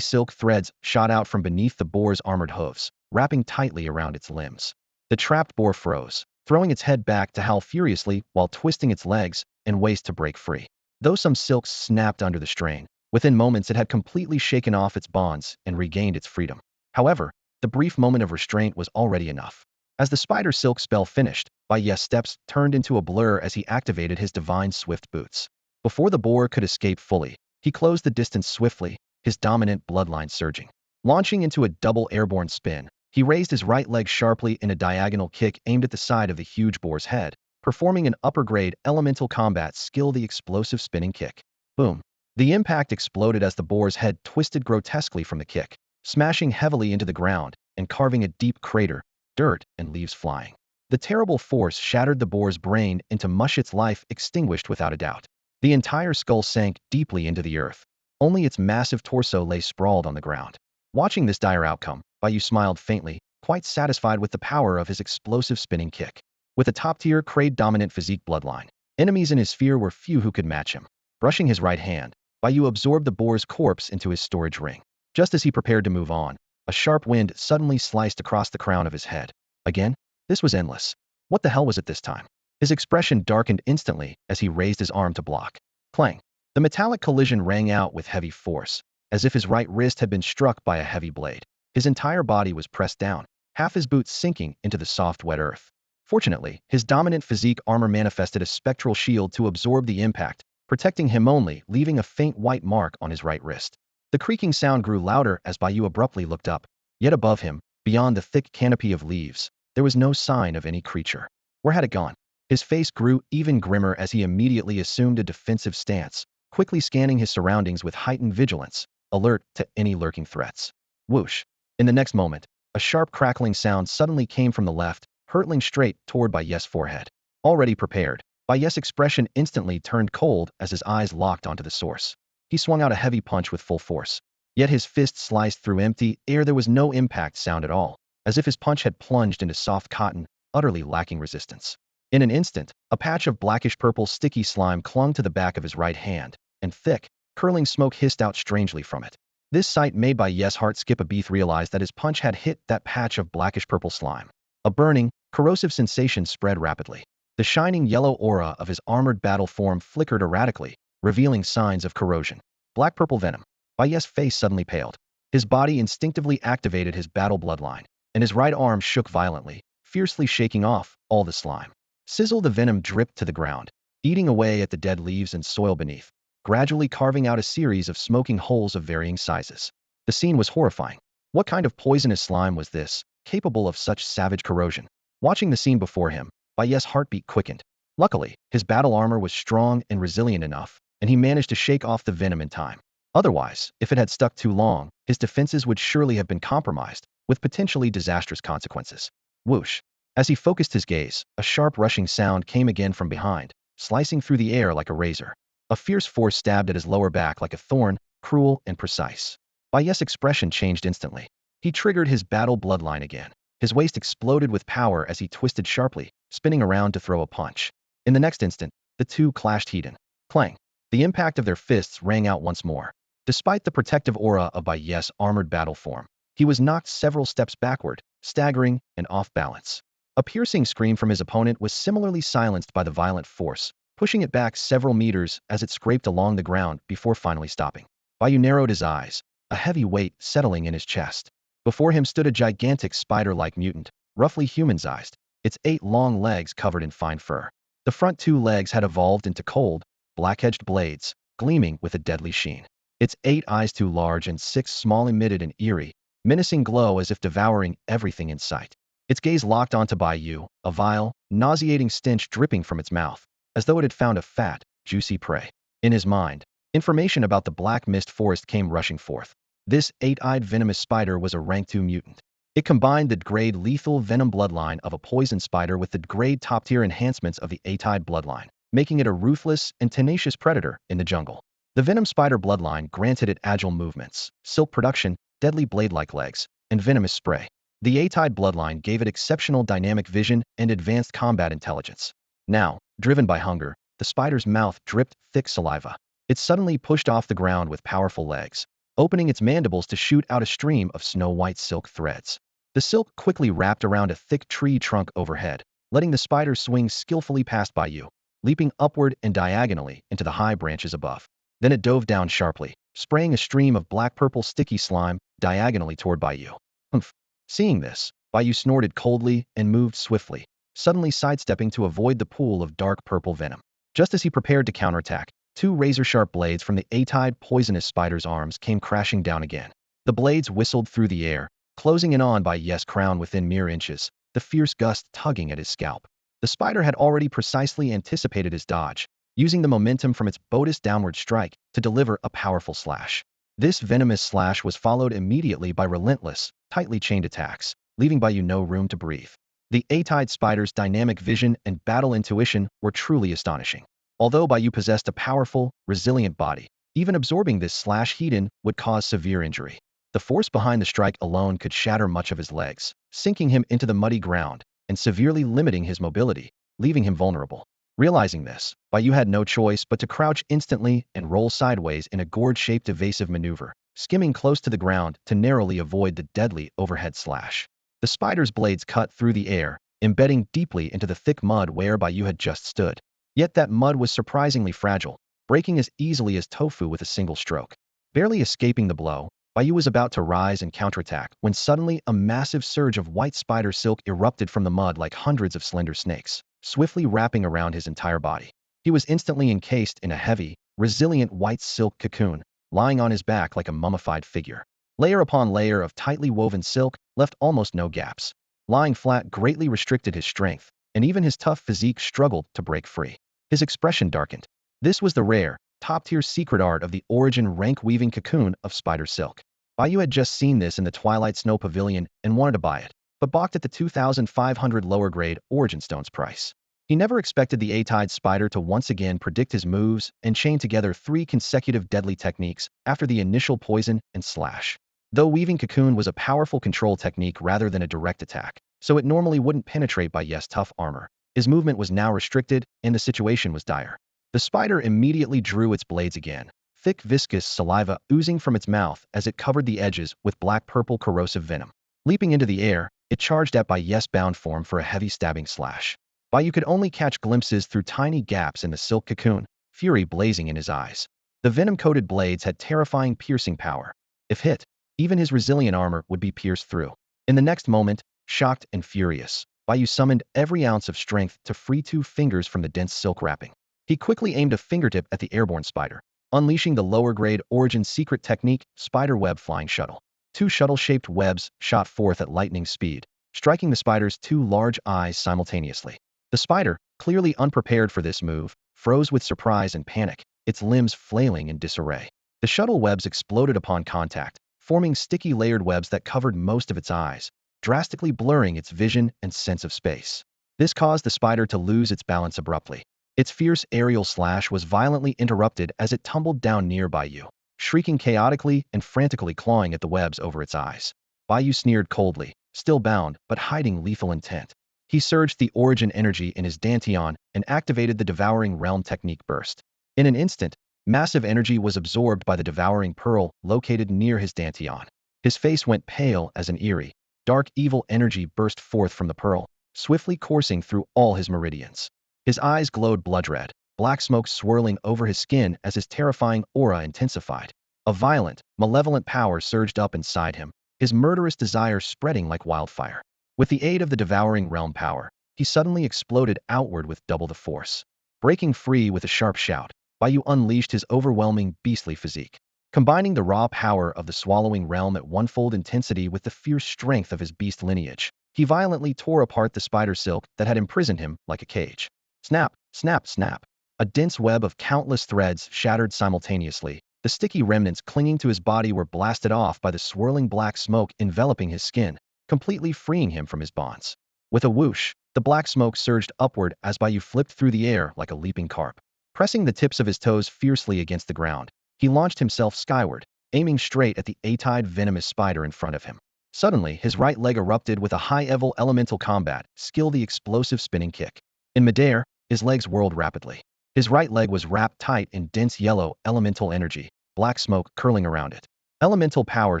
silk threads shot out from beneath the boar's armored hooves, wrapping tightly around its limbs. The trapped boar froze, throwing its head back to howl furiously while twisting its legs and waist to break free. Though some silks snapped under the strain, within moments it had completely shaken off its bonds and regained its freedom. However, the brief moment of restraint was already enough. As the spider silk spell finished, Bai Yu's steps turned into a blur as he activated his divine swift boots. Before the boar could escape fully, he closed the distance swiftly, his dominant bloodline surging. Launching into a double airborne spin, he raised his right leg sharply in a diagonal kick aimed at the side of the huge boar's head, performing an upper-grade elemental combat skill, the explosive spinning kick. Boom. The impact exploded as the boar's head twisted grotesquely from the kick, smashing heavily into the ground and carving a deep crater, dirt and leaves flying. The terrible force shattered the boar's brain into mush, its life extinguished without a doubt. The entire skull sank deeply into the earth. Only its massive torso lay sprawled on the ground. Watching this dire outcome, Bai Yu smiled faintly, quite satisfied with the power of his explosive spinning kick. With a top-tier Kraid-dominant physique bloodline, enemies in his sphere were few who could match him. Brushing his right hand, Bai Yu absorbed the boar's corpse into his storage ring. Just as he prepared to move on, a sharp wind suddenly sliced across the crown of his head. Again? This was endless. What the hell was it this time? His expression darkened instantly as he raised his arm to block. Clang! The metallic collision rang out with heavy force, as if his right wrist had been struck by a heavy blade. His entire body was pressed down, half his boots sinking into the soft, wet earth. Fortunately, his dominant physique armor manifested a spectral shield to absorb the impact, protecting him only, leaving a faint white mark on his right wrist. The creaking sound grew louder as Bai Yu abruptly looked up. Yet above him, beyond the thick canopy of leaves, there was no sign of any creature. Where had it gone? His face grew even grimmer as he immediately assumed a defensive stance, quickly scanning his surroundings with heightened vigilance, alert to any lurking threats. Whoosh! In the next moment, a sharp crackling sound suddenly came from the left, hurtling straight toward Bai Yu's forehead. Already prepared, Bai Yu's expression instantly turned cold as his eyes locked onto the source. He swung out a heavy punch with full force. Yet his fist sliced through empty air. There was no impact sound at all, as if his punch had plunged into soft cotton, utterly lacking resistance. In an instant, a patch of blackish-purple sticky slime clung to the back of his right hand, and thick, curling smoke hissed out strangely from it. This sight made Bai Yu's heart skip a beat, realized that his punch had hit that patch of blackish-purple slime. A burning, corrosive sensation spread rapidly. The shining yellow aura of his armored battle form flickered erratically, revealing signs of corrosion. Black-purple venom. Bai Yu's face suddenly paled. His body instinctively activated his battle bloodline, and his right arm shook violently, fiercely shaking off all the slime. Sizzle! The venom dripped to the ground, eating away at the dead leaves and soil beneath, gradually carving out a series of smoking holes of varying sizes. The scene was horrifying. What kind of poisonous slime was this, capable of such savage corrosion? Watching the scene before him, Bai Yu's heartbeat quickened. Luckily, his battle armor was strong and resilient enough, and he managed to shake off the venom in time. Otherwise, if it had stuck too long, his defenses would surely have been compromised, with potentially disastrous consequences. Whoosh! As he focused his gaze, a sharp rushing sound came again from behind, slicing through the air like a razor. A fierce force stabbed at his lower back like a thorn, cruel and precise. Bai Yu's expression changed instantly. He triggered his battle bloodline again. His waist exploded with power as he twisted sharply, spinning around to throw a punch. In the next instant, the two clashed heat-in. Clang! The impact of their fists rang out once more. Despite the protective aura of Bai Yu's armored battle form, he was knocked several steps backward, staggering and off balance. A piercing scream from his opponent was similarly silenced by the violent force, pushing it back several meters as it scraped along the ground before finally stopping. Bai Yu narrowed his eyes, a heavy weight settling in his chest. Before him stood a gigantic spider-like mutant, roughly human-sized, its 8 long legs covered in fine fur. The front 2 legs had evolved into cold, black-edged blades, gleaming with a deadly sheen. Its 8 eyes, 2 large and 6 small, emitted an eerie, menacing glow as if devouring everything in sight. Its gaze locked onto Bai Yu, a vile, nauseating stench dripping from its mouth, as though it had found a fat, juicy prey. In his mind, information about the black mist forest came rushing forth. This 8-eyed venomous spider was a rank 2 mutant. It combined the grade lethal venom bloodline of a poison spider with the grade top-tier enhancements of the 8-eyed bloodline, making it a ruthless and tenacious predator in the jungle. The venom spider bloodline granted it agile movements, silk production, deadly blade-like legs, and venomous spray. The A-Tide bloodline gave it exceptional dynamic vision and advanced combat intelligence. Now, driven by hunger, the spider's mouth dripped thick saliva. It suddenly pushed off the ground with powerful legs, opening its mandibles to shoot out a stream of snow-white silk threads. The silk quickly wrapped around a thick tree trunk overhead, letting the spider swing skillfully past Bai Yu, leaping upward and diagonally into the high branches above. Then it dove down sharply, spraying a stream of black-purple sticky slime diagonally toward Bai Yu. Humph. Seeing this, Bai Yu snorted coldly and moved swiftly, suddenly sidestepping to avoid the pool of dark purple venom. Just as he prepared to counterattack, two razor-sharp blades from the A-Tide poisonous spider's arms came crashing down again. The blades whistled through the air, closing in on Bai Yu's crown within mere inches, the fierce gust tugging at his scalp. The spider had already precisely anticipated his dodge, using the momentum from its bodous downward strike to deliver a powerful slash. This venomous slash was followed immediately by relentless, tightly chained attacks, leaving Bai Yu no room to breathe. The A-Tide spider's dynamic vision and battle intuition were truly astonishing. Although Bai Yu possessed a powerful, resilient body, even absorbing this slash heat-in would cause severe injury. The force behind the strike alone could shatter much of his legs, sinking him into the muddy ground and severely limiting his mobility, leaving him vulnerable. Realizing this, Bai Yu had no choice but to crouch instantly and roll sideways in a gourd-shaped evasive maneuver, skimming close to the ground to narrowly avoid the deadly overhead slash. The spider's blades cut through the air, embedding deeply into the thick mud where Bai Yu had just stood. Yet that mud was surprisingly fragile, breaking as easily as tofu with a single stroke. Barely escaping the blow, Bai Yu was about to rise and counterattack when suddenly a massive surge of white spider silk erupted from the mud like hundreds of slender snakes, swiftly wrapping around his entire body. He was instantly encased in a heavy, resilient white silk cocoon, lying on his back like a mummified figure. Layer upon layer of tightly woven silk left almost no gaps. Lying flat greatly restricted his strength, and even his tough physique struggled to break free. His expression darkened. This was the rare, top-tier secret art of the origin rank-weaving cocoon of spider silk. Bai Yu had just seen this in the Twilight Snow Pavilion and wanted to buy it, but balked at the 2,500 lower-grade Origin Stones price. He never expected the A-Tide spider to once again predict his moves and chain together 3 consecutive deadly techniques after the initial poison and slash. Though weaving cocoon was a powerful control technique rather than a direct attack, so it normally wouldn't penetrate Bai Yu's tough armor, his movement was now restricted and the situation was dire. The spider immediately drew its blades again, thick viscous saliva oozing from its mouth as it covered the edges with black-purple corrosive venom. Leaping into the air, it charged at Bai Yu's bound form for a heavy stabbing slash. Bai Yu could only catch glimpses through tiny gaps in the silk cocoon, fury blazing in his eyes. The venom-coated blades had terrifying piercing power. If hit, even his resilient armor would be pierced through. In the next moment, shocked and furious, Bai Yu summoned every ounce of strength to free 2 fingers from the dense silk wrapping. He quickly aimed a fingertip at the airborne spider, unleashing the lower-grade Origin secret technique, Spider Web Flying Shuttle. 2 shuttle-shaped webs shot forth at lightning speed, striking the spider's 2 large eyes simultaneously. The spider, clearly unprepared for this move, froze with surprise and panic, its limbs flailing in disarray. The shuttle webs exploded upon contact, forming sticky layered webs that covered most of its eyes, drastically blurring its vision and sense of space. This caused the spider to lose its balance abruptly. Its fierce aerial slash was violently interrupted as it tumbled down near Bai Yu, shrieking chaotically and frantically clawing at the webs over its eyes. Bai Yu sneered coldly, still bound but hiding lethal intent. He surged the Origin energy in his Dantian and activated the Devouring Realm technique burst. In an instant, massive energy was absorbed by the Devouring Pearl located near his Dantian. His face went pale as an eerie, dark evil energy burst forth from the pearl, swiftly coursing through all his meridians. His eyes glowed blood-red, black smoke swirling over his skin as his terrifying aura intensified. A violent, malevolent power surged up inside him, his murderous desire spreading like wildfire. With the aid of the Devouring Realm power, he suddenly exploded outward with double the force. Breaking free with a sharp shout, Bai Yu unleashed his overwhelming beastly physique. Combining the raw power of the Swallowing Realm at one-fold intensity with the fierce strength of his beast lineage, he violently tore apart the spider silk that had imprisoned him like a cage. Snap, snap, snap. A dense web of countless threads shattered simultaneously. The sticky remnants clinging to his body were blasted off by the swirling black smoke enveloping his skin, completely freeing him from his bonds. With a whoosh, the black smoke surged upward as Bai Yu flipped through the air like a leaping carp. Pressing the tips of his toes fiercely against the ground, he launched himself skyward, aiming straight at the A-Tide venomous spider in front of him. Suddenly, his right leg erupted with a high-level elemental combat skill, the explosive spinning kick. In midair, his legs whirled rapidly. His right leg was wrapped tight in dense yellow elemental energy, black smoke curling around it. Elemental power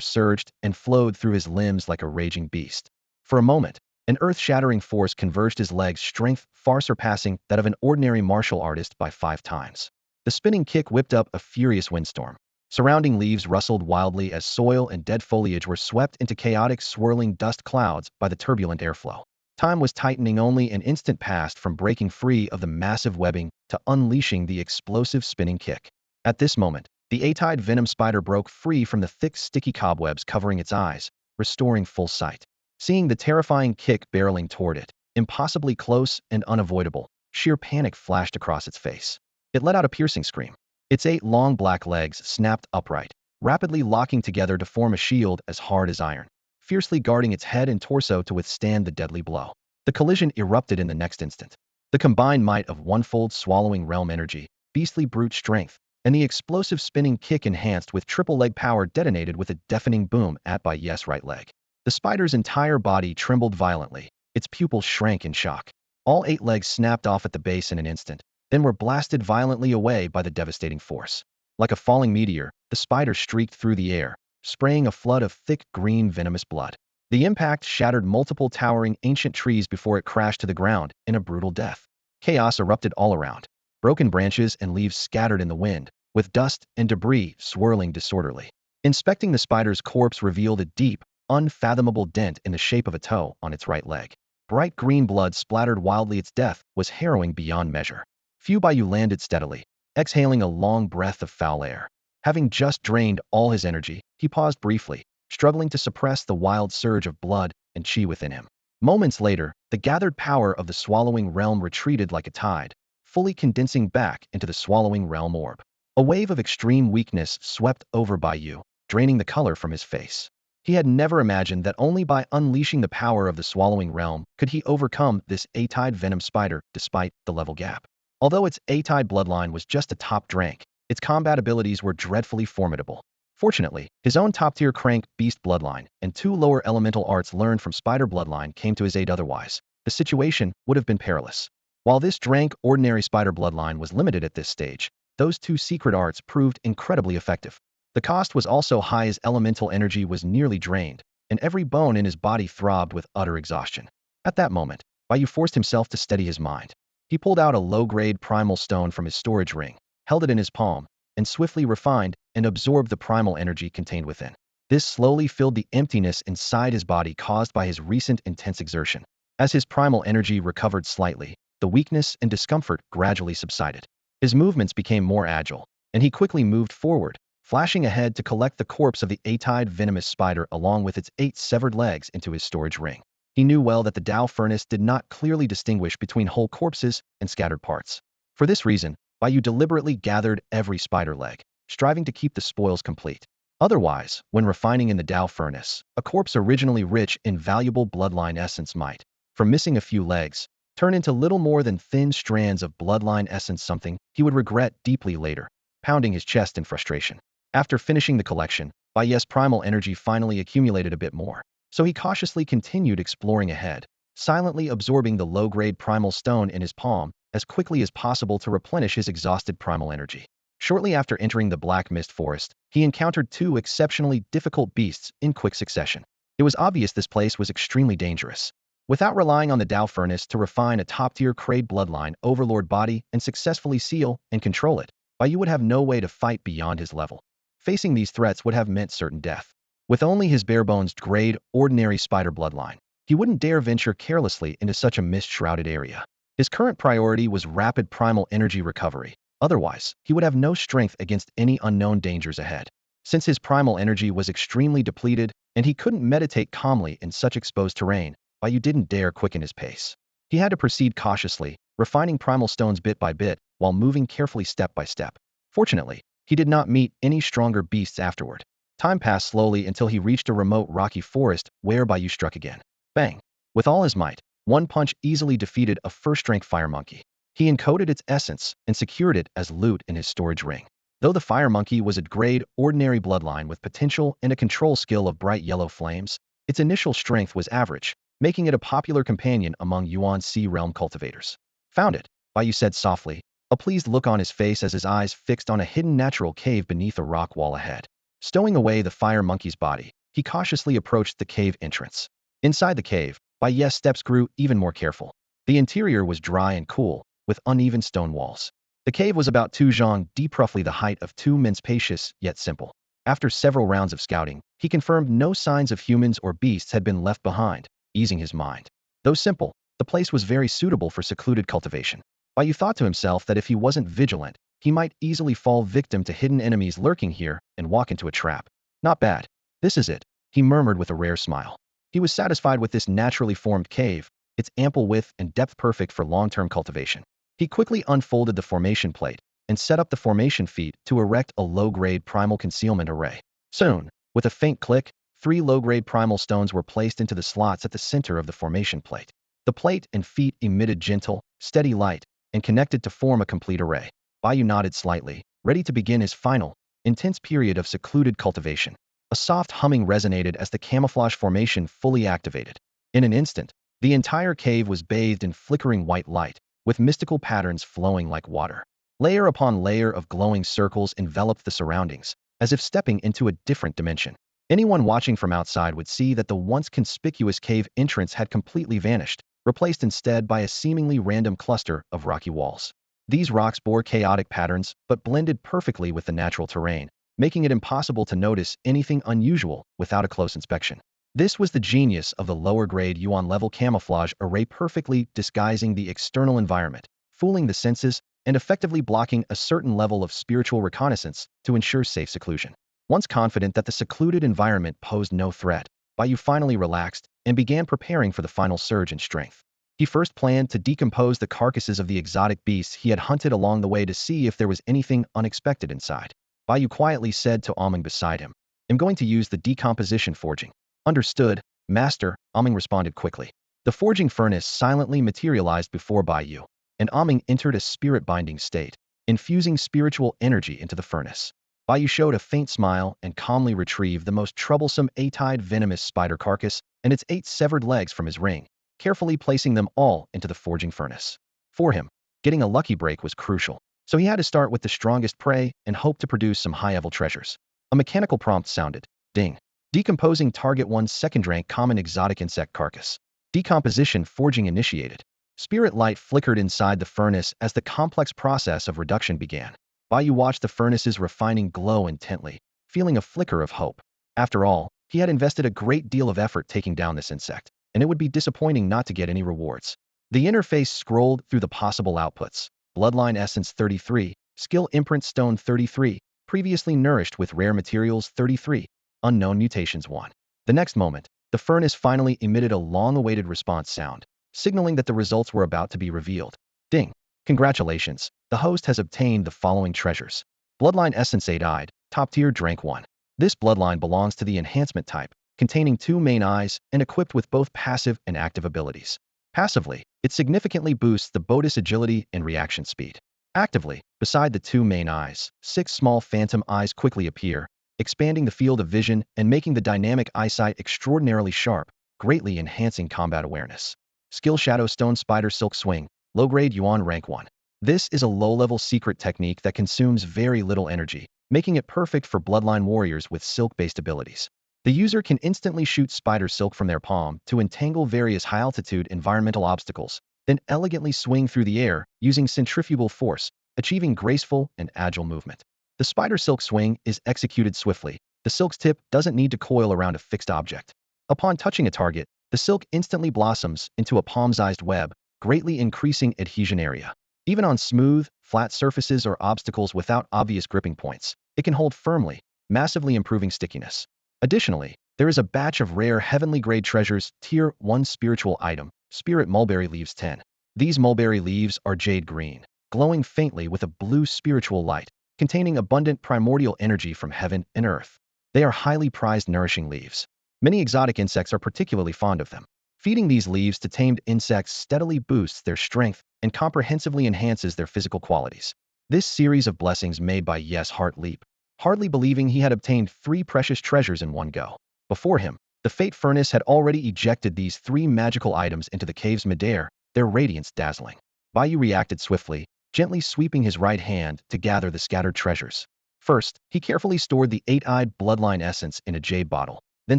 surged and flowed through his limbs like a raging beast. For a moment, an earth-shattering force converged his legs' strength, far surpassing that of an ordinary martial artist by 5 times. The spinning kick whipped up a furious windstorm. Surrounding leaves rustled wildly as soil and dead foliage were swept into chaotic, swirling dust clouds by the turbulent airflow. Time was tightening, only an instant passed from breaking free of the massive webbing to unleashing the explosive spinning kick. At this moment, the eight-eyed venom spider broke free from the thick, sticky cobwebs covering its eyes, restoring full sight. Seeing the terrifying kick barreling toward it, impossibly close and unavoidable, sheer panic flashed across its face. It let out a piercing scream. Its 8 long black legs snapped upright, rapidly locking together to form a shield as hard as iron, fiercely guarding its head and torso to withstand the deadly blow. The collision erupted in the next instant. The combined might of onefold swallowing realm energy, beastly brute strength, and the explosive spinning kick enhanced with triple leg power detonated with a deafening boom at Bai Yu's right leg. The spider's entire body trembled violently. Its pupils shrank in shock. All 8 legs snapped off at the base in an instant, then were blasted violently away by the devastating force. Like a falling meteor, the spider streaked through the air, spraying a flood of thick, green, venomous blood. The impact shattered multiple towering ancient trees before it crashed to the ground in a brutal death. Chaos erupted all around. Broken branches and leaves scattered in the wind, with dust and debris swirling disorderly. Inspecting the spider's corpse revealed a deep, unfathomable dent in the shape of a toe on its right leg. Bright green blood splattered wildly. Its death was harrowing beyond measure. Bai Yu landed steadily, exhaling a long breath of foul air. Having just drained all his energy, he paused briefly, struggling to suppress the wild surge of blood and chi within him. Moments later, the gathered power of the swallowing realm retreated like a tide, fully condensing back into the swallowing realm orb. A wave of extreme weakness swept over Bai Yu, draining the color from his face. He had never imagined that only by unleashing the power of the swallowing realm could he overcome this eight-eyed venom spider despite the level gap. Although its eight-eyed bloodline was just a top rank, its combat abilities were dreadfully formidable. Fortunately, his own top-tier crank beast bloodline and 2 lower elemental arts learned from spider bloodline came to his aid. Otherwise, the situation would have been perilous. While this drank ordinary spider bloodline was limited at this stage, those 2 secret arts proved incredibly effective. The cost was also high as elemental energy was nearly drained, and every bone in his body throbbed with utter exhaustion. At that moment, Bai Yu forced himself to steady his mind. He pulled out a low-grade primal stone from his storage ring, held it in his palm, and swiftly refined and absorbed the primal energy contained within. This slowly filled the emptiness inside his body caused by his recent intense exertion. As his primal energy recovered slightly, the weakness and discomfort gradually subsided. His movements became more agile, and he quickly moved forward, flashing ahead to collect the corpse of the 8-eyed venomous spider along with its 8 severed legs into his storage ring. He knew well that the Tao furnace did not clearly distinguish between whole corpses and scattered parts. For this reason, Bai Yu deliberately gathered every spider leg, striving to keep the spoils complete. Otherwise, when refining in the Tao furnace, a corpse originally rich in valuable bloodline essence might, from missing a few legs, turn into little more than thin strands of bloodline essence, something he would regret deeply later, pounding his chest in frustration. After finishing the collection, Bai Yu's primal energy finally accumulated a bit more. So he cautiously continued exploring ahead, silently absorbing the low-grade primal stone in his palm as quickly as possible to replenish his exhausted primal energy. Shortly after entering the Black Mist Forest, he encountered 2 exceptionally difficult beasts in quick succession. It was obvious this place was extremely dangerous. Without relying on the Tao furnace to refine a top-tier Kraid bloodline overlord body and successfully seal and control it, Bai Yu would have no way to fight beyond his level. Facing these threats would have meant certain death. With only his bare-bones grade, ordinary spider bloodline, he wouldn't dare venture carelessly into such a mist-shrouded area. His current priority was rapid primal energy recovery. Otherwise, he would have no strength against any unknown dangers ahead. Since his primal energy was extremely depleted, and he couldn't meditate calmly in such exposed terrain, Bai Yu didn't dare quicken his pace. He had to proceed cautiously, refining primal stones bit by bit, while moving carefully step by step. Fortunately, he did not meet any stronger beasts afterward. Time passed slowly until he reached a remote rocky forest where Bai Yu struck again. Bang! With all his might, one punch easily defeated a first-rank fire monkey. He encoded its essence and secured it as loot in his storage ring. Though the fire monkey was a grade ordinary bloodline with potential and a control skill of bright yellow flames, Its initial strength was average, making it a popular companion among Yuan Sea realm cultivators. Found it, Bai Yu said softly, a pleased look on his face as his eyes fixed on a hidden natural cave beneath a rock wall ahead. Stowing away the fire monkey's body, he cautiously approached the cave entrance. Inside the cave, Bai Yu's steps grew even more careful. The interior was dry and cool, with uneven stone walls. The cave was about 2 zhang deep, roughly the height of 2 men, spacious yet simple. After several rounds of scouting, he confirmed no signs of humans or beasts had been left behind, easing his mind. Though simple, the place was very suitable for secluded cultivation. Bai Yu thought to himself that if he wasn't vigilant, he might easily fall victim to hidden enemies lurking here and walk into a trap. Not bad. This is it, he murmured with a rare smile. He was satisfied with this naturally formed cave, its ample width and depth perfect for long-term cultivation. He quickly unfolded the formation plate and set up the formation feet to erect a low-grade primal concealment array. Soon, with a faint click, 3 low-grade primal stones were placed into the slots at the center of the formation plate. The plate and feet emitted gentle, steady light and connected to form a complete array. Bai Yu nodded slightly, ready to begin his final, intense period of secluded cultivation. A soft humming resonated as the camouflage formation fully activated. In an instant, the entire cave was bathed in flickering white light, with mystical patterns flowing like water. Layer upon layer of glowing circles enveloped the surroundings, as if stepping into a different dimension. Anyone watching from outside would see that the once conspicuous cave entrance had completely vanished, replaced instead by a seemingly random cluster of rocky walls. These rocks bore chaotic patterns, but blended perfectly with the natural terrain, making it impossible to notice anything unusual without a close inspection. This was the genius of the lower-grade Yuan-level camouflage array, perfectly disguising the external environment, fooling the senses, and effectively blocking a certain level of spiritual reconnaissance to ensure safe seclusion. Once confident that the secluded environment posed no threat, Bai Yu finally relaxed and began preparing for the final surge in strength. He first planned to decompose the carcasses of the exotic beasts he had hunted along the way to see if there was anything unexpected inside. Bai Yu quietly said to Aming beside him, "I'm going to use the decomposition forging." "Understood, Master," Aming responded quickly. The forging furnace silently materialized before Bai Yu, and Aming entered a spirit-binding state, infusing spiritual energy into the furnace. Bai Yu showed a faint smile and calmly retrieved the most troublesome 8-eyed venomous spider carcass and its 8 severed legs from his ring, carefully placing them all into the forging furnace. For him, getting a lucky break was crucial, so he had to start with the strongest prey and hope to produce some high-level treasures. A mechanical prompt sounded. Ding. Decomposing target 1 second rank common exotic insect carcass. Decomposition forging initiated. Spirit light flickered inside the furnace as the complex process of reduction began. Bai Yu watched the furnace's refining glow intently, feeling a flicker of hope. After all, he had invested a great deal of effort taking down this insect, and it would be disappointing not to get any rewards. The interface scrolled through the possible outputs. Bloodline Essence 33, Skill Imprint Stone 33, previously nourished with rare materials 33, Unknown Mutations 1. The next moment, the furnace finally emitted a long-awaited response sound, signaling that the results were about to be revealed. Ding! Congratulations, the host has obtained the following treasures. Bloodline Essence 8-eyed, Top Tier Rank 1. This bloodline belongs to the enhancement type, containing 2 main eyes and equipped with both passive and active abilities. Passively, it significantly boosts the boat's agility and reaction speed. Actively, beside the 2 main eyes, 6 small phantom eyes quickly appear, expanding the field of vision and making the dynamic eyesight extraordinarily sharp, greatly enhancing combat awareness. Skill Shadow Stone Spider Silk Swing, Low-grade Yuan Rank 1. This is a low-level secret technique that consumes very little energy, making it perfect for Bloodline warriors with silk-based abilities. The user can instantly shoot spider silk from their palm to entangle various high-altitude environmental obstacles, then elegantly swing through the air using centrifugal force, achieving graceful and agile movement. The spider silk swing is executed swiftly. The silk's tip doesn't need to coil around a fixed object. Upon touching a target, the silk instantly blossoms into a palm-sized web, greatly increasing adhesion area. Even on smooth, flat surfaces or obstacles without obvious gripping points, it can hold firmly, massively improving stickiness. Additionally, there is a batch of rare heavenly-grade treasures, Tier 1 spiritual item, Spirit Mulberry Leaves 10. These mulberry leaves are jade green, glowing faintly with a blue spiritual light, containing abundant primordial energy from heaven and earth. They are highly prized nourishing leaves. Many exotic insects are particularly fond of them. Feeding these leaves to tamed insects steadily boosts their strength and comprehensively enhances their physical qualities. This series of blessings made Bai Yu's heart leap, hardly believing he had obtained 3 precious treasures in one go. Before him, The Fate Furnace had already ejected these 3 magical items into the cave's midair, their radiance dazzling. Bai Yu reacted swiftly, gently sweeping his right hand to gather the scattered treasures. First, he carefully stored the 8-eyed bloodline essence in a jade bottle, then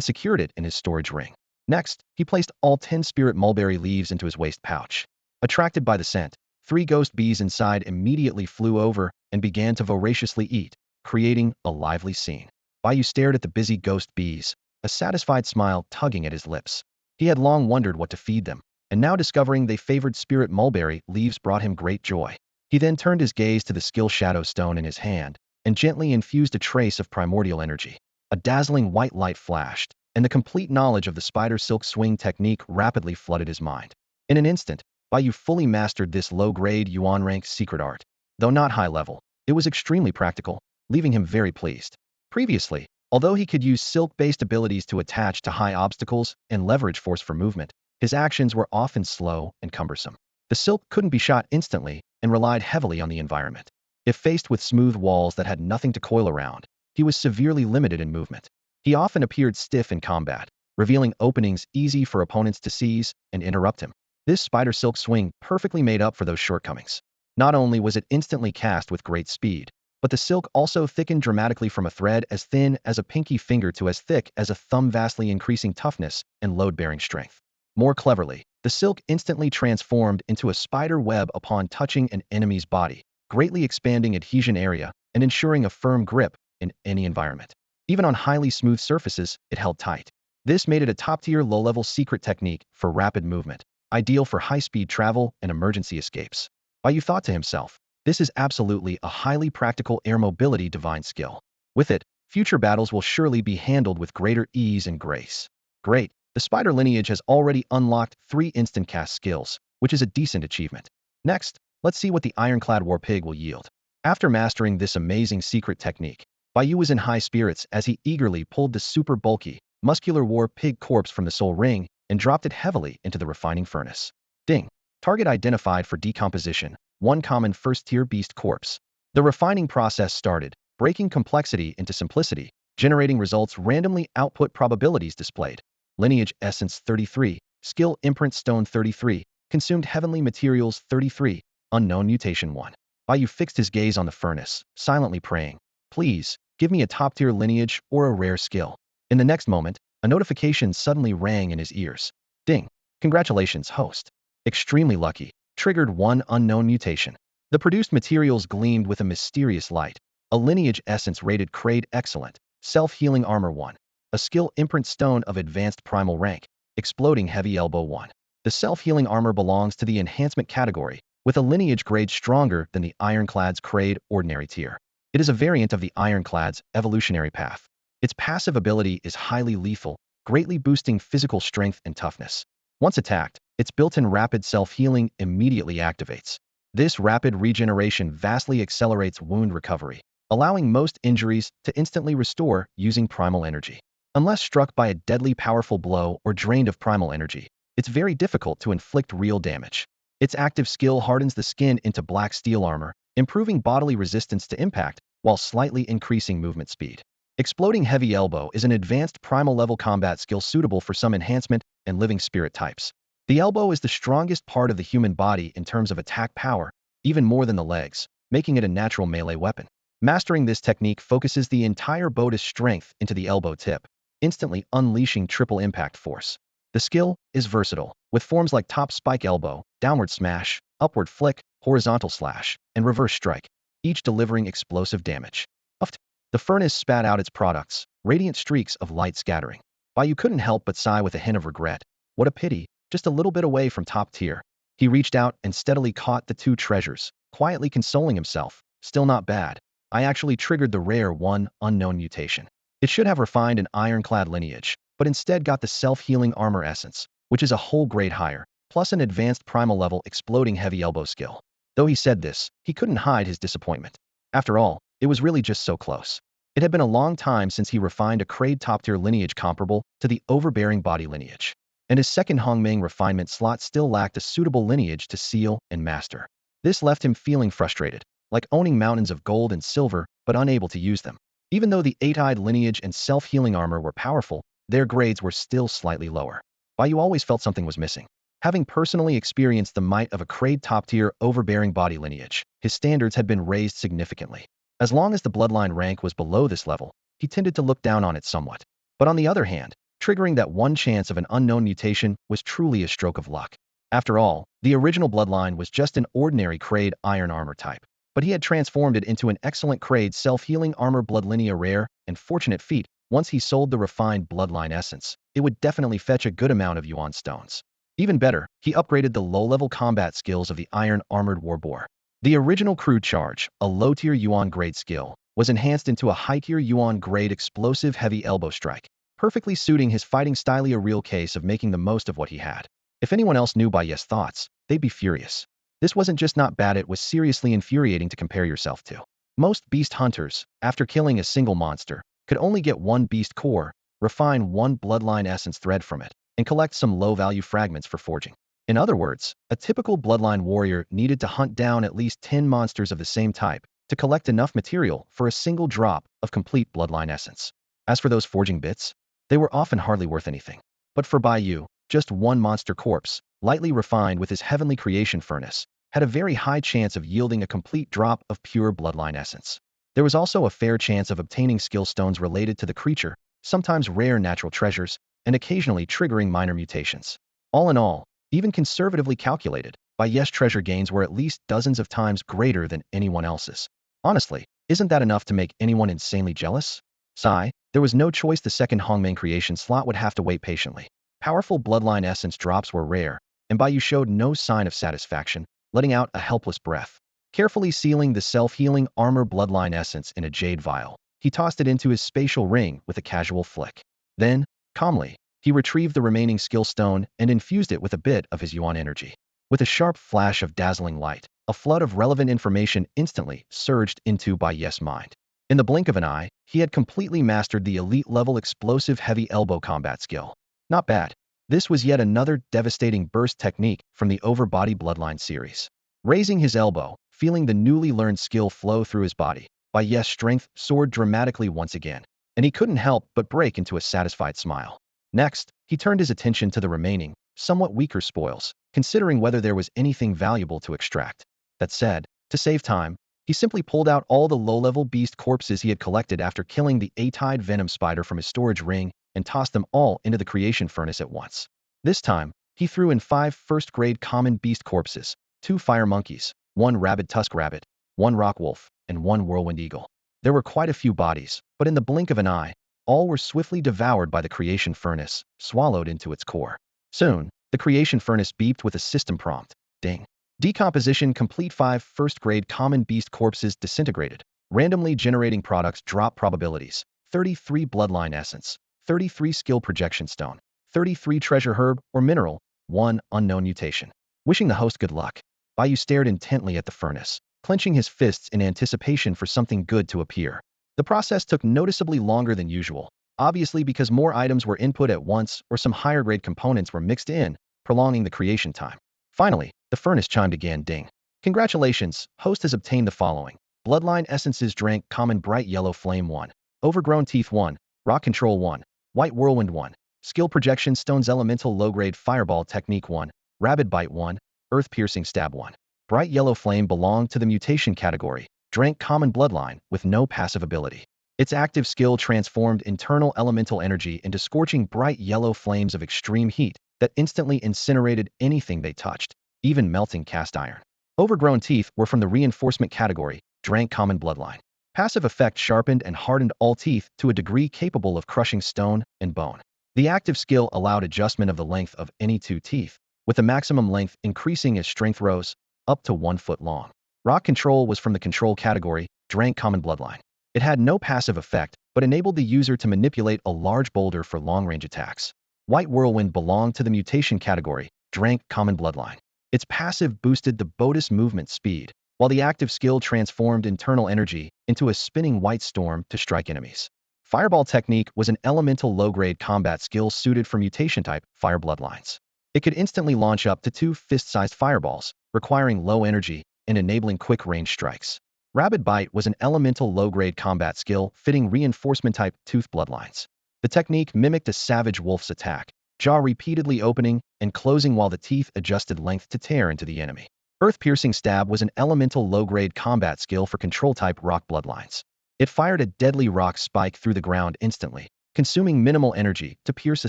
secured it in his storage ring. Next, he placed all 10 spirit mulberry leaves into his waist pouch. Attracted by the scent, 3 ghost bees inside immediately flew over and began to voraciously eat, creating a lively scene. Bai Yu stared at the busy ghost bees, a satisfied smile tugging at his lips. He had long wondered what to feed them, and now discovering they favored spirit mulberry leaves brought him great joy. He then turned his gaze to the skill shadow stone in his hand and gently infused a trace of primordial energy. A dazzling white light flashed, and the complete knowledge of the spider silk swing technique rapidly flooded his mind. In an instant, Bai Yu fully mastered this low-grade Yuan rank secret art. Though not high level, it was extremely practical, leaving him very pleased. Previously, although he could use silk-based abilities to attach to high obstacles and leverage force for movement, his actions were often slow and cumbersome. The silk couldn't be shot instantly and relied heavily on the environment. If faced with smooth walls that had nothing to coil around, he was severely limited in movement. He often appeared stiff in combat, revealing openings easy for opponents to seize and interrupt him. This spider silk swing perfectly made up for those shortcomings. Not only was it instantly cast with great speed, but the silk also thickened dramatically from a thread as thin as a pinky finger to as thick as a thumb, vastly increasing toughness and load-bearing strength. More cleverly, the silk instantly transformed into a spider web upon touching an enemy's body, greatly expanding adhesion area and ensuring a firm grip in any environment. Even on highly smooth surfaces, it held tight. This made it a top-tier low-level secret technique for rapid movement, ideal for high-speed travel and emergency escapes. Bai Yu thought to himself, this is absolutely a highly practical air mobility divine skill. With it, future battles will surely be handled with greater ease and grace. Great, the spider lineage has already unlocked 3 instant cast skills, which is a decent achievement. Next, let's see what the ironclad war pig will yield. After mastering this amazing secret technique, Bai Yu was in high spirits as he eagerly pulled the super bulky, muscular war pig corpse from the soul ring and dropped it heavily into the refining furnace. Ding! Target identified for decomposition, 1 common first-tier beast corpse. The refining process started, breaking complexity into simplicity, generating results randomly output probabilities displayed. Lineage Essence 33, Skill Imprint Stone 33, Consumed Heavenly Materials 33, Unknown Mutation 1. Bai Yu fixed his gaze on the furnace, silently praying, please, give me a top-tier lineage or a rare skill. In the next moment, a notification suddenly rang in his ears. Ding! Congratulations, host. Extremely lucky. Triggered 1 unknown mutation. The produced materials gleamed with a mysterious light. A lineage essence rated Grade Excellent. Self-healing armor 1. A skill imprint stone of advanced primal rank. Exploding heavy elbow 1. The self-healing armor belongs to the enhancement category, with a lineage grade stronger than the ironclad's grade ordinary tier. It is a variant of the ironclad's evolutionary path. Its passive ability is highly lethal, greatly boosting physical strength and toughness. Once attacked, its built-in rapid self-healing immediately activates. This rapid regeneration vastly accelerates wound recovery, allowing most injuries to instantly restore using primal energy. Unless struck by a deadly powerful blow or drained of primal energy, it's very difficult to inflict real damage. Its active skill hardens the skin into black steel armor, improving bodily resistance to impact while slightly increasing movement speed. Exploding Heavy Elbow is an advanced primal-level combat skill suitable for some enhancement and living spirit types. The elbow is the strongest part of the human body in terms of attack power, even more than the legs, making it a natural melee weapon. Mastering this technique focuses the entire body's strength into the elbow tip, instantly unleashing triple impact force. The skill is versatile, with forms like top spike elbow, downward smash, upward flick, horizontal slash, and reverse strike, each delivering explosive damage. Puffed. The furnace spat out its products, radiant streaks of light scattering. Bai Yu couldn't help but sigh with a hint of regret. What a pity, just a little bit away from top tier. He reached out and steadily caught the 2 treasures, quietly consoling himself. Still not bad. I actually triggered the rare 1 unknown mutation. It should have refined an ironclad lineage, but instead got the self-healing armor essence, which is a whole grade higher, plus an advanced primal level exploding heavy elbow skill. Though he said this, he couldn't hide his disappointment. After all, it was really just so close. It had been a long time since he refined a Grade top-tier lineage comparable to the overbearing body lineage, and his second Hongmeng refinement slot still lacked a suitable lineage to seal and master. This left him feeling frustrated, like owning mountains of gold and silver but unable to use them. Even though the 8-eyed lineage and self-healing armor were powerful, their grades were still slightly lower. Bai Yu always felt something was missing. Having personally experienced the might of a Kraid top-tier overbearing body lineage, his standards had been raised significantly. As long as the bloodline rank was below this level, he tended to look down on it somewhat. But on the other hand, triggering that one chance of an unknown mutation was truly a stroke of luck. After all, the original bloodline was just an ordinary Kraid iron armor type, but he had transformed it into an excellent Kraid self-healing armor bloodlinear rare and fortunate feat. Once he sold the refined bloodline essence, it would definitely fetch a good amount of yuan stones. Even better, he upgraded the low-level combat skills of the iron armored warboar. The original crude charge, a low-tier yuan grade skill, was enhanced into a high-tier yuan grade explosive heavy elbow strike, perfectly suiting his fighting style, a real case of making the most of what he had. If anyone else knew Bai Yu's thoughts, they'd be furious. This wasn't just not bad, it was seriously infuriating to compare yourself to. Most beast hunters, after killing a single monster, could only get one beast core, refine one bloodline essence thread from it, and collect some low-value fragments for forging. In other words, a typical bloodline warrior needed to hunt down at least 10 monsters of the same type to collect enough material for a single drop of complete bloodline essence. As for those forging bits, they were often hardly worth anything. But for Bai Yu, just one monster corpse, lightly refined with his heavenly creation furnace, had a very high chance of yielding a complete drop of pure bloodline essence. There was also a fair chance of obtaining skill stones related to the creature, sometimes rare natural treasures, and occasionally triggering minor mutations. All in all, even conservatively calculated, Bai Yu's treasure gains were at least dozens of times greater than anyone else's. Honestly, isn't that enough to make anyone insanely jealous? Sigh, there was no choice. The second Hongmeng creation slot would have to wait patiently. Powerful bloodline essence drops were rare, and Bai Yu showed no sign of satisfaction, letting out a helpless breath. Carefully sealing the self-healing armor bloodline essence in a jade vial, he tossed it into his spatial ring with a casual flick. Then, calmly, he retrieved the remaining skill stone and infused it with a bit of his yuan energy. With a sharp flash of dazzling light, a flood of relevant information instantly surged into Bai Yu's mind. In the blink of an eye, he had completely mastered the elite-level explosive heavy elbow combat skill. Not bad. This was yet another devastating burst technique from the Overbody Bloodline series. Raising his elbow, feeling the newly learned skill flow through his body, Bai Yu's strength soared dramatically once again, and he couldn't help but break into a satisfied smile. Next, he turned his attention to the remaining, somewhat weaker spoils, considering whether there was anything valuable to extract. That said, to save time, he simply pulled out all the low-level beast corpses he had collected after killing the A-Tide venom spider from his storage ring and tossed them all into the creation furnace at once. This time, he threw in 5 first-grade common beast corpses, 2 fire monkeys, 1 rabid tusk rabbit, 1 rock wolf, and 1 whirlwind eagle. There were quite a few bodies, but in the blink of an eye, all were swiftly devoured by the creation furnace, swallowed into its core. Soon, the creation furnace beeped with a system prompt. Ding. Decomposition complete. 5 first-grade common beast corpses disintegrated, randomly generating products. Drop probabilities: 33 bloodline essence, 33 skill projection stone, 33 treasure herb or mineral, 1 unknown mutation. Wishing the host good luck, Bai Yu stared intently at the furnace, clenching his fists in anticipation for something good to appear. The process took noticeably longer than usual, obviously because more items were input at once or some higher-grade components were mixed in, prolonging the creation time. Finally, the furnace chimed again. Ding. Congratulations, host has obtained the following. Bloodline essences: drank common bright yellow flame 1, overgrown teeth 1, rock control 1, white whirlwind 1, skill projection stones elemental low-grade fireball technique 1, rabid bite 1, earth piercing stab 1. Bright yellow flame belonged to the mutation category, drank common bloodline with no passive ability. Its active skill transformed internal elemental energy into scorching bright yellow flames of extreme heat that instantly incinerated anything they touched, even melting cast iron. Overgrown teeth were from the reinforcement category, drank common bloodline. Passive effect sharpened and hardened all teeth to a degree capable of crushing stone and bone. The active skill allowed adjustment of the length of any 2 teeth, with the maximum length increasing as strength rose, up to 1 foot long. Rock control was from the control category, drank common bloodline. It had no passive effect, but enabled the user to manipulate a large boulder for long-range attacks. White whirlwind belonged to the mutation category, drank common bloodline. Its passive boosted the boat's movement speed, while the active skill transformed internal energy into a spinning white storm to strike enemies. Fireball technique was an elemental low-grade combat skill suited for mutation type fire bloodlines. It could instantly launch up to 2 fist-sized fireballs, requiring low energy and enabling quick range strikes. Rabid bite was an elemental low-grade combat skill fitting reinforcement type tooth bloodlines. The technique mimicked a savage wolf's attack, jaw repeatedly opening and closing while the teeth adjusted length to tear into the enemy. Earth-piercing stab was an elemental low-grade combat skill for control-type rock bloodlines. It fired a deadly rock spike through the ground instantly, consuming minimal energy to pierce a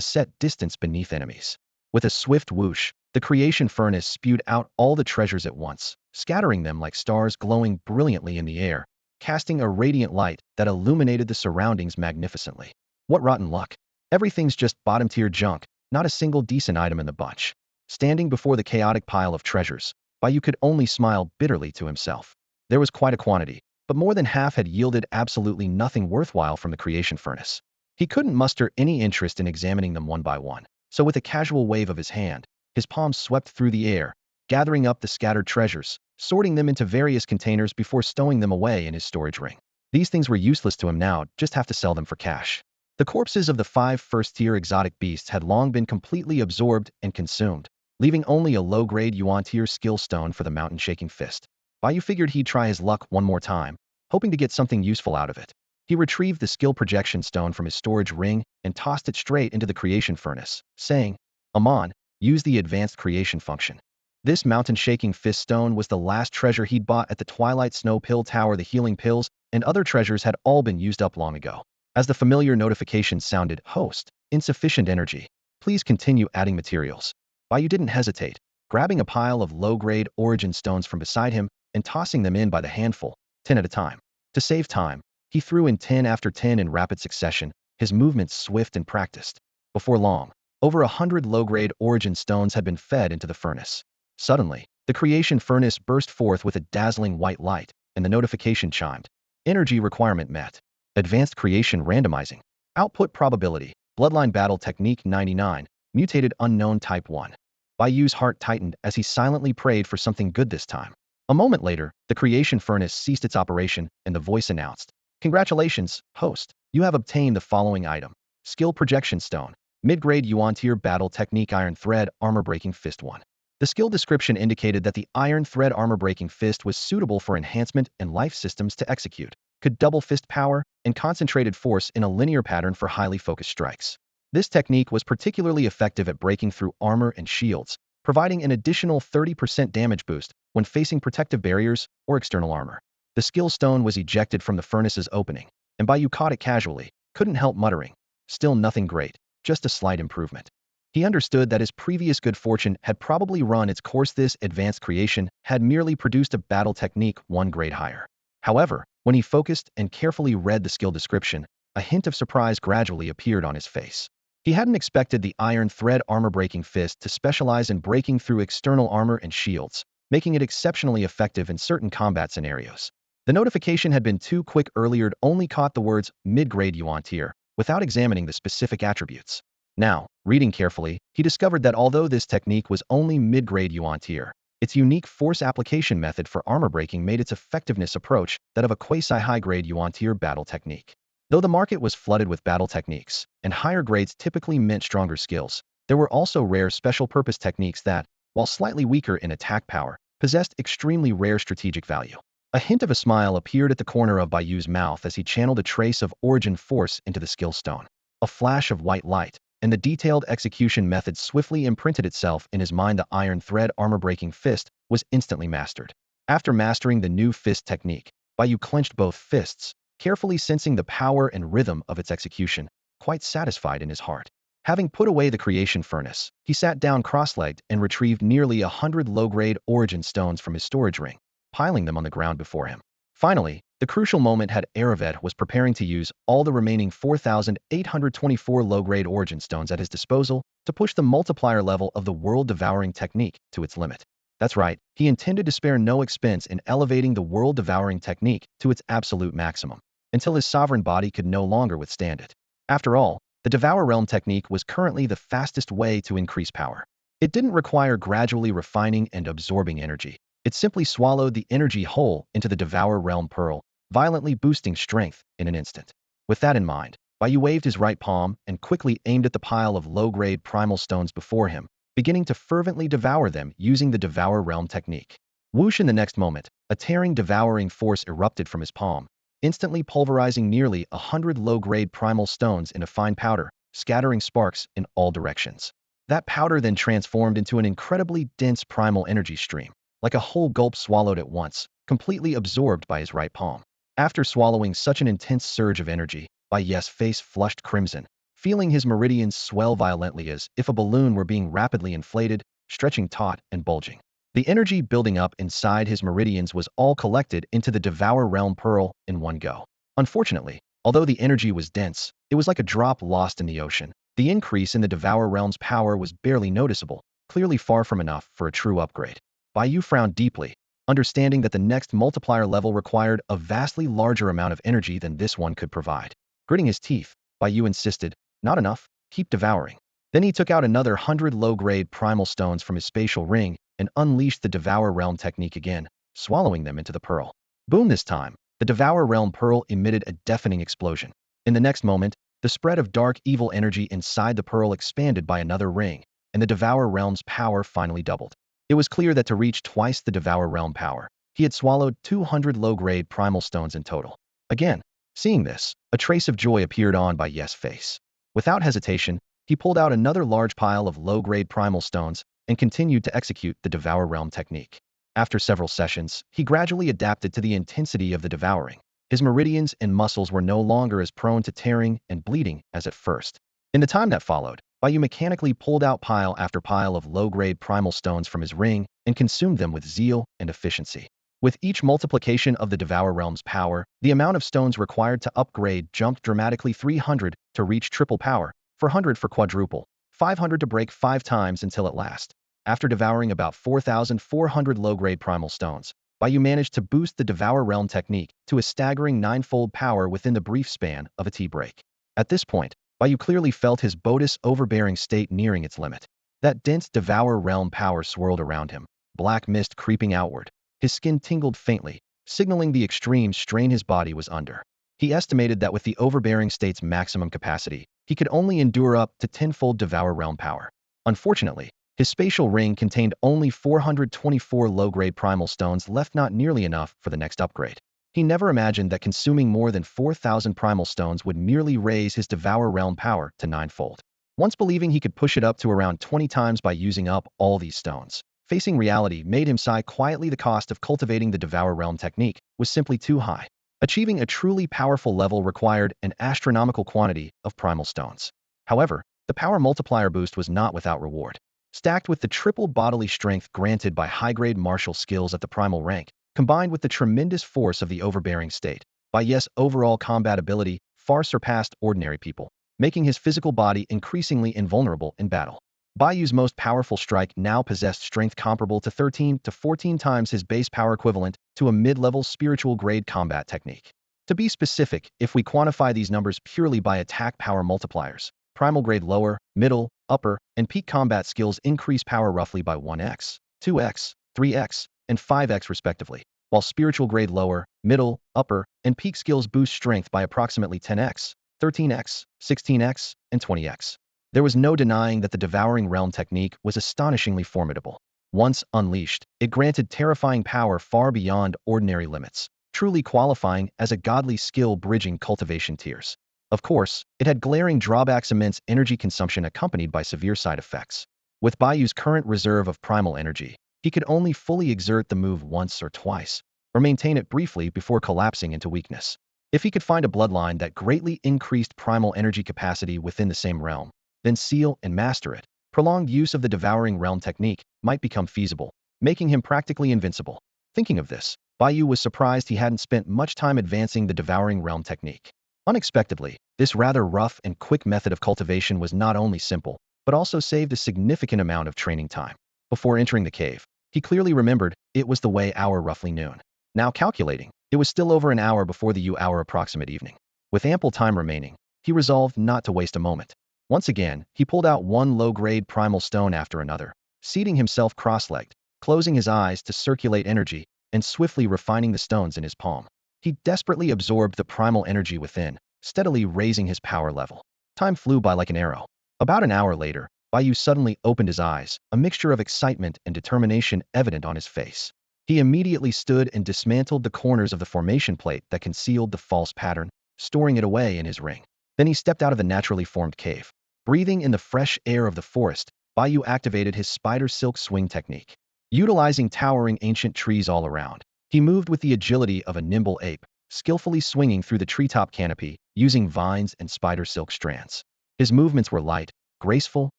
set distance beneath enemies. With a swift whoosh, the creation furnace spewed out all the treasures at once, scattering them like stars glowing brilliantly in the air, casting a radiant light that illuminated the surroundings magnificently. What rotten luck. Everything's just bottom-tier junk, not a single decent item in the bunch. Standing before the chaotic pile of treasures, Bai Yu could only smile bitterly to himself. There was quite a quantity, but more than half had yielded absolutely nothing worthwhile from the creation furnace. He couldn't muster any interest in examining them one by one, so with a casual wave of his hand, his palms swept through the air, gathering up the scattered treasures, sorting them into various containers before stowing them away in his storage ring. These things were useless to him now, just have to sell them for cash. The corpses of the 5 first-tier exotic beasts had long been completely absorbed and consumed, leaving only a low-grade yuan-tier skill stone for the mountain-shaking fist. Bai Yu figured he'd try his luck one more time, hoping to get something useful out of it. He retrieved the skill projection stone from his storage ring and tossed it straight into the creation furnace, saying, "Amon, use the advanced creation function." This mountain-shaking fist stone was the last treasure he'd bought at the Twilight Snow Pill Tower. The healing pills and other treasures had all been used up long ago. As the familiar notification sounded, "Host, insufficient energy. Please continue adding materials." Bai Yu didn't hesitate, grabbing a pile of low-grade origin stones from beside him and tossing them in by the handful, 10 at a time. To save time, he threw in 10 after 10 in rapid succession, his movements swift and practiced. Before long, over 100 low-grade origin stones had been fed into the furnace. Suddenly, the creation furnace burst forth with a dazzling white light, and the notification chimed. Energy requirement met. Advanced creation randomizing. Output probability. Bloodline battle technique 99. Mutated unknown type 1. Bai Yu's heart tightened as he silently prayed for something good this time. A moment later, the creation furnace ceased its operation, and the voice announced, "Congratulations, host. You have obtained the following item. Skill projection stone. Mid-grade yuan-tier battle technique iron thread armor-breaking fist 1. The skill description indicated that the iron thread armor-breaking fist was suitable for enhancement and life systems to execute, could double fist power, and concentrated force in a linear pattern for highly focused strikes. This technique was particularly effective at breaking through armor and shields, providing an additional 30% damage boost when facing protective barriers or external armor. The skill stone was ejected from the furnace's opening, and Bai Yu caught it casually, couldn't help muttering, "Still nothing great, just a slight improvement." He understood that his previous good fortune had probably run its course. This advanced creation had merely produced a battle technique 1 grade higher. However, when he focused and carefully read the skill description, a hint of surprise gradually appeared on his face. He hadn't expected the iron thread armor-breaking fist to specialize in breaking through external armor and shields, making it exceptionally effective in certain combat scenarios. The notification had been too quick earlier. It only caught the words mid-grade yuan tier, without examining the specific attributes. Now, reading carefully, he discovered that although this technique was only mid-grade yuan tier, its unique force application method for armor breaking made its effectiveness approach that of a quasi-high-grade yuan tier battle technique. Though the market was flooded with battle techniques, and higher grades typically meant stronger skills, there were also rare special-purpose techniques that, while slightly weaker in attack power, possessed extremely rare strategic value. A hint of a smile appeared at the corner of Bai Yu's mouth as he channeled a trace of origin force into the skill stone. A flash of white light, and the detailed execution method swiftly imprinted itself in his mind. The iron thread armor-breaking fist was instantly mastered. After mastering the new fist technique, Bai Yu clenched both fists, carefully sensing the power and rhythm of its execution, quite satisfied in his heart. Having put away the creation furnace, he sat down cross-legged and retrieved nearly 100 low-grade origin stones from his storage ring, piling them on the ground before him. Finally, the crucial moment had arrived. Was preparing to use all the remaining 4,824 low-grade origin stones at his disposal to push the multiplier level of the world-devouring technique to its limit. That's right, he intended to spare no expense in elevating the world-devouring technique to its absolute maximum, until his sovereign body could no longer withstand it. After all, the Devour Realm technique was currently the fastest way to increase power. It didn't require gradually refining and absorbing energy. It simply swallowed the energy whole into the Devour Realm Pearl, violently boosting strength in an instant. With that in mind, Bai Yu waved his right palm and quickly aimed at the pile of low-grade primal stones before him, beginning to fervently devour them using the Devour Realm technique. Whoosh! In the next moment, a tearing devouring force erupted from his palm, instantly pulverizing nearly 100 low-grade primal stones into fine powder, scattering sparks in all directions. That powder then transformed into an incredibly dense primal energy stream, like a whole gulp swallowed at once, completely absorbed by his right palm. After swallowing such an intense surge of energy, Bai Yu's face flushed crimson, feeling his meridians swell violently as if a balloon were being rapidly inflated, stretching taut and bulging. The energy building up inside his meridians was all collected into the Devour Realm Pearl in one go. Unfortunately, although the energy was dense, it was like a drop lost in the ocean. The increase in the Devour Realm's power was barely noticeable, clearly far from enough for a true upgrade. Bai Yu frowned deeply, understanding that the next multiplier level required a vastly larger amount of energy than this one could provide. Gritting his teeth, Bai Yu insisted, "Not enough, keep devouring." Then he took out another 100 low-grade primal stones from his spatial ring and unleashed the Devour Realm technique again, swallowing them into the pearl. Boom! This time, the Devour Realm pearl emitted a deafening explosion. In the next moment, the spread of dark evil energy inside the pearl expanded by another ring, and the Devour Realm's power finally doubled. It was clear that to reach twice the Devour Realm power, he had swallowed 200 low-grade primal stones in total. Again, seeing this, a trace of joy appeared on Bai Yu's face. Without hesitation, he pulled out another large pile of low-grade primal stones and continued to execute the Devour Realm technique. After several sessions, he gradually adapted to the intensity of the devouring. His meridians and muscles were no longer as prone to tearing and bleeding as at first. In the time that followed, Bai Yu mechanically pulled out pile after pile of low-grade primal stones from his ring and consumed them with zeal and efficiency. With each multiplication of the Devour Realm's power, the amount of stones required to upgrade jumped dramatically: 300 to reach triple power, 400 for quadruple, 500 to break 5 times until at last, after devouring about 4,400 low-grade primal stones, Bai Yu managed to boost the Devour Realm technique to a staggering 9-fold power within the brief span of a tea break. At this point, Bai Yu clearly felt his Bodis overbearing state nearing its limit. That dense Devour Realm power swirled around him, black mist creeping outward. His skin tingled faintly, signaling the extreme strain his body was under. He estimated that with the overbearing state's maximum capacity, he could only endure up to 10-fold Devour Realm power. Unfortunately, his spatial ring contained only 424 low-grade primal stones left, not nearly enough for the next upgrade. He never imagined that consuming more than 4,000 primal stones would merely raise his Devour Realm power to 9-fold. Once believing he could push it up to around 20 times by using up all these stones, facing reality made him sigh quietly. The cost of cultivating the Devour Realm technique was simply too high. Achieving a truly powerful level required an astronomical quantity of primal stones. However, the power multiplier boost was not without reward. Stacked with the triple bodily strength granted by high-grade martial skills at the primal rank, combined with the tremendous force of the overbearing state, Bai Yu's overall combat ability far surpassed ordinary people, making his physical body increasingly invulnerable in battle. Bai Yu's most powerful strike now possessed strength comparable to 13 to 14 times his base power, equivalent to a mid-level spiritual grade combat technique. To be specific, if we quantify these numbers purely by attack power multipliers, primal grade lower, middle, upper, and peak combat skills increase power roughly by 1x, 2x, 3x, and 5x respectively, while spiritual grade lower, middle, upper, and peak skills boost strength by approximately 10x, 13x, 16x, and 20x. There was no denying that the Devouring Realm technique was astonishingly formidable. Once unleashed, it granted terrifying power far beyond ordinary limits, truly qualifying as a godly skill bridging cultivation tiers. Of course, it had glaring drawbacks: immense energy consumption accompanied by severe side effects. With Bai Yu's current reserve of primal energy, he could only fully exert the move once or twice, or maintain it briefly before collapsing into weakness. If he could find a bloodline that greatly increased primal energy capacity within the same realm, then seal and master it, prolonged use of the Devouring Realm technique might become feasible, making him practically invincible. Thinking of this, Bai Yu was surprised he hadn't spent much time advancing the Devouring Realm technique. Unexpectedly, this rather rough and quick method of cultivation was not only simple, but also saved a significant amount of training time. Before entering the cave, he clearly remembered it was the Wei hour, roughly noon. Now calculating, it was still over an hour before the Yu hour, approximate evening. With ample time remaining, he resolved not to waste a moment. Once again, he pulled out one low-grade primal stone after another, seating himself cross-legged, closing his eyes to circulate energy, and swiftly refining the stones in his palm. He desperately absorbed the primal energy within, steadily raising his power level. Time flew by like an arrow. About an hour later, Bai Yu suddenly opened his eyes, a mixture of excitement and determination evident on his face. He immediately stood and dismantled the corners of the formation plate that concealed the false pattern, storing it away in his ring. Then he stepped out of the naturally formed cave. Breathing in the fresh air of the forest, Bai Yu activated his spider silk swing technique. Utilizing towering ancient trees all around, he moved with the agility of a nimble ape, skillfully swinging through the treetop canopy, using vines and spider silk strands. His movements were light, graceful,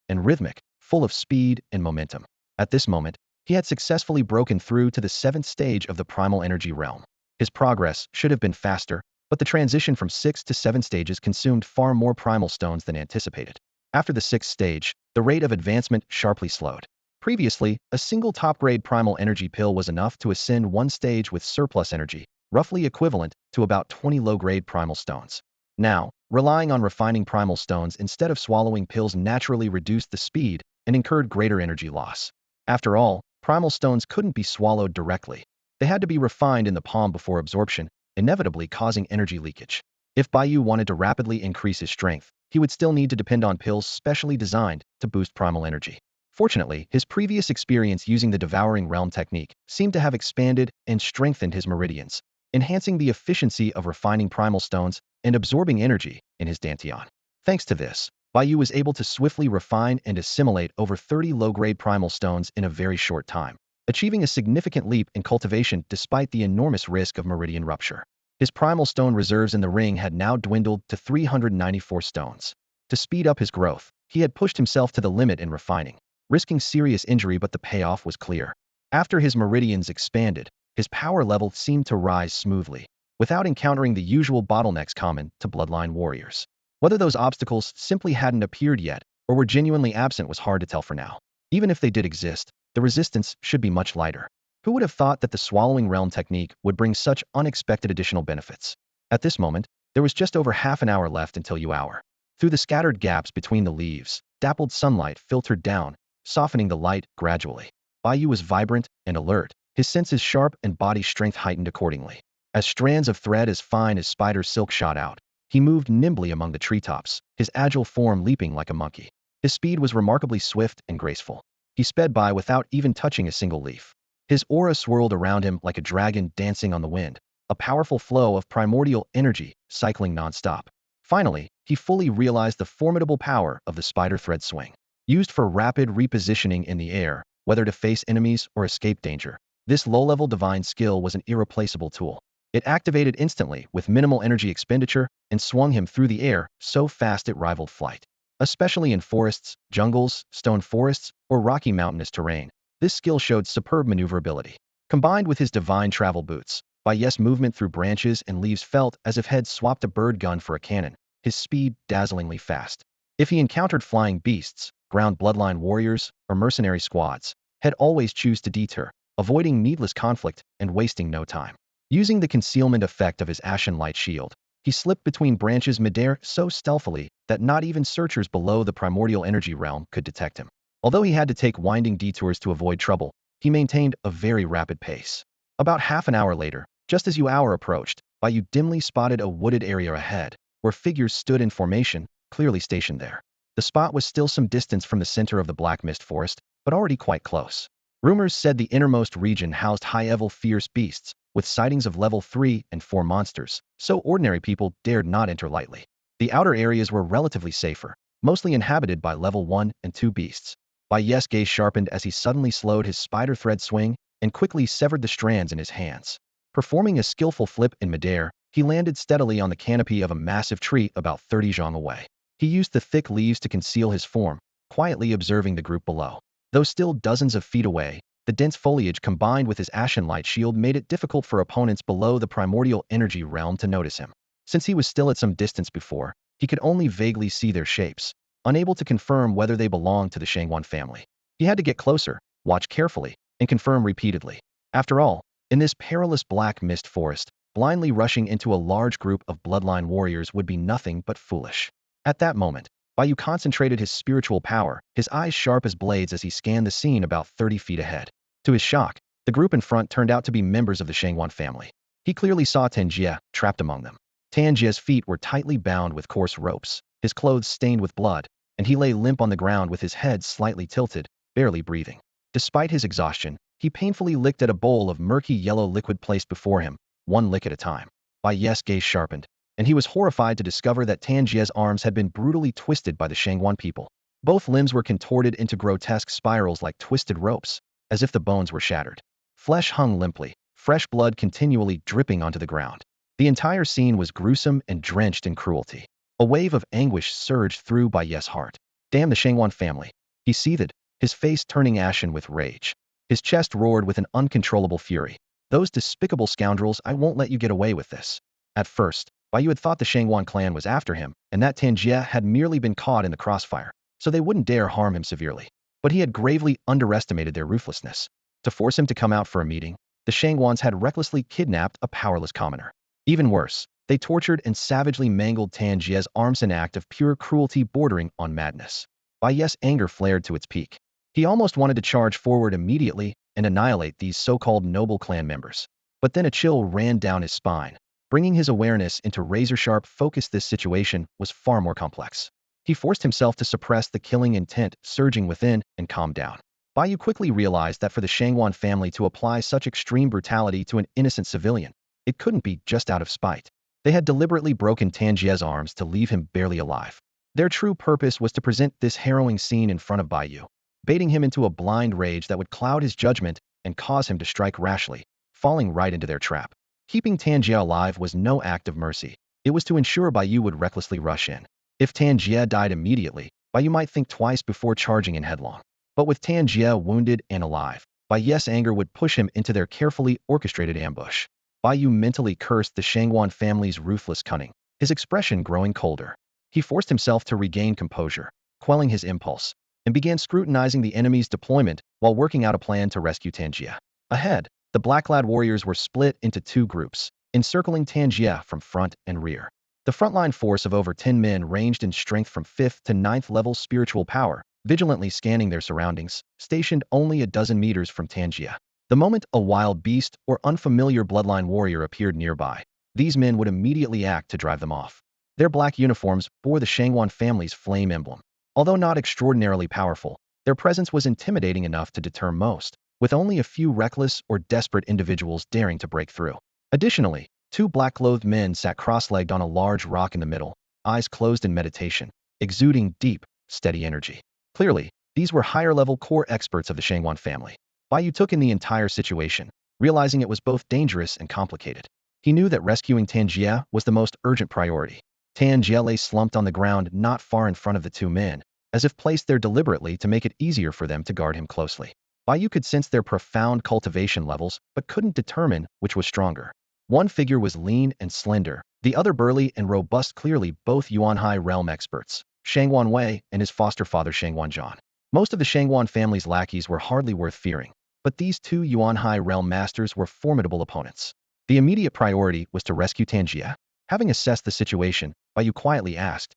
and rhythmic, full of speed and momentum. At this moment, he had successfully broken through to the 7th stage of the primal energy realm. His progress should have been faster, but the transition from 6 to 7 stages consumed far more primal stones than anticipated. After the 6th stage, the rate of advancement sharply slowed. Previously, a single top-grade primal energy pill was enough to ascend one stage with surplus energy, roughly equivalent to about 20 low-grade primal stones. Now, relying on refining primal stones instead of swallowing pills naturally reduced the speed and incurred greater energy loss. After all, primal stones couldn't be swallowed directly. They had to be refined in the palm before absorption, inevitably causing energy leakage. If Bai Yu wanted to rapidly increase his strength, he would still need to depend on pills specially designed to boost primal energy. Fortunately, his previous experience using the Devouring Realm technique seemed to have expanded and strengthened his meridians, enhancing the efficiency of refining primal stones and absorbing energy in his dantian. Thanks to this, Bai Yu was able to swiftly refine and assimilate over 30 low-grade primal stones in a very short time, achieving a significant leap in cultivation despite the enormous risk of meridian rupture. His primal stone reserves in the ring had now dwindled to 394 stones. To speed up his growth, he had pushed himself to the limit in refining, risking serious injury, but the payoff was clear. After his meridians expanded, his power level seemed to rise smoothly, without encountering the usual bottlenecks common to bloodline warriors. Whether those obstacles simply hadn't appeared yet or were genuinely absent was hard to tell for now. Even if they did exist, the resistance should be much lighter. Who would have thought that the Swallowing Realm technique would bring such unexpected additional benefits? At this moment, there was just over half an hour left until Yu hour. Through the scattered gaps between the leaves, dappled sunlight filtered down, softening the light gradually. Bai Yu was vibrant and alert, his senses sharp and body strength heightened accordingly. As strands of thread as fine as spider silk shot out, he moved nimbly among the treetops, his agile form leaping like a monkey. His speed was remarkably swift and graceful. He sped by without even touching a single leaf. His aura swirled around him like a dragon dancing on the wind, a powerful flow of primordial energy cycling nonstop. Finally, he fully realized the formidable power of the spider thread swing. Used for rapid repositioning in the air, whether to face enemies or escape danger, this low-level divine skill was an irreplaceable tool. It activated instantly with minimal energy expenditure and swung him through the air so fast it rivaled flight. Especially in forests, jungles, stone forests, or rocky mountainous terrain, this skill showed superb maneuverability. Combined with his divine travel boots, Bai Yu's movement through branches and leaves felt as if he'd swapped a bird gun for a cannon, his speed dazzlingly fast. If he encountered flying beasts, ground bloodline warriors, or mercenary squads, he'd always choose to deter, avoiding needless conflict and wasting no time. Using the concealment effect of his ashen light shield, he slipped between branches midair so stealthily that not even searchers below the primordial energy realm could detect him. Although he had to take winding detours to avoid trouble, he maintained a very rapid pace. About half an hour later, just as Yu hour approached, Bai Yu dimly spotted a wooded area ahead, where figures stood in formation, clearly stationed there. The spot was still some distance from the center of the Black Mist Forest, but already quite close. Rumors said the innermost region housed high-level fierce beasts, with sightings of level 3 and 4 monsters, so ordinary people dared not enter lightly. The outer areas were relatively safer, mostly inhabited by level 1 and 2 beasts. Bai Yu's gaze sharpened as he suddenly slowed his spider thread swing and quickly severed the strands in his hands. Performing a skillful flip in midair, he landed steadily on the canopy of a massive tree about 30 zhang away. He used the thick leaves to conceal his form, quietly observing the group below. Though still dozens of feet away, the dense foliage combined with his ashen light shield made it difficult for opponents below the primordial energy realm to notice him. Since he was still at some distance before, he could only vaguely see their shapes, unable to confirm whether they belonged to the Shangwan family. He had to get closer, watch carefully, and confirm repeatedly. After all, in this perilous Black Mist Forest, blindly rushing into a large group of bloodline warriors would be nothing but foolish. At that moment, Bai Yu concentrated his spiritual power, his eyes sharp as blades as he scanned the scene about 30 feet ahead. To his shock, the group in front turned out to be members of the Shangwan family. He clearly saw Tanjie trapped among them. Tanjie's feet were tightly bound with coarse ropes, his clothes stained with blood, and he lay limp on the ground with his head slightly tilted, barely breathing. Despite his exhaustion, He painfully licked at a bowl of murky yellow liquid placed before him, one lick at a time. Bai Yu's gaze sharpened, and he was horrified to discover that Tanjie's arms had been brutally twisted by the Shangguan people. Both limbs were contorted into grotesque spirals like twisted ropes, as if the bones were shattered. Flesh hung limply, fresh blood continually dripping onto the ground. The entire scene was gruesome and drenched in cruelty. A wave of anguish surged through Bai Yu's heart. Damn the Shangguan family. He seethed, his face turning ashen with rage. His chest roared with an uncontrollable fury. Those despicable scoundrels, I won't let you get away with this. At first, Bai Yu had thought the Shangguan clan was after him, and that Tanjie had merely been caught in the crossfire, so they wouldn't dare harm him severely. But he had gravely underestimated their ruthlessness. To force him to come out for a meeting, the Shangguans had recklessly kidnapped a powerless commoner. Even worse, they tortured and savagely mangled Tanjie's arms, an act of pure cruelty bordering on madness. Bai Yu's anger flared to its peak. He almost wanted to charge forward immediately and annihilate these so-called noble clan members. But then a chill ran down his spine, bringing his awareness into razor-sharp focus. This situation was far more complex. He forced himself to suppress the killing intent surging within and calm down. Bai Yu quickly realized that for the Shangguan family to apply such extreme brutality to an innocent civilian, it couldn't be just out of spite. They had deliberately broken Tanjie's arms to leave him barely alive. Their true purpose was to present this harrowing scene in front of Bai Yu, baiting him into a blind rage that would cloud his judgment and cause him to strike rashly, falling right into their trap. Keeping Tanjie alive was no act of mercy. It was to ensure Bai Yu would recklessly rush in. If Tanjie died immediately, Bai Yu might think twice before charging in headlong. But with Tanjie wounded and alive, Bai Yu's anger would push him into their carefully orchestrated ambush. Bai Yu mentally cursed the Shangguan family's ruthless cunning, his expression growing colder. He forced himself to regain composure, quelling his impulse, and began scrutinizing the enemy's deployment while working out a plan to rescue Tanjie. Ahead, the black-clad warriors were split into two groups, encircling Tanjie from front and rear. The frontline force of over 10 men ranged in strength from 5th to 9th level spiritual power, vigilantly scanning their surroundings, stationed only a dozen meters from Tanjie. The moment a wild beast or unfamiliar bloodline warrior appeared nearby, these men would immediately act to drive them off. Their black uniforms bore the Shangguan family's flame emblem. Although not extraordinarily powerful, their presence was intimidating enough to deter most, with only a few reckless or desperate individuals daring to break through. Additionally, two black-clothed men sat cross-legged on a large rock in the middle, eyes closed in meditation, exuding deep, steady energy. Clearly, these were higher-level core experts of the Shangguan family. Bai Yu took in the entire situation, realizing it was both dangerous and complicated. He knew that rescuing Tanjie was the most urgent priority. Tanjie lay slumped on the ground not far in front of the two men, as if placed there deliberately to make it easier for them to guard him closely. Bai Yu could sense their profound cultivation levels, but couldn't determine which was stronger. One figure was lean and slender, the other burly and robust, clearly both Yuan High realm experts, Shangguan Wei and his foster father Shangguan Zhan. Most of the Shangguan family's lackeys were hardly worth fearing, but these two Yuan High realm masters were formidable opponents. The immediate priority was to rescue Tanjie. Having assessed the situation, Bai Yu quietly asked,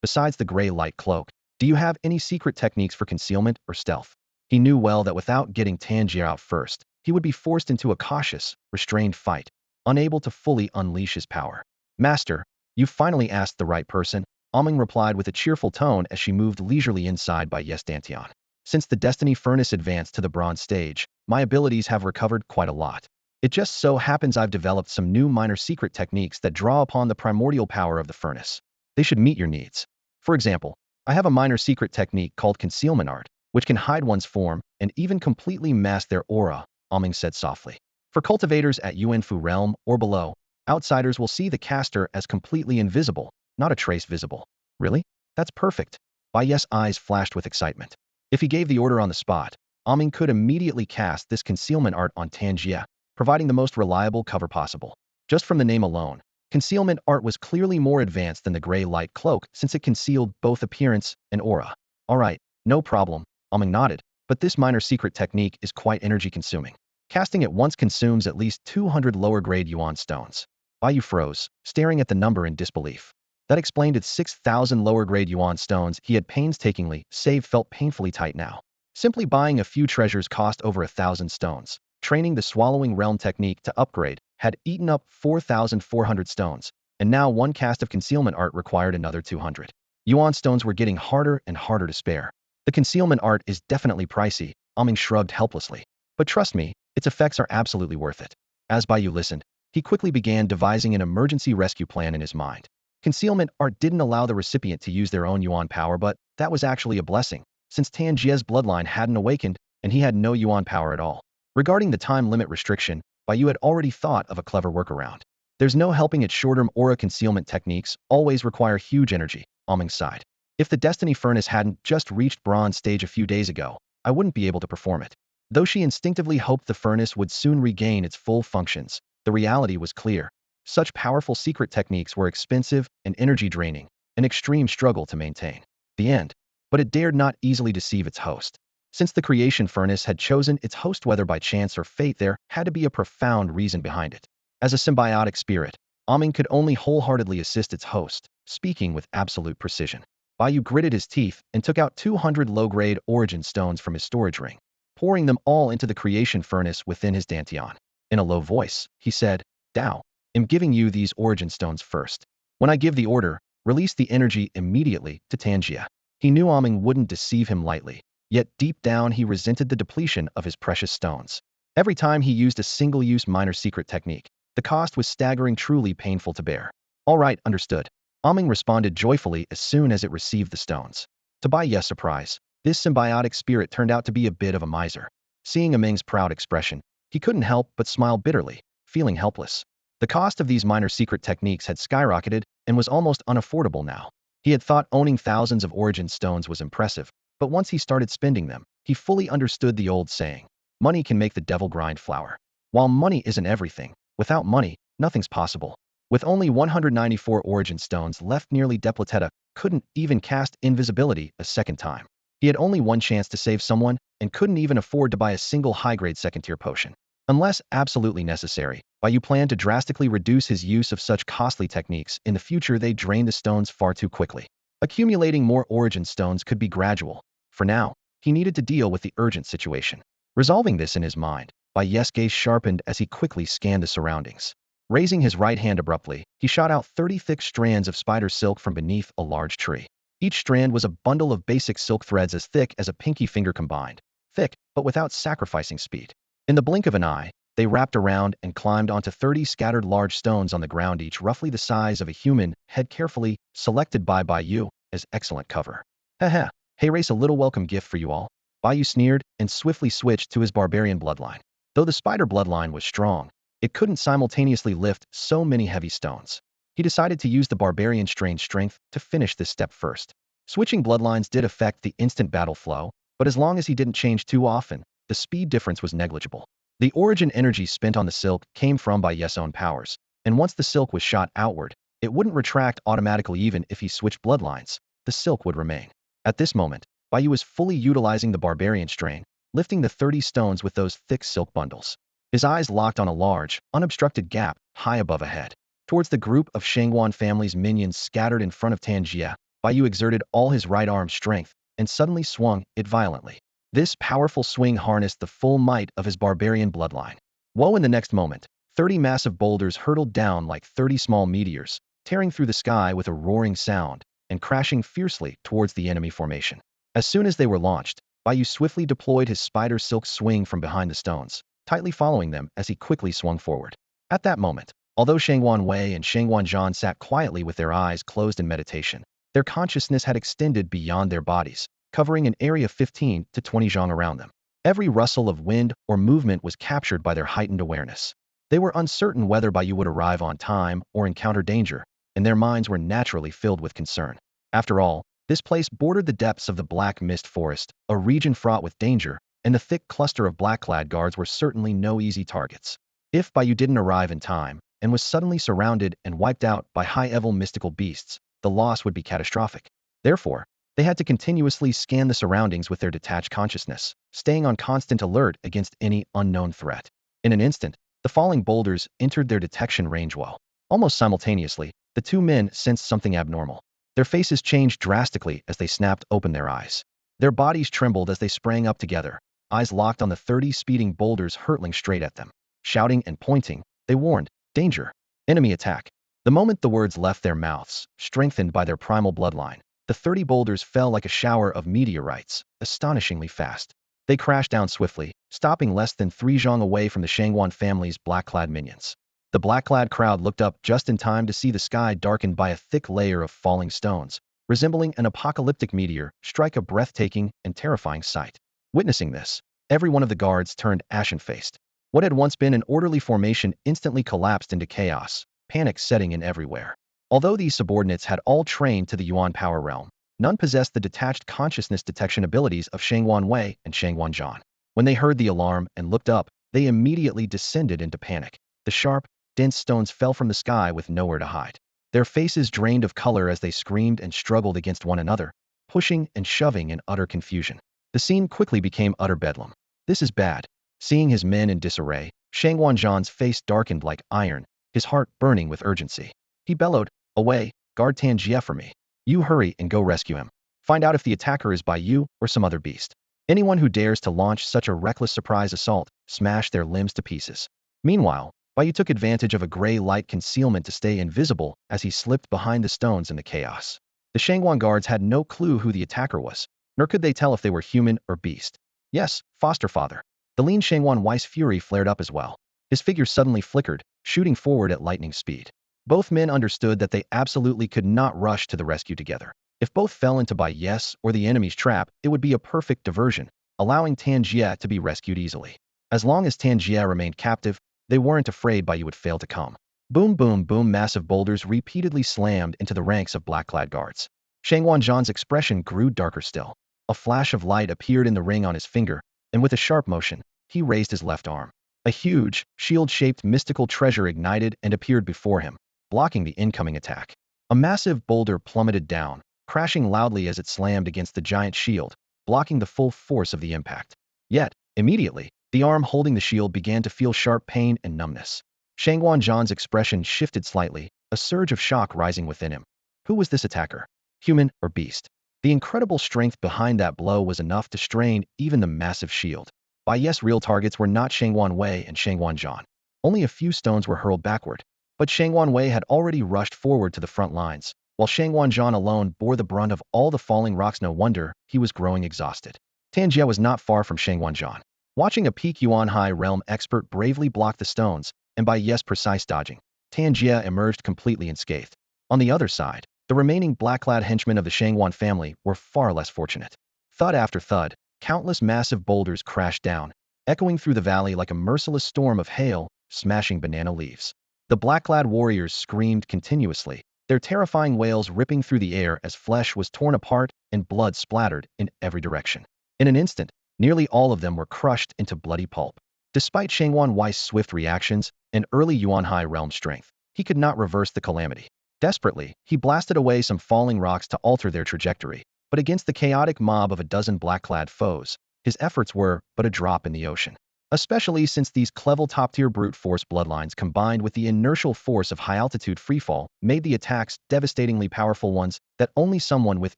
besides the gray light cloak, do you have any secret techniques for concealment or stealth? He knew well that without getting Tanjie out first, he would be forced into a cautious, restrained fight, unable to fully unleash his power. Master, you finally asked the right person, Aming replied with a cheerful tone as she moved leisurely inside Bai Yu's Dantian. Since the Destiny Furnace advanced to the bronze stage, my abilities have recovered quite a lot. It just so happens I've developed some new minor secret techniques that draw upon the primordial power of the furnace. They should meet your needs. For example, I have a minor secret technique called concealment art, which can hide one's form and even completely mask their aura, Aming said softly. For cultivators at Yuanfu realm or below, outsiders will see the caster as completely invisible, not a trace visible. Really? That's perfect. Bai Yu's eyes flashed with excitement. If he gave the order on the spot, Aming could immediately cast this concealment art on Tanjie, providing the most reliable cover possible. Just from the name alone, concealment art was clearly more advanced than the gray light cloak since it concealed both appearance and aura. All right, no problem, Aming nodded, but this minor secret technique is quite energy-consuming. Casting it once consumes at least 200 lower-grade yuan stones. Bai Yu froze, staring at the number in disbelief. That explained its 6,000 lower-grade yuan stones he had painstakingly saved felt painfully tight now. Simply buying a few treasures cost over 1,000 stones. Training the swallowing realm technique to upgrade had eaten up 4,400 stones, and now one cast of concealment art required another 200. Yuan stones were getting harder and harder to spare. The concealment art is definitely pricey, Aming shrugged helplessly. But trust me, its effects are absolutely worth it. As Bai Yu listened, he quickly began devising an emergency rescue plan in his mind. Concealment art didn't allow the recipient to use their own yuan power, but that was actually a blessing, since Tanjia's bloodline hadn't awakened and he had no yuan power at all. Regarding the time limit restriction, Bai Yu had already thought of a clever workaround. There's no helping it, short-term aura concealment techniques always require huge energy, Aming sighed. If the Destiny Furnace hadn't just reached bronze stage a few days ago, I wouldn't be able to perform it. Though she instinctively hoped the furnace would soon regain its full functions, the reality was clear. Such powerful secret techniques were expensive and energy-draining, an extreme struggle to maintain. The end. But it dared not easily deceive its host. Since the creation furnace had chosen its host whether by chance or fate, there had to be a profound reason behind it. As a symbiotic spirit, Aming could only wholeheartedly assist its host, speaking with absolute precision. Bai Yu gritted his teeth and took out 200 low-grade origin stones from his storage ring, pouring them all into the creation furnace within his dantian. In a low voice, he said, Dao, I'm giving you these origin stones first. When I give the order, release the energy immediately to Tanjia. He knew Aming wouldn't deceive him lightly, yet deep down he resented the depletion of his precious stones. Every time he used a single-use minor secret technique, the cost was staggering, truly painful to bear. All right, understood. Aming responded joyfully as soon as it received the stones. To Bai Yu's surprise, this symbiotic spirit turned out to be a bit of a miser. Seeing Aming's proud expression, he couldn't help but smile bitterly, feeling helpless. The cost of these minor secret techniques had skyrocketed and was almost unaffordable now. He had thought owning thousands of origin stones was impressive, but once he started spending them, he fully understood the old saying, money can make the devil grind flour. While money isn't everything, without money, nothing's possible. With only 194 origin stones left, nearly Depleteta couldn't even cast invisibility a second time. He had only one chance to save someone and couldn't even afford to buy a single high-grade second-tier potion. Unless absolutely necessary, Bai Yu planned to drastically reduce his use of such costly techniques. In the future, they drained the stones far too quickly. Accumulating more origin stones could be gradual. For now, he needed to deal with the urgent situation. Resolving this in his mind, Bai Yu's gaze sharpened as he quickly scanned the surroundings. Raising his right hand abruptly, he shot out 30 thick strands of spider silk from beneath a large tree. Each strand was a bundle of basic silk threads as thick as a pinky finger combined. Thick, but without sacrificing speed. In the blink of an eye, they wrapped around and climbed onto 30 scattered large stones on the ground, each roughly the size of a human head, carefully selected by Bai Yu as excellent cover. Haha, hey, race, a little welcome gift for you all. Bai Yu sneered and swiftly switched to his barbarian bloodline. Though the spider bloodline was strong, it couldn't simultaneously lift so many heavy stones. He decided to use the barbarian strained strength to finish this step first. Switching bloodlines did affect the instant battle flow, but as long as he didn't change too often, the speed difference was negligible. The origin energy spent on the silk came from Bai Yu's own powers, and once the silk was shot outward, it wouldn't retract automatically. Even if he switched bloodlines, the silk would remain. At this moment, Bai Yu was fully utilizing the barbarian strain, lifting the 30 stones with those thick silk bundles. His eyes locked on a large, unobstructed gap high above a head. Towards the group of Shangguan family's minions scattered in front of Tanjia, Bai Yu exerted all his right arm's strength and suddenly swung it violently. This powerful swing harnessed the full might of his barbarian bloodline. Woe! In the next moment, 30 massive boulders hurtled down like 30 small meteors, tearing through the sky with a roaring sound and crashing fiercely towards the enemy formation. As soon as they were launched, Bai Yu swiftly deployed his spider silk swing from behind the stones, tightly following them as he quickly swung forward. At that moment, although Shangguan Wei and Shangguan Zhan sat quietly with their eyes closed in meditation, their consciousness had extended beyond their bodies, covering an area 15 to 20 zhang around them. Every rustle of wind or movement was captured by their heightened awareness. They were uncertain whether Bai Yu would arrive on time or encounter danger, and their minds were naturally filled with concern. After all, this place bordered the depths of the Black Mist Forest, a region fraught with danger, and the thick cluster of black-clad guards were certainly no easy targets. If Bai Yu didn't arrive in time, and was suddenly surrounded and wiped out by high-level mystical beasts, the loss would be catastrophic. Therefore, they had to continuously scan the surroundings with their detached consciousness, staying on constant alert against any unknown threat. In an instant, the falling boulders entered their detection range. Well, almost simultaneously, the two men sensed something abnormal. Their faces changed drastically as they snapped open their eyes. Their bodies trembled as they sprang up together, eyes locked on the 30 speeding boulders hurtling straight at them. Shouting and pointing, they warned, danger, enemy attack. The moment the words left their mouths, strengthened by their primal bloodline, the 30 boulders fell like a shower of meteorites, astonishingly fast. They crashed down swiftly, stopping less than 3 zhong away from the Shangwan family's black-clad minions. The black-clad crowd looked up just in time to see the sky darkened by a thick layer of falling stones, resembling an apocalyptic meteor, strike a breathtaking and terrifying sight. Witnessing this, every one of the guards turned ashen-faced. What had once been an orderly formation instantly collapsed into chaos, panic setting in everywhere. Although these subordinates had all trained to the Yuan power realm, none possessed the detached consciousness detection abilities of Shangwan Wei and Shangwan Zhan. When they heard the alarm and looked up, they immediately descended into panic. The sharp, dense stones fell from the sky with nowhere to hide. Their faces drained of color as they screamed and struggled against one another, pushing and shoving in utter confusion. The scene quickly became utter bedlam. This is bad. Seeing his men in disarray, Shangwan Zhan's face darkened like iron, his heart burning with urgency. He bellowed, "Away, guard Tanjie for me. You hurry and go rescue him. Find out if the attacker is Bai Yu or some other beast. Anyone who dares to launch such a reckless surprise assault, smash their limbs to pieces." Meanwhile, Bai Yu took advantage of a gray light concealment to stay invisible as he slipped behind the stones in the chaos. The Shangwan guards had no clue who the attacker was, nor could they tell if they were human or beast. Yes, foster father. The lean Shangwan Wei's fury flared up as well. His figure suddenly flickered, shooting forward at lightning speed. Both men understood that they absolutely could not rush to the rescue together. If both fell into Bai Yes or the enemy's trap, it would be a perfect diversion, allowing Tanjie to be rescued easily. As long as Tanjie remained captive, they weren't afraid Bai Yu would fail to come. Boom, boom, boom, massive boulders repeatedly slammed into the ranks of black-clad guards. Shangwan Zhan's expression grew darker still. A flash of light appeared in the ring on his finger, and with a sharp motion, he raised his left arm. A huge, shield-shaped mystical treasure ignited and appeared before him, blocking the incoming attack. A massive boulder plummeted down, crashing loudly as it slammed against the giant shield, blocking the full force of the impact. Yet, immediately, the arm holding the shield began to feel sharp pain and numbness. Shangwan Zhan's expression shifted slightly, a surge of shock rising within him. Who was this attacker? Human or beast? The incredible strength behind that blow was enough to strain even the massive shield. Bai Yes' real targets were not Shangwan Wei and Shangwan Zhan. Only a few stones were hurled backward, but Shangwan Wei had already rushed forward to the front lines, while Shangwan Zhan alone bore the brunt of all the falling rocks. No wonder he was growing exhausted. Tanjie was not far from Shangwan Zhan. Watching a peak Yuan High realm expert bravely block the stones, and by Yes' precise dodging, Tanjie emerged completely unscathed. On the other side, the remaining black-clad henchmen of the Shangwan family were far less fortunate. Thud after thud, countless massive boulders crashed down, echoing through the valley like a merciless storm of hail, smashing banana leaves. The black-clad warriors screamed continuously, their terrifying wails ripping through the air as flesh was torn apart and blood splattered in every direction. In an instant, nearly all of them were crushed into bloody pulp. Despite Shangwan Wei's swift reactions and early Yuan High realm strength, he could not reverse the calamity. Desperately, he blasted away some falling rocks to alter their trajectory, but against the chaotic mob of a dozen black-clad foes, his efforts were but a drop in the ocean. Especially since these clever top-tier brute force bloodlines combined with the inertial force of high-altitude freefall made the attacks devastatingly powerful ones that only someone with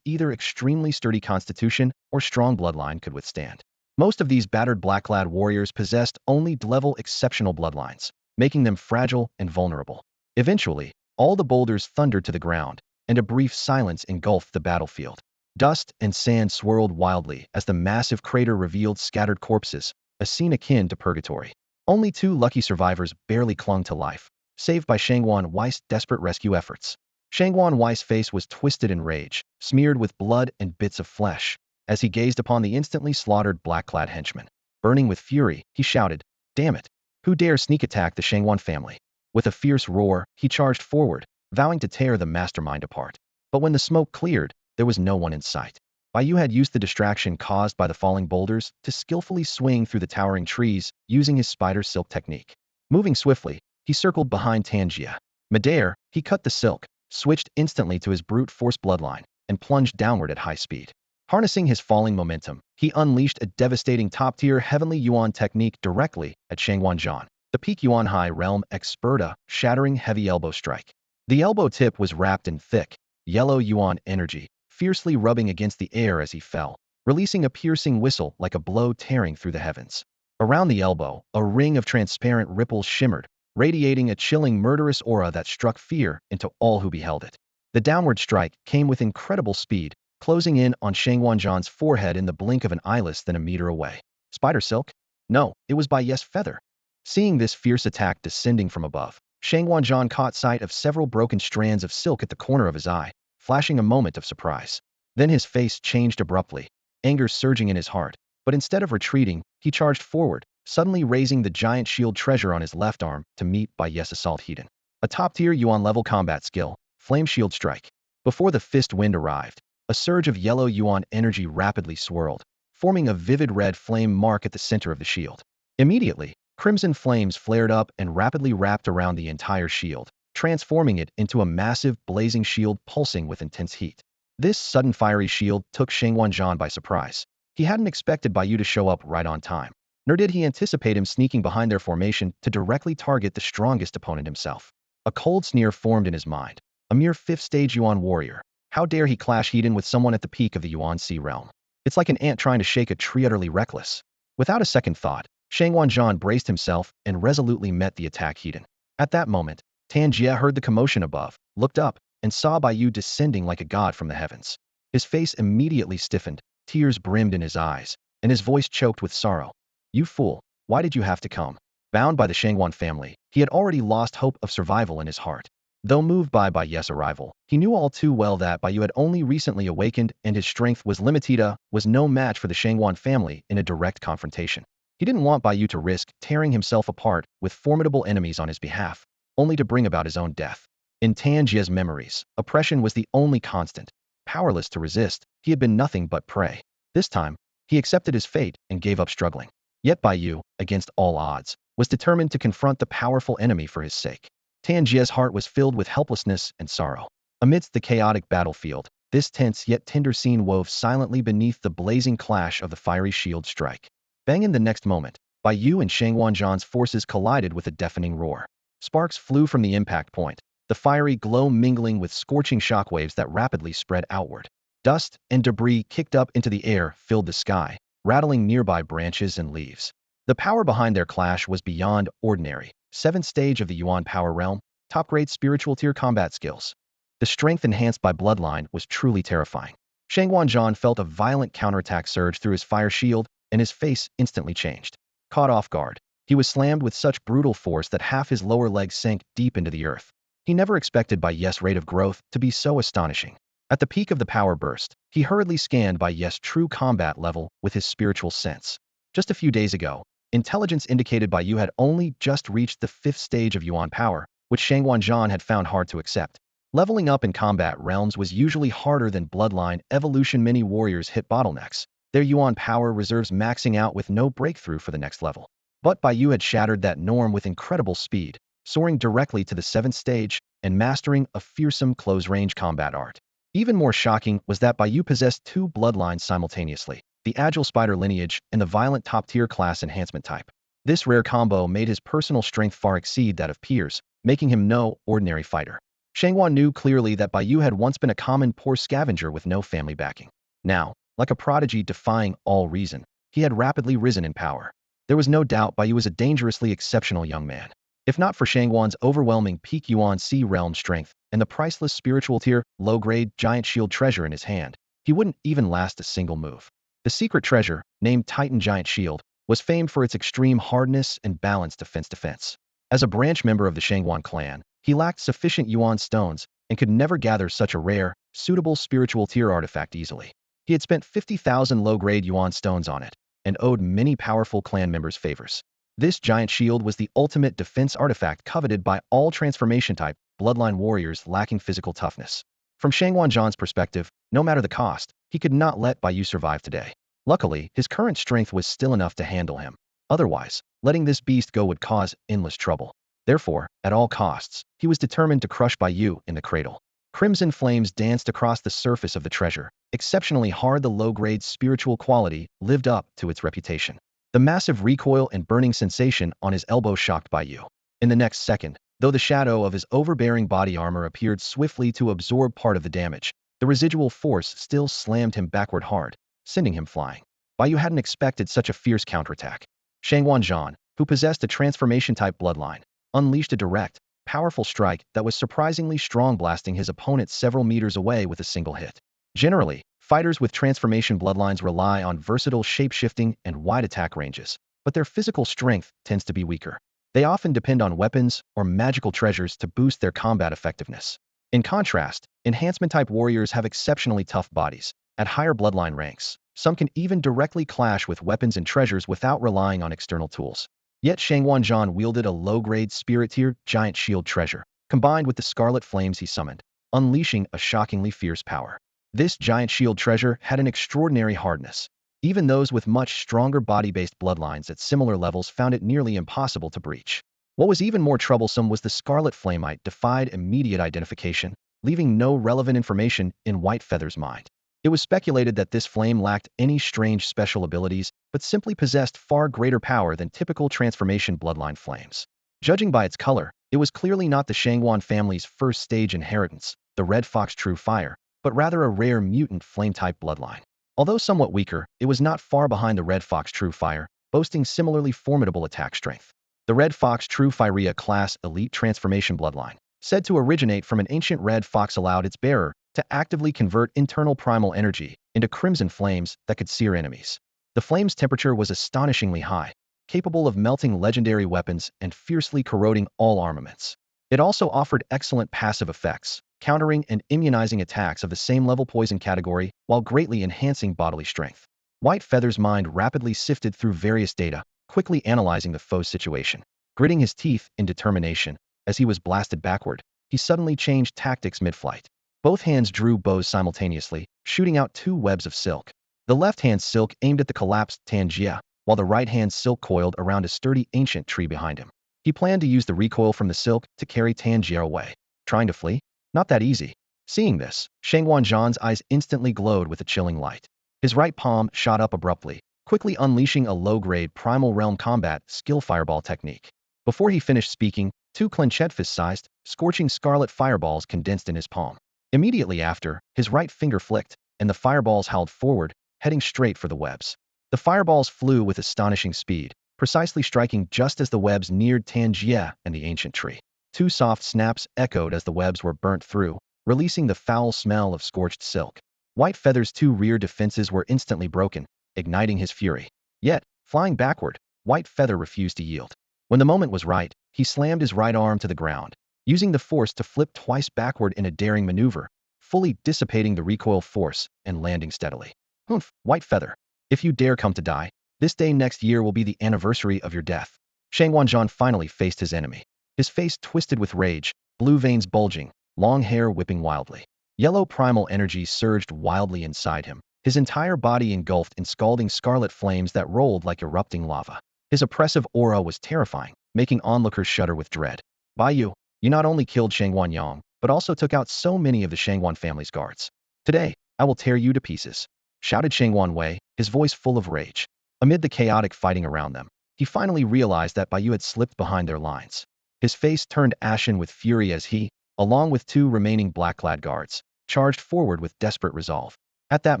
either extremely sturdy constitution or strong bloodline could withstand. Most of these battered black-clad warriors possessed only D-level exceptional bloodlines, making them fragile and vulnerable. Eventually, all the boulders thundered to the ground, and a brief silence engulfed the battlefield. Dust and sand swirled wildly as the massive crater revealed scattered corpses, a scene akin to purgatory. Only 2 lucky survivors barely clung to life, saved by Shangwan Wei's desperate rescue efforts. Shangwan Wei's face was twisted in rage, smeared with blood and bits of flesh, as he gazed upon the instantly slaughtered black-clad henchmen. Burning with fury, he shouted, "Damn it! Who dare sneak attack the Shangwan family?" With a fierce roar, he charged forward, vowing to tear the mastermind apart. But when the smoke cleared, there was no one in sight. Bai Yu had used the distraction caused by the falling boulders to skillfully swing through the towering trees using his spider silk technique. Moving swiftly, he circled behind Tanjie. Midair, he cut the silk, switched instantly to his brute force bloodline, and plunged downward at high speed. Harnessing his falling momentum, he unleashed a devastating top-tier heavenly Yuan technique directly at Shangwan Zhan, the peak Yuan High realm experta, shattering heavy elbow strike. The elbow tip was wrapped in thick, yellow Yuan energy, fiercely rubbing against the air as he fell, releasing a piercing whistle like a blow tearing through the heavens. Around the elbow, a ring of transparent ripples shimmered, radiating a chilling murderous aura that struck fear into all who beheld it. The downward strike came with incredible speed, closing in on Shangwan Zhan's forehead in the blink of an eye less than a meter away. Spider silk? No, it was Bai Yu's feather. Seeing this fierce attack descending from above, Shang Wanzhan caught sight of several broken strands of silk at the corner of his eye, flashing a moment of surprise. Then his face changed abruptly, anger surging in his heart. But instead of retreating, he charged forward, suddenly raising the giant shield treasure on his left arm to meet Bai Yu's assault Hedon. A top-tier Yuan-level combat skill, Flame Shield Strike. Before the fist wind arrived, a surge of yellow Yuan energy rapidly swirled, forming a vivid red flame mark at the center of the shield. Immediately, crimson flames flared up and rapidly wrapped around the entire shield, transforming it into a massive, blazing shield pulsing with intense heat. This sudden fiery shield took Shang Wanzhan by surprise. He hadn't expected Bai Yu to show up right on time, nor did he anticipate him sneaking behind their formation to directly target the strongest opponent himself. A cold sneer formed in his mind. A mere 5th-stage Yuan warrior. How dare he clash Hedon with someone at the peak of the Yuan Sea realm? It's like an ant trying to shake a tree, utterly reckless. Without a second thought, Shang Wanzhan braced himself and resolutely met the attack Hedon. At that moment, Tan Jie heard the commotion above, looked up, and saw Bai Yu descending like a god from the heavens. His face immediately stiffened, tears brimmed in his eyes, and his voice choked with sorrow. You fool, why did you have to come? Bound by the Shangwan family, he had already lost hope of survival in his heart. Though moved by Bai Yu's arrival, he knew all too well that Bai Yu had only recently awakened and his strength was limited, was no match for the Shangwan family in a direct confrontation. He didn't want Bai Yu to risk tearing himself apart with formidable enemies on his behalf, only to bring about his own death. In Tan Jie's memories, oppression was the only constant. Powerless to resist, he had been nothing but prey. This time, he accepted his fate and gave up struggling. Yet Bai Yu, against all odds, was determined to confront the powerful enemy for his sake. Tan Jie's heart was filled with helplessness and sorrow. Amidst the chaotic battlefield, this tense yet tender scene wove silently beneath the blazing clash of the fiery shield strike. Bang! In the next moment, Bai Yu and Shang Wanzhan's forces collided with a deafening roar. Sparks flew from the impact point, the fiery glow mingling with scorching shockwaves that rapidly spread outward. Dust and debris kicked up into the air filled the sky, rattling nearby branches and leaves. The power behind their clash was beyond ordinary. 7th stage of the Yuan power realm, top-grade spiritual tier combat skills. The strength enhanced by Bloodline was truly terrifying. Shang Wanzhan felt a violent counterattack surge through his fire shield, and his face instantly changed. Caught off guard, he was slammed with such brutal force that half his lower leg sank deep into the earth. He never expected Bai Yu's rate of growth to be so astonishing. At the peak of the power burst, he hurriedly scanned Bai Yu's true combat level with his spiritual sense. Just a few days ago, intelligence indicated Bai Yu had only just reached the 5th stage of Yuan power, which Shang Wanzhan had found hard to accept. Leveling up in combat realms was usually harder than Bloodline evolution. Many warriors hit bottlenecks, their Yuan power reserves maxing out with no breakthrough for the next level. But Bai Yu had shattered that norm with incredible speed, soaring directly to the 7th stage and mastering a fearsome close-range combat art. Even more shocking was that Bai Yu possessed 2 bloodlines simultaneously, the agile spider lineage and the violent top-tier class enhancement type. This rare combo made his personal strength far exceed that of peers, making him no ordinary fighter. Shangwan knew clearly that Bai Yu had once been a common poor scavenger with no family backing. Now, like a prodigy defying all reason, he had rapidly risen in power. There was no doubt Bai Yu was a dangerously exceptional young man. If not for Shangwan's overwhelming peak Yuan Sea realm strength and the priceless spiritual tier, low-grade giant shield treasure in his hand, he wouldn't even last a single move. The secret treasure, named Titan Giant Shield, was famed for its extreme hardness and balanced defense. As a branch member of the Shangwan clan, he lacked sufficient Yuan stones and could never gather such a rare, suitable spiritual tier artifact easily. He had spent 50,000 low-grade Yuan stones on it and owed many powerful clan members favors. This giant shield was the ultimate defense artifact coveted by all transformation-type bloodline warriors lacking physical toughness. From Shang Wanzhan's perspective, no matter the cost, he could not let Bai Yu survive today. Luckily, his current strength was still enough to handle him. Otherwise, letting this beast go would cause endless trouble. Therefore, at all costs, he was determined to crush Bai Yu in the cradle. Crimson flames danced across the surface of the treasure. Exceptionally hard, the low-grade spiritual quality lived up to its reputation. The massive recoil and burning sensation on his elbow shocked Bai Yu. In the next second, though the shadow of his overbearing body armor appeared swiftly to absorb part of the damage, the residual force still slammed him backward hard, sending him flying. Bai Yu hadn't expected such a fierce counterattack. Shang Wanzhan, who possessed a transformation-type bloodline, unleashed a direct, powerful strike that was surprisingly strong, blasting his opponent several meters away with a single hit. Generally, Fighters with transformation bloodlines rely on versatile shape-shifting and wide attack ranges, but their physical strength tends to be weaker. They often depend on weapons or magical treasures to boost their combat effectiveness. In contrast, enhancement-type warriors have exceptionally tough bodies. At higher bloodline ranks, some can even directly clash with weapons and treasures without relying on external tools. Yet Shangwan wielded a low-grade spirit-tier giant shield treasure, combined with the scarlet flames he summoned, unleashing a shockingly fierce power. This giant shield treasure had an extraordinary hardness. Even those with much stronger body-based bloodlines at similar levels found it nearly impossible to breach. What was even more troublesome was the scarlet flamite defied immediate identification, leaving no relevant information in White Feather's mind. It was speculated that this flame lacked any strange special abilities, but simply possessed far greater power than typical transformation bloodline flames. Judging by its color, it was clearly not the Shangwan family's first-stage inheritance, the Red Fox True Fire, but rather a rare mutant flame-type bloodline. Although somewhat weaker, it was not far behind the Red Fox True Fire, boasting similarly formidable attack strength. The Red Fox True Fire class elite transformation bloodline, said to originate from an ancient red fox, allowed its bearer to actively convert internal primal energy into crimson flames that could sear enemies. The flame's temperature was astonishingly high, capable of melting legendary weapons and fiercely corroding all armaments. It also offered excellent passive effects, countering and immunizing attacks of the same level poison category while greatly enhancing bodily strength. White Feather's mind rapidly sifted through various data, quickly analyzing the foe's situation. Gritting his teeth in determination, as he was blasted backward, he suddenly changed tactics mid-flight. Both hands drew bows simultaneously, shooting out two webs of silk. The left hand's silk aimed at the collapsed Tanjia, while the right hand's silk coiled around a sturdy ancient tree behind him. He planned to use the recoil from the silk to carry Tanjia away. Trying to flee? Not that easy. Seeing this, Shangwan's eyes instantly glowed with a chilling light. His right palm shot up abruptly, quickly unleashing a low-grade Primal Realm combat skill fireball technique. Before he finished speaking, two clenched fist-sized, scorching scarlet fireballs condensed in his palm. Immediately after, his right finger flicked, and the fireballs howled forward, heading straight for the webs. The fireballs flew with astonishing speed, precisely striking just as the webs neared Tanjia and the ancient tree. Two soft snaps echoed as the webs were burnt through, releasing the foul smell of scorched silk. White Feather's two rear defenses were instantly broken, igniting his fury. Yet, flying backward, White Feather refused to yield. When the moment was right, he slammed his right arm to the ground, using the force to flip twice backward in a daring maneuver, fully dissipating the recoil force and landing steadily. Humph, White Feather. If you dare come to die, this day next year will be the anniversary of your death. Shangwan finally faced his enemy. His face twisted with rage, blue veins bulging, long hair whipping wildly. Yellow primal energy surged wildly inside him, his entire body engulfed in scalding scarlet flames that rolled like erupting lava. His oppressive aura was terrifying, making onlookers shudder with dread. Bai Yu, you not only killed Shangwan, but also took out so many of the Shangwan family's guards. Today, I will tear you to pieces, shouted Shangwan, his voice full of rage. Amid the chaotic fighting around them, he finally realized that Bai Yu had slipped behind their lines. His face turned ashen with fury as he, along with two remaining black-clad guards, charged forward with desperate resolve. At that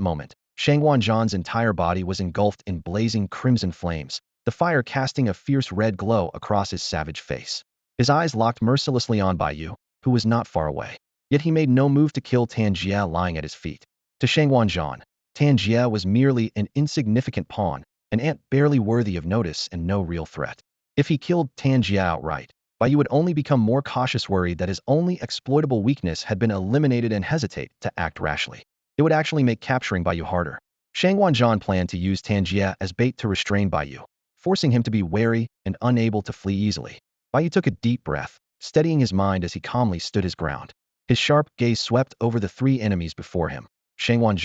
moment, Shangwan's entire body was engulfed in blazing crimson flames, the fire casting a fierce red glow across his savage face. His eyes locked mercilessly on Bai Yu, who was not far away. Yet he made no move to kill Tanjia lying at his feet. To Shangwan, Tanjia was merely an insignificant pawn, an ant barely worthy of notice and no real threat. If he killed Tanjia outright, Bai Yu would only become more cautious, worried that his only exploitable weakness had been eliminated and hesitate to act rashly. It would actually make capturing Bai Yu harder. Shangwan planned to use Tanjia as bait to restrain Bai Yu, forcing him to be wary and unable to flee easily. Bai Yu took a deep breath, steadying his mind as he calmly stood his ground. His sharp gaze swept over the three enemies before him, Shangwan,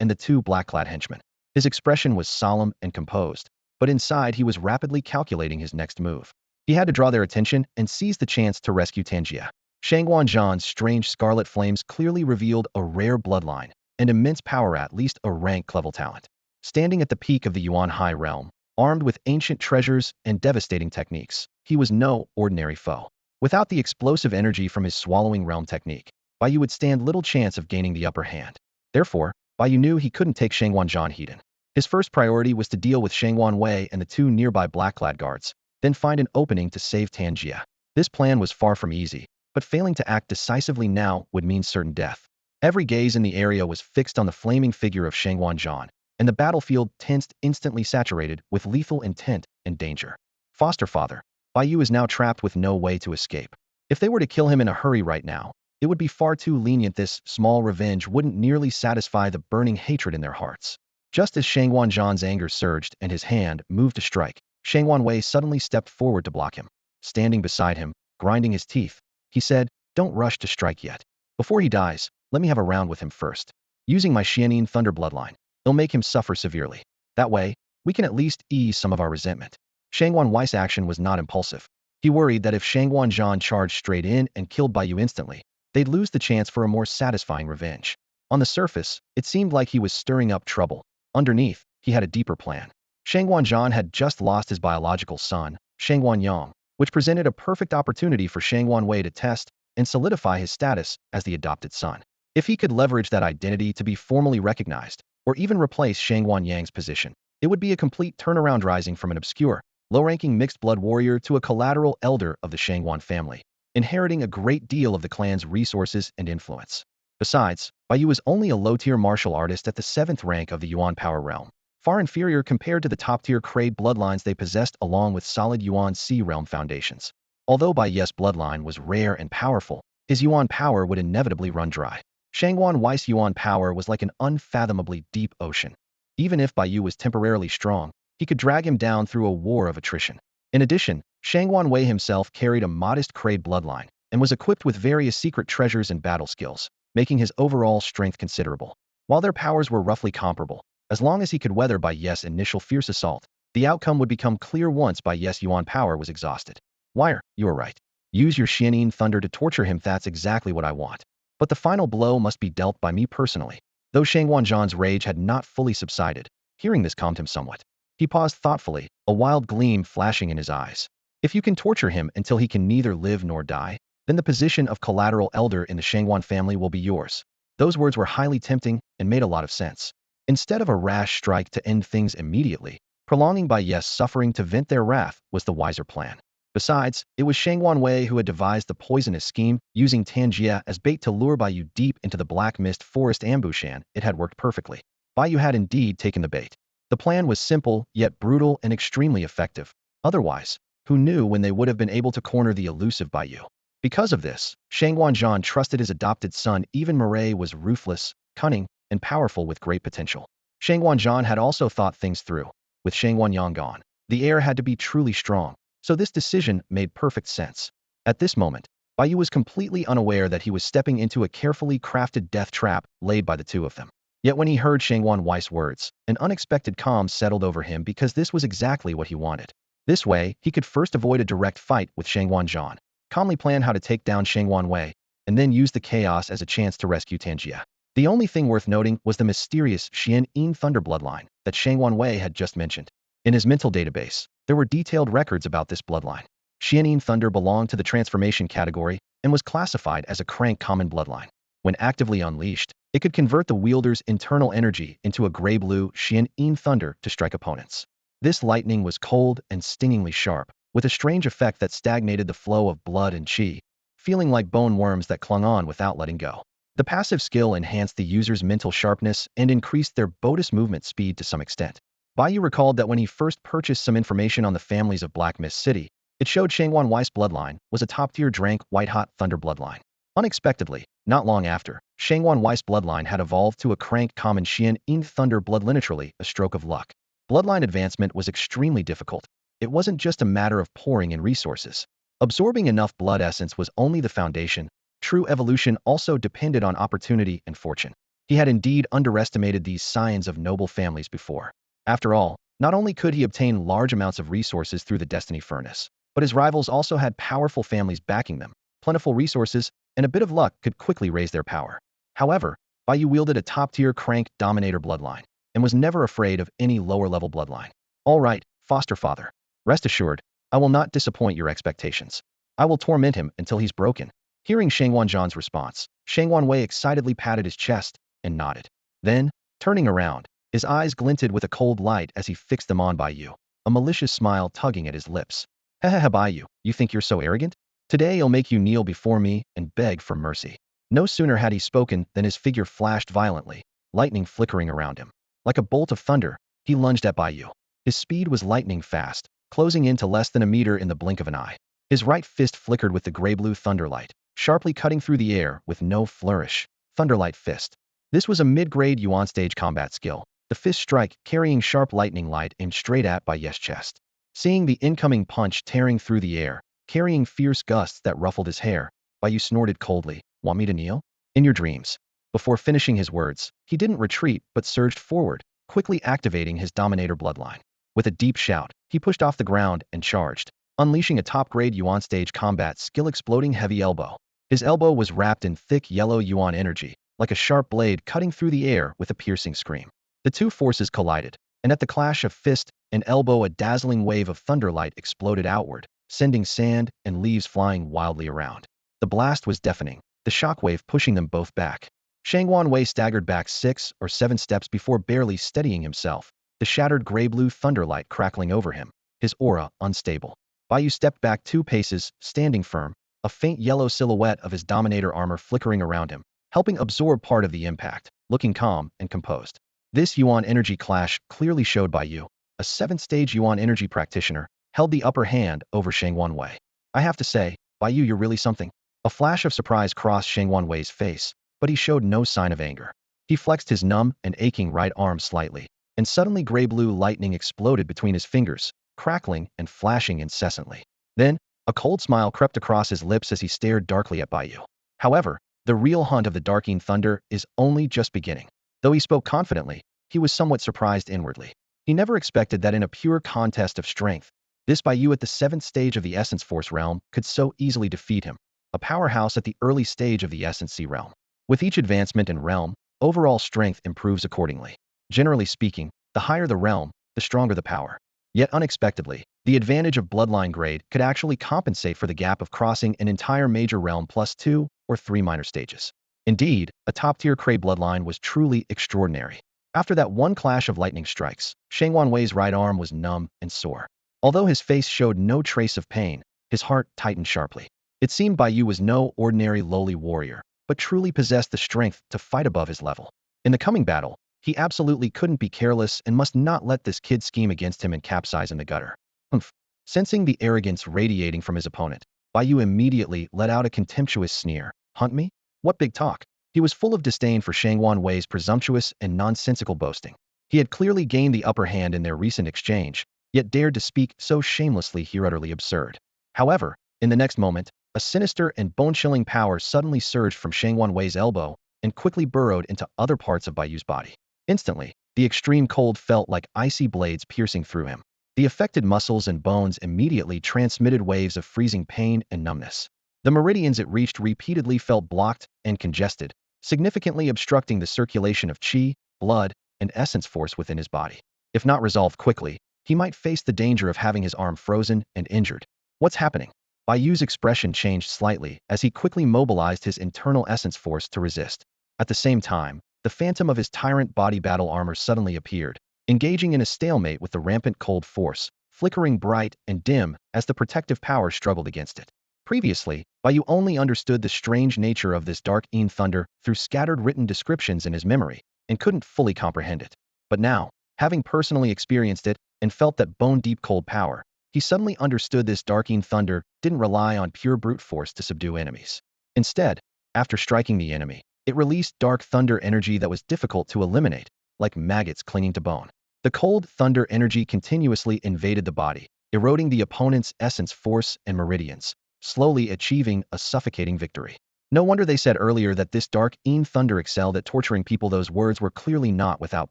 and the two black-clad henchmen. His expression was solemn and composed, but inside he was rapidly calculating his next move. He had to draw their attention and seize the chance to rescue Tanjia. Shangwan's strange scarlet flames clearly revealed a rare bloodline and immense power, at least a rank-level talent. Standing at the peak of the Yuan High realm, armed with ancient treasures and devastating techniques, he was no ordinary foe. Without the explosive energy from his swallowing realm technique, Bai Yu would stand little chance of gaining the upper hand. Therefore, Bai Yu knew he couldn't take Shangwan hidden. His first priority was to deal with Shangwan and the two nearby black-clad guards, then find an opening to save Tanjia. This plan was far from easy, but failing to act decisively now would mean certain death. Every gaze in the area was fixed on the flaming figure of Shangwan Zhan, and the battlefield tensed, instantly saturated with lethal intent and danger. Foster father, Bai Yu is now trapped with no way to escape. If they were to kill him in a hurry right now, it would be far too lenient. This small revenge wouldn't nearly satisfy the burning hatred in their hearts. Just as Shangwan Zhan's anger surged and his hand moved to strike, Shangwan Wei suddenly stepped forward to block him. Standing beside him, grinding his teeth, he said, "Don't rush to strike yet. Before he dies, let me have a round with him first. Using my Xianyin Thunder bloodline, it'll make him suffer severely. That way, we can at least ease some of our resentment." Shangwan Wei's action was not impulsive. He worried that if Shangwan Zhan charged straight in and killed Bai Yu instantly, they'd lose the chance for a more satisfying revenge. On the surface, it seemed like he was stirring up trouble. Underneath, he had a deeper plan. Shangwan Zhan had just lost his biological son, Shangwan Yang, which presented a perfect opportunity for Shangwan Wei to test and solidify his status as the adopted son. If he could leverage that identity to be formally recognized, or even replace Shangwan Yang's position, it would be a complete turnaround, rising from an obscure, low-ranking mixed-blood warrior to a collateral elder of the Shangwan family, inheriting a great deal of the clan's resources and influence. Besides, Bai Yu is only a low-tier martial artist at the 7th rank of the Yuan power realm, far inferior compared to the top-tier Kraid bloodlines they possessed, along with solid Yuan Sea realm foundations. Although Bai Yu's bloodline was rare and powerful, his Yuan power would inevitably run dry. Shangwan Wei's Yuan power was like an unfathomably deep ocean. Even if Bai Yu was temporarily strong, he could drag him down through a war of attrition. In addition, Shangwan Wei himself carried a modest Kraid bloodline and was equipped with various secret treasures and battle skills, making his overall strength considerable. While their powers were roughly comparable, as long as he could weather Bai Yu's initial fierce assault, the outcome would become clear once Bai Yu's Yuan power was exhausted. "Wire, you are right. Use your Xianyin Thunder to torture him. That's exactly what I want. But the final blow must be dealt by me personally." Though Shangwan Zhan's rage had not fully subsided, hearing this calmed him somewhat. He paused thoughtfully, a wild gleam flashing in his eyes. "If you can torture him until he can neither live nor die, then the position of collateral elder in the Shangwan family will be yours." Those words were highly tempting and made a lot of sense. Instead of a rash strike to end things immediately, prolonging Bai Yu's suffering to vent their wrath was the wiser plan. Besides, it was Shangwan Wei who had devised the poisonous scheme, using Tanjia as bait to lure Bai Yu deep into the Black Mist Forest ambush, and it had worked perfectly. Bai Yu had indeed taken the bait. The plan was simple, yet brutal and extremely effective. Otherwise, who knew when they would have been able to corner the elusive Bai Yu? Because of this, Shangwan Zhan trusted his adopted son. Even Mireille was ruthless, cunning, and powerful with great potential. Shangwan Zhan had also thought things through. With Shangwan Yang gone, the heir had to be truly strong, so this decision made perfect sense. At this moment, Bai Yu was completely unaware that he was stepping into a carefully crafted death trap laid by the two of them. Yet when he heard Shangwan Wei's words, an unexpected calm settled over him, because this was exactly what he wanted. This way, he could first avoid a direct fight with Shangwan Zhan, calmly plan how to take down Shangwan Wei, and then use the chaos as a chance to rescue Tanjia. The only thing worth noting was the mysterious Xianyin Thunder bloodline that Shangwan Wei had just mentioned. In his mental database, there were detailed records about this bloodline. Xianyin Thunder belonged to the transformation category and was classified as a crank common bloodline. When actively unleashed, it could convert the wielder's internal energy into a gray-blue Xianyin Thunder to strike opponents. This lightning was cold and stingingly sharp, with a strange effect that stagnated the flow of blood and qi, feeling like bone worms that clung on without letting go. The passive skill enhanced the user's mental sharpness and increased their bonus movement speed to some extent. Bai Yu recalled that when he first purchased some information on the families of Black Mist City, it showed Shangwan Wei's bloodline was a top-tier drank white-hot thunder bloodline. Unexpectedly, not long after, Shangwan Wei's bloodline had evolved to a crank common Xianyin Thunder bloodline, literally a stroke of luck. Bloodline advancement was extremely difficult. It wasn't just a matter of pouring in resources. Absorbing enough blood essence was only the foundation. True evolution also depended on opportunity and fortune. He had indeed underestimated these scions of noble families before. After all, not only could he obtain large amounts of resources through the Destiny Furnace, but his rivals also had powerful families backing them. Plentiful resources and a bit of luck could quickly raise their power. However, Bai Yu wielded a top-tier crank dominator bloodline and was never afraid of any lower-level bloodline. "All right, foster father. Rest assured, I will not disappoint your expectations. I will torment him until he's broken." Hearing Shangwan Zhan's response, Shangwan Wei excitedly patted his chest and nodded. Then, turning around, his eyes glinted with a cold light as he fixed them on Bai Yu, a malicious smile tugging at his lips. "Hehehe, Bai Yu, you think you're so arrogant? Today I'll make you kneel before me and beg for mercy." No sooner had he spoken than his figure flashed violently, lightning flickering around him. Like a bolt of thunder, he lunged at Bai Yu. His speed was lightning fast, closing in to less than a meter in the blink of an eye. His right fist flickered with the gray-blue thunderlight, sharply cutting through the air with no flourish. Thunderlight Fist. This was a mid-grade Yuan stage combat skill. The fist strike carrying sharp lightning light aimed straight at Bai Yu's chest. Seeing the incoming punch tearing through the air, carrying fierce gusts that ruffled his hair, Bai Yu snorted coldly. Want me to kneel? In your dreams. Before finishing his words, he didn't retreat but surged forward, quickly activating his Dominator bloodline. With a deep shout, he pushed off the ground and charged, unleashing a top-grade Yuan stage combat skill exploding heavy elbow. His elbow was wrapped in thick yellow Yuan energy, like a sharp blade cutting through the air with a piercing scream. The two forces collided, and at the clash of fist and elbow a dazzling wave of thunderlight exploded outward, sending sand and leaves flying wildly around. The blast was deafening, the shockwave pushing them both back. Shangwan Wei staggered back 6 or 7 steps before barely steadying himself, the shattered gray-blue thunderlight crackling over him, his aura unstable. Bai Yu stepped back 2 paces, standing firm, a faint yellow silhouette of his Dominator armor flickering around him, helping absorb part of the impact, looking calm and composed. This Yuan energy clash clearly showed Bai Yu, a 7th-stage Yuan energy practitioner, held the upper hand over Shangwan Wei. I have to say, Bai Yu, you're really something. A flash of surprise crossed Shangwan Wei's face, but he showed no sign of anger. He flexed his numb and aching right arm slightly, and suddenly gray-blue lightning exploded between his fingers, crackling and flashing incessantly. Then, a cold smile crept across his lips as he stared darkly at Bai Yu. However, the real hunt of the Darking Thunder is only just beginning. Though he spoke confidently, he was somewhat surprised inwardly. He never expected that in a pure contest of strength, this Bai Yu at the 7th stage of the Essence Force realm could so easily defeat him, a powerhouse at the early stage of the Essence Sea realm. With each advancement in realm, overall strength improves accordingly. Generally speaking, the higher the realm, the stronger the power. Yet unexpectedly, the advantage of bloodline grade could actually compensate for the gap of crossing an entire major realm plus 2 or 3 minor stages. Indeed, a top-tier Cray bloodline was truly extraordinary. After that one clash of lightning strikes, Shangwan Wei's right arm was numb and sore. Although his face showed no trace of pain, his heart tightened sharply. It seemed Bai Yu was no ordinary lowly warrior, but truly possessed the strength to fight above his level. In the coming battle, he absolutely couldn't be careless and must not let this kid scheme against him and capsize in the gutter. Humph. Sensing the arrogance radiating from his opponent, Bai Yu immediately let out a contemptuous sneer. Hunt me? What big talk? He was full of disdain for Shangwan Wei's presumptuous and nonsensical boasting. He had clearly gained the upper hand in their recent exchange, yet dared to speak so shamelessly here utterly absurd. However, in the next moment, a sinister and bone-chilling power suddenly surged from Shangwan Wei's elbow and quickly burrowed into other parts of Bai Yu's body. Instantly, the extreme cold felt like icy blades piercing through him. The affected muscles and bones immediately transmitted waves of freezing pain and numbness. The meridians it reached repeatedly felt blocked and congested, significantly obstructing the circulation of qi, blood, and essence force within his body. If not resolved quickly, he might face the danger of having his arm frozen and injured. What's happening? Bai Yu's expression changed slightly as he quickly mobilized his internal essence force to resist. At the same time, the phantom of his tyrant body battle armor suddenly appeared, engaging in a stalemate with the rampant cold force, flickering bright and dim as the protective power struggled against it. Previously, Bai Yu only understood the strange nature of this dark thunder through scattered written descriptions in his memory, and couldn't fully comprehend it. But now, having personally experienced it and felt that bone-deep cold power, he suddenly understood this darking thunder didn't rely on pure brute force to subdue enemies. Instead, after striking the enemy, it released dark thunder energy that was difficult to eliminate, like maggots clinging to bone. The cold thunder energy continuously invaded the body, eroding the opponent's essence force and meridians, slowly achieving a suffocating victory. No wonder they said earlier that this dark thunder excelled at torturing people. Those words were clearly not without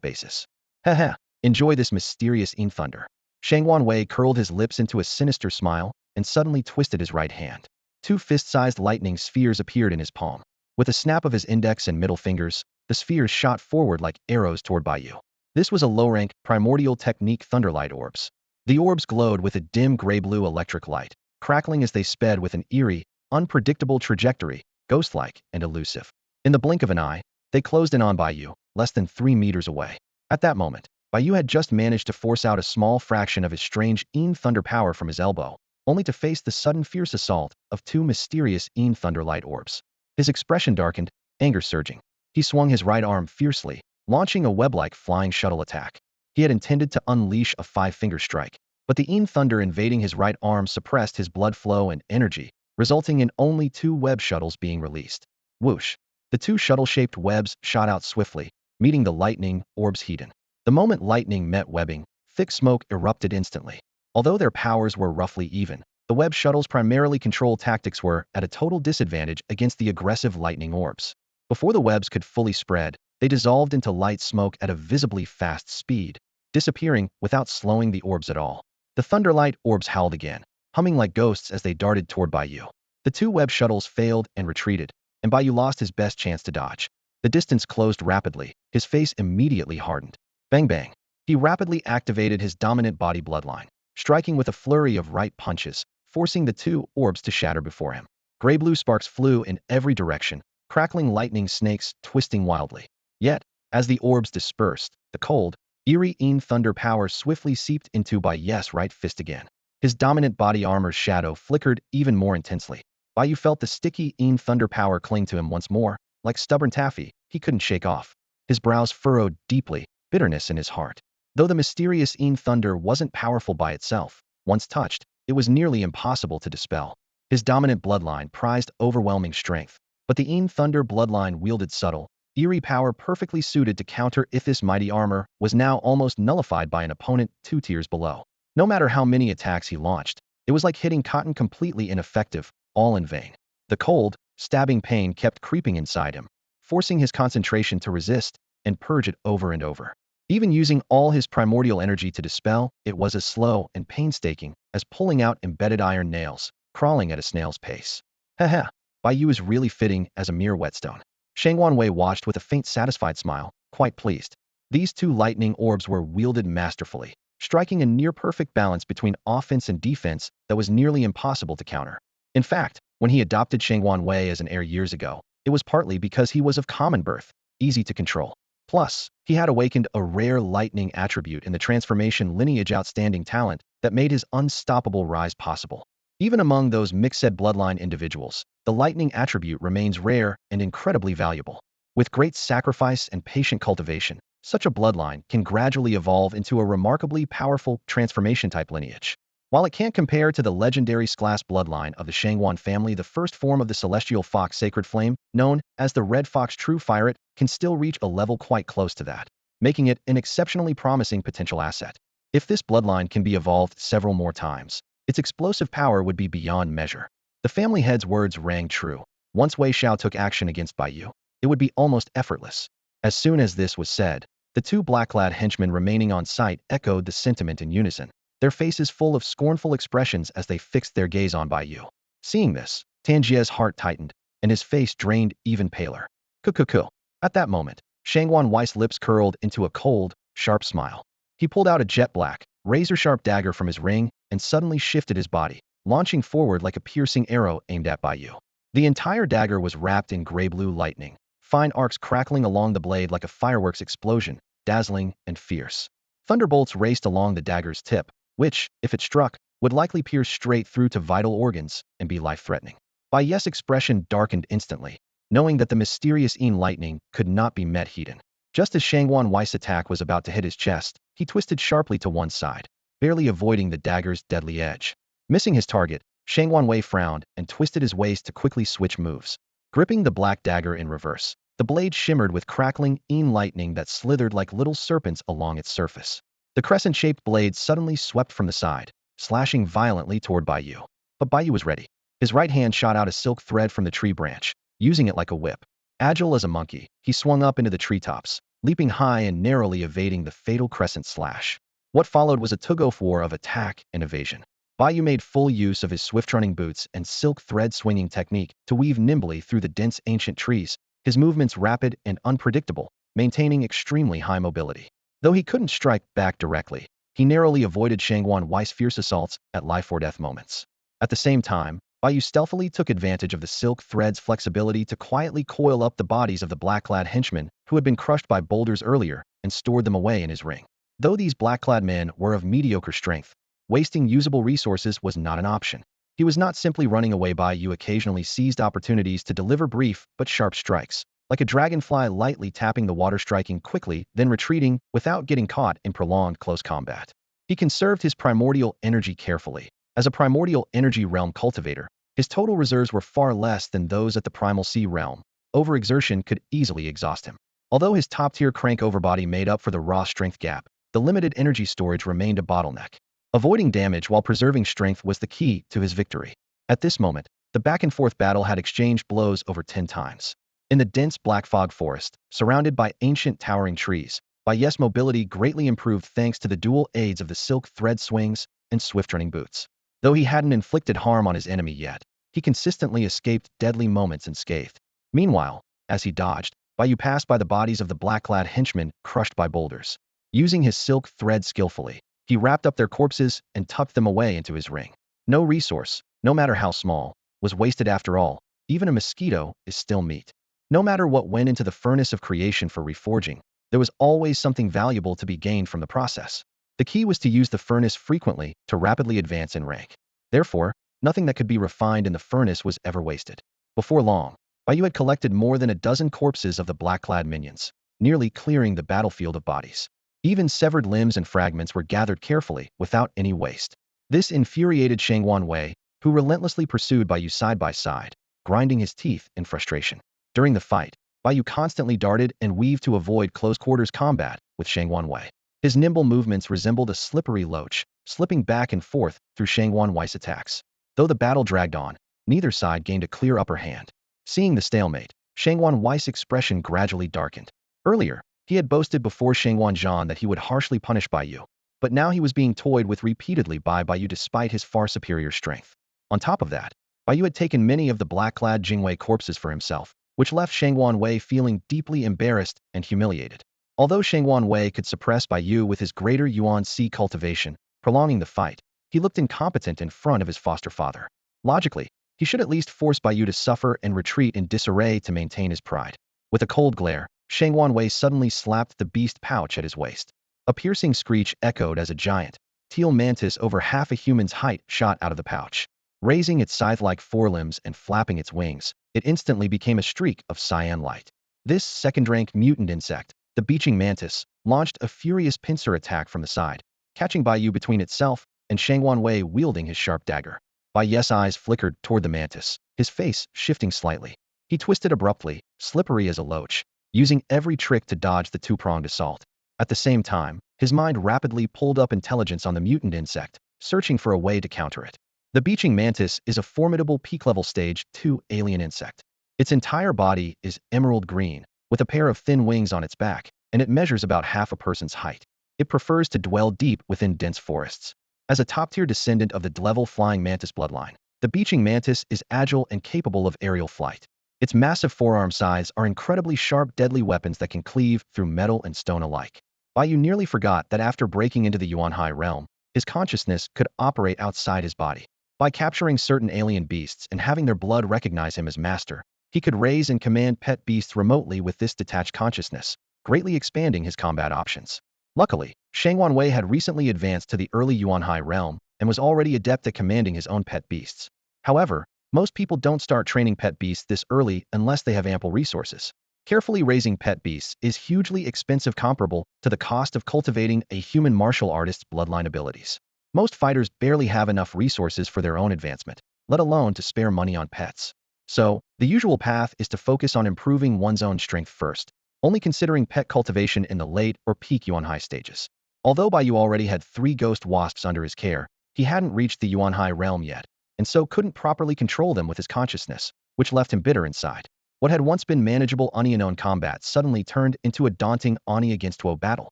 basis. Haha, enjoy this mysterious thunder. Shangwan Wei curled his lips into a sinister smile and suddenly twisted his right hand. 2 fist-sized lightning spheres appeared in his palm. With a snap of his index and middle fingers, the spheres shot forward like arrows toward Bai Yu. This was a low-rank, primordial technique thunderlight orbs. The orbs glowed with a dim gray-blue electric light, crackling as they sped with an eerie, unpredictable trajectory, ghost-like and elusive. In the blink of an eye, they closed in on Bai Yu, less than 3 meters away. At that moment, Bai Yu had just managed to force out a small fraction of his strange thunder power from his elbow, only to face the sudden fierce assault of 2 mysterious thunderlight orbs. His expression darkened, anger surging. He swung his right arm fiercely, launching a web-like flying shuttle attack. He had intended to unleash a five-finger strike, but the Een thunder invading his right arm suppressed his blood flow and energy, resulting in only two web shuttles being released. Whoosh! The two shuttle-shaped webs shot out swiftly, meeting the lightning orb's Hedon. The moment lightning met webbing, thick smoke erupted instantly. Although their powers were roughly even, the web shuttle's primarily controlled tactics were at a total disadvantage against the aggressive lightning orbs. Before the webs could fully spread, they dissolved into light smoke at a visibly fast speed, disappearing without slowing the orbs at all. The thunderlight orbs howled again, humming like ghosts as they darted toward Bai Yu. The two web shuttles failed and retreated, and Bai Yu lost his best chance to dodge. The distance closed rapidly, his face immediately hardened. Bang bang. He rapidly activated his dominant body bloodline, striking with a flurry of right punches, forcing the two orbs to shatter before him. Gray-blue sparks flew in every direction, crackling lightning snakes twisting wildly. Yet, as the orbs dispersed, the cold, eerie Een thunder power swiftly seeped into Bai Yu's right fist again. His dominant body armor's shadow flickered even more intensely. Bai Yu felt the sticky Een thunder power cling to him once more, like stubborn taffy he couldn't shake off. His brows furrowed deeply, bitterness in his heart. Though the mysterious Een thunder wasn't powerful by itself, once touched, it was nearly impossible to dispel. His dominant bloodline prized overwhelming strength, but the Een thunder bloodline wielded subtle, eerie power perfectly suited to counter if this mighty armor was now almost nullified by an opponent 2 tiers below. No matter how many attacks he launched, it was like hitting cotton, completely ineffective, all in vain. The cold, stabbing pain kept creeping inside him, forcing his concentration to resist and purge it over and over. Even using all his primordial energy to dispel, it was as slow and painstaking as pulling out embedded iron nails, crawling at a snail's pace. Haha, Bai Yu is really fitting as a mere whetstone. Shang Wanwei watched with a faint satisfied smile, quite pleased. These two lightning orbs were wielded masterfully, striking a near-perfect balance between offense and defense that was nearly impossible to counter. In fact, when he adopted Shang Wanwei as an heir years ago, it was partly because he was of common birth, easy to control. Plus, he had awakened a rare lightning attribute in the transformation lineage, outstanding talent that made his unstoppable rise possible. Even among those mixed bloodline individuals, the lightning attribute remains rare and incredibly valuable. With great sacrifice and patient cultivation, such a bloodline can gradually evolve into a remarkably powerful transformation-type lineage. While it can't compare to the legendary Sklas bloodline of the Shangwan family, the first form of the celestial fox sacred flame, known as the Red Fox True Fire, can still reach a level quite close to that, making it an exceptionally promising potential asset. If this bloodline can be evolved several more times, its explosive power would be beyond measure. The family head's words rang true. Once Wei Xiao took action against Bai Yu, it would be almost effortless. As soon as this was said, the two black-clad henchmen remaining on site echoed the sentiment in unison, their faces full of scornful expressions as they fixed their gaze on Bai Yu. Seeing this, Tanjie's heart tightened, and his face drained even paler. Kukuku. At that moment, Shangwan Wei's lips curled into a cold, sharp smile. He pulled out a jet-black, razor-sharp dagger from his ring and suddenly shifted his body, launching forward like a piercing arrow aimed at Bai Yu. The entire dagger was wrapped in gray-blue lightning, fine arcs crackling along the blade like a fireworks explosion, dazzling and fierce. Thunderbolts raced along the dagger's tip, which, if it struck, would likely pierce straight through to vital organs and be life-threatening. Bai Yu's expression darkened instantly, knowing that the mysterious Een lightning could not be met Hedon. Just as Shangwan Wei's attack was about to hit his chest, he twisted sharply to one side, barely avoiding the dagger's deadly edge. Missing his target, Shangwan Wei frowned and twisted his waist to quickly switch moves. Gripping the black dagger in reverse, the blade shimmered with crackling Een lightning that slithered like little serpents along its surface. The crescent-shaped blade suddenly swept from the side, slashing violently toward Bai Yu. But Bai Yu was ready. His right hand shot out a silk thread from the tree branch, using it like a whip. Agile as a monkey, he swung up into the treetops, leaping high and narrowly evading the fatal crescent slash. What followed was a tug-of-war of attack and evasion. Bai Yu made full use of his swift-running boots and silk thread-swinging technique to weave nimbly through the dense ancient trees, his movements rapid and unpredictable, maintaining extremely high mobility. Though he couldn't strike back directly, he narrowly avoided Shangwan Wei's fierce assaults at life-or-death moments. At the same time, Bai Yu stealthily took advantage of the silk thread's flexibility to quietly coil up the bodies of the black-clad henchmen who had been crushed by boulders earlier and stored them away in his ring. Though these black-clad men were of mediocre strength, wasting usable resources was not an option. He was not simply running away. Bai Yu occasionally seized opportunities to deliver brief but sharp strikes, like a dragonfly lightly tapping the water, striking quickly, then retreating without getting caught in prolonged close combat. He conserved his primordial energy carefully. As a primordial energy realm cultivator, his total reserves were far less than those at the primal sea realm. Overexertion could easily exhaust him. Although his top-tier crank overbody made up for the raw strength gap, the limited energy storage remained a bottleneck. Avoiding damage while preserving strength was the key to his victory. At this moment, the back-and-forth battle had exchanged blows over 10 times. In the dense black fog forest, surrounded by ancient towering trees, Bai Yu's mobility greatly improved thanks to the dual aids of the silk thread swings and swift-running boots. Though he hadn't inflicted harm on his enemy yet, he consistently escaped deadly moments unscathed. Meanwhile, as he dodged, Bai Yu passed by the bodies of the black-clad henchmen crushed by boulders. Using his silk thread skillfully, he wrapped up their corpses and tucked them away into his ring. No resource, no matter how small, was wasted. After all. Even a mosquito is still meat. No matter what went into the furnace of creation for reforging, there was always something valuable to be gained from the process. The key was to use the furnace frequently to rapidly advance in rank. Therefore, nothing that could be refined in the furnace was ever wasted. Before long, Bai Yu had collected more than a dozen corpses of the black-clad minions, nearly clearing the battlefield of bodies. Even severed limbs and fragments were gathered carefully, without any waste. This infuriated Shangwan Wei, who relentlessly pursued Bai Yu side by side, grinding his teeth in frustration. During the fight, Bai Yu constantly darted and weaved to avoid close-quarters combat with Shangwan Wei. His nimble movements resembled a slippery loach, slipping back and forth through Shangwan Wei's attacks. Though the battle dragged on, neither side gained a clear upper hand. Seeing the stalemate, Shangwan Wei's expression gradually darkened. Earlier, he had boasted before Shangwan Zhan that he would harshly punish Bai Yu, but now he was being toyed with repeatedly by Bai Yu despite his far superior strength. On top of that, Bai Yu had taken many of the black-clad Jingwei corpses for himself, which left Shangwan Wei feeling deeply embarrassed and humiliated. Although Shangwan Wei could suppress Bai Yu with his greater Yuan Si cultivation, prolonging the fight, he looked incompetent in front of his foster father. Logically, he should at least force Bai Yu to suffer and retreat in disarray to maintain his pride. With a cold glare, Shangwan Wei suddenly slapped the beast pouch at his waist. A piercing screech echoed as a giant, teal mantis over half a human's height shot out of the pouch. Raising its scythe-like forelimbs and flapping its wings, it instantly became a streak of cyan light. This second-rank mutant insect, the beaching mantis, launched a furious pincer attack from the side, catching Bai Yu between itself and Shangwan Wei wielding his sharp dagger. Bai Yu's eyes flickered toward the mantis, his face shifting slightly. He twisted abruptly, slippery as a loach, using every trick to dodge the two-pronged assault. At the same time, his mind rapidly pulled up intelligence on the mutant insect, searching for a way to counter it. The beaching mantis is a formidable peak-level Stage 2 alien insect. Its entire body is emerald green, with a pair of thin wings on its back, and it measures about half a person's height. It prefers to dwell deep within dense forests. As a top-tier descendant of the level flying mantis bloodline, the beaching mantis is agile and capable of aerial flight. Its massive forearm scythes are incredibly sharp, deadly weapons that can cleave through metal and stone alike. Bai Yu nearly forgot that after breaking into the Yuan Hai realm, his consciousness could operate outside his body. By capturing certain alien beasts and having their blood recognize him as master, he could raise and command pet beasts remotely with this detached consciousness, greatly expanding his combat options. Luckily, Shangwan Wei had recently advanced to the early Yuan Hai realm and was already adept at commanding his own pet beasts. However, most people don't start training pet beasts this early unless they have ample resources. Carefully raising pet beasts is hugely expensive, comparable to the cost of cultivating a human martial artist's bloodline abilities. Most fighters barely have enough resources for their own advancement, let alone to spare money on pets. So, the usual path is to focus on improving one's own strength first, only considering pet cultivation in the late or peak Yuan Hai stages. Although Bai Yu already had 3 ghost wasps under his care, he hadn't reached the Yuan Hai realm yet, and so couldn't properly control them with his consciousness, which left him bitter inside. What had once been manageable Oni-Anon combat suddenly turned into a daunting Oni against Wo battle,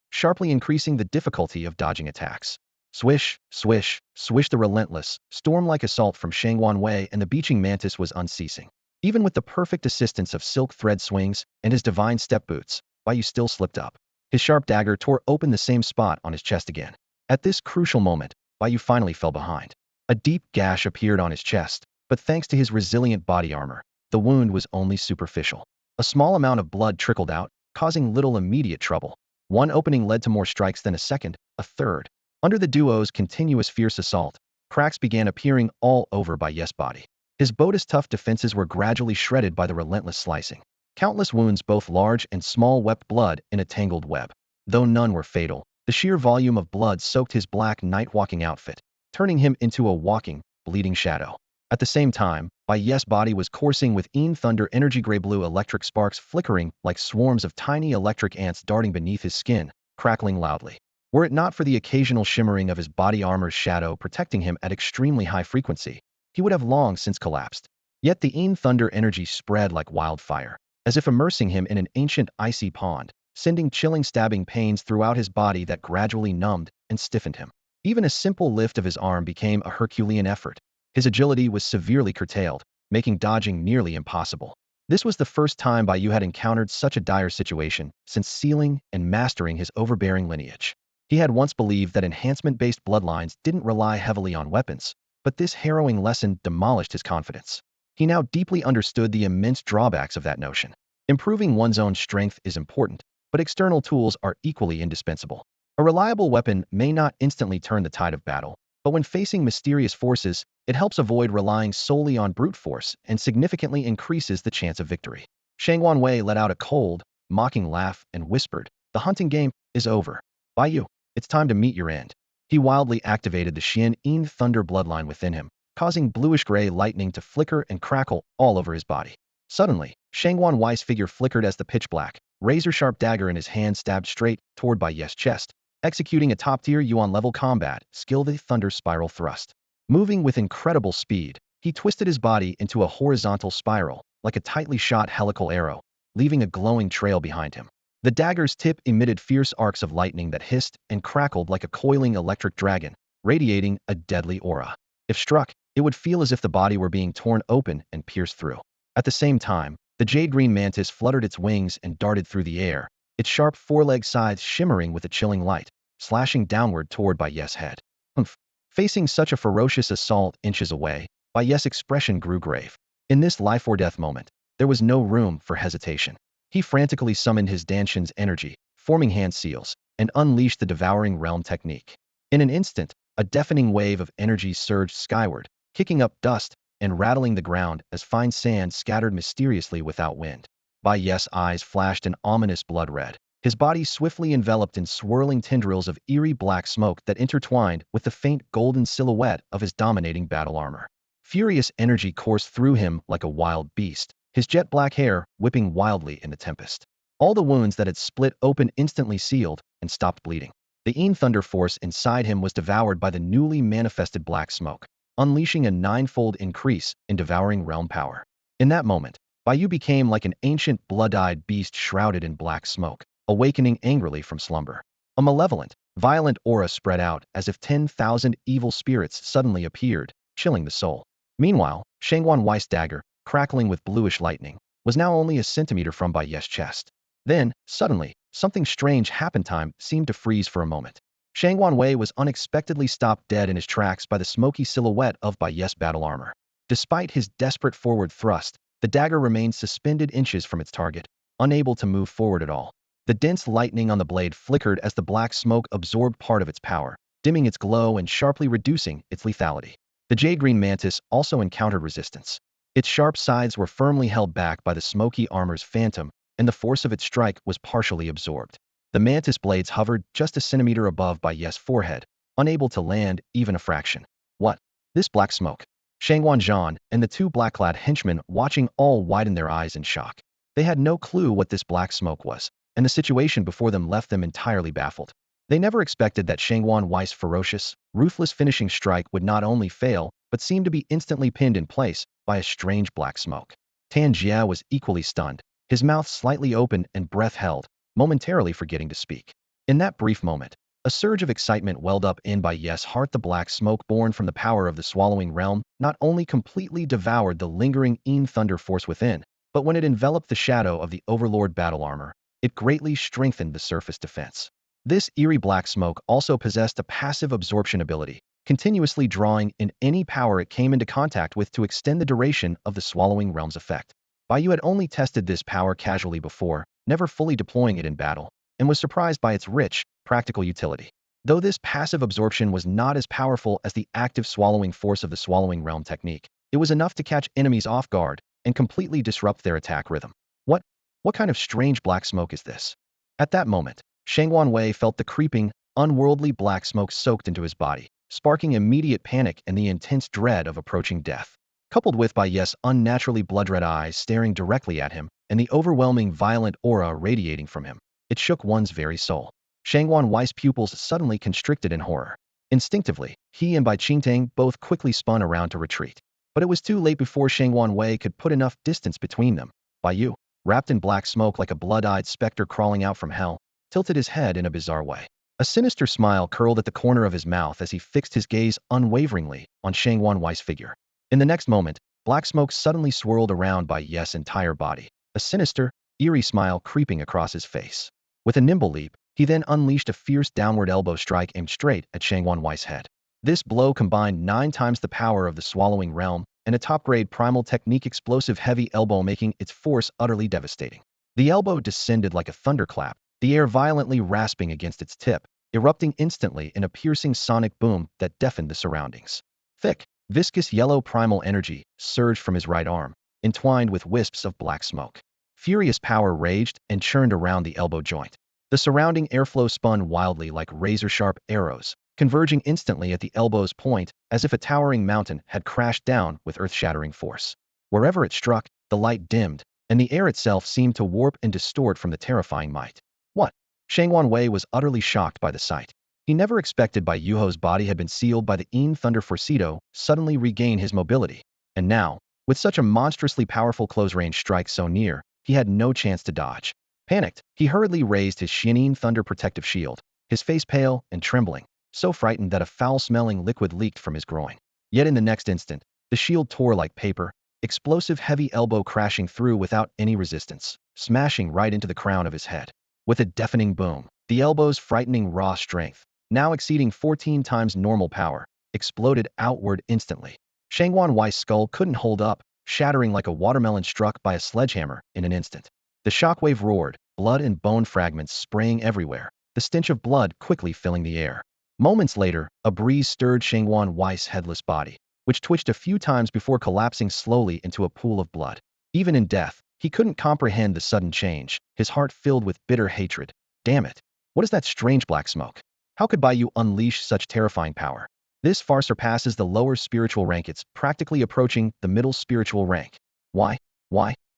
sharply increasing the difficulty of dodging attacks. Swish, swish, swish. The relentless, storm-like assault from Shangwan Wei and the beaching mantis was unceasing. Even with the perfect assistance of silk thread swings and his divine step boots, Bai Yu still slipped up. His sharp dagger tore open the same spot on his chest again. At this crucial moment, Bai Yu finally fell behind. A deep gash appeared on his chest, but thanks to his resilient body armor, the wound was only superficial. A small amount of blood trickled out, causing little immediate trouble. One opening led to more strikes, then a second, a third. Under the duo's continuous fierce assault, cracks began appearing all over Bai Yu's body. His boda's tough defenses were gradually shredded by the relentless slicing. Countless wounds, both large and small, wept blood in a tangled web. Though none were fatal, the sheer volume of blood soaked his black night-walking outfit, turning him into a walking, bleeding shadow. At the same time, Bai Yu's body was coursing with thunder energy, gray-blue electric sparks flickering like swarms of tiny electric ants darting beneath his skin, crackling loudly. Were it not for the occasional shimmering of his body armor's shadow protecting him at extremely high frequency, he would have long since collapsed. Yet the thunder energy spread like wildfire, as if immersing him in an ancient icy pond, sending chilling stabbing pains throughout his body that gradually numbed and stiffened him. Even a simple lift of his arm became a Herculean effort. His agility was severely curtailed, making dodging nearly impossible. This was the first time Bai Yu had encountered such a dire situation since sealing and mastering his overbearing lineage. He had once believed that enhancement-based bloodlines didn't rely heavily on weapons, but this harrowing lesson demolished his confidence. He now deeply understood the immense drawbacks of that notion. Improving one's own strength is important, but external tools are equally indispensable. A reliable weapon may not instantly turn the tide of battle, but when facing mysterious forces, it helps avoid relying solely on brute force and significantly increases the chance of victory. Shangwan Wei let out a cold, mocking laugh and whispered, "The hunting game is over. Bai Yu, it's time to meet your end." He wildly activated the Xian Thunder bloodline within him, causing bluish-gray lightning to flicker and crackle all over his body. Suddenly, Shangwan Wei's figure flickered as the pitch-black, razor-sharp dagger in his hand stabbed straight toward Bai Yu's chest, executing a top-tier Yuan-level combat skill, the Thunder Spiral Thrust. Moving with incredible speed, he twisted his body into a horizontal spiral, like a tightly shot helical arrow, leaving a glowing trail behind him. The dagger's tip emitted fierce arcs of lightning that hissed and crackled like a coiling electric dragon, radiating a deadly aura. If struck, it would feel as if the body were being torn open and pierced through. At the same time, the jade-green mantis fluttered its wings and darted through the air, its sharp four-leg scythe shimmering with a chilling light, slashing downward toward Bai Yu's head. Humph! Facing such a ferocious assault inches away, Bai Yu's expression grew grave. In this life-or-death moment, there was no room for hesitation. He frantically summoned his Danshan's energy, forming hand seals, and unleashed the Devouring Realm technique. In an instant, a deafening wave of energy surged skyward, kicking up dust and rattling the ground as fine sand scattered mysteriously without wind. Bai Yu's eyes flashed an ominous blood red, his body swiftly enveloped in swirling tendrils of eerie black smoke that intertwined with the faint golden silhouette of his dominating battle armor. Furious energy coursed through him like a wild beast, his jet black hair whipping wildly in the tempest. All the wounds that had split open instantly sealed and stopped bleeding. The thunder force inside him was devoured by the newly manifested black smoke, unleashing a ninefold increase in Devouring Realm power. In that moment, Bai Yu became like an ancient blood-eyed beast shrouded in black smoke, awakening angrily from slumber. A malevolent, violent aura spread out as if 10,000 evil spirits suddenly appeared, chilling the soul. Meanwhile, Shangwan Wei's dagger, crackling with bluish lightning, was now only a centimeter from Bai Yu's chest. Then, suddenly, something strange happened. Time seemed to freeze for a moment. Shangwan Wei was unexpectedly stopped dead in his tracks by the smoky silhouette of Bai Yu's battle armor. Despite his desperate forward thrust, the dagger remained suspended inches from its target, unable to move forward at all. The dense lightning on the blade flickered as the black smoke absorbed part of its power, dimming its glow and sharply reducing its lethality. The jade-green mantis also encountered resistance. Its sharp sides were firmly held back by the smoky armor's phantom, and the force of its strike was partially absorbed. The mantis blades hovered just a centimeter above Bai Yu's forehead, unable to land even a fraction. What? This black smoke? Shangwan Zhan and the two black-clad henchmen watching all widened their eyes in shock. They had no clue what this black smoke was, and the situation before them left them entirely baffled. They never expected that Shangwan Wei's ferocious, ruthless finishing strike would not only fail, but seem to be instantly pinned in place by a strange black smoke. Tan Jia was equally stunned, his mouth slightly open and breath held, momentarily forgetting to speak. In that brief moment, a surge of excitement welled up in Bai Yu's heart. The black smoke born from the power of the swallowing realm not only completely devoured the lingering thunder force within, but when it enveloped the shadow of the overlord battle armor, it greatly strengthened the surface defense. This eerie black smoke also possessed a passive absorption ability, continuously drawing in any power it came into contact with to extend the duration of the swallowing realm's effect. Bai Yu had only tested this power casually before, never fully deploying it in battle, and was surprised by its rich, practical utility. Though this passive absorption was not as powerful as the active swallowing force of the Swallowing Realm technique, it was enough to catch enemies off guard and completely disrupt their attack rhythm. What? What kind of strange black smoke is this? At that moment, Shangwan Wei felt the creeping, unworldly black smoke soaked into his body, sparking immediate panic and the intense dread of approaching death. Coupled with Bai Yu's unnaturally blood-red eyes staring directly at him and the overwhelming violent aura radiating from him, it shook one's very soul. Shangwan Wei's pupils suddenly constricted in horror. Instinctively, he and Bai Qingtang both quickly spun around to retreat. But it was too late before Shangwan Wei could put enough distance between them. Bai Yu, wrapped in black smoke like a blood-eyed specter crawling out from hell, tilted his head in a bizarre way. A sinister smile curled at the corner of his mouth as he fixed his gaze unwaveringly on Shangwan Wei's figure. In the next moment, black smoke suddenly swirled around Bai Yu's entire body, a sinister, eerie smile creeping across his face. With a nimble leap, he then unleashed a fierce downward elbow strike aimed straight at Shangwan Wei's head. This blow combined 9 times the power of the Swallowing Realm and a top-grade primal technique explosive heavy elbow, making its force utterly devastating. The elbow descended like a thunderclap, the air violently rasping against its tip, erupting instantly in a piercing sonic boom that deafened the surroundings. Thick, viscous yellow primal energy surged from his right arm, entwined with wisps of black smoke. Furious power raged and churned around the elbow joint. The surrounding airflow spun wildly like razor-sharp arrows, converging instantly at the elbow's point as if a towering mountain had crashed down with earth-shattering force. Wherever it struck, the light dimmed, and the air itself seemed to warp and distort from the terrifying might. What? Shangwan Wei was utterly shocked by the sight. He never expected Bai Yu's body had been sealed by the Yin Thunder Forcedo suddenly regain his mobility, and now, with such a monstrously powerful close-range strike so near, he had no chance to dodge. Panicked, he hurriedly raised his Yin Thunder protective shield, his face pale and trembling, so frightened that a foul-smelling liquid leaked from his groin. Yet in the next instant, the shield tore like paper, explosive heavy elbow crashing through without any resistance, smashing right into the crown of his head. With a deafening boom, the elbow's frightening raw strength, now exceeding 14 times normal power, exploded outward instantly. Shangwan Wei's skull couldn't hold up, shattering like a watermelon struck by a sledgehammer in an instant. The shockwave roared, blood and bone fragments spraying everywhere, the stench of blood quickly filling the air. Moments later, a breeze stirred Shangwan Wei's headless body, which twitched a few times before collapsing slowly into a pool of blood. Even in death, he couldn't comprehend the sudden change, his heart filled with bitter hatred. Damn it! What is that strange black smoke? How could Bai Yu unleash such terrifying power? This far surpasses the lower spiritual rank, it's practically approaching the middle spiritual rank. Why?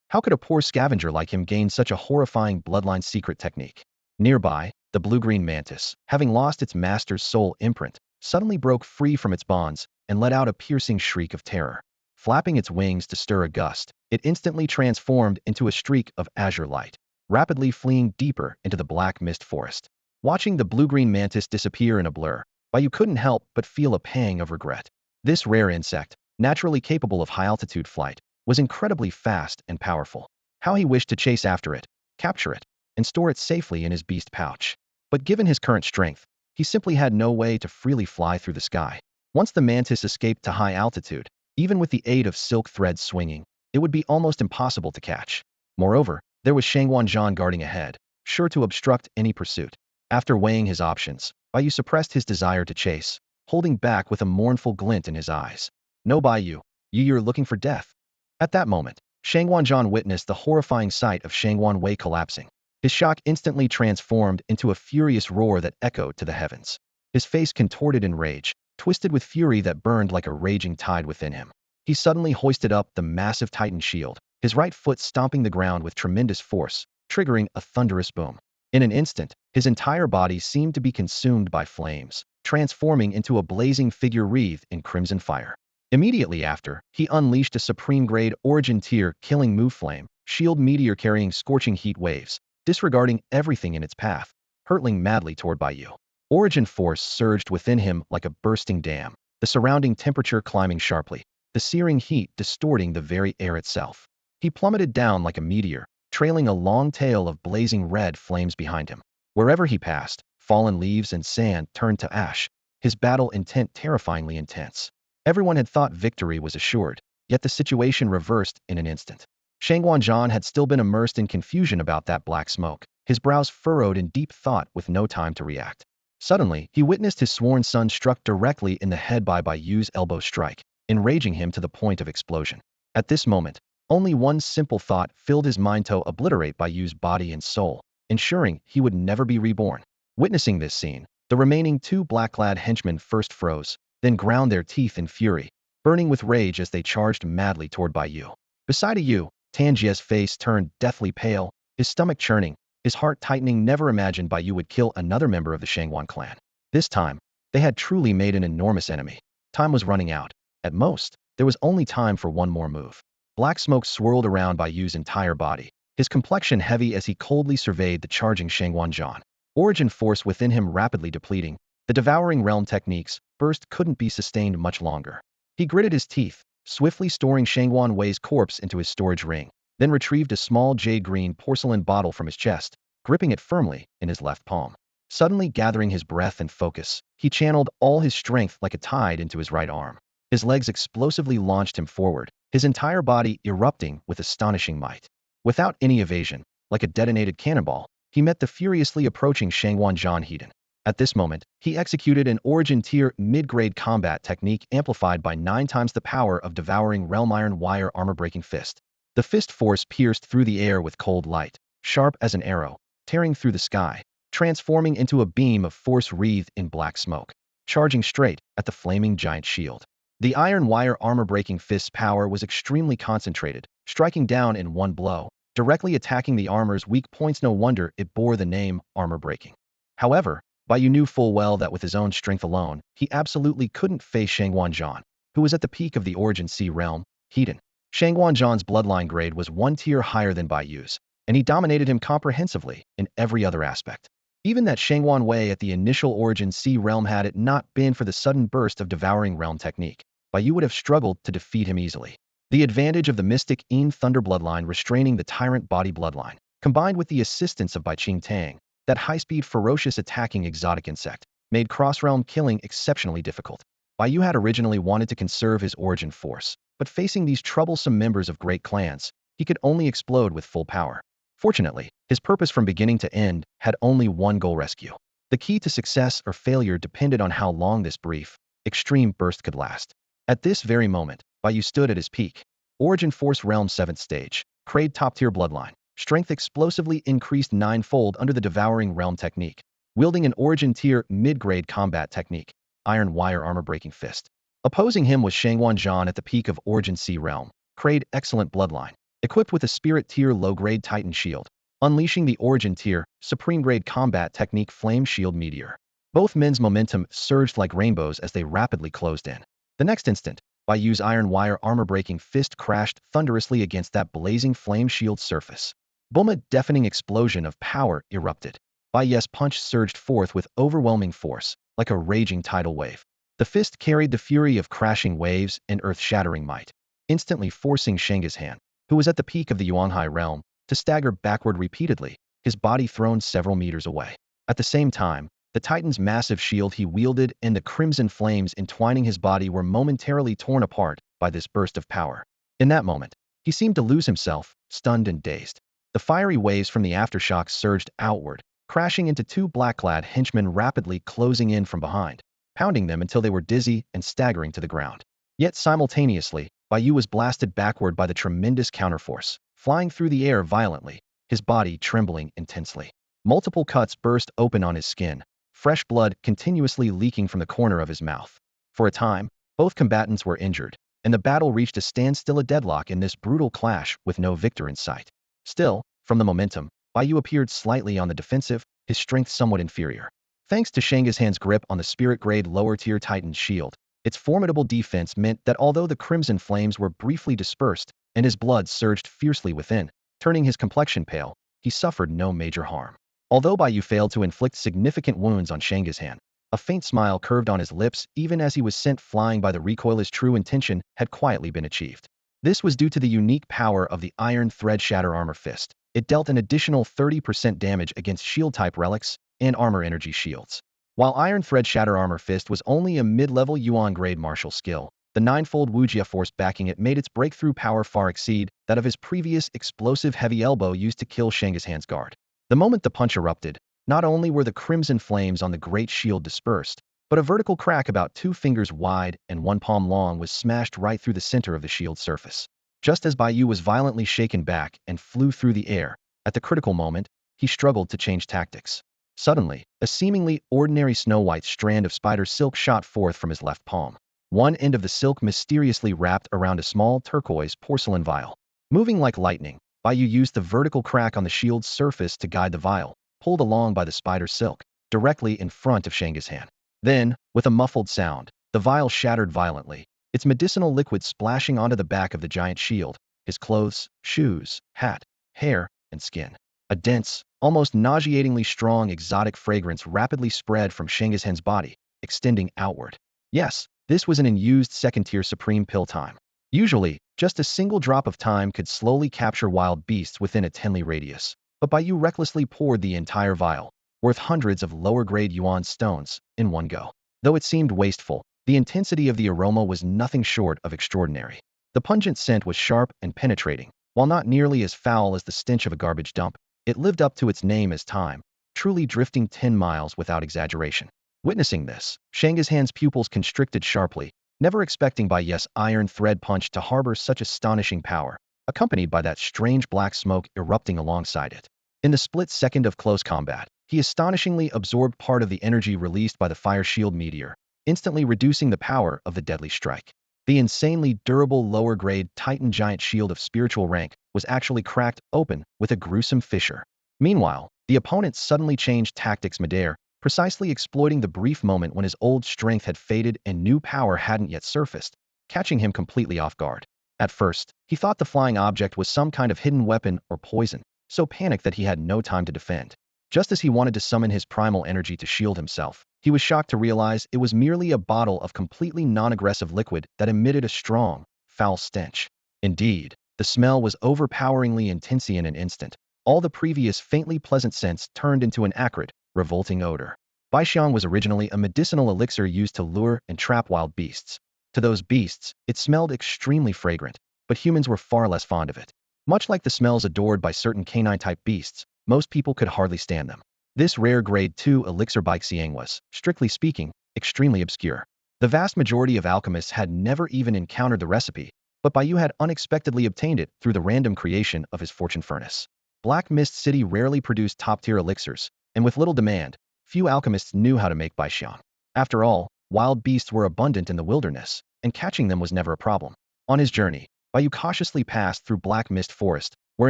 How could a poor scavenger like him gain such a horrifying bloodline secret technique? Nearby, the blue-green mantis, having lost its master's soul imprint, suddenly broke free from its bonds and let out a piercing shriek of terror. Flapping its wings to stir a gust, it instantly transformed into a streak of azure light, rapidly fleeing deeper into the black mist forest. Watching the blue-green mantis disappear in a blur, Bai Yu couldn't help but feel a pang of regret. This rare insect, naturally capable of high-altitude flight, was incredibly fast and powerful. How he wished to chase after it, capture it, and store it safely in his beast pouch. But given his current strength, he simply had no way to freely fly through the sky. Once the mantis escaped to high altitude, even with the aid of silk threads swinging, it would be almost impossible to catch. Moreover, there was Shangwan Zhan guarding ahead, sure to obstruct any pursuit. After weighing his options, Bai Yu suppressed his desire to chase, holding back with a mournful glint in his eyes. No, Bai Yu, you're looking for death. At that moment, Shangwan Zhan witnessed the horrifying sight of Shangwan Wei collapsing. His shock instantly transformed into a furious roar that echoed to the heavens. His face contorted in rage, twisted with fury that burned like a raging tide within him. He suddenly hoisted up the massive Titan shield, his right foot stomping the ground with tremendous force, triggering a thunderous boom. In an instant, his entire body seemed to be consumed by flames, transforming into a blazing figure wreathed in crimson fire. Immediately after, he unleashed a supreme-grade Origin Tier killing move flame, shield meteor carrying scorching heat waves, disregarding everything in its path, hurtling madly toward Bai Yu. Origin force surged within him like a bursting dam, the surrounding temperature climbing sharply, the searing heat distorting the very air itself. He plummeted down like a meteor, trailing a long tail of blazing red flames behind him. Wherever he passed, fallen leaves and sand turned to ash, his battle intent terrifyingly intense. Everyone had thought victory was assured, yet the situation reversed in an instant. Shangwan Zhan had still been immersed in confusion about that black smoke, his brows furrowed in deep thought with no time to react. Suddenly, he witnessed his sworn son struck directly in the head by Bai Yu's elbow strike, enraging him to the point of explosion. At this moment, only one simple thought filled his mind: to obliterate Bai Yu's body and soul, ensuring he would never be reborn. Witnessing this scene, the remaining two black-clad henchmen first froze, then ground their teeth in fury, burning with rage as they charged madly toward Bai Yu. Beside Yu, Tanjie's face turned deathly pale, his stomach churning, his heart tightening. Never imagined Bai Yu would kill another member of the Shangwan clan. This time, they had truly made an enormous enemy. Time was running out. At most, there was only time for one more move. Black smoke swirled around Bai Yu's entire body, his complexion heavy as he coldly surveyed the charging Shangwan Zhan. Origin force within him rapidly depleting, the devouring realm techniques burst couldn't be sustained much longer. He gritted his teeth, swiftly storing Shangwan Wei's corpse into his storage ring, then retrieved a small jade-green porcelain bottle from his chest, gripping it firmly in his left palm. Suddenly gathering his breath and focus, he channeled all his strength like a tide into his right arm. His legs explosively launched him forward, his entire body erupting with astonishing might. Without any evasion, like a detonated cannonball, he met the furiously approaching Shangwan Zhan Heiden. At this moment, he executed an Origin Tier mid-grade combat technique amplified by 9 times the power of devouring Realm Iron Wire Armor-Breaking Fist. The fist force pierced through the air with cold light, sharp as an arrow, tearing through the sky, transforming into a beam of force wreathed in black smoke, charging straight at the flaming giant shield. The Iron Wire Armor-Breaking Fist's power was extremely concentrated, striking down in one blow, directly attacking the armor's weak points. No wonder it bore the name Armor-Breaking. However, Bai Yu knew full well that with his own strength alone, he absolutely couldn't face Shangwan Zhan, who was at the peak of the Origin Sea realm, Heiden. Shangwan Zhan's bloodline grade was 1 tier higher than Bai Yu's, and he dominated him comprehensively in every other aspect. Even that Shangwan Wei at the initial Origin Sea realm, had it not been for the sudden burst of devouring realm technique, Bai Yu would have struggled to defeat him easily. The advantage of the Mystic Yin Thunder bloodline restraining the Tyrant Body bloodline, combined with the assistance of Bai Qing Tang, that high-speed ferocious attacking exotic insect, made cross-realm killing exceptionally difficult. Bai Yu had originally wanted to conserve his origin force, but facing these troublesome members of great clans, he could only explode with full power. Fortunately, his purpose from beginning to end had only one goal: rescue. The key to success or failure depended on how long this brief, extreme burst could last. At this very moment, Bai Yu stood at his peak. Origin Force Realm 7th Stage, Crade top-tier bloodline, strength explosively increased 9-fold under the Devouring Realm technique, wielding an Origin Tier mid-grade combat technique, Iron Wire Armor-Breaking Fist. Opposing him was Shangwan Zhan at the peak of Origin Sea Realm, Crade excellent bloodline, equipped with a Spirit Tier low-grade Titan Shield, unleashing the Origin Tier supreme-grade combat technique Flame Shield Meteor. Both men's momentum surged like rainbows as they rapidly closed in. The next instant, Bai Yu's Iron Wire Armor-Breaking Fist crashed thunderously against that blazing flame shield surface. Boom! A deafening explosion of power erupted. Bai Yu's punch surged forth with overwhelming force, like a raging tidal wave. The fist carried the fury of crashing waves and earth-shattering might, instantly forcing Shanghan, who was at the peak of the Yuanhai realm, to stagger backward repeatedly, his body thrown several meters away. At the same time, the Titan's massive shield he wielded and the crimson flames entwining his body were momentarily torn apart by this burst of power. In that moment, he seemed to lose himself, stunned and dazed. The fiery waves from the aftershocks surged outward, crashing into 2 black-clad henchmen rapidly closing in from behind, pounding them until they were dizzy and staggering to the ground. Yet simultaneously, Bai Yu was blasted backward by the tremendous counterforce, flying through the air violently, his body trembling intensely. Multiple cuts burst open on his skin, fresh blood continuously leaking from the corner of his mouth. For a time, both combatants were injured, and the battle reached a standstill, a deadlock in this brutal clash with no victor in sight. Still, from the momentum, Bai Yu appeared slightly on the defensive, his strength somewhat inferior. Thanks to Shanghan's grip on the spirit-grade lower-tier Titan shield, its formidable defense meant that although the crimson flames were briefly dispersed and his blood surged fiercely within, turning his complexion pale, he suffered no major harm. Although Bai Yu failed to inflict significant wounds on Shanghan, a faint smile curved on his lips even as he was sent flying by the recoil. His true intention had quietly been achieved. This was due to the unique power of the Iron Thread Shatter Armor Fist. It dealt an additional 30% damage against shield-type relics and armor energy shields. While Iron Thread Shatter Armor Fist was only a mid-level Yuan-grade martial skill, the 9-fold Wujia force backing it made its breakthrough power far exceed that of his previous explosive heavy elbow used to kill Shanghan's guard. The moment the punch erupted, Not only were the crimson flames on the great shield dispersed, but a vertical crack about 2 fingers wide and 1 palm long was smashed right through the center of the shield's surface. Just as Bai Yu was violently shaken back and flew through the air, at the critical moment, he struggled to change tactics. Suddenly, a seemingly ordinary snow-white strand of spider silk shot forth from his left palm. One end of the silk mysteriously wrapped around a small turquoise porcelain vial. Moving like lightning, Bai Yu used the vertical crack on the shield's surface to guide the vial, pulled along by the spider silk, directly in front of Shanga's hand. Then, with a muffled sound, the vial shattered violently, its medicinal liquid splashing onto the back of the giant shield, his clothes, shoes, hat, hair, and skin. A dense, almost nauseatingly strong exotic fragrance rapidly spread from Shanga's body, extending outward. Yes, this was an unused second-tier supreme pill time. Usually, just a single drop of time could slowly capture wild beasts within a 10-li radius, but Bai Yu recklessly poured the entire vial, worth hundreds of lower-grade yuan stones, in one go. Though it seemed wasteful, the intensity of the aroma was nothing short of extraordinary. The pungent scent was sharp and penetrating, while not nearly as foul as the stench of a garbage dump. It lived up to its name as time, truly drifting 10 miles without exaggeration. Witnessing this, Shanga's pupils constricted sharply, never expecting Bai Yu's iron thread punch to harbor such astonishing power, accompanied by that strange black smoke erupting alongside it. In the split second of close combat, he astonishingly absorbed part of the energy released by the fire shield meteor, instantly reducing the power of the deadly strike. The insanely durable lower-grade Titan giant shield of spiritual rank was actually cracked open with a gruesome fissure. Meanwhile, the opponent suddenly changed tactics midair, precisely exploiting the brief moment when his old strength had faded and new power hadn't yet surfaced, catching him completely off guard. At first, he thought the flying object was some kind of hidden weapon or poison, so panicked that he had no time to defend. Just as he wanted to summon his primal energy to shield himself, he was shocked to realize it was merely a bottle of completely non-aggressive liquid that emitted a strong, foul stench. Indeed, the smell was overpoweringly intense in an instant. All the previous faintly pleasant scents turned into an acrid, revolting odor. Baixiang was originally a medicinal elixir used to lure and trap wild beasts. To those beasts, it smelled extremely fragrant, but humans were far less fond of it. Much like the smells adored by certain canine-type beasts, most people could hardly stand them. This rare Grade 2 elixir Baixiang was, strictly speaking, extremely obscure. The vast majority of alchemists had never even encountered the recipe, but Bai Yu had unexpectedly obtained it through the random creation of his fortune furnace. Black Mist City rarely produced top-tier elixirs, and with little demand, few alchemists knew how to make Baixiang. After all, wild beasts were abundant in the wilderness, and catching them was never a problem. On his journey, Bai Yu cautiously passed through Black Mist Forest, where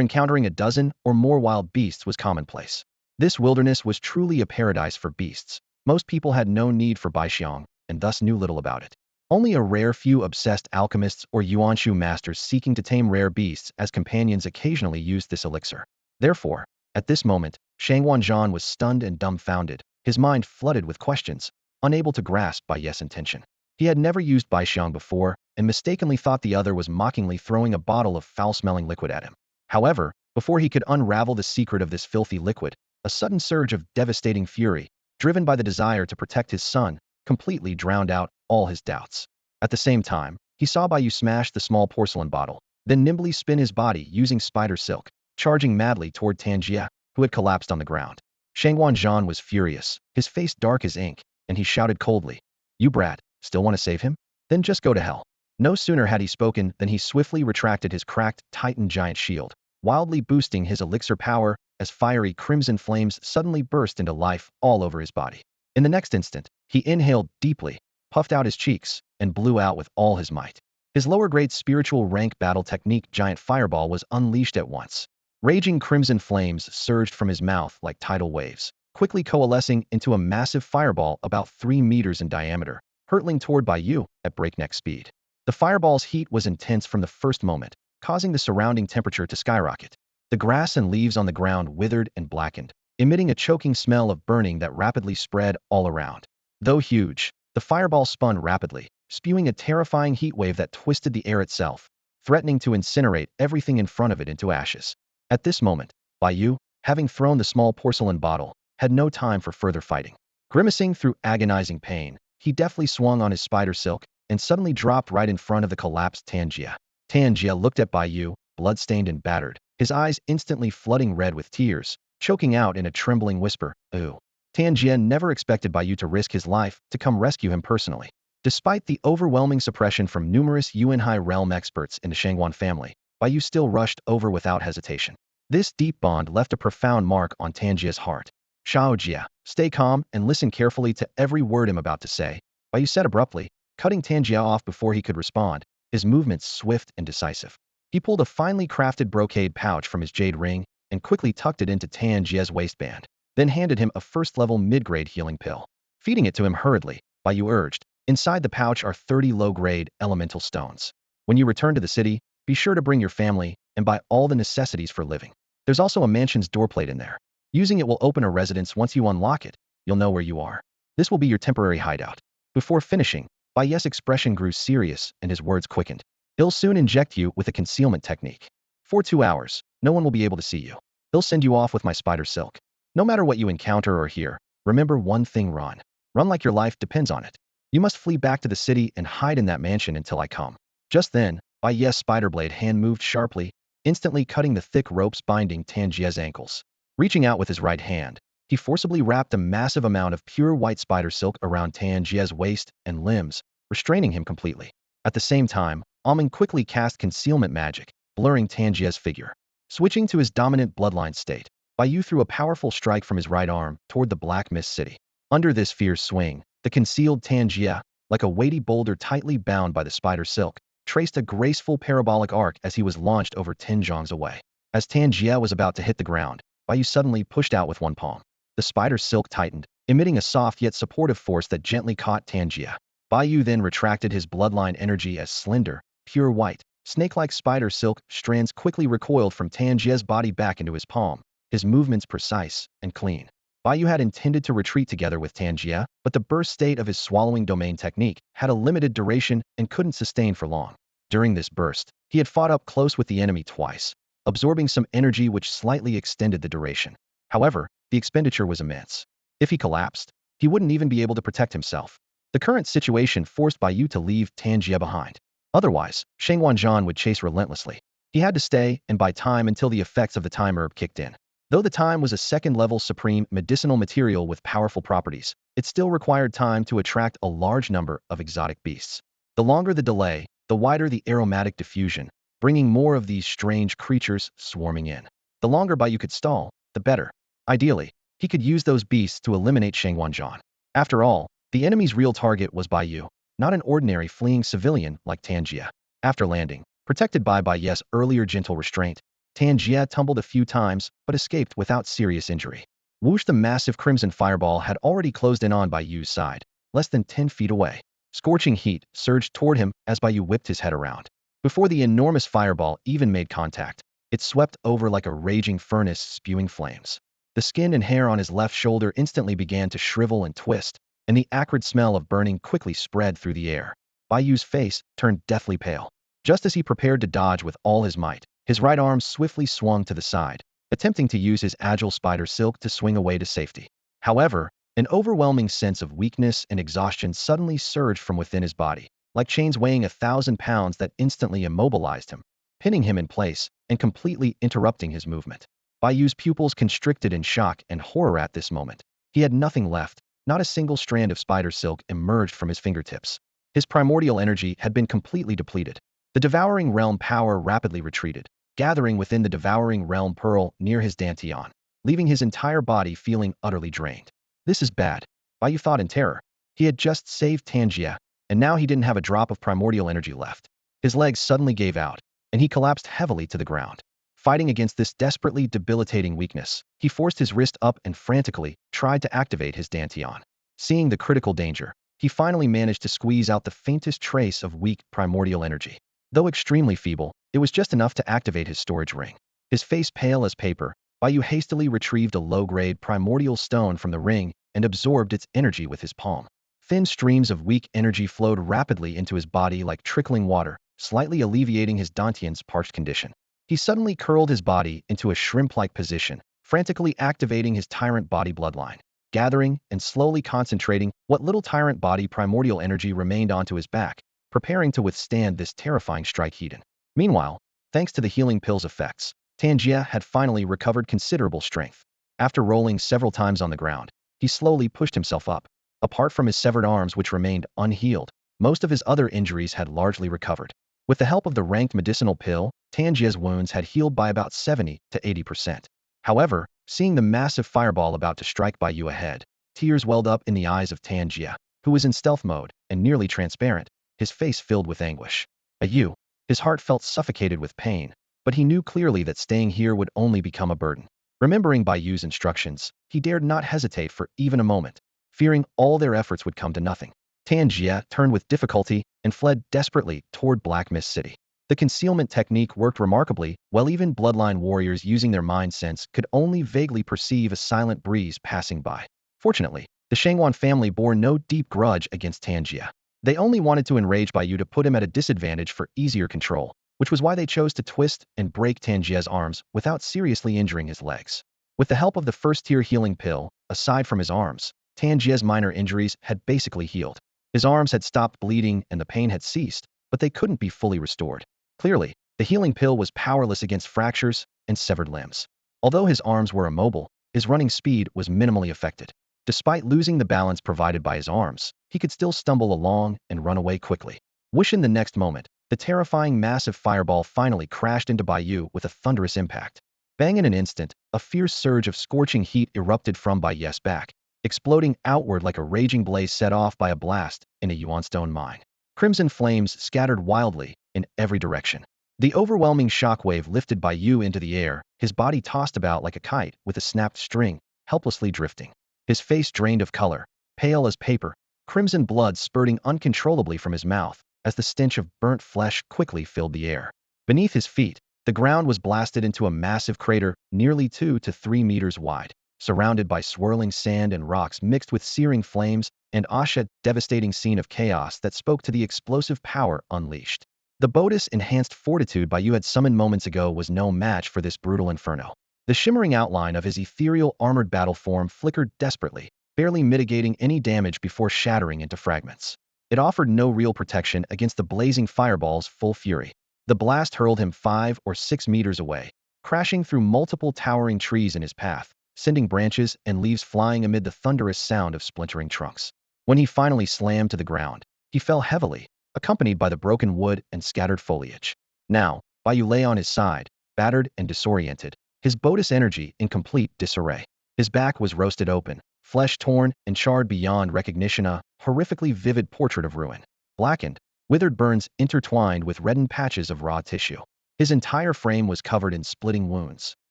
encountering a dozen or more wild beasts was commonplace. This wilderness was truly a paradise for beasts. Most people had no need for Baixiang, and thus knew little about it. Only a rare few obsessed alchemists or yuanshu masters seeking to tame rare beasts as companions occasionally used this elixir. Therefore, at this moment, Shang Wanzhan was stunned and dumbfounded, his mind flooded with questions, unable to grasp Bai Yu's intention. He had never used Baixiang before, and mistakenly thought the other was mockingly throwing a bottle of foul-smelling liquid at him. However, before he could unravel the secret of this filthy liquid, a sudden surge of devastating fury, driven by the desire to protect his son, completely drowned out all his doubts. At the same time, he saw Bai Yu smash the small porcelain bottle, then nimbly spin his body using spider silk, charging madly toward Tanjia, who had collapsed on the ground. Shang Wanzhan was furious, his face dark as ink, and he shouted coldly, "You brat, still want to save him? Then just go to hell." No sooner had he spoken than he swiftly retracted his cracked Titan giant shield, wildly boosting his elixir power as fiery crimson flames suddenly burst into life all over his body. In the next instant, he inhaled deeply, puffed out his cheeks, and blew out with all his might. His lower-grade spiritual rank battle technique giant fireball was unleashed at once. Raging crimson flames surged from his mouth like tidal waves, quickly coalescing into a massive fireball about 3 meters in diameter, hurtling toward Bai Yu at breakneck speed. The fireball's heat was intense from the first moment, causing the surrounding temperature to skyrocket. The grass and leaves on the ground withered and blackened, emitting a choking smell of burning that rapidly spread all around. Though huge, the fireball spun rapidly, spewing a terrifying heat wave that twisted the air itself, threatening to incinerate everything in front of it into ashes. At this moment, Bai Yu, having thrown the small porcelain bottle, had no time for further fighting. Grimacing through agonizing pain, he deftly swung on his spider silk and suddenly dropped right in front of the collapsed Tanjia. Tanjia looked at Bai Yu, bloodstained and battered, his eyes instantly flooding red with tears, choking out in a trembling whisper, "Ooh." Tianjie never expected Bai Yu to risk his life to come rescue him personally. Despite the overwhelming suppression from numerous Yuanhai realm experts in the Shangguan family, Bai Yu still rushed over without hesitation. This deep bond left a profound mark on Tianjie's heart. "Shao Jia, stay calm and listen carefully to every word I'm about to say," Bai Yu said abruptly, cutting Tianjie off before he could respond, his movements swift and decisive. He pulled a finely crafted brocade pouch from his jade ring and quickly tucked it into Tianjie's waistband, then handed him a first-level mid-grade healing pill. Feeding it to him hurriedly, Bai Yu urged, "Inside the pouch are 30 low-grade elemental stones. When you return to the city, be sure to bring your family and buy all the necessities for living. There's also a mansion's doorplate in there. Using it will open a residence. Once you unlock it, you'll know where you are. This will be your temporary hideout." Before finishing, Bai Yu's expression grew serious and his words quickened. "He'll soon inject you with a concealment technique. For 2 hours, no one will be able to see you. He'll send you off with my spider silk. No matter what you encounter or hear, remember one thing: run. Run like your life depends on it. You must flee back to the city and hide in that mansion until I come." Just then, Bai Yu's spider blade hand moved sharply, instantly cutting the thick ropes binding Tianjie's ankles. Reaching out with his right hand, he forcibly wrapped a massive amount of pure white spider silk around Tianjie's waist and limbs, restraining him completely. At the same time, Aming quickly cast concealment magic, blurring Tianjie's figure. Switching to his dominant bloodline state, Bai Yu threw a powerful strike from his right arm toward the Black Mist City. Under this fierce swing, the concealed Tianjie, like a weighty boulder tightly bound by the spider silk, traced a graceful parabolic arc as he was launched over 10 zhongs away. As Tianjie was about to hit the ground, Bai Yu suddenly pushed out with one palm. The spider silk tightened, emitting a soft yet supportive force that gently caught Tianjie. Bai Yu then retracted his bloodline energy as slender, pure white, snake-like spider silk strands quickly recoiled from Tianjie's body back into his palm, his movements precise and clean. Bai Yu had intended to retreat together with Tianjie, but the burst state of his swallowing domain technique had a limited duration and couldn't sustain for long. During this burst, he had fought up close with the enemy twice, absorbing some energy which slightly extended the duration. However, the expenditure was immense. If he collapsed, he wouldn't even be able to protect himself. The current situation forced Bai Yu to leave Tianjie behind. Otherwise, Shangguan would chase relentlessly. He had to stay and buy time until the effects of the time herb kicked in. Though the time was a second-level supreme medicinal material with powerful properties, it still required time to attract a large number of exotic beasts. The longer the delay, the wider the aromatic diffusion, bringing more of these strange creatures swarming in. The longer Bai Yu could stall, the better. Ideally, he could use those beasts to eliminate Shangguan. After all, the enemy's real target was Bai Yu, not an ordinary fleeing civilian like Tianjie. After landing, protected by Bai Yu's earlier gentle restraint, Tianjie tumbled a few times but escaped without serious injury. Whoosh! The massive crimson fireball had already closed in on Bai Yu's side, less than 10 feet away. Scorching heat surged toward him as Bai Yu whipped his head around. Before the enormous fireball even made contact, it swept over like a raging furnace spewing flames. The skin and hair on his left shoulder instantly began to shrivel and twist, and the acrid smell of burning quickly spread through the air. Bai Yu's face turned deathly pale. Just as he prepared to dodge with all his might, his right arm swiftly swung to the side, attempting to use his agile spider silk to swing away to safety. However, an overwhelming sense of weakness and exhaustion suddenly surged from within his body, like chains weighing 1,000 pounds that instantly immobilized him, pinning him in place and completely interrupting his movement. Bai Yu's pupils constricted in shock and horror at this moment. He had nothing left, not a single strand of spider silk emerged from his fingertips. His primordial energy had been completely depleted. The devouring realm power rapidly retreated, gathering within the devouring realm pearl near his dantian, leaving his entire body feeling utterly drained. This is bad, Bai Yu thought in terror. He had just saved Tianjie, and now he didn't have a drop of primordial energy left. His legs suddenly gave out, and he collapsed heavily to the ground. Fighting against this desperately debilitating weakness, he forced his wrist up and frantically tried to activate his dantian. Seeing the critical danger, he finally managed to squeeze out the faintest trace of weak primordial energy. Though extremely feeble, it was just enough to activate his storage ring. His face pale as paper, Bai Yu hastily retrieved a low-grade primordial stone from the ring and absorbed its energy with his palm. Thin streams of weak energy flowed rapidly into his body like trickling water, slightly alleviating his dantian's parched condition. He suddenly curled his body into a shrimp-like position, frantically activating his tyrant body bloodline, gathering and slowly concentrating what little tyrant body primordial energy remained onto his back, preparing to withstand this terrifying strike heat. Meanwhile, thanks to the healing pill's effects, Tianjie had finally recovered considerable strength. After rolling several times on the ground, he slowly pushed himself up. Apart from his severed arms which remained unhealed, most of his other injuries had largely recovered. With the help of the ranked medicinal pill, Tanjia's wounds had healed by about 70 to 80%. However, seeing the massive fireball about to strike Bai Yu ahead, tears welled up in the eyes of Tanjia, who was in stealth mode and nearly transparent, his face filled with anguish. Bai Yu, his heart felt suffocated with pain, but he knew clearly that staying here would only become a burden. Remembering Bai Yu's instructions, he dared not hesitate for even a moment, fearing all their efforts would come to nothing. Tanjia turned with difficulty and fled desperately toward Black Mist City. The concealment technique worked remarkably, while even Bloodline warriors using their mind sense could only vaguely perceive a silent breeze passing by. Fortunately, the Shangwan family bore no deep grudge against Tanjia. They only wanted to enrage Bai Yu to put him at a disadvantage for easier control, which was why they chose to twist and break Tanjia's arms without seriously injuring his legs. With the help of the first-tier healing pill, aside from his arms, Tanjia's minor injuries had basically healed. His arms had stopped bleeding and the pain had ceased, but they couldn't be fully restored. Clearly, the healing pill was powerless against fractures and severed limbs. Although his arms were immobile, his running speed was minimally affected. Despite losing the balance provided by his arms, he could still stumble along and run away quickly. Wishing the next moment, the terrifying massive fireball finally crashed into Bai Yu with a thunderous impact. Bang! In an instant, a fierce surge of scorching heat erupted from Bai Yu's back, exploding outward like a raging blaze set off by a blast in a yuanstone mine. Crimson flames scattered wildly in every direction. The overwhelming shockwave lifted Bai Yu into the air, his body tossed about like a kite with a snapped string, helplessly drifting. His face drained of color, pale as paper, crimson blood spurting uncontrollably from his mouth as the stench of burnt flesh quickly filled the air. Beneath his feet, the ground was blasted into a massive crater nearly 2 to 3 meters wide, surrounded by swirling sand and rocks mixed with searing flames, and a devastating scene of chaos that spoke to the explosive power unleashed. The Bodis-enhanced fortitude Bai Yu had summoned moments ago was no match for this brutal inferno. The shimmering outline of his ethereal armored battle form flickered desperately, barely mitigating any damage before shattering into fragments. It offered no real protection against the blazing fireball's full fury. The blast hurled him 5 or 6 meters away, crashing through multiple towering trees in his path, sending branches and leaves flying amid the thunderous sound of splintering trunks. When he finally slammed to the ground, he fell heavily, accompanied by the broken wood and scattered foliage. Now, Bai Yu lay on his side, battered and disoriented, his Bodis energy in complete disarray. His back was roasted open, flesh torn and charred beyond recognition, a horrifically vivid portrait of ruin. Blackened, withered burns intertwined with reddened patches of raw tissue. His entire frame was covered in splitting wounds.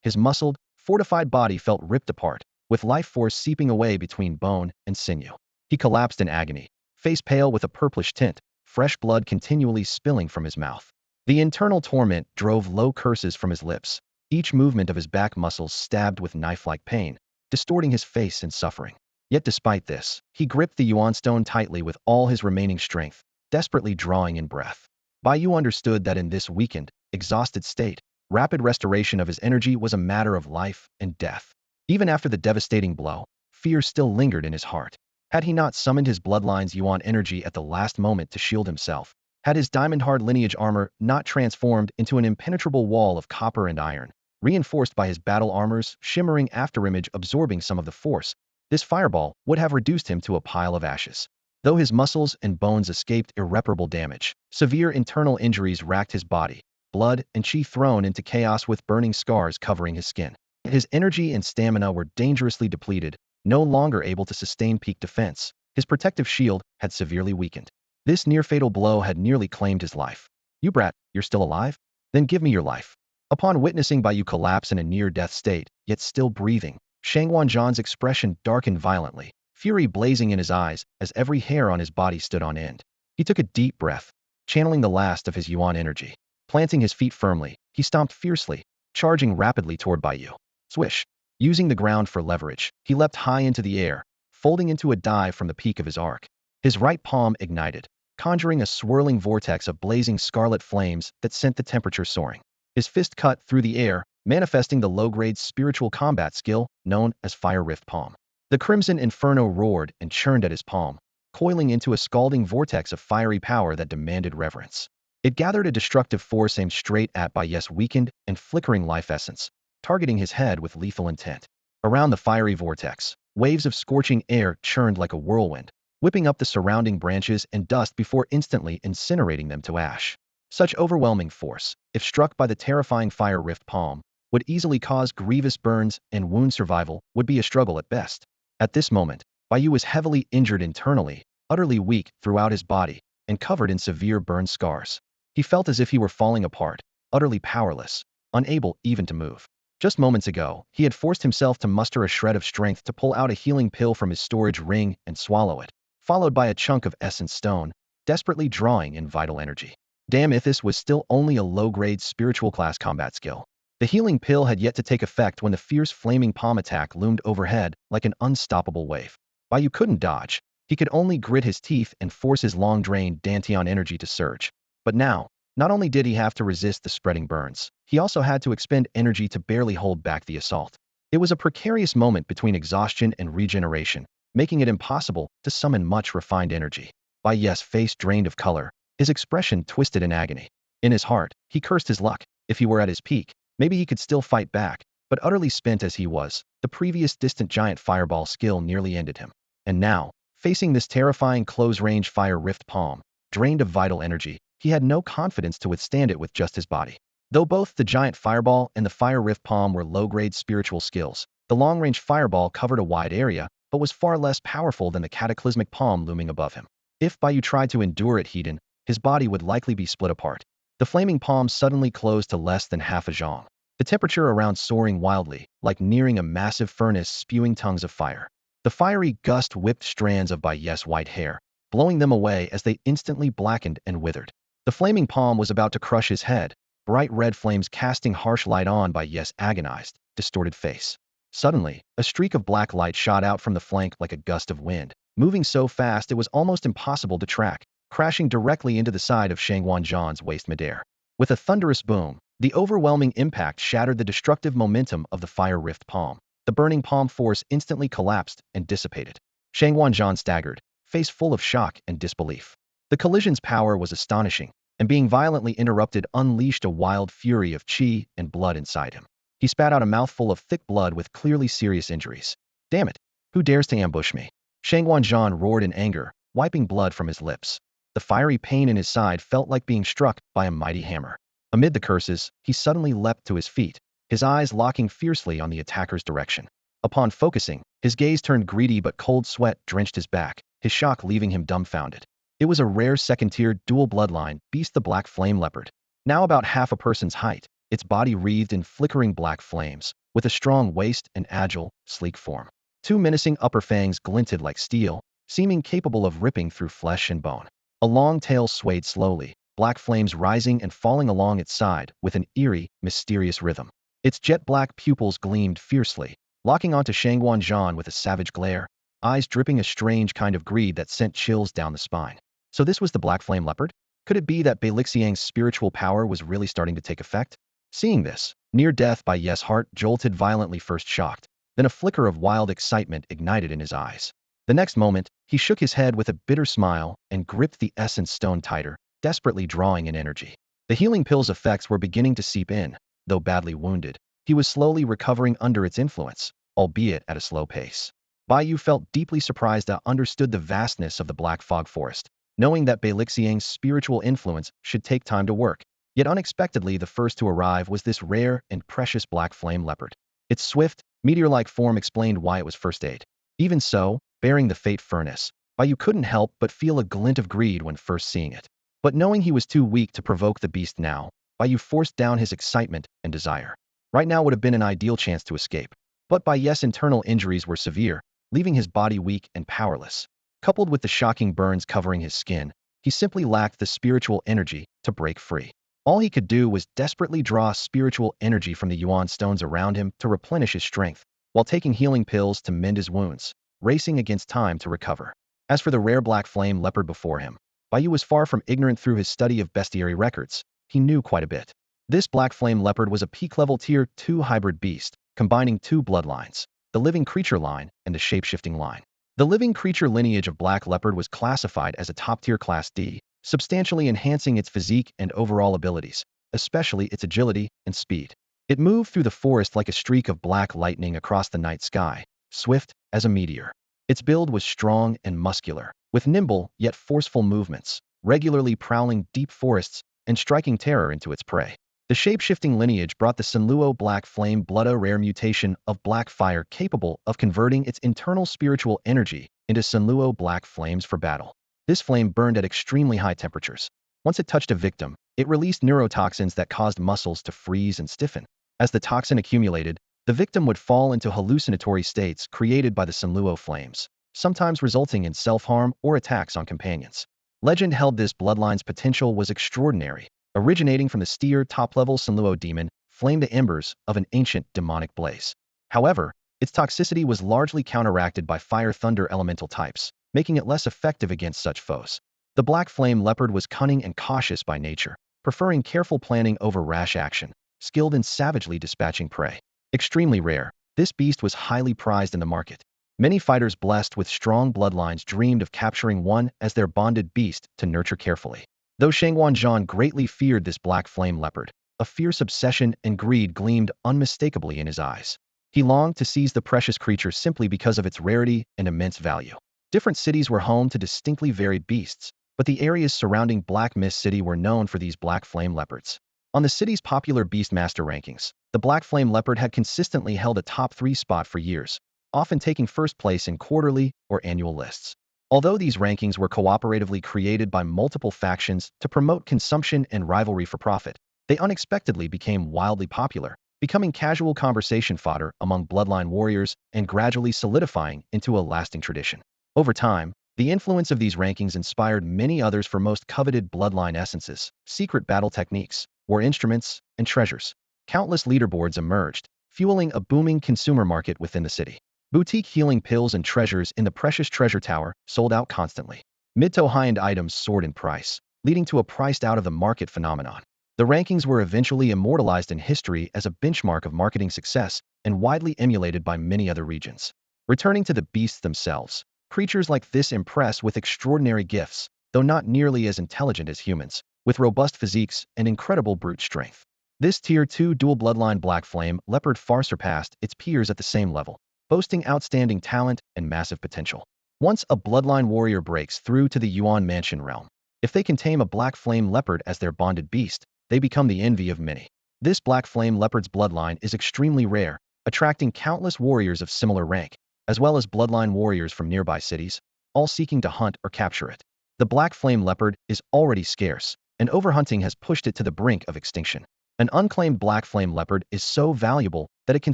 His muscled, fortified body felt ripped apart, with life force seeping away between bone and sinew. He collapsed in agony, face pale with a purplish tint, fresh blood continually spilling from his mouth. The internal torment drove low curses from his lips, each movement of his back muscles stabbed with knife-like pain, distorting his face in suffering. Yet despite this, he gripped the yuanstone tightly with all his remaining strength, desperately drawing in breath. Bai Yu understood that in this weakened, exhausted state, rapid restoration of his energy was a matter of life and death. Even after the devastating blow, fear still lingered in his heart. Had he not summoned his bloodline's yuan energy at the last moment to shield himself, had his diamond-hard lineage armor not transformed into an impenetrable wall of copper and iron, reinforced by his battle armor's shimmering afterimage absorbing some of the force, this fireball would have reduced him to a pile of ashes. Though his muscles and bones escaped irreparable damage, severe internal injuries racked his body, blood and chi thrown into chaos with burning scars covering his skin. His energy and stamina were dangerously depleted, no longer able to sustain peak defense. His protective shield had severely weakened. This near-fatal blow had nearly claimed his life. "You brat, you're still alive? Then give me your life." Upon witnessing Bai Yu collapse in a near-death state, yet still breathing, Shangwan Zhan's expression darkened violently, fury blazing in his eyes as every hair on his body stood on end. He took a deep breath, channeling the last of his yuan energy. Planting his feet firmly, he stomped fiercely, charging rapidly toward Bai Yu. Swish! Using the ground for leverage, he leapt high into the air, folding into a dive from the peak of his arc. His right palm ignited, conjuring a swirling vortex of blazing scarlet flames that sent the temperature soaring. His fist cut through the air, manifesting the low-grade spiritual combat skill known as Fire Rift Palm. The crimson inferno roared and churned at his palm, coiling into a scalding vortex of fiery power that demanded reverence. It gathered a destructive force aimed straight at Bai Yu's weakened and flickering life essence, targeting his head with lethal intent. Around the fiery vortex, waves of scorching air churned like a whirlwind, whipping up the surrounding branches and dust before instantly incinerating them to ash. Such overwhelming force, if struck by the terrifying fire rift palm, would easily cause grievous burns, and wound survival would be a struggle at best. At this moment, Bai Yu was heavily injured internally, utterly weak throughout his body, and covered in severe burn scars. He felt as if he were falling apart, utterly powerless, unable even to move. Just moments ago, he had forced himself to muster a shred of strength to pull out a healing pill from his storage ring and swallow it, followed by a chunk of essence stone, desperately drawing in vital energy. Damn if this was still only a low-grade spiritual class combat skill. The healing pill had yet to take effect when the fierce flaming palm attack loomed overhead like an unstoppable wave. Bai Yu couldn't dodge. He could only grit his teeth and force his long-drained Dantian energy to surge. But now, not only did he have to resist the spreading burns, he also had to expend energy to barely hold back the assault. It was a precarious moment between exhaustion and regeneration, making it impossible to summon much refined energy. Bai Yu's face drained of color, his expression twisted in agony. In his heart, he cursed his luck. If he were at his peak, maybe he could still fight back, but utterly spent as he was, the previous distant giant fireball skill nearly ended him. And now, facing this terrifying close-range fire rift palm, drained of vital energy, he had no confidence to withstand it with just his body. Though both the giant fireball and the fire rift palm were low-grade spiritual skills, the long-range fireball covered a wide area, but was far less powerful than the cataclysmic palm looming above him. If Bai Yu tried to endure it heat-in, his body would likely be split apart. The flaming palm suddenly closed to less than half a zhong, the temperature around soaring wildly, like nearing a massive furnace spewing tongues of fire. The fiery gust whipped strands of Bai Yu's white hair, blowing them away as they instantly blackened and withered. The flaming palm was about to crush his head, bright red flames casting harsh light on Bai Yu's agonized, distorted face. Suddenly, a streak of black light shot out from the flank like a gust of wind, moving so fast it was almost impossible to track, crashing directly into the side of Shangwan Zhan's waist midair. With a thunderous boom, the overwhelming impact shattered the destructive momentum of the fire rift palm. The burning palm force instantly collapsed and dissipated. Shangwan Zhan staggered, face full of shock and disbelief. The collision's power was astonishing, and being violently interrupted unleashed a wild fury of qi and blood inside him. He spat out a mouthful of thick blood with clearly serious injuries. Damn it! Who dares to ambush me? Shangwan Zhan roared in anger, wiping blood from his lips. The fiery pain in his side felt like being struck by a mighty hammer. Amid the curses, he suddenly leapt to his feet, his eyes locking fiercely on the attacker's direction. Upon focusing, his gaze turned greedy but cold sweat drenched his back, his shock leaving him dumbfounded. It was a rare second-tier dual bloodline beast, the black flame leopard. Now about half a person's height, its body wreathed in flickering black flames, with a strong waist and agile, sleek form. Two menacing upper fangs glinted like steel, seeming capable of ripping through flesh and bone. A long tail swayed slowly, black flames rising and falling along its side with an eerie, mysterious rhythm. Its jet-black pupils gleamed fiercely, locking onto Shangwan Zhan with a savage glare, eyes dripping a strange kind of greed that sent chills down the spine. So this was the black flame leopard? Could it be that Bai Lixiang's spiritual power was really starting to take effect? Seeing this, near death Bai Yu's heart jolted violently, first shocked, then a flicker of wild excitement ignited in his eyes. The next moment, he shook his head with a bitter smile and gripped the essence stone tighter, desperately drawing in energy. The healing pill's effects were beginning to seep in. Though badly wounded, he was slowly recovering under its influence, albeit at a slow pace. Bai Yu felt deeply surprised and understood the vastness of the black fog forest, knowing that Bai Lixiang's spiritual influence should take time to work. Yet unexpectedly, the first to arrive was this rare and precious black flame leopard. Its swift, meteor-like form explained why it was first aid. Even so, bearing the fate furnace, Bai Yu couldn't help but feel a glint of greed when first seeing it. But knowing he was too weak to provoke the beast now, Bai Yu forced down his excitement and desire. Right now would have been an ideal chance to escape. But Bai Yu's internal injuries were severe, leaving his body weak and powerless. Coupled with the shocking burns covering his skin, he simply lacked the spiritual energy to break free. All he could do was desperately draw spiritual energy from the yuan stones around him to replenish his strength, while taking healing pills to mend his wounds, racing against time to recover. As for the rare black flame leopard before him, Bai Yu was far from ignorant. Through his study of bestiary records, he knew quite a bit. This black flame leopard was a peak-level Tier 2 hybrid beast, combining two bloodlines, the living creature line and the shape-shifting line. The living creature lineage of black leopard was classified as a top-tier Class D, substantially enhancing its physique and overall abilities, especially its agility and speed. It moved through the forest like a streak of black lightning across the night sky, swift as a meteor. Its build was strong and muscular, with nimble yet forceful movements, regularly prowling deep forests and striking terror into its prey. The shape-shifting lineage brought the Sinluo Black Flame Blood, a rare mutation of black fire capable of converting its internal spiritual energy into Sinluo Black Flames for battle. This flame burned at extremely high temperatures. Once it touched a victim, it released neurotoxins that caused muscles to freeze and stiffen. As the toxin accumulated, the victim would fall into hallucinatory states created by the Sinluo flames, sometimes resulting in self-harm or attacks on companions. Legend held this bloodline's potential was extraordinary, originating from the steer top-level Sinluo demon, flame the embers of an ancient demonic blaze. However, its toxicity was largely counteracted by fire-thunder elemental types, making it less effective against such foes. The Black Flame Leopard was cunning and cautious by nature, preferring careful planning over rash action, skilled in savagely dispatching prey. Extremely rare, this beast was highly prized in the market. Many fighters blessed with strong bloodlines dreamed of capturing one as their bonded beast to nurture carefully. Though Shangwan Zhan greatly feared this Black Flame Leopard, a fierce obsession and greed gleamed unmistakably in his eyes. He longed to seize the precious creature simply because of its rarity and immense value. Different cities were home to distinctly varied beasts, but the areas surrounding Black Mist City were known for these Black Flame Leopards. On the city's popular Beastmaster rankings, the Black Flame Leopard had consistently held a top 3 spot for years, often taking first place in quarterly or annual lists. Although these rankings were cooperatively created by multiple factions to promote consumption and rivalry for profit, they unexpectedly became wildly popular, becoming casual conversation fodder among bloodline warriors and gradually solidifying into a lasting tradition. Over time, the influence of these rankings inspired many others for most coveted bloodline essences, secret battle techniques, war instruments, and treasures. Countless leaderboards emerged, fueling a booming consumer market within the city. Boutique healing pills and treasures in the precious treasure tower sold out constantly. Mid to high-end items soared in price, leading to a priced out of the market phenomenon. The rankings were eventually immortalized in history as a benchmark of marketing success and widely emulated by many other regions. Returning to the beasts themselves, creatures like this impress with extraordinary gifts, though not nearly as intelligent as humans, with robust physiques and incredible brute strength. This Tier 2 dual bloodline Black Flame Leopard far surpassed its peers at the same level, boasting outstanding talent and massive potential. Once a bloodline warrior breaks through to the Yuan Mansion realm, if they can tame a Black Flame Leopard as their bonded beast, they become the envy of many. This Black Flame Leopard's bloodline is extremely rare, attracting countless warriors of similar rank, as well as bloodline warriors from nearby cities, all seeking to hunt or capture it. The Black Flame Leopard is already scarce, and overhunting has pushed it to the brink of extinction. An unclaimed Black Flame Leopard is so valuable that it can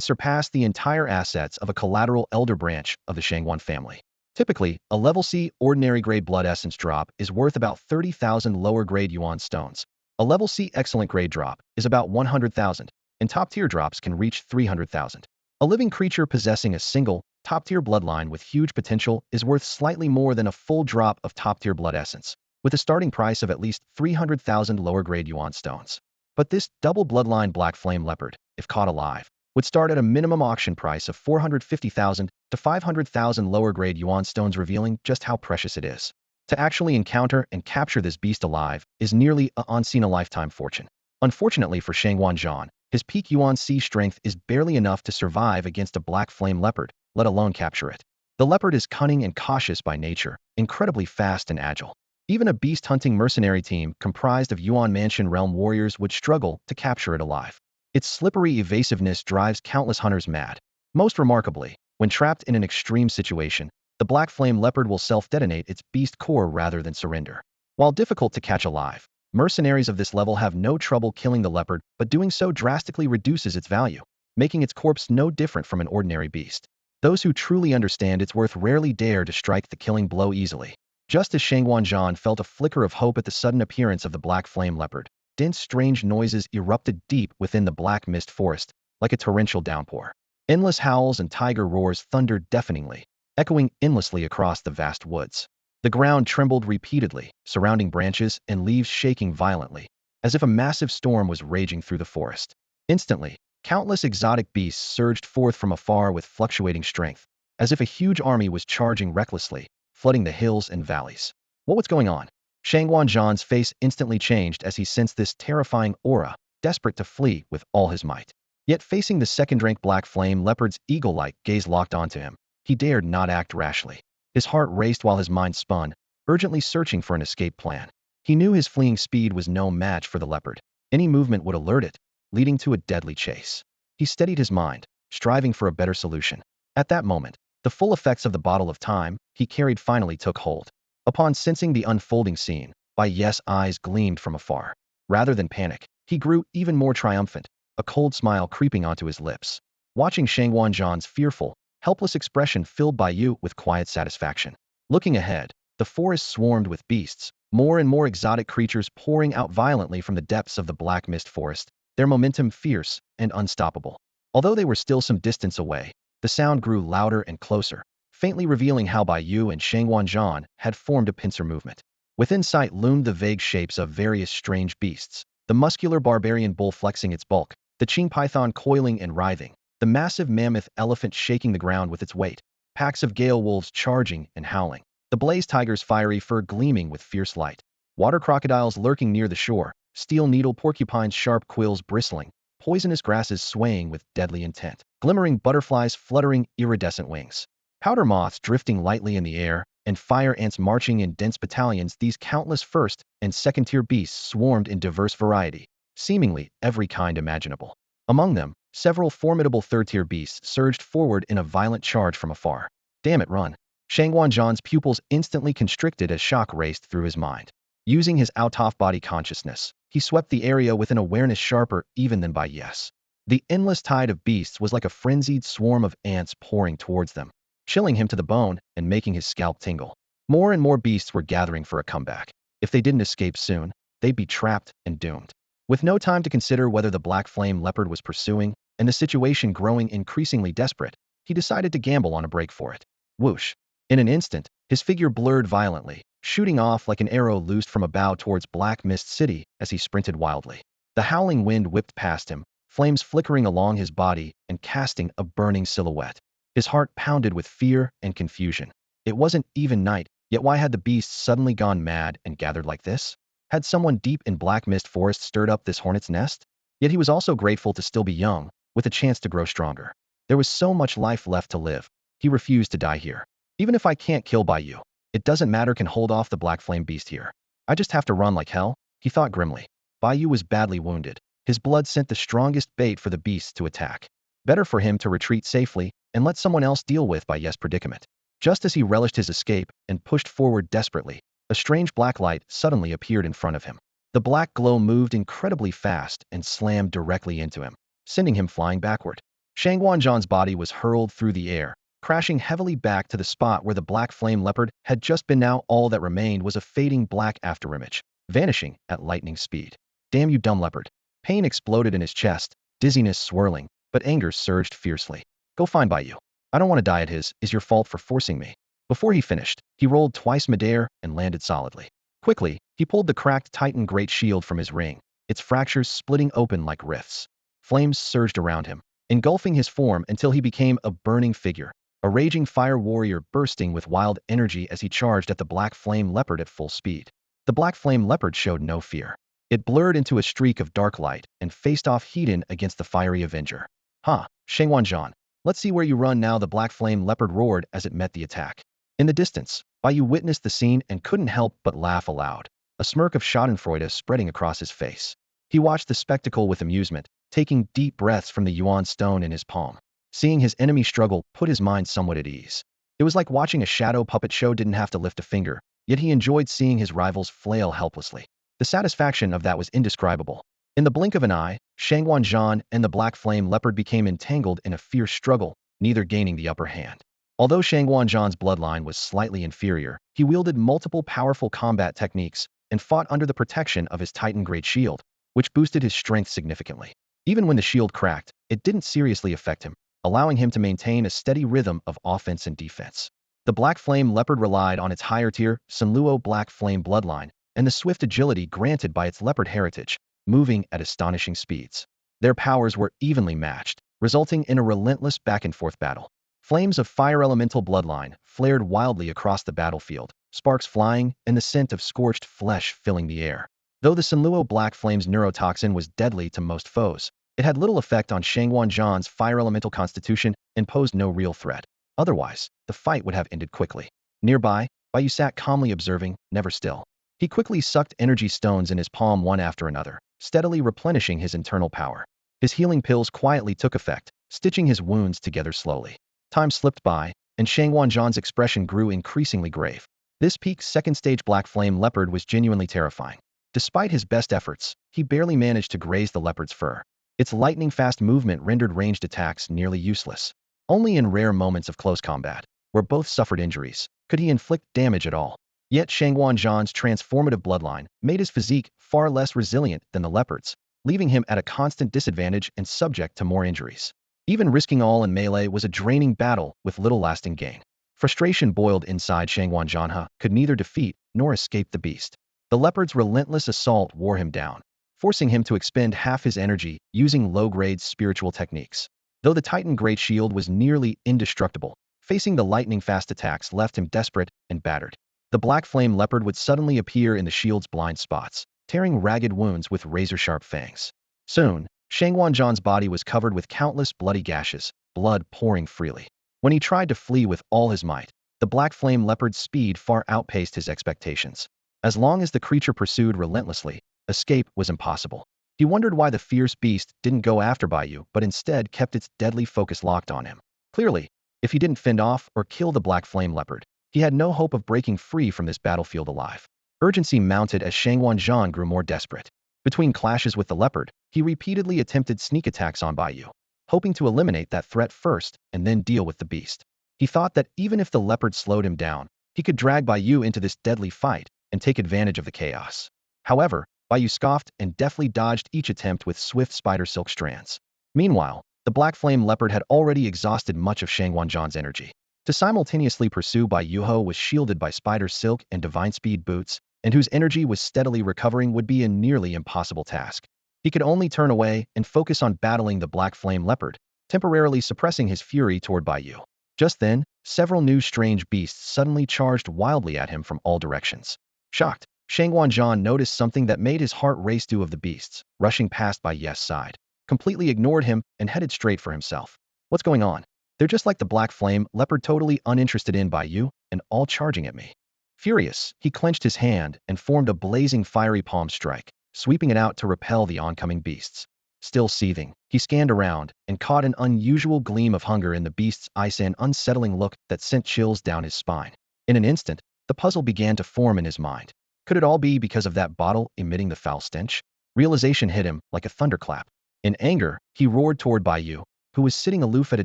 surpass the entire assets of a collateral elder branch of the Shangwan family. Typically, a level C ordinary grade blood essence drop is worth about 30,000 lower grade yuan stones. A level C excellent grade drop is about 100,000, and top tier drops can reach 300,000. A living creature possessing a single, top tier bloodline with huge potential is worth slightly more than a full drop of top tier blood essence, with a starting price of at least 300,000 lower grade yuan stones. But this double bloodline Black Flame Leopard, if caught alive, would start at a minimum auction price of 450,000 to 500,000 lower grade yuan stones, revealing just how precious it is. To actually encounter and capture this beast alive is nearly a once-in-a-lifetime fortune. Unfortunately for Shangwan Zhan, his peak yuan C strength is barely enough to survive against a Black Flame Leopard, let alone capture it. The leopard is cunning and cautious by nature, incredibly fast and agile. Even a beast-hunting mercenary team comprised of Yuan Mansion realm warriors would struggle to capture it alive. Its slippery evasiveness drives countless hunters mad. Most remarkably, when trapped in an extreme situation, the Black Flame Leopard will self-detonate its beast core rather than surrender. While difficult to catch alive, mercenaries of this level have no trouble killing the leopard, but doing so drastically reduces its value, making its corpse no different from an ordinary beast. Those who truly understand its worth rarely dare to strike the killing blow easily. Just as Shangwan Zhan felt a flicker of hope at the sudden appearance of the Black Flame Leopard, dense strange noises erupted deep within the black mist forest, like a torrential downpour. Endless howls and tiger roars thundered deafeningly, echoing endlessly across the vast woods. The ground trembled repeatedly, surrounding branches and leaves shaking violently, as if a massive storm was raging through the forest. Instantly, countless exotic beasts surged forth from afar with fluctuating strength, as if a huge army was charging recklessly, flooding the hills and valleys. What was going on? Shangwan Zhan's face instantly changed as he sensed this terrifying aura, desperate to flee with all his might. Yet facing the second-rank Black Flame Leopard's eagle-like gaze locked onto him, he dared not act rashly. His heart raced while his mind spun, urgently searching for an escape plan. He knew his fleeing speed was no match for the leopard. Any movement would alert it, leading to a deadly chase. He steadied his mind, striving for a better solution. At that moment, the full effects of the bottle of time he carried finally took hold. Upon sensing the unfolding scene, Bai Yu's eyes gleamed from afar. Rather than panic, he grew even more triumphant, a cold smile creeping onto his lips. Watching Shangguanzhan's fearful, helpless expression filled Bai Yu with quiet satisfaction. Looking ahead, the forest swarmed with beasts, more and more exotic creatures pouring out violently from the depths of the black mist forest, their momentum fierce and unstoppable. Although they were still some distance away, the sound grew louder and closer, faintly revealing how Bai Yu and Shangguanzhan had formed a pincer movement. Within sight loomed the vague shapes of various strange beasts, the muscular barbarian bull flexing its bulk, the Qing python coiling and writhing, the massive mammoth elephant shaking the ground with its weight, packs of gale wolves charging and howling, the blaze tiger's fiery fur gleaming with fierce light, water crocodiles lurking near the shore, steel needle porcupines' sharp quills bristling, poisonous grasses swaying with deadly intent, glimmering butterflies fluttering iridescent wings, powder moths drifting lightly in the air, and fire ants marching in dense battalions. These countless first and second-tier beasts swarmed in diverse variety, seemingly every kind imaginable. Among them, several formidable third-tier beasts surged forward in a violent charge from afar. Damn it, run! Shangguanzhan's pupils instantly constricted as shock raced through his mind. Using his out-of-body consciousness, he swept the area with an awareness sharper even than Bai Yu's. The endless tide of beasts was like a frenzied swarm of ants pouring towards them, chilling him to the bone and making his scalp tingle. More and more beasts were gathering for a comeback. If they didn't escape soon, they'd be trapped and doomed. With no time to consider whether the Black Flame Leopard was pursuing, and the situation growing increasingly desperate, he decided to gamble on a break for it. Whoosh! In an instant, his figure blurred violently, shooting off like an arrow loosed from a bow towards Black Mist City as he sprinted wildly. The howling wind whipped past him, flames flickering along his body and casting a burning silhouette. His heart pounded with fear and confusion. It wasn't even night, yet why had the beasts suddenly gone mad and gathered like this? Had someone deep in Black Mist Forest stirred up this hornet's nest? Yet he was also grateful to still be young, with a chance to grow stronger. There was so much life left to live. He refused to die here. Even if I can't kill Bai Yu, it doesn't matter, can hold off the Black Flame beast here. I just have to run like hell, he thought grimly. Bai Yu was badly wounded. His blood sent the strongest bait for the beasts to attack. Better for him to retreat safely and let someone else deal with Bai Yu's predicament. Just as he relished his escape and pushed forward desperately, a strange black light suddenly appeared in front of him. The black glow moved incredibly fast and slammed directly into him, sending him flying backward. Shangguanzhan's body was hurled through the air, crashing heavily back to the spot where the Black Flame Leopard had just been. Now all that remained was a fading black afterimage, vanishing at lightning speed. Damn you, dumb leopard! Pain exploded in his chest, dizziness swirling, but anger surged fiercely. Go find Bai Yu. I don't want to die at his. Is your fault for forcing me. Before he finished, he rolled twice midair and landed solidly. Quickly, he pulled the cracked Titan Great Shield from his ring, its fractures splitting open like rifts. Flames surged around him, engulfing his form until he became a burning figure, a raging fire warrior bursting with wild energy as he charged at the Black Flame Leopard at full speed. The Black Flame Leopard showed no fear. It blurred into a streak of dark light and faced off heat-in against the fiery Avenger. Ha, Shangguanzhan, let's see where you run now, the Black Flame Leopard roared as it met the attack. In the distance, Bai Yu witnessed the scene and couldn't help but laugh aloud, a smirk of schadenfreude spreading across his face. He watched the spectacle with amusement, taking deep breaths from the Yuan stone in his palm. Seeing his enemy struggle put his mind somewhat at ease. It was like watching a shadow puppet show. Didn't have to lift a finger, yet he enjoyed seeing his rivals flail helplessly. The satisfaction of that was indescribable. In the blink of an eye, Shangguanzhan and the Black Flame Leopard became entangled in a fierce struggle, neither gaining the upper hand. Although Shangguanzhan's bloodline was slightly inferior, he wielded multiple powerful combat techniques and fought under the protection of his Titan Great Shield, which boosted his strength significantly. Even when the shield cracked, it didn't seriously affect him, allowing him to maintain a steady rhythm of offense and defense. The Black Flame Leopard relied on its higher-tier Sunluo Black Flame bloodline and the swift agility granted by its leopard heritage, moving at astonishing speeds. Their powers were evenly matched, resulting in a relentless back-and-forth battle. Flames of fire elemental bloodline flared wildly across the battlefield, sparks flying and the scent of scorched flesh filling the air. Though the Sunluo Black Flame's neurotoxin was deadly to most foes, It had little effect on Shangwan Zhan's fire elemental constitution and posed no real threat. Otherwise, the fight would have ended quickly. Nearby, Bai Yu sat calmly observing, never still. He quickly sucked energy stones in his palm one after another, steadily replenishing his internal power. His healing pills quietly took effect, stitching his wounds together slowly. Time slipped by, and Shangwan Zhan's expression grew increasingly grave. This peak second-stage Black Flame leopard was genuinely terrifying. Despite his best efforts, he barely managed to graze the leopard's fur. Its lightning-fast movement rendered ranged attacks nearly useless. Only in rare moments of close combat, where both suffered injuries, could he inflict damage at all. Yet Shangwan Zhan's transformative bloodline made his physique far less resilient than the leopard's, leaving him at a constant disadvantage and subject to more injuries. Even risking all in melee was a draining battle with little lasting gain. Frustration boiled inside Shangwan Zhanha could neither defeat nor escape the beast. The leopard's relentless assault wore him down, forcing him to expend half his energy using low-grade spiritual techniques. Though the Titan Great Shield was nearly indestructible, facing the lightning-fast attacks left him desperate and battered. The Black Flame leopard would suddenly appear in the shield's blind spots, tearing ragged wounds with razor-sharp fangs. Soon, Shangwan Zhan's body was covered with countless bloody gashes, blood pouring freely. When he tried to flee with all his might, the Black Flame leopard's speed far outpaced his expectations. As long as the creature pursued relentlessly, escape was impossible. He wondered why the fierce beast didn't go after Bai Yu, but instead kept its deadly focus locked on him. Clearly, if he didn't fend off or kill the Black Flame leopard, he had no hope of breaking free from this battlefield alive. Urgency mounted as Shangwan Zhan grew more desperate. Between clashes with the leopard, he repeatedly attempted sneak attacks on Bai Yu, hoping to eliminate that threat first and then deal with the beast. He thought that even if the leopard slowed him down, he could drag Bai Yu into this deadly fight and take advantage of the chaos. However, Bai Yu scoffed and deftly dodged each attempt with swift spider silk strands. Meanwhile, the Black Flame leopard had already exhausted much of Shangwan Zhan's energy. To simultaneously pursue Bai Yu was shielded by spider silk and divine speed boots, and whose energy was steadily recovering would be a nearly impossible task. He could only turn away and focus on battling the Black Flame leopard, temporarily suppressing his fury toward Bai Yu. Just then, several new strange beasts suddenly charged wildly at him from all directions. Shocked, Shangwan Zhan noticed something that made his heart race. Two of the beasts, rushing past Bai Yu's side, completely ignored him and headed straight for himself. What's going on? They're just like the Black Flame leopard, totally uninterested in Bai Yu, and all charging at me. Furious, he clenched his hand and formed a blazing fiery palm strike, sweeping it out to repel the oncoming beasts. Still seething, he scanned around and caught an unusual gleam of hunger in the beast's eyes, an unsettling look that sent chills down his spine. In an instant, the puzzle began to form in his mind. Could it all be because of that bottle emitting the foul stench? Realization hit him like a thunderclap. In anger, he roared toward Bai Yu, who was sitting aloof at a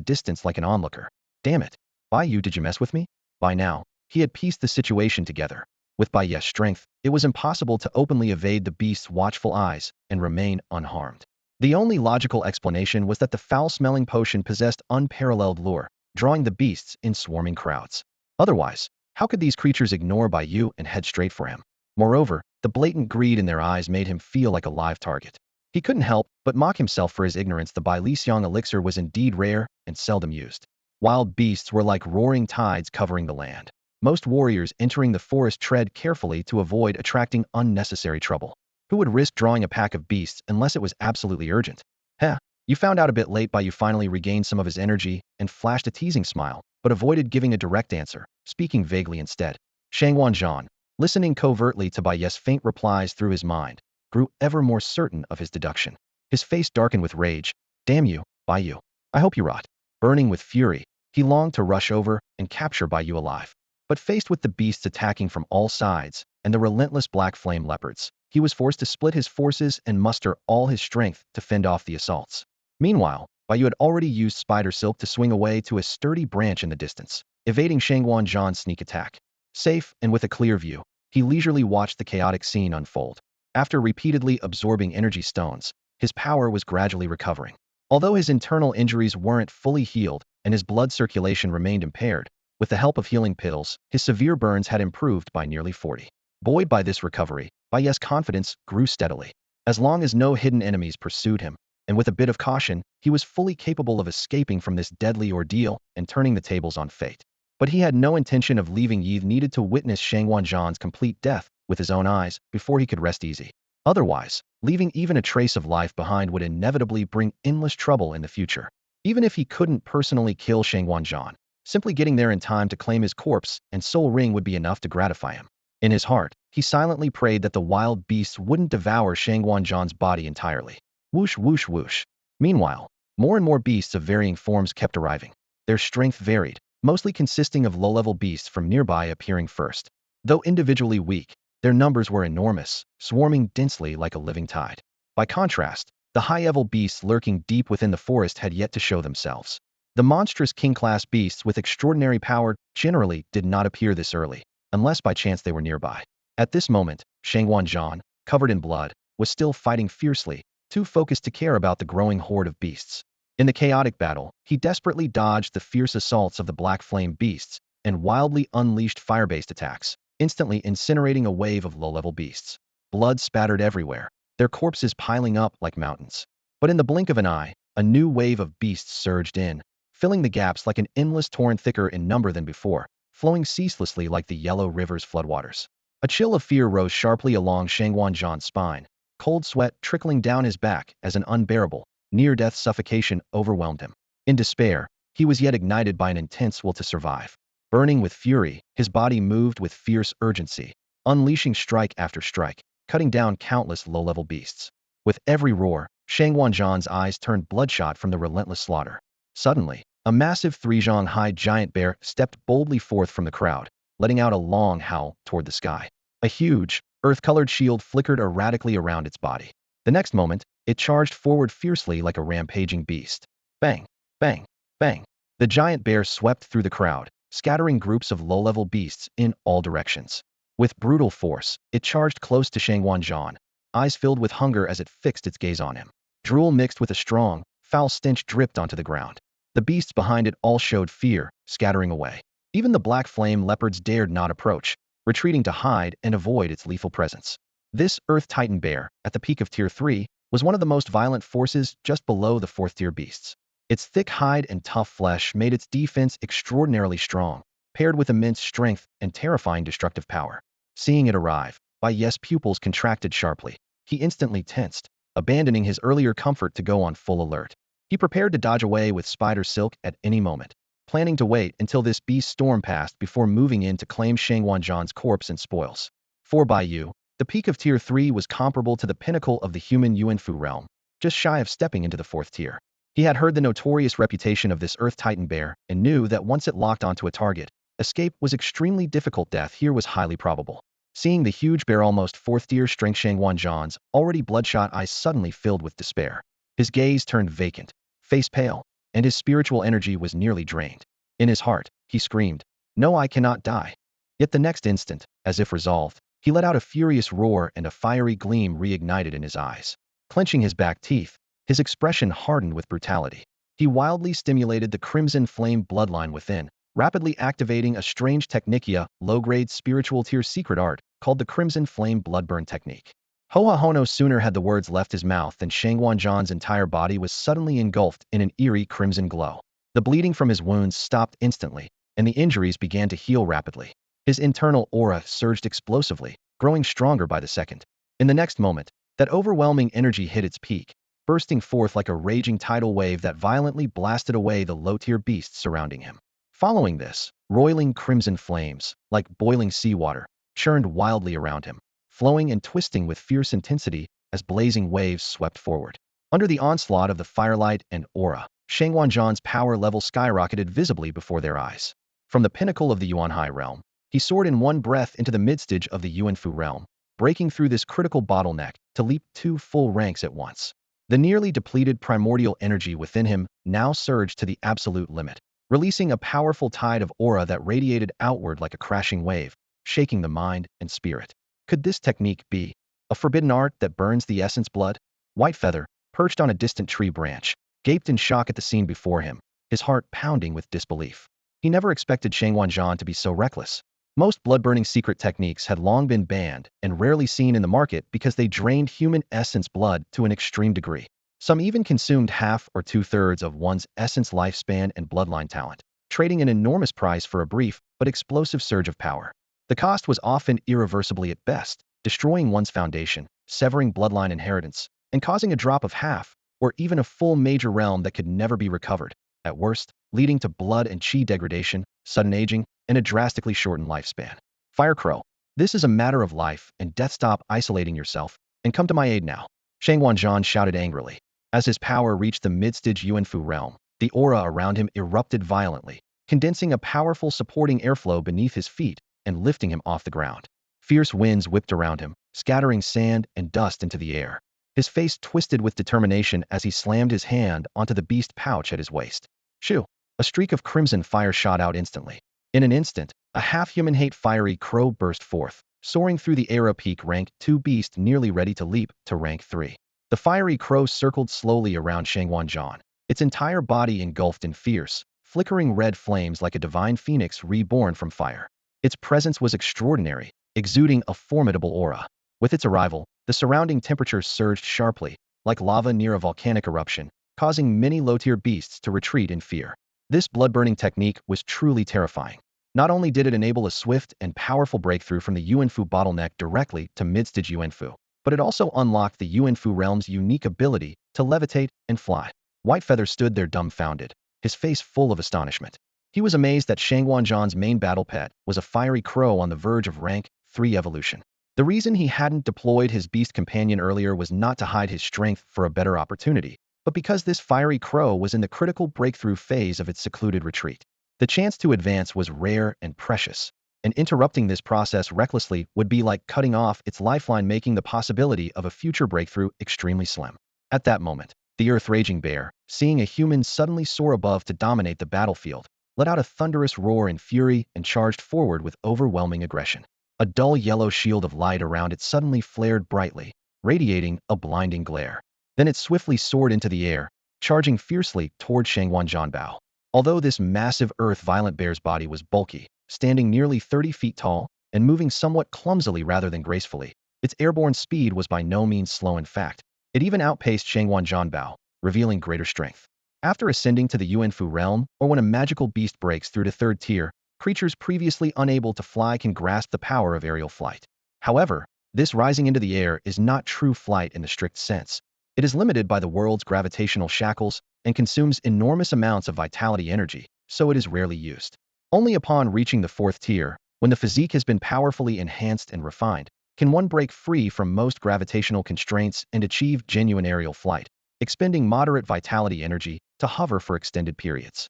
distance like an onlooker. Damn it! Bai Yu, did you mess with me? By now, he had pieced the situation together. With Bai Yu's strength, it was impossible to openly evade the beast's watchful eyes and remain unharmed. The only logical explanation was that the foul-smelling potion possessed unparalleled lure, drawing the beasts in swarming crowds. Otherwise, how could these creatures ignore Bai Yu and head straight for him? Moreover, the blatant greed in their eyes made him feel like a live target. He couldn't help but mock himself for his ignorance. The Bai Lixiang elixir was indeed rare and seldom used. Wild beasts were like roaring tides covering the land. Most warriors entering the forest tread carefully to avoid attracting unnecessary trouble. Who would risk drawing a pack of beasts unless it was absolutely urgent? Heh, you found out a bit late. Bai Yu finally regained some of his energy and flashed a teasing smile, but avoided giving a direct answer, speaking vaguely instead. Shangwan Zhan, listening covertly to Bai Yu's faint replies through his mind, grew ever more certain of his deduction. His face darkened with rage. Damn you, Bai Yu. I hope you rot. Burning with fury, he longed to rush over and capture Bai Yu alive. But faced with the beasts attacking from all sides and the relentless Black Flame leopards, he was forced to split his forces and muster all his strength to fend off the assaults. Meanwhile, Bai Yu had already used spider silk to swing away to a sturdy branch in the distance, evading Shangwan Zhan's sneak attack. Safe and with a clear view, he leisurely watched the chaotic scene unfold. After repeatedly absorbing energy stones, his power was gradually recovering. Although his internal injuries weren't fully healed and his blood circulation remained impaired, with the help of healing pills, his severe burns had improved by nearly 40. Buoyed by this recovery, Bai Yu's confidence grew steadily. As long as no hidden enemies pursued him, and with a bit of caution, he was fully capable of escaping from this deadly ordeal and turning the tables on fate. But he had no intention of leaving. He needed to witness Shangwan Zhan's complete death with his own eyes before he could rest easy. Otherwise, Leaving even a trace of life behind would inevitably bring endless trouble in the future. Even if he couldn't personally kill Shangguanzhan, simply getting there in time to claim his corpse and soul ring would be enough to gratify him. In his heart, he silently prayed that the wild beasts wouldn't devour Shangguanzhan's body entirely. Whoosh, whoosh, whoosh. Meanwhile, more and more beasts of varying forms kept arriving. Their strength varied, mostly consisting of low-level beasts from nearby appearing first. Though individually weak, their numbers were enormous, swarming densely like a living tide. By contrast, the high-level beasts lurking deep within the forest had yet to show themselves. The monstrous king-class beasts with extraordinary power generally did not appear this early, unless by chance they were nearby. At this moment, Shangguanzhan, covered in blood, was still fighting fiercely, too focused to care about the growing horde of beasts. In the chaotic battle, he desperately dodged the fierce assaults of the black flame beasts and wildly unleashed fire-based attacks, instantly incinerating a wave of low-level beasts. Blood spattered everywhere, their corpses piling up like mountains. But in the blink of an eye, a new wave of beasts surged in, filling the gaps like an endless torrent thicker in number than before, flowing ceaselessly like the yellow river's floodwaters. A chill of fear rose sharply along Shangguanzhan's spine, cold sweat trickling down his back as an unbearable, near-death suffocation overwhelmed him. In despair, he was yet ignited by an intense will to survive. Burning with fury, his body moved with fierce urgency, unleashing strike after strike, cutting down countless low-level beasts. With every roar, Shangguanzhan's eyes turned bloodshot from the relentless slaughter. Suddenly, a massive three-zhong-high giant bear stepped boldly forth from the crowd, letting out a long howl toward the sky. A huge, earth-colored shield flickered erratically around its body. The next moment, it charged forward fiercely like a rampaging beast. Bang, bang, bang. The giant bear swept through the crowd, scattering groups of low-level beasts in all directions. With brutal force, it charged close to Shangguanzhan, eyes filled with hunger as it fixed its gaze on him. Drool mixed with a strong, foul stench dripped onto the ground. The beasts behind it all showed fear, scattering away. Even the black flame leopards dared not approach, retreating to hide and avoid its lethal presence. This Earth Titan bear, at the peak of Tier 3, was one of the most violent forces just below the 4th-tier beasts. Its thick hide and tough flesh made its defense extraordinarily strong, paired with immense strength and terrifying destructive power. Seeing it arrive, Bai Yu's pupils contracted sharply. He instantly tensed, abandoning his earlier comfort to go on full alert. He prepared to dodge away with spider silk at any moment, planning to wait until this beast storm passed before moving in to claim Shangguanzhan's corpse and spoils. For Bai Yu, the peak of Tier 3 was comparable to the pinnacle of the human Yuanfu realm, just shy of stepping into the 4th tier. He had heard the notorious reputation of this Earth Titan bear and knew that once it locked onto a target, escape was extremely difficult. Death here was highly probable. Seeing the huge bear almost 4th-tier strength, Shangguanzhan's already bloodshot eyes suddenly filled with despair. His gaze turned vacant, face pale, and his spiritual energy was nearly drained. In his heart, he screamed, "No, I cannot die." Yet the next instant, as if resolved, he let out a furious roar and a fiery gleam reignited in his eyes. Clenching his back teeth, his expression hardened with brutality. He wildly stimulated the crimson flame bloodline within, rapidly activating a strange technikia, low-grade spiritual tier secret art, called the Crimson Flame Bloodburn Technique. Hoa no sooner had the words left his mouth than Shangguanzhan's entire body was suddenly engulfed in an eerie crimson glow. The bleeding from his wounds stopped instantly, and the injuries began to heal rapidly. His internal aura surged explosively, growing stronger by the second. In the next moment, that overwhelming energy hit its peak, bursting forth like a raging tidal wave that violently blasted away the low-tier beasts surrounding him. Following this, roiling crimson flames, like boiling seawater, churned wildly around him, flowing and twisting with fierce intensity as blazing waves swept forward. Under the onslaught of the firelight and aura, Shangguanzhan's power level skyrocketed visibly before their eyes. From the pinnacle of the Yuanhai realm, he soared in one breath into the midstage of the Yuanfu realm, breaking through this critical bottleneck to leap 2 full ranks at once. The nearly depleted primordial energy within him now surged to the absolute limit, releasing a powerful tide of aura that radiated outward like a crashing wave, shaking the mind and spirit. Could this technique be a forbidden art that burns the essence blood? Whitefeather, perched on a distant tree branch, gaped in shock at the scene before him, his heart pounding with disbelief. He never expected Shangguanzhan to be so reckless. Most blood-burning secret techniques had long been banned and rarely seen in the market because they drained human essence blood to an extreme degree. Some even consumed half or 2/3 of one's essence lifespan and bloodline talent, trading an enormous price for a brief but explosive surge of power. The cost was often irreversibly at best, destroying one's foundation, severing bloodline inheritance, and causing a drop of half, or even a full major realm that could never be recovered, at worst, leading to blood and chi degradation, sudden aging, and a drastically shortened lifespan. Fire Crow. This is a matter of life and death. Stop isolating yourself, and come to my aid now. Shang Wanzhan shouted angrily. As his power reached the mid-stage Yuanfu realm, the aura around him erupted violently, condensing a powerful supporting airflow beneath his feet and lifting him off the ground. Fierce winds whipped around him, scattering sand and dust into the air. His face twisted with determination as he slammed his hand onto the beast pouch at his waist. Shoo! A streak of crimson fire shot out instantly. In an instant, a half-human fiery crow burst forth, soaring through the air. A peak rank 2 beast nearly ready to leap to rank 3. The fiery crow circled slowly around Shang Wanzhan, its entire body engulfed in fierce, flickering red flames like a divine phoenix reborn from fire. Its presence was extraordinary, exuding a formidable aura. With its arrival, the surrounding temperature surged sharply, like lava near a volcanic eruption, causing many low-tier beasts to retreat in fear. This blood-burning technique was truly terrifying. Not only did it enable a swift and powerful breakthrough from the Yuanfu bottleneck directly to mid-stage Yuanfu, but it also unlocked the Yuanfu realm's unique ability to levitate and fly. Whitefeather stood there dumbfounded, his face full of astonishment. He was amazed that Shang Wanzhan's main battle pet was a fiery crow on the verge of rank 3 evolution. The reason he hadn't deployed his beast companion earlier was not to hide his strength for a better opportunity, but because this fiery crow was in the critical breakthrough phase of its secluded retreat. The chance to advance was rare and precious, and interrupting this process recklessly would be like cutting off its lifeline, making the possibility of a future breakthrough extremely slim. At that moment, the earth-raging bear, seeing a human suddenly soar above to dominate the battlefield, let out a thunderous roar in fury and charged forward with overwhelming aggression. A dull yellow shield of light around it suddenly flared brightly, radiating a blinding glare. Then it swiftly soared into the air, charging fiercely toward Shang Wanzhan. Although this massive earth-violent bear's body was bulky, standing nearly 30 feet tall, and moving somewhat clumsily rather than gracefully, its airborne speed was by no means slow. In fact, it even outpaced Shang Wanzhan, revealing greater strength. After ascending to the Yuanfu realm, or when a magical beast breaks through to 3rd tier, creatures previously unable to fly can grasp the power of aerial flight. However, this rising into the air is not true flight in the strict sense. It is limited by the world's gravitational shackles and consumes enormous amounts of vitality energy, so it is rarely used. Only upon reaching the 4th tier, when the physique has been powerfully enhanced and refined, can one break free from most gravitational constraints and achieve genuine aerial flight, expending moderate vitality energy to hover for extended periods.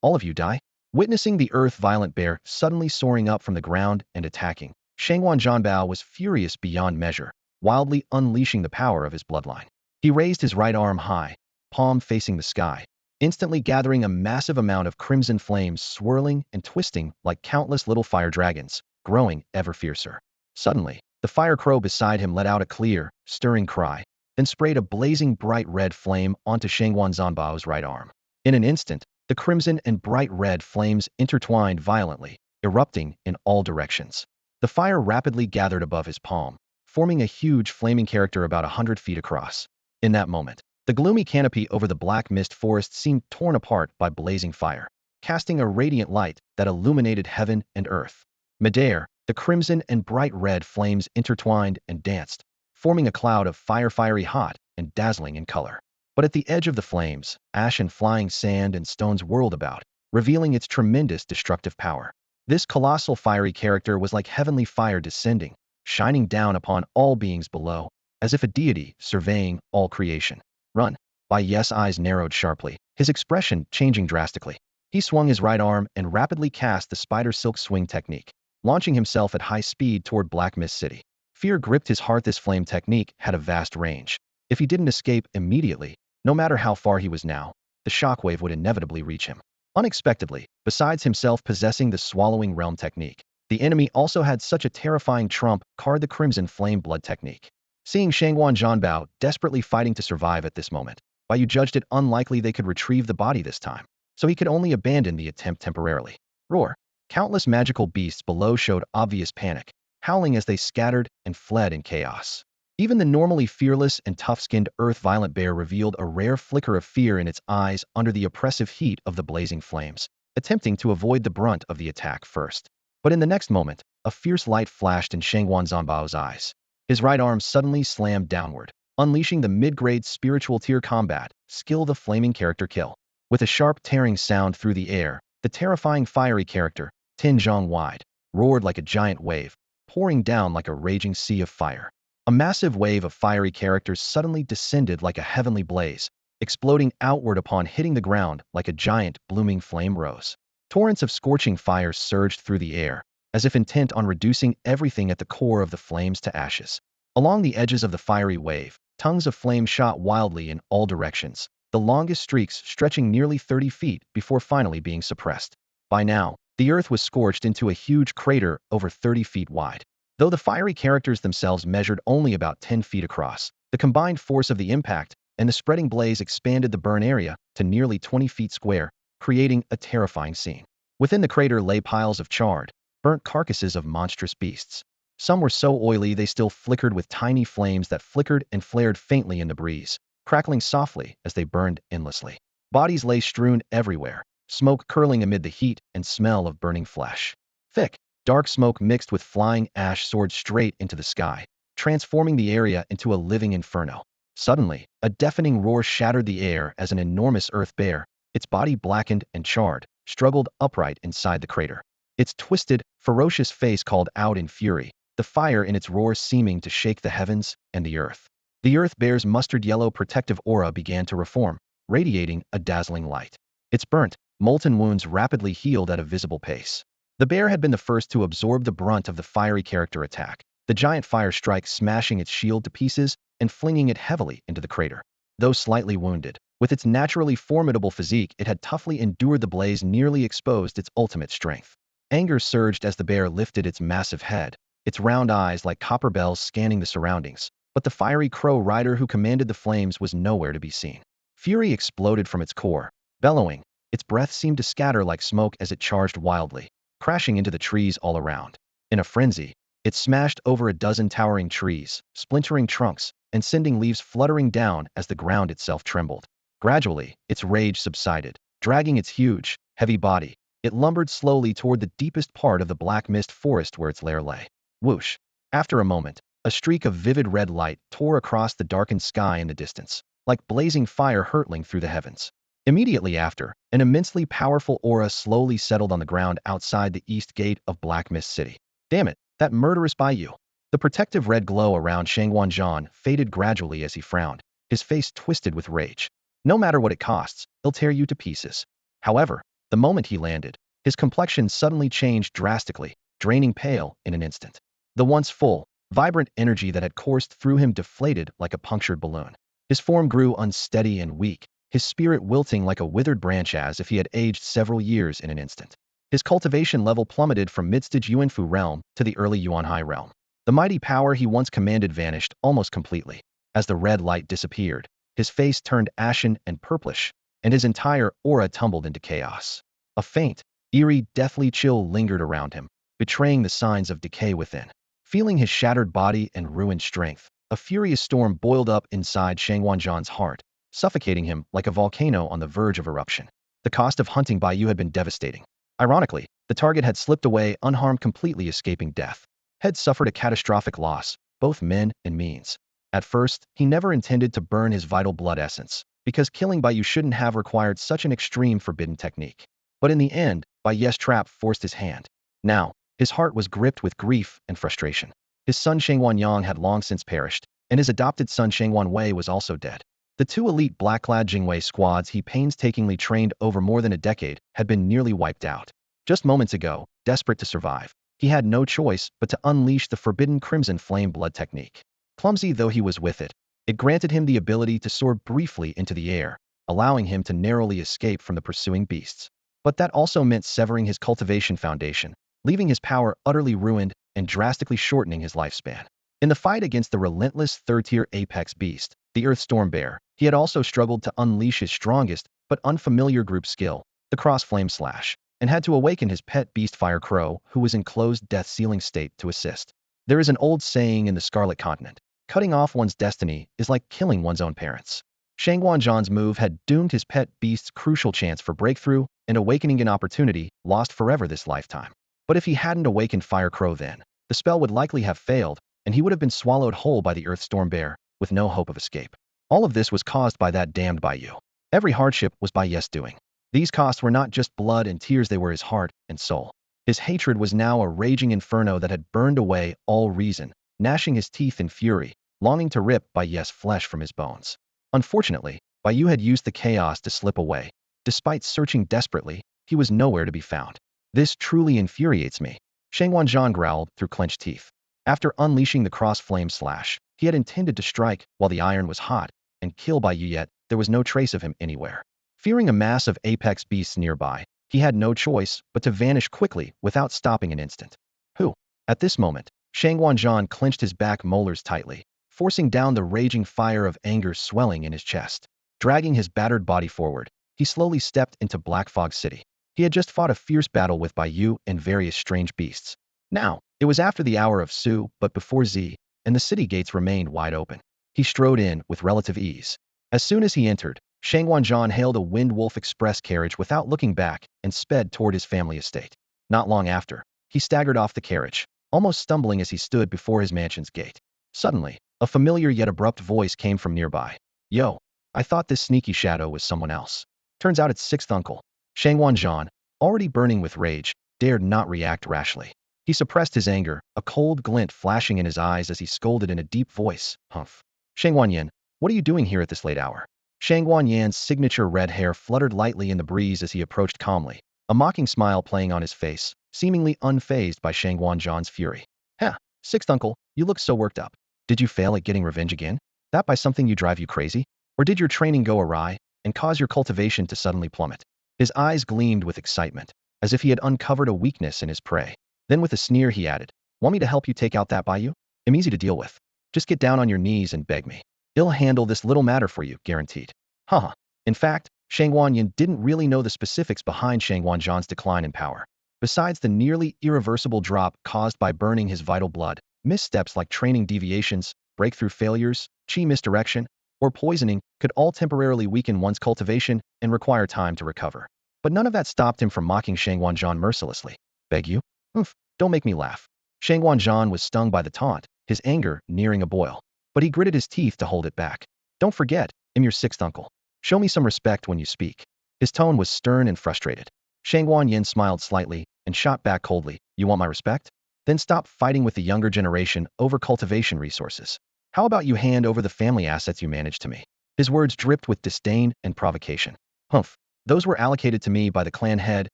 All of you die. Witnessing the earth-violent bear suddenly soaring up from the ground and attacking, Shang Wanzhan was furious beyond measure, wildly unleashing the power of his bloodline. He raised his right arm high, palm facing the sky, instantly gathering a massive amount of crimson flames swirling and twisting like countless little fire dragons, growing ever fiercer. Suddenly, the fire crow beside him let out a clear, stirring cry, then sprayed a blazing bright red flame onto Shang Wanzhan's right arm. In an instant, the crimson and bright red flames intertwined violently, erupting in all directions. The fire rapidly gathered above his palm, forming a huge flaming character about 100 feet across. In that moment, the gloomy canopy over the black mist forest seemed torn apart by blazing fire, casting a radiant light that illuminated heaven and earth. Midair, the crimson and bright red flames intertwined and danced, forming a cloud of fiery hot and dazzling in color. But at the edge of the flames, ash and flying sand and stones whirled about, revealing its tremendous destructive power. This colossal fiery character was like heavenly fire descending, shining down upon all beings below, as if a deity surveying all creation. Run! Bai Yu's eyes narrowed sharply, his expression changing drastically. He swung his right arm and rapidly cast the spider silk swing technique, launching himself at high speed toward Black Mist City. Fear gripped his heart. This flame technique had a vast range. If he didn't escape immediately, no matter how far he was now, the shockwave would inevitably reach him. Unexpectedly, besides himself possessing the swallowing realm technique, the enemy also had such a terrifying trump card, the crimson flame blood technique. Seeing Shang Wanzhan desperately fighting to survive at this moment, Bai Yu judged it unlikely they could retrieve the body this time, so he could only abandon the attempt temporarily. Roar! Countless magical beasts below showed obvious panic, howling as they scattered and fled in chaos. Even the normally fearless and tough-skinned earth-violent bear revealed a rare flicker of fear in its eyes under the oppressive heat of the blazing flames, attempting to avoid the brunt of the attack first. But in the next moment, a fierce light flashed in Shang Wanzhan's eyes. His right arm suddenly slammed downward, unleashing the mid-grade spiritual tier combat skill, the flaming character kill. With a sharp tearing sound through the air, the terrifying fiery character, Tinzhong wide, roared like a giant wave, pouring down like a raging sea of fire. A massive wave of fiery characters suddenly descended like a heavenly blaze, exploding outward upon hitting the ground like a giant, blooming flame rose. Torrents of scorching fire surged through the air, as if intent on reducing everything at the core of the flames to ashes. Along the edges of the fiery wave, tongues of flame shot wildly in all directions, the longest streaks stretching nearly 30 feet before finally being suppressed. By now, the earth was scorched into a huge crater over 30 feet wide. Though the fiery characters themselves measured only about 10 feet across, the combined force of the impact and the spreading blaze expanded the burn area to nearly 20 feet square, creating a terrifying scene. Within the crater lay piles of charred, burnt carcasses of monstrous beasts. Some were so oily they still flickered with tiny flames that flickered and flared faintly in the breeze, crackling softly as they burned endlessly. Bodies lay strewn everywhere, smoke curling amid the heat and smell of burning flesh. Thick, dark smoke mixed with flying ash soared straight into the sky, transforming the area into a living inferno. Suddenly, a deafening roar shattered the air as an enormous earth bear, its body blackened and charred, struggled upright inside the crater. Its twisted, ferocious face called out in fury, the fire in its roar seeming to shake the heavens and the earth. The earth bear's mustard yellow protective aura began to reform, radiating a dazzling light. Its burnt, molten wounds rapidly healed at a visible pace. The bear had been the first to absorb the brunt of the fiery character attack, the giant fire strike smashing its shield to pieces and flinging it heavily into the crater. Though slightly wounded, with its naturally formidable physique, it had toughly endured the blaze, nearly exposed its ultimate strength. Anger surged as the bear lifted its massive head, its round eyes like copper bells scanning the surroundings, but the fiery crow rider who commanded the flames was nowhere to be seen. Fury exploded from its core, bellowing. Its breath seemed to scatter like smoke as it charged wildly, crashing into the trees all around. In a frenzy, it smashed over a dozen towering trees, splintering trunks, and sending leaves fluttering down as the ground itself trembled. Gradually, its rage subsided. Dragging its huge, heavy body, it lumbered slowly toward the deepest part of the black mist forest where its lair lay. Whoosh! After a moment, a streak of vivid red light tore across the darkened sky in the distance, like blazing fire hurtling through the heavens. Immediately after, an immensely powerful aura slowly settled on the ground outside the east gate of Black Mist City. Damn it, that murderous Bai Yu! The protective red glow around Shangguanzhan faded gradually as he frowned, his face twisted with rage. No matter what it costs, he'll tear you to pieces. However, the moment he landed, his complexion suddenly changed drastically, draining pale in an instant. The once full, vibrant energy that had coursed through him deflated like a punctured balloon. His form grew unsteady and weak, his spirit wilting like a withered branch as if he had aged several years in an instant. His cultivation level plummeted from mid-stage Yuanfu realm to the early Yuanhai realm. The mighty power he once commanded vanished almost completely. As the red light disappeared, his face turned ashen and purplish, and his entire aura tumbled into chaos. A faint, eerie, deathly chill lingered around him, betraying the signs of decay within. Feeling his shattered body and ruined strength, a furious storm boiled up inside Shangguanzhan's heart, suffocating him like a volcano on the verge of eruption. The cost of hunting Bai Yu had been devastating. Ironically, the target had slipped away unharmed, completely escaping death. Had suffered a catastrophic loss, both men and means. At first, he never intended to burn his vital blood essence, because killing Bai Yu shouldn't have required such an extreme forbidden technique. But in the end, Bai Yu's trap forced his hand. Now, his heart was gripped with grief and frustration. His son Shangguan Yang had long since perished, and his adopted son Shangguan Wei was also dead. The two elite black-clad Jingwei squads he painstakingly trained over more than a decade had been nearly wiped out. Just moments ago, desperate to survive, he had no choice but to unleash the forbidden Crimson Flame blood technique. Clumsy though he was with it, it granted him the ability to soar briefly into the air, allowing him to narrowly escape from the pursuing beasts. But that also meant severing his cultivation foundation, leaving his power utterly ruined and drastically shortening his lifespan. In the fight against the relentless third-tier apex beast, the Earth Storm Bear, he had also struggled to unleash his strongest but unfamiliar group skill, the Cross Flame Slash, and had to awaken his pet beast Fire Crow, who was in closed death-sealing state, to assist. There is an old saying in the Scarlet Continent: cutting off one's destiny is like killing one's own parents. Shangguanzhan's move had doomed his pet beast's crucial chance for breakthrough and awakening, an opportunity lost forever this lifetime. But if he hadn't awakened Fire Crow then, the spell would likely have failed, and he would have been swallowed whole by the Earth Storm Bear, with no hope of escape. All of this was caused by that damned Bai Yu. Every hardship was Bai Yu's doing. These costs were not just blood and tears, they were his heart and soul. His hatred was now a raging inferno that had burned away all reason, gnashing his teeth in fury, longing to rip Bai Yu's flesh from his bones. Unfortunately, Bai Yu had used the chaos to slip away. Despite searching desperately, he was nowhere to be found. This truly infuriates me, Shang Wanzhan growled through clenched teeth. After unleashing the cross-flame slash, he had intended to strike while the iron was hot and kill Bai Yu, yet there was no trace of him anywhere. Fearing a mass of apex beasts nearby, he had no choice but to vanish quickly without stopping an instant. Who? At this moment, Shang Wanzhan clenched his back molars tightly, forcing down the raging fire of anger swelling in his chest. Dragging his battered body forward, he slowly stepped into Black Fog City. He had just fought a fierce battle with Bai Yu and various strange beasts. Now, it was after the hour of Su, but before Z, and the city gates remained wide open. He strode in with relative ease. As soon as he entered, Shang Wanzhan hailed a Wind Wolf Express carriage without looking back and sped toward his family estate. Not long after, he staggered off the carriage, almost stumbling as he stood before his mansion's gate. Suddenly, a familiar yet abrupt voice came from nearby. Yo, I thought this sneaky shadow was someone else. Turns out it's sixth uncle. Shang Wanzhan, already burning with rage, dared not react rashly. He suppressed his anger, a cold glint flashing in his eyes as he scolded in a deep voice. Humph. Shang Wanyan, what are you doing here at this late hour? Shang Wanyan's signature red hair fluttered lightly in the breeze as he approached calmly, a mocking smile playing on his face, seemingly unfazed by Shang Wanzhan's fury. Huh, sixth uncle, you look so worked up. Did you fail at getting revenge again? That by something you drive you crazy? Or did your training go awry and cause your cultivation to suddenly plummet? His eyes gleamed with excitement, as if he had uncovered a weakness in his prey. Then with a sneer he added, want me to help you take out that Bai Yu? I'm easy to deal with. Just get down on your knees and beg me. I'll handle this little matter for you, guaranteed. Haha. In fact, Shang Wanyan didn't really know the specifics behind Shang Wanzhan's decline in power. Besides the nearly irreversible drop caused by burning his vital blood, missteps like training deviations, breakthrough failures, chi misdirection, or poisoning could all temporarily weaken one's cultivation and require time to recover. But none of that stopped him from mocking Shang Wanzhan mercilessly. Beg you? Oof, don't make me laugh. Shang Wanzhan was stung by the taunt, his anger nearing a boil. But he gritted his teeth to hold it back. Don't forget, I'm your sixth uncle. Show me some respect when you speak. His tone was stern and frustrated. Shang Wanyan smiled slightly and shot back coldly. You want my respect? Then stop fighting with the younger generation over cultivation resources. How about you hand over the family assets you managed to me? His words dripped with disdain and provocation. Humph, those were allocated to me by the clan head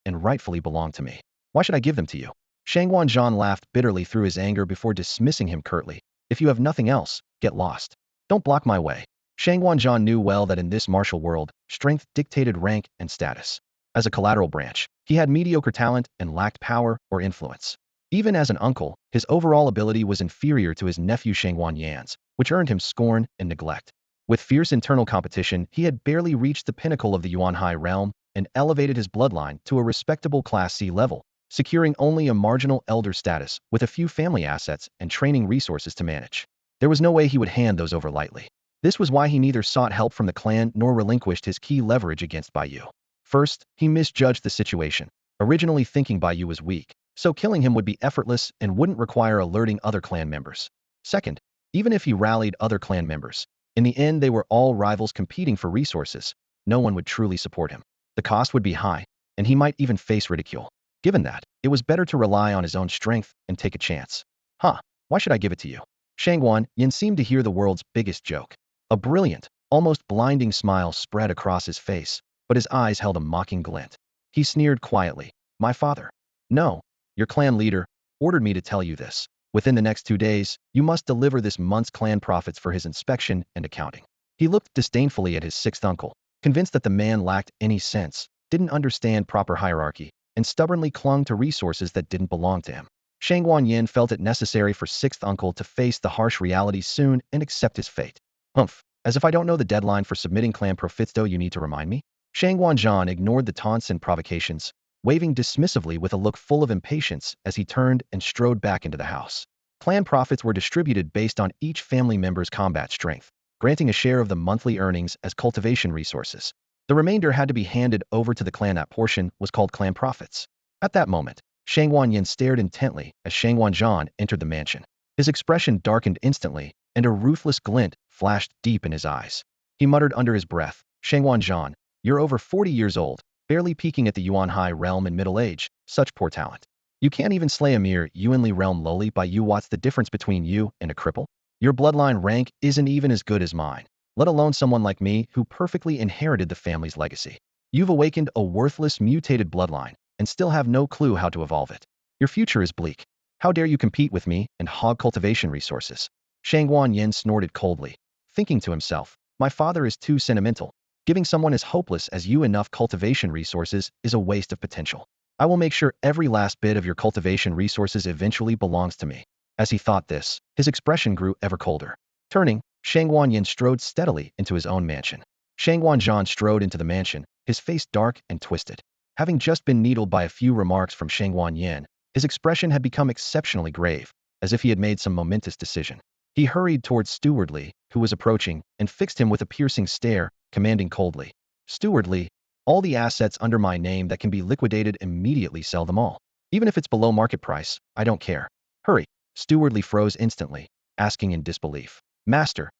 and rightfully belong to me. Why should I give them to you? Shang Wanzhan laughed bitterly through his anger before dismissing him curtly. If you have nothing else, get lost. Don't block my way. Shang Wanzhan knew well that in this martial world, strength dictated rank and status. As a collateral branch, he had mediocre talent and lacked power or influence. Even as an uncle, his overall ability was inferior to his nephew Shang Wanyan's, which earned him scorn and neglect. With fierce internal competition, he had barely reached the pinnacle of the Yuanhai realm and elevated his bloodline to a respectable Class C level, securing only a marginal elder status with a few family assets and training resources to manage. There was no way he would hand those over lightly. This was why he neither sought help from the clan nor relinquished his key leverage against Bai Yu. First, he misjudged the situation, originally thinking Bai Yu was weak, so killing him would be effortless and wouldn't require alerting other clan members. Second, even if he rallied other clan members, in the end they were all rivals competing for resources. No one would truly support him. The cost would be high, and he might even face ridicule. Given that, it was better to rely on his own strength and take a chance. Why should I give it to you? Shang Wanyan seemed to hear the world's biggest joke. A brilliant, almost blinding smile spread across his face, but his eyes held a mocking glint. He sneered quietly. My father. No. Your clan leader ordered me to tell you this. Within the next 2 days, you must deliver this month's clan profits for his inspection and accounting. He looked disdainfully at his sixth uncle, convinced that the man lacked any sense, didn't understand proper hierarchy, and stubbornly clung to resources that didn't belong to him. Shang Wanyan felt it necessary for sixth uncle to face the harsh reality soon and accept his fate. Humph, as if I don't know the deadline for submitting clan profits, though you need to remind me? Shang Wanzhan ignored the taunts and provocations, waving dismissively with a look full of impatience as he turned and strode back into the house. Clan profits were distributed based on each family member's combat strength, granting a share of the monthly earnings as cultivation resources. The remainder had to be handed over to the clan. That portion was called clan profits. At that moment, Shang Wanyan stared intently as Shang Wanzhan entered the mansion. His expression darkened instantly, and a ruthless glint flashed deep in his eyes. He muttered under his breath, "Shangwan Zhan, you're over 40 years old, barely peaking at the Yuan High realm in middle age, such poor talent. You can't even slay a mere Yuanli realm lowly Bai Yu. What's the difference between you and a cripple? Your bloodline rank isn't even as good as mine, let alone someone like me who perfectly inherited the family's legacy. You've awakened a worthless mutated bloodline, and still have no clue how to evolve it. Your future is bleak. How dare you compete with me and hog cultivation resources?" Shangguan Yin snorted coldly, thinking to himself, "My father is too sentimental. Giving someone as hopeless as you enough cultivation resources is a waste of potential. I will make sure every last bit of your cultivation resources eventually belongs to me." As he thought this, his expression grew ever colder. Turning, Shangguan Yin strode steadily into his own mansion. Shangguan Zhan strode into the mansion, his face dark and twisted. Having just been needled by a few remarks from Shangguan Yin, his expression had become exceptionally grave, as if he had made some momentous decision. He hurried towards Steward Li, who was approaching, and fixed him with a piercing stare, commanding coldly, "Steward Li, all the assets under my name that can be liquidated immediately, sell them all. Even if it's below market price, I don't care. Hurry." Steward Li froze instantly, asking in disbelief, "Master,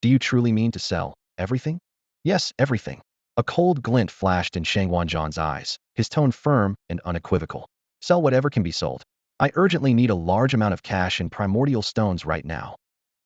do you truly mean to sell everything?" "Yes, everything." A cold glint flashed in Shangguan Zhan's eyes, his tone firm and unequivocal. "Sell whatever can be sold. I urgently need a large amount of cash and primordial stones right now."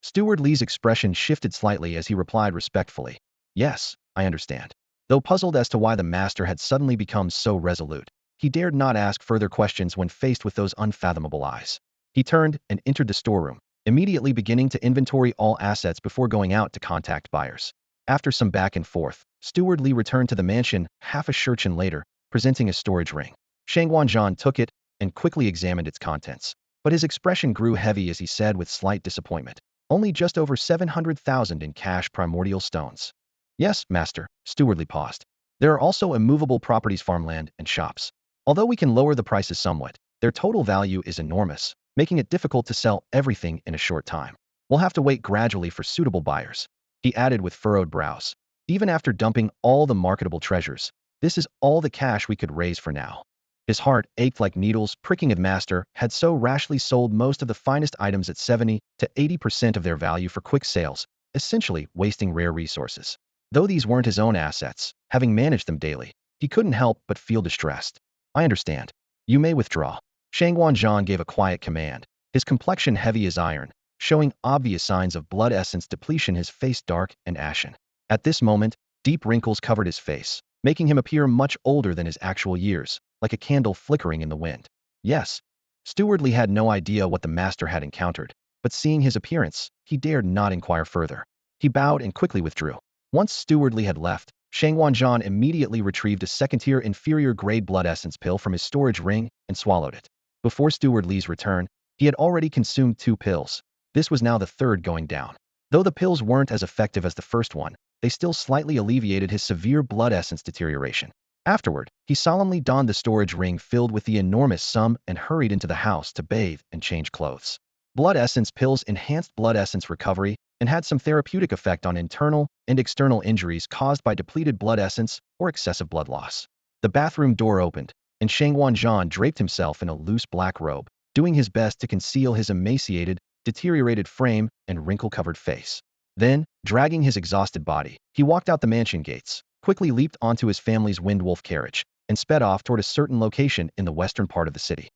Steward Li's expression shifted slightly as he replied respectfully, "Yes, I understand." Though puzzled as to why the master had suddenly become so resolute, he dared not ask further questions when faced with those unfathomable eyes. He turned and entered the storeroom, immediately beginning to inventory all assets before going out to contact buyers. After some back and forth, Steward Li returned to the mansion half a shurchen later, presenting a storage ring. Shangguan Zhan took it and quickly examined its contents, but his expression grew heavy as he said with slight disappointment, "Only just over 700,000 in cash primordial stones." "Yes, master." Steward Li paused. "There are also immovable properties, farmland, and shops. Although we can lower the prices somewhat, their total value is enormous, making it difficult to sell everything in a short time. We'll have to wait gradually for suitable buyers." He added with furrowed brows, "Even after dumping all the marketable treasures, this is all the cash we could raise for now." His heart ached like needles pricking. His master had so rashly sold most of the finest items at 70 to 80% of their value for quick sales, essentially wasting rare resources. Though these weren't his own assets, having managed them daily, he couldn't help but feel distressed. "I understand. You may withdraw." Shangguan Zhan gave a quiet command, his complexion heavy as iron, showing obvious signs of blood essence depletion, his face dark and ashen. At this moment, deep wrinkles covered his face, making him appear much older than his actual years, like a candle flickering in the wind. "Yes." Steward Li had no idea what the master had encountered, but seeing his appearance, he dared not inquire further. He bowed and quickly withdrew. Once Steward Li had left, Shangguan Zhan immediately retrieved a second-tier inferior-grade blood essence pill from his storage ring and swallowed it. Before Steward Li's return, he had already consumed 2 pills. This was now the third going down. Though the pills weren't as effective as the first one, they still slightly alleviated his severe blood essence deterioration. Afterward, he solemnly donned the storage ring filled with the enormous sum and hurried into the house to bathe and change clothes. Blood essence pills enhanced blood essence recovery and had some therapeutic effect on internal and external injuries caused by depleted blood essence or excessive blood loss. The bathroom door opened, and Shangguan Zhan draped himself in a loose black robe, doing his best to conceal his emaciated, deteriorated frame and wrinkle-covered face. Then, dragging his exhausted body, he walked out the mansion gates, quickly leaped onto his family's Windwolf carriage, and sped off toward a certain location in the western part of the city.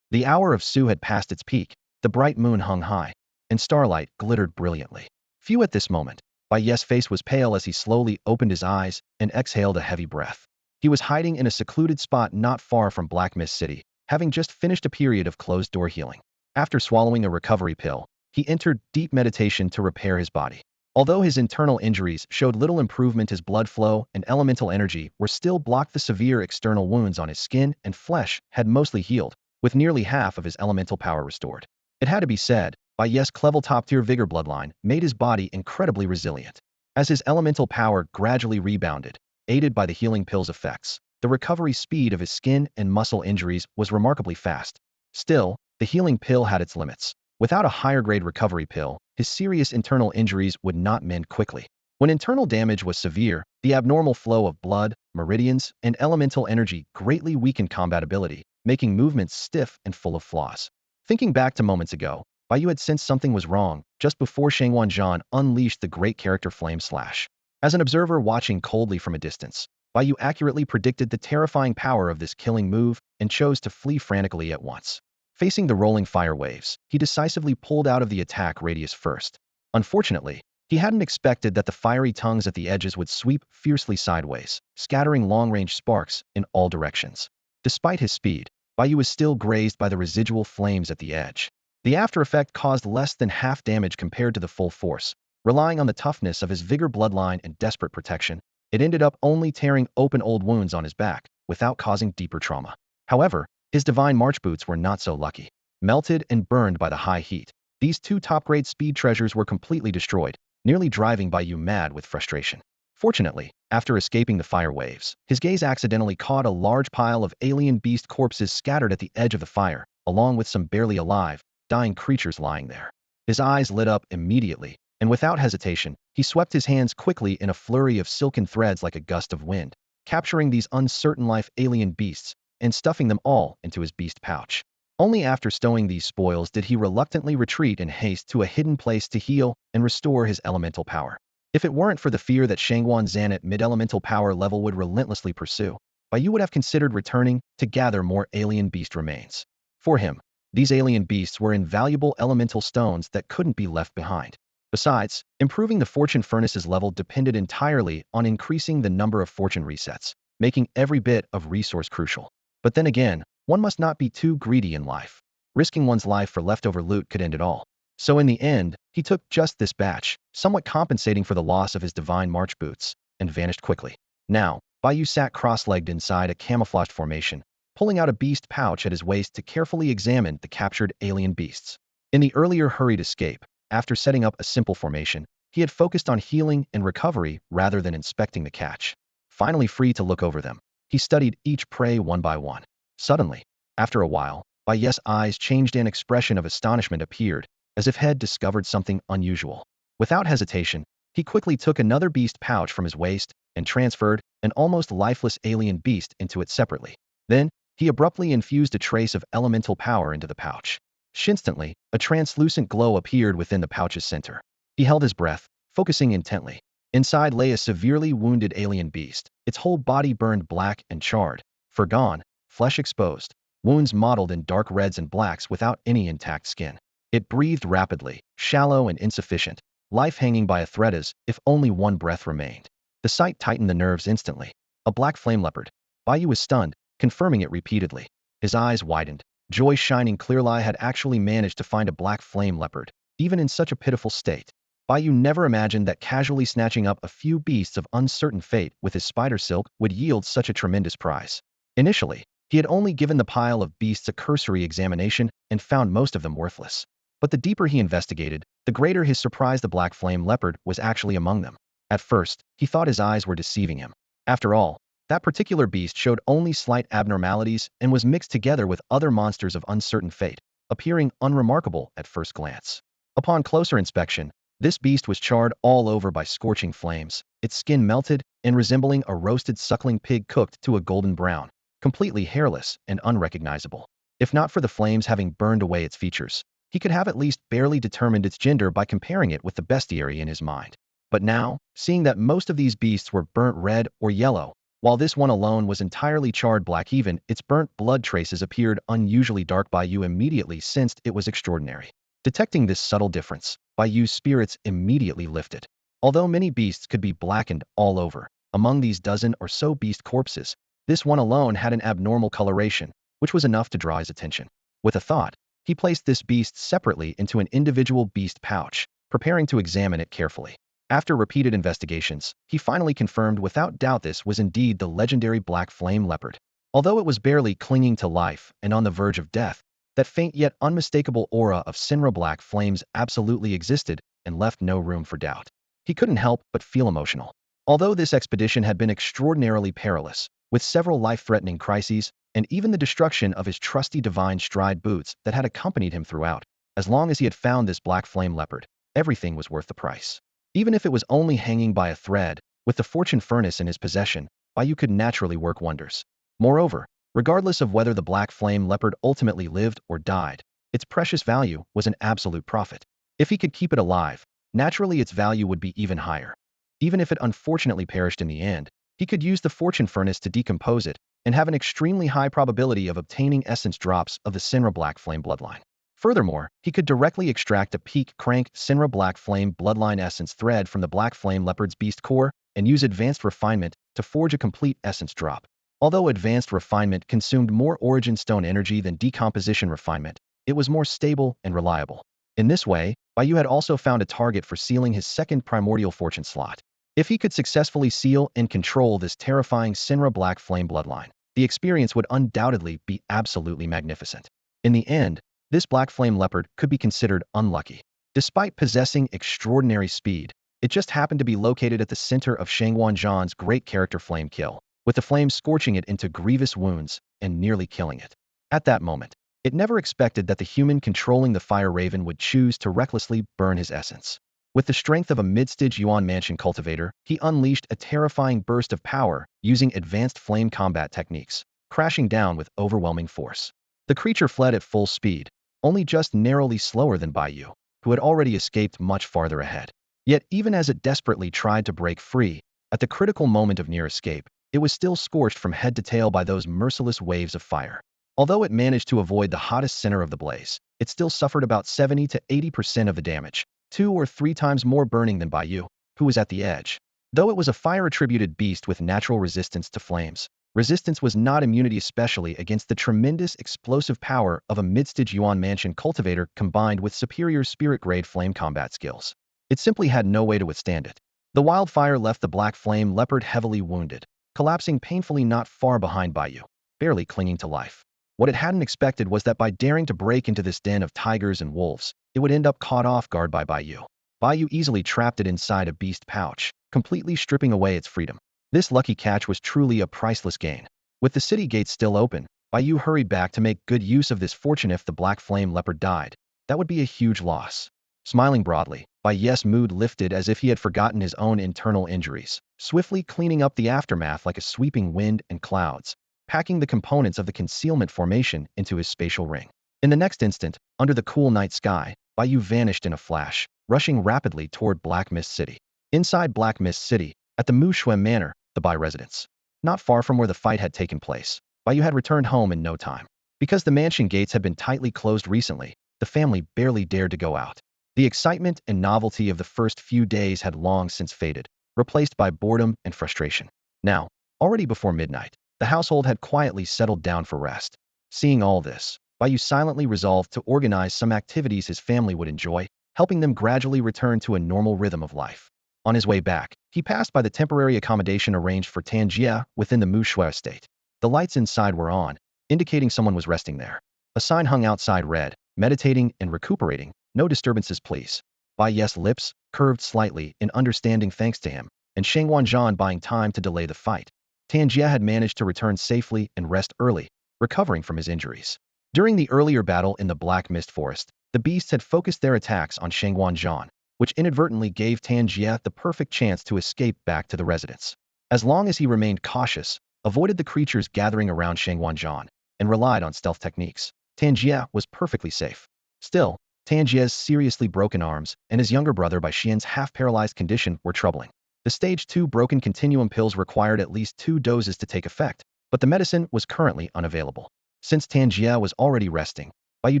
The hour of Su had passed its peak, the bright moon hung high, and starlight glittered brilliantly. Few at this moment, Bai Yu's face was pale as he slowly opened his eyes and exhaled a heavy breath. He was hiding in a secluded spot not far from Black Mist City, having just finished a period of closed-door healing. After swallowing a recovery pill, he entered deep meditation to repair his body. Although his internal injuries showed little improvement, his blood flow and elemental energy were still blocked. The severe external wounds on his skin and flesh had mostly healed, with nearly half of his elemental power restored. It had to be said, Bai Yu's clever top-tier vigor bloodline made his body incredibly resilient. As his elemental power gradually rebounded, aided by the healing pill's effects, the recovery speed of his skin and muscle injuries was remarkably fast. Still, the healing pill had its limits. Without a higher-grade recovery pill, his serious internal injuries would not mend quickly. When internal damage was severe, the abnormal flow of blood, meridians, and elemental energy greatly weakened combat ability, making movements stiff and full of flaws. Thinking back to moments ago, Bai Yu had sensed something was wrong just before Shangwan Zhan unleashed the great character Flame Slash. As an observer watching coldly from a distance, Bai Yu accurately predicted the terrifying power of this killing move and chose to flee frantically at once. Facing the rolling fire waves, he decisively pulled out of the attack radius first. Unfortunately, he hadn't expected that the fiery tongues at the edges would sweep fiercely sideways, scattering long-range sparks in all directions. Despite his speed, Bai Yu was still grazed by the residual flames at the edge. The after effect caused less than half damage compared to the full force. Relying on the toughness of his vigor bloodline and desperate protection, it ended up only tearing open old wounds on his back, without causing deeper trauma. However, his divine march boots were not so lucky. Melted and burned by the high heat, these two top-grade speed treasures were completely destroyed, nearly driving Bai Yu mad with frustration. Fortunately, after escaping the fire waves, his gaze accidentally caught a large pile of alien beast corpses scattered at the edge of the fire, along with some barely alive, dying creatures lying there. His eyes lit up immediately, and without hesitation, he swept his hands quickly in a flurry of silken threads like a gust of wind, capturing these uncertain life alien beasts and stuffing them all into his beast pouch. Only after stowing these spoils did he reluctantly retreat in haste to a hidden place to heal and restore his elemental power. If it weren't for the fear that Shangwan Zhan at mid-elemental power level would relentlessly pursue, Bai Yu would have considered returning to gather more alien beast remains. For him, these alien beasts were invaluable elemental stones that couldn't be left behind. Besides, improving the fortune furnace's level depended entirely on increasing the number of fortune resets, making every bit of resource crucial. But then again, one must not be too greedy in life. Risking one's life for leftover loot could end it all. So in the end, he took just this batch, somewhat compensating for the loss of his divine march boots, and vanished quickly. Now, Bai Yu sat cross-legged inside a camouflaged formation, pulling out a beast pouch at his waist to carefully examine the captured alien beasts. In the earlier hurried escape, after setting up a simple formation, he had focused on healing and recovery rather than inspecting the catch. Finally free to look over them, he studied each prey one by one. Suddenly, after a while, Bai Yu's eyes changed and an expression of astonishment appeared, as if he had discovered something unusual. Without hesitation, he quickly took another beast pouch from his waist and transferred an almost lifeless alien beast into it separately. Then, he abruptly infused a trace of elemental power into the pouch. Instantly, a translucent glow appeared within the pouch's center. He held his breath, focusing intently. Inside lay a severely wounded alien beast, its whole body burned black and charred, fur gone, flesh exposed, wounds mottled in dark reds and blacks without any intact skin. It breathed rapidly, shallow and insufficient, life hanging by a thread as if only one breath remained. The sight tightened the nerves instantly. A black flame leopard. Bai Yu was stunned, confirming it repeatedly. His eyes widened. Joy shining clearly had actually managed to find a black flame leopard, even in such a pitiful state. Bai Yu never imagined that casually snatching up a few beasts of uncertain fate with his spider silk would yield such a tremendous prize. Initially, he had only given the pile of beasts a cursory examination and found most of them worthless. But the deeper he investigated, the greater his surprise the black flame leopard was actually among them. At first, he thought his eyes were deceiving him. After all, that particular beast showed only slight abnormalities and was mixed together with other monsters of uncertain fate, appearing unremarkable at first glance. Upon closer inspection, this beast was charred all over by scorching flames, its skin melted and resembling a roasted suckling pig cooked to a golden brown, completely hairless and unrecognizable. If not for the flames having burned away its features, he could have at least barely determined its gender by comparing it with the bestiary in his mind. But now, seeing that most of these beasts were burnt red or yellow, while this one alone was entirely charred black, even its burnt blood traces appeared unusually dark. Bai Yu immediately sensed it was extraordinary. Detecting this subtle difference, Bai Yu's spirits immediately lifted. Although many beasts could be blackened all over, among these dozen or so beast corpses, this one alone had an abnormal coloration, which was enough to draw his attention. With a thought, he placed this beast separately into an individual beast pouch, preparing to examine it carefully. After repeated investigations, he finally confirmed without doubt this was indeed the legendary black flame leopard. Although it was barely clinging to life and on the verge of death, that faint yet unmistakable aura of Sinra black flames absolutely existed and left no room for doubt. He couldn't help but feel emotional. Although this expedition had been extraordinarily perilous, with several life-threatening crises, and even the destruction of his trusty divine stride boots that had accompanied him throughout, as long as he had found this black flame leopard, everything was worth the price. Even if it was only hanging by a thread, with the fortune furnace in his possession, Bai Yu could naturally work wonders. Moreover, regardless of whether the black flame leopard ultimately lived or died, its precious value was an absolute profit. If he could keep it alive, naturally its value would be even higher. Even if it unfortunately perished in the end, he could use the fortune furnace to decompose it and have an extremely high probability of obtaining essence drops of the Sinra Black Flame bloodline. Furthermore, he could directly extract a peak crank Sinra Black Flame bloodline essence thread from the Black Flame Leopard's beast core and use advanced refinement to forge a complete essence drop. Although advanced refinement consumed more origin stone energy than decomposition refinement, it was more stable and reliable. In this way, Bai Yu had also found a target for sealing his second primordial fortune slot. If he could successfully seal and control this terrifying Sinra Black Flame bloodline, the experience would undoubtedly be absolutely magnificent. In the end, this Black Flame Leopard could be considered unlucky. Despite possessing extraordinary speed, it just happened to be located at the center of Shangguan Zhan's great character Flame Kill, with the flame scorching it into grievous wounds and nearly killing it. At that moment, it never expected that the human controlling the Fire Raven would choose to recklessly burn his essence. With the strength of a mid-stage Yuan Mansion cultivator, he unleashed a terrifying burst of power using advanced flame combat techniques, crashing down with overwhelming force. The creature fled at full speed, only just narrowly slower than Bai Yu, who had already escaped much farther ahead. Yet even as it desperately tried to break free, at the critical moment of near escape, it was still scorched from head to tail by those merciless waves of fire. Although it managed to avoid the hottest center of the blaze, it still suffered about 70 to 80% of the damage, 2 or 3 times more burning than Bai Yu, who was at the edge. Though it was a fire-attributed beast with natural resistance to flames, resistance was not immunity, especially against the tremendous explosive power of a mid-stage Yuan Mansion cultivator combined with superior spirit-grade flame combat skills. It simply had no way to withstand it. The wildfire left the Black Flame Leopard heavily wounded, collapsing painfully not far behind Bai Yu, barely clinging to life. What it hadn't expected was that by daring to break into this den of tigers and wolves, it would end up caught off guard by Bai Yu. Bai Yu easily trapped it inside a beast pouch, completely stripping away its freedom. This lucky catch was truly a priceless gain. With the city gates still open, Bai Yu hurried back to make good use of this fortune. If the Black Flame Leopard died, that would be a huge loss. Smiling broadly, Bai Yu's mood lifted as if he had forgotten his own internal injuries, swiftly cleaning up the aftermath like a sweeping wind and clouds, packing the components of the concealment formation into his spatial ring. In the next instant, under the cool night sky, Bai Yu vanished in a flash, rushing rapidly toward Black Mist City. Inside Black Mist City, at the Mu Shui Manor, the Bai residence. Not far from where the fight had taken place, Bai Yu had returned home in no time. Because the mansion gates had been tightly closed recently, the family barely dared to go out. The excitement and novelty of the first few days had long since faded, replaced by boredom and frustration. Now, already before midnight, the household had quietly settled down for rest. Seeing all this, Bai Yu silently resolved to organize some activities his family would enjoy, helping them gradually return to a normal rhythm of life. On his way back, he passed by the temporary accommodation arranged for Tan Jia within the Mu Shui estate. The lights inside were on, indicating someone was resting there. A sign hung outside read, "Meditating and recuperating, no disturbances please." Bai Yu's lips curved slightly in understanding thanks to him, and Shangguan Zhan buying time to delay the fight. Tan Jia had managed to return safely and rest early, recovering from his injuries. During the earlier battle in the Black Mist Forest, the beasts had focused their attacks on Shangguan Zhan, which inadvertently gave Tan Jia the perfect chance to escape back to the residence. As long as he remained cautious, avoided the creatures gathering around Shangguan Zhan, and relied on stealth techniques, Tan Jia was perfectly safe. Still, Tan Jia's seriously broken arms and his younger brother Bai Xian's half-paralyzed condition were troubling. The Stage 2 broken continuum pills required at least 2 doses to take effect, but the medicine was currently unavailable. Since Tan Jia was already resting, Bai Yu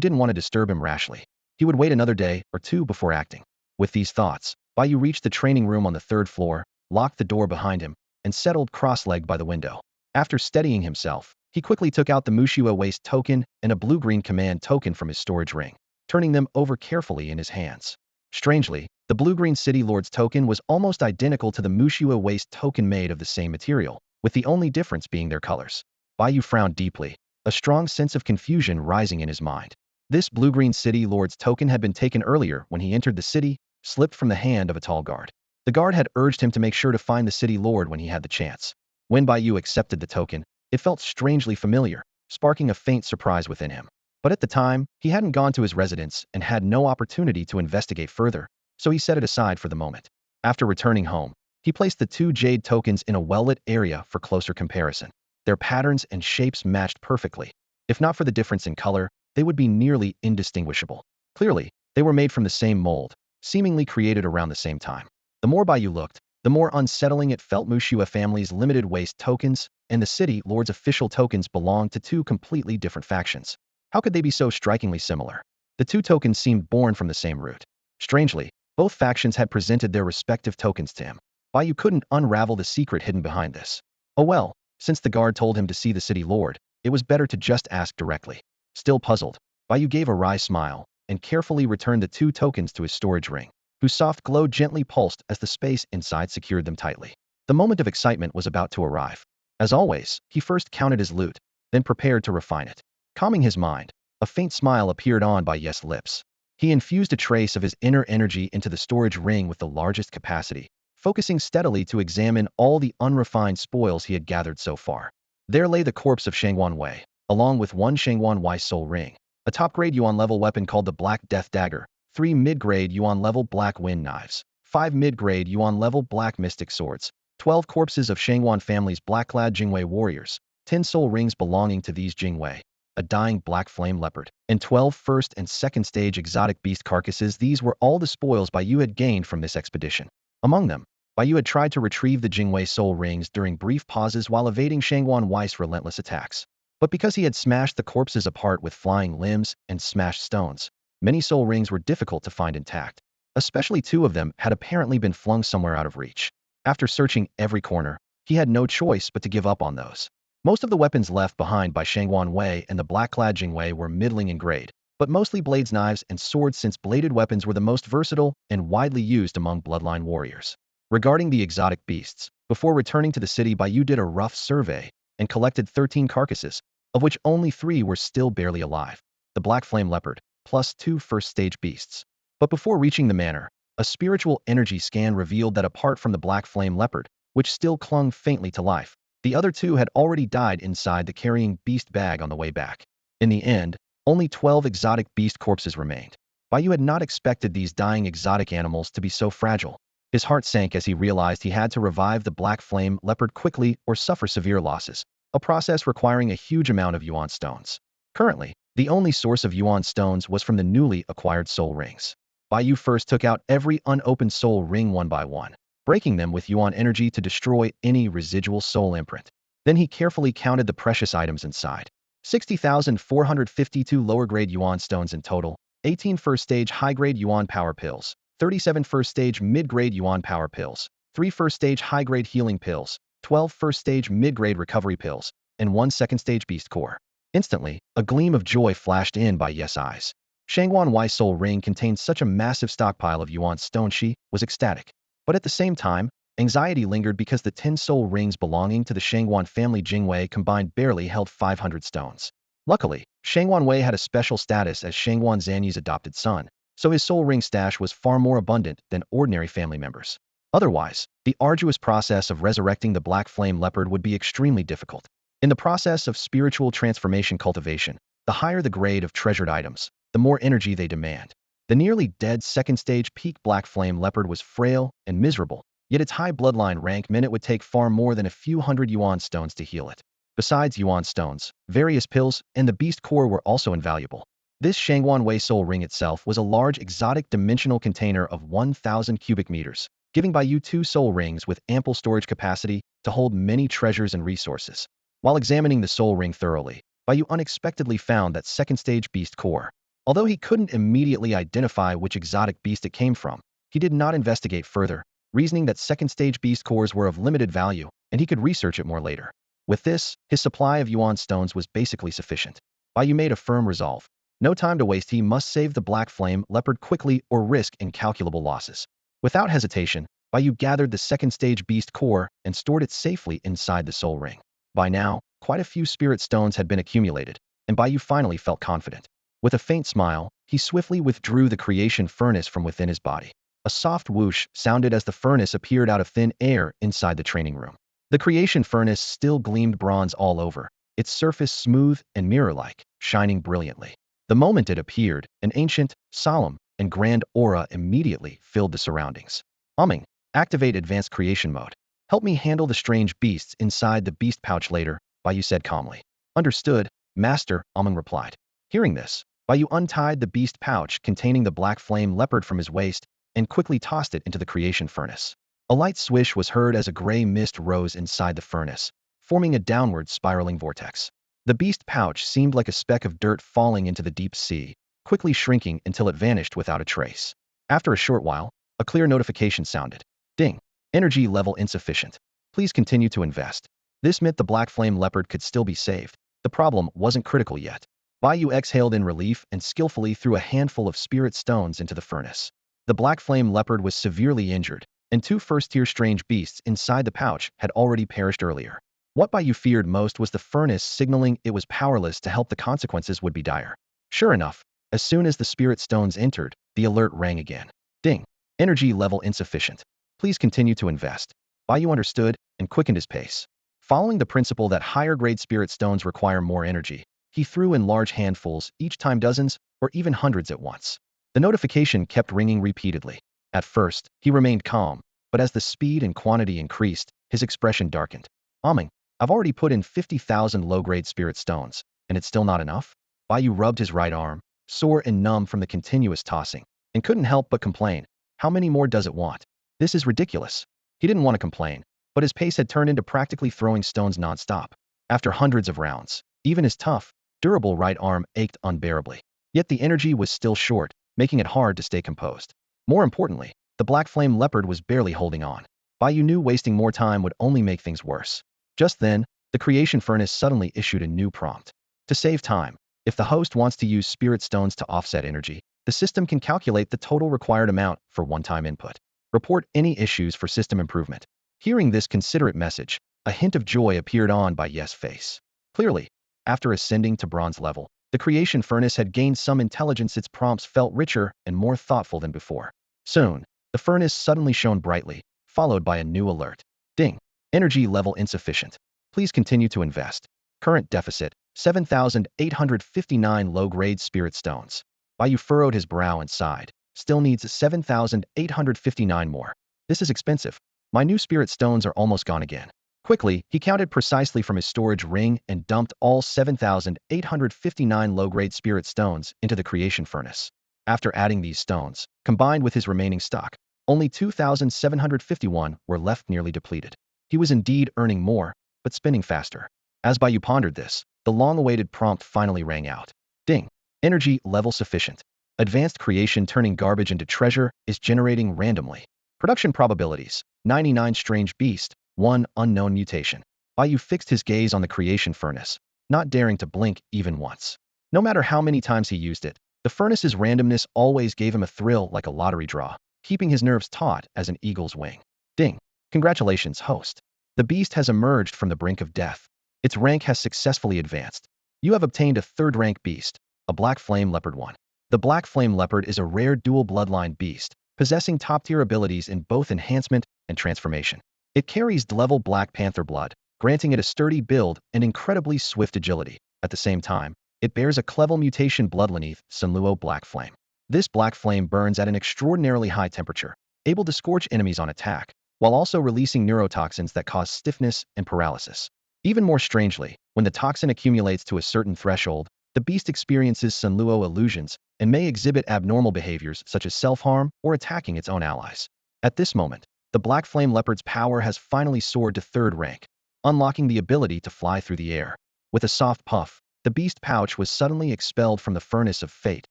didn't want to disturb him rashly. He would wait another day or 2 before acting. With these thoughts, Bai Yu reached the training room on the 3rd floor, locked the door behind him, and settled cross-legged by the window. After steadying himself, he quickly took out the Mushiwa waste token and a blue-green command token from his storage ring, turning them over carefully in his hands. Strangely, the blue-green City Lord's token was almost identical to the Mushiwa waste token made of the same material, with the only difference being their colors. Bai Yu frowned deeply, a strong sense of confusion rising in his mind. This blue-green City Lord's token had been taken earlier when he entered the city, slipped from the hand of a tall guard. The guard had urged him to make sure to find the City Lord when he had the chance. When Bai Yu accepted the token, it felt strangely familiar, sparking a faint surprise within him. But at the time, he hadn't gone to his residence and had no opportunity to investigate further, so he set it aside for the moment. After returning home, he placed the 2 jade tokens in a well-lit area for closer comparison. Their patterns and shapes matched perfectly. If not for the difference in color, they would be nearly indistinguishable. Clearly, they were made from the same mold, seemingly created around the same time. The more Bai Yu looked, the more unsettling it felt. Mushua family's limited waste tokens and the city lord's official tokens belonged to two completely different factions. How could they be so strikingly similar? The two tokens seemed born from the same root. Strangely, both factions had presented their respective tokens to him. Bai Yu couldn't unravel the secret hidden behind this. Oh well, since the guard told him to see the city lord, it was better to just ask directly. Still puzzled, Bai Yu gave a wry smile and carefully returned the two tokens to his storage ring, whose soft glow gently pulsed as the space inside secured them tightly. The moment of excitement was about to arrive. As always, he first counted his loot, then prepared to refine it. Calming his mind, a faint smile appeared on Bai Yu's lips. He infused a trace of his inner energy into the storage ring with the largest capacity, focusing steadily to examine all the unrefined spoils he had gathered so far. There lay the corpse of Shangguan Wei, along with one Shangguan Wei soul ring, a top-grade Yuan level weapon called the Black Death Dagger, 3 mid-grade Yuan level Black Wind Knives, 5 mid-grade Yuan level Black Mystic Swords, 12 corpses of Shangguan family's black-clad Jingwei warriors, 10 soul rings belonging to these Jingwei, a dying black flame leopard, and 12 first and second stage exotic beast carcasses. These were all the spoils Bai Yu had gained from this expedition. Among them, Bai Yu had tried to retrieve the Jingwei soul rings during brief pauses while evading Shangguan Wei's relentless attacks. But because he had smashed the corpses apart with flying limbs and smashed stones, many soul rings were difficult to find intact. Especially 2 of them had apparently been flung somewhere out of reach. After searching every corner, he had no choice but to give up on those. Most of the weapons left behind by Shangguan Wei and the black-clad Jingwei were middling in grade, but mostly blades, knives, and swords, since bladed weapons were the most versatile and widely used among bloodline warriors. Regarding the exotic beasts, before returning to the city, Bai Yu did a rough survey and collected 13 carcasses, of which only 3 were still barely alive. The black flame leopard, plus 2 first-stage beasts. But before reaching the manor, a spiritual energy scan revealed that apart from the black flame leopard, which still clung faintly to life, the other 2 had already died inside the carrying beast bag on the way back. In the end, only 12 exotic beast corpses remained. Bai Yu had not expected these dying exotic animals to be so fragile. His heart sank as he realized he had to revive the black flame leopard quickly or suffer severe losses, a process requiring a huge amount of Yuan stones. Currently, the only source of Yuan stones was from the newly acquired soul rings. Bai Yu first took out every unopened soul ring one by one, breaking them with Yuan energy to destroy any residual soul imprint. Then he carefully counted the precious items inside. 60,452 lower-grade Yuan stones in total, 18 first-stage high-grade Yuan power pills, 37 first-stage mid-grade Yuan power pills, 3 first-stage high-grade healing pills, 12 first-stage mid-grade recovery pills, and 1 second-stage beast core. Instantly, a gleam of joy flashed in Bai Yu's eyes. Shangguan Wei's soul ring contained such a massive stockpile of Yuan stone. She was ecstatic. But at the same time, anxiety lingered because the 10 soul rings belonging to the Shangguan family Jingwei combined barely held 500 stones. Luckily, Shangguan Wei had a special status as Shangguan Zanyu's adopted son, so his soul ring stash was far more abundant than ordinary family members. Otherwise, the arduous process of resurrecting the black flame leopard would be extremely difficult. In the process of spiritual transformation cultivation, the higher the grade of treasured items, the more energy they demand. The nearly dead second-stage peak black flame leopard was frail and miserable, yet its high bloodline rank meant it would take far more than a few hundred Yuan stones to heal it. Besides Yuan stones, various pills and the beast core were also invaluable. This Shangguan Wei soul ring itself was a large exotic dimensional container of 1,000 cubic meters, giving Bai Yu 2 soul rings with ample storage capacity to hold many treasures and resources. While examining the soul ring thoroughly, Bai Yu unexpectedly found that second-stage beast core. Although he couldn't immediately identify which exotic beast it came from, he did not investigate further, reasoning that second-stage beast cores were of limited value and he could research it more later. With this, his supply of Yuan stones was basically sufficient. Bai Yu made a firm resolve. No time to waste, he must save the black flame leopard quickly or risk incalculable losses. Without hesitation, Bai Yu gathered the second-stage beast core and stored it safely inside the soul ring. By now, quite a few spirit stones had been accumulated, and Bai Yu finally felt confident. With a faint smile, he swiftly withdrew the creation furnace from within his body. A soft whoosh sounded as the furnace appeared out of thin air inside the training room. The creation furnace still gleamed bronze all over, its surface smooth and mirror-like, shining brilliantly. The moment it appeared, an ancient, solemn, and grand aura immediately filled the surroundings. Humming, activate advanced creation mode. Help me handle the strange beasts inside the beast pouch later, Bai Yu said calmly. Understood, Master, Ameng replied. Hearing this, Bai Yu untied the beast pouch containing the black flame leopard from his waist and quickly tossed it into the creation furnace. A light swish was heard as a gray mist rose inside the furnace, forming a downward spiraling vortex. The beast pouch seemed like a speck of dirt falling into the deep sea, quickly shrinking until it vanished without a trace. After a short while, a clear notification sounded. Ding. Energy level insufficient. Please continue to invest. This meant the black flame leopard could still be saved. The problem wasn't critical yet. Bai Yu exhaled in relief and skillfully threw a handful of spirit stones into the furnace. The black flame leopard was severely injured, and two first-tier strange beasts inside the pouch had already perished earlier. What Bai Yu feared most was the furnace signaling it was powerless to help. The consequences would be dire. Sure enough, as soon as the spirit stones entered, the alert rang again. Ding. Energy level insufficient. Please continue to invest. Bai Yu understood and quickened his pace. Following the principle that higher-grade spirit stones require more energy, he threw in large handfuls, each time dozens or even hundreds at once. The notification kept ringing repeatedly. At first, he remained calm, but as the speed and quantity increased, his expression darkened. I've already put in 50,000 low-grade spirit stones, and it's still not enough? Bai Yu rubbed his right arm, sore and numb from the continuous tossing, and couldn't help but complain. How many more does it want? This is ridiculous. He didn't want to complain, but his pace had turned into practically throwing stones non-stop. After hundreds of rounds, even his tough, durable right arm ached unbearably. Yet the energy was still short, making it hard to stay composed. More importantly, the black flame leopard was barely holding on. Bai Yu knew wasting more time would only make things worse. Just then, the creation furnace suddenly issued a new prompt. To save time, if the host wants to use spirit stones to offset energy, the system can calculate the total required amount for one-time input. Report any issues for system improvement. Hearing this considerate message, a hint of joy appeared on Bai Yu's face. Clearly, after ascending to bronze level, the creation furnace had gained some intelligence. Its prompts felt richer and more thoughtful than before. Soon, the furnace suddenly shone brightly, followed by a new alert. Ding. Energy level insufficient. Please continue to invest. Current deficit, 7,859 low-grade spirit stones. Bai Yu furrowed his brow and sighed. Still needs 7,859 more. This is expensive. My new spirit stones are almost gone again. Quickly, he counted precisely from his storage ring and dumped all 7,859 low-grade spirit stones into the creation furnace. After adding these stones, combined with his remaining stock, only 2,751 were left, nearly depleted. He was indeed earning more, but spending faster. As Bai Yu pondered this, the long-awaited prompt finally rang out. Ding. Energy level sufficient. Advanced creation turning garbage into treasure is generating randomly. Production probabilities, 99 strange beast, 1 unknown mutation. Bai Yu fixed his gaze on the creation furnace, not daring to blink even once. No matter how many times he used it, the furnace's randomness always gave him a thrill like a lottery draw, keeping his nerves taut as an eagle's wing. Ding. Congratulations, host. The beast has emerged from the brink of death. Its rank has successfully advanced. You have obtained a third-rank beast, a black flame leopard 1. The black flame leopard is a rare dual bloodline beast, possessing top-tier abilities in both enhancement and transformation. It carries level Black Panther blood, granting it a sturdy build and incredibly swift agility. At the same time, it bears a clever mutation Bloodlines Sunluo Black Flame. This black flame burns at an extraordinarily high temperature, able to scorch enemies on attack, while also releasing neurotoxins that cause stiffness and paralysis. Even more strangely, when the toxin accumulates to a certain threshold, the beast experiences Sunluo illusions and may exhibit abnormal behaviors such as self-harm or attacking its own allies. At this moment, the Black Flame Leopard's power has finally soared to third rank, unlocking the ability to fly through the air. With a soft puff, the beast pouch was suddenly expelled from the furnace of fate,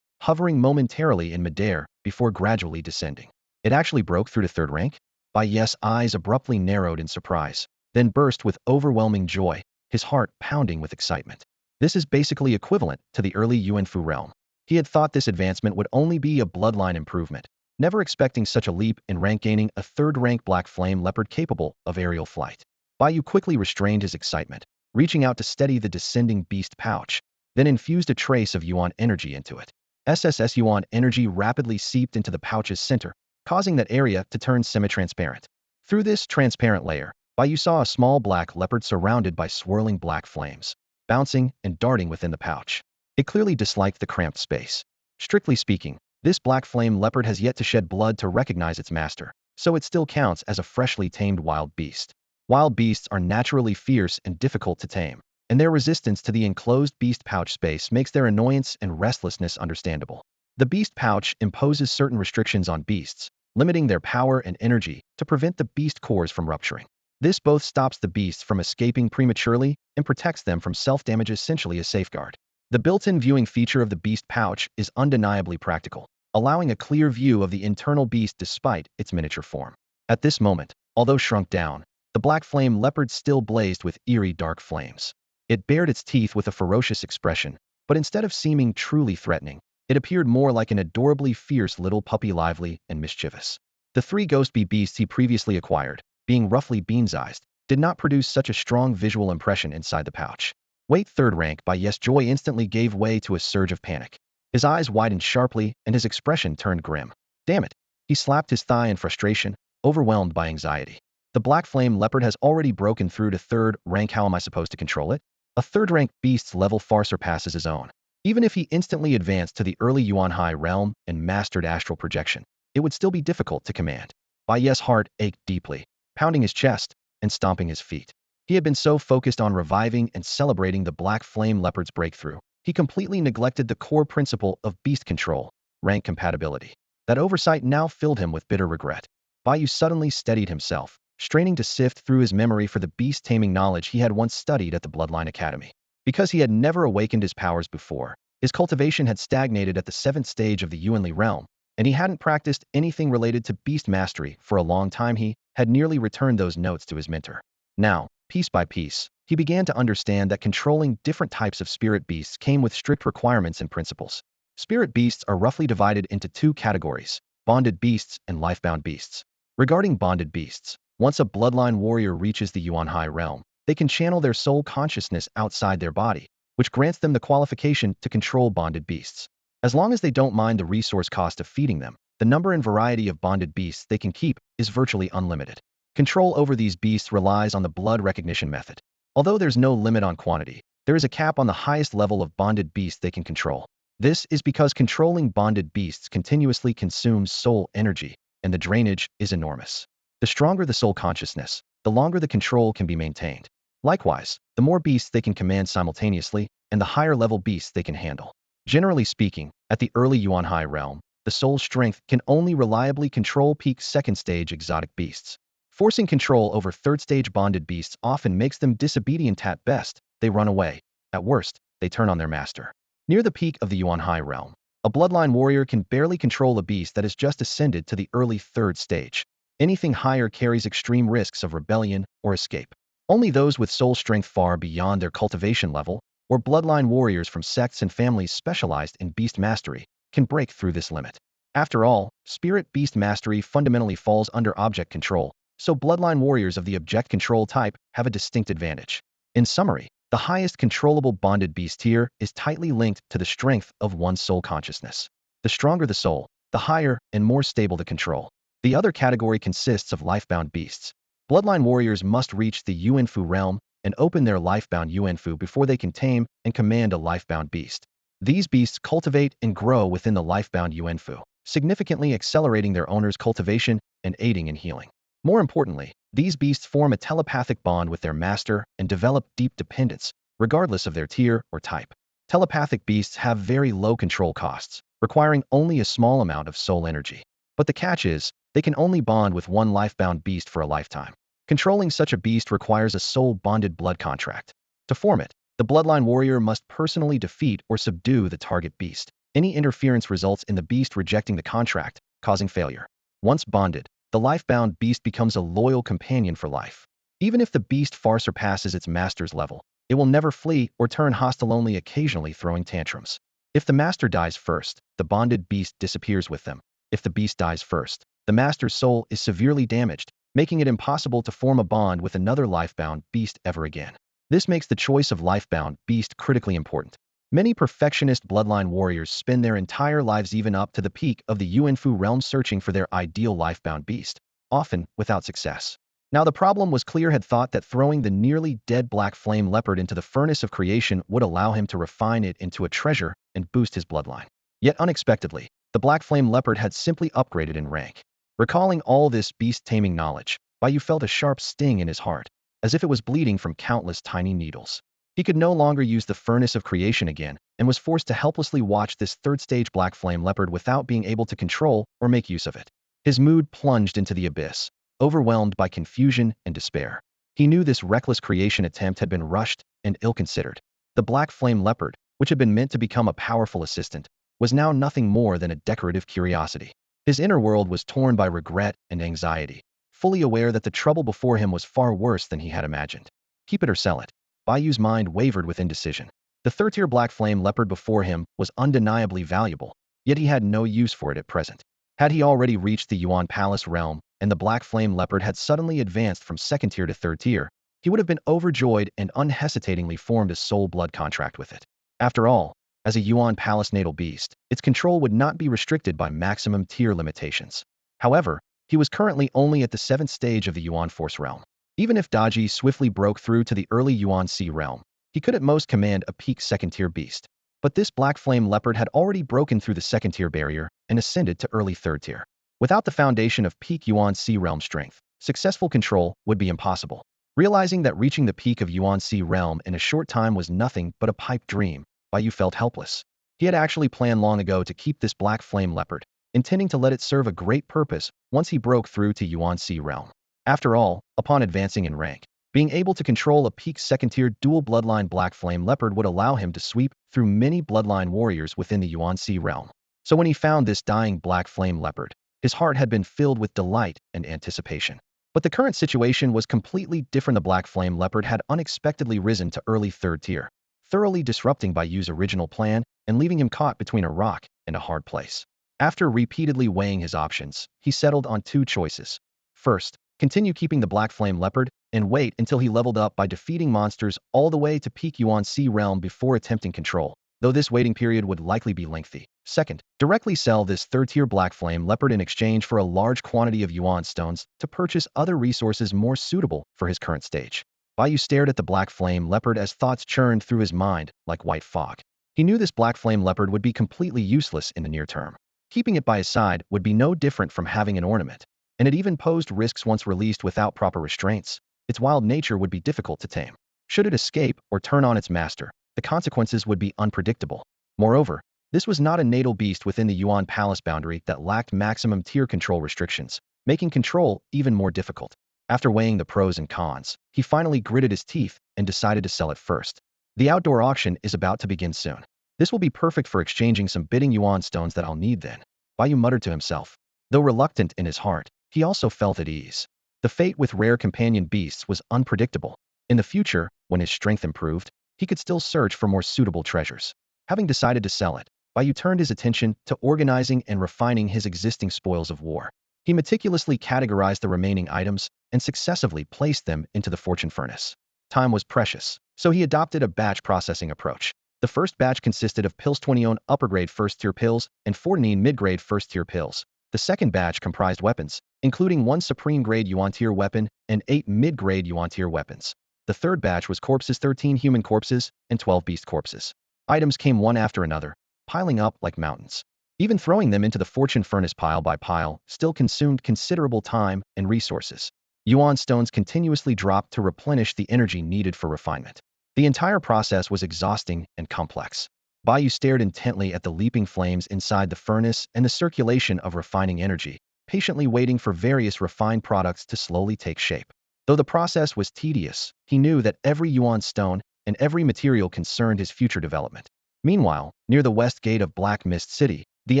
hovering momentarily in midair before gradually descending. It actually broke through to third rank? Bai Yu's eyes abruptly narrowed in surprise, then burst with overwhelming joy, his heart pounding with excitement. This is basically equivalent to the early Yuanfu realm. He had thought this advancement would only be a bloodline improvement, never expecting such a leap in rank, gaining a third-rank Black Flame Leopard capable of aerial flight. Bai Yu quickly restrained his excitement, reaching out to steady the descending beast pouch, then infused a trace of Yuan energy into it. SSS Yuan energy rapidly seeped into the pouch's center, causing that area to turn semi-transparent. Through this transparent layer, Bai Yu saw a small black leopard surrounded by swirling black flames, bouncing and darting within the pouch. It clearly disliked the cramped space. Strictly speaking, this black flame leopard has yet to shed blood to recognize its master, so it still counts as a freshly tamed wild beast. Wild beasts are naturally fierce and difficult to tame, and their resistance to the enclosed beast pouch space makes their annoyance and restlessness understandable. The beast pouch imposes certain restrictions on beasts, limiting their power and energy to prevent the beast cores from rupturing. This both stops the beasts from escaping prematurely and protects them from self-damage, essentially a safeguard. The built-in viewing feature of the beast pouch is undeniably practical, allowing a clear view of the internal beast despite its miniature form. At this moment, although shrunk down, the black flame leopard still blazed with eerie dark flames. It bared its teeth with a ferocious expression, but instead of seeming truly threatening, it appeared more like an adorably fierce little puppy, lively and mischievous. The 3 ghost bee beasts he previously acquired, being roughly bean-sized, did not produce such a strong visual impression inside the pouch. Wait, 3rd rank Bai Yu's joy instantly gave way to a surge of panic. His eyes widened sharply and his expression turned grim. Damn it! He slapped his thigh in frustration, overwhelmed by anxiety. The black flame leopard has already broken through to 3rd rank. How am I supposed to control it? A 3rd rank beast's level far surpasses his own. Even if he instantly advanced to the early Yuan High realm and mastered astral projection, it would still be difficult to command. Bai Yu's heart ached deeply, pounding his chest and stomping his feet. He had been so focused on reviving and celebrating the black flame leopard's breakthrough, he completely neglected the core principle of beast control, rank compatibility. That oversight now filled him with bitter regret. Bai Yu suddenly steadied himself, straining to sift through his memory for the beast-taming knowledge he had once studied at the Bloodline Academy. Because he had never awakened his powers before, his cultivation had stagnated at the 7th stage of the Yuanli realm, and he hadn't practiced anything related to beast mastery for a long time. He had nearly returned those notes to his mentor. Now, piece by piece, he began to understand that controlling different types of spirit beasts came with strict requirements and principles. Spirit beasts are roughly divided into 2 categories: bonded beasts and lifebound beasts. Regarding bonded beasts, once a bloodline warrior reaches the Yuan High realm, they can channel their soul consciousness outside their body, which grants them the qualification to control bonded beasts. As long as they don't mind the resource cost of feeding them, the number and variety of bonded beasts they can keep is virtually unlimited. Control over these beasts relies on the blood recognition method. Although there's no limit on quantity, there is a cap on the highest level of bonded beasts they can control. This is because controlling bonded beasts continuously consumes soul energy, and the drainage is enormous. The stronger the soul consciousness, the longer the control can be maintained. Likewise, the more beasts they can command simultaneously, and the higher level beasts they can handle. Generally speaking, at the early Yuan High realm, the soul strength can only reliably control peak 2nd stage exotic beasts. Forcing control over 3rd stage bonded beasts often makes them disobedient. At best, they run away. At worst, they turn on their master. Near the peak of the Yuan High realm, a bloodline warrior can barely control a beast that has just ascended to the early 3rd stage. Anything higher carries extreme risks of rebellion or escape. Only those with soul strength far beyond their cultivation level, or bloodline warriors from sects and families specialized in beast mastery, can break through this limit. After all, spirit beast mastery fundamentally falls under object control, so bloodline warriors of the object control type have a distinct advantage. In summary, the highest controllable bonded beast tier is tightly linked to the strength of one's soul consciousness. The stronger the soul, the higher and more stable the control. The other category consists of lifebound beasts. Bloodline warriors must reach the Yuanfu realm and open their lifebound Yuanfu before they can tame and command a lifebound beast. These beasts cultivate and grow within the lifebound Yuanfu, significantly accelerating their owner's cultivation and aiding in healing. More importantly, these beasts form a telepathic bond with their master and develop deep dependence, regardless of their tier or type. Telepathic beasts have very low control costs, requiring only a small amount of soul energy. But the catch is, they can only bond with one lifebound beast for a lifetime. Controlling such a beast requires a soul-bonded blood contract. To form it, the bloodline warrior must personally defeat or subdue the target beast. Any interference results in the beast rejecting the contract, causing failure. Once bonded, the lifebound beast becomes a loyal companion for life. Even if the beast far surpasses its master's level, it will never flee or turn hostile, only occasionally throwing tantrums. If the master dies first, the bonded beast disappears with them. If the beast dies first, the master's soul is severely damaged, making it impossible to form a bond with another lifebound beast ever again. This makes the choice of lifebound beast critically important. Many perfectionist bloodline warriors spend their entire lives, even up to the peak of the Yuanfu realm, searching for their ideal lifebound beast, often without success. Now, the problem was Clear had thought that throwing the nearly dead black flame leopard into the furnace of creation would allow him to refine it into a treasure and boost his bloodline. Yet unexpectedly, the black flame leopard had simply upgraded in rank. Recalling all this beast-taming knowledge, Bai Yu felt a sharp sting in his heart, as if it was bleeding from countless tiny needles. He could no longer use the furnace of creation again and was forced to helplessly watch this third-stage black flame leopard without being able to control or make use of it. His mood plunged into the abyss, overwhelmed by confusion and despair. He knew this reckless creation attempt had been rushed and ill-considered. The black flame leopard, which had been meant to become a powerful assistant, was now nothing more than a decorative curiosity. His inner world was torn by regret and anxiety, fully aware that the trouble before him was far worse than he had imagined. Keep it or sell it. Bai Yu's mind wavered with indecision. The third-tier black flame leopard before him was undeniably valuable, yet he had no use for it at present. Had he already reached the Yuan Palace realm, and the black flame leopard had suddenly advanced from second tier to third tier, he would have been overjoyed and unhesitatingly formed a soul blood contract with it. After all, as a Yuan Palace natal beast, its control would not be restricted by maximum tier limitations. However, he was currently only at the 7th stage of the Yuan Force realm. Even if Daji swiftly broke through to the early Yuan Sea realm, he could at most command a peak second-tier beast. But this black flame leopard had already broken through the second-tier barrier and ascended to early third tier. Without the foundation of peak Yuan Sea realm strength, successful control would be impossible. Realizing that reaching the peak of Yuan Sea realm in a short time was nothing but a pipe dream, Bai Yu felt helpless. He had actually planned long ago to keep this black flame leopard, intending to let it serve a great purpose once he broke through to Yuan Sea realm. After all, upon advancing in rank, being able to control a peak second-tier dual bloodline black flame leopard would allow him to sweep through many bloodline warriors within the Yuan Sea realm. So when he found this dying black flame leopard, his heart had been filled with delight and anticipation. But the current situation was completely different. The black flame leopard had unexpectedly risen to early third tier, thoroughly disrupting Bai Yu's original plan and leaving him caught between a rock and a hard place. After repeatedly weighing his options, he settled on two choices. First, continue keeping the black flame leopard and wait until he leveled up by defeating monsters all the way to peak Yuan Sea realm before attempting control, though this waiting period would likely be lengthy. Second, directly sell this third-tier black flame leopard in exchange for a large quantity of Yuan stones to purchase other resources more suitable for his current stage. Bai Yu stared at the black flame leopard as thoughts churned through his mind like white fog. He knew this black flame leopard would be completely useless in the near term. Keeping it by his side would be no different from having an ornament, and it even posed risks once released without proper restraints. Its wild nature would be difficult to tame. Should it escape or turn on its master, the consequences would be unpredictable. Moreover, this was not a natal beast within the Yuan Palace boundary that lacked maximum tier control restrictions, making control even more difficult. After weighing the pros and cons, he finally gritted his teeth and decided to sell it first. The outdoor auction is about to begin soon. This will be perfect for exchanging some bidding Yuan stones that I'll need then. Bai Yu muttered to himself. Though reluctant in his heart, he also felt at ease. The fate with rare companion beasts was unpredictable. In the future, when his strength improved, he could still search for more suitable treasures. Having decided to sell it, Bai Yu turned his attention to organizing and refining his existing spoils of war. He meticulously categorized the remaining items and successively placed them into the fortune furnace. Time was precious, so he adopted a batch processing approach. The first batch consisted of pills 20 upper-grade first-tier pills and 14 mid-grade first-tier pills. The second batch comprised weapons, including 1 supreme-grade Yuan-tier weapon and 8 mid-grade Yuan-tier weapons. The third batch was corpses, 13 human corpses and 12 beast corpses. Items came one after another, piling up like mountains. Even throwing them into the fortune furnace pile by pile still consumed considerable time and resources. Yuan stones continuously dropped to replenish the energy needed for refinement. The entire process was exhausting and complex. Bai Yu stared intently at the leaping flames inside the furnace and the circulation of refining energy, patiently waiting for various refined products to slowly take shape. Though the process was tedious, he knew that every Yuan stone and every material concerned his future development. Meanwhile, near the west gate of Black Mist City, the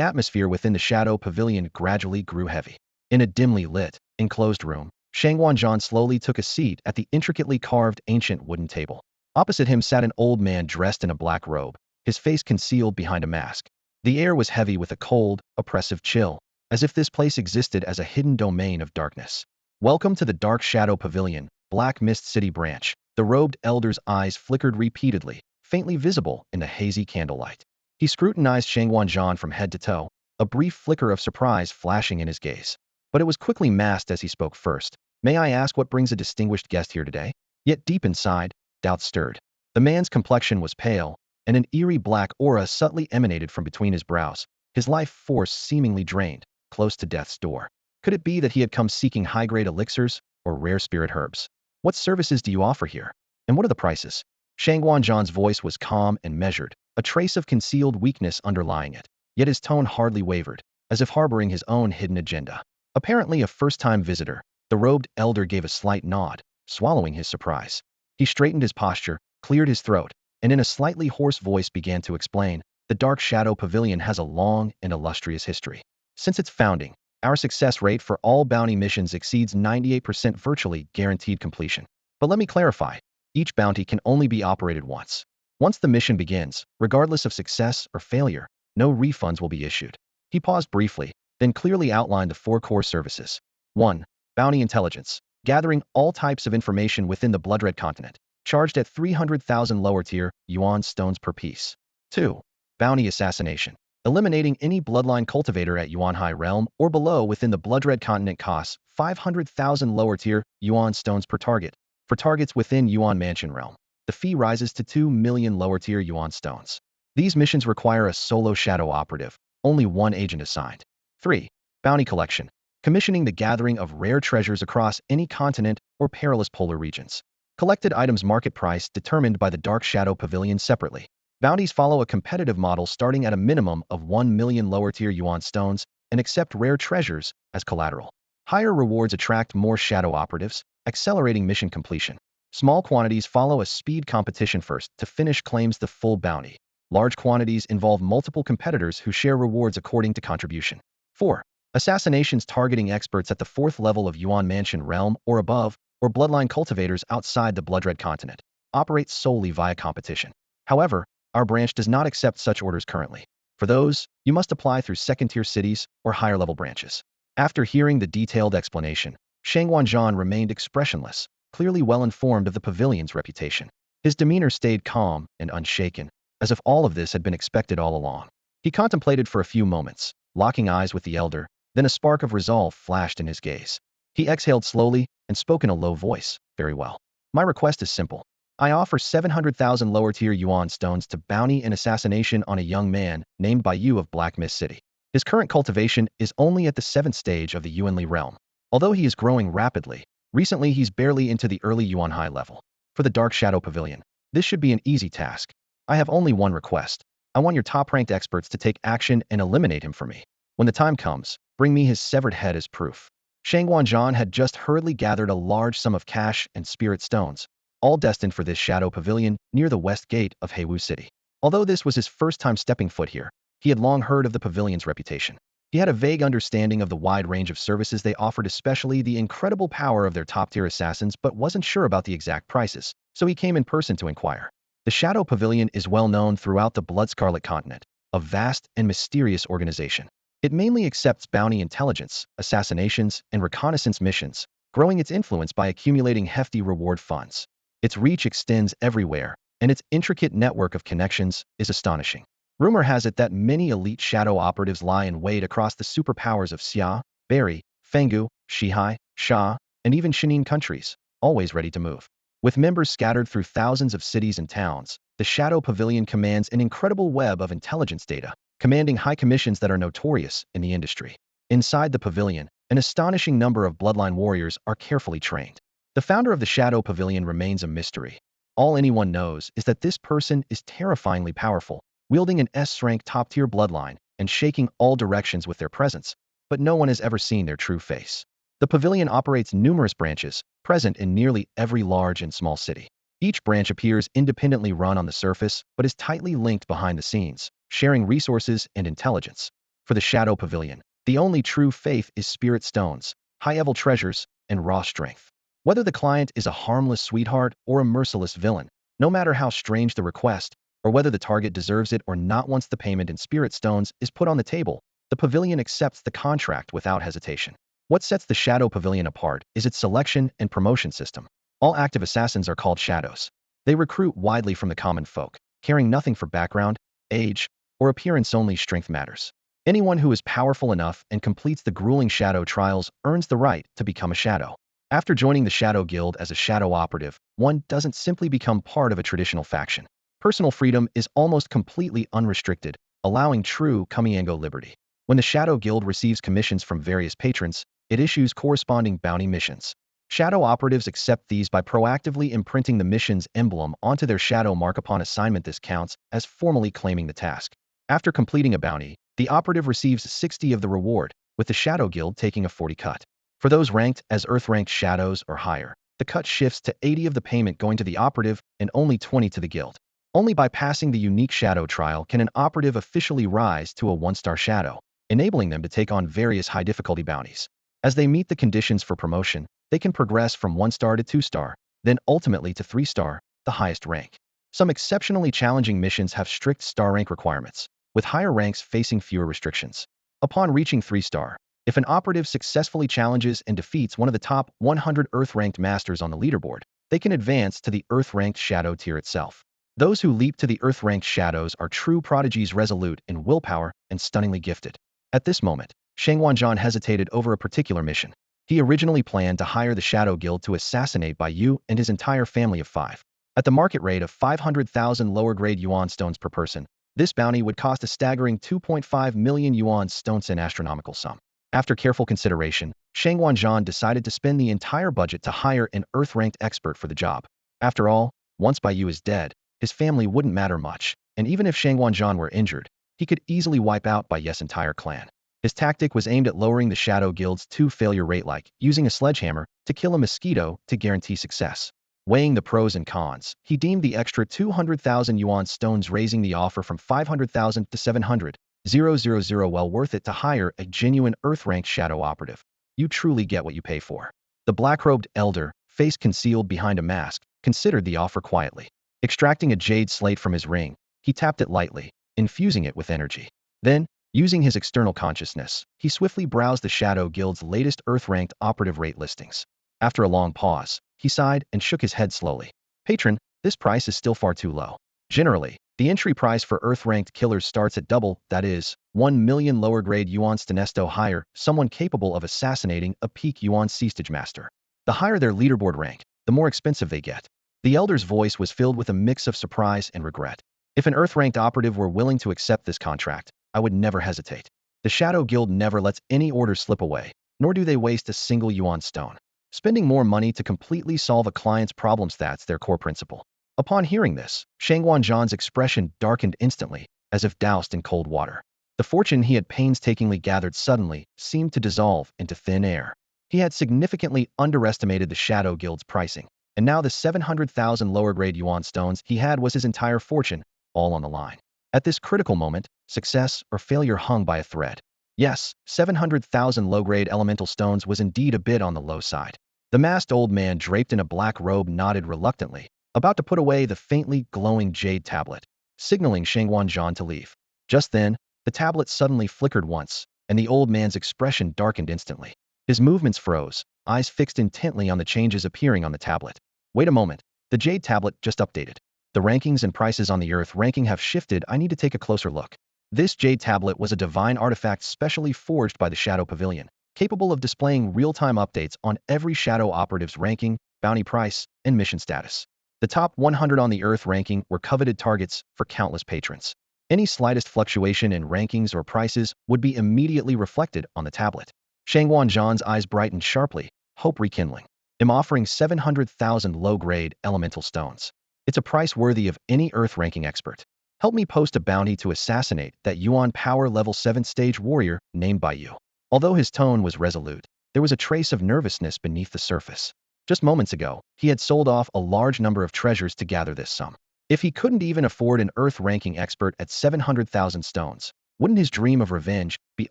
atmosphere within the Shadow Pavilion gradually grew heavy. In a dimly lit, enclosed room, Shang Wanzhan slowly took a seat at the intricately carved ancient wooden table. Opposite him sat an old man dressed in a black robe, his face concealed behind a mask. The air was heavy with a cold, oppressive chill, as if this place existed as a hidden domain of darkness. Welcome to the Dark Shadow Pavilion, Black Mist City branch. The robed elder's eyes flickered repeatedly, faintly visible in the hazy candlelight. He scrutinized Shang Wanzhan from head to toe, a brief flicker of surprise flashing in his gaze. But it was quickly masked as he spoke first. May I ask what brings a distinguished guest here today? Yet deep inside, doubt stirred. The man's complexion was pale, and an eerie black aura subtly emanated from between his brows, his life force seemingly drained, close to death's door. Could it be that he had come seeking high-grade elixirs or rare spirit herbs? What services do you offer here? And what are the prices? Shangguan voice was calm and measured, a trace of concealed weakness underlying it. Yet his tone hardly wavered, as if harboring his own hidden agenda. Apparently a first-time visitor, the robed elder gave a slight nod, swallowing his surprise. He straightened his posture, cleared his throat, and in a slightly hoarse voice began to explain, the Dark Shadow Pavilion has a long and illustrious history. Since its founding, our success rate for all bounty missions exceeds 98% virtually guaranteed completion. But let me clarify, each bounty can only be operated once. Once the mission begins, regardless of success or failure, no refunds will be issued. He paused briefly, then clearly outlined the 4 core services. 1. Bounty intelligence, gathering all types of information within the Bloodred continent, charged at 300,000 lower tier yuan stones per piece. 2. Bounty assassination, eliminating any bloodline cultivator at Yuan High Realm or below within the Bloodred continent costs 500,000 lower tier yuan stones per target. For targets within Yuan Mansion Realm, the fee rises to 2 million lower tier yuan stones. These missions require a solo shadow operative, only one agent assigned. 3. Bounty collection, commissioning the gathering of rare treasures across any continent or perilous polar regions. Collected items market price determined by the Dark Shadow Pavilion separately. Bounties follow a competitive model starting at a minimum of 1 million lower tier yuan stones and accept rare treasures as collateral. Higher rewards attract more shadow operatives, accelerating mission completion. Small quantities follow a speed competition first to finish claims the full bounty. Large quantities involve multiple competitors who share rewards according to contribution. 4. Assassinations targeting experts at the 4th level of Yuan Mansion Realm or above, or bloodline cultivators outside the Bloodred continent, operates solely via competition. However, our branch does not accept such orders currently. For those, you must apply through second-tier cities or higher-level branches. After hearing the detailed explanation, Shangguan remained expressionless, clearly well-informed of the pavilion's reputation. His demeanor stayed calm and unshaken, as if all of this had been expected all along. He contemplated for a few moments, locking eyes with the elder, then a spark of resolve flashed in his gaze. He exhaled slowly and spoke in a low voice. Very well. My request is simple. I offer 700,000 lower-tier yuan stones to bounty and assassination on a young man named Bai Yu of Black Mist City. His current cultivation is only at the 7th stage of the Yuanli realm. Although he is growing rapidly, recently he's barely into the early Yuan High level. For the Dark Shadow Pavilion, this should be an easy task. I have only one request. I want your top-ranked experts to take action and eliminate him for me. When the time comes, bring me his severed head as proof. Shangguan had just hurriedly gathered a large sum of cash and spirit stones, all destined for this shadow pavilion near the west gate of Heiwu City. Although this was his first time stepping foot here, he had long heard of the pavilion's reputation. He had a vague understanding of the wide range of services they offered, especially the incredible power of their top-tier assassins, but wasn't sure about the exact prices, so he came in person to inquire. The Shadow Pavilion is well known throughout the Blood Scarlet continent, a vast and mysterious organization. It mainly accepts bounty intelligence, assassinations, and reconnaissance missions, growing its influence by accumulating hefty reward funds. Its reach extends everywhere, and its intricate network of connections is astonishing. Rumor has it that many elite shadow operatives lie in wait across the superpowers of Xia, Beri, Fenggu, Shihai, Sha, and even Shenin countries, always ready to move. With members scattered through thousands of cities and towns, the Shadow Pavilion commands an incredible web of intelligence data, commanding high commissions that are notorious in the industry. Inside the pavilion, an astonishing number of Bloodline Warriors are carefully trained. The founder of the Shadow Pavilion remains a mystery. All anyone knows is that this person is terrifyingly powerful, wielding an S-rank top-tier bloodline and shaking all directions with their presence, but no one has ever seen their true face. The pavilion operates numerous branches, present in nearly every large and small city. Each branch appears independently run on the surface, but is tightly linked behind the scenes, sharing resources and intelligence. For the Shadow Pavilion, the only true faith is spirit stones, high-level treasures, and raw strength. Whether the client is a harmless sweetheart or a merciless villain, no matter how strange the request, or whether the target deserves it or not, once the payment in spirit stones is put on the table, the pavilion accepts the contract without hesitation. What sets the Shadow Pavilion apart is its selection and promotion system. All active assassins are called shadows. They recruit widely from the common folk, caring nothing for background, age, or appearance, only strength matters. Anyone who is powerful enough and completes the grueling shadow trials earns the right to become a shadow. After joining the Shadow Guild as a shadow operative, one doesn't simply become part of a traditional faction. Personal freedom is almost completely unrestricted, allowing true Kamiango liberty. When the Shadow Guild receives commissions from various patrons, it issues corresponding bounty missions. Shadow operatives accept these by proactively imprinting the mission's emblem onto their shadow mark upon assignment. This counts as formally claiming the task. After completing a bounty, the operative receives 60 of the reward, with the Shadow Guild taking a 40 cut. For those ranked as Earth-ranked shadows or higher, the cut shifts to 80 of the payment going to the operative and only 20 to the guild. Only by passing the unique shadow trial can an operative officially rise to a 1-star shadow, enabling them to take on various high-difficulty bounties. As they meet the conditions for promotion, they can progress from 1-star to 2-star, then ultimately to 3-star, the highest rank. Some exceptionally challenging missions have strict star rank requirements, with higher ranks facing fewer restrictions. Upon reaching 3-star, if an operative successfully challenges and defeats one of the top 100 Earth-ranked masters on the leaderboard, they can advance to the Earth-ranked shadow tier itself. Those who leap to the Earth-ranked shadows are true prodigies, resolute in willpower and stunningly gifted. At this moment, Shangwanzhan hesitated over a particular mission. He originally planned to hire the Shadow Guild to assassinate Bai Yu and his entire family of 5. At the market rate of 500,000 lower-grade yuan stones per person, this bounty would cost a staggering 2.5 million yuan stones, an astronomical sum. After careful consideration, Shangwanzhan decided to spend the entire budget to hire an Earth-ranked expert for the job. After all, once Bai Yu is dead, his family wouldn't matter much, and even if Shangwanzhan were injured, he could easily wipe out Bai Yu's entire clan. His tactic was aimed at lowering the Shadow Guild's 2-failure rate, like using a sledgehammer to kill a mosquito to guarantee success. Weighing the pros and cons, he deemed the extra 200,000 yuan stones, raising the offer from 500,000 to 700,000 well worth it to hire a genuine Earth-ranked shadow operative. You truly get what you pay for. The black-robed elder, face concealed behind a mask, considered the offer quietly. Extracting a jade slate from his ring, he tapped it lightly, infusing it with energy. Then, using his external consciousness, he swiftly browsed the Shadow Guild's latest Earth-ranked operative rate listings. After a long pause, he sighed and shook his head slowly. Patron, this price is still far too low. Generally, the entry price for Earth-ranked killers starts at double, that is, 1 million lower-grade yuan stonesto higher, someone capable of assassinating a peak yuan siege master. The higher their leaderboard rank, the more expensive they get. The elder's voice was filled with a mix of surprise and regret. If an Earth-ranked operative were willing to accept this contract, I would never hesitate. The Shadow Guild never lets any order slip away, nor do they waste a single yuan stone. Spending more money to completely solve a client's problems, that's their core principle. Upon hearing this, Shangwanzhan's expression darkened instantly, as if doused in cold water. The fortune he had painstakingly gathered suddenly seemed to dissolve into thin air. He had significantly underestimated the Shadow Guild's pricing, and now the 700,000 lower-grade yuan stones he had was his entire fortune, all on the line. At this critical moment, success or failure hung by a thread. Yes, 700,000 low-grade elemental stones was indeed a bit on the low side. The masked old man draped in a black robe nodded reluctantly, about to put away the faintly glowing jade tablet, signaling Shangwanzhan to leave. Just then, the tablet suddenly flickered once, and the old man's expression darkened instantly. His movements froze, eyes fixed intently on the changes appearing on the tablet. Wait a moment, the jade tablet just updated. The rankings and prices on the Earth ranking have shifted. I need to take a closer look. This jade tablet was a divine artifact specially forged by the Shadow Pavilion, capable of displaying real-time updates on every Shadow operative's ranking, bounty price, and mission status. The top 100 on the Earth ranking were coveted targets for countless patrons. Any slightest fluctuation in rankings or prices would be immediately reflected on the tablet. Shangwanzhan's eyes brightened sharply, hope rekindling. I'm offering 700,000 low-grade elemental stones. It's a price worthy of any Earth-ranking expert. Help me post a bounty to assassinate that Yuan Power Level 7 stage warrior named Bai Yu. Although his tone was resolute, there was a trace of nervousness beneath the surface. Just moments ago, he had sold off a large number of treasures to gather this sum. If he couldn't even afford an Earth-ranking expert at 700,000 stones, wouldn't his dream of revenge be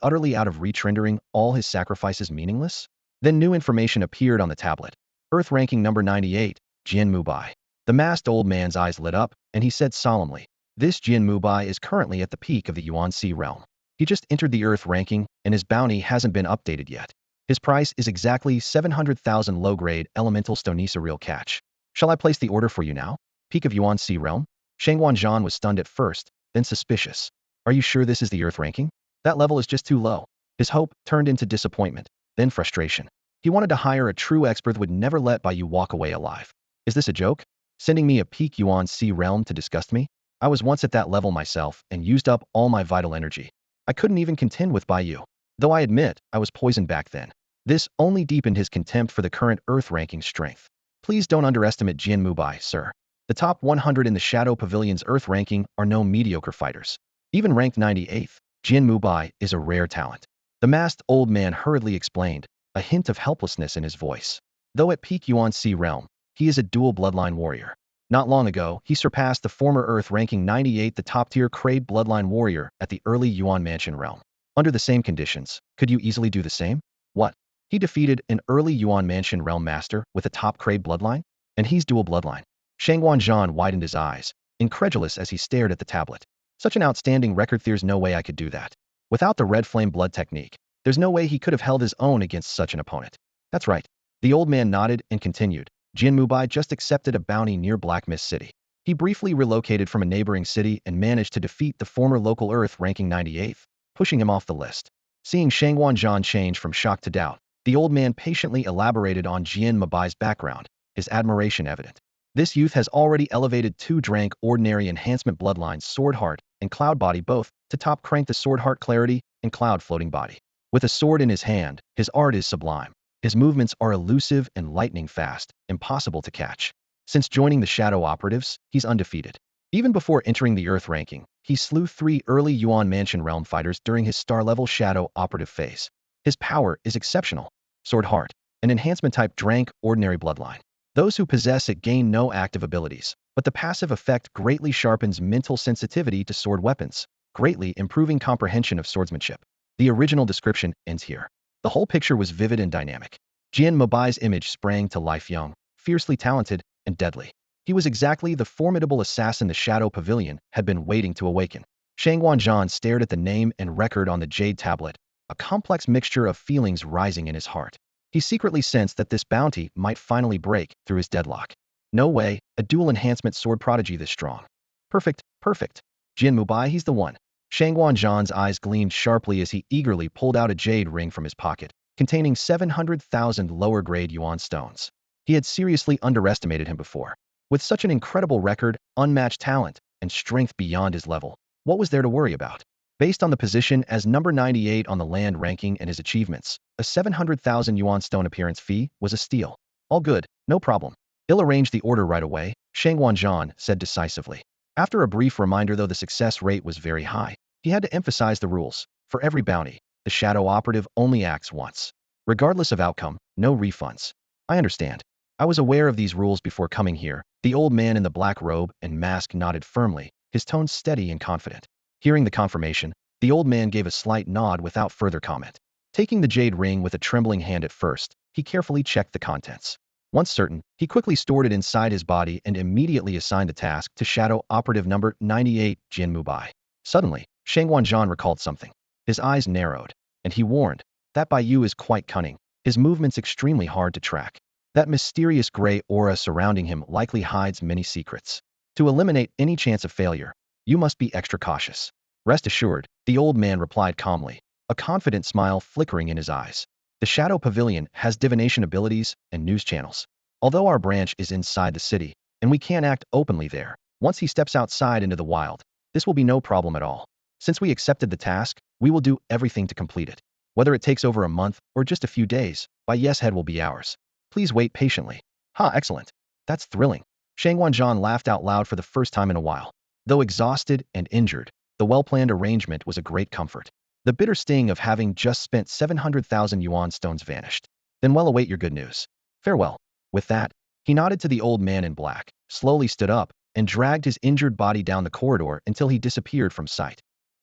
utterly out of reach, rendering all his sacrifices meaningless? Then new information appeared on the tablet. Earth-ranking number 98, Jian Mubai. The masked old man's eyes lit up, and he said solemnly, "This Jian Mubai is currently at the peak of the Yuan Sea realm. He just entered the Earth ranking, and his bounty hasn't been updated yet. His price is exactly 700,000 low-grade elemental stonesa real catch. Shall I place the order for you now? Peak of Yuan Sea realm?" Shangwanzhan was stunned at first, then suspicious. "Are you sure this is the Earth ranking? That level is just too low." His hope turned into disappointment, then frustration. He wanted to hire a true expert that would never let Bai Yu walk away alive. Is this a joke? Sending me a peak Yuan Sea realm to disgust me? I was once at that level myself and used up all my vital energy. I couldn't even contend with Bai Yu. Though I admit, I was poisoned back then. This only deepened his contempt for the current Earth ranking strength. Please don't underestimate Jian Bai, sir. The top 100 in the Shadow Pavilion's Earth ranking are no mediocre fighters. Even ranked 98th, Jian Bai is a rare talent. The masked old man hurriedly explained, a hint of helplessness in his voice. Though at peak Yuan C realm, he is a dual bloodline warrior. Not long ago, he surpassed the former Earth ranking 98, the top-tier Kraid bloodline warrior at the early Yuan Mansion realm. Under the same conditions, could you easily do the same? What? He defeated an early Yuan Mansion realm master with a top Kraid bloodline? And he's dual bloodline. Shangguan Zhan widened his eyes, incredulous as he stared at the tablet. Such an outstanding record, there's no way I could do that. Without the red flame blood technique, there's no way he could have held his own against such an opponent. That's right. The old man nodded and continued. Jian Bai just accepted a bounty near Black Mist City. He briefly relocated from a neighboring city and managed to defeat the former local Earth ranking 98th, pushing him off the list. Seeing Shangguan Zhan change from shock to doubt, the old man patiently elaborated on Jian Bai's background, his admiration evident. This youth has already elevated 2 rank ordinary enhancement bloodlines Sword Heart and Cloud Body both to top rank the Sword Heart Clarity and Cloud Floating Body. With a sword in his hand, his art is sublime. His movements are elusive and lightning fast, impossible to catch. Since joining the Shadow Operatives, he's undefeated. Even before entering the Earth ranking, he slew 3 early Yuan Mansion realm fighters during his star-level Shadow Operative phase. His power is exceptional. Sword Heart, an enhancement-type rank ordinary bloodline. Those who possess it gain no active abilities, but the passive effect greatly sharpens mental sensitivity to sword weapons, greatly improving comprehension of swordsmanship. The original description ends here. The whole picture was vivid and dynamic. Jian Bai's image sprang to life, young, fiercely talented, and deadly. He was exactly the formidable assassin the Shadow Pavilion had been waiting to awaken. Shangguan Zhan stared at the name and record on the jade tablet, a complex mixture of feelings rising in his heart. He secretly sensed that this bounty might finally break through his deadlock. No way, a dual enhancement sword prodigy this strong. Perfect, perfect. Jian Bai, he's the one. Shangguan Zhan's eyes gleamed sharply as he eagerly pulled out a jade ring from his pocket, containing 700,000 lower-grade yuan stones. He had seriously underestimated him before. With such an incredible record, unmatched talent, and strength beyond his level, what was there to worry about? Based on the position as number 98 on the land ranking and his achievements, a 700,000 yuan stone appearance fee was a steal. All good, no problem. I'll arrange the order right away, Shangguan Zhan said decisively. After a brief reminder, though the success rate was very high, he had to emphasize the rules. For every bounty, the Shadow Operative only acts once. Regardless of outcome, no refunds. I understand. I was aware of these rules before coming here. The old man in the black robe and mask nodded firmly, his tone steady and confident. Hearing the confirmation, the old man gave a slight nod without further comment. Taking the jade ring with a trembling hand at first, he carefully checked the contents. Once certain, he quickly stored it inside his body and immediately assigned the task to Shadow Operative number 98, Jian Bai. Suddenly, Shangguan Zhan recalled something. His eyes narrowed, and he warned, that Bai Yu is quite cunning, his movements extremely hard to track. That mysterious gray aura surrounding him likely hides many secrets. To eliminate any chance of failure, you must be extra cautious. Rest assured, the old man replied calmly, a confident smile flickering in his eyes. The Shadow Pavilion has divination abilities and news channels. Although our branch is inside the city, and we can't act openly there, once he steps outside into the wild, this will be no problem at all. Since we accepted the task, we will do everything to complete it. Whether it takes over a month or just a few days, Bai Yu's head will be ours. Please wait patiently. Ha, excellent. That's thrilling. Shangguan Zhan laughed out loud for the first time in a while. Though exhausted and injured, the well-planned arrangement was a great comfort. The bitter sting of having just spent 700,000 yuan stones vanished. Then well await your good news. Farewell. With that, he nodded to the old man in black, slowly stood up, and dragged his injured body down the corridor until he disappeared from sight.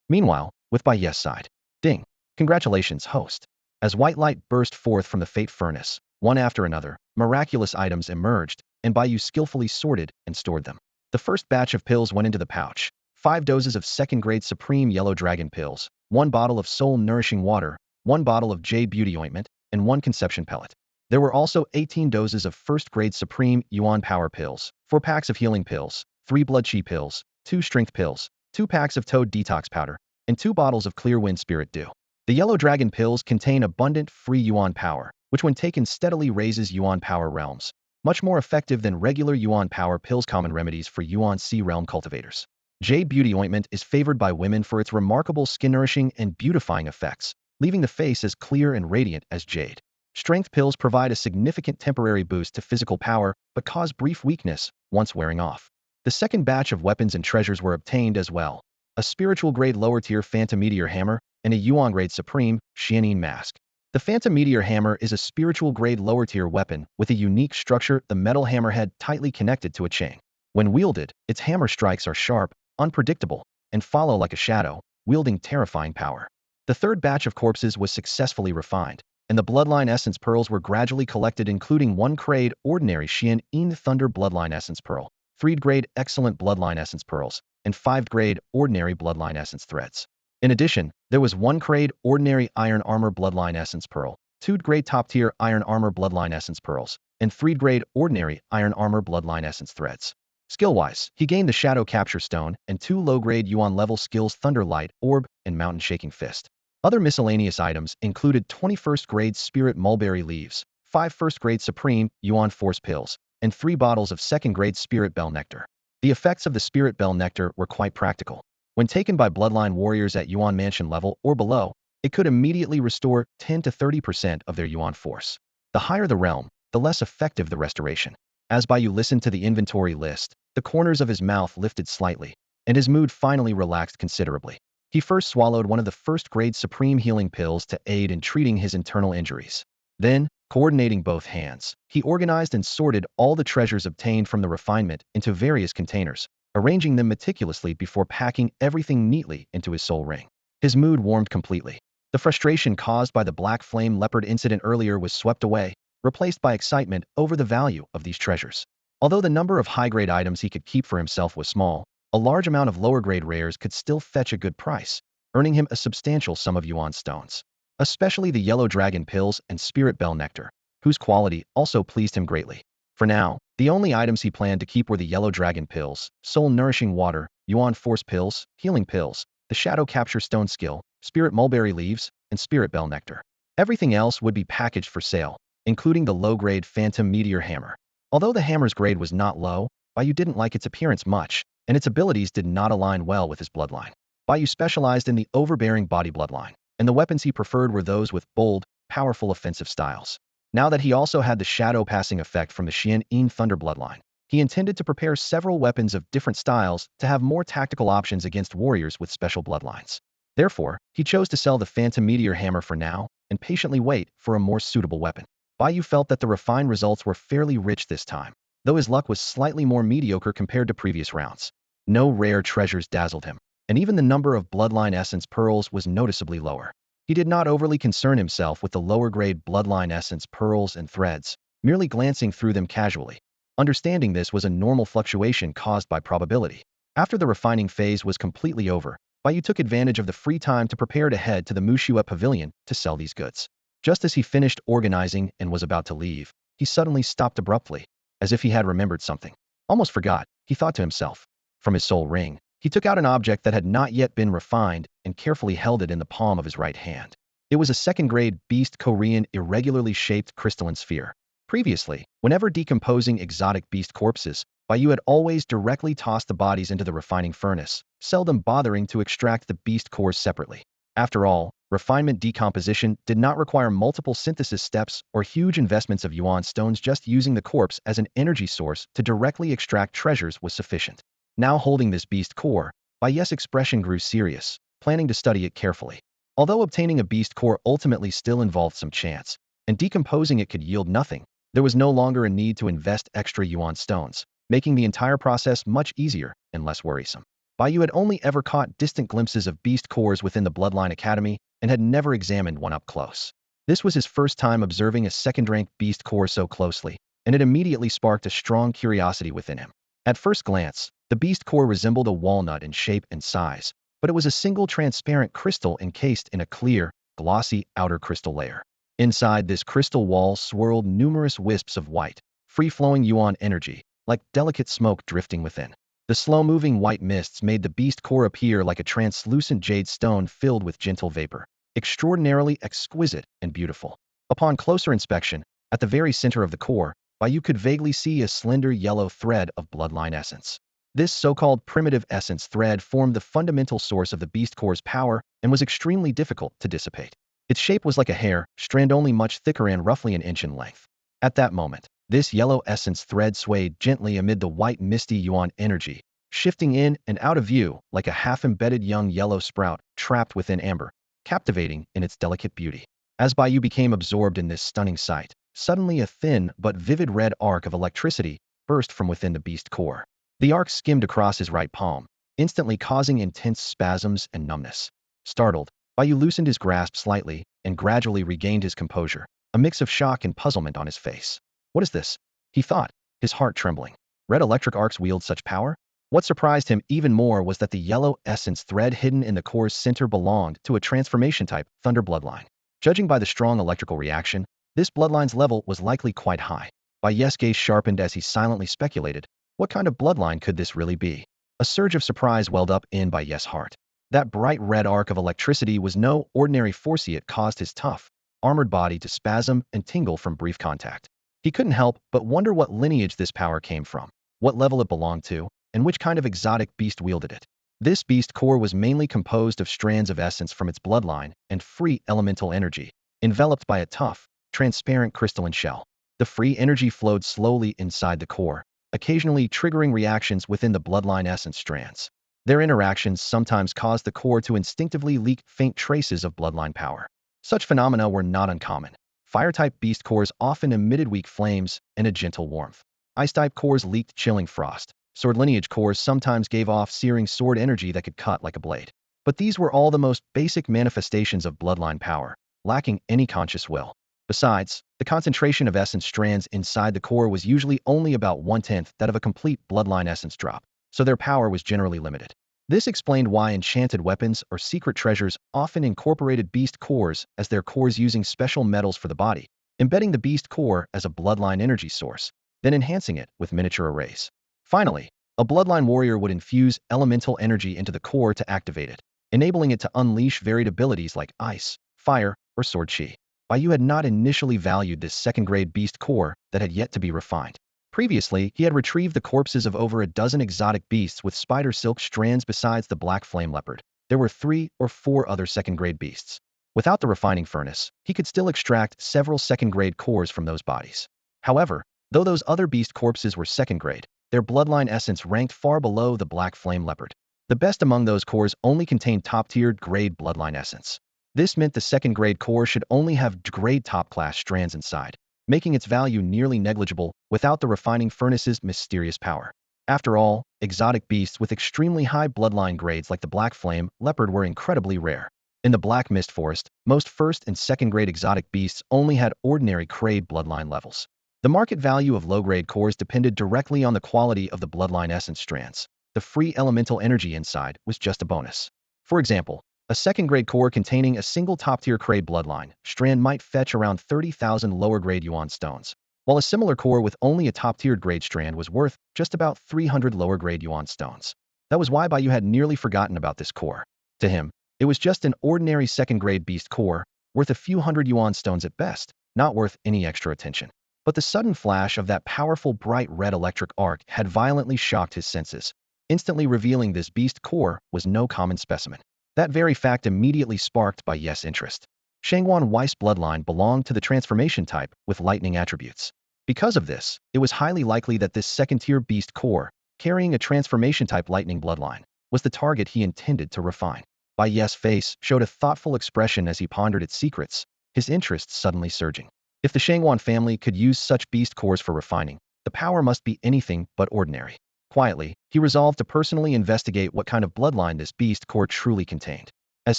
Meanwhile, with Bai Yu's side. Ding. Congratulations, host. As white light burst forth from the fate furnace, one after another, miraculous items emerged, and Bai Yu skillfully sorted and stored them. The first batch of pills went into the pouch. 5 doses of second-grade Supreme Yellow Dragon pills, 1 bottle of soul-nourishing water, 1 bottle of Jade Beauty ointment, and 1 conception pellet. There were also 18 doses of first-grade Supreme Yuan Power pills, 4 packs of healing pills, 3 blood chi pills, 2 strength pills, 2 packs of toad detox powder, and 2 bottles of clear wind spirit dew. The Yellow Dragon pills contain abundant free Yuan power, which when taken steadily raises Yuan power realms, much more effective than regular Yuan power pills, common remedies for Yuan C realm cultivators. Jade Beauty ointment is favored by women for its remarkable skin nourishing and beautifying effects, leaving the face as clear and radiant as jade. Strength pills provide a significant temporary boost to physical power, but cause brief weakness once wearing off. The second batch of weapons and treasures were obtained as well. A spiritual grade lower tier Phantom Meteor Hammer and a Yuan grade Supreme Xianin Mask. The Phantom Meteor Hammer is a spiritual grade lower tier weapon with a unique structure, the metal hammerhead tightly connected to a chain. When wielded, its hammer strikes are sharp, unpredictable, and follow like a shadow, wielding terrifying power. The third batch of corpses was successfully refined, and the Bloodline Essence Pearls were gradually collected, including 1 grade Ordinary Xianin Thunder Bloodline Essence Pearl, 3 grade Excellent Bloodline Essence Pearls, and 5 grade Ordinary Bloodline Essence Threads. In addition, there was 1 grade Ordinary Iron Armor Bloodline Essence Pearl, 2 grade Top Tier Iron Armor Bloodline Essence Pearls, and 3 grade Ordinary Iron Armor Bloodline Essence Threads. Skill-wise, he gained the Shadow Capture Stone and 2 low-grade Yuan level skills Thunder Light Orb and Mountain Shaking Fist. Other miscellaneous items included 21st grade Spirit Mulberry Leaves, 5 first grade Supreme Yuan Force Pills, and 3 bottles of 2nd grade Spirit Bell Nectar. The effects of the Spirit Bell Nectar were quite practical. When taken by Bloodline warriors at Yuan Mansion level or below, it could immediately restore 10 to 30% of their Yuan force. The higher the realm, the less effective the restoration. As Bai Yu listened to the inventory list, the corners of his mouth lifted slightly, and his mood finally relaxed considerably. He first swallowed one of the first grade Supreme Healing Pills to aid in treating his internal injuries. Then, coordinating both hands, he organized and sorted all the treasures obtained from the refinement into various containers, arranging them meticulously before packing everything neatly into his soul ring. His mood warmed completely. The frustration caused by the Black Flame Leopard incident earlier was swept away, replaced by excitement over the value of these treasures. Although the number of high-grade items he could keep for himself was small, a large amount of lower-grade rares could still fetch a good price, earning him a substantial sum of Yuan stones. Especially the Yellow Dragon Pills and Spirit Bell Nectar, whose quality also pleased him greatly. For now, the only items he planned to keep were the Yellow Dragon Pills, Soul Nourishing Water, Yuan Force Pills, Healing Pills, the Shadow Capture Stone Skill, Spirit Mulberry Leaves, and Spirit Bell Nectar. Everything else would be packaged for sale, including the low-grade Phantom Meteor Hammer. Although the hammer's grade was not low, Bai Yu didn't like its appearance much, and its abilities did not align well with his bloodline. Bai Yu specialized in the overbearing body bloodline, and the weapons he preferred were those with bold, powerful offensive styles. Now that he also had the shadow passing effect from the Xianin Thunder bloodline, he intended to prepare several weapons of different styles to have more tactical options against warriors with special bloodlines. Therefore, he chose to sell the Phantom Meteor Hammer for now and patiently wait for a more suitable weapon. Bai Yu felt that the refined results were fairly rich this time, though his luck was slightly more mediocre compared to previous rounds. No rare treasures dazzled him, and even the number of Bloodline Essence Pearls was noticeably lower. He did not overly concern himself with the lower-grade Bloodline Essence Pearls and Threads, merely glancing through them casually. Understanding this was a normal fluctuation caused by probability. After the refining phase was completely over, Bai Yu took advantage of the free time to prepare to head to the Mushua Pavilion to sell these goods. Just as he finished organizing and was about to leave, he suddenly stopped abruptly, as if he had remembered something. Almost forgot, he thought to himself. From his soul ring, he took out an object that had not yet been refined and carefully held it in the palm of his right hand. It was a second-grade beast Korean irregularly shaped crystalline sphere. Previously, whenever decomposing exotic beast corpses, Bai Yu had always directly tossed the bodies into the refining furnace, seldom bothering to extract the beast cores separately. After all, refinement decomposition did not require multiple synthesis steps or huge investments of Yuan stones. Just using the corpse as an energy source to directly extract treasures was sufficient. Now holding this beast core, Bai Yu's expression grew serious, planning to study it carefully. Although obtaining a beast core ultimately still involved some chance, and decomposing it could yield nothing, there was no longer a need to invest extra Yuan stones, making the entire process much easier and less worrisome. Bai Yu had only ever caught distant glimpses of beast cores within the Bloodline Academy and had never examined one up close. This was his first time observing a second-ranked beast core so closely, and it immediately sparked a strong curiosity within him. At first glance, the beast core resembled a walnut in shape and size, but it was a single transparent crystal encased in a clear, glossy outer crystal layer. Inside this crystal wall swirled numerous wisps of white, free-flowing Yuan energy, like delicate smoke drifting within. The slow-moving white mists made the beast core appear like a translucent jade stone filled with gentle vapor, extraordinarily exquisite and beautiful. Upon closer inspection, at the very center of the core, Bai Yu could vaguely see a slender yellow thread of bloodline essence. This so-called primitive essence thread formed the fundamental source of the beast core's power and was extremely difficult to dissipate. Its shape was like a hair, strand only much thicker and roughly an inch in length. At that moment, this yellow essence thread swayed gently amid the white misty yuan energy, shifting in and out of view like a half-embedded young yellow sprout trapped within amber, captivating in its delicate beauty. As Bai Yu became absorbed in this stunning sight, suddenly a thin but vivid red arc of electricity burst from within the beast core. The arc skimmed across his right palm, instantly causing intense spasms and numbness. Startled, Bai Yu loosened his grasp slightly and gradually regained his composure, a mix of shock and puzzlement on his face. What is this? He thought, his heart trembling. Red electric arcs wield such power? What surprised him even more was that the yellow essence thread hidden in the core's center belonged to a transformation type, Thunder Bloodline. Judging by the strong electrical reaction, this bloodline's level was likely quite high. Bai Yu's gaze sharpened as he silently speculated, what kind of bloodline could this really be? A surge of surprise welled up in Bai Yu's heart. That bright red arc of electricity was no ordinary force. It caused his tough, armored body to spasm and tingle from brief contact. He couldn't help but wonder what lineage this power came from, what level it belonged to, and which kind of exotic beast wielded it. This beast core was mainly composed of strands of essence from its bloodline and free elemental energy, enveloped by a tough, transparent crystalline shell. The free energy flowed slowly inside the core, occasionally triggering reactions within the bloodline essence strands. Their interactions sometimes caused the core to instinctively leak faint traces of bloodline power. Such phenomena were not uncommon. Fire-type beast cores often emitted weak flames and a gentle warmth. Ice-type cores leaked chilling frost. Sword lineage cores sometimes gave off searing sword energy that could cut like a blade. But these were all the most basic manifestations of bloodline power, lacking any conscious will. Besides, the concentration of essence strands inside the core was usually only about 1/10 that of a complete bloodline essence drop, so their power was generally limited. This explained why enchanted weapons or secret treasures often incorporated beast cores as their cores, using special metals for the body, embedding the beast core as a bloodline energy source, then enhancing it with miniature arrays. Finally, a bloodline warrior would infuse elemental energy into the core to activate it, enabling it to unleash varied abilities like ice, fire, or sword chi. Bai Yu had not initially valued this second-grade beast core that had yet to be refined. Previously, he had retrieved the corpses of over a dozen exotic beasts with spider silk strands. Besides the black flame leopard, there were 3 or 4 other second-grade beasts. Without the refining furnace, he could still extract several second-grade cores from those bodies. However, though those other beast corpses were second-grade, their bloodline essence ranked far below the black flame leopard. The best among those cores only contained top-tiered grade bloodline essence. This meant the second-grade core should only have grade top-class strands inside, making its value nearly negligible without the refining furnace's mysterious power. After all, exotic beasts with extremely high bloodline grades like the black flame leopard were incredibly rare. In the Black Mist Forest, most first and second-grade exotic beasts only had ordinary grade bloodline levels. The market value of low-grade cores depended directly on the quality of the bloodline essence strands. The free elemental energy inside was just a bonus. For example, a second-grade core containing a single top-tier grade bloodline strand might fetch around 30,000 lower-grade yuan stones, while a similar core with only a top-tiered grade strand was worth just about 300 lower-grade yuan stones. That was why Bai Yu had nearly forgotten about this core. To him, it was just an ordinary second-grade beast core, worth a few hundred yuan stones at best, not worth any extra attention. But the sudden flash of that powerful bright red electric arc had violently shocked his senses, instantly revealing this beast core was no common specimen. That very fact immediately sparked Bai Yu's interest. Shangguan Weiss bloodline belonged to the transformation type with lightning attributes. Because of this, it was highly likely that this second-tier beast core, carrying a transformation type lightning bloodline, was the target he intended to refine. Bai Yu's face showed a thoughtful expression as he pondered its secrets, his interest suddenly surging. If the Shangguan family could use such beast cores for refining, the power must be anything but ordinary. Quietly, he resolved to personally investigate what kind of bloodline this beast core truly contained. As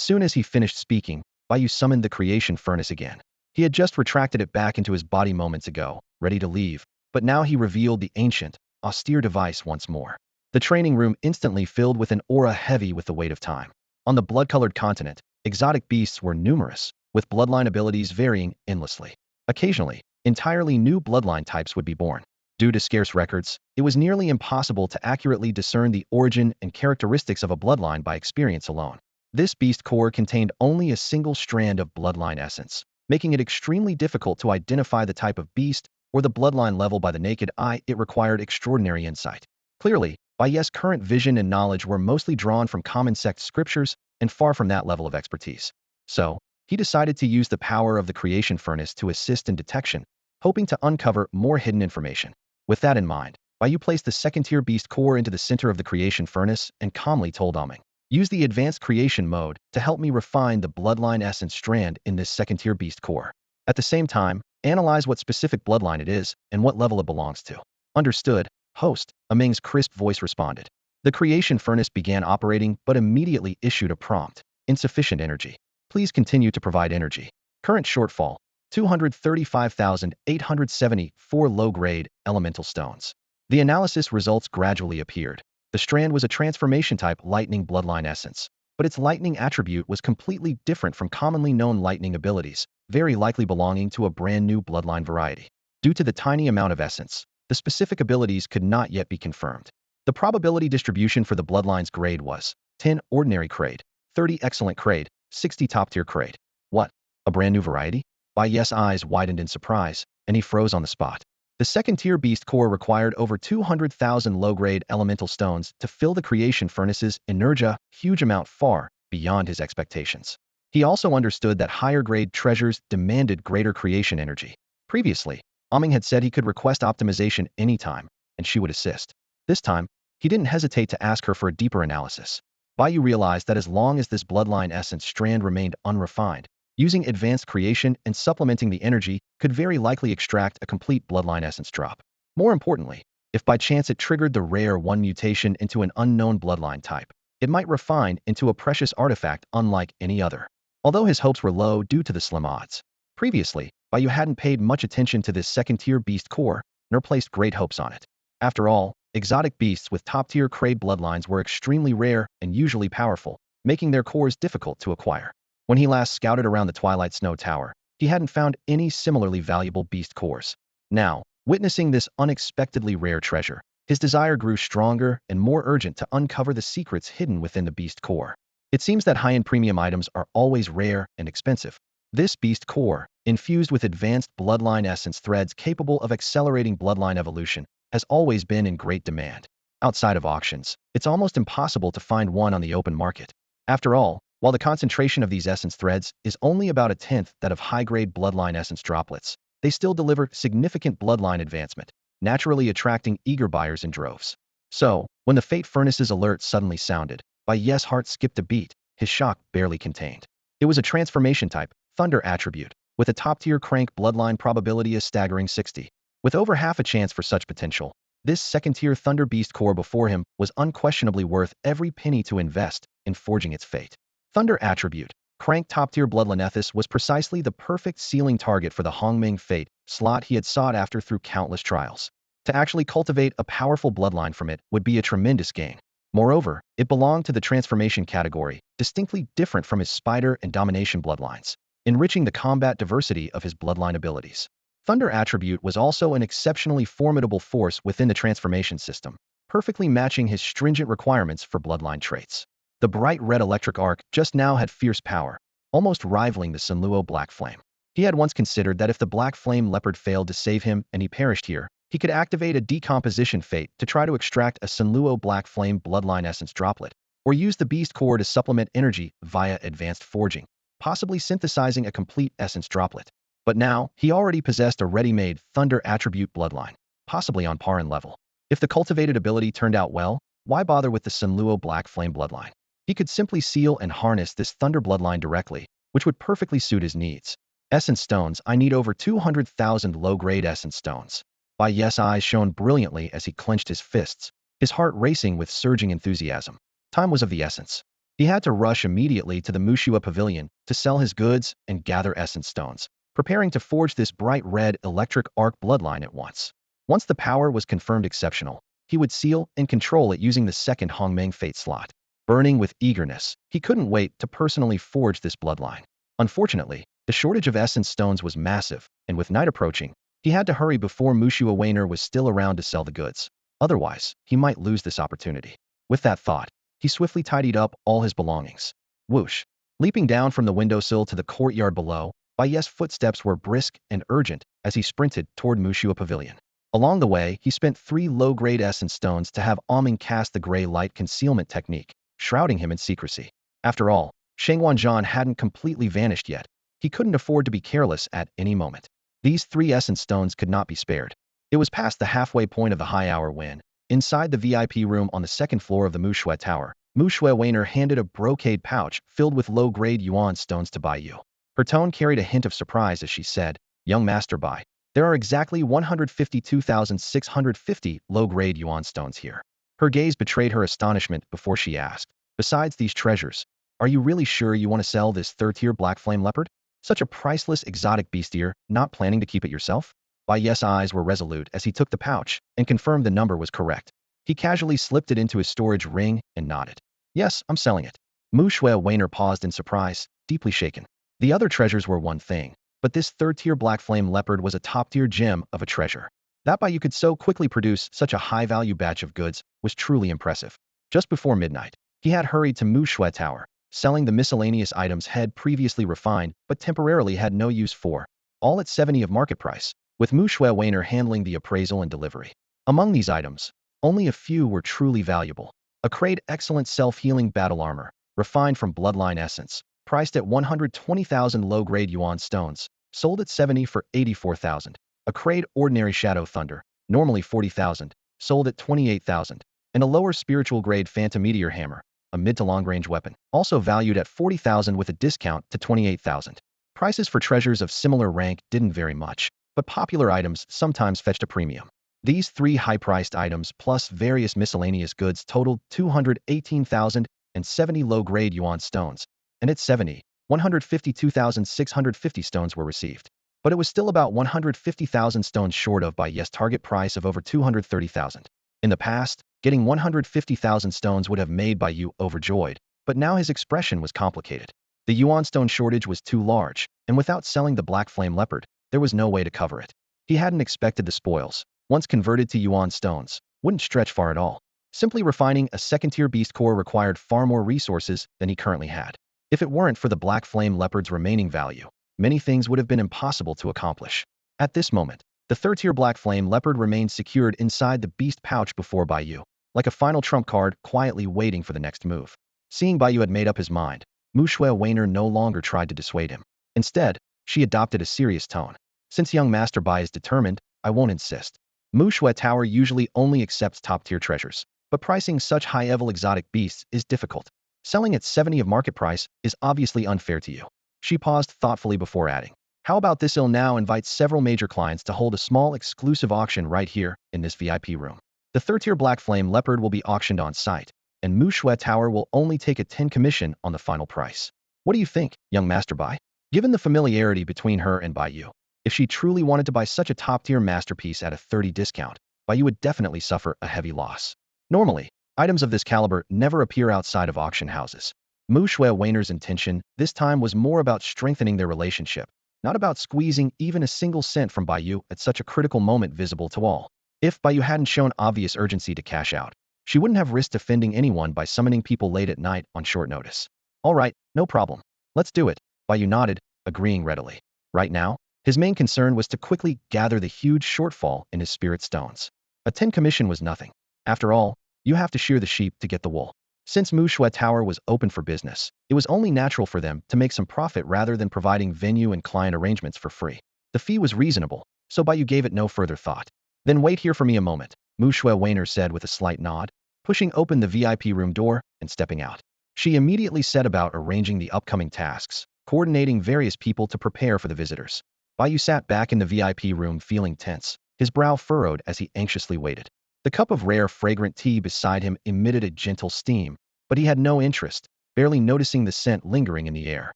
soon as he finished speaking, Bai Yu summoned the creation furnace again. He had just retracted it back into his body moments ago, ready to leave, but now he revealed the ancient, austere device once more. The training room instantly filled with an aura heavy with the weight of time. On the blood-colored continent, exotic beasts were numerous, with bloodline abilities varying endlessly. Occasionally, entirely new bloodline types would be born. Due to scarce records, it was nearly impossible to accurately discern the origin and characteristics of a bloodline by experience alone. This beast core contained only a single strand of bloodline essence, making it extremely difficult to identify the type of beast or the bloodline level by the naked eye. It required extraordinary insight. Clearly, Bai Yu's current vision and knowledge were mostly drawn from common sect scriptures and far from that level of expertise. So, he decided to use the power of the creation furnace to assist in detection, hoping to uncover more hidden information. With that in mind, Bai Yu placed the second-tier beast core into the center of the creation furnace and calmly told Aming, "Use the advanced creation mode to help me refine the bloodline essence strand in this second-tier beast core. At the same time, analyze what specific bloodline it is and what level it belongs to." "Understood, host," Aming's crisp voice responded. The creation furnace began operating but immediately issued a prompt. "Insufficient energy. Please continue to provide energy. Current shortfall, 235,874 low-grade elemental stones." The analysis results gradually appeared. The strand was a transformation-type lightning bloodline essence, but its lightning attribute was completely different from commonly known lightning abilities, very likely belonging to a brand new bloodline variety. Due to the tiny amount of essence, the specific abilities could not yet be confirmed. The probability distribution for the bloodline's grade was 10 ordinary grade, 30 excellent grade, 60 top-tier grade. What? A brand new variety? Bai Yu's eyes widened in surprise, and he froze on the spot. The second-tier beast core required over 200,000 low-grade elemental stones to fill the creation furnace's energia, huge amount far beyond his expectations. He also understood that higher-grade treasures demanded greater creation energy. Previously, Aming had said he could request optimization anytime, and she would assist. This time, he didn't hesitate to ask her for a deeper analysis. Bai Yu realized that as long as this bloodline essence strand remained unrefined, using advanced creation and supplementing the energy could very likely extract a complete bloodline essence drop. More importantly, if by chance it triggered the rare 1 mutation into an unknown bloodline type, it might refine into a precious artifact unlike any other. Although his hopes were low due to the slim odds. Previously, Bai Yu hadn't paid much attention to this second-tier beast core, nor placed great hopes on it. After all, exotic beasts with top-tier crade bloodlines were extremely rare and usually powerful, making their cores difficult to acquire. When he last scouted around the Twilight Snow Tower, he hadn't found any similarly valuable beast cores. Now, witnessing this unexpectedly rare treasure, his desire grew stronger and more urgent to uncover the secrets hidden within the beast core. It seems that high-end premium items are always rare and expensive. This beast core, infused with advanced bloodline essence threads capable of accelerating bloodline evolution, has always been in great demand. Outside of auctions, it's almost impossible to find one on the open market. After all, while the concentration of these essence threads is only about 1/10 that of high-grade bloodline essence droplets, they still deliver significant bloodline advancement, naturally attracting eager buyers in droves. So, when the Fate Furnace's alert suddenly sounded, Bai Yu's heart skipped a beat, his shock barely contained. It was a transformation-type, thunder attribute, with a top-tier crank bloodline probability a staggering 60. With over half a chance for such potential, this second-tier thunder beast core before him was unquestionably worth every penny to invest in forging its fate. Thunder attribute, crank top-tier bloodline was precisely the perfect ceiling target for the Hongming Fate slot he had sought after through countless trials. To actually cultivate a powerful bloodline from it would be a tremendous gain. Moreover, it belonged to the transformation category, distinctly different from his spider and domination bloodlines, enriching the combat diversity of his bloodline abilities. Thunder attribute was also an exceptionally formidable force within the transformation system, perfectly matching his stringent requirements for bloodline traits. The bright red electric arc just now had fierce power, almost rivaling the Sunluo Black Flame. He had once considered that if the Black Flame Leopard failed to save him and he perished here, he could activate a decomposition fate to try to extract a Sunluo Black Flame bloodline essence droplet, or use the beast core to supplement energy via advanced forging, possibly synthesizing a complete essence droplet. But now, he already possessed a ready-made Thunder attribute bloodline, possibly on par in level. If the cultivated ability turned out well, why bother with the Sunluo Black Flame bloodline? He could simply seal and harness this Thunder bloodline directly, which would perfectly suit his needs. Essence stones, I need over 200,000 low-grade essence stones. Bai Yu's eyes shone brilliantly as he clenched his fists, his heart racing with surging enthusiasm. Time was of the essence. He had to rush immediately to the Mushua Pavilion to sell his goods and gather essence stones, preparing to forge this bright red electric arc bloodline at once. Once the power was confirmed exceptional, he would seal and control it using the second Hongmeng Fate slot. Burning with eagerness, he couldn't wait to personally forge this bloodline. Unfortunately, the shortage of essence stones was massive, and with night approaching, he had to hurry before Mushua Wainer was still around to sell the goods. Otherwise, he might lose this opportunity. With that thought, he swiftly tidied up all his belongings. Whoosh! Leaping down from the windowsill to the courtyard below, Bai Yu's footsteps were brisk and urgent as he sprinted toward Mushua Pavilion. Along the way, he spent 3 low-grade essence stones to have Aming cast the gray light concealment technique, shrouding him in secrecy. After all, Sheng Wanzhan hadn't completely vanished yet, He couldn't afford to be careless at any moment. These 3 essence stones could not be spared. It was past the halfway point of the high hour when, inside the VIP room on the second floor of the Mushui Tower, Mushui Weiner handed a brocade pouch filled with low-grade yuan stones to Bai Yu. Her tone carried a hint of surprise as she said, "Young Master Bai, there are exactly 152,650 low-grade yuan stones here." Her gaze betrayed her astonishment before she asked, "Besides these treasures, are you really sure you want to sell this third-tier black flame leopard? Such a priceless exotic beast, you're not planning to keep it yourself?" Bai Yu's eyes were resolute as he took the pouch and confirmed the number was correct. He casually slipped it into his storage ring and nodded. "Yes, I'm selling it." Mushui Weiner paused in surprise, deeply shaken. The other treasures were one thing, but this third-tier black flame leopard was a top-tier gem of a treasure. That Bai Yu could so quickly produce such a high-value batch of goods was truly impressive. Just before midnight, he had hurried to Mushui Tower, selling the miscellaneous items had previously refined but temporarily had no use for, all at 70 of market price, with Mushui Weiner handling the appraisal and delivery. Among these items, only a few were truly valuable. A crate excellent self-healing battle armor, refined from Bloodline essence, priced at 120,000 low-grade yuan stones, sold at 70 for 84,000. A crate ordinary Shadow Thunder, normally 40,000, sold at 28,000. And a lower spiritual grade Phantom Meteor Hammer, a mid to long-range weapon, also valued at 40,000 with a discount to 28,000. Prices for treasures of similar rank didn't vary much, but popular items sometimes fetched a premium. These 3 high-priced items plus various miscellaneous goods totaled 218,070 low-grade yuan stones, and at 70, 152,650 stones were received. But it was still about 150,000 stones short of Bai Yu's target price of over 230,000. In the past, getting 150,000 stones would have made Bai Yu overjoyed, but now his expression was complicated. The yuan stone shortage was too large, and without selling the black flame leopard, there was no way to cover it. He hadn't expected the spoils, once converted to yuan stones, wouldn't stretch far at all. Simply refining a second-tier beast core required far more resources than he currently had. If it weren't for the black flame leopard's remaining value, many things would have been impossible to accomplish. At this moment, the third-tier black flame leopard remained secured inside the beast pouch before Bai Yu, like a final trump card quietly waiting for the next move. Seeing Bai Yu had made up his mind, Mushui Weiner no longer tried to dissuade him. Instead, she adopted a serious tone. "Since young Master Bai is determined, I won't insist. Mushui Tower usually only accepts top-tier treasures, but pricing such high-level exotic beasts is difficult. Selling at 70 of market price is obviously unfair to you." She paused thoughtfully before adding, "How about this? I'll now invite several major clients to hold a small exclusive auction right here in this VIP room. The third-tier black flame leopard will be auctioned on site, and Mushui Tower will only take a 10 commission on the final price. What do you think, young Master Bai?" Given the familiarity between her and Bai Yu, if she truly wanted to buy such a top-tier masterpiece at a 30 discount, Bai Yu would definitely suffer a heavy loss. Normally, items of this caliber never appear outside of auction houses. Mushui Weiner's intention this time was more about strengthening their relationship, not about squeezing even a single cent from Bai Yu at such a critical moment visible to all. If Bai Yu hadn't shown obvious urgency to cash out, she wouldn't have risked offending anyone by summoning people late at night on short notice. "All right, no problem. Let's do it," Bai Yu nodded, agreeing readily. Right now, his main concern was to quickly gather the huge shortfall in his spirit stones. A 10 commission was nothing. After all, you have to shear the sheep to get the wool. Since Mushui Tower was open for business, it was only natural for them to make some profit rather than providing venue and client arrangements for free. The fee was reasonable, so Bai Yu gave it no further thought. "Then wait here for me a moment," Mushui Weiner said with a slight nod, pushing open the VIP room door and stepping out. She immediately set about arranging the upcoming tasks, coordinating various people to prepare for the visitors. Bai Yu sat back in the VIP room feeling tense, his brow furrowed as he anxiously waited. The cup of rare fragrant tea beside him emitted a gentle steam, but he had no interest, barely noticing the scent lingering in the air.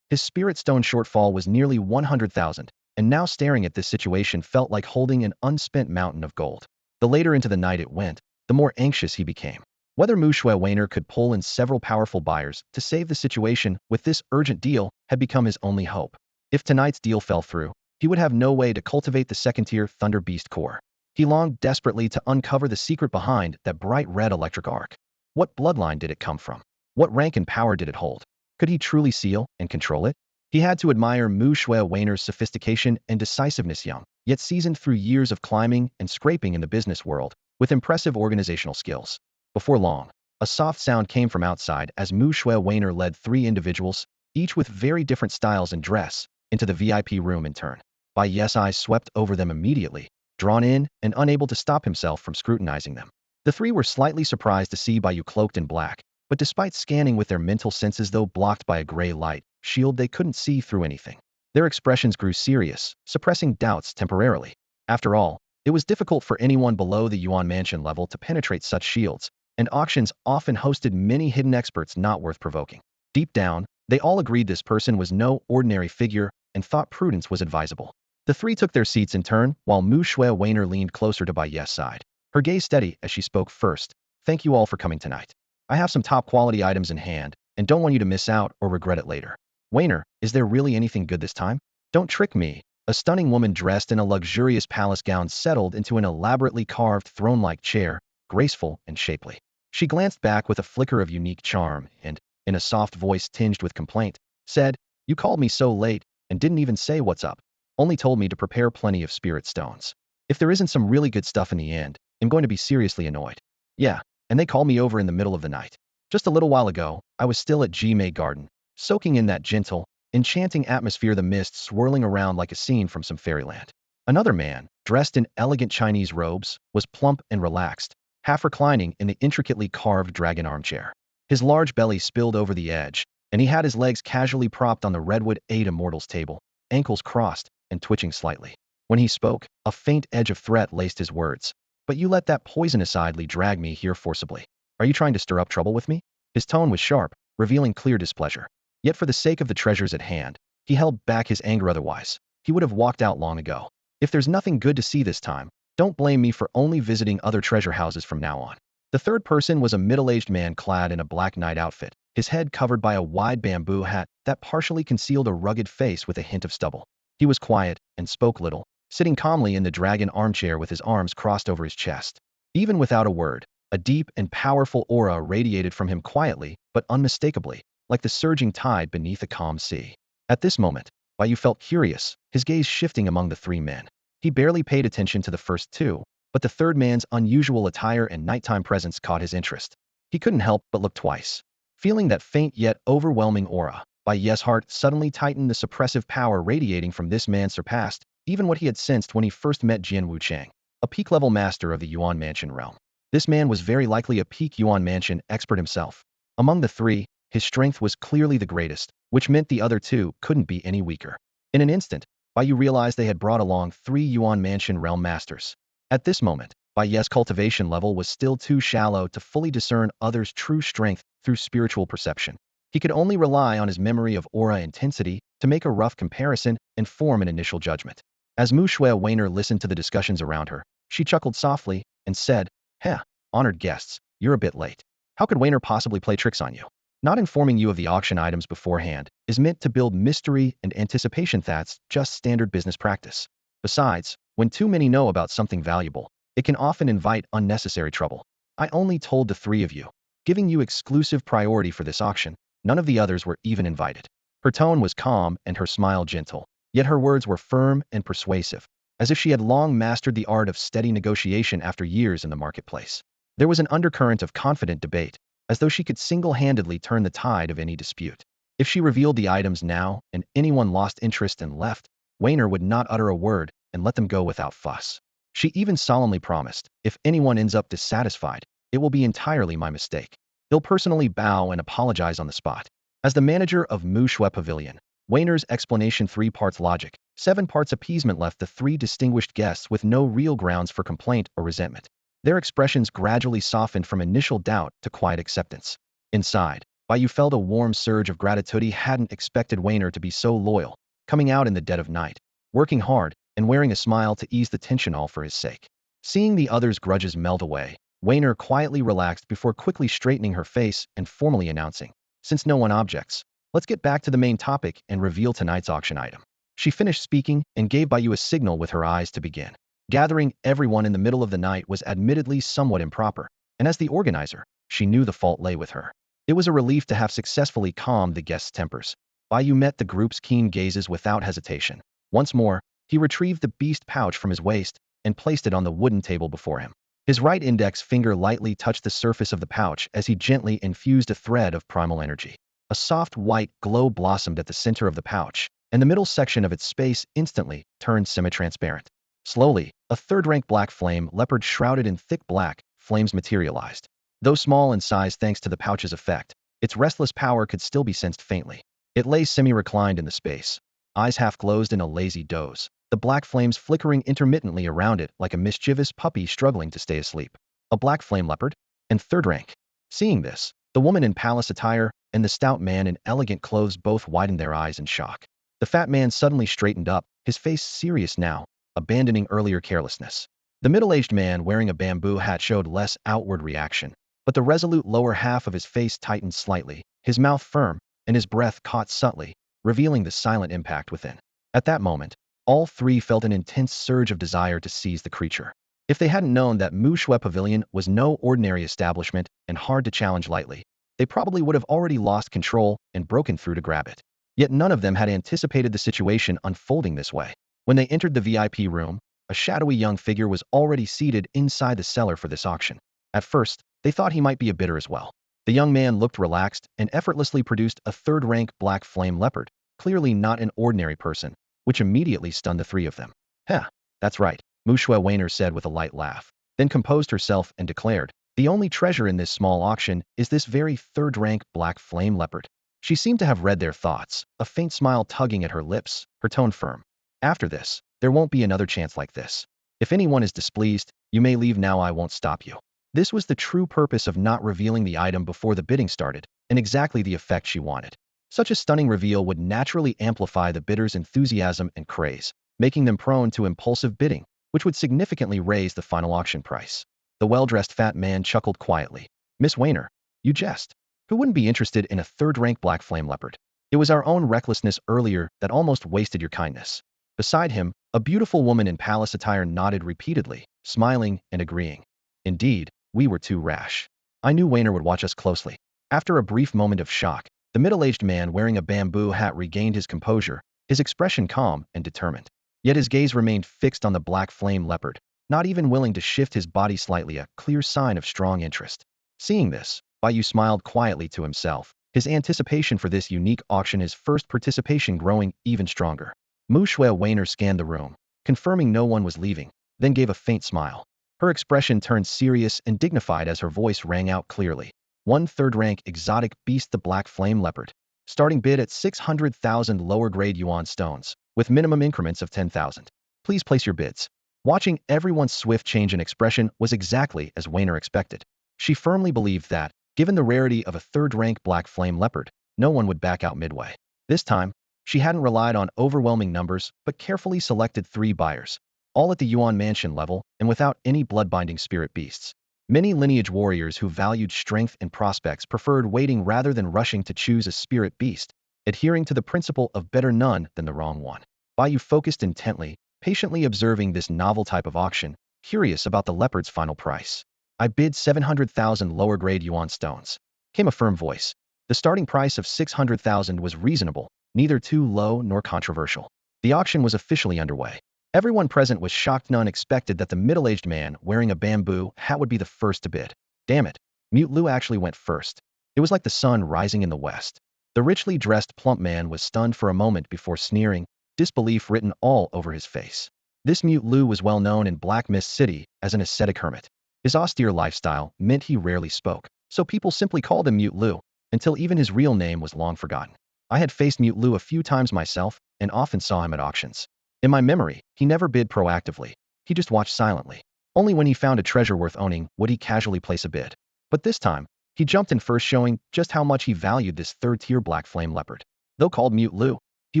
His spirit stone shortfall was nearly 100,000, and now staring at this situation felt like holding an unspent mountain of gold. The later into the night it went, the more anxious he became. Whether Mushui Weiner could pull in several powerful buyers to save the situation with this urgent deal had become his only hope. If tonight's deal fell through, he would have no way to cultivate the second-tier Thunder Beast core. He longed desperately to uncover the secret behind that bright red electric arc. What bloodline did it come from? What rank and power did it hold? Could he truly seal and control it? He had to admire Mushui Weiner's sophistication and decisiveness, young, yet seasoned through years of climbing and scraping in the business world, with impressive organizational skills. Before long, a soft sound came from outside as Mushui Weiner led 3 individuals, each with very different styles and dress, into the VIP room in turn. Bai Yu's eyes swept over them immediately, drawn in and unable to stop himself from scrutinizing them. The three were slightly surprised to see Bai Yu cloaked in black, but despite scanning with their mental senses though blocked by a gray light shield, they couldn't see through anything. Their expressions grew serious, suppressing doubts temporarily. After all, it was difficult for anyone below the Yuan Mansion level to penetrate such shields, and auctions often hosted many hidden experts not worth provoking. Deep down, they all agreed this person was no ordinary figure and thought prudence was advisable. The three took their seats in turn, while Mu Shui Weiner leaned closer to Bai Yu's side. Her gaze steady as she spoke first. Thank you all for coming tonight. I have some top-quality items in hand, and don't want you to miss out or regret it later. Weiner, is there really anything good this time? Don't trick me. A stunning woman dressed in a luxurious palace gown settled into an elaborately carved throne-like chair, graceful and shapely. She glanced back with a flicker of unique charm and, in a soft voice tinged with complaint, said, You called me so late and didn't even say what's up. Only told me to prepare plenty of spirit stones. If there isn't some really good stuff in the end, I'm going to be seriously annoyed. Yeah, and they called me over in the middle of the night. Just a little while ago, I was still at Jimei Garden, soaking in that gentle, enchanting atmosphere, the mist swirling around like a scene from some fairyland. Another man, dressed in elegant Chinese robes, was plump and relaxed, half reclining in the intricately carved dragon armchair. His large belly spilled over the edge, and he had his legs casually propped on the redwood 8 Immortals table, ankles crossed and twitching slightly. When he spoke, a faint edge of threat laced his words. But you let that poisonous idly drag me here forcibly. Are you trying to stir up trouble with me? His tone was sharp, revealing clear displeasure. Yet for the sake of the treasures at hand, he held back his anger. Otherwise, he would have walked out long ago. If there's nothing good to see this time, don't blame me for only visiting other treasure houses from now on. The third person was a middle-aged man clad in a black night outfit, his head covered by a wide bamboo hat that partially concealed a rugged face with a hint of stubble. He was quiet and spoke little, sitting calmly in the dragon armchair with his arms crossed over his chest. Even without a word, a deep and powerful aura radiated from him quietly but unmistakably, like the surging tide beneath a calm sea. At this moment, Bai Yu felt curious, his gaze shifting among the three men. He barely paid attention to the first two, but the third man's unusual attire and nighttime presence caught his interest. He couldn't help but look twice. Feeling that faint yet overwhelming aura, Bai Yu's heart suddenly tightened. The suppressive power radiating from this man surpassed even what he had sensed when he first met Jian Wuchang, a peak-level master of the Yuan Mansion realm. This man was very likely a peak Yuan Mansion expert himself. Among the three, his strength was clearly the greatest, which meant the other two couldn't be any weaker. In an instant, Bai Yu realized they had brought along 3 Yuan Mansion realm masters. At this moment, Bai Yu's cultivation level was still too shallow to fully discern others' true strength through spiritual perception. He could only rely on his memory of aura intensity to make a rough comparison and form an initial judgment. As Mu Shui Weiner listened to the discussions around her, she chuckled softly and said, Heh, honored guests, you're a bit late. How could Weiner possibly play tricks on you? Not informing you of the auction items beforehand is meant to build mystery and anticipation. That's just standard business practice. Besides, when too many know about something valuable, it can often invite unnecessary trouble. I only told the 3 of you, giving you exclusive priority for this auction. None of the others were even invited. Her tone was calm and her smile gentle, yet her words were firm and persuasive, as if she had long mastered the art of steady negotiation after years in the marketplace. There was an undercurrent of confident debate, as though she could single-handedly turn the tide of any dispute. If she revealed the items now and anyone lost interest and left, Weiner would not utter a word and let them go without fuss. She even solemnly promised, if anyone ends up dissatisfied, it will be entirely my mistake. He'll personally bow and apologize on the spot. As the manager of Mu Shui Pavilion, Weiner's explanation, 3 parts logic, 7 parts appeasement, left the 3 distinguished guests with no real grounds for complaint or resentment. Their expressions gradually softened from initial doubt to quiet acceptance. Inside, Bai Yu felt a warm surge of gratitude. He hadn't expected Weiner to be so loyal, coming out in the dead of night, working hard, and wearing a smile to ease the tension, all for his sake. Seeing the others' grudges melt away, Weiner quietly relaxed before quickly straightening her face and formally announcing, since no one objects, let's get back to the main topic and reveal tonight's auction item. She finished speaking and gave Bai Yu a signal with her eyes to begin. Gathering everyone in the middle of the night was admittedly somewhat improper, and as the organizer, she knew the fault lay with her. It was a relief to have successfully calmed the guests' tempers. Bai Yu met the group's keen gazes without hesitation. Once more, he retrieved the beast pouch from his waist and placed it on the wooden table before him. His right index finger lightly touched the surface of the pouch as he gently infused a thread of primal energy. A soft white glow blossomed at the center of the pouch, and the middle section of its space instantly turned semi-transparent. Slowly, a third-rank black flame leopard shrouded in thick black flames materialized. Though small in size thanks to the pouch's effect, its restless power could still be sensed faintly. It lay semi-reclined in the space, eyes half closed in a lazy doze, the black flames flickering intermittently around it like a mischievous puppy struggling to stay asleep. A black flame leopard? And third rank. Seeing this, the woman in palace attire and the stout man in elegant clothes both widened their eyes in shock. The fat man suddenly straightened up, his face serious now, abandoning earlier carelessness. The middle-aged man wearing a bamboo hat showed less outward reaction, but the resolute lower half of his face tightened slightly, his mouth firm, and his breath caught subtly, revealing the silent impact within. At that moment, all three felt an intense surge of desire to seize the creature. If they hadn't known that Mu Shui Pavilion was no ordinary establishment and hard to challenge lightly, they probably would have already lost control and broken through to grab it. Yet none of them had anticipated the situation unfolding this way. When they entered the VIP room, a shadowy young figure was already seated inside the cellar for this auction. At first, they thought he might be a bidder as well. The young man looked relaxed and effortlessly produced a third-rank black flame leopard, clearly not an ordinary person, which immediately stunned the three of them. Heh, that's right, Mu Shui Weiner said with a light laugh, then composed herself and declared, the only treasure in this small auction is this very third-rank black flame leopard. She seemed to have read their thoughts, a faint smile tugging at her lips, her tone firm. After this, there won't be another chance like this. If anyone is displeased, you may leave now, I won't stop you. This was the true purpose of not revealing the item before the bidding started, and exactly the effect she wanted. Such a stunning reveal would naturally amplify the bidders' enthusiasm and craze, making them prone to impulsive bidding, which would significantly raise the final auction price. The well-dressed fat man chuckled quietly. Miss Weiner, you jest. Who wouldn't be interested in a third-rank black flame leopard? It was our own recklessness earlier that almost wasted your kindness. Beside him, a beautiful woman in palace attire nodded repeatedly, smiling and agreeing. Indeed, we were too rash. I knew Weiner would watch us closely. After a brief moment of shock, the middle-aged man wearing a bamboo hat regained his composure, his expression calm and determined. Yet his gaze remained fixed on the black flame leopard, not even willing to shift his body slightly, a clear sign of strong interest. Seeing this, Bai Yu smiled quietly to himself, his anticipation for this unique auction, his first participation, growing even stronger. Mu Shui Weiner scanned the room, confirming no one was leaving, then gave a faint smile. Her expression turned serious and dignified as her voice rang out clearly. One third-rank exotic beast, the black flame leopard. Starting bid at 600,000 lower-grade yuan stones, with minimum increments of 10,000. Please place your bids. Watching everyone's swift change in expression was exactly as Weiner expected. She firmly believed that, given the rarity of a third-rank black flame leopard, no one would back out midway. This time, she hadn't relied on overwhelming numbers, but carefully selected 3 buyers, all at the Yuan Mansion level and without any blood-binding spirit beasts. Many lineage warriors who valued strength and prospects preferred waiting rather than rushing to choose a spirit beast, adhering to the principle of better none than the wrong one. Bai Yu focused intently, patiently observing this novel type of auction, curious about the leopard's final price. I bid 700,000 lower-grade yuan stones. Came a firm voice. The starting price of 600,000 was reasonable, neither too low nor controversial. The auction was officially underway. Everyone present was shocked. None expected that the middle-aged man wearing a bamboo hat would be the first to bid. Damn it, Mute Lu actually went first. It was like the sun rising in the west. The richly dressed plump man was stunned for a moment before sneering, disbelief written all over his face. This Mute Lu was well known in Black Mist City as an ascetic hermit. His austere lifestyle meant he rarely spoke, so people simply called him Mute Lu, until even his real name was long forgotten. I had faced Mute Lu a few times myself and often saw him at auctions. In my memory, he never bid proactively. He just watched silently. Only when he found a treasure worth owning would he casually place a bid. But this time, he jumped in first, showing just how much he valued this third-tier black flame leopard. Though called Mute Lu, he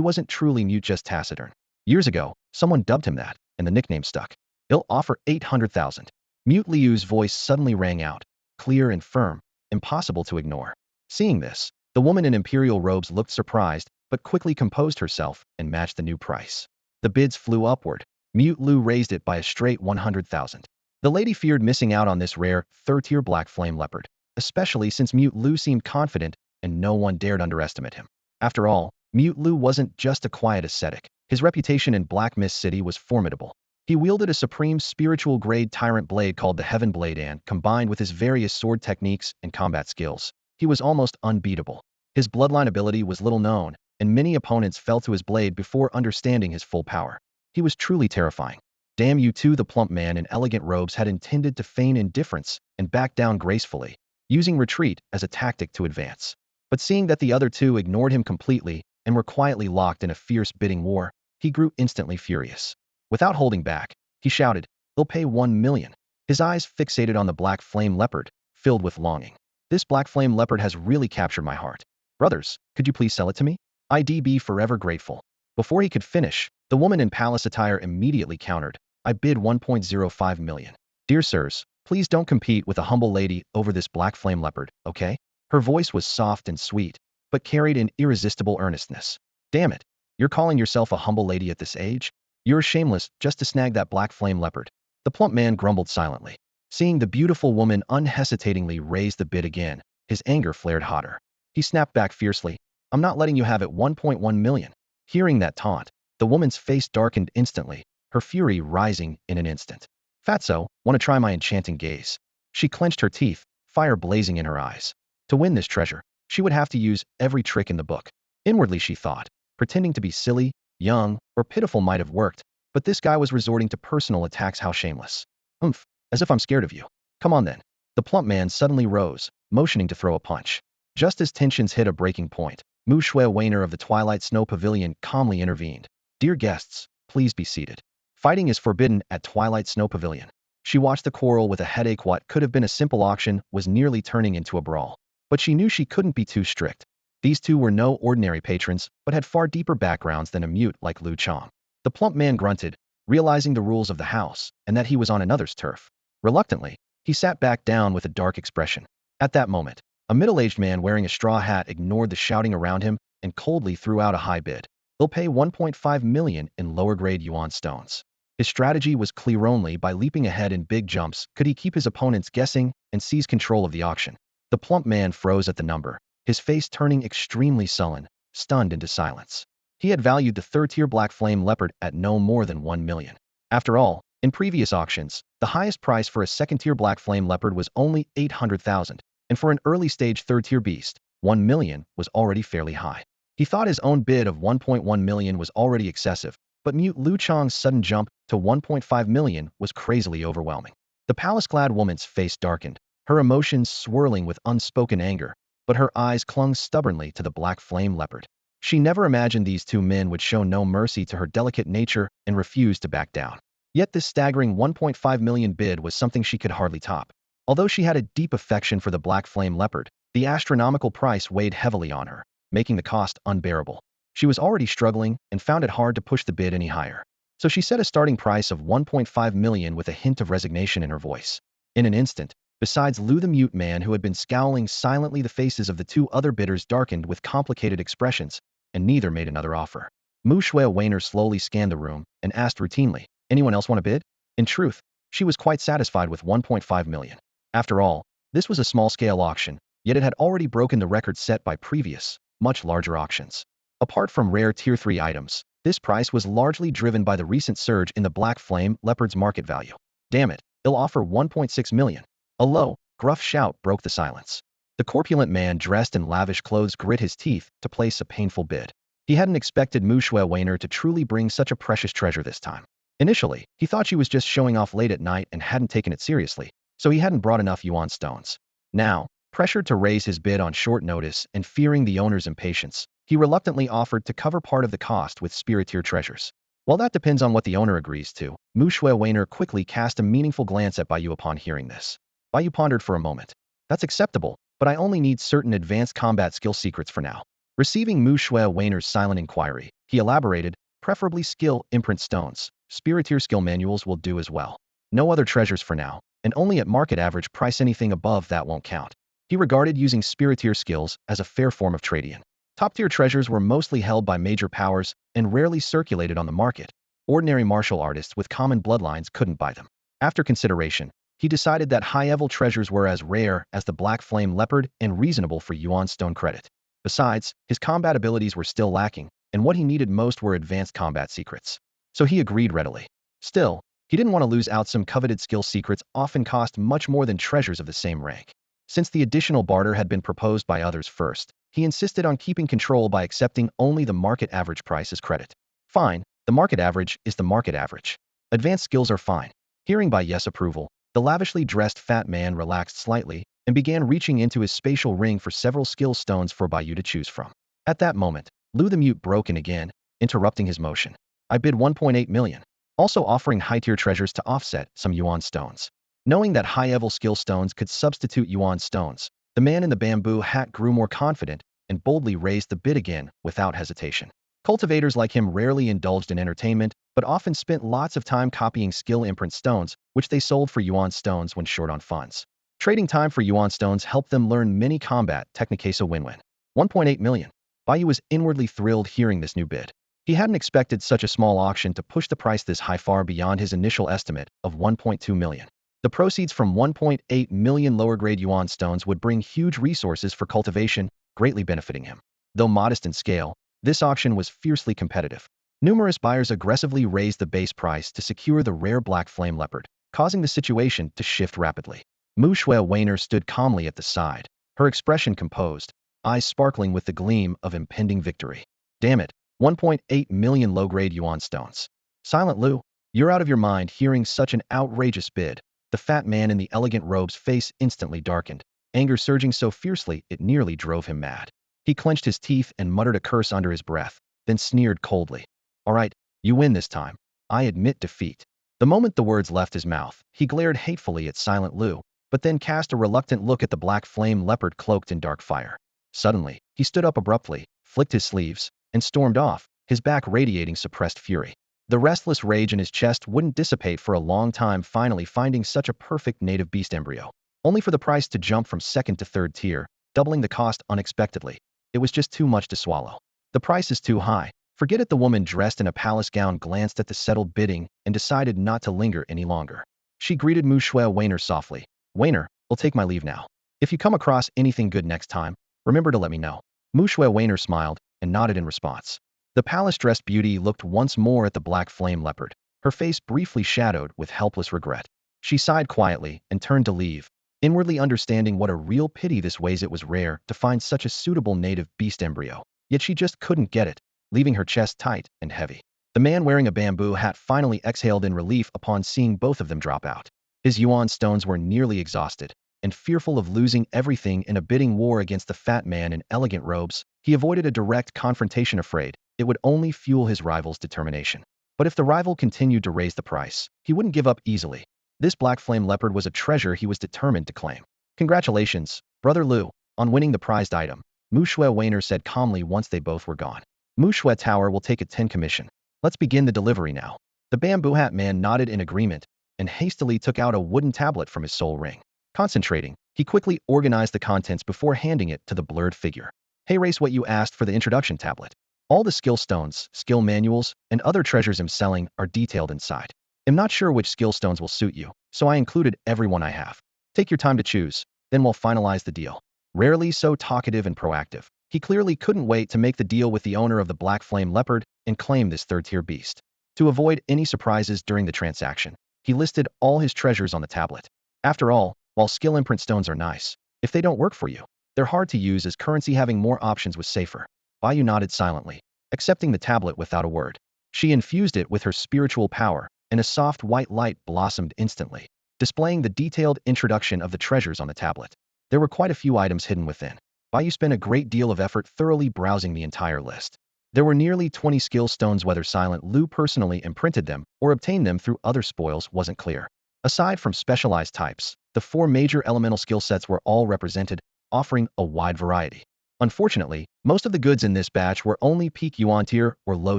wasn't truly mute, just taciturn. Years ago, someone dubbed him that, and the nickname stuck. He'll offer 800,000. Mute Liu's voice suddenly rang out, clear and firm, impossible to ignore. Seeing this, the woman in imperial robes looked surprised, but quickly composed herself and matched the new price. The bids flew upward. Mute Lu raised it by a straight 100,000. The lady feared missing out on this rare, third-tier black flame leopard, especially since Mute Lu seemed confident and no one dared underestimate him. After all, Mute Lu wasn't just a quiet ascetic. His reputation in Black Mist City was formidable. He wielded a supreme spiritual-grade tyrant blade called the Heaven Blade, and, combined with his various sword techniques and combat skills, he was almost unbeatable. His bloodline ability was little known, and many opponents fell to his blade before understanding his full power. He was truly terrifying. Damn you too, the plump man in elegant robes had intended to feign indifference and back down gracefully, using retreat as a tactic to advance. But seeing that the other two ignored him completely and were quietly locked in a fierce bidding war, he grew instantly furious. Without holding back, he shouted, "They'll pay 1 million. His eyes fixated on the black flame leopard, filled with longing. This black flame leopard has really captured my heart. Brothers, could you please sell it to me? I'd be forever grateful." Before he could finish, the woman in palace attire immediately countered, "I bid 1.05 million. Dear sirs, please don't compete with a humble lady over this black flame leopard, okay?" Her voice was soft and sweet, but carried an irresistible earnestness. "Damn it, you're calling yourself a humble lady at this age? You're shameless just to snag that black flame leopard." The plump man grumbled silently. Seeing the beautiful woman unhesitatingly raise the bid again, his anger flared hotter. He snapped back fiercely, "I'm not letting you have it 1.1 million. Hearing that taunt, the woman's face darkened instantly, her fury rising in an instant. "Fatso, want to try my enchanting gaze?" She clenched her teeth, fire blazing in her eyes. To win this treasure, she would have to use every trick in the book. Inwardly she thought, pretending to be silly, young, or pitiful might have worked, but this guy was resorting to personal attacks. How shameless. "Oomph, as if I'm scared of you. Come on then." The plump man suddenly rose, motioning to throw a punch. Just as tensions hit a breaking point, Mu Shui Wainer of the Twilight Snow Pavilion calmly intervened. "Dear guests, please be seated. Fighting is forbidden at Twilight Snow Pavilion." She watched the quarrel with a headache. What could have been a simple auction was nearly turning into a brawl. But she knew she couldn't be too strict. These two were no ordinary patrons, but had far deeper backgrounds than a mute like Lu Chang. The plump man grunted, realizing the rules of the house, and that he was on another's turf. Reluctantly, he sat back down with a dark expression. At that moment, a middle-aged man wearing a straw hat ignored the shouting around him and coldly threw out a high bid. "They'll pay 1.5 million in lower-grade yuan stones." His strategy was clear. Only by leaping ahead in big jumps could he keep his opponents guessing and seize control of the auction. The plump man froze at the number, his face turning extremely sullen, stunned into silence. He had valued the third-tier black flame leopard at no more than 1 million. After all, in previous auctions, the highest price for a second-tier black flame leopard was only 800,000, and for an early-stage third-tier beast, 1 million was already fairly high. He thought his own bid of 1.1 million was already excessive, but mute Lu Chang's sudden jump to 1.5 million was crazily overwhelming. The palace-clad woman's face darkened, her emotions swirling with unspoken anger, but her eyes clung stubbornly to the black flame leopard. She never imagined these two men would show no mercy to her delicate nature and refuse to back down. Yet this staggering 1.5 million bid was something she could hardly top. Although she had a deep affection for the black flame leopard, the astronomical price weighed heavily on her, making the cost unbearable. She was already struggling and found it hard to push the bid any higher. So she set a starting price of 1.5 million with a hint of resignation in her voice. In an instant, besides Lu the mute man who had been scowling silently, the faces of the two other bidders darkened with complicated expressions, and neither made another offer. Mu Shui Wainer slowly scanned the room and asked routinely, "Anyone else want to bid?" In truth, she was quite satisfied with 1.5 million. After all, this was a small-scale auction, yet it had already broken the record set by previous, much larger auctions. Apart from rare Tier 3 items, this price was largely driven by the recent surge in the black flame leopard's market value. "Damn it, they'll offer 1.6 million. A low, gruff shout broke the silence. The corpulent man dressed in lavish clothes grit his teeth to place a painful bid. He hadn't expected Mu Shui Wainer to truly bring such a precious treasure this time. Initially, he thought she was just showing off late at night and hadn't taken it seriously, so he hadn't brought enough yuan stones. Now, pressured to raise his bid on short notice and fearing the owner's impatience, he reluctantly offered to cover part of the cost with spirit-tier treasures. Well, that depends on what the owner agrees to. Mu Shui Wainer quickly cast a meaningful glance at Bai Yu upon hearing this. Bai Yu pondered for a moment. "That's acceptable, but I only need certain advanced combat skill secrets for now." Receiving Mu Shui Wainer's silent inquiry, he elaborated, "Preferably skill imprint stones. Spirit-tier skill manuals will do as well. No other treasures for now, and only at market average price. Anything above that won't count." He regarded using spirit-tier skills as a fair form of trading. Top-tier treasures were mostly held by major powers and rarely circulated on the market. Ordinary martial artists with common bloodlines couldn't buy them. After consideration, he decided that high-level treasures were as rare as the black flame leopard and reasonable for yuan stone credit. Besides, his combat abilities were still lacking, and what he needed most were advanced combat secrets. So he agreed readily. Still, he didn't want to lose out. Some coveted skill secrets often cost much more than treasures of the same rank. Since the additional barter had been proposed by others first, He insisted on keeping control by accepting only the market average price as credit. Fine, the market average is the market average. Advanced skills are fine. Hearing Bai Yu's approval, the lavishly dressed fat man relaxed slightly and began reaching into his spatial ring for several skill stones for Bai Yu to choose from. At that moment, Lu the Mute broke in again, interrupting his motion. I bid 1.8 million, also offering high-tier treasures to offset some Yuan stones. Knowing that high-level skill stones could substitute Yuan stones, the man in the bamboo hat grew more confident and boldly raised the bid again without hesitation. Cultivators like him rarely indulged in entertainment, but often spent lots of time copying skill imprint stones, which they sold for Yuan stones when short on funds. Trading time for Yuan stones helped them learn many combat techniques. A win-win. 1.8 million. Bai Yu was inwardly thrilled hearing this new bid. He hadn't expected such a small auction to push the price this high, far beyond his initial estimate of 1.2 million. The proceeds from 1.8 million lower-grade Yuan stones would bring huge resources for cultivation, greatly benefiting him. Though modest in scale, this auction was fiercely competitive. Numerous buyers aggressively raised the base price to secure the rare black flame leopard, causing the situation to shift rapidly. Multi-Bloodline Warrior stood calmly at the side, her expression composed, eyes sparkling with the gleam of impending victory. Damn it, 1.8 million low-grade Yuan stones. Silent Lu, you're out of your mind. Hearing such an outrageous bid, the fat man in the elegant robe's face instantly darkened, anger surging so fiercely it nearly drove him mad. He clenched his teeth and muttered a curse under his breath, then sneered coldly. All right, you win this time. I admit defeat. The moment the words left his mouth, he glared hatefully at Silent Lu, but then cast a reluctant look at the black flame leopard cloaked in dark fire. Suddenly, he stood up abruptly, flicked his sleeves, and stormed off, his back radiating suppressed fury. The restless rage in his chest wouldn't dissipate for a long time, finally finding such a perfect native beast embryo. Only for the price to jump from second to third tier, doubling the cost unexpectedly. It was just too much to swallow. The price is too high. Forget it. The woman dressed in a palace gown glanced at the settled bidding and decided not to linger any longer. She greeted Multi-Bloodline Warrior softly. Warrior, I'll take my leave now. If you come across anything good next time, remember to let me know. Multi-Bloodline Warrior smiled and nodded in response. The palace-dressed beauty looked once more at the black flame leopard, her face briefly shadowed with helpless regret. She sighed quietly and turned to leave, inwardly understanding what a real pity this was. It was rare to find such a suitable native beast embryo, yet she just couldn't get it, leaving her chest tight and heavy. The man wearing a bamboo hat finally exhaled in relief upon seeing both of them drop out. His Yuan stones were nearly exhausted, and fearful of losing everything in a bidding war against the fat man in elegant robes, he avoided a direct confrontation, afraid it would only fuel his rival's determination. But if the rival continued to raise the price, he wouldn't give up easily. This black flame leopard was a treasure he was determined to claim. Congratulations, Brother Lu, on winning the prized item, Multi-Bloodline Warrior said calmly once they both were gone. Multi-Bloodline Tower will take a 10 commission. Let's begin the delivery now. The bamboo hat man nodded in agreement and hastily took out a wooden tablet from his soul ring. Concentrating, he quickly organized the contents before handing it to the blurred figure. Hey Race, what you asked for the introduction tablet. All the skill stones, skill manuals, and other treasures I'm selling are detailed inside. I'm not sure which skill stones will suit you, so I included every one I have. Take your time to choose, then we'll finalize the deal. Rarely so talkative and proactive, he clearly couldn't wait to make the deal with the owner of the black flame leopard and claim this third-tier beast. To avoid any surprises during the transaction, he listed all his treasures on the tablet. After all, while skill imprint stones are nice, if they don't work for you, they're hard to use as currency. Having more options was safer. Bai Yu nodded silently, accepting the tablet without a word. She infused it with her spiritual power, and a soft white light blossomed instantly, displaying the detailed introduction of the treasures on the tablet. There were quite a few items hidden within. Bai Yu spent a great deal of effort thoroughly browsing the entire list. There were nearly 20 skill stones. Whether Silent Lu personally imprinted them or obtained them through other spoils wasn't clear. Aside from specialized types, the 4 major elemental skill sets were all represented, offering a wide variety. Unfortunately, most of the goods in this batch were only peak Yuan tier or low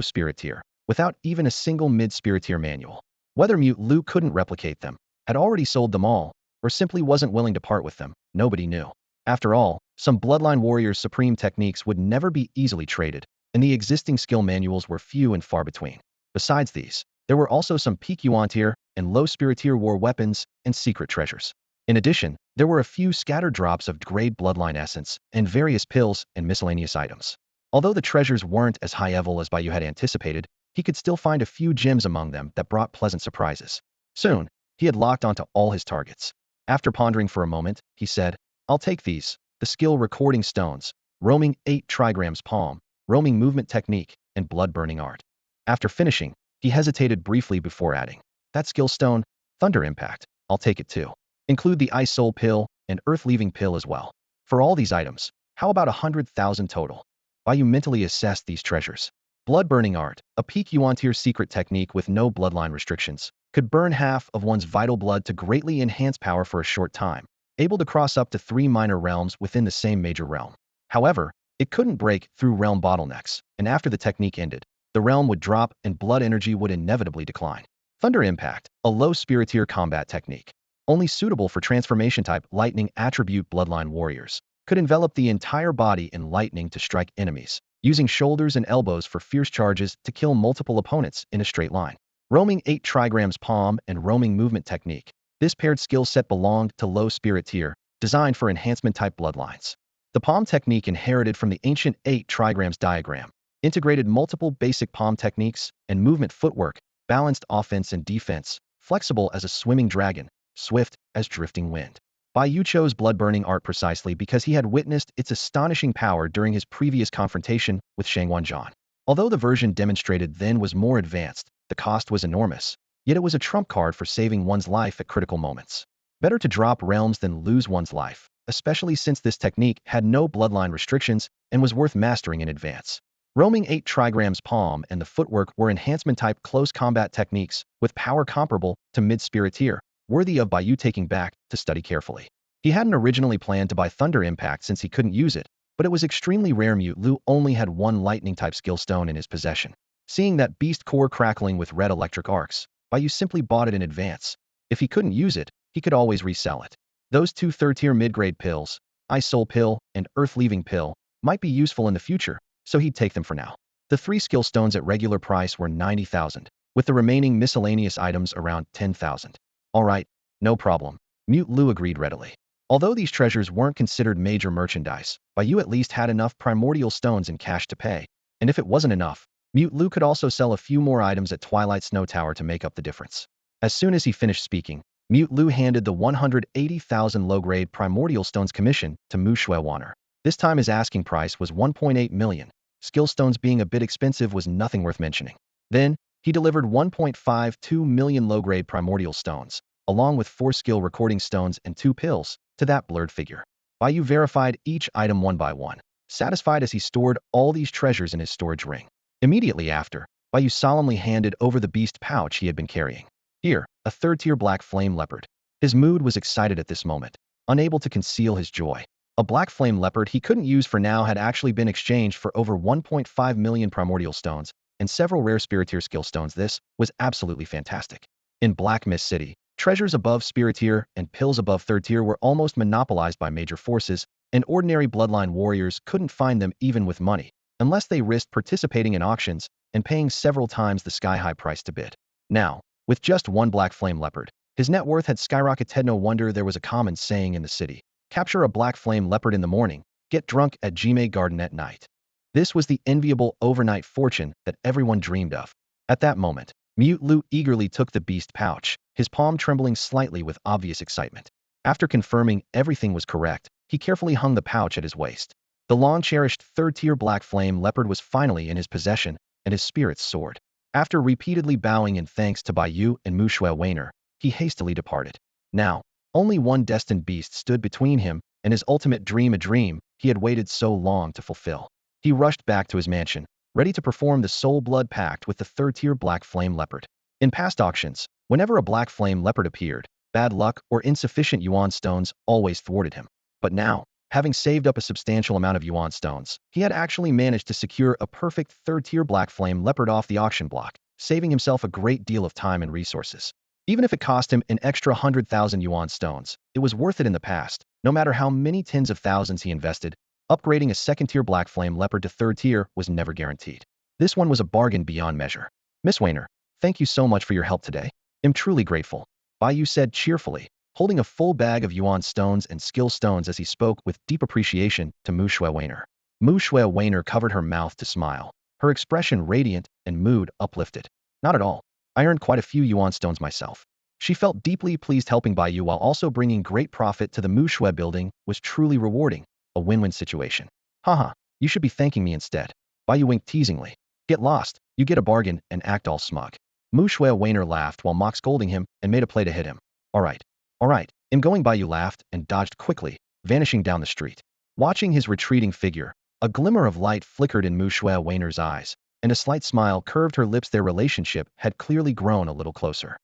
spirit tier, without even a single mid-spirit tier manual. Whether Multi-Lu couldn't replicate them, had already sold them all, or simply wasn't willing to part with them, nobody knew. After all, some Bloodline Warriors' supreme techniques would never be easily traded, and the existing skill manuals were few and far between. Besides these, there were also some peak Yuan tier and low spirit tier war weapons and secret treasures. In addition, there were a few scattered drops of grade bloodline essence and various pills and miscellaneous items. Although the treasures weren't as high level as Bai Yu had anticipated, he could still find a few gems among them that brought pleasant surprises. Soon, he had locked onto all his targets. After pondering for a moment, he said, I'll take these, the skill recording stones, roaming 8 trigrams palm, roaming movement technique, and blood-burning art. After finishing, he hesitated briefly before adding, that skill stone, Thunder Impact, I'll take it too. Include the Ice Soul Pill and Earth Leaving Pill as well. For all these items, how about 100,000 total? Bai Yu mentally assessed these treasures. Blood-burning art, a peak yuan tier secret technique with no bloodline restrictions, could burn half of one's vital blood to greatly enhance power for a short time, able to cross up to 3 minor realms within the same major realm. However, it couldn't break through realm bottlenecks, and after the technique ended, the realm would drop and blood energy would inevitably decline. Thunder Impact, a low spiritier combat technique, only suitable for transformation-type lightning attribute bloodline warriors, could envelop the entire body in lightning to strike enemies, using shoulders and elbows for fierce charges to kill multiple opponents in a straight line. Roaming 8 trigrams palm and roaming movement technique. This paired skill set belonged to low spirit tier, designed for enhancement-type bloodlines. The palm technique inherited from the ancient 8 trigrams diagram, integrated multiple basic palm techniques and movement footwork, balanced offense and defense, flexible as a swimming dragon, swift as drifting wind. Bai Yu chose blood-burning art precisely because he had witnessed its astonishing power during his previous confrontation with Shangwanzhan. Although the version demonstrated then was more advanced, the cost was enormous, yet it was a trump card for saving one's life at critical moments. Better to drop realms than lose one's life, especially since this technique had no bloodline restrictions and was worth mastering in advance. Roaming 8 trigrams palm and the footwork were enhancement-type close combat techniques with power comparable to mid-spirit tier, worthy of Bai Yu taking back to study carefully. He hadn't originally planned to buy Thunder Impact since he couldn't use it, but it was extremely rare Mute Lu only had one lightning-type skill stone in his possession. Seeing that beast core crackling with red electric arcs, Bai Yu simply bought it in advance. If he couldn't use it, he could always resell it. Those 2 third-tier mid-grade pills, Ice Soul Pill and Earth Leaving Pill, might be useful in the future, so he'd take them for now. The 3 skill stones at regular price were 90,000, with the remaining miscellaneous items around 10,000. Alright, no problem. Mute Lu agreed readily. Although these treasures weren't considered major merchandise, Bai Yu at least had enough primordial stones in cash to pay, and if it wasn't enough, Mute Lu could also sell a few more items at Twilight Snow Tower to make up the difference. As soon as he finished speaking, Mute Lu handed the 180,000 low-grade primordial stones commission to Mu Shuewaner. This time his asking price was 1.8 million. Skill stones being a bit expensive was nothing worth mentioning. Then, he delivered 1.52 million low-grade primordial stones, along with 4 skill recording stones and 2 pills, to that blurred figure. Bai Yu verified each item one by one, satisfied as he stored all these treasures in his storage ring. Immediately after, Bai Yu solemnly handed over the beast pouch he had been carrying. Here, a third-tier black flame leopard. His mood was excited at this moment, unable to conceal his joy. A black flame leopard he couldn't use for now had actually been exchanged for over 1.5 million primordial stones and several rare spiritier skill stones. This was absolutely fantastic. In Black Mist City, treasures above spiritier and pills above third tier were almost monopolized by major forces, and ordinary bloodline warriors couldn't find them even with money, unless they risked participating in auctions and paying several times the sky-high price to bid. Now, with just one black flame leopard, his net worth had skyrocketed. No wonder there was a common saying in the city: capture a black flame leopard in the morning, get drunk at Jime Garden at night. This was the enviable overnight fortune that everyone dreamed of. At that moment, Mute Lu eagerly took the beast pouch, his palm trembling slightly with obvious excitement. After confirming everything was correct, he carefully hung the pouch at his waist. The long-cherished third-tier black flame leopard was finally in his possession, and his spirits soared. After repeatedly bowing in thanks to Bai Yu and Mu Shuewaner, he hastily departed. Now, only one destined beast stood between him and his ultimate dream, a dream he had waited so long to fulfill. He rushed back to his mansion, ready to perform the soul blood pact with the third-tier black flame leopard. In past auctions, whenever a black flame leopard appeared, bad luck or insufficient yuan stones always thwarted him. But now, having saved up a substantial amount of yuan stones, he had actually managed to secure a perfect third-tier black flame leopard off the auction block, saving himself a great deal of time and resources. Even if it cost him an extra 100,000 yuan stones, it was worth it in the past. No matter how many tens of thousands he invested, upgrading a second-tier black flame leopard to third tier was never guaranteed. This one was a bargain beyond measure. Miss Wainer, thank you so much for your help today. I'm truly grateful, Bai Yu said cheerfully, holding a full bag of yuan stones and skill stones as he spoke with deep appreciation to Mu Shuewaner. Mu Shuewaner covered her mouth to smile, her expression radiant and mood uplifted. Not at all. I earned quite a few yuan stones myself. She felt deeply pleased. Helping Bai Yu while also bringing great profit to the Mu Shui building was truly rewarding, a win-win situation. Haha, you should be thanking me instead. Bai Yu winked teasingly. Get lost, you get a bargain, and act all smug. Mu Shui Wainer laughed while mock scolding him and made a play to hit him. Alright. Alright. In going Bai Yu laughed and dodged quickly, vanishing down the street. Watching his retreating figure, a glimmer of light flickered in Mu Shui Wainer's eyes, and a slight smile curved her lips. Their relationship had clearly grown a little closer.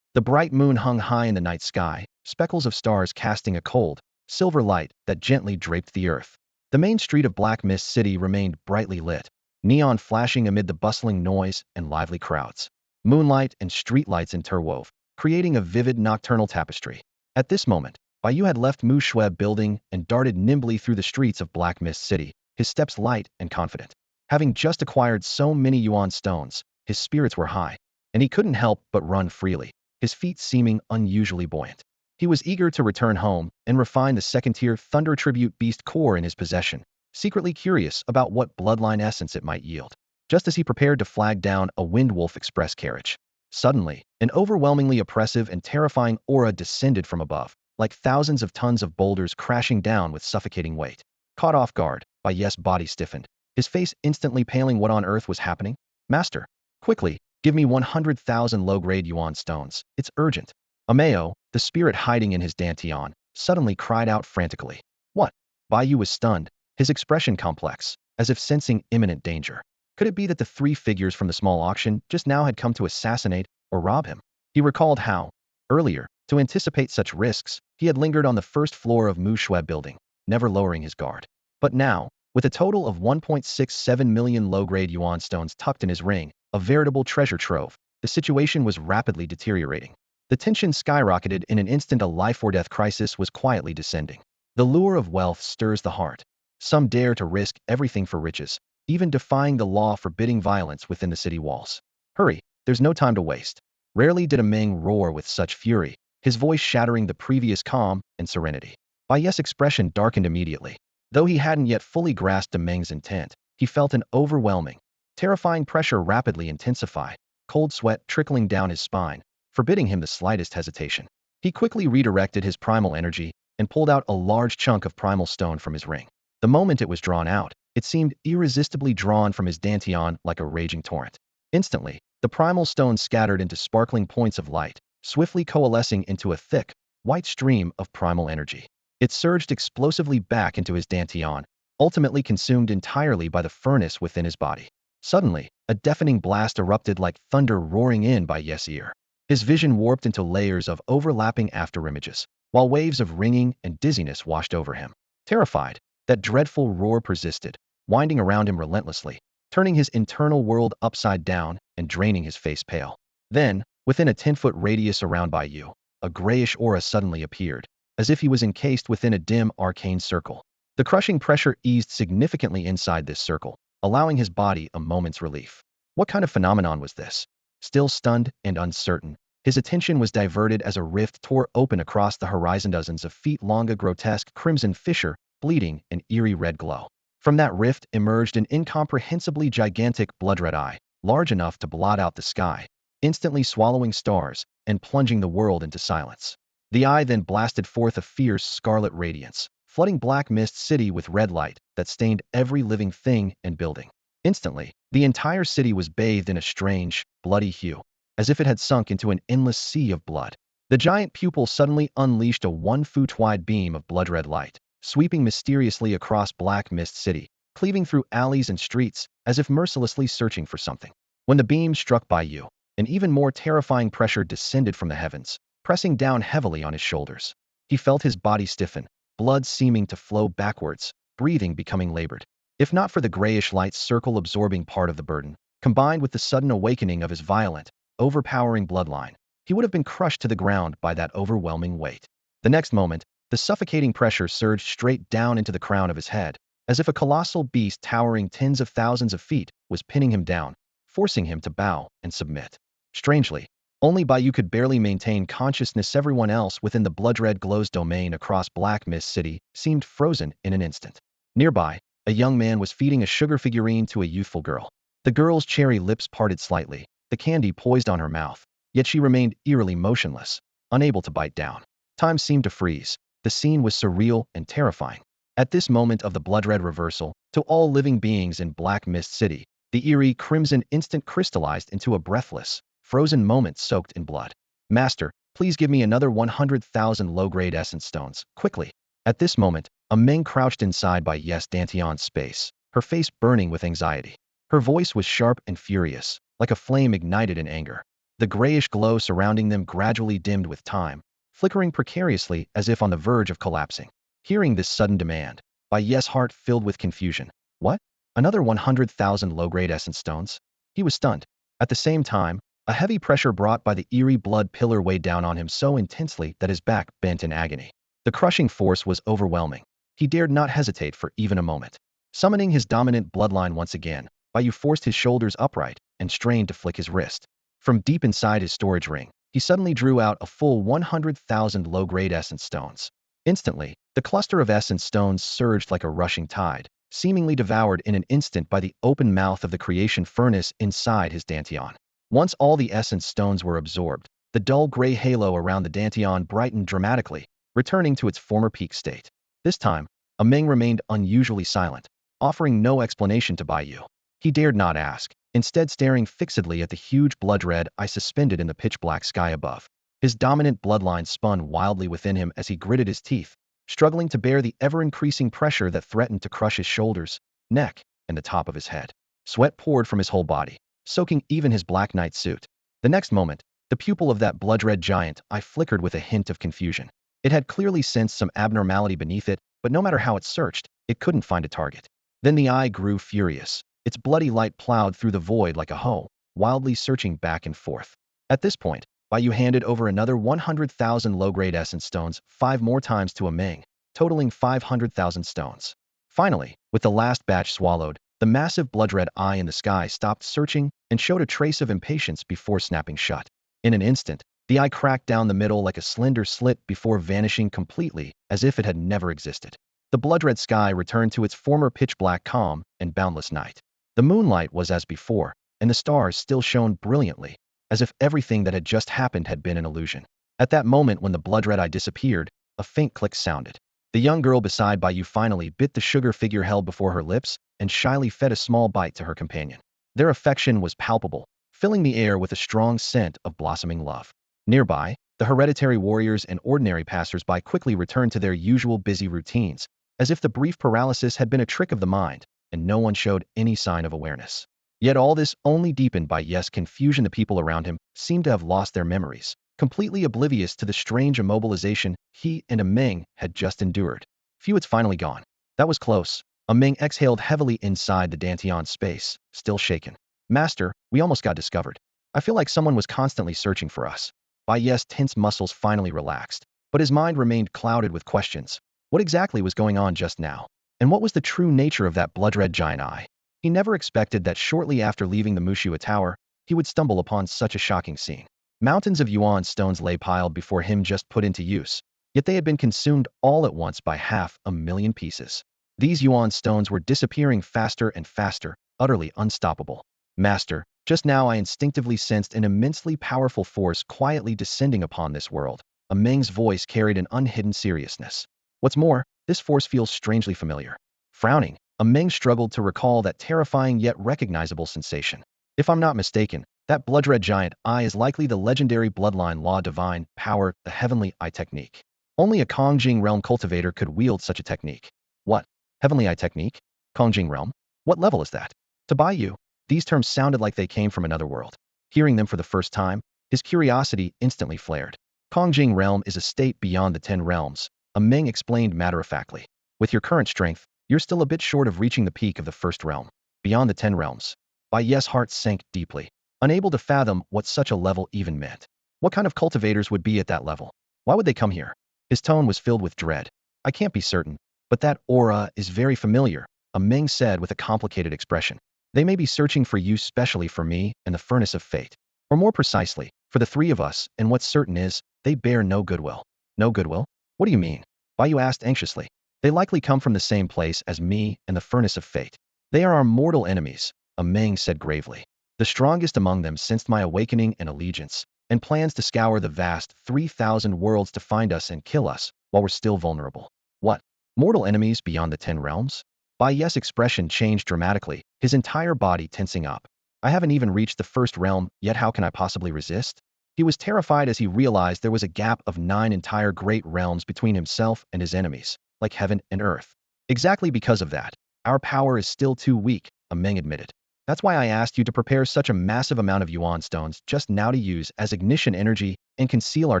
The bright moon hung high in the night sky, speckles of stars casting a cold, silver light that gently draped the earth. The main street of Black Mist City remained brightly lit, neon flashing amid the bustling noise and lively crowds. Moonlight and streetlights interwove, creating a vivid nocturnal tapestry. At this moment, Bai Yu had left Mu Shui building and darted nimbly through the streets of Black Mist City, his steps light and confident. Having just acquired so many yuan stones, his spirits were high, and he couldn't help but run freely, his feet seeming unusually buoyant. He was eager to return home and refine the second-tier Thunder Tribute Beast core in his possession, secretly curious about what bloodline essence it might yield. Just as he prepared to flag down a Windwolf Express carriage, suddenly, an overwhelmingly oppressive and terrifying aura descended from above, like thousands of tons of boulders crashing down with suffocating weight. Caught off guard, Bai Yu's body stiffened, his face instantly paling. What on earth was happening? Master, quickly, give me 100,000 low-grade yuan stones. It's urgent. Ameo, the spirit hiding in his dantian, suddenly cried out frantically. What? Bai Yu was stunned, his expression complex, as if sensing imminent danger. Could it be that the three figures from the small auction just now had come to assassinate or rob him? He recalled how, earlier, to anticipate such risks, he had lingered on the first floor of Mu Shui building, never lowering his guard. But now, with a total of 1.67 million low-grade yuan stones tucked in his ring, a veritable treasure trove, the situation was rapidly deteriorating. The tension skyrocketed in an instant. A life-or-death crisis was quietly descending. The lure of wealth stirs the heart. Some dare to risk everything for riches, even defying the law forbidding violence within the city walls. Hurry, there's no time to waste. Rarely did a Meng roar with such fury, his voice shattering the previous calm and serenity. Bai Yu's expression darkened immediately. Though he hadn't yet fully grasped a Meng's intent, he felt an overwhelming, terrifying pressure rapidly intensify, cold sweat trickling down his spine, forbidding him the slightest hesitation. He quickly redirected his primal energy and pulled out a large chunk of primal stone from his ring. The moment it was drawn out, it seemed irresistibly drawn from his dantian like a raging torrent. Instantly, the primal stone scattered into sparkling points of light, swiftly coalescing into a thick, white stream of primal energy. It surged explosively back into his dantian, ultimately consumed entirely by the furnace within his body. Suddenly, a deafening blast erupted like thunder roaring in Bai Yu's ear. His vision warped into layers of overlapping afterimages, while waves of ringing and dizziness washed over him. Terrified, that dreadful roar persisted, winding around him relentlessly, turning his internal world upside down and draining his face pale. Then, within a 10-foot radius around Bai Yu, a grayish aura suddenly appeared, as if he was encased within a dim arcane circle. The crushing pressure eased significantly inside this circle, allowing his body a moment's relief. What kind of phenomenon was this? Still stunned and uncertain, his attention was diverted as a rift tore open across the horizon. Dozens of feet long, a grotesque crimson fissure, bleeding an eerie red glow. From that rift emerged an incomprehensibly gigantic blood-red eye, large enough to blot out the sky, instantly swallowing stars and plunging the world into silence. The eye then blasted forth a fierce scarlet radiance, flooding Black Mist City with red light that stained every living thing and building. Instantly, the entire city was bathed in a strange, bloody hue, as if it had sunk into an endless sea of blood. The giant pupil suddenly unleashed a 1-foot-wide beam of blood-red light, sweeping mysteriously across Black Mist City, cleaving through alleys and streets, as if mercilessly searching for something. When the beam struck Bai Yu, an even more terrifying pressure descended from the heavens, pressing down heavily on his shoulders. He felt his body stiffen, blood seeming to flow backwards, breathing becoming labored. If not for the grayish light circle absorbing part of the burden, combined with the sudden awakening of his violent, overpowering bloodline, he would have been crushed to the ground by that overwhelming weight. The next moment, the suffocating pressure surged straight down into the crown of his head, as if a colossal beast towering tens of thousands of feet was pinning him down, forcing him to bow and submit. Strangely, only Bai Yu could barely maintain consciousness. Everyone else within the blood-red glow's domain across Black Mist City seemed frozen in an instant. Nearby, a young man was feeding a sugar figurine to a youthful girl. The girl's cherry lips parted slightly, the candy poised on her mouth, yet she remained eerily motionless, unable to bite down. Time seemed to freeze. The scene was surreal and terrifying. At this moment of the blood-red reversal, to all living beings in Black Mist City, the eerie crimson instant crystallized into a breathless, frozen moment soaked in blood. Master, please give me another 100,000 low-grade essence stones, quickly. At this moment, a Ming crouched inside Bai Yu's Dantian's space, her face burning with anxiety. Her voice was sharp and furious, like a flame ignited in anger. The grayish glow surrounding them gradually dimmed with time, flickering precariously as if on the verge of collapsing. Hearing this sudden demand, Bai Yu's heart filled with confusion. What? Another 100,000 low-grade essence stones? He was stunned. At the same time, a heavy pressure brought by the eerie blood pillar weighed down on him so intensely that his back bent in agony. The crushing force was overwhelming. He dared not hesitate for even a moment. Summoning his dominant bloodline once again, Bai Yu forced his shoulders upright and strained to flick his wrist. From deep inside his storage ring, he suddenly drew out a full 100,000 low-grade essence stones. Instantly, the cluster of essence stones surged like a rushing tide, seemingly devoured in an instant by the open mouth of the creation furnace inside his Dantian. Once all the essence stones were absorbed, the dull gray halo around the Dantian brightened dramatically, returning to its former peak state. This time, Ming remained unusually silent, offering no explanation to Bai Yu. He dared not ask, instead staring fixedly at the huge blood-red eye suspended in the pitch-black sky above. His dominant bloodline spun wildly within him as he gritted his teeth, struggling to bear the ever-increasing pressure that threatened to crush his shoulders, neck, and the top of his head. Sweat poured from his whole body, soaking even his black knight suit. The next moment, the pupil of that blood-red giant eye flickered with a hint of confusion. It had clearly sensed some abnormality beneath it, but no matter how it searched, it couldn't find a target. Then the eye grew furious. Its bloody light plowed through the void like a hoe, wildly searching back and forth. At this point, Bai Yu handed over another 100,000 low-grade essence stones 5 more times to Ming, totaling 500,000 stones. Finally, with the last batch swallowed, the massive blood-red eye in the sky stopped searching and showed a trace of impatience before snapping shut. In an instant, the eye cracked down the middle like a slender slit before vanishing completely, as if it had never existed. The blood-red sky returned to its former pitch-black calm and boundless night. The moonlight was as before, and the stars still shone brilliantly, as if everything that had just happened had been an illusion. At that moment when the blood-red eye disappeared, a faint click sounded. The young girl beside Bai Yu finally bit the sugar figure held before her lips and shyly fed a small bite to her companion. Their affection was palpable, filling the air with a strong scent of blossoming love. Nearby, the hereditary warriors and ordinary passers-by quickly returned to their usual busy routines, as if the brief paralysis had been a trick of the mind, and no one showed any sign of awareness. Yet all this only deepened Bai Yu's confusion. The people around him seemed to have lost their memories, completely oblivious to the strange immobilization he and Ming had just endured. Phew, it's finally gone. That was close. Ming exhaled heavily inside the Dantian space, still shaken. Master, we almost got discovered. I feel like someone was constantly searching for us. Bai Yu's tense muscles finally relaxed, but his mind remained clouded with questions. What exactly was going on just now? And what was the true nature of that blood-red giant eye? He never expected that shortly after leaving the Mushua Tower, he would stumble upon such a shocking scene. Mountains of yuan stones lay piled before him just put into use, yet they had been consumed all at once by 500,000 pieces. These yuan stones were disappearing faster and faster, utterly unstoppable. Master, just now I instinctively sensed an immensely powerful force quietly descending upon this world. Ming's voice carried an unhidden seriousness. What's more, this force feels strangely familiar. Frowning, Ming struggled to recall that terrifying yet recognizable sensation. If I'm not mistaken, that blood-red giant eye is likely the legendary bloodline law divine power, the heavenly eye technique. Only a Kongjing realm cultivator could wield such a technique. What? Heavenly eye technique? Kongjing realm? What level is that? To Bai Yu, these terms sounded like they came from another world. Hearing them for the first time, his curiosity instantly flared. Kongjing realm is a state beyond the 10 realms, Ming explained matter-of-factly. With your current strength, you're still a bit short of reaching the peak of the first realm. Beyond the 10 realms. Bai Yu's heart sank deeply, unable to fathom what such a level even meant. What kind of cultivators would be at that level? Why would they come here? His tone was filled with dread. I can't be certain, but that aura is very familiar, Ming said with a complicated expression. They may be searching for you specially for me and the furnace of fate. Or more precisely, for the 3 of us, and what's certain is, they bear no goodwill. No goodwill? What do you mean? Bai Yu asked anxiously. They likely come from the same place as me and the furnace of fate. They are our mortal enemies, Ming said gravely. The strongest among them sensed my awakening and allegiance, and plans to scour the vast 3,000 worlds to find us and kill us, while we're still vulnerable. What? Mortal enemies beyond the 10 realms? Bai Yu's expression changed dramatically, his entire body tensing up. I haven't even reached the first realm, yet how can I possibly resist? He was terrified as he realized there was a gap of 9 entire great realms between himself and his enemies, like heaven and earth. Exactly because of that, our power is still too weak, Meng admitted. That's why I asked you to prepare such a massive amount of yuan stones just now to use as ignition energy and conceal our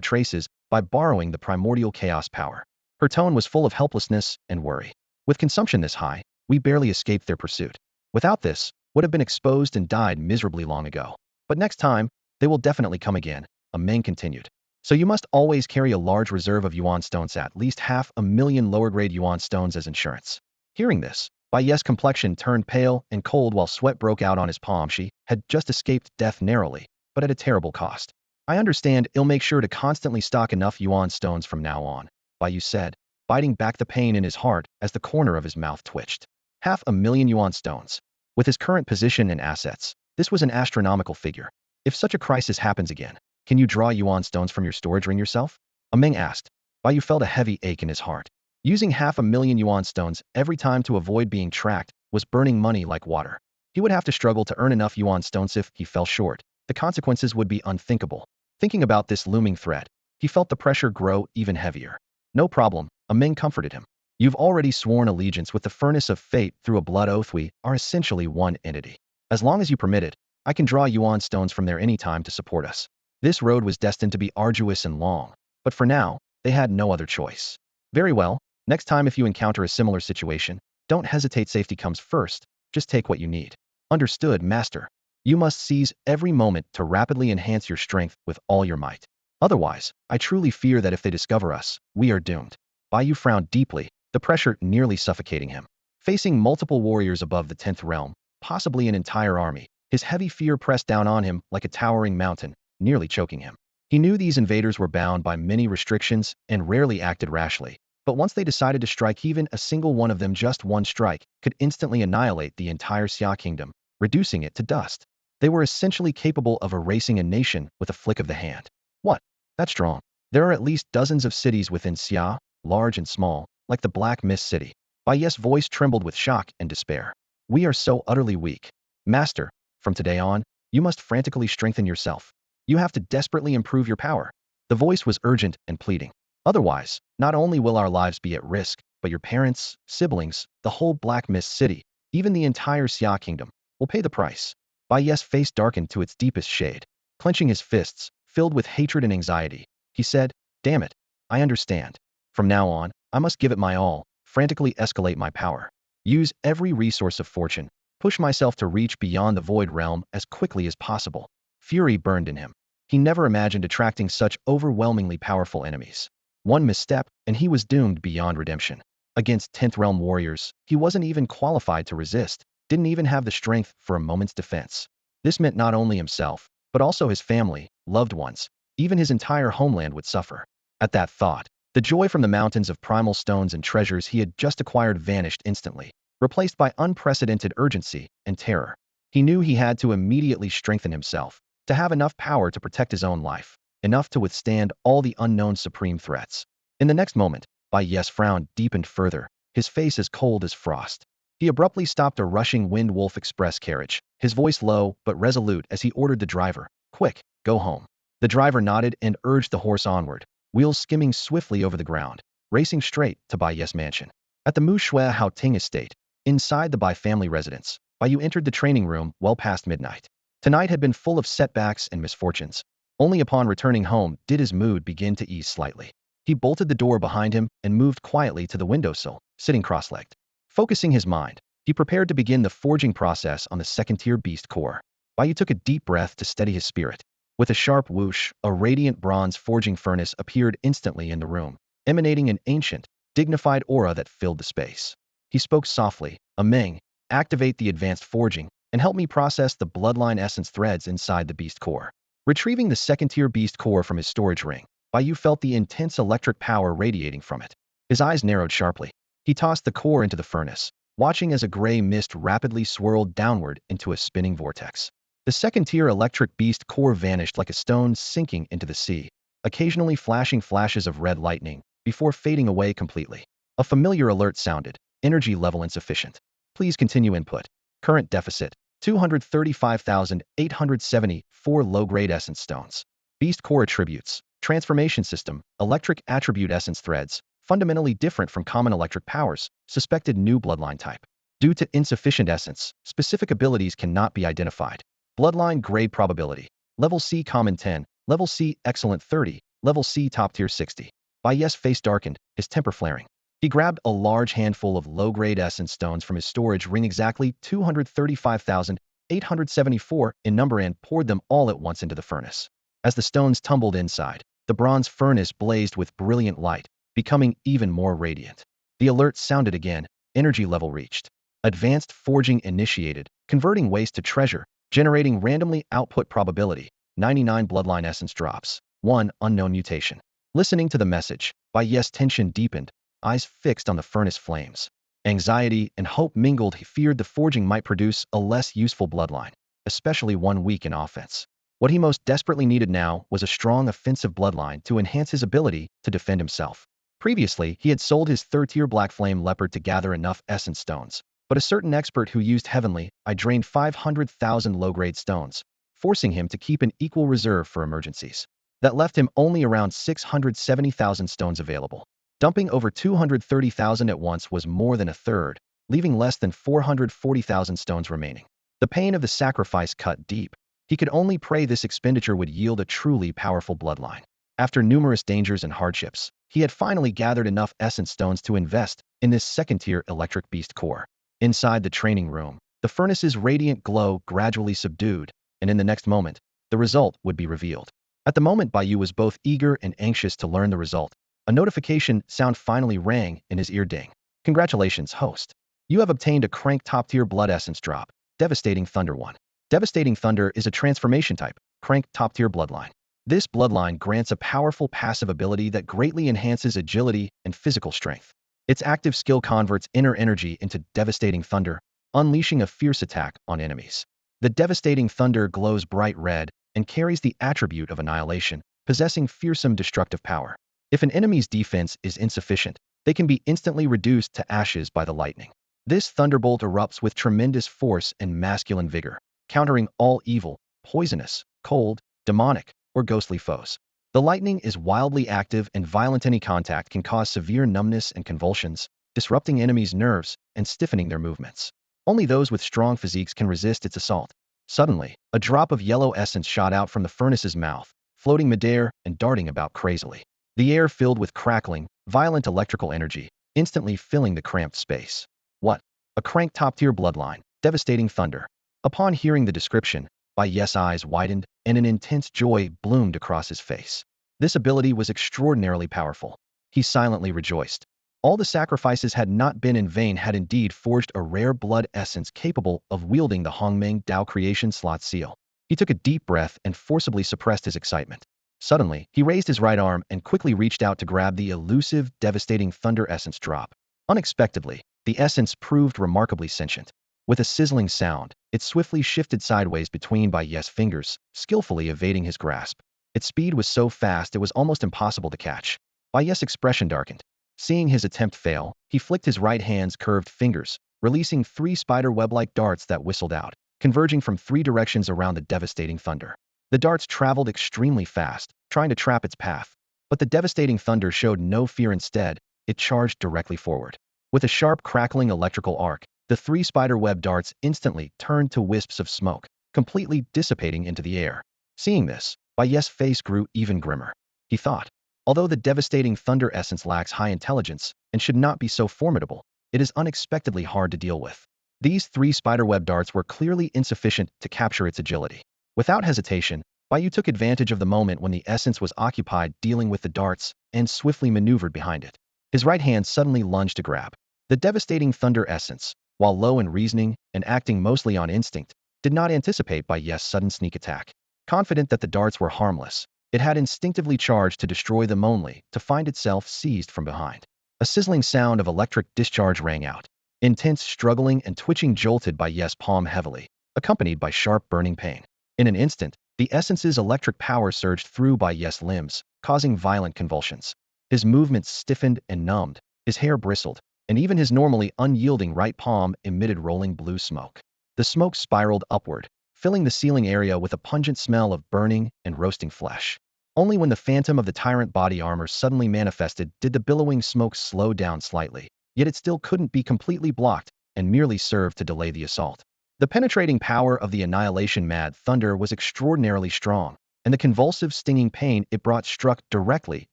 traces by borrowing the primordial chaos power. Her tone was full of helplessness and worry. With consumption this high, we barely escaped their pursuit. Without this, would have been exposed and died miserably long ago. But next time, they will definitely come again, Meng continued. So you must always carry a large reserve of yuan stones, at least 500,000 lower-grade yuan stones as insurance. Hearing this, Bai Yu's complexion turned pale and cold while sweat broke out on his palm. She had just escaped death narrowly, but at a terrible cost. I understand. I'll make sure to constantly stock enough yuan stones from now on, Bai Yu said, biting back the pain in his heart as the corner of his mouth twitched. 500,000 yuan stones. With his current position and assets, this was an astronomical figure. If such a crisis happens again, can you draw yuan stones from your storage ring yourself? Meng asked. Bai Yu felt a heavy ache in his heart. Using 500,000 yuan stones every time to avoid being tracked was burning money like water. He would have to struggle to earn enough yuan stones. If he fell short, the consequences would be unthinkable. Thinking about this looming threat, he felt the pressure grow even heavier. No problem, Meng comforted him. You've already sworn allegiance with the furnace of fate through a blood oath. We are essentially one entity. As long as you permit it, I can draw yuan stones from there any time to support us. This road was destined to be arduous and long, but for now, they had no other choice. Very well. Next time if you encounter a similar situation, don't hesitate. Safety comes first. Just take what you need. Understood, Master. You must seize every moment to rapidly enhance your strength with all your might. Otherwise, I truly fear that if they discover us, we are doomed. Bai Yu frowned deeply, the pressure nearly suffocating him. Facing multiple warriors above the 10th realm, possibly an entire army, his heavy fear pressed down on him like a towering mountain, nearly choking him. He knew these invaders were bound by many restrictions and rarely acted rashly. But once they decided to strike, even a single one of them, just one strike, could instantly annihilate the entire Xia kingdom, reducing it to dust. They were essentially capable of erasing a nation with a flick of the hand. What? That's strong. There are at least dozens of cities within Xia, large and small, like the Black Mist City. Bai Yu's voice trembled with shock and despair. We are so utterly weak. Master, from today on, you must frantically strengthen yourself. You have to desperately improve your power. The voice was urgent and pleading. Otherwise, not only will our lives be at risk, but your parents, siblings, the whole Black Mist City, even the entire Xia kingdom, will pay the price. Bai Yu's face darkened to its deepest shade. Clenching his fists, filled with hatred and anxiety, he said, Damn it, I understand. From now on, I must give it my all, frantically escalate my power. Use every resource of fortune, push myself to reach beyond the void realm as quickly as possible. Fury burned in him. He never imagined attracting such overwhelmingly powerful enemies. One misstep, and he was doomed beyond redemption. Against 10th realm warriors, he wasn't even qualified to resist, didn't even have the strength for a moment's defense. This meant not only himself, but also his family, loved ones, even his entire homeland would suffer. At that thought, the joy from the mountains of primal stones and treasures he had just acquired vanished instantly, replaced by unprecedented urgency and terror. He knew he had to immediately strengthen himself, to have enough power to protect his own life, enough to withstand all the unknown supreme threats. In the next moment, Bai Yu's frown deepened further, his face as cold as frost. He abruptly stopped a rushing Wind Wolf Express carriage, his voice low but resolute as he ordered the driver, Quick, go home. The driver nodded and urged the horse onward, wheels skimming swiftly over the ground, racing straight to Bai Yu's mansion. At the Mu Shui Hao Ting estate, inside the Bai family residence, Bai Yu entered the training room well past midnight. Tonight had been full of setbacks and misfortunes. Only upon returning home did his mood begin to ease slightly. He bolted the door behind him and moved quietly to the windowsill, sitting cross-legged. Focusing his mind, he prepared to begin the forging process on the second-tier beast core. Bai Yu took a deep breath to steady his spirit. With a sharp whoosh, a radiant bronze forging furnace appeared instantly in the room, emanating an ancient, dignified aura that filled the space. He spoke softly, Meng, activate the advanced forging, and help me process the bloodline essence threads inside the beast core. Retrieving the second-tier beast core from his storage ring, Bai Yu felt the intense electric power radiating from it. His eyes narrowed sharply. He tossed the core into the furnace, watching as a gray mist rapidly swirled downward into a spinning vortex. The second-tier electric beast core vanished like a stone sinking into the sea, occasionally flashing flashes of red lightning, before fading away completely. A familiar alert sounded. Energy level insufficient. Please continue input. Current deficit, 235,874 low-grade essence stones. Beast core attributes. Transformation system, electric attribute essence threads, fundamentally different from common electric powers, suspected new bloodline type. Due to insufficient essence, specific abilities cannot be identified. Bloodline grade probability. Level C common 10, level C excellent 30, level C top tier 60. Bai Yu's face darkened, his temper flaring. He grabbed a large handful of low-grade essence stones from his storage ring, exactly 235,874 in number, and poured them all at once into the furnace. As the stones tumbled inside, the bronze furnace blazed with brilliant light, becoming even more radiant. The alert sounded again. Energy level reached. Advanced forging initiated, converting waste to treasure, generating randomly output probability, 99 bloodline essence drops, 1 unknown mutation. Listening to the message, Bai Yu's tension deepened, eyes fixed on the furnace flames. Anxiety and hope mingled. He feared the forging might produce a less useful bloodline, especially one weak in offense. What he most desperately needed now was a strong offensive bloodline to enhance his ability to defend himself. Previously, he had sold his third-tier Black Flame Leopard to gather enough essence stones, but a certain expert who used Heavenly Eye drained 500,000 low-grade stones, forcing him to keep an equal reserve for emergencies. That left him only around 670,000 stones available. Dumping over 230,000 at once was more than a third, leaving less than 440,000 stones remaining. The pain of the sacrifice cut deep. He could only pray this expenditure would yield a truly powerful bloodline. After numerous dangers and hardships, he had finally gathered enough essence stones to invest in this second-tier electric beast core. Inside the training room, the furnace's radiant glow gradually subdued, and in the next moment, the result would be revealed. At the moment, Bai Yu was both eager and anxious to learn the result. A notification sound finally rang in his ear. Ding. Congratulations, host. You have obtained a crank top-tier blood essence drop. Devastating Thunder 1. Devastating Thunder is a transformation type, crank top-tier bloodline. This bloodline grants a powerful passive ability that greatly enhances agility and physical strength. Its active skill converts inner energy into Devastating Thunder, unleashing a fierce attack on enemies. The Devastating Thunder glows bright red and carries the attribute of annihilation, possessing fearsome destructive power. If an enemy's defense is insufficient, they can be instantly reduced to ashes by the lightning. This thunderbolt erupts with tremendous force and masculine vigor, countering all evil, poisonous, cold, demonic, or ghostly foes. The lightning is wildly active and violent. Any contact can cause severe numbness and convulsions, disrupting enemies' nerves and stiffening their movements. Only those with strong physiques can resist its assault. Suddenly, a drop of yellow essence shot out from the furnace's mouth, floating midair and darting about crazily. The air filled with crackling, violent electrical energy, instantly filling the cramped space. What? A crank top-tier bloodline, Devastating Thunder. Upon hearing the description, Bai Yu's eyes widened, and an intense joy bloomed across his face. This ability was extraordinarily powerful. He silently rejoiced. All the sacrifices had not been in vain, had indeed forged a rare blood essence capable of wielding the Hongmeng Dao creation slot seal. He took a deep breath and forcibly suppressed his excitement. Suddenly, he raised his right arm and quickly reached out to grab the elusive, Devastating Thunder essence drop. Unexpectedly, the essence proved remarkably sentient. With a sizzling sound, it swiftly shifted sideways between Bai Yu's fingers, skillfully evading his grasp. Its speed was so fast it was almost impossible to catch. Bai Yu's expression darkened. Seeing his attempt fail, he flicked his right hand's curved fingers, releasing 3 spider web-like darts that whistled out, converging from 3 directions around the Devastating Thunder. The darts traveled extremely fast, trying to trap its path. But the Devastating Thunder showed no fear. Instead, it charged directly forward. With a sharp crackling electrical arc, the 3 spider-web darts instantly turned to wisps of smoke, completely dissipating into the air. Seeing this, Bai Yu's face grew even grimmer. He thought, although the Devastating Thunder essence lacks high intelligence and should not be so formidable, it is unexpectedly hard to deal with. These 3 spiderweb darts were clearly insufficient to capture its agility. Without hesitation, Bai Yu took advantage of the moment when the essence was occupied dealing with the darts and swiftly maneuvered behind it. His right hand suddenly lunged to grab. The Devastating Thunder essence, while low in reasoning and acting mostly on instinct, did not anticipate Bai Yu's sudden sneak attack. Confident that the darts were harmless, it had instinctively charged to destroy them only to find itself seized from behind. A sizzling sound of electric discharge rang out. Intense struggling and twitching jolted Bai Yu's palm heavily, accompanied by sharp burning pain. In an instant, the essence's electric power surged through Bai Yu's limbs, causing violent convulsions. His movements stiffened and numbed, His hair bristled, and even his normally unyielding right palm emitted rolling blue smoke. The smoke spiraled upward, filling the ceiling area with a pungent smell of burning and roasting flesh. Only when the phantom of the tyrant body armor suddenly manifested did the billowing smoke slow down slightly, yet it still couldn't be completely blocked and merely served to delay the assault. The penetrating power of the annihilation mad thunder was extraordinarily strong, and the convulsive stinging pain it brought struck directly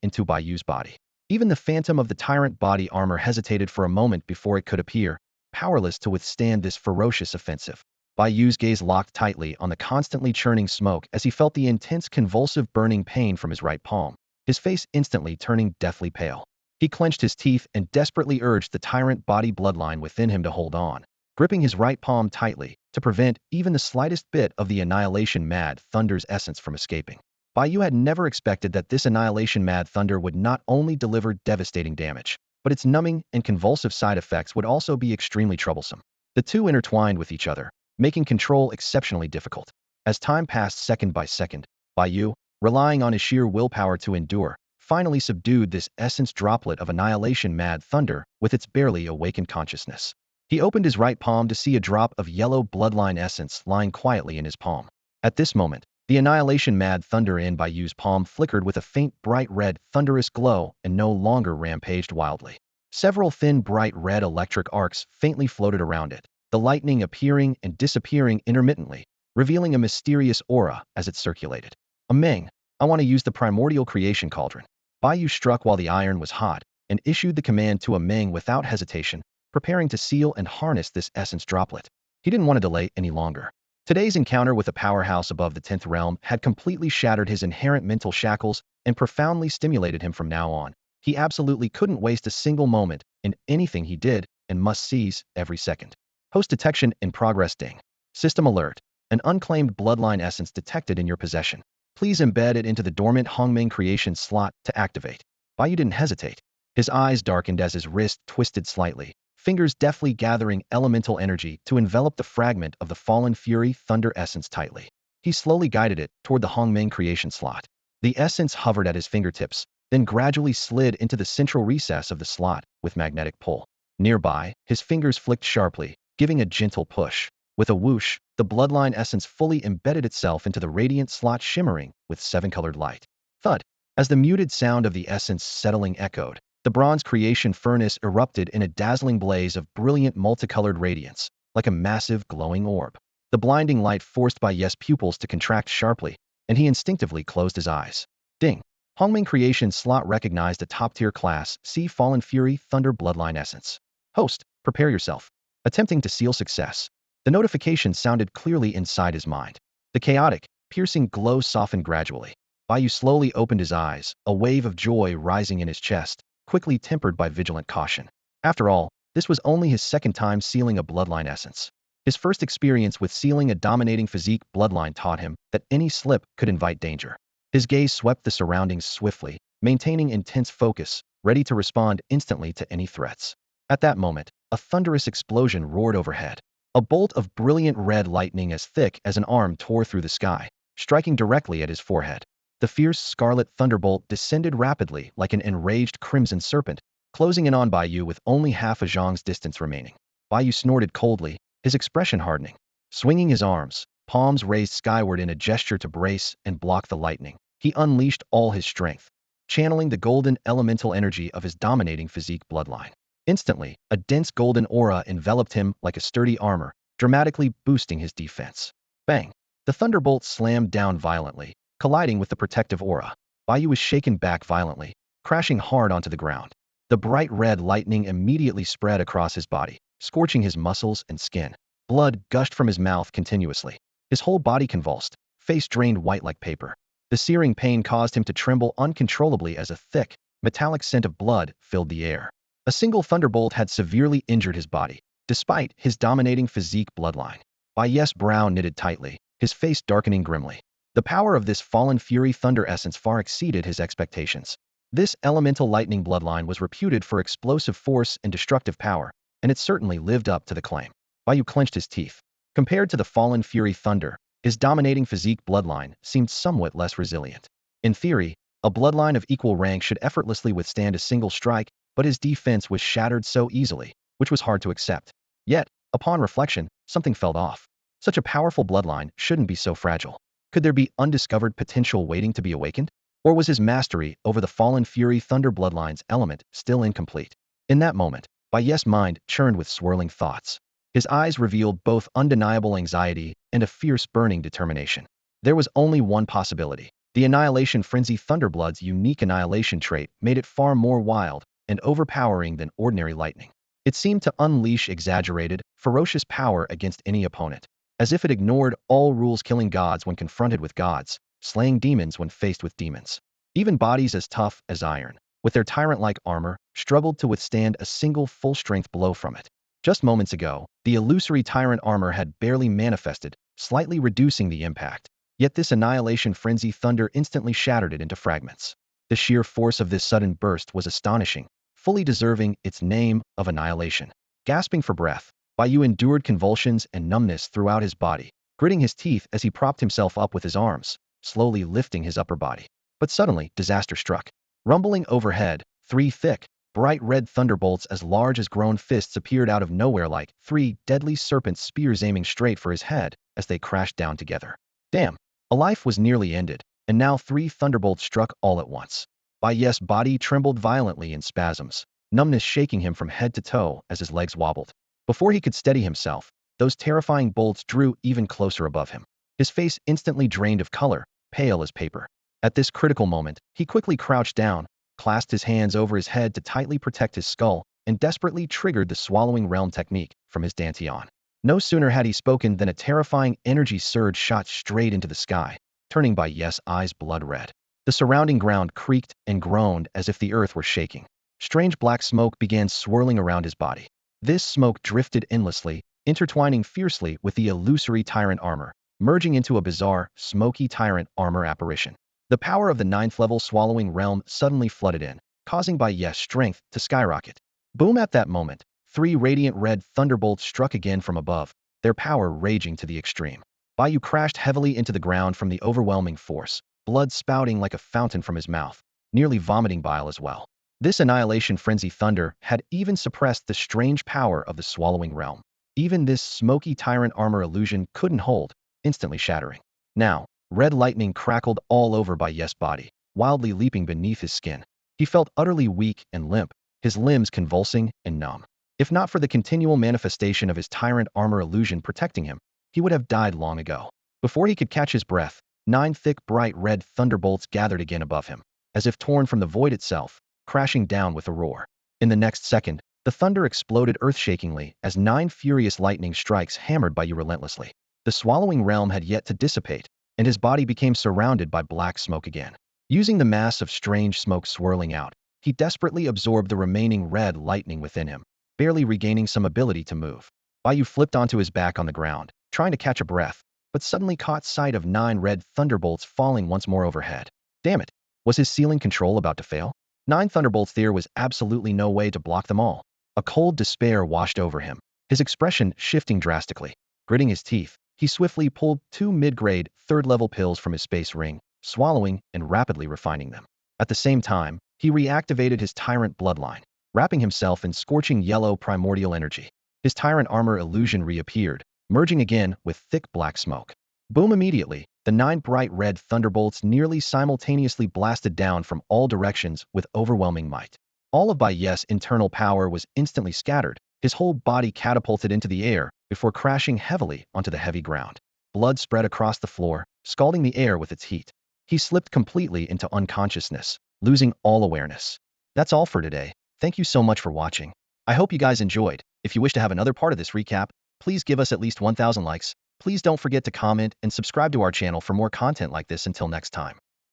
into Bai Yu's body. Even the phantom of the tyrant body armor hesitated for a moment before it could appear, powerless to withstand this ferocious offensive. Bai Yu's gaze locked tightly on the constantly churning smoke as he felt the intense convulsive burning pain from his right palm, his face instantly turning deathly pale. He clenched his teeth and desperately urged the tyrant body bloodline within him to hold on, gripping his right palm tightly to prevent even the slightest bit of the annihilation mad thunder's essence from escaping. Bai Yu had never expected that this annihilation mad thunder would not only deliver devastating damage, but its numbing and convulsive side effects would also be extremely troublesome. The two intertwined with each other, making control exceptionally difficult. As time passed second by second, Bai Yu, relying on his sheer willpower to endure, finally subdued this essence droplet of annihilation mad thunder with its barely awakened consciousness. He opened his right palm to see a drop of yellow bloodline essence lying quietly in his palm. At this moment, the annihilation mad thunder in Bai Yu's palm flickered with a faint bright red thunderous glow and no longer rampaged wildly. Several thin bright red electric arcs faintly floated around it, the lightning appearing and disappearing intermittently, revealing a mysterious aura as it circulated. A Meng, I want to use the primordial creation cauldron. Bai Yu struck while the iron was hot and issued the command to a Meng without hesitation, preparing to seal and harness this essence droplet. He didn't want to delay any longer. Today's encounter with a powerhouse above the 10th realm had completely shattered his inherent mental shackles and profoundly stimulated him from now on. He absolutely couldn't waste a single moment in anything he did and must seize every second. Host detection in progress ding. System alert. An unclaimed bloodline essence detected in your possession. Please embed it into the dormant Hongmeng creation slot to activate. Bai Yu didn't hesitate. His eyes darkened as his wrist twisted slightly, fingers deftly gathering elemental energy to envelop the fragment of the fallen fury thunder essence tightly. He slowly guided it toward the Hongmeng creation slot. The essence hovered at his fingertips, then gradually slid into the central recess of the slot with magnetic pull. Nearby, his fingers flicked sharply, giving a gentle push. With a whoosh, the bloodline essence fully embedded itself into the radiant slot, shimmering with seven-colored light. Thud! As the muted sound of the essence settling echoed, the bronze creation furnace erupted in a dazzling blaze of brilliant multicolored radiance, like a massive glowing orb. The blinding light forced Bai Yu's pupils to contract sharply, and he instinctively closed his eyes. Ding! Hongmeng creation slot recognized a top-tier class C Fallen Fury Thunder Bloodline Essence. Host, prepare yourself. Attempting to seal success. The notification sounded clearly inside his mind. The chaotic, piercing glow softened gradually. Bai Yu slowly opened his eyes, a wave of joy rising in his chest, quickly tempered by vigilant caution. After all, this was only his second time sealing a bloodline essence. His first experience with sealing a dominating physique bloodline taught him that any slip could invite danger. His gaze swept the surroundings swiftly, maintaining intense focus, ready to respond instantly to any threats. At that moment, a thunderous explosion roared overhead. A bolt of brilliant red lightning as thick as an arm tore through the sky, striking directly at his forehead. The fierce scarlet thunderbolt descended rapidly like an enraged crimson serpent, closing in on Bai Yu with only half a zhang's distance remaining. Bai Yu snorted coldly, his expression hardening. Swinging his arms, palms raised skyward in a gesture to brace and block the lightning, he unleashed all his strength, channeling the golden elemental energy of his dominating physique bloodline. Instantly, a dense golden aura enveloped him like a sturdy armor, dramatically boosting his defense. Bang! The thunderbolt slammed down violently, colliding with the protective aura. Bai Yu was shaken back violently, crashing hard onto the ground. The bright red lightning immediately spread across his body, scorching his muscles and skin. Blood gushed from his mouth continuously. His whole body convulsed, face drained white like paper. The searing pain caused him to tremble uncontrollably as a thick, metallic scent of blood filled the air. A single thunderbolt had severely injured his body, despite his dominating physique bloodline. Bai Yu's brow knitted tightly, his face darkening grimly. The power of this fallen fury thunder essence far exceeded his expectations. This elemental lightning bloodline was reputed for explosive force and destructive power, and it certainly lived up to the claim. Bai Yu clenched his teeth. Compared to the fallen fury thunder, his dominating physique bloodline seemed somewhat less resilient. In theory, a bloodline of equal rank should effortlessly withstand a single strike, but his defense was shattered so easily, which was hard to accept. Yet, upon reflection, something felt off. Such a powerful bloodline shouldn't be so fragile. Could there be undiscovered potential waiting to be awakened? Or was his mastery over the fallen Fury Thunder bloodline's element still incomplete? In that moment, Bai Yu's mind churned with swirling thoughts. His eyes revealed both undeniable anxiety and a fierce burning determination. There was only one possibility. The Annihilation Frenzy Thunderblood's unique annihilation trait made it far more wild and overpowering than ordinary lightning. It seemed to unleash exaggerated, ferocious power against any opponent, as if it ignored all rules, killing gods when confronted with gods, slaying demons when faced with demons. Even bodies as tough as iron, with their tyrant-like armor, struggled to withstand a single full-strength blow from it. Just moments ago, the illusory tyrant armor had barely manifested, slightly reducing the impact. Yet this Annihilation Frenzy Thunder instantly shattered it into fragments. The sheer force of this sudden burst was astonishing, fully deserving its name of annihilation. Gasping for breath, Bai Yu endured convulsions and numbness throughout his body, gritting his teeth as he propped himself up with his arms, slowly lifting his upper body. But suddenly, disaster struck. Rumbling overhead, 3 thick, bright red thunderbolts as large as grown fists appeared out of nowhere like 3 deadly serpent spears aiming straight for his head as they crashed down together. Damn! A life was nearly ended, and now 3 thunderbolts struck all at once. Bai Yu's body trembled violently in spasms, numbness shaking him from head to toe as his legs wobbled. Before he could steady himself, those terrifying bolts drew even closer above him. His face instantly drained of color, pale as paper. At this critical moment, he quickly crouched down, clasped his hands over his head to tightly protect his skull, and desperately triggered the Swallowing Realm technique from his dantian. No sooner had he spoken than a terrifying energy surge shot straight into the sky, turning Bai Yu's eyes blood red. The surrounding ground creaked and groaned as if the earth were shaking. Strange black smoke began swirling around his body. This smoke drifted endlessly, intertwining fiercely with the illusory tyrant armor, merging into a bizarre, smoky tyrant armor apparition. The power of the 9th level Swallowing Realm suddenly flooded in, causing Bai Yu's strength to skyrocket. Boom! At that moment, 3 radiant red thunderbolts struck again from above, their power raging to the extreme. Bai Yu crashed heavily into the ground from the overwhelming force, blood spouting like a fountain from his mouth, nearly vomiting bile as well. This Annihilation Frenzy Thunder had even suppressed the strange power of the Swallowing Realm. Even this smoky tyrant armor illusion couldn't hold, instantly shattering. Now, red lightning crackled all over Bai Yu's body, wildly leaping beneath his skin. He felt utterly weak and limp, his limbs convulsing and numb. If not for the continual manifestation of his tyrant armor illusion protecting him, he would have died long ago. Before he could catch his breath, 9 thick bright red thunderbolts gathered again above him, as if torn from the void itself, crashing down with a roar. In the next second, the thunder exploded earth-shakingly as 9 furious lightning strikes hammered Bai Yu relentlessly. The Swallowing Realm had yet to dissipate, and his body became surrounded by black smoke again. Using the mass of strange smoke swirling out, he desperately absorbed the remaining red lightning within him, barely regaining some ability to move. Bai Yu flipped onto his back on the ground, trying to catch a breath, but suddenly caught sight of 9 red thunderbolts falling once more overhead. Damn it! Was his ceiling control about to fail? 9 thunderbolts, there was absolutely no way to block them all. A cold despair washed over him, his expression shifting drastically. Gritting his teeth, he swiftly pulled 2 mid-grade, 3rd-level pills from his space ring, swallowing and rapidly refining them. At the same time, he reactivated his tyrant bloodline, wrapping himself in scorching yellow primordial energy. His tyrant armor illusion reappeared, merging again with thick black smoke. Boom! Immediately, the 9 bright red thunderbolts nearly simultaneously blasted down from all directions with overwhelming might. All of Bai Yu's internal power was instantly scattered, his whole body catapulted into the air before crashing heavily onto the heavy ground. Blood spread across the floor, scalding the air with its heat. He slipped completely into unconsciousness, losing all awareness. That's all for today. Thank you so much for watching. I hope you guys enjoyed. If you wish to have another part of this recap, please give us at least 1,000 likes. Please don't forget to comment and subscribe to our channel for more content like this. Until next time.